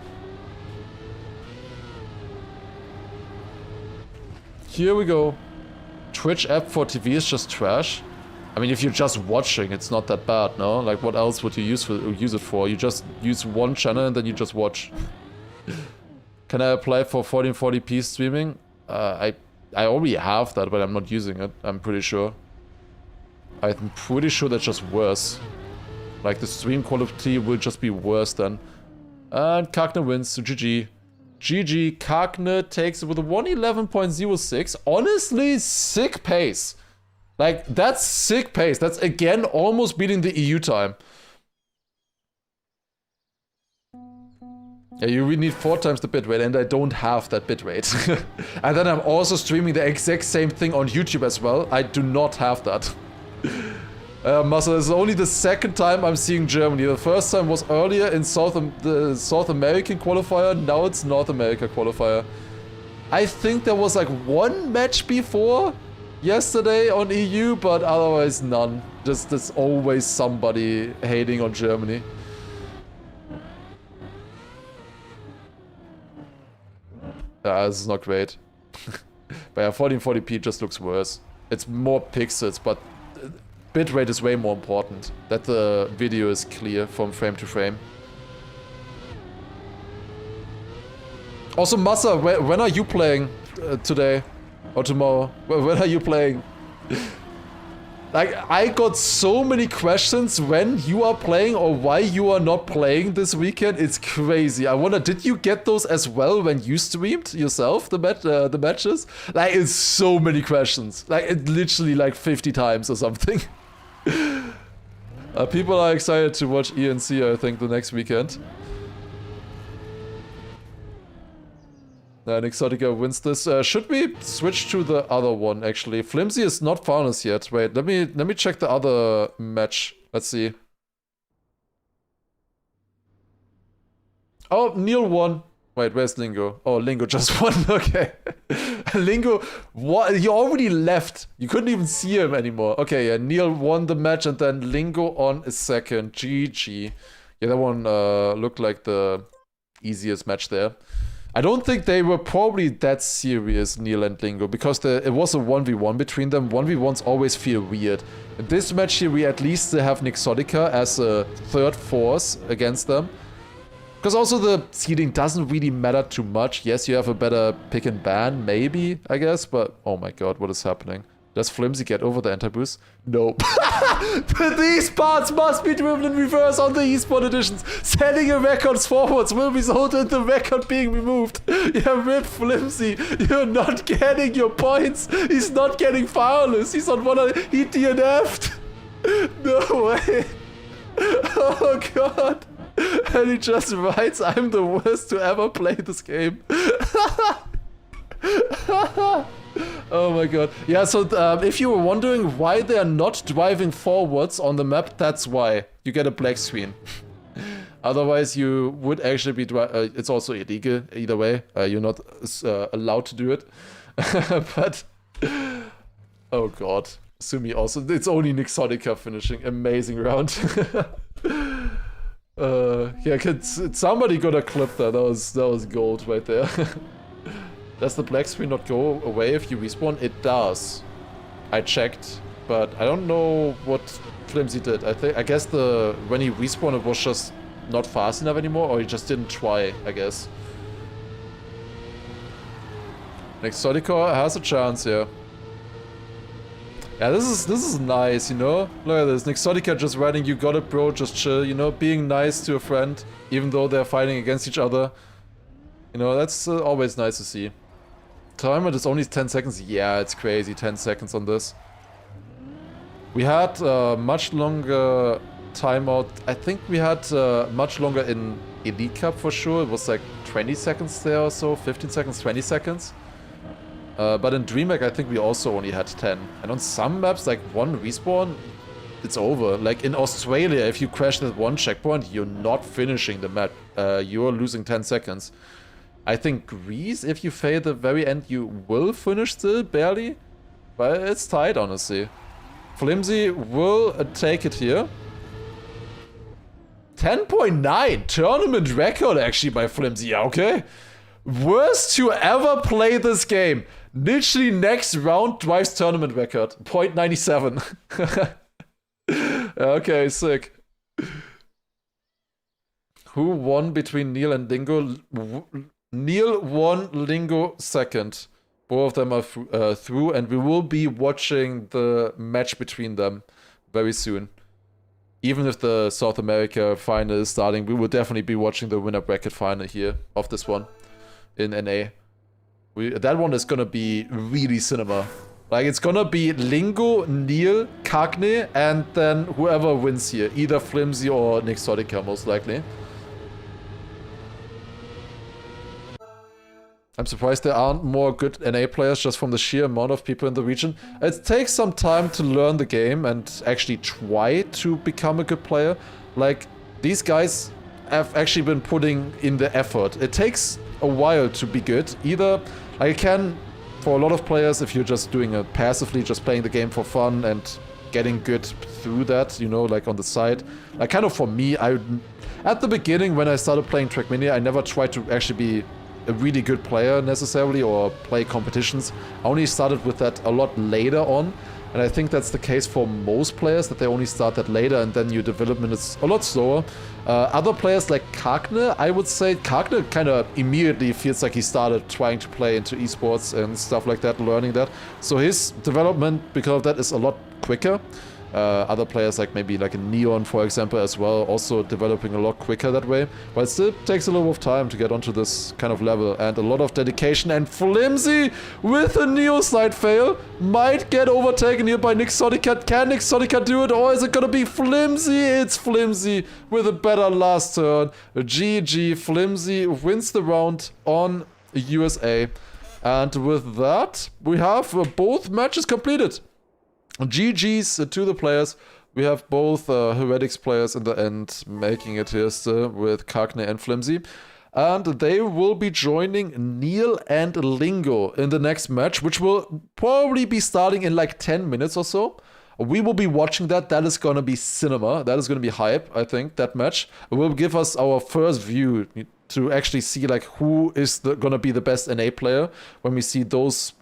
Here we go. Twitch app for TV is just trash. I mean, if you're just watching, it's not that bad, no? Like, what else would you use it for? You just use one channel and then you just watch. Can I apply for 1440p streaming? I already have that, but I'm not using it, I'm pretty sure. I'm pretty sure that's just worse. Like, the stream quality will just be worse then. And Kagne wins, so GG. GG, Kagne takes it with a 111.06. Honestly, sick pace. Like, that's sick pace. That's, again, almost beating the EU time. Yeah, you really need 4 times the bitrate, and I don't have that bitrate. And then I'm also streaming the exact same thing on YouTube as well. I do not have that. Muscle, this is only the second time I'm seeing Germany. The first time was earlier in the South American qualifier. Now it's North America qualifier. I think there was like one match before yesterday on EU, but otherwise none. Just there's always somebody hating on Germany. This is not great. But yeah, 1440p just looks worse. It's more pixels, but bitrate is way more important. That the video is clear from frame to frame. Also, Massa, when are you playing today? Or tomorrow? When are you playing? Like, I got so many questions when you are playing or why you are not playing this weekend. It's crazy. I wonder, did you get those as well when you streamed yourself, the matches? Like, it's so many questions. Like, it literally like 50 times or something. People are excited to watch ENC, I think, the next weekend. Exotica wins this. Should we switch to the other one, actually? Flimsy is not finals yet. Wait, let me check the other match. Let's see. Oh, Neil won. Wait, where's Lingo? Oh, Lingo just won. Okay. Lingo, what? He already left. You couldn't even see him anymore. Okay, yeah, Neil won the match and then Lingo on a second. GG. Yeah, that one looked like the easiest match there. I don't think they were probably that serious, Neil and Lingo, because it was a 1v1 between them. 1v1s always feel weird. In this match here, we at least have Nexotica as a third force against them. Because also the seeding doesn't really matter too much. Yes, you have a better pick and ban, maybe, I guess, but oh my god, what is happening? Does Flimsy get over the anti-boost? No. These parts must be driven in reverse on the eSport editions. Sending a records forwards will result in the record being removed. Yeah, rip Flimsy. You're not getting your points. He's not getting powerless. He's on one of he DNF'd. No way. Oh god. And he just writes, I'm the worst to ever play this game. Oh my god. Yeah, so if you were wondering why they are not driving forwards on the map, that's why. You get a black screen. Otherwise, you would actually be it's also illegal, either way. You're not allowed to do it. But... oh god. Sumi also. It's only Nexotica finishing. Amazing round. Yeah, somebody got a clip there. That was gold right there. Does the black screen not go away if you respawn? It does. I checked, but I don't know what Flimsy did. I guess when he respawned it was just not fast enough anymore, or he just didn't try, I guess. Nexotica has a chance here. Yeah, this is nice, you know? Look at this. Nexotica just writing, you got it, bro, just chill, you know? Being nice to a friend, even though they're fighting against each other. You know, that's always nice to see. Timer is only 10 seconds. Yeah, it's crazy, 10 seconds on this. We had much longer timeout. I think we had much longer in Elite Cup for sure. It was like 20 seconds there or so, 15 seconds, 20 seconds. But in DreamHack, I think we also only had 10. And on some maps, like one respawn, it's over. Like in Australia, if you crash at one checkpoint, you're not finishing the map. You're losing 10 seconds. I think Greece, if you fail the very end, you will finish still, barely. But it's tight, honestly. Flimsy will take it here. 10.9 tournament record actually by Flimsy. Yeah, okay. Worst to ever play this game. Literally next round drives tournament record. 0.97. Okay, sick. Who won between Neil and Lingo? Neil won, Lingo second. Both of them are through, and we will be watching the match between them very soon. Even if the South America final is starting, we will definitely be watching the winner bracket final here of this one in NA. That one is gonna be really cinema. Like, it's gonna be Lingo, Neil, Cagne, and then whoever wins here. Either Flimsy or Nexotica, most likely. I'm surprised there aren't more good NA players just from the sheer amount of people in the region. It takes some time to learn the game and actually try to become a good player. Like, these guys have actually been putting in the effort. It takes a while to be good. Either, like, for a lot of players, if you're just doing it passively, just playing the game for fun and getting good through that, you know, like on the side. Like, kind of for me, at the beginning when I started playing Trackmania, I never tried to actually be a really good player necessarily or play competitions. I only started with that a lot later on, and I think that's the case for most players, that they only start that later and then your development is a lot slower. Other players like Cagne, I would say Cagne kind of immediately feels like he started trying to play into esports and stuff like that, learning that. So his development because of that is a lot quicker. Other players like maybe like a Neon, for example, as well, also developing a lot quicker that way. But it still takes a little of time to get onto this kind of level and a lot of dedication. And Flimsy with a Neo slide fail might get overtaken here by Nexotica. Can Nexotica do it, or is it gonna be Flimsy? It's Flimsy with a better last turn. GG, Flimsy wins the round on USA. And with that, we have both matches completed. GG's to the players. We have both Heretics players in the end making it here still with Cagne and Flimsy. And they will be joining Neil and Lingo in the next match, which will probably be starting in like 10 minutes or so. We will be watching that. That is going to be cinema. That is going to be hype, I think, that match. It will give us our first view to actually see like who is going to be the best NA player when we see those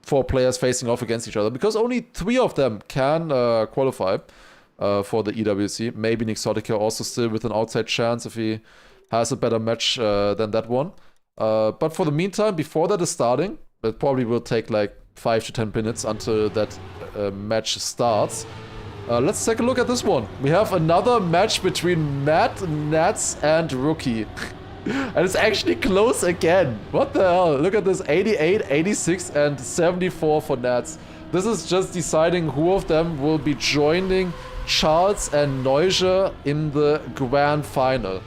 4 players facing off against each other, because only 3 of them can qualify for the EWC. Maybe Nexotica also still with an outside chance if he has a better match than that one. But for the meantime, before that is starting, it probably will take like 5 to 10 minutes until that match starts. Let's take a look at this one. We have another match between Matt, Nats, and Rookie. And it's actually close again. What the hell? Look at this, 88, 86, and 74 for Nats. This is just deciding who of them will be joining Charles and Neuge in the grand final.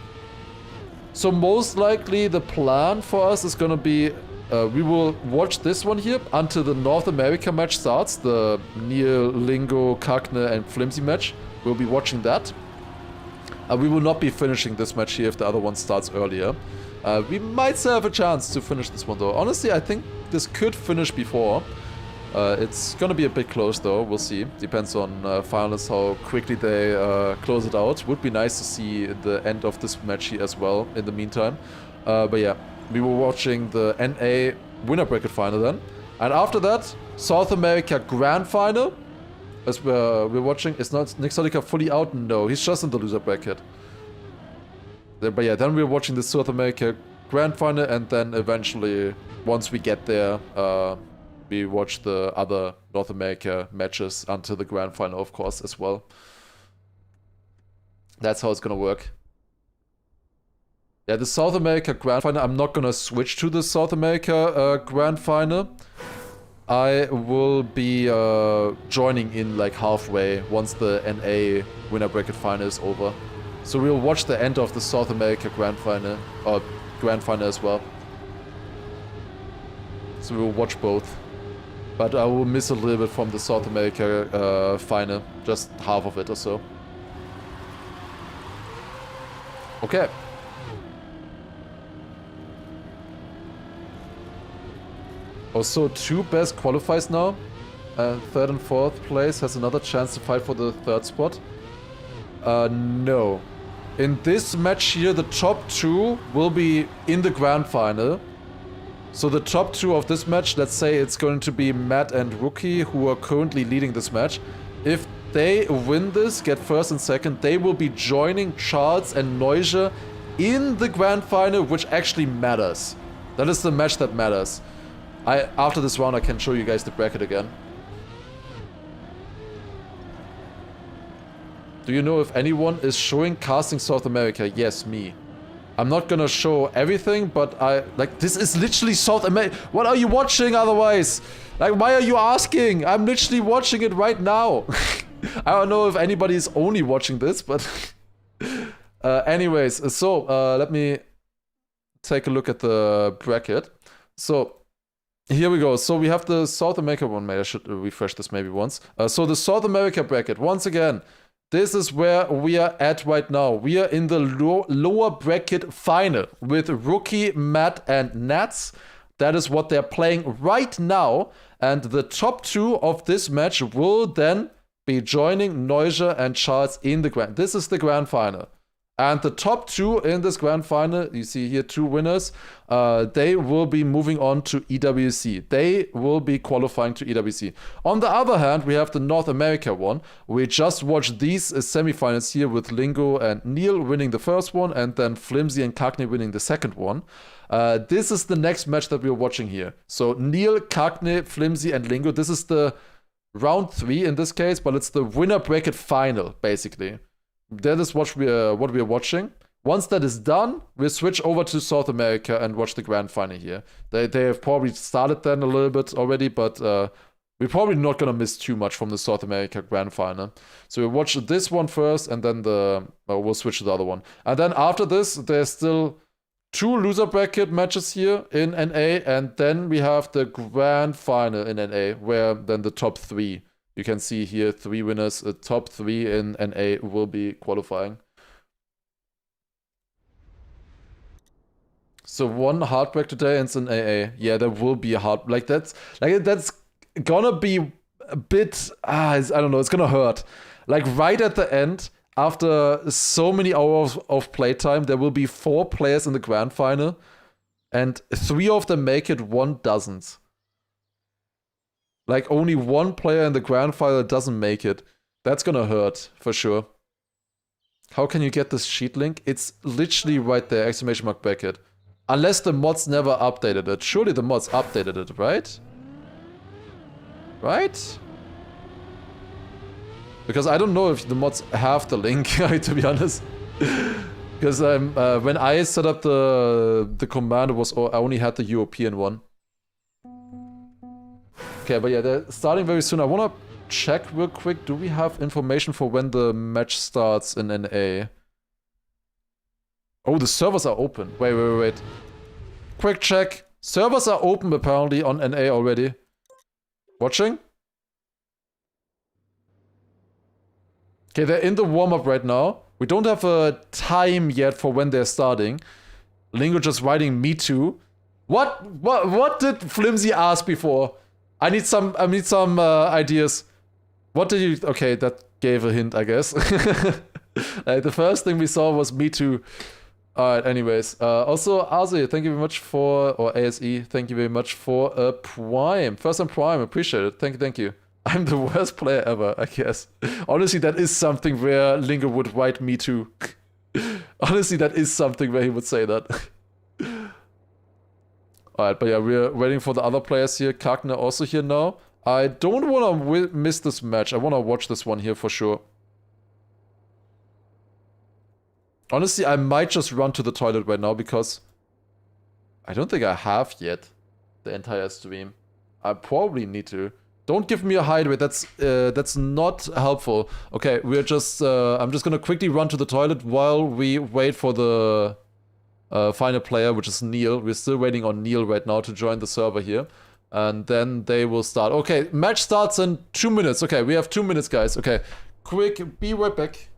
So most likely the plan for us is gonna be, we will watch this one here until the North America match starts. The Neil, Lingo, Cagne, and Flimsy match. We'll be watching that. We will not be finishing this match here if the other one starts earlier. We might still have a chance to finish this one though. Honestly, I think this could finish before. It's gonna be a bit close though, we'll see. Depends on finalists how quickly they close it out. Would be nice to see the end of this match here as well in the meantime. But yeah, we were watching the NA winner bracket final then. And after that, South America Grand Final. As we're watching, is not Nixotica fully out? No, he's just in the loser bracket. But yeah, then we're watching the South America Grand Final, and then eventually, once we get there, we watch the other North America matches until the Grand Final, of course, as well. That's how it's gonna work. Yeah, the South America Grand Final, I'm not gonna switch to the South America Grand Final. I will be joining in like halfway once the NA winner bracket final is over. So we'll watch the end of the South America Grand Final, or Grand Final as well. So we'll watch both. But I will miss a little bit from the South America final, just half of it or so. Okay. Also, 2 best qualifies now. Third and fourth place has another chance to fight for the third spot. No. In this match here, the top 2 will be in the grand final. So the top 2 of this match, let's say it's going to be Matt and Rookie, who are currently leading this match. If they win this, get first and second, they will be joining Charles and Neuge in the grand final, which actually matters. That is the match that matters. After this round, I can show you guys the bracket again. Do you know if anyone is showing casting South America? Yes, me. I'm not gonna show everything, but this is literally South America. What are you watching otherwise? Like, why are you asking? I'm literally watching it right now. I don't know if anybody is only watching this, but anyways, so let me take a look at the bracket. So here we go. So we have the South America one. Maybe I should refresh this maybe once. So the South America bracket, once again, this is where we are at right now. We are in the lower bracket final with Rookie, Matt, and Nats. That is what they're playing right now. And the top 2 of this match will then be joining Neuge and Charles in the grand. This is the grand final. And the top 2 in this grand final, you see here 2 winners, they will be moving on to EWC. They will be qualifying to EWC. On the other hand, we have the North America one. We just watched these semifinals here with Lingo and Neil winning the first one, and then Flimsy and Cagney winning the second one. This is the next match that we're watching here. So Neil, Cagney, Flimsy, and Lingo. This is the round 3 in this case, but it's the winner bracket final, basically. That is what we are watching. Once that is done, we'll switch over to South America and watch the grand final here. They have probably started then a little bit already, but we're probably not gonna miss too much from the South America grand final. So we'll watch this one first, and then we'll switch to the other one. And then after this, there's still 2 loser bracket matches here in NA, and then we have the grand final in NA, where then the top 3. You can see here 3 winners, top 3 in NA will be qualifying. So 1 heartbreak today and it's in AA. Yeah, there will be a heart. That's gonna be a bit. I don't know. It's gonna hurt. Like right at the end, after so many hours of playtime, there will be 4 players in the grand final, and 3 of them make it, 1 doesn't. Like, only 1 player in the grand final doesn't make it. That's gonna hurt, for sure. How can you get this sheet link? It's literally right there, exclamation mark bracket. Unless the mods never updated it. Surely the mods updated it, right? Right? Because I don't know if the mods have the link, to be honest. Because when I set up the command, I only had the European one. Okay, but yeah, they're starting very soon. I want to check real quick. Do we have information for when the match starts in NA? Oh, the servers are open. Wait. Quick check. Servers are open apparently on NA already. Watching? Okay, they're in the warm-up right now. We don't have a time yet for when they're starting. Lingo just writing me too. What did Flimsy ask before? I need some ideas. What did you... Okay, that gave a hint, I guess. The first thing we saw was me too. Alright, anyways. Also, Aze, thank you very much for, or ASE, thank you very much for a Prime. First time Prime, appreciate it. Thank you. I'm the worst player ever, I guess. Honestly, that is something where Lingo would write me to. Honestly, that is something where he would say that. Alright, but yeah, we're waiting for the other players here. Kagner also here now. I don't want to miss this match. I want to watch this one here for sure. Honestly, I might just run to the toilet right now because I don't think I have yet the entire stream. I probably need to. Don't give me a hideaway. That's not helpful. Okay, we're just. I'm just gonna quickly run to the toilet while we wait for the final player, which is Neil. We're still waiting on Neil right now to join the server here, and then they will start. Okay, match starts in 2 minutes. Okay, we have 2 minutes, guys. Okay, quick. Be right back.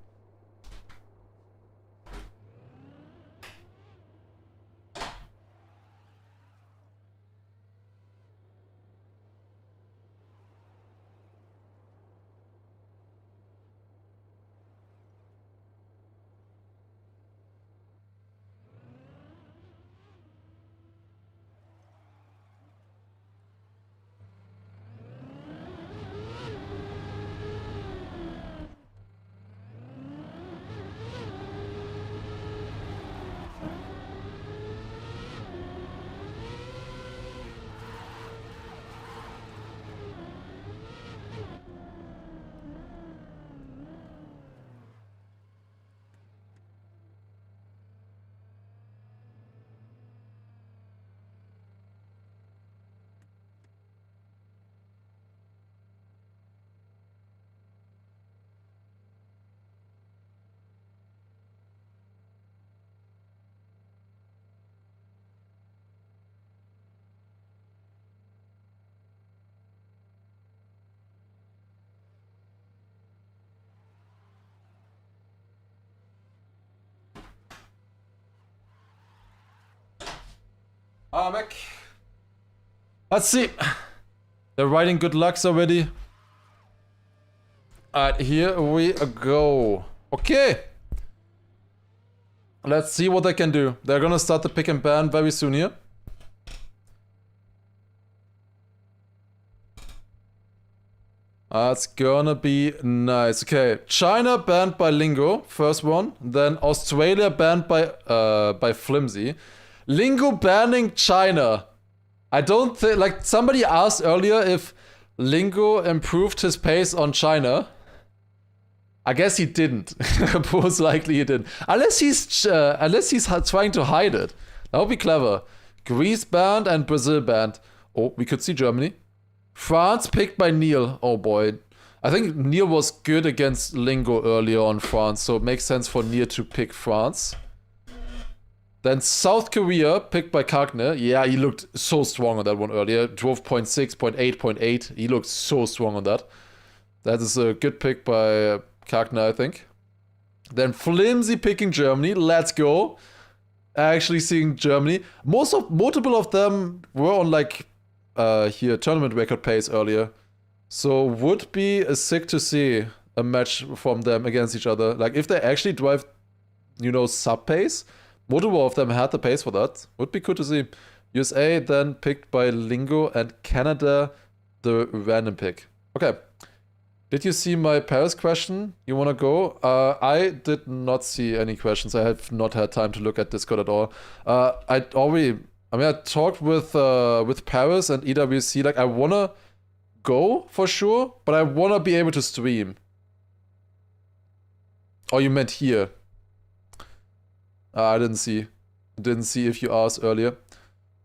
Mac. Let's see. They're writing good lucks already. Alright, here we go. Okay. Let's see what they can do. They're gonna start the pick and ban very soon here. That's gonna be nice. Okay, China banned by Lingo, first one. Then Australia banned by Flimsy. Lingo banning China. I don't think, like, somebody asked earlier if Lingo improved his pace on China. I guess he didn't. Most likely he didn't. Unless he's trying to hide it. That would be clever. Greece banned and Brazil banned. Oh, we could see Germany. France picked by Neil. Oh boy. I think Neil was good against Lingo earlier on France, so it makes sense for Neil to pick France. Then South Korea picked by Kagner. Yeah, he looked so strong on that one earlier. Drove 0.6, 0.8, 0.8. He looked so strong on that. That is a good pick by Kagner, I think. Then Flimsy picking Germany. Let's go. Actually seeing Germany. Multiple of them were on like here tournament record pace earlier. So would be sick to see a match from them against each other. Like if they actually drive, you know, sub pace. Multiple of them had the pace for that. Would be good to see. USA then picked by Lingo and Canada the random pick. Okay. Did you see my Paris question? You wanna go? I did not see any questions. I have not had time to look at Discord at all. I talked with Paris and EWC. Like I wanna go for sure, but I wanna be able to stream. Oh, you meant here? I didn't see. Didn't see if you asked earlier.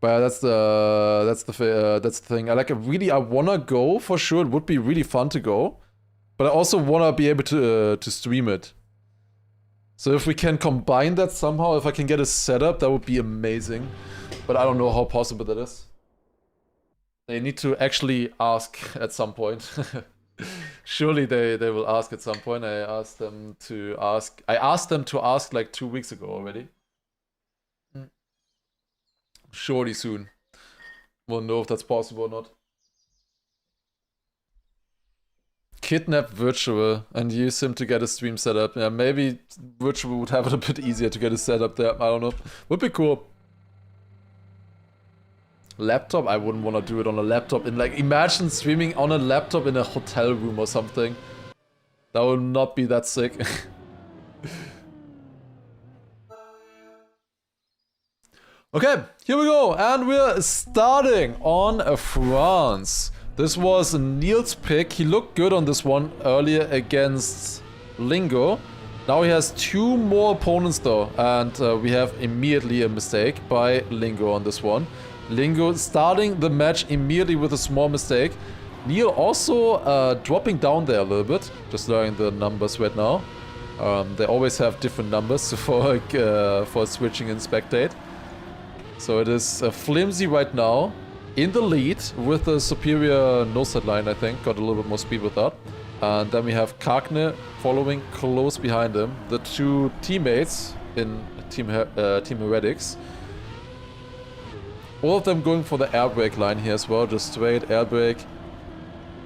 But that's the thing. I wanna go for sure. It would be really fun to go. But I also want to be able to stream it. So if we can combine that somehow, if I can get a setup, that would be amazing. But I don't know how possible that is. They need to actually ask at some point. Surely they will ask at some point. I asked them to ask like 2 weeks ago already. Surely soon. We'll know if that's possible or not. Kidnap Virtual and use him to get a stream set up. Yeah, maybe Virtual would have it a bit easier to get a setup there. I don't know. Would be cool. Laptop? I wouldn't want to do it on a laptop. Imagine streaming on a laptop in a hotel room or something. That would not be that sick. Okay, here we go, and we're starting on France. This was Neil's pick. He looked good on this one earlier against Lingo. Now he has 2 more opponents though, and we have immediately a mistake by Lingo on this one. Lingo starting the match immediately with a small mistake. Neil also dropping down there a little bit, just learning the numbers right now. They always have different numbers for switching in spectate. So it is Flimsy right now in the lead with a superior no-side line, I think. Got a little bit more speed with that. And then we have Kagne following close behind him. The 2 teammates in Team Heretics. All of them going for the air brake line here as well. Just straight air brake.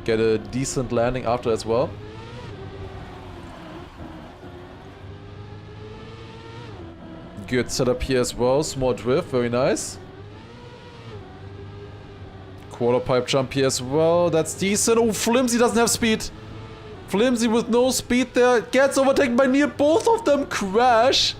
Get a decent landing after as well. Good setup here as well. Small drift, very nice. Quarter pipe jump here as well. That's decent. Oh, Flimsy doesn't have speed. Flimsy with no speed there. Gets overtaken by Neil. Both of them crash.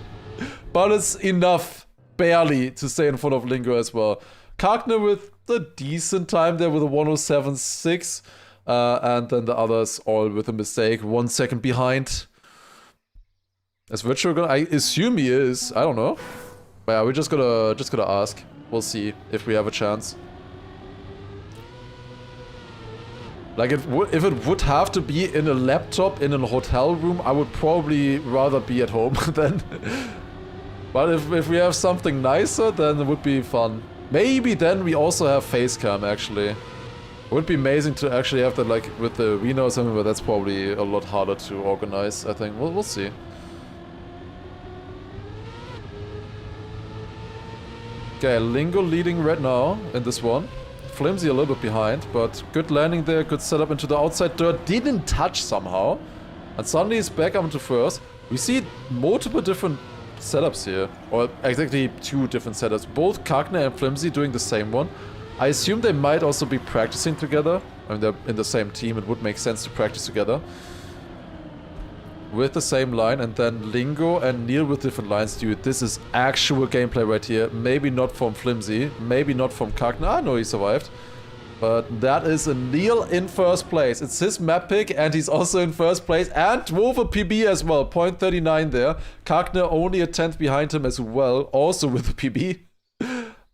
But it's enough, barely, to stay in front of Lingo as well. Kagne with a decent time there with a 107.6. And then the others all with a mistake. 1 second behind. Is Virtual gonna? I assume he is. I don't know. But yeah, we're just gonna ask. We'll see if we have a chance. Like if it would have to be in a laptop in a hotel room, I would probably rather be at home then. But if we have something nicer, then it would be fun. Maybe then we also have face cam actually. It would be amazing to actually have that like with the arena or something, but that's probably a lot harder to organize, I think. We'll see. Okay, Lingo leading right now in this one. Flimsy a little bit behind, but good landing there, good setup into the outside dirt. Didn't touch somehow. And suddenly he's back up into first. We see multiple different setups here. Or exactly 2 different setups. Both Kagne and Flimsy doing the same one. I assume they might also be practicing together. I mean, they're in the same team. It would make sense to practice together. With the same line, and then Lingo and Neil with different lines. Dude, this is actual gameplay right here. Maybe not from Flimsy, maybe not from Kagne. Ah, no, he survived. But that is a Neil in first place. It's his map pick, and he's also in first place. And drove a PB as well, 0.39 there. Kagne only a 10th behind him as well, also with a PB.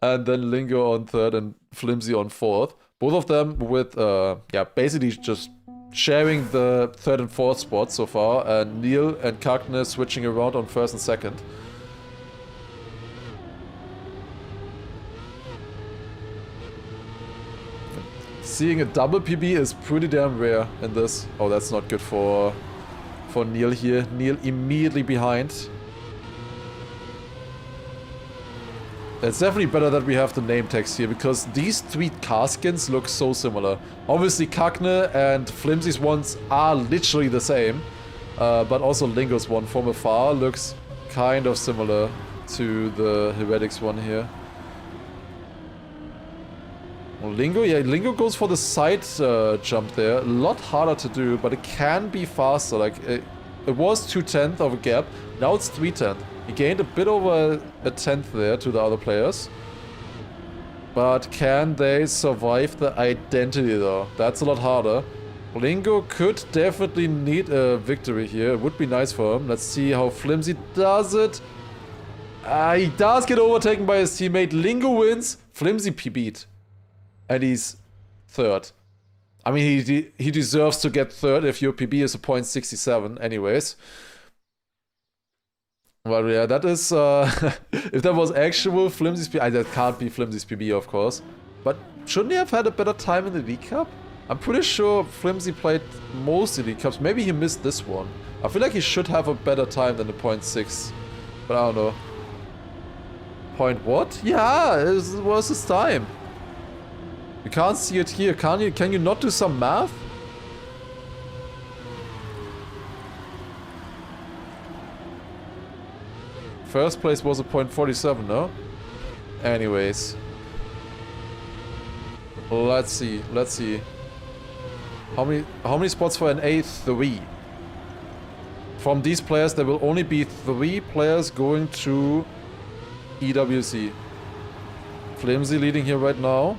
And then Lingo on 3rd and Flimsy on 4th. Both of them with, yeah, basically just sharing the 3rd and 4th spot so far, and Neil and Kagne switching around on 1st and 2nd. Seeing a double PB is pretty damn rare in this. Oh, that's not good for Neil here. Neil immediately behind. It's definitely better that we have the name text here, because these 3 car skins look so similar. Obviously Kagne and Flimsy's ones are literally the same, but also Lingo's one from afar looks kind of similar to the Heretics one here. Well, Lingo, yeah, Lingo goes for the side jump there. A lot harder to do, but it can be faster. Like it was 2/10 of a gap, now it's 3/10. He gained a bit over a 10th there to the other players. But can they survive the identity though? That's a lot harder. Lingo could definitely need a victory here. It would be nice for him. Let's see how Flimsy does it. He does get overtaken by his teammate. Lingo wins. Flimsy PB'd. And he's 3rd. I mean, he deserves to get 3rd if your PB is a 0.67 anyways. Well, yeah, that is, if that was actual Flimsy's PB, that can't be Flimsy's PB, of course. But shouldn't he have had a better time in the League Cup? I'm pretty sure Flimsy played most League Cups. Maybe he missed this one. I feel like he should have a better time than the 0.6. But I don't know. Point what? Yeah, it was his time. You can't see it here, can you? Can you not do some math? First place was a .47, no? Anyways. Let's see. How many spots for an A3? From these players, there will only be 3 players going to EWC. Flimsy leading here right now.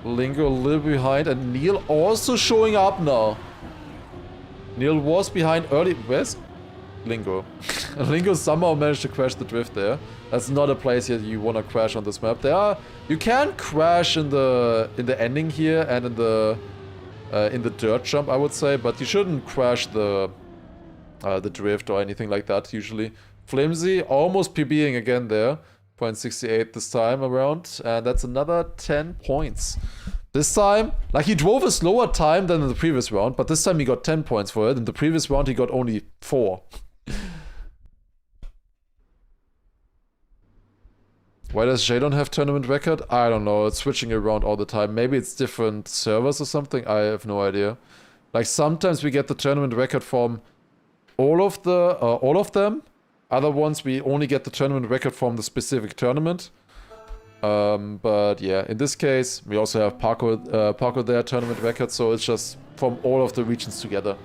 Lingo a little behind, and Neil also showing up now. Neil was behind early. Where's Lingo? Lingo somehow managed to crash the drift there. That's not a place yet you want to crash on this map. You can crash in the ending here and in the dirt jump, I would say, but you shouldn't crash the drift or anything like that usually. Flimsy almost PBing again there. 0.68 this time around, and that's another 10 points. This time, like, he drove a slower time than in the previous round, but this time he got 10 points for it. In the previous round he got only 4. Why does Jadon have tournament record? I don't know, it's switching around all the time. Maybe it's different servers or something, I have no idea. Like, sometimes we get the tournament record from all of them. Other ones we only get the tournament record from the specific tournament. But yeah, in this case we also have Parkour there tournament record, so it's just from all of the regions together.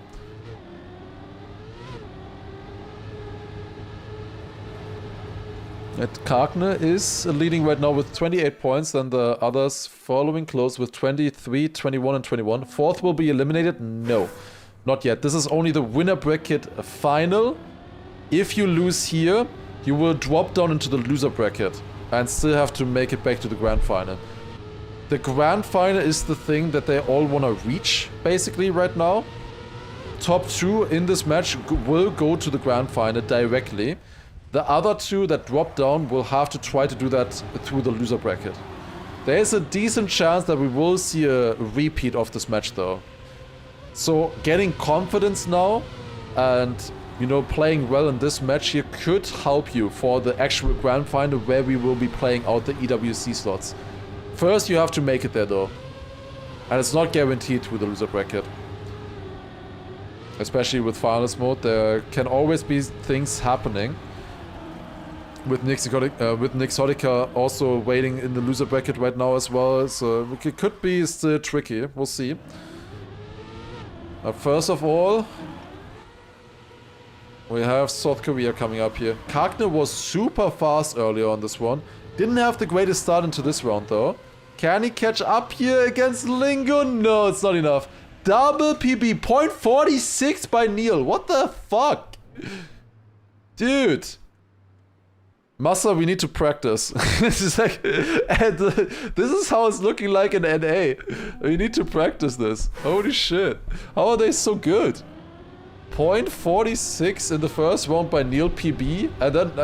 Karkne is leading right now with 28 points, then the others following close with 23, 21 and 21. Fourth will be eliminated? No, not yet. This is only the winner bracket final. If you lose here, you will drop down into the loser bracket and still have to make it back to the grand final. The grand final is the thing that they all want to reach, basically, right now. Top 2 in this match will go to the grand final directly. The other 2 that drop down will have to try to do that through the loser bracket. There is a decent chance that we will see a repeat of this match, though. So getting confidence now and, you know, playing well in this match here could help you for the actual grand final where we will be playing out the EWC slots. First you have to make it there though. And it's not guaranteed through the loser bracket. Especially with finals mode, there can always be things happening. With Nixotica also waiting in the loser bracket right now as well, so it could be still tricky, we'll see. First of all, we have South Korea coming up here. Karkne was super fast earlier on this one. Didn't have the greatest start into this round though. Can he catch up here against Lingo? No, it's not enough. Double PB, 0.46 by Neil. What the fuck? Dude. Massa, we need to practice. This is like, this is how it's looking like in NA. We need to practice this. Holy shit. How are they so good? 0.46 in the first round by Neil PB, and then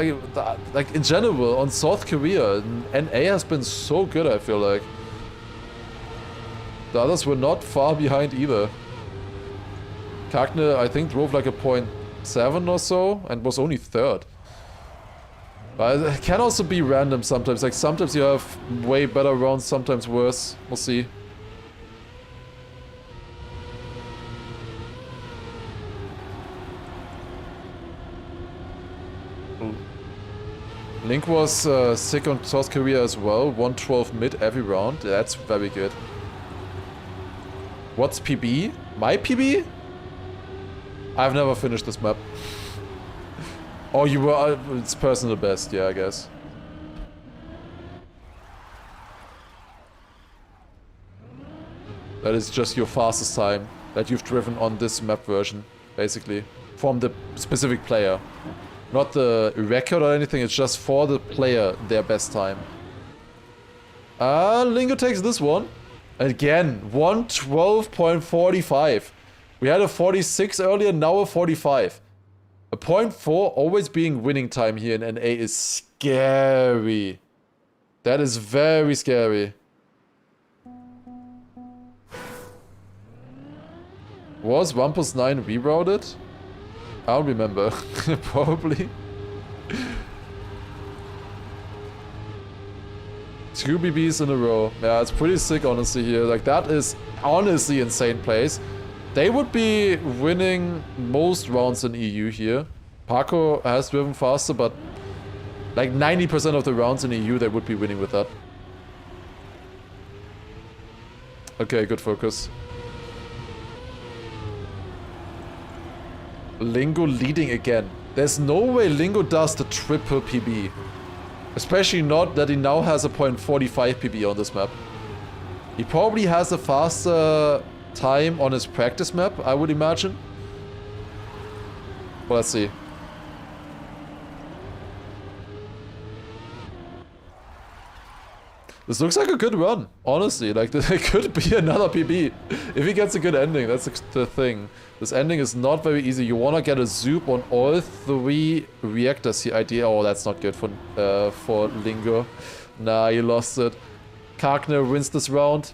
like in general on South Korea, NA has been so good, I feel like. The others were not far behind either. Karkne, I think, drove like a 0.7 or so and was only third. But it can also be random sometimes, like sometimes you have way better rounds, sometimes worse. We'll see. Link was sick on South Korea as well, 112 mid every round. That's very good. What's PB? My PB? I've never finished this map. Oh, you were... it's personal best, yeah, I guess. That is just your fastest time that you've driven on this map version, basically. From the specific player. Not the record or anything, it's just for the player, their best time. Lingo takes this one. Again, 112.45. We had a 46 earlier, now a 45. A 0.4 always being winning time here in NA is scary. That is very scary. Was 1+9 rerouted? I don't remember. Probably. 2 BBs in a row. Yeah, it's pretty sick, honestly, here. Like, that is honestly insane plays. They would be winning most rounds in EU here. Paco has driven faster, but Like 90% of the rounds in EU, they would be winning with that. Okay, good focus. Lingo leading again. There's no way Lingo does the triple PB. Especially not that he now has a .45 PB on this map. He probably has a faster time on his practice map, I would imagine. Well, let's see. This looks like a good run, honestly. Like, there could be another PB. If he gets a good ending, that's the thing. This ending is not very easy. You want to get a zoop on all 3 reactors here. Idea. Oh, that's not good for Lingo. Nah, he lost it. Kagner wins this round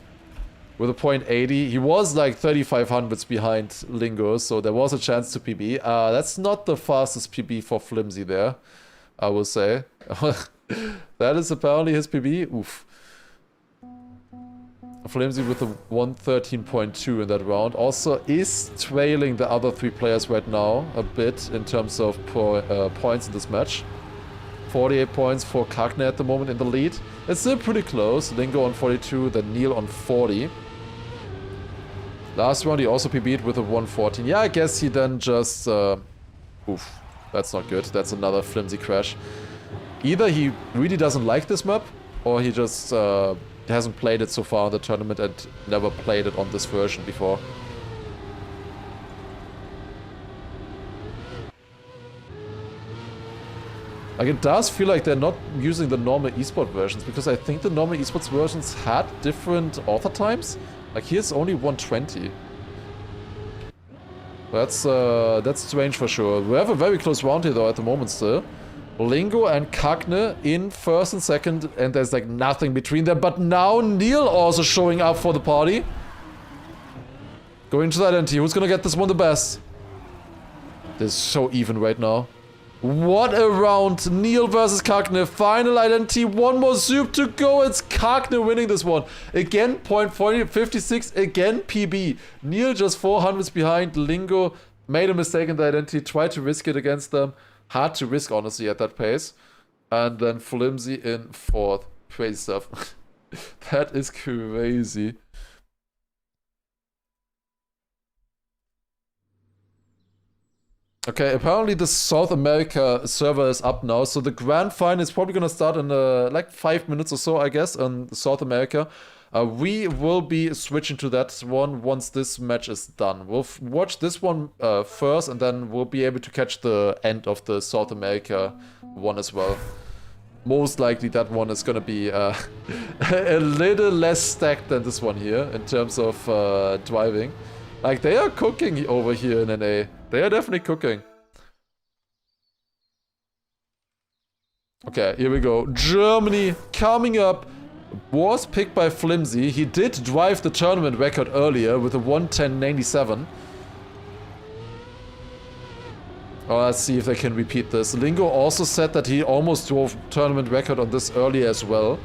with a .80. He was like 3,500s behind Lingo, so there was a chance to PB. That's not the fastest PB for Flimsy there, I will say. That is apparently his PB. Oof. Flimsy with a 113.2 in that round. Also is trailing the other 3 players right now a bit in terms of points in this match. 48 points for Kagner at the moment in the lead. It's still pretty close. Lingo on 42, then Neil on 40. Last round he also PB'd with a 114. Yeah, I guess he then just... oof, that's not good. That's another Flimsy crash. Either he really doesn't like this map, or he just hasn't played it so far in the tournament and never played it on this version before. Like, it does feel like they're not using the normal esport versions, because I think the normal esports versions had different author times. Like, here's only 120. That's strange for sure. We have a very close round here though at the moment still. Lingo and Kagner in first and second, and there's like nothing between them. But now Neil also showing up for the party. Going to that NT. Who's gonna get this one the best? This is so even right now. What a round. Neil versus Kagner. Final identity. One more zoop to go. It's Kagner winning this one. Again, .56. Again, PB. Neil just 400s behind. Lingo made a mistake in the identity. Tried to risk it against them. Hard to risk, honestly, at that pace. And then Flimsy in 4th. Crazy stuff. That is crazy. Okay, apparently the South America server is up now. So the grand final is probably going to start in like 5 minutes or so, I guess, in South America. We will be switching to that one once this match is done. We'll watch this one first, and then we'll be able to catch the end of the South America one as well. Most likely that one is going to be a little less stacked than this one here in terms of driving. Like, they are cooking over here in NA. They are definitely cooking. Okay, here we go. Germany coming up. Was picked by Flimsy. He did drive the tournament record earlier with a 110.97. Oh, let's see if they can repeat this. Lingo also said that he almost drove tournament record on this earlier as well.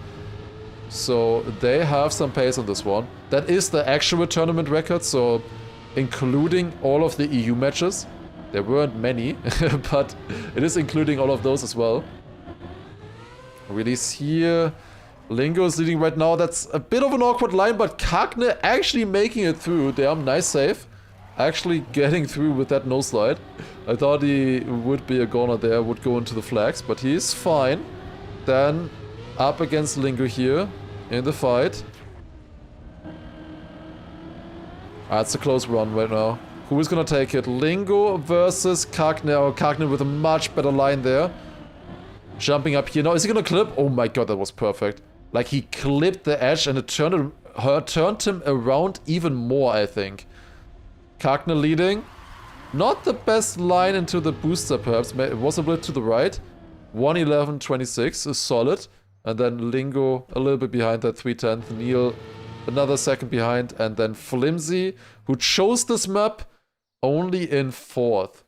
So they have some pace on this one. That is the actual tournament record, so including all of the EU matches. There weren't many, but it is including all of those as well. Release here. Lingo is leading right now. That's a bit of an awkward line, but Kagner actually making it through. Damn, nice save. Actually getting through with that no slide. I thought he would be a goner there, would go into the flags, but he's fine. Then up against Lingo here in the fight. That's a close run right now. Who is gonna take it? Lingo versus Kagner. Oh, Kagner with a much better line there. Jumping up here. Now, is he gonna clip? Oh my god, that was perfect. Like, he clipped the edge and it turned him around even more, I think. Kagner leading. Not the best line into the booster, perhaps. It was a bit to the right. 111.26 is solid. And then Lingo a little bit behind that 310th. Neil another second behind. And then Flimsy, who chose this map only in 4th.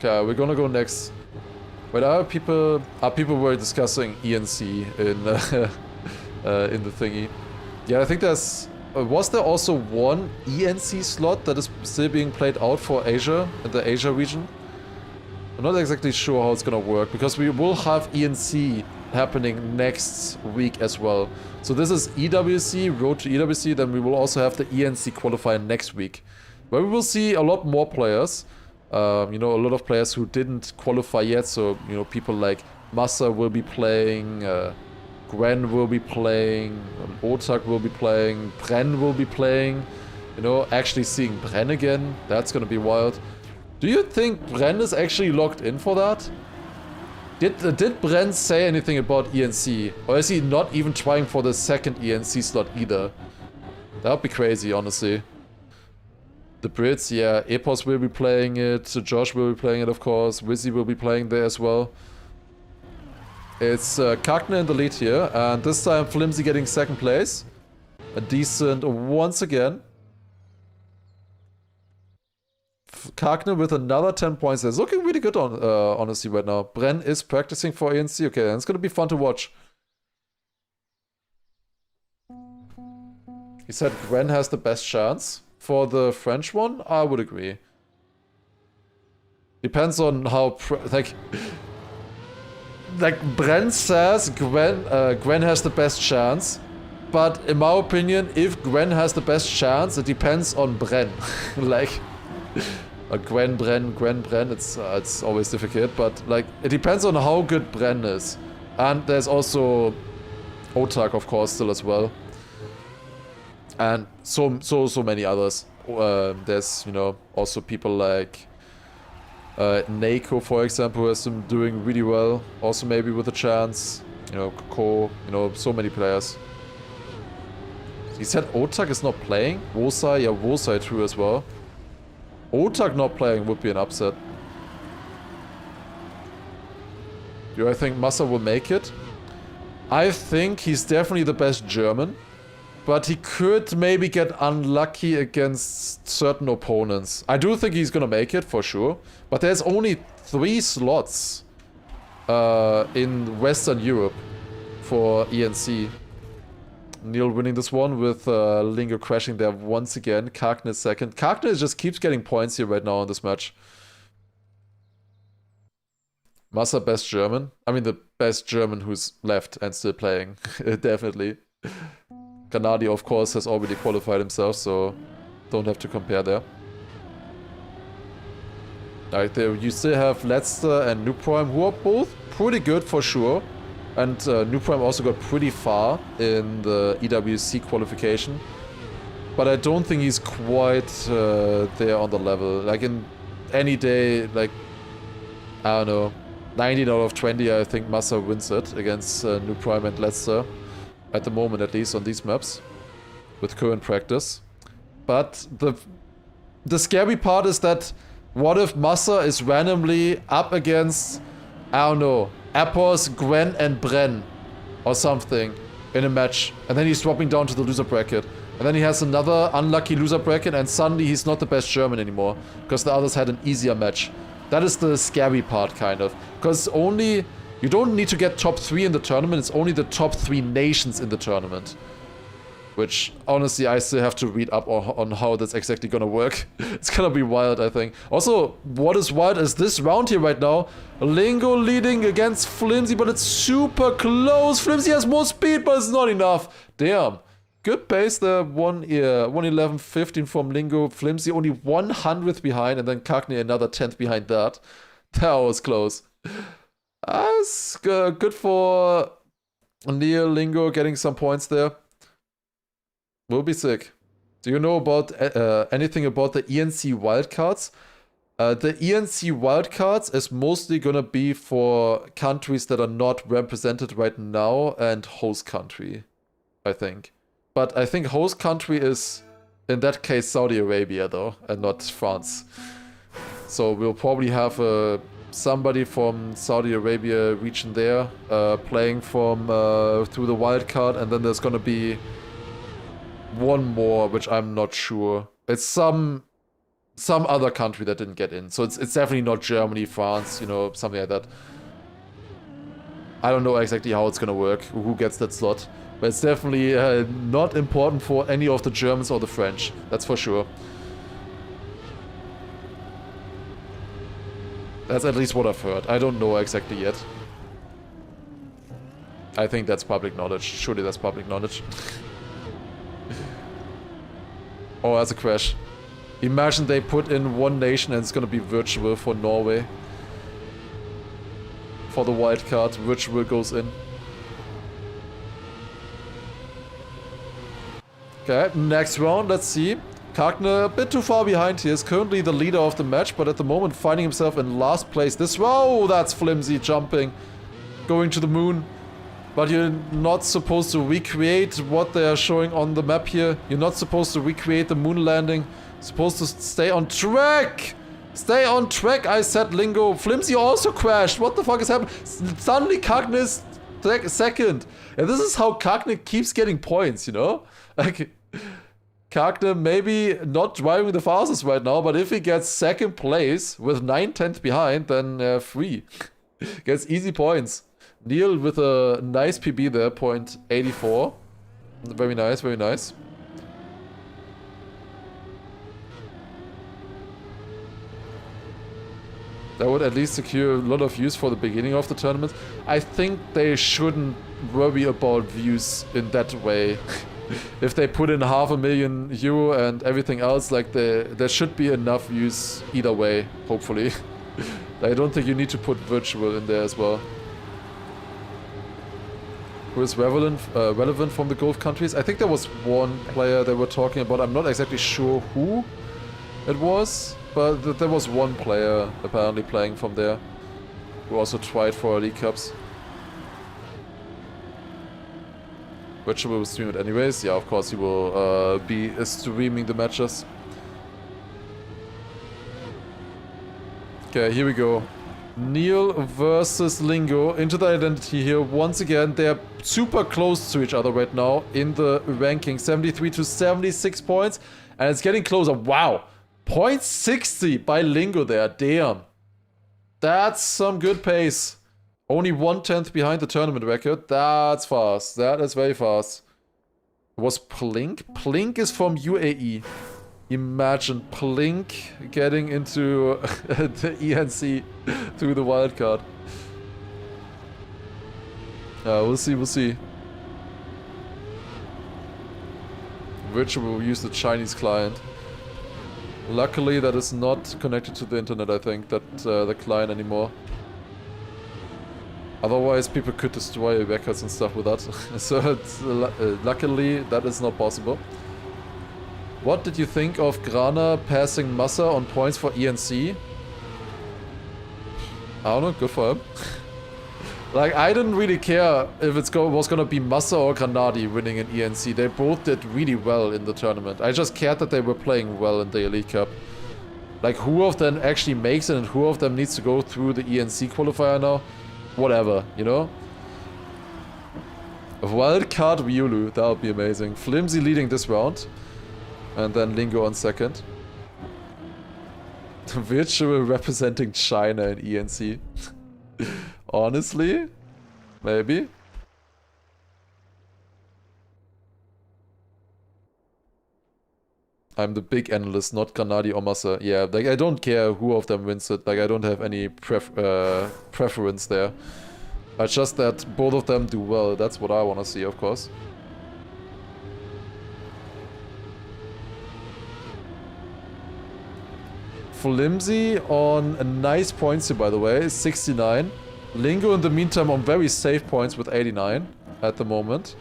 Okay, we're gonna go next. Wait, people were discussing ENC in the thingy. Yeah, I think there's was there also one ENC slot that is still being played out for Asia, in the Asia region? I'm not exactly sure how it's gonna work, because we will have ENC happening next week as well. So this is EWC, Road to EWC, then we will also have the ENC qualifier next week, where we will see a lot more players. You know, a lot of players who didn't qualify yet, so, you know, people like Massa will be playing, Gwen will be playing, Otak will be playing, Bren will be playing. You know, actually seeing Bren again, that's gonna be wild. Do you think Bren is actually locked in for that? Did Bren say anything about ENC? Or is he not even trying for the second ENC slot either? That would be crazy, honestly. The Brits, yeah, Epos will be playing it, Josh will be playing it, of course, Wizzy will be playing there as well. It's Kagner in the lead here, and this time Flimsy getting second place. A decent once again. Kagner with another 10 points. It's looking really good on honestly right now. Bren is practicing for ANC. Okay, and it's gonna be fun to watch. He said Bren has the best chance. For the French one, I would agree. Depends on how like Bren says Gwen has the best chance, but in my opinion, if Gwen has the best chance, it depends on Bren. Like Gwen, Bren, it's always difficult, but like it depends on how good Bren is. And there's also Otak, of course, still as well. And so many others. There's, you know, also people like Neiko, for example, who has been doing really well. Also maybe with a chance. You know, Koko, you know, so many players. He said Otak is not playing. Wosai, yeah, Wosai true as well. Otak not playing would be an upset. Do I think Massa will make it? I think he's definitely the best German. But he could maybe get unlucky against certain opponents. I do think he's gonna make it, for sure. But there's only 3 slots in Western Europe for ENC. Neil winning this one with Lingo crashing there once again. Kagner second. Kagner just keeps getting points here right now in this match. Massa best German. I mean, the best German who's left and still playing. Definitely. Gennady, of course, has already qualified himself, so don't have to compare there. Right there, you still have Letzter and Noob Prime, who are both pretty good for sure. And Noob Prime also got pretty far in the EWC qualification. But I don't think he's quite there on the level. Like in any day, like, I don't know, 19 out of 20, I think Massa wins it against Noob Prime and Letzter. At the moment, at least, on these maps. With current practice. But the scary part is that what if Massa is randomly up against, I don't know, Epos, Gwen and Bren or something in a match. And then he's dropping down to the loser bracket. And then he has another unlucky loser bracket and suddenly he's not the best German anymore. Because the others had an easier match. That is the scary part, kind of. Because only... You don't need to get top 3 in the tournament, it's only the top 3 nations in the tournament. Which, honestly, I still have to read up on how that's exactly gonna work. It's gonna be wild, I think. Also, what is wild is this round here right now. Lingo leading against Flimsy, but it's super close. Flimsy has more speed, but it's not enough. Damn. Good pace there, 1:11:15 from Lingo. Flimsy only 100th behind, and then Kagner another 10th behind that. That was close. That's good for Neil Lingo getting some points there. Will be sick. Do you know about anything about the ENC wildcards? The ENC wildcards is mostly gonna be for countries that are not represented right now and host country, I think. But I think host country is, in that case, Saudi Arabia though, and not France. So we'll probably have somebody from Saudi Arabia region there playing from through the wildcard, and then there's gonna be one more, which I'm not sure. It's some other country that didn't get in. So it's definitely not Germany, France, you know, something like that. I don't know exactly how it's gonna work, who gets that slot. But it's definitely not important for any of the Germans or the French. That's for sure. That's at least what I've heard. I don't know exactly yet. I think that's public knowledge. Surely that's public knowledge. Oh, that's a crash. Imagine they put in one nation and it's gonna be virtual for Norway. For the wild card, virtual goes in. Okay, next round, let's see. Kagner a bit too far behind. He is currently the leader of the match, but at the moment finding himself in last place. This, whoa, that's flimsy jumping. Going to the moon. But you're not supposed to recreate what they are showing on the map here. You're not supposed to recreate the moon landing. You're supposed to stay on track. Stay on track, I said, Lingo. Flimsy also crashed. What the fuck is happening? Suddenly Kagner is second. And this is how Kagner keeps getting points, you know? Like, Kagner maybe not driving the fastest right now, but if he gets second place with 9/10 behind, then free. Gets easy points. Neil with a nice PB there, 0.84. Very nice, very nice. That would at least secure a lot of views for the beginning of the tournament. I think they shouldn't worry about views in that way. If they put in €500,000 and everything else, like there should be enough views either way, hopefully. I don't think you need to put virtual in there as well. Who is relevant from the Gulf countries? I think there was one player they were talking about. I'm not exactly sure who it was, but there was one player apparently playing from there who also tried for League Cups. Virtual will stream it anyways. Yeah, of course he will be streaming the matches. Okay, here we go. Neil versus Lingo into the identity here. Once again, they're super close to each other right now in the ranking. 73 to 76 points. And it's getting closer. Wow. 0.60 by Lingo there. Damn. That's some good pace. Only 1/10 behind the tournament record. That's fast. That is very fast. Was Plink? Plink is from UAE. Imagine Plink getting into the ENC through the wildcard. We'll see, we'll see. Virtual will use the Chinese client. Luckily that is not connected to the internet, I think, the client anymore. Otherwise people could destroy records and stuff with that. So luckily that is not possible. What did you think of Grana passing Massa on points for ENC? I don't know, good for him. Like, I didn't really care if it was gonna be Massa or Granadi winning in ENC. They both did really well in the tournament. I just cared that they were playing well in the Elite Cup. Like, who of them actually makes it and who of them needs to go through the ENC qualifier now? Whatever, you know? Wildcard Riolu, that would be amazing. Flimsy leading this round. And then Lingo on second. Virtual representing China in ENC. Honestly? Maybe? I'm the big analyst, not Granadi or Massa. Yeah, like I don't care who of them wins it. Like I don't have any preference there. It's just that both of them do well. That's what I want to see, of course. Flimsy on nice points here, by the way, 69. Lingo in the meantime on very safe points with 89 at the moment.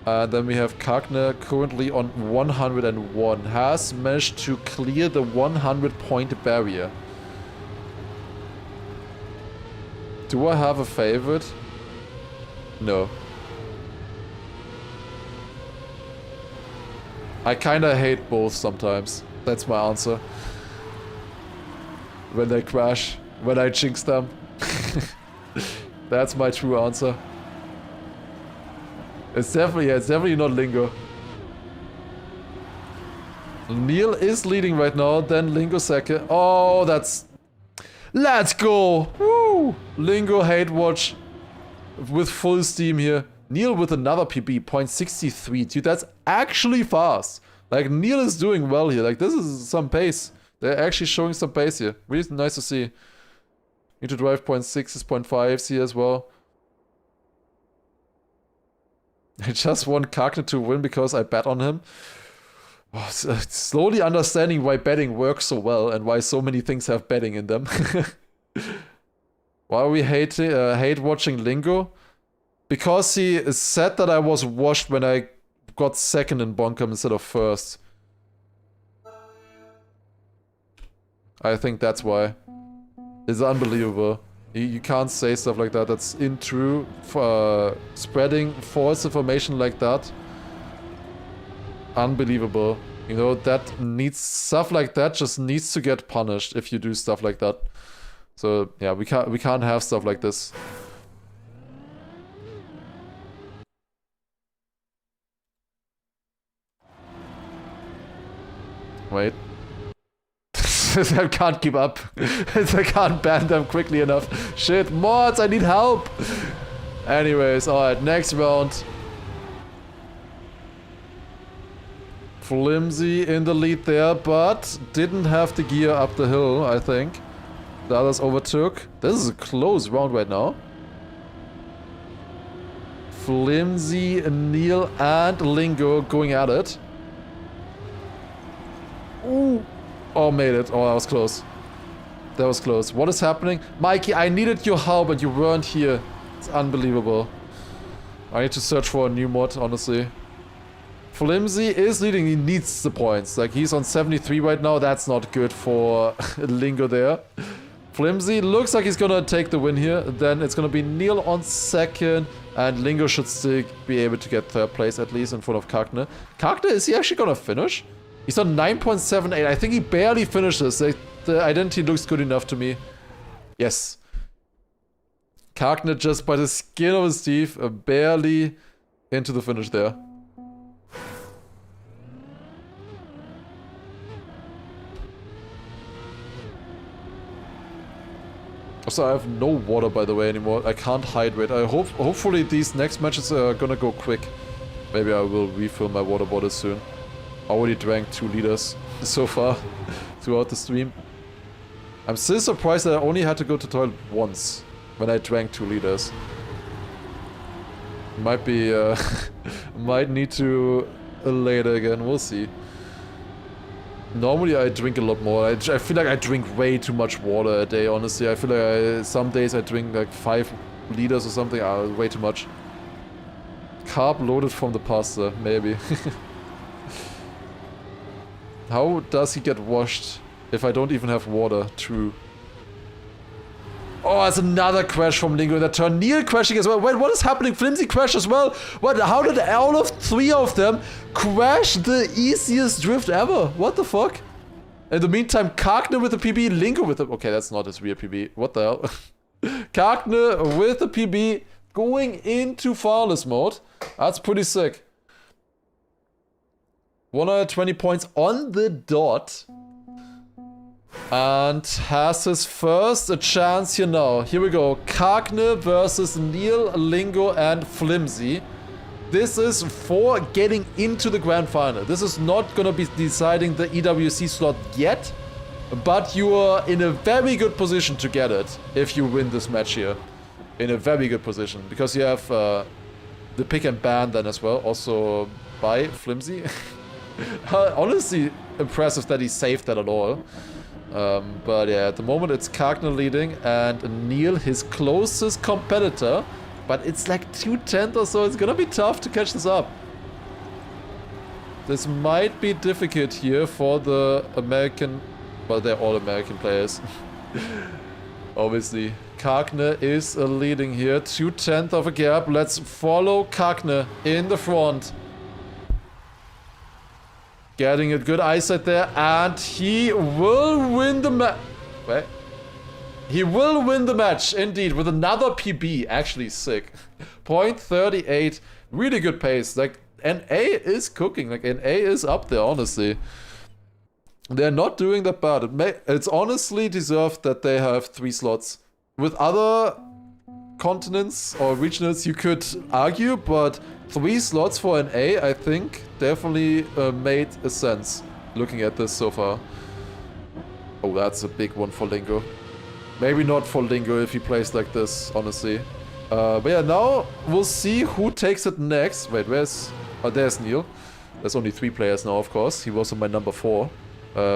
And then we have Kagner currently on 101. Has managed to clear the 100 point barrier. Do I have a favorite? No. I kinda hate both sometimes. That's my answer. When they crash, when I jinx them. That's my true answer. It's definitely not Lingo. Neil is leading right now, then Lingo second. Oh, that's... Let's go! Woo! Lingo hate watch with full steam here. Neil with another PB, 0.63. Dude, that's actually fast. Like, Neil is doing well here. Like, this is some pace. They're actually showing some pace here. Really nice to see. Need to drive 0.6 is 0.5 here as well. I just want Kagner to win because I bet on him. Oh, slowly understanding why betting works so well and why so many things have betting in them. Why we hate watching Lingo? Because he said that I was washed when I got second in Bonkum instead of first. I think that's why. It's unbelievable. You can't say stuff like that. That's untrue. Spreading false information like that. Unbelievable. You know, that needs stuff like that just needs to get punished if you do stuff like that. So yeah, we can't have stuff like this. Wait. I can't keep up. I can't ban them quickly enough. Shit, mods, I need help. Anyways, alright, next round. Flimsy in the lead there, but didn't have the gear up the hill, I think. The others overtook. This is a close round right now. Flimsy, Neil, and Lingo going at it. Ooh. Oh, made it. Oh, that was close. That was close. What is happening? Mikey, I needed your help, but you weren't here. It's unbelievable. I need to search for a new mod, honestly. Flimsy is leading. He needs the points. Like, he's on 73 right now. That's not good for Lingo there. Flimsy looks like he's gonna take the win here. Then it's gonna be Neil on second. And Lingo should still be able to get third place, at least, in front of Kagner. Kagner, is he actually gonna finish? He's on 9.78. I think he barely finishes. The identity looks good enough to me. Yes. Kagner just by the skin of his teeth, barely into the finish there. Also, I have no water, by the way, anymore. I can't hydrate. Hopefully these next matches are gonna go quick. Maybe I will refill my water bottle soon. I already drank 2 liters so far throughout the stream. I'm still surprised that I only had to go to the toilet once when I drank 2 liters. Might be, might need to later again, we'll see. Normally I drink a lot more. I feel like I drink way too much water a day, honestly. I feel like some days I drink like 5 liters or something. Way too much. Carb loaded from the pasta, maybe. How does he get washed if I don't even have water? True. Oh, it's another crash from Lingo in that turn. Neil crashing as well. Wait, what is happening? Flimsy crash as well. What? How did all of 3 of them crash the easiest drift ever? What the fuck? In the meantime, Kagner with the PB, Lingo with the... Okay, that's not his real PB. What the hell? Kagner with the PB going into flawless mode. That's pretty sick. 120 points on the dot. And has his first chance here now. Here we go. Kagner versus Neil, Lingo, and Flimsy. This is for getting into the grand final. This is not gonna be deciding the EWC slot yet. But you are in a very good position to get it if you win this match here. In a very good position. Because you have the pick and ban then as well. Also by Flimsy. Honestly, impressive that he saved that at all. But yeah, at the moment it's Kagner leading and Neil his closest competitor. But it's like 2/10 or so. It's gonna be tough to catch this up. This might be difficult here for the American... Well, they're all American players. Obviously. Kagner is leading here. 2/10 of a gap. Let's follow Kagner in the front. Getting a good eyesight there, and he will win the match. Wait. He will win the match, indeed, with another PB. Actually sick. 0.38. Really good pace. Like, NA is cooking. Like, NA is up there, honestly. They're not doing that bad. It's honestly deserved that they have 3 slots. With other continents or regionals you could argue, but 3 slots for an A, I think, definitely made a sense looking at this so far. Oh, that's a big one for Lingo. Maybe not for Lingo if he plays like this, honestly. But yeah, now we'll see who takes it next. Wait, where's... Oh, there's Neil. There's only 3 players now, of course. He was on my number 4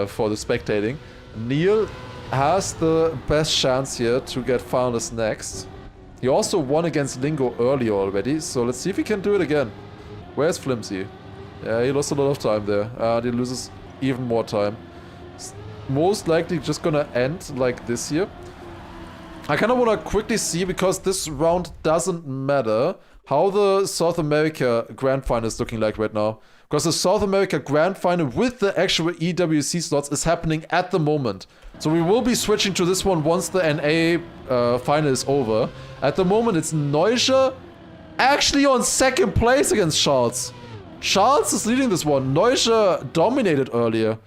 for the spectating. Neil has the best chance here to get finalist next. He also won against Lingo earlier already, so let's see if he can do it again. Where's Flimsy? Yeah, he lost a lot of time there, and he loses even more time. Most likely just gonna end like this here. I kind of want to quickly see, because this round doesn't matter, how the South America Grand Final is looking like right now. Because the South America Grand Final with the actual EWC slots is happening at the moment. So we will be switching to this one once the NA final is over. At the moment it's Neuscher actually on 2nd place against Charles. Charles is leading this one. Neuscher dominated earlier.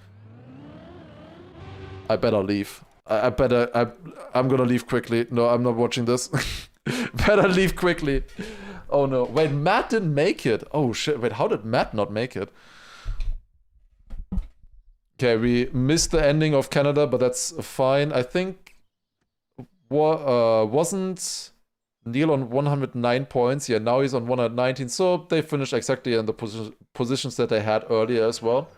I better leave. I'm gonna leave quickly. No, I'm not watching this. Better leave quickly. Oh no. Wait, Matt didn't make it. Oh shit. Wait, how did Matt not make it? Okay, we missed the ending of Canada, but that's fine. I think... wasn't Neil on 109 points? Yeah, now he's on 119. So they finished exactly in the positions that they had earlier as well.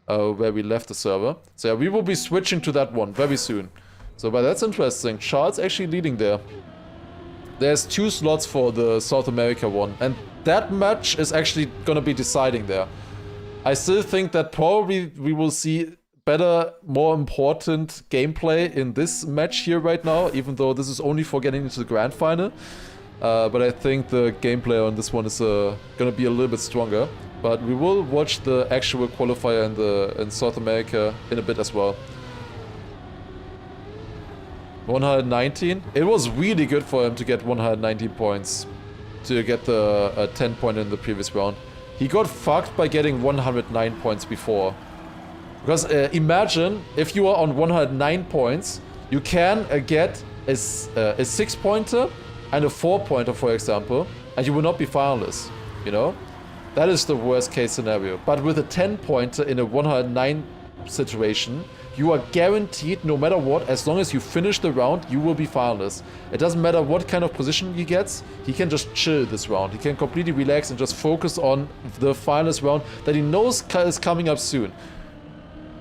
Where we left the server. So yeah, we will be switching to that one very soon. So, but that's interesting. Charles actually leading there. There's 2 slots for the South America one, and that match is actually gonna be deciding there. I still think that probably we will see better, more important gameplay in this match here right now, even though this is only for getting into the grand final. But I think the gameplay on this one is gonna be a little bit stronger. But we will watch the actual qualifier in South America in a bit as well. 119. It was really good for him to get 119 points. To get the 10 point in the previous round. He got fucked by getting 109 points before. Because imagine if you are on 109 points, you can get a 6 pointer and a 4 pointer, for example, and you will not be finalist, you know? That is the worst case scenario. But with a 10 pointer in a 109 situation, you are guaranteed, no matter what, as long as you finish the round, you will be finalist. It doesn't matter what kind of position he gets, he can just chill this round. He can completely relax and just focus on the finalist round that he knows is coming up soon.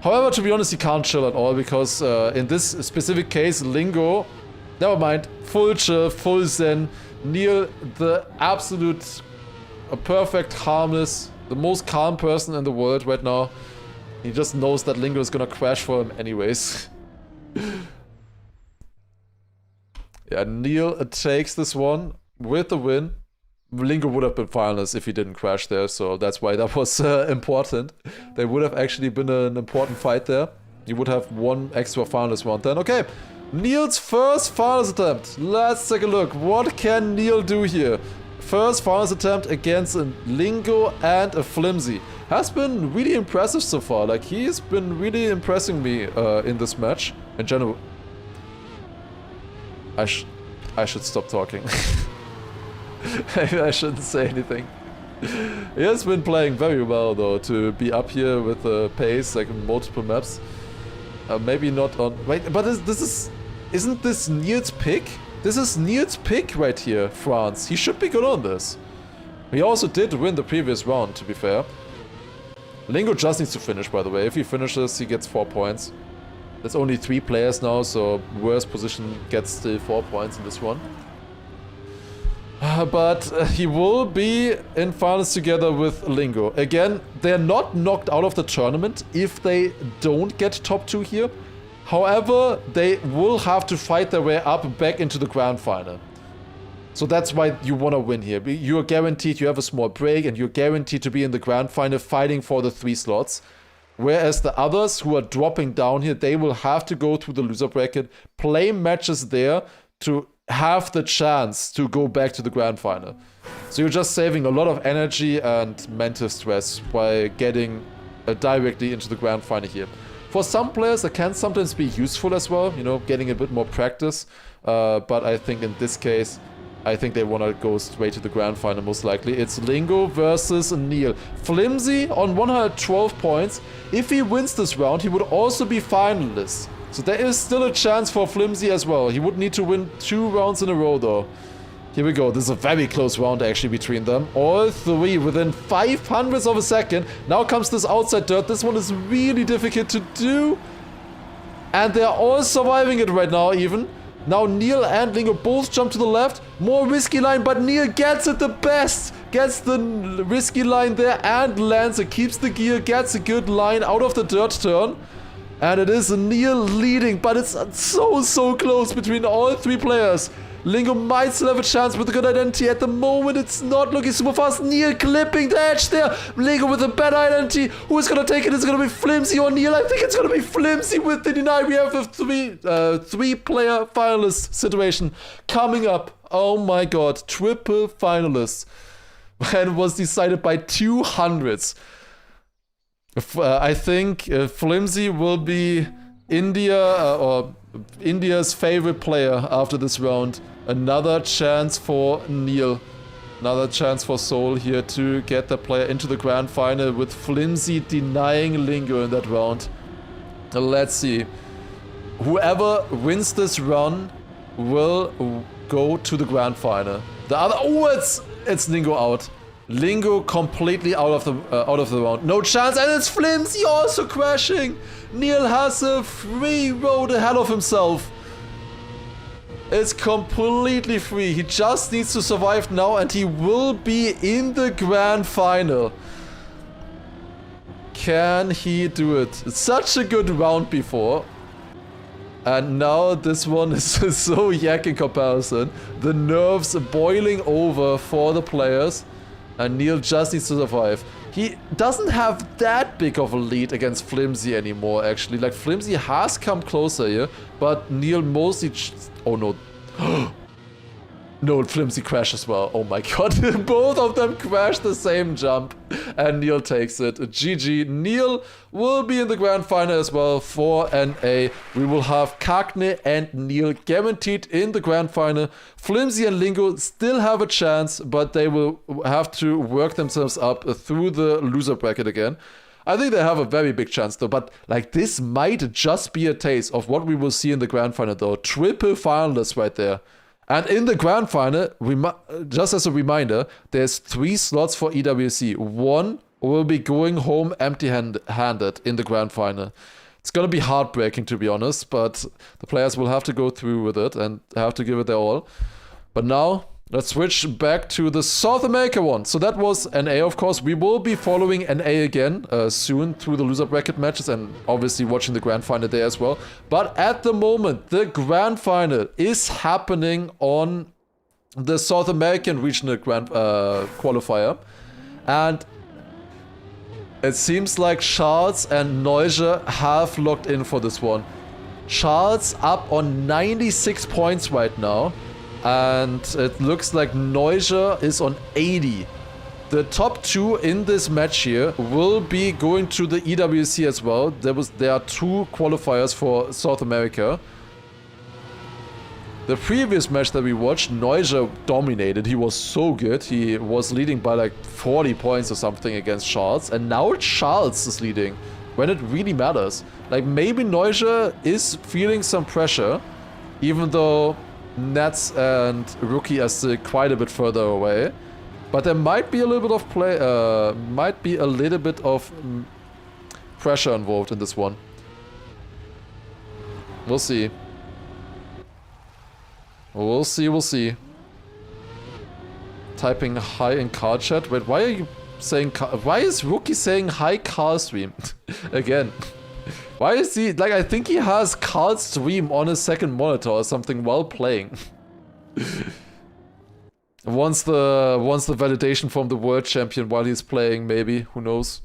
However, to be honest, he can't chill at all, because in this specific case, Lingo, never mind, full chill, full zen. Neil, the absolute... a perfect, harmless, the most calm person in the world right now. He just knows that Lingo is gonna crash for him anyways. Yeah, Neil takes this one with the win. Lingo would have been finalist if he didn't crash there, so that's why that was important. There would have actually been an important fight there. You would have one extra finalist round then. Okay, Neil's first finalist attempt. Let's take a look. What can Neil do here? First finals attempt against a Lingo and a Flimsy. Has been really impressive so far. Like, he's been really impressing me in this match. In general. I should stop talking. Maybe I shouldn't say anything. He has been playing very well though, to be up here with the pace, like in multiple maps. Maybe not on... Wait, but isn't this Neil's pick? This is Neil's pick right here, France. He should be good on this. He also did win the previous round, to be fair. Lingo just needs to finish, by the way. If he finishes, he gets 4 points. There's only 3 players now, so worst position gets still 4 points in this one. But he will be in finals together with Lingo. Again, they're not knocked out of the tournament if they don't get top 2 here. However, they will have to fight their way up back into the grand final. So that's why you want to win here. You're guaranteed, you have a small break, and you're guaranteed to be in the grand final fighting for the 3 slots. Whereas the others who are dropping down here, they will have to go through the loser bracket, play matches there to have the chance to go back to the grand final. So you're just saving a lot of energy and mental stress by getting directly into the grand final here. For some players, it can sometimes be useful as well, you know, getting a bit more practice. But I think in this case, I think they want to go straight to the grand final most likely. It's Lingo versus Neil. Flimsy on 112 points. If he wins this round, he would also be finalist. So there is still a chance for Flimsy as well. He would need to win 2 rounds in a row though. Here we go. This is a very close round actually between them. All 3 within 500ths of a second. Now comes this outside dirt. This one is really difficult to do. And they're all surviving it right now even. Now Neil and Lingo both jump to the left. More risky line, but Neil gets it the best. Gets the risky line there and lands it. Keeps the gear, gets a good line out of the dirt turn. And it is Neil leading, but it's so close between all 3 players. Lingo might still have a chance with a good identity. At the moment, it's not looking super fast. Neil clipping the edge there. Lingo with a better identity. Who is going to take it? Is it going to be Flimsy or Neil? I think it's going to be Flimsy with the deny. We have a 3-player finalist situation coming up. Oh my god. Triple finalists. And it was decided by 200s. I think Flimsy will be India's favorite player after this round. Another chance for Neil. Another chance for Seoul here to get the player into the grand final with Flimsy denying Lingo in that round. Let's see. Whoever wins this run will go to the grand final. The other... Oh, it's Lingo out. Lingo completely out of the round. No chance, and it's Flimsy also crashing. Neil has a free road ahead of himself. It's completely free. He just needs to survive now, and he will be in the grand final. Can he do it? It's such a good round before. And now this one is so yak in comparison. The nerves boiling over for the players. And Neil just needs to survive. He doesn't have that big of a lead against Flimsy anymore, actually. Like, Flimsy has come closer here, but Neil mostly... Oh, no. No, Flimsy crashed as well. Oh my god. Both of them crashed the same jump. And Neil takes it. GG. Neil will be in the grand final as well for NA. We will have Kagne and Neil guaranteed in the grand final. Flimsy and Lingo still have a chance, but they will have to work themselves up through the loser bracket again. I think they have a very big chance though, but like this might just be a taste of what we will see in the grand final though. Triple finalists right there. And in the grand final, just as a reminder, there's 3 slots for EWC. 1 will be going home empty-handed in the grand final. It's gonna be heartbreaking, to be honest, but the players will have to go through with it and have to give it their all. But now, let's switch back to the South America one. So that was NA, of course. We will be following NA again soon through the loser bracket matches and obviously watching the grand final there as well. But at the moment, the grand final is happening on the South American regional grand qualifier. And it seems like Charles and Neuge have locked in for this one. Charles up on 96 points right now. And it looks like Neuge is on 80. The top 2 in this match here will be going to the EWC as well. There are 2 qualifiers for South America. The previous match that we watched, Neuge dominated. He was so good. He was leading by like 40 points or something against Charles. And now Charles is leading when it really matters. Like maybe Neuge is feeling some pressure, even though Nats and Rookie are still quite a bit further away, but there might be a little bit of pressure involved in this one. We'll see. We'll see. Typing hi in car chat. Wait, why are you saying? Why is Rookie saying hi car stream again? Why is he, like, I think he has Carl's stream on his second monitor or something while playing. Wants the validation from the world champion while he's playing, maybe, who knows.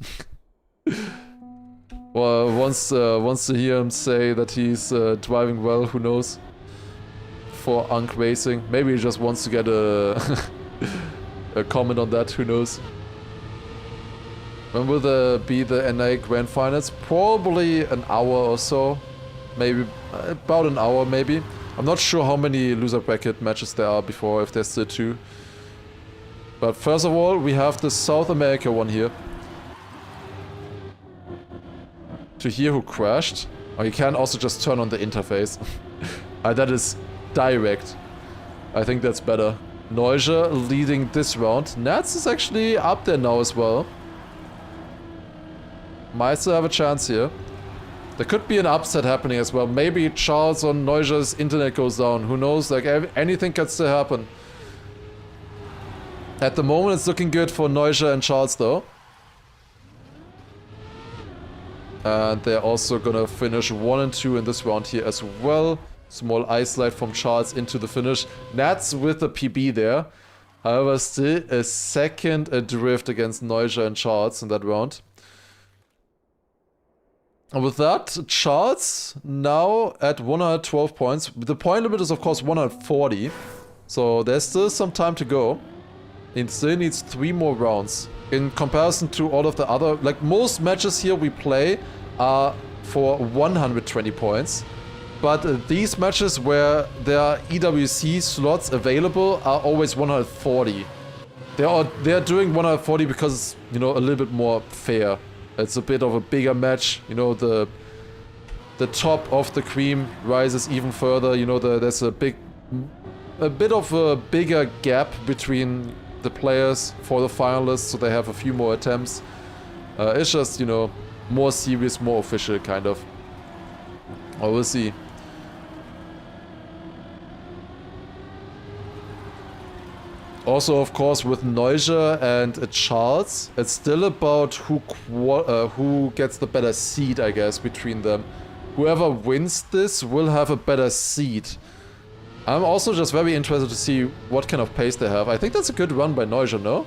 Or wants to hear him say that he's driving well, who knows. For Unk Racing. Maybe he just wants to get a, a comment on that, who knows. When will there be the NA Grand Finals? Probably an hour or so. Maybe about an hour, maybe. I'm not sure how many loser bracket matches there are before, if there's still 2. But first of all, we have the South America one here. To hear who crashed. Or you can also just turn on the interface. That is direct. I think that's better. Neuja leading this round. Nats is actually up there now as well. Might still have a chance here. There could be an upset happening as well. Maybe Charles on Neuja's internet goes down. Who knows? Like, anything can still happen. At the moment, it's looking good for Neuja and Charles, though. And they're also gonna finish 1 and 2 in this round here as well. Small ice slide from Charles into the finish. Nats with a PB there. However, still a second adrift against Neuja and Charles in that round. And with that, Charles now at 112 points. The point limit is of course 140. So there's still some time to go. It still needs 3 more rounds. In comparison to all of the other, like most matches here we play are for 120 points. But these matches where there are EWC slots available are always 140. They're doing 140 because, you know, a little bit more fair. It's a bit of a bigger match, you know, the top of the cream rises even further, you know, there's a bit of a bigger gap between the players for the finalists, so they have a few more attempts. It's just, you know, more serious, more official, kind of. Oh, we'll see. Also, of course, with Neuja and Charles, it's still about who gets the better seed, I guess, between them. Whoever wins this will have a better seed. I'm also just very interested to see what kind of pace they have. I think that's a good run by Neuja, no?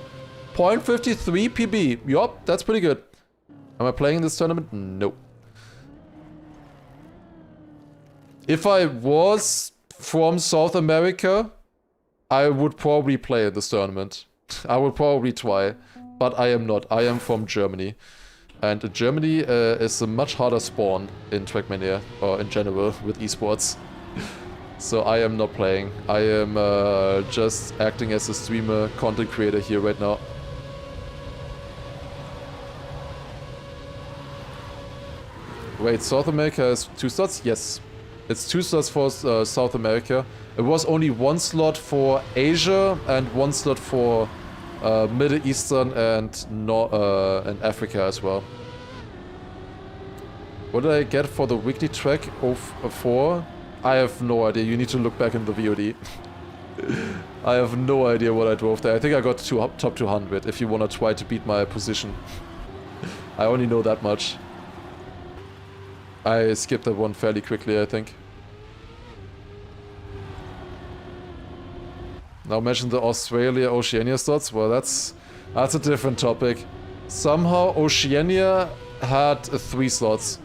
0.53 PB. Yup, that's pretty good. Am I playing this tournament? No. If I was from South America, I would probably play this tournament. I would probably try, but I am not. I am from Germany. And Germany is a much harder spawn in Trackmania, or in general, with esports. So I am not playing. I am just acting as a streamer, content creator here right now. Wait, South America has 2 slots? Yes. It's 2 slots for South America. It was only 1 slot for Asia and 1 slot for Middle Eastern and Africa as well. What did I get for the weekly track of 4? I have no idea. You need to look back in the VOD. I have no idea what I drove there. I think I got top 200 if you want to try to beat my position. I only know that much. I skipped that one fairly quickly, I think. Now mention the Australia-Oceania slots. Well, that's a different topic. Somehow Oceania had 3 slots.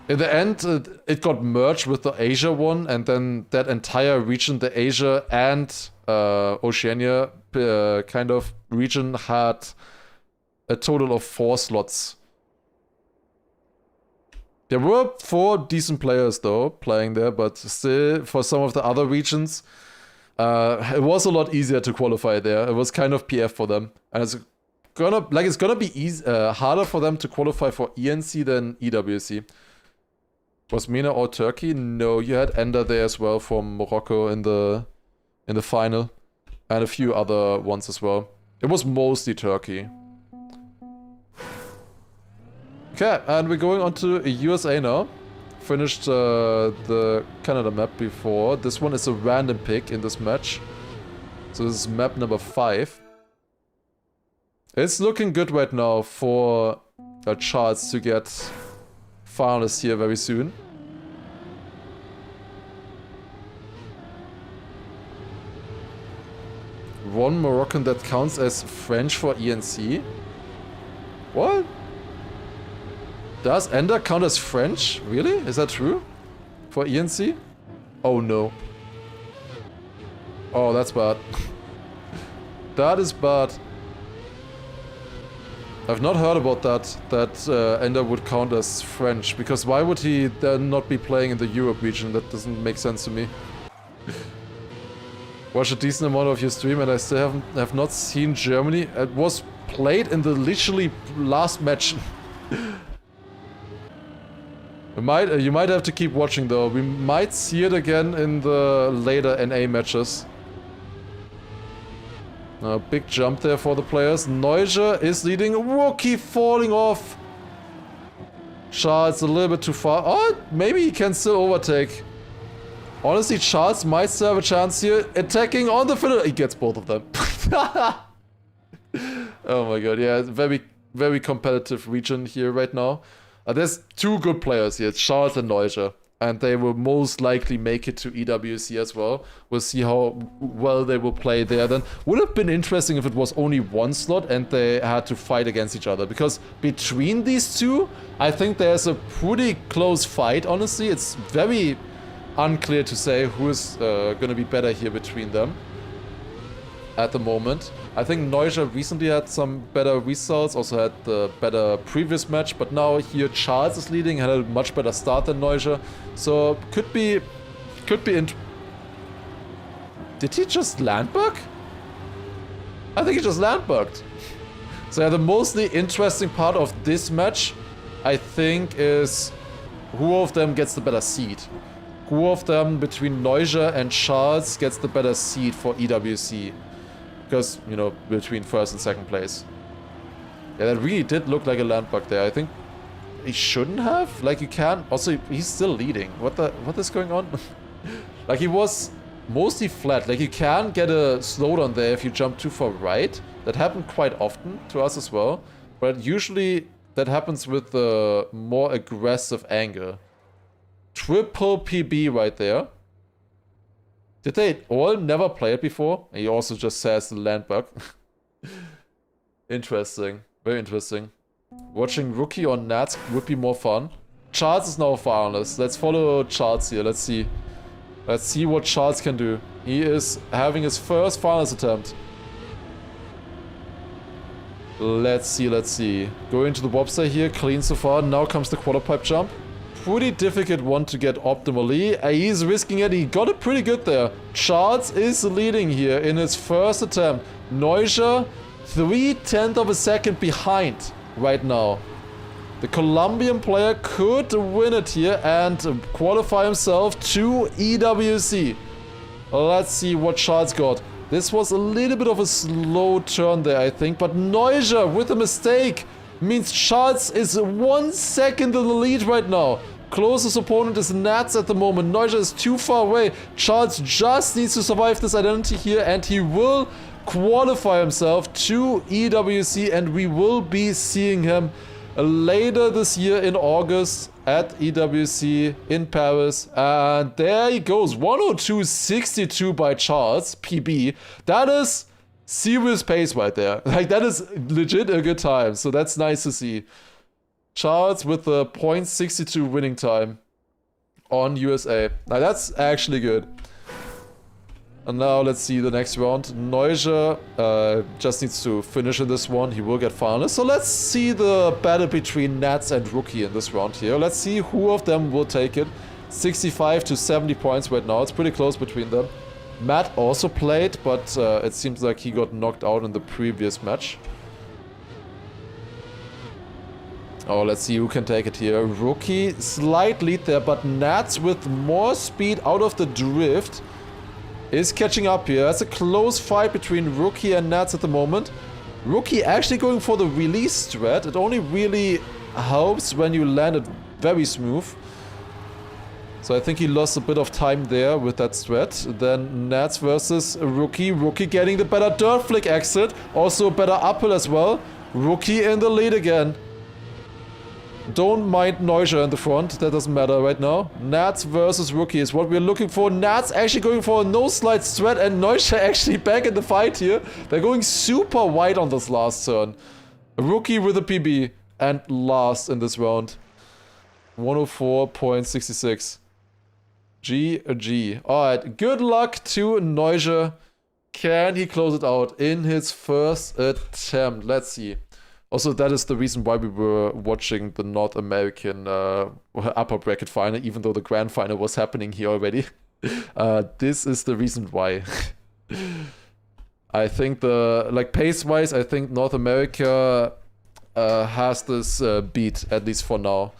In the end, it got merged with the Asia one, and then that entire region, the Asia and Oceania kind of region, had a total of 4 slots. There were 4 decent players though playing there, but still for some of the other regions, it was a lot easier to qualify there. It was kind of PF for them, and it's gonna be harder for them to qualify for ENC than EWC. Was Mina all Turkey? No, you had Ender there as well from Morocco in the final, and a few other ones as well. It was mostly Turkey. Okay, and we're going on to USA now. Finished the Canada map before. This one is a random pick in this match. So this is map number 5. It's looking good right now for a chance to get finalists here very soon. One Moroccan that counts as French for ENC? What? Does Ender count as French? Really? Is that true? For ENC? Oh no. Oh, that's bad. That is bad. I've not heard about that Ender would count as French, because why would he then not be playing in the Europe region? That doesn't make sense to me. Watch a decent amount of your stream and I still have not seen Germany. It was played in the literally last match. You might have to keep watching though. We might see it again in the later NA matches. Big jump there for the players. Neuger is leading. Rookie falling off. Charles a little bit too far. Oh, maybe he can still overtake. Honestly, Charles might still have a chance here. Attacking on the fiddle. He gets both of them. Oh my god, yeah, very, very competitive region here right now. There's two good players here, Charles and Neuger. And they will most likely make it to EWC as well. We'll see how well they will play there then. Would have been interesting if it was only one slot and they had to fight against each other. Because between these two, I think there's a pretty close fight, honestly. It's very unclear to say who is going to be better here between them at the moment. I think Neuger recently had some better results, also had the better previous match, but now here Charles is leading, had a much better start than Neuger, so could be Did he just land bug? I think he just land bugged. So yeah, the mostly interesting part of this match, I think, is who of them gets the better seed. Who of them between Neuger and Charles gets the better seed for EWC. Because, you know, between first and second place. Yeah, that really did look like a land bug there. I think he shouldn't have. Like, you can't. Also, he's still leading. What is going on? Like, he was mostly flat. Like, you can get a slowdown there if you jump too far right. That happened quite often to us as well. But usually that happens with the more aggressive angle. Triple PB right there. Did they all never play it before? He also just says the land bug. Interesting. Very interesting. Watching Rookie on Nats would be more fun. Charles is now finalist. Let's follow Charles here. Let's see. Let's see what Charles can do. He is having his first finalist attempt. Let's see, let's see. Going to the Wobster here. Clean so far. Now comes the quarter pipe jump. Pretty difficult one to get optimally. He's risking it. He got it pretty good there. Charles is leading here in his first attempt. Neuger 0.3 of a second behind right now. The Colombian player could win it here and qualify himself to EWC. Let's see what Charles got. This was a little bit of a slow turn there, I think, but Neuger with a mistake means Charles is 1 second in the lead right now. Closest opponent is Nats at the moment. Neuger is too far away. Charles just needs to survive this identity here and he will qualify himself to EWC, and we will be seeing him later this year in August at EWC in Paris. And there he goes. 102.62 by Charles, PB. That is serious pace right there. Like, that is legit a good time. So that's nice to see. Charles with the 0.62 winning time on USA. Now that's actually good. And now let's see the next round. Neuger just needs to finish in this one. He will get finalist. So let's see the battle between Nats and Rookie in this round here. Let's see who of them will take it. 65 to 70 points right now. It's pretty close between them. Matt also played, but it seems like he got knocked out in the previous match. Oh, let's see who can take it here. Rookie, slight lead there, but Nats with more speed out of the drift is catching up here. That's a close fight between Rookie and Nats at the moment. Rookie actually going for the release strat. It only really helps when you land it very smooth. So I think he lost a bit of time there with that strat. Then Nats versus Rookie. Rookie getting the better dirt flick exit. Also a better uphill as well. Rookie in the lead again. Don't mind Neuger in the front, that doesn't matter right now. Nats versus Rookie is what we're looking for. Nats actually going for a no-slide strat and Neuger actually back in the fight here. They're going super wide on this last turn. Rookie with a PB and last in this round. 104.66. GG. Alright, good luck to Neuger. Can he close it out in his first attempt? Let's see. Also, that is the reason why we were watching the North American upper bracket final, even though the grand final was happening here already. This is the reason why. I think pace-wise, I think North America has this beat, at least for now.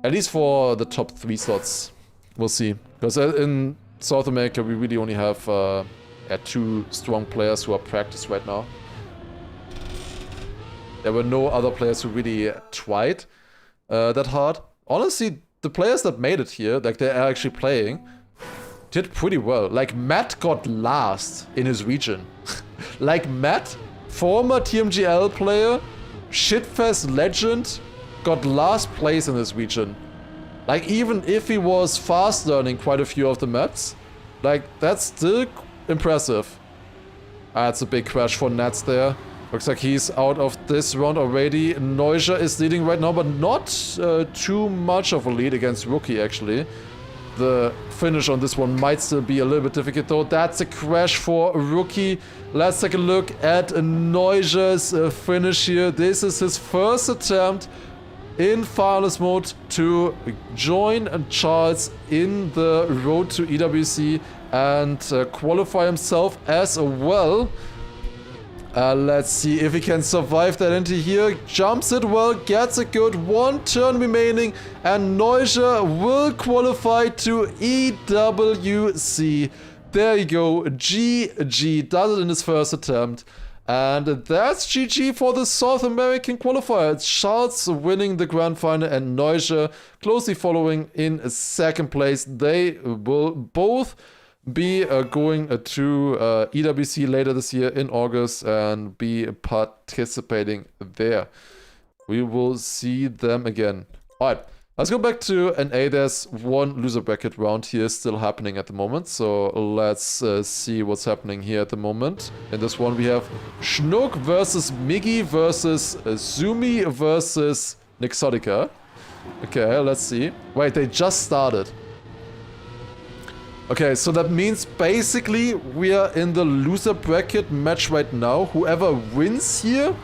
At least for the top 3 slots. We'll see. Because in South America, we really only have 2 strong players who are practiced right now. There were no other players who really tried that hard. Honestly, the players that made it here, like they're actually playing, did pretty well. Like Matt got last in his region. Like Matt, former TMGL player, Shitfest legend, got last place in his region. Like even if he was fast learning quite a few of the maps, like that's still impressive. That's a big crash for Nats there. Looks like he's out of this round already. Neuja is leading right now, but not too much of a lead against Rookie, actually. The finish on this one might still be a little bit difficult, though. That's a crash for Rookie. Let's take a look at Neuja's finish here. This is his first attempt in finalist mode to join Charles in the road to EWC and qualify himself as well. Let's see if he can survive that into here. Jumps it well, gets a good 1 turn remaining, and Neuja will qualify to EWC. There you go, GG, does it in his first attempt. And that's GG for the South American qualifier. It's Charles winning the grand final and Neuja closely following in second place. They will both be going to EWC later this year in August and be participating there. We will see them again. Alright, let's go back to NA. There's one loser bracket round here still happening at the moment. So let's see what's happening here at the moment. In this one we have Schnook versus Miggy versus Zumi versus Nixotica. Okay, let's see. Wait, they just started. Okay, so that means basically we are in the loser bracket match right now. Whoever wins here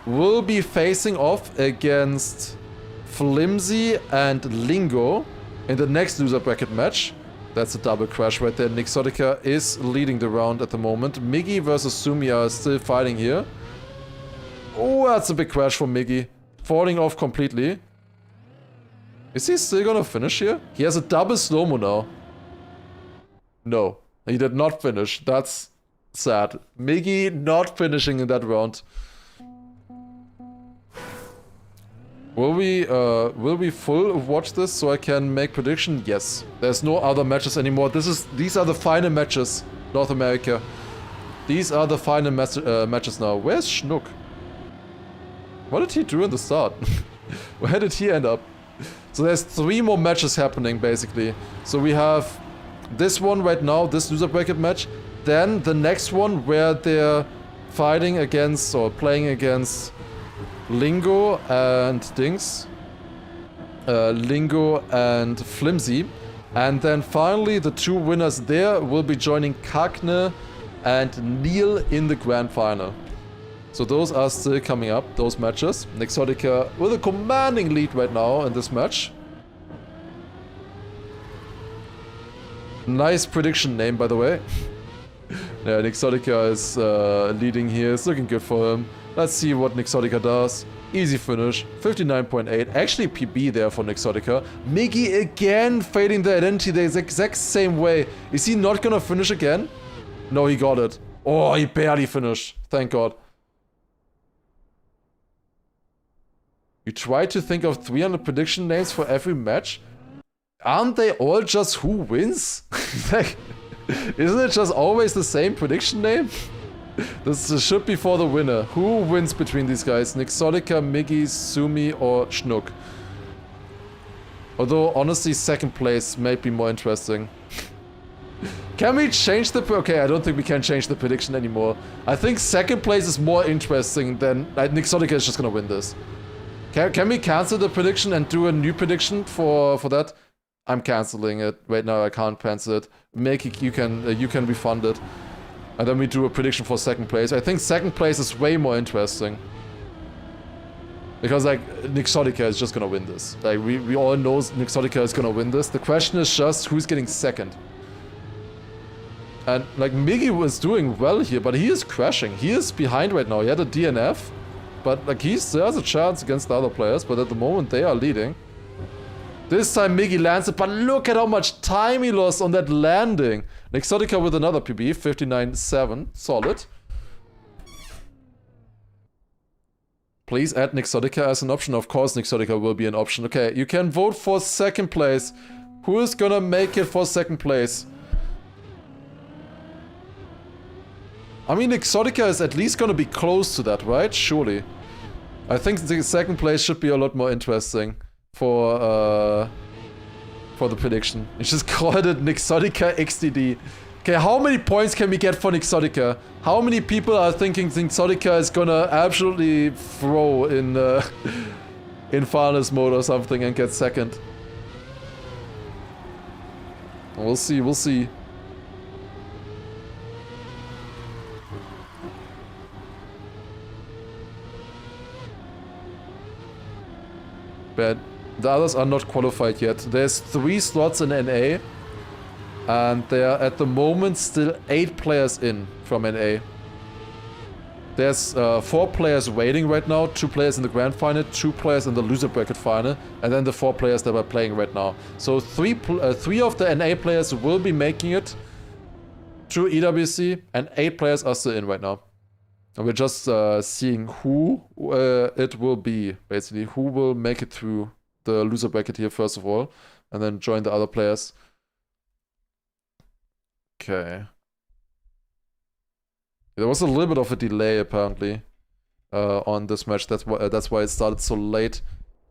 will be facing off against Flimsy and Lingo in the next loser bracket match. That's a double crash right there. Nixotica is leading the round at the moment. Miggy versus Sumi are still fighting here. Oh, that's a big crash for Miggy. Falling off completely. Is he still gonna finish here? He has a double slow-mo now. No, he did not finish. That's sad. Miggy not finishing in that round. Will we full watch this so I can make prediction? Yes. There's no other matches anymore. These are the final matches, North America. These are the final matches now. Where's Schnook? What did he do in the start? Where did he end up? So there's 3 more matches happening basically. So we have this one right now, this loser bracket match. Then the next one where they're fighting against or playing against Lingo and Dings. Lingo and Flimsy. And then finally the 2 winners there will be joining Kagne and Neil in the grand final. So those are still coming up, those matches. Nixotica with a commanding lead right now in this match. Nice prediction name, by the way. Yeah, Nixotica is leading here. It's looking good for him. Let's see what Nixotica does. Easy finish. 59.8. Actually PB there for Nixotica. Miggy again fading the identity the exact same way. Is he not gonna finish again? No, he got it. Oh, he barely finished. Thank God. You try to think of 300 prediction names for every match? Aren't they all just who wins? Like, isn't it just always the same prediction name? This should be for the winner. Who wins between these guys? Nixotica, Miggy, Sumi, or Schnook? Although, honestly, second place may be more interesting. Can we change the... Okay, I don't think we can change the prediction anymore. I think second place is more interesting than... Like, Nixotica is just gonna win this. Can we cancel the prediction and do a new prediction for that? I'm canceling it. Right now I can't cancel it. Make it, you can refund it. And then we do a prediction for second place. I think second place is way more interesting. Because, like, Nixotica is just gonna win this. Like, we all know Nixotica is gonna win this. The question is just who's getting second. And, like, Miggy was doing well here, but he is crashing. He is behind right now. He had a DNF. But, like, still has a chance against the other players. But at the moment, they are leading. This time, Miggy lands it. But look at how much time he lost on that landing. Nixotica with another PB. 59.7. Solid. Please add Nixotica as an option. Of course, Nixotica will be an option. Okay, you can vote for second place. Who is gonna make it for second place? I mean, Nixotica is at least gonna be close to that, right? Surely. I think the second place should be a lot more interesting for the prediction. You just called it Nixotica XDD. Okay, how many points can we get for Nixotica? How many people are thinking Nixotica is gonna absolutely throw in in finals mode or something and get second? We'll see, we'll see. But the others are not qualified yet. There's 3 slots in NA. And there are at the moment still 8 players in from NA. There's 4 players waiting right now, 2 players in the grand final, 2 players in the loser bracket final, and then the 4 players that are playing right now. So 3 of the NA players will be making it to EWC, and 8 players are still in right now. And we're just seeing who it will be, basically. Who will make it through the loser bracket here first of all, and then join the other players. Okay. There was a little bit of a delay apparently on this match. That's why it started so late.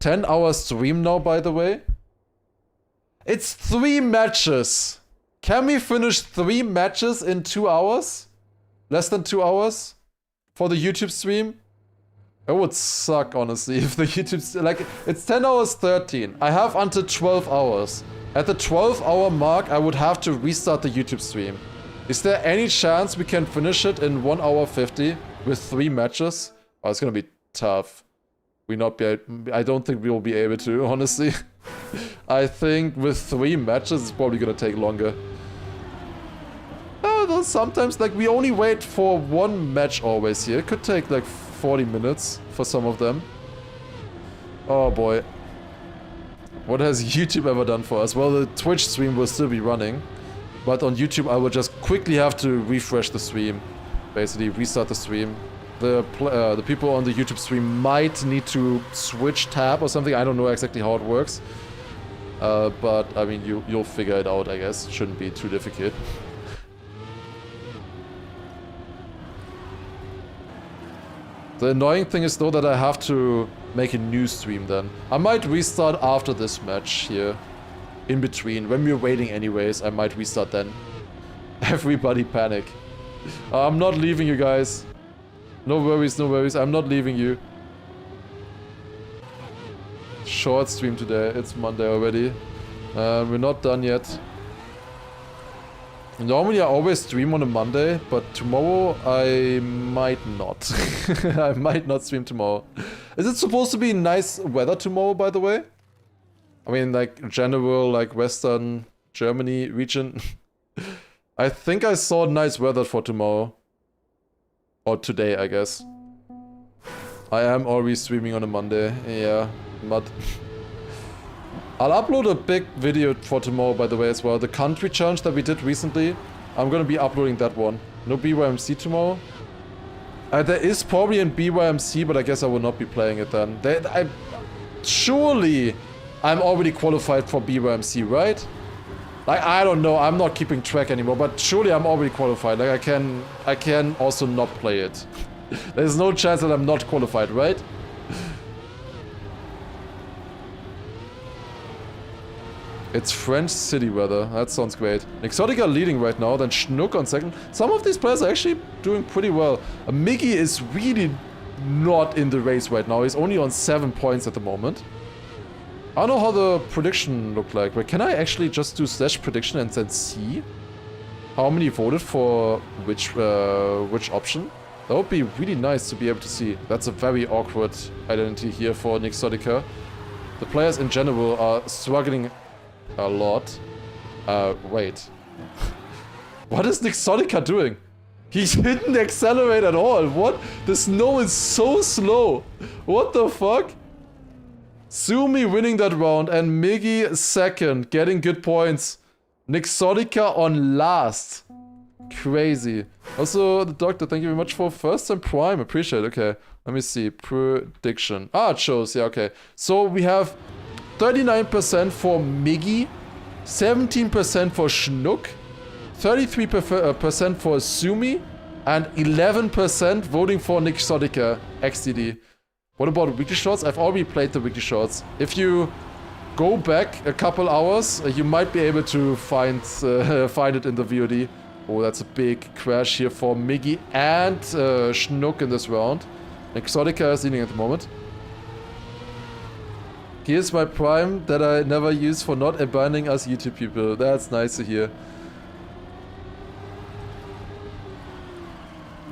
10-hour stream now, by the way. It's 3 matches. Can we finish 3 matches in 2 hours? Less than 2 hours for the YouTube stream? It would suck, honestly, if the YouTube... Like, it's 10 hours 13. I have until 12 hours. At the 12-hour mark, I would have to restart the YouTube stream. Is there any chance we can finish it in 1 hour 50 with 3 matches? Oh, it's gonna be tough. I don't think we will be able to, honestly. I think with 3 matches, it's probably gonna take longer. Oh, sometimes, like, we only wait for 1 match always here. It could take, like, 40 minutes for some of them. Oh, boy. What has YouTube ever done for us? Well, the Twitch stream will still be running. But on YouTube, I will just quickly have to refresh the stream. Basically, restart the stream. The people on the YouTube stream might need to switch tab or something. I don't know exactly how it works. But, I mean, you'll figure it out, I guess. It shouldn't be too difficult. The annoying thing is, though, that I have to make a new stream then. I might restart after this match here. In between. When we're waiting anyways, I might restart then. Everybody panic. I'm not leaving you guys. No worries, no worries. I'm not leaving you. Short stream today. It's Monday already. We're not done yet. Normally I always stream on a Monday, but tomorrow I might not. I might not stream tomorrow. Is it supposed to be nice weather tomorrow, by the way? I mean, like, general, like, Western Germany region. I think I saw nice weather for tomorrow. Or today, I guess. I am always streaming on a Monday. Yeah, but... I'll upload a big video for tomorrow, by the way, as well. The country challenge that we did recently. I'm gonna be uploading that one. No BYMC tomorrow. There is probably in BYMC, but I guess I will not be playing it then. Surely I'm already qualified for BYMC, right? Like, I don't know. I'm not keeping track anymore, but surely I'm already qualified. Like, I can also not play it. There's no chance that I'm not qualified, right? It's French city weather. That sounds great. Nixotica leading right now, then Schnook on second. Some of these players are actually doing pretty well. Miggy is really not in the race right now. He's only on 7 points at the moment. I don't know how the prediction looked like, but can I actually just do slash prediction and then see how many voted for which option? That would be really nice to be able to see. That's a very awkward identity here for Nixotica. The players in general are struggling a lot. Wait. What is Nixotica doing? He didn't accelerate at all. What? The snow is so slow. What the fuck? Sumi winning that round and Miggy second, getting good points. Nixotica on last. Crazy. Also, the doctor, thank you very much for first time prime. Appreciate it. Okay, let me see. Prediction. Ah, it shows. Yeah, okay. So we have 39% for Miggy, 17% for Schnook, 33% for Sumi, and 11% voting for Nixotica XDD. What about weekly shorts? I've already played the weekly shorts. If you go back a couple hours, you might be able to find it in the VOD. Oh, that's a big crash here for Miggy and Schnook in this round. Nixotica is leading at the moment. Here's my prime that I never use for not abandoning us YouTube people. That's nice to hear.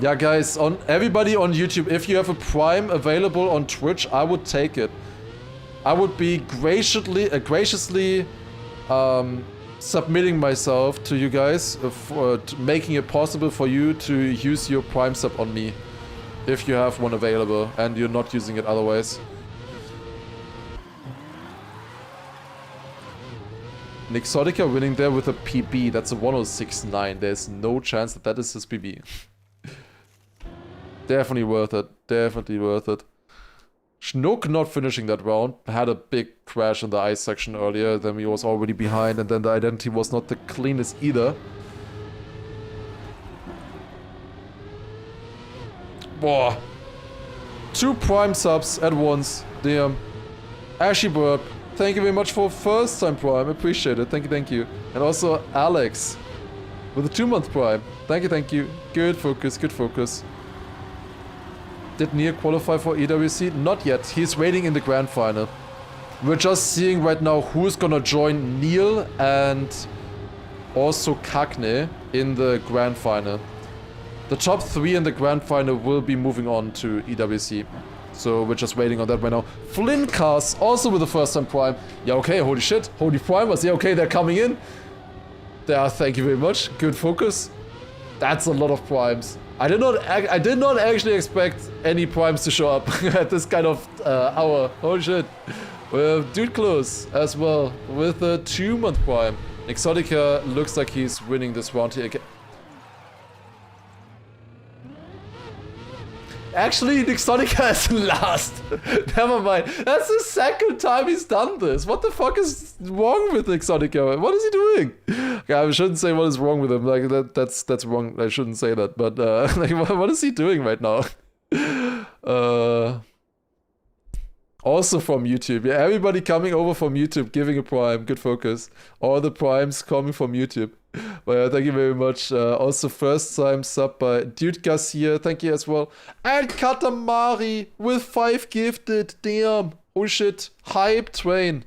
Yeah, guys, everybody on YouTube, if you have a prime available on Twitch, I would take it. I would be graciously submitting myself to you guys, making it possible for you to use your prime sub on me, if you have one available and you're not using it otherwise. Nixotica winning there with a PB. That's a 106.9. There's no chance that that is his PB. Definitely worth it. Definitely worth it. Schnook not finishing that round. Had a big crash in the ice section earlier. Then he was already behind. And then the identity was not the cleanest either. Boah. 2 prime subs at once. Damn. Ashy Burp. Thank you very much for first time prime. Appreciate it. Thank you, thank you. And also Alex with a 2-month prime. Thank you, thank you. Good focus, good focus. Did Neil qualify for EWC? Not yet. He's waiting in the grand final. We're just seeing right now who's gonna join Neil and also Cagne in the grand final. The top 3 in the grand final will be moving on to EWC. So we're just waiting on that right now. Flincast also with the first time prime. Yeah, okay, holy shit. Holy primers. Yeah, okay, they're coming in. Yeah, thank you very much. Good focus. That's a lot of primes. I did not actually expect any primes to show up at this kind of hour. Holy shit. Dude close as well with a 2-month prime. Nixotica looks like he's winning this round here again. Actually, Nixotica is last. Never mind. That's the second time he's done this. What the fuck is wrong with Nixotica? What is he doing? Okay, I shouldn't say what is wrong with him. Like that's wrong. I shouldn't say that. But like, what is he doing right now? Also from YouTube. Yeah, everybody coming over from YouTube, giving a prime. Good focus. All the primes coming from YouTube. Well, thank you very much. Also, first time sub by Dude Garcia. Thank you as well. And Katamari with 5 gifted. Damn. Oh shit. Hype train.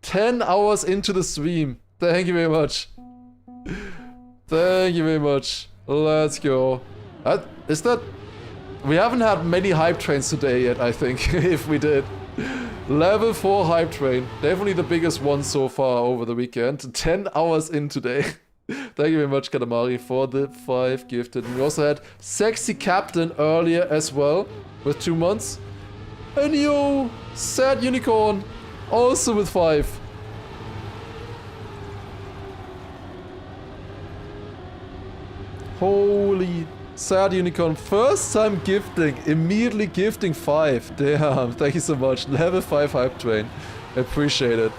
10 hours into the stream. Thank you very much. Thank you very much. Let's go. Is that... We haven't had many hype trains today yet, I think. If we did. Level 4 hype train. Definitely the biggest one so far over the weekend. 10 hours in today. Thank you very much, Katamari, for the 5 gifted. And we also had Sexy Captain earlier as well, with 2 months. And yo, Sad Unicorn, also with 5. Holy Sad Unicorn, first time gifting, immediately gifting 5. Damn, thank you so much. Level 5 hype train. Appreciate it.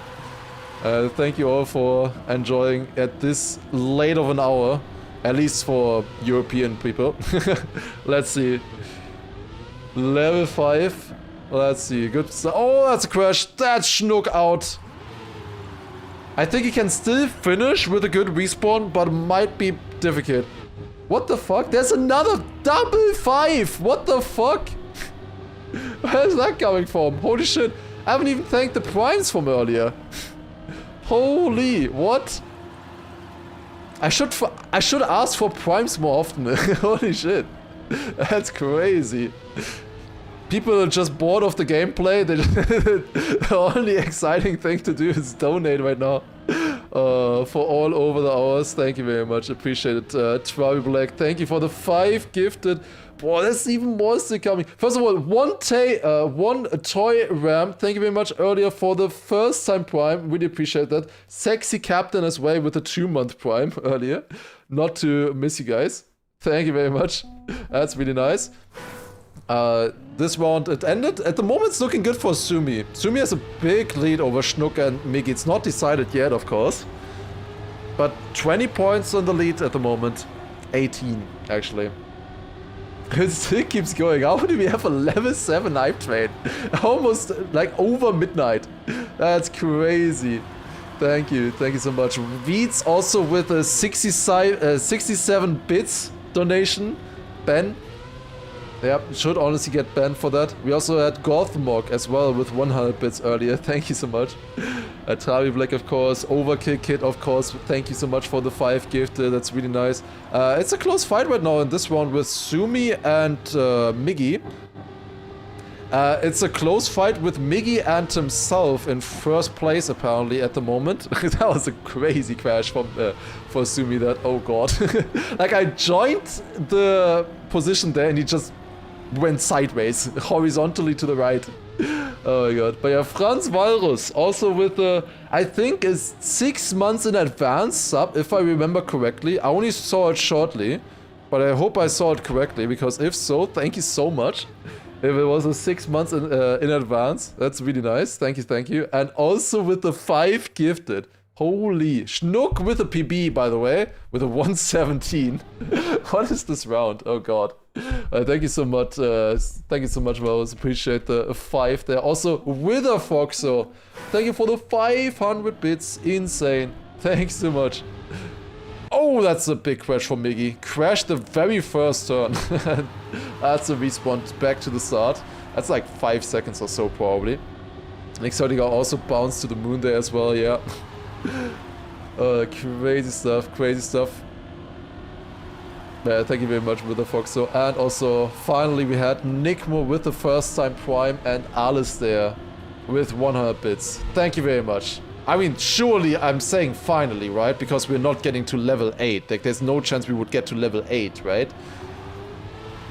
Thank you all for enjoying at this late of an hour. At least for European people. Let's see. Level 5. Let's see. Good. Oh, that's a crash. That's Schnook out. I think he can still finish with a good respawn, but might be difficult. What the fuck? There's another double 5! What the fuck? Where's that coming from? Holy shit. I haven't even thanked the primes from earlier. Holy, what? I should ask for primes more often. Holy shit. That's crazy. People are just bored of the gameplay. The only exciting thing to do is donate right now. For all over the hours. Thank you very much. Appreciate it. Travi Black, thank you for the 5 gifted. Boy, there's even more still coming. First of all, one toy ram. Thank you very much earlier for the first time prime. Really appreciate that. Sexy Captain as well with the 2-month prime earlier. Not to miss you guys. Thank you very much. That's really nice. This round it ended. At the moment it's looking good for Sumi. Sumi has a big lead over Schnook and Miggy. It's not decided yet, of course. But 20 points on the lead at the moment. 18, actually. It still keeps going. How do we have a level 7 hype train? Almost like over midnight. That's crazy. Thank you so much. Weeds also with a 67 bits donation. Ben. Yeah, should honestly get banned for that. We also had Gothmog as well with 100 bits earlier. Thank you so much. Travi Black, of course. Overkill Kid, of course. Thank you so much for the 5 gifted. That's really nice. It's a close fight right now in this round with Sumi and Miggy. It's a close fight with Miggy and himself in first place apparently at the moment. That was a crazy crash for Sumi. That, oh god. Like I joined the position there and he just went sideways, horizontally to the right. Oh my god. But yeah, Franz Walrus, also with I think is 6 months in advance sub, if I remember correctly. I only saw it shortly, but I hope I saw it correctly, because if so, thank you so much. If it was a 6 months in advance, that's really nice. Thank you. And also with the 5 gifted. Holy Schnook with a PB, by the way, with a 117. What is this round? Oh god. Thank you so much. Thank you so much, Rose. Appreciate the 5 there. Also, Wither Foxo. Thank you for the 500 bits. Insane. Thanks so much. Oh, that's a big crash for Miggy. Crashed the very first turn. That's a respawn back to the start. That's like 5 seconds or so, probably. Exotica also bounced to the moon there as well, yeah. Crazy stuff. Thank you very much, Wither Foxo. And also, finally, we had Nickmo with the first time prime and Alice there with 100 bits. Thank you very much. I mean, surely I'm saying finally, right? Because we're not getting to level 8. Like, there's no chance we would get to level 8, right?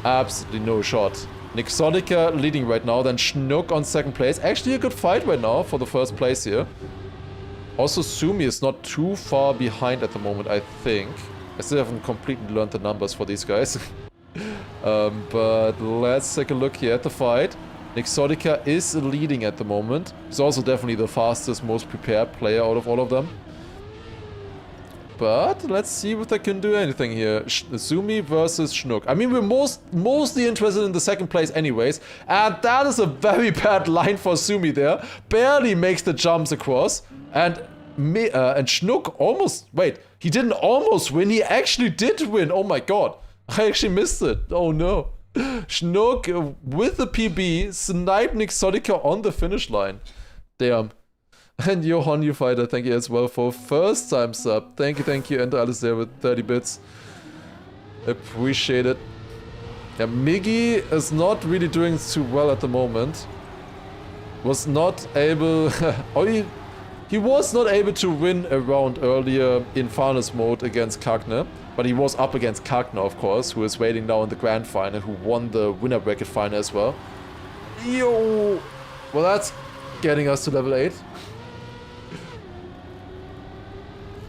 Absolutely no shot. Nixotica leading right now, then Schnook on second place. Actually a good fight right now for the first place here. Also, Sumi is not too far behind at the moment, I think. I still haven't completely learned the numbers for these guys. But let's take a look here at the fight. Nixotica is leading at the moment. He's also definitely the fastest, most prepared player out of all of them. But let's see if they can do anything here. Sumi versus Schnook. I mean, we're mostly interested in the second place anyways. And that is a very bad line for Sumi there. Barely makes the jumps across. And Schnook almost... Wait, he didn't almost win. He actually did win. Oh my god. I actually missed it. Oh no. Schnook with the PB sniped Nixotica on the finish line. Damn. And Johan, you fighter, thank you as well for first time sub. Thank you. And Alice there with 30 bits. Appreciate it. Yeah, Miggy is not really doing too well at the moment. Was not able... he was not able to win a round earlier in Farness mode against Kagne. But he was up against Kagne, of course, who is waiting now in the grand final, who won the winner bracket final as well. Yo! Well, that's getting us to level 8.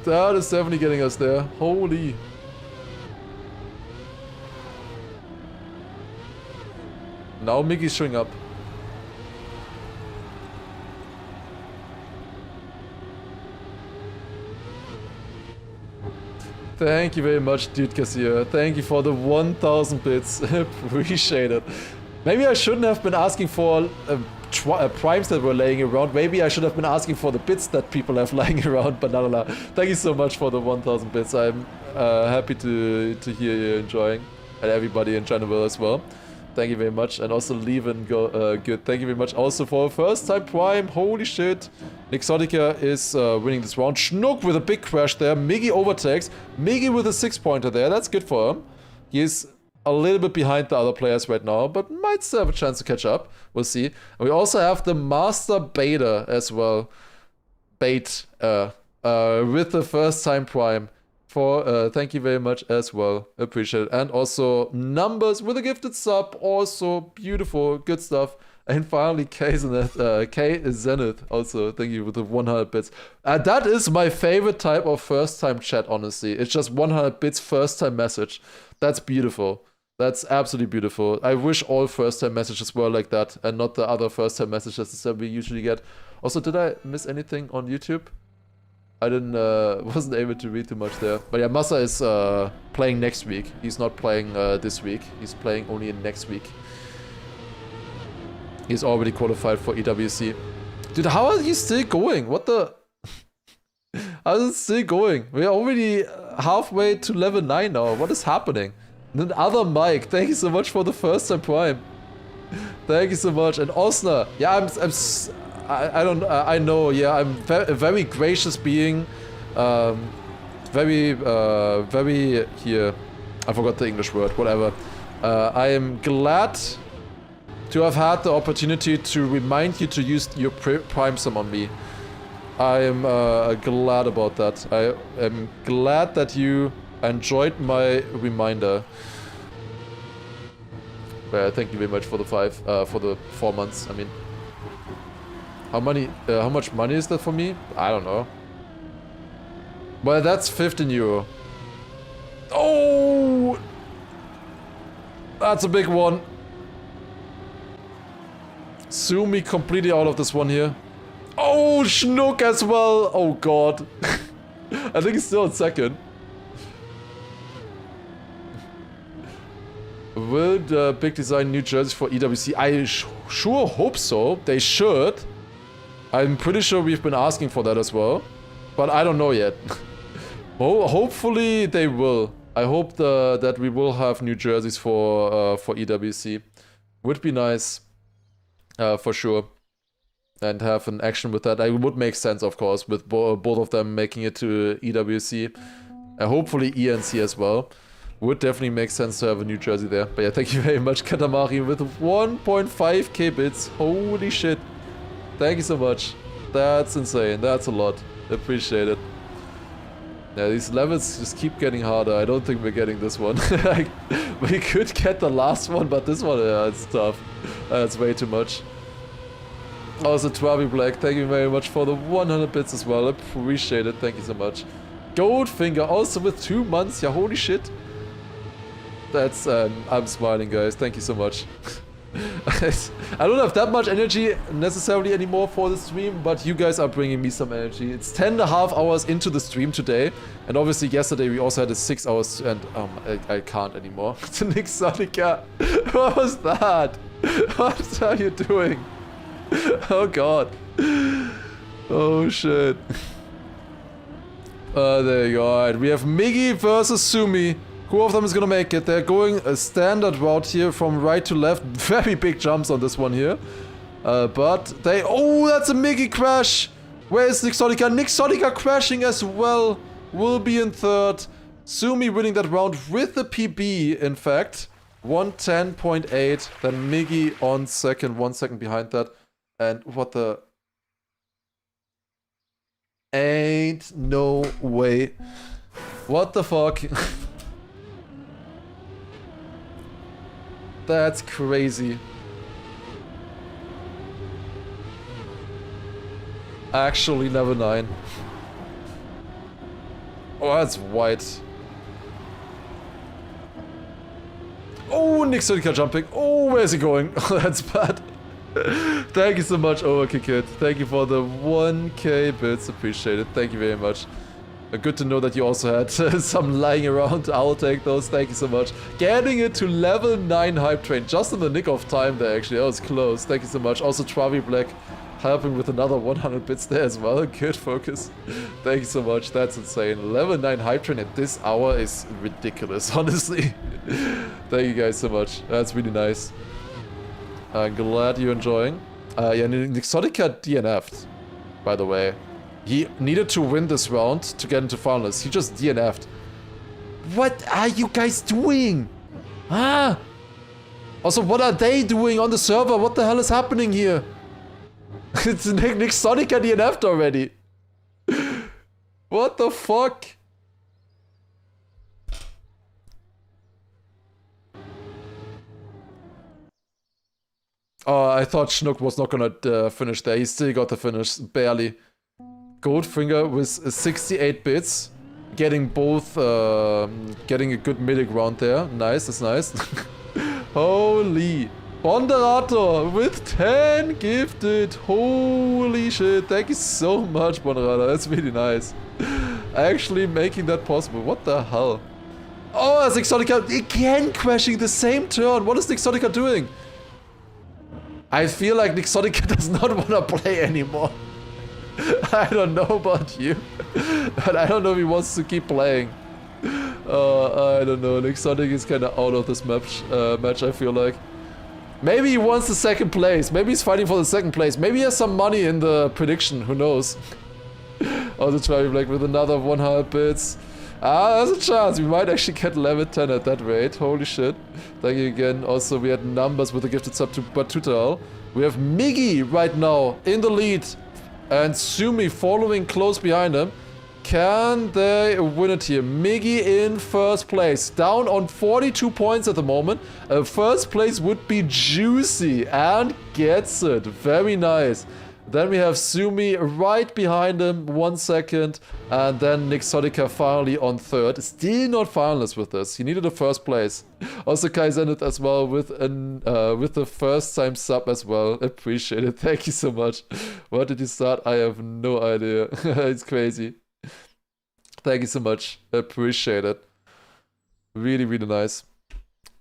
That is definitely getting us there. Holy. Now Miggy's showing up. Thank you very much, Dude Kassier. Thank you for the 1000 bits. Appreciate it. Maybe I shouldn't have been asking for primes that were laying around. Maybe I should have been asking for the bits that people have lying around, but no. Thank you so much for the 1000 bits. I'm happy to hear you enjoying, and everybody in general as well. Thank you very much. And also Levin, good. Thank you very much also for a first time prime. Holy shit. Nixotica is winning this round. Schnook with a big crash there. Miggy overtakes. Miggy with a 6-pointer there. That's good for him. He's a little bit behind the other players right now, but might still have a chance to catch up. We'll see. And we also have the Master Beta as well. With the first time Prime. Thank you very much as well. Appreciate it. And also Numbers with a gifted sub. Also beautiful. Good stuff. And finally K Zenith. Also thank you with the 100 bits. That is my favorite type of first time chat, honestly. It's just 100 bits first time message. That's beautiful. That's absolutely beautiful. I wish all first time messages were like that and not the other first time messages that we usually get. Also, did I miss anything on YouTube? I wasn't able to read too much there. But yeah, Masa is playing next week. He's not playing this week. He's playing only in next week. He's already qualified for EWC. Dude, how are you still going? What the... How is it still going? We're already halfway to level 9 now. What is happening? And then other Mike, thank you so much for the first time Prime. Thank you so much. And Osner, yeah, I know, yeah, I'm a very gracious being. Very here. I forgot the English word, whatever. I am glad to have had the opportunity to remind you to use your Prime Sum on me. I am glad about that. I am glad that you enjoyed my reminder. Thank you very much for the 4 months. I mean, how much money is that for me? I don't know. Well, that's 15 euro. Oh, that's a big one. Sue me completely out of this one here. Oh, Schnook as well. Oh god. I think he's still in second. Will the Big Design new jerseys for EWC? I sure hope so. They should. I'm pretty sure we've been asking for that as well. But I don't know yet. Hopefully they will. I hope that we will have new jerseys for EWC. Would be nice. For sure. And have an action with that. It would make sense, of course, with both of them making it to EWC. Hopefully ENC as well. Would definitely make sense to have a new jersey there. But yeah, thank you very much, Katamari, with 1.5k bits. Holy shit. Thank you so much. That's insane. That's a lot. Appreciate it. Yeah, these levels just keep getting harder. I don't think we're getting this one. We could get the last one, but this one, yeah, it's tough. That's way too much. Also, Travi Black, thank you very much for the 100 bits as well. Appreciate it. Thank you so much. Goldfinger, also with 2 months. Yeah, holy shit. That's, I'm smiling, guys. Thank you so much. I don't have that much energy necessarily anymore for the stream, but you guys are bringing me some energy. It's 10.5 hours into the stream today, and obviously yesterday we also had a 6 hours, and I can't anymore. Nick Sonica, what was that? What are you doing? Oh god. Oh shit. There you go. Alright, we have Miggy versus Sumi. Who of them is gonna make it? They're going a standard route here from right to left. Very big jumps on this one here. But they... Oh, that's a Miggy crash! Where is Nick Sonica? Nick Sonica crashing as well. Will be in third. Sumi winning that round with the PB, in fact. 110.8. Then Miggy on second. 1 second behind that. And what the... Ain't no way. What the fuck? That's crazy. Actually, level 9. Oh, that's white. Oh, Nick Sonica jumping. Oh, where's he going? Oh, that's bad. Thank you so much, Overkick. Thank you for the 1k bits. Appreciate it. Thank you very much. Good to know that you also had some lying around. I'll take those. Thank you so much. Getting it to level 9 hype train. Just in the nick of time there, actually. That was close. Thank you so much. Also, Travi Black helping with another 100 bits there as well. Good focus. Thank you so much. That's insane. Level 9 hype train at this hour is ridiculous, honestly. Thank you guys so much. That's really nice. I'm glad you're enjoying. Yeah, Nick Sonica DNF'd, by the way. He needed to win this round to get into finals. He just DNF'd. What are you guys doing? Ah! Also, what are they doing on the server? What the hell is happening here? It's Nick Sonica DNF'd already. What the fuck? Oh, I thought Schnook was not gonna finish there. He still got the finish, barely. Goldfinger with 68 bits. Getting both, getting a good middle ground there. Nice, that's nice. Holy. Bonderator with 10 gifted. Holy shit. Thank you so much, Bonderator. That's really nice. Actually making that possible. What the hell? Oh, that's Exotica again crashing the same turn. What is Exotica doing? I feel like Exotica does not want to play anymore. I don't know about you, but I don't know if he wants to keep playing. I don't know. Exotic is kind of out of this match, I feel like. Maybe he wants the second place. Maybe he's fighting for the second place. Maybe he has some money in the prediction. Who knows? Also try Black with another 100 bits. Ah, there's a chance. We might actually get level 10 at that rate. Holy shit. Thank you again. Also, we had numbers with the gifted sub to Batutal. We have Miggy right now in the lead. And Sumi following close behind him. Can they win it here? Miggy in first place. Down on 42 points at the moment. First place would be Juicy. And gets it. Very nice. Then we have Sumi right behind him, 1 second. And then Nixotica finally on third. Still not finalist with this. He needed a first place. Also Kaizenit as well with the first time sub as well. Appreciate it. Thank you so much. What did you start? I have no idea. It's crazy. Thank you so much. Appreciate it. Really, really nice.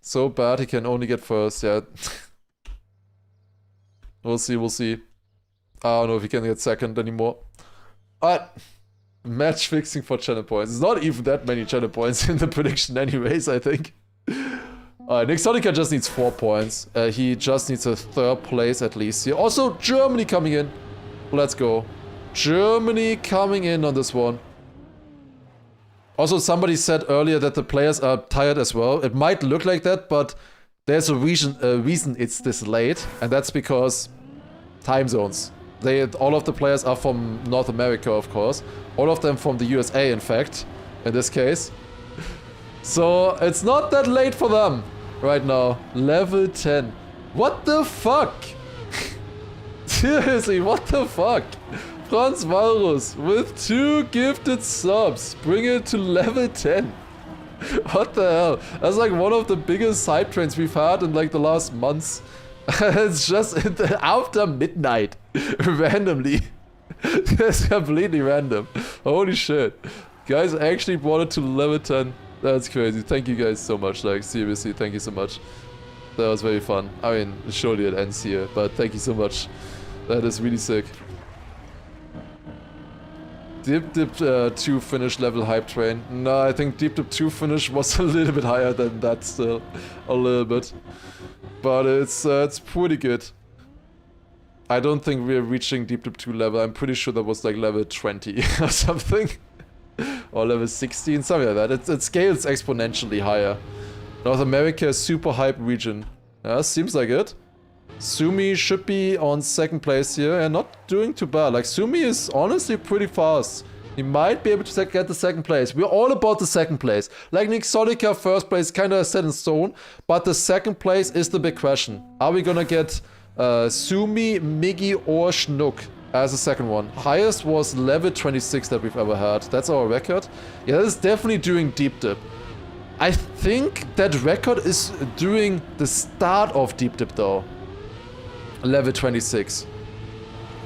So bad he can only get first. Yeah. We'll see, we'll see. I don't know if he can get second anymore. But match fixing for channel points. It's not even that many channel points in the prediction anyways, I think. Nixonica just needs 4 points. He just needs a third place at least here. Also, Germany coming in. Let's go. Germany coming in on this one. Also, somebody said earlier that the players are tired as well. It might look like that, but there's a reason it's this late. And that's because time zones. All of the players are from North America, of course. All of them from the USA, in fact, in this case. So it's not that late for them right now. Level 10. What the fuck? Seriously, what the fuck? Franz Walrus with 2 gifted subs. Bring it to level 10. What the hell? That's like one of the biggest hype trains we've had in like the last months. It's just after midnight. Randomly. That's completely random. Holy shit. Guys actually brought it to level 10. That's crazy. Thank you guys so much. Like, seriously, thank you so much. That was very fun. I mean, surely it ends here, but thank you so much. That is really sick. Deep Dip 2 finish level hype train. No, I think Deep Dip 2 finish was a little bit higher than that still. A little bit. But it's pretty good. I don't think we're reaching Deep Dip 2 level. I'm pretty sure that was like level 20 or something. Or level 16, something like that. It scales exponentially higher. North America is super hype region. Yeah, seems like it. Sumi should be on second place here and not doing too bad. Like, Sumi is honestly pretty fast. He might be able to get the second place. We're all about the second place. Like Nixotica, first place kind of set in stone. But the second place is the big question. Are we gonna get Sumi, Miggy or Schnook as the second one? Highest was level 26 that we've ever had. That's our record. Yeah, that is definitely doing Deep Dip. I think that record is doing the start of Deep Dip though. Level 26.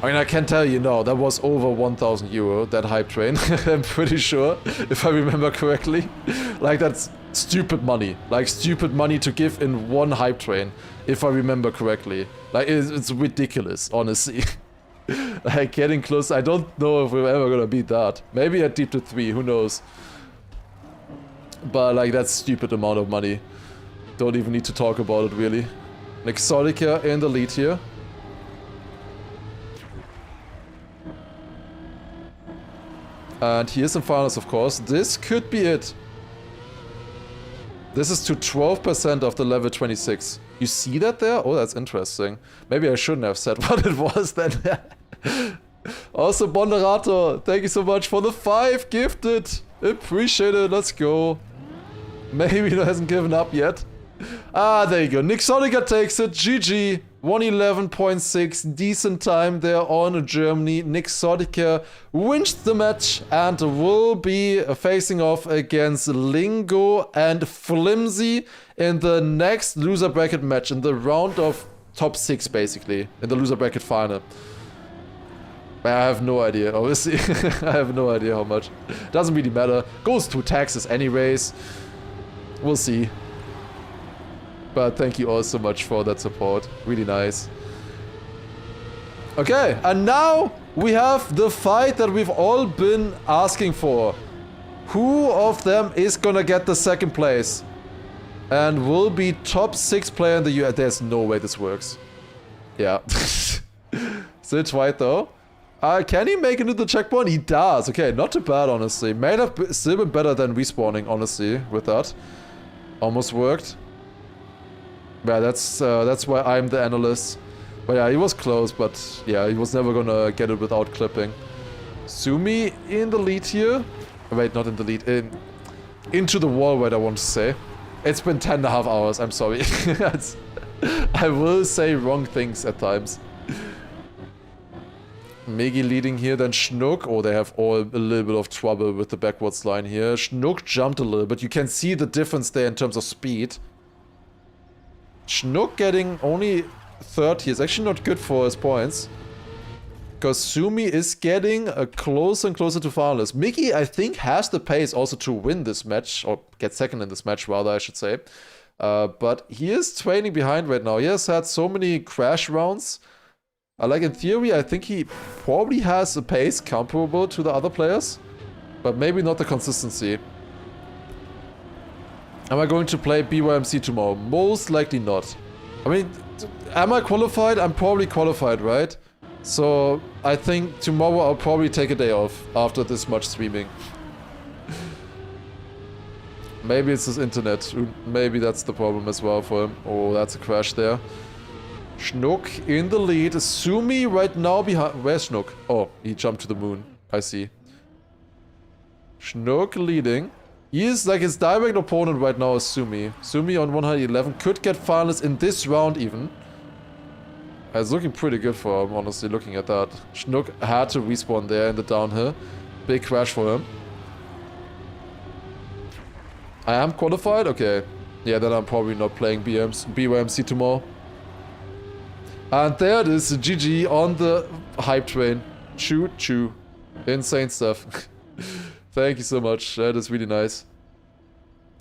I mean, I can tell you now, that was over 1,000 euro, that hype train. I'm pretty sure, if I remember correctly. Like, that's stupid money. Like, stupid money to give in one hype train, if I remember correctly. Like, it's ridiculous, honestly. Like, getting close, I don't know if we're ever gonna beat that. Maybe at Deep to 3, who knows. But, like, that's stupid amount of money. Don't even need to talk about it, really. Nexotica in the lead here. And here's some finals, of course. This could be it. This is to 12% of the level 26. You see that there? Oh, that's interesting. Maybe I shouldn't have said what it was then. Also, Bonderato, thank you so much for the 5 gifted. Appreciate it. Let's go. Maybe he hasn't given up yet. Ah, there you go. Nixotica takes it. GG. 111.6. Decent time there on Germany. Nixotica wins the match and will be facing off against Lingo and Flimsy in the next loser bracket match. In the round of top 6, basically. In the loser bracket final. I have no idea, obviously. I have no idea how much. Doesn't really matter. Goes to taxes anyways. We'll see. But thank you all so much for that support. Really nice. Okay, and now we have the fight that we've all been asking for. Who of them is gonna get the second place? And will be top 6 player in the US. There's no way this works. Yeah. Still White though. Can he make it to the checkpoint? He does. Okay, not too bad, honestly. May have still been better than respawning, honestly, with that. Almost worked. Yeah, that's why I'm the analyst. But yeah, he was close, but yeah, he was never gonna get it without clipping. Sumi in the lead here. Wait, not in the lead. Into the wall, wait, I want to say. It's been 10.5 hours, I'm sorry. I will say wrong things at times. Megi leading here, then Schnook. Oh, they have all a little bit of trouble with the backwards line here. Schnook jumped a little bit. You can see the difference there in terms of speed. Schnook getting only 30 is actually not good for his points. Because Sumi is getting closer and closer to finalists. Megi, I think, has the pace also to win this match. Or get second in this match, rather, I should say. But he is trailing behind right now. He has had so many crash rounds. Like in theory, I think he probably has a pace comparable to the other players, but maybe not the consistency. Am I going to play BYMC tomorrow? Most likely not. I mean, am I qualified? I'm probably qualified, right? So I think tomorrow I'll probably take a day off after this much streaming. Maybe it's his internet. Maybe that's the problem as well for him. Oh, that's a crash there. Schnook in the lead. Sumi right now behind. Where's Schnook? Oh, he jumped to the moon. I see. Schnook leading. He is like his direct opponent right now is Sumi. Sumi on 111 could get finalists in this round even. It's looking pretty good for him, honestly, looking at that. Schnook had to respawn there in the downhill. Big crash for him. I am qualified? Okay. Yeah, then I'm probably not playing BYMC tomorrow. And there it is, GG on the hype train. Choo choo. Insane stuff. Thank you so much, that is really nice.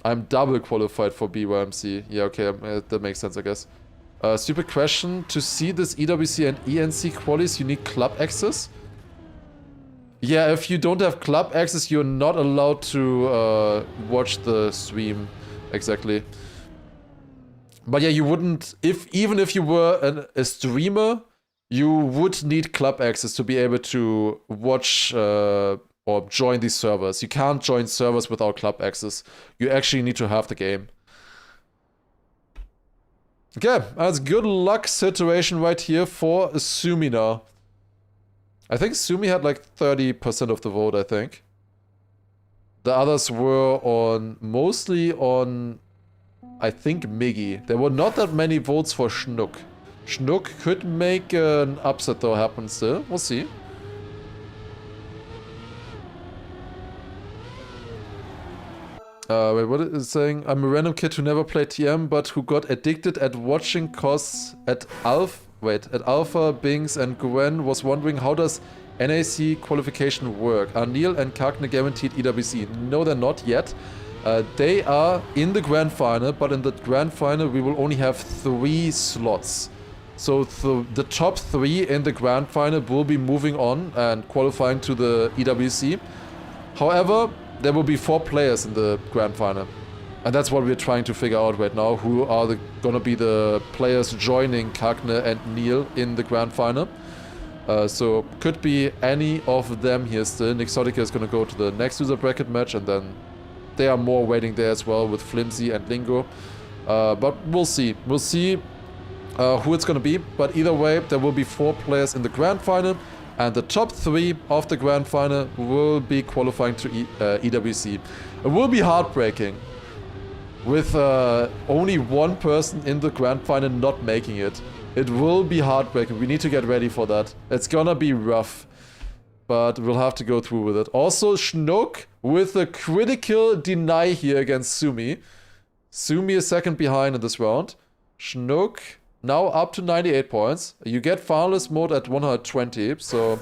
I'm double qualified for BYMC. Yeah, okay, that makes sense, I guess. Stupid question, to see this EWC and ENC qualies, you need club access? Yeah, if you don't have club access, you're not allowed to watch the stream, exactly. But yeah, you wouldn't, even if you were a streamer, you would need club access to be able to watch or join these servers. You can't join servers without club access. You actually need to have the game. Okay, that's good luck situation right here for Sumi now. I think Sumi had like 30% of the vote, I think. The others were mostly on... I think Migi. There were not that many votes for Schnook. Schnook could make an upset though happen still. We'll see. Wait, what is it saying? I'm a random kid who never played TM, but who got addicted at watching costs at Alpha, Bings, and Gwen. Was wondering, how does NAC qualification work? Are Neil and Kagner guaranteed EWC? No, they're not yet. They are in the grand final, but in the grand final we will only have 3 slots. So the top 3 in the grand final will be moving on and qualifying to the EWC. However, there will be 4 players in the grand final. And that's what we're trying to figure out right now. Who are gonna be the players joining Kagner and Neil in the grand final. So could be any of them here still. Nixotica is gonna go to the next loser bracket match, and then They are more waiting there as well with Flimsy and Lingo. But we'll see. We'll see who it's going to be. But either way, there will be 4 players in the grand final. And the top 3 of the grand final will be qualifying to EWC. It will be heartbreaking. With only 1 person in the grand final not making it. It will be heartbreaking. We need to get ready for that. It's gonna be rough. But we'll have to go through with it. Also, Schnook with a critical deny here against Sumi. Sumi is second behind in this round. Schnook now up to 98 points. You get finalist mode at 120. So,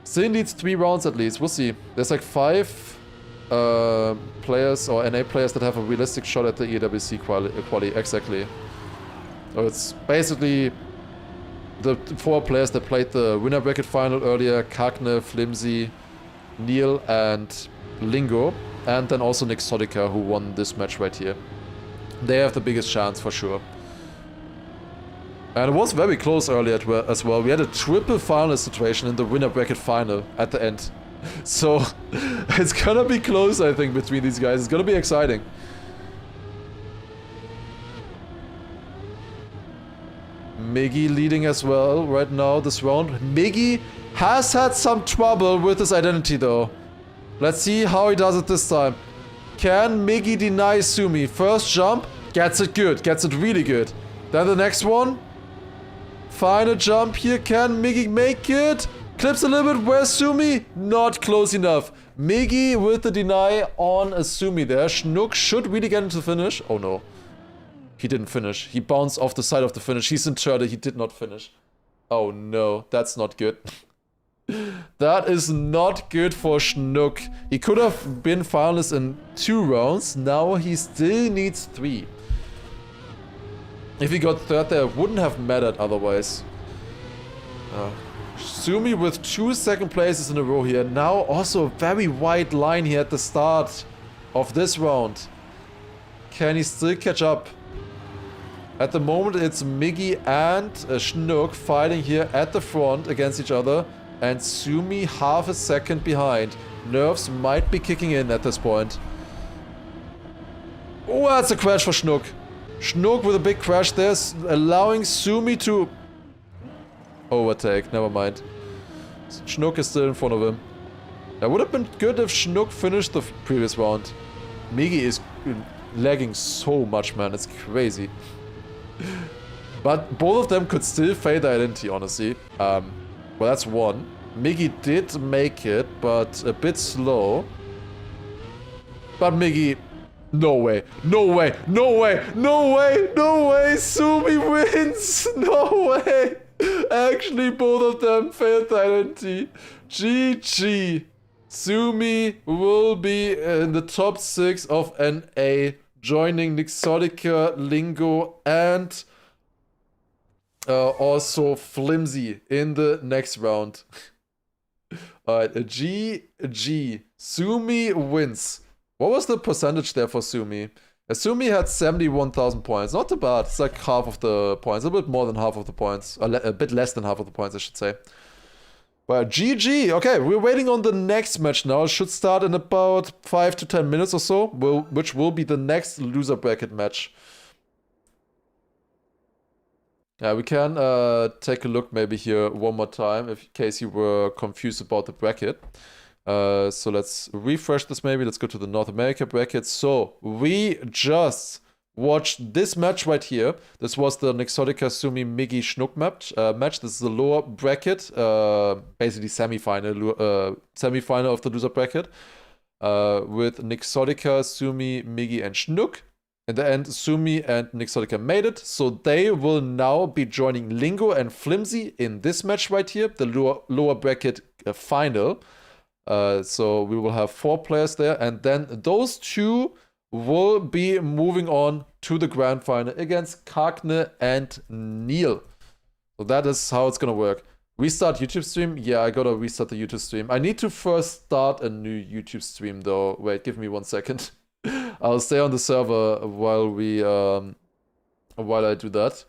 still needs 3 rounds at least. We'll see. There's like 5 players or NA players that have a realistic shot at the EWC quali. Exactly. So it's basically the 4 players that played the winner bracket final earlier: Kagne, Flimsy, Neil, and Lingo. And then also Nixotica, who won this match right here. They have the biggest chance for sure. And it was very close earlier as well. We had a triple final situation in the winner bracket final at the end. So it's gonna be close, I think, between these guys. It's gonna be exciting. Miggy leading as well right now this round. Miggy has had some trouble with his identity though. Let's see how he does it this time. Can Miggy deny Sumi? First jump, gets it good, gets it really good. Then the next one. Final jump here, can Miggy make it? Clips a little bit, where's Sumi? Not close enough. Miggy with the deny on a Sumi there. Schnook should really get into the finish. Oh no. He didn't finish. He bounced off the side of the finish. He's in third, he did not finish. Oh no, that's not good. That is not good for Schnook. He could have been finalist in 2 rounds. Now he still needs 3. If he got third there, it wouldn't have mattered otherwise. Sumi with 2 second places in a row here. Now also a very wide line here at the start of this round. Can he still catch up? At the moment it's Miggy and Schnook fighting here at the front against each other. And Sumi half a second behind. Nerves might be kicking in at this point. Oh, that's a crash for Schnook. Schnook with a big crash there, allowing Sumi to overtake. Never mind. Schnook is still in front of him. That would have been good if Schnook finished the previous round. Miggy is lagging so much, man. It's crazy. But both of them could still fail the identity, honestly. Well, that's one. Miggy did make it, but a bit slow. But Miggy... No way, no way, no way, no way, no way! Sumi wins! No way! Actually, both of them failed the identity. GG. Sumi will be in the top 6 of NA, joining Nixotica, Lingo, and also Flimsy in the next round. Alright, GG. Sumi wins. What was the percentage there for Sumi? Sumi had 71,000 points. Not too bad. It's like half of the points. A bit more than half of the points. A bit less than half of the points, I should say. But GG. Okay, we're waiting on the next match now. It should start in about 5 to 10 minutes or so, which will be the next loser bracket match. Yeah, we can take a look maybe here one more time, in case you were confused about the bracket. So let's refresh this maybe. Let's go to the North America bracket. So we just watched this match right here. This was the Nixotica Sumi Miggy Schnook match. This is the lower bracket, basically semi-final of the loser bracket, with Nixotica, Sumi, Miggy, and Schnook. In the end, Sumi and Nixotica made it, so they will now be joining Lingo and Flimsy in this match right here, the lower bracket final. So we will have 4 players there, and then those 2 will be moving on to the grand final against Kagne and Neil. So that is how it's gonna work. Restart YouTube stream? Yeah, I gotta restart the YouTube stream. I need to first start a new YouTube stream though. Wait, give me 1 second. I'll stay on the server while I do that.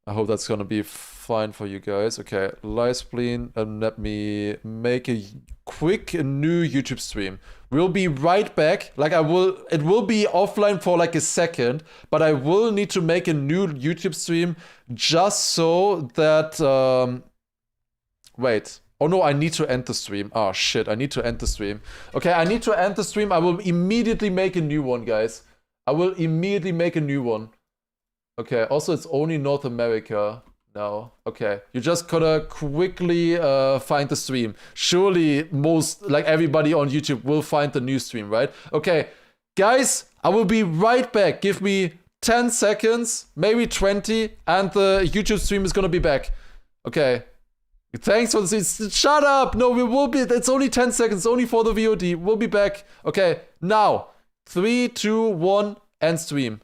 I hope that's gonna be fine for you guys. Okay, live spleen, and let me make a quick new YouTube stream. We'll be right back. Like it will be offline for like a second, but I will need to make a new YouTube stream just so that, wait. Oh no, I need to end the stream. Oh shit, I need to end the stream. Okay, I need to end the stream. I will immediately make a new one, guys. I will immediately make a new one. Okay, also it's only North America now. Okay, you just gotta quickly find the stream. Surely like everybody on YouTube will find the new stream, right? Okay, guys, I will be right back. Give me 10 seconds, maybe 20, and the YouTube stream is gonna be back. Okay, thanks for this. Shut up! No, we will be, it's only 10 seconds, only for the VOD. We'll be back. Okay, now, 3, 2, 1, end stream.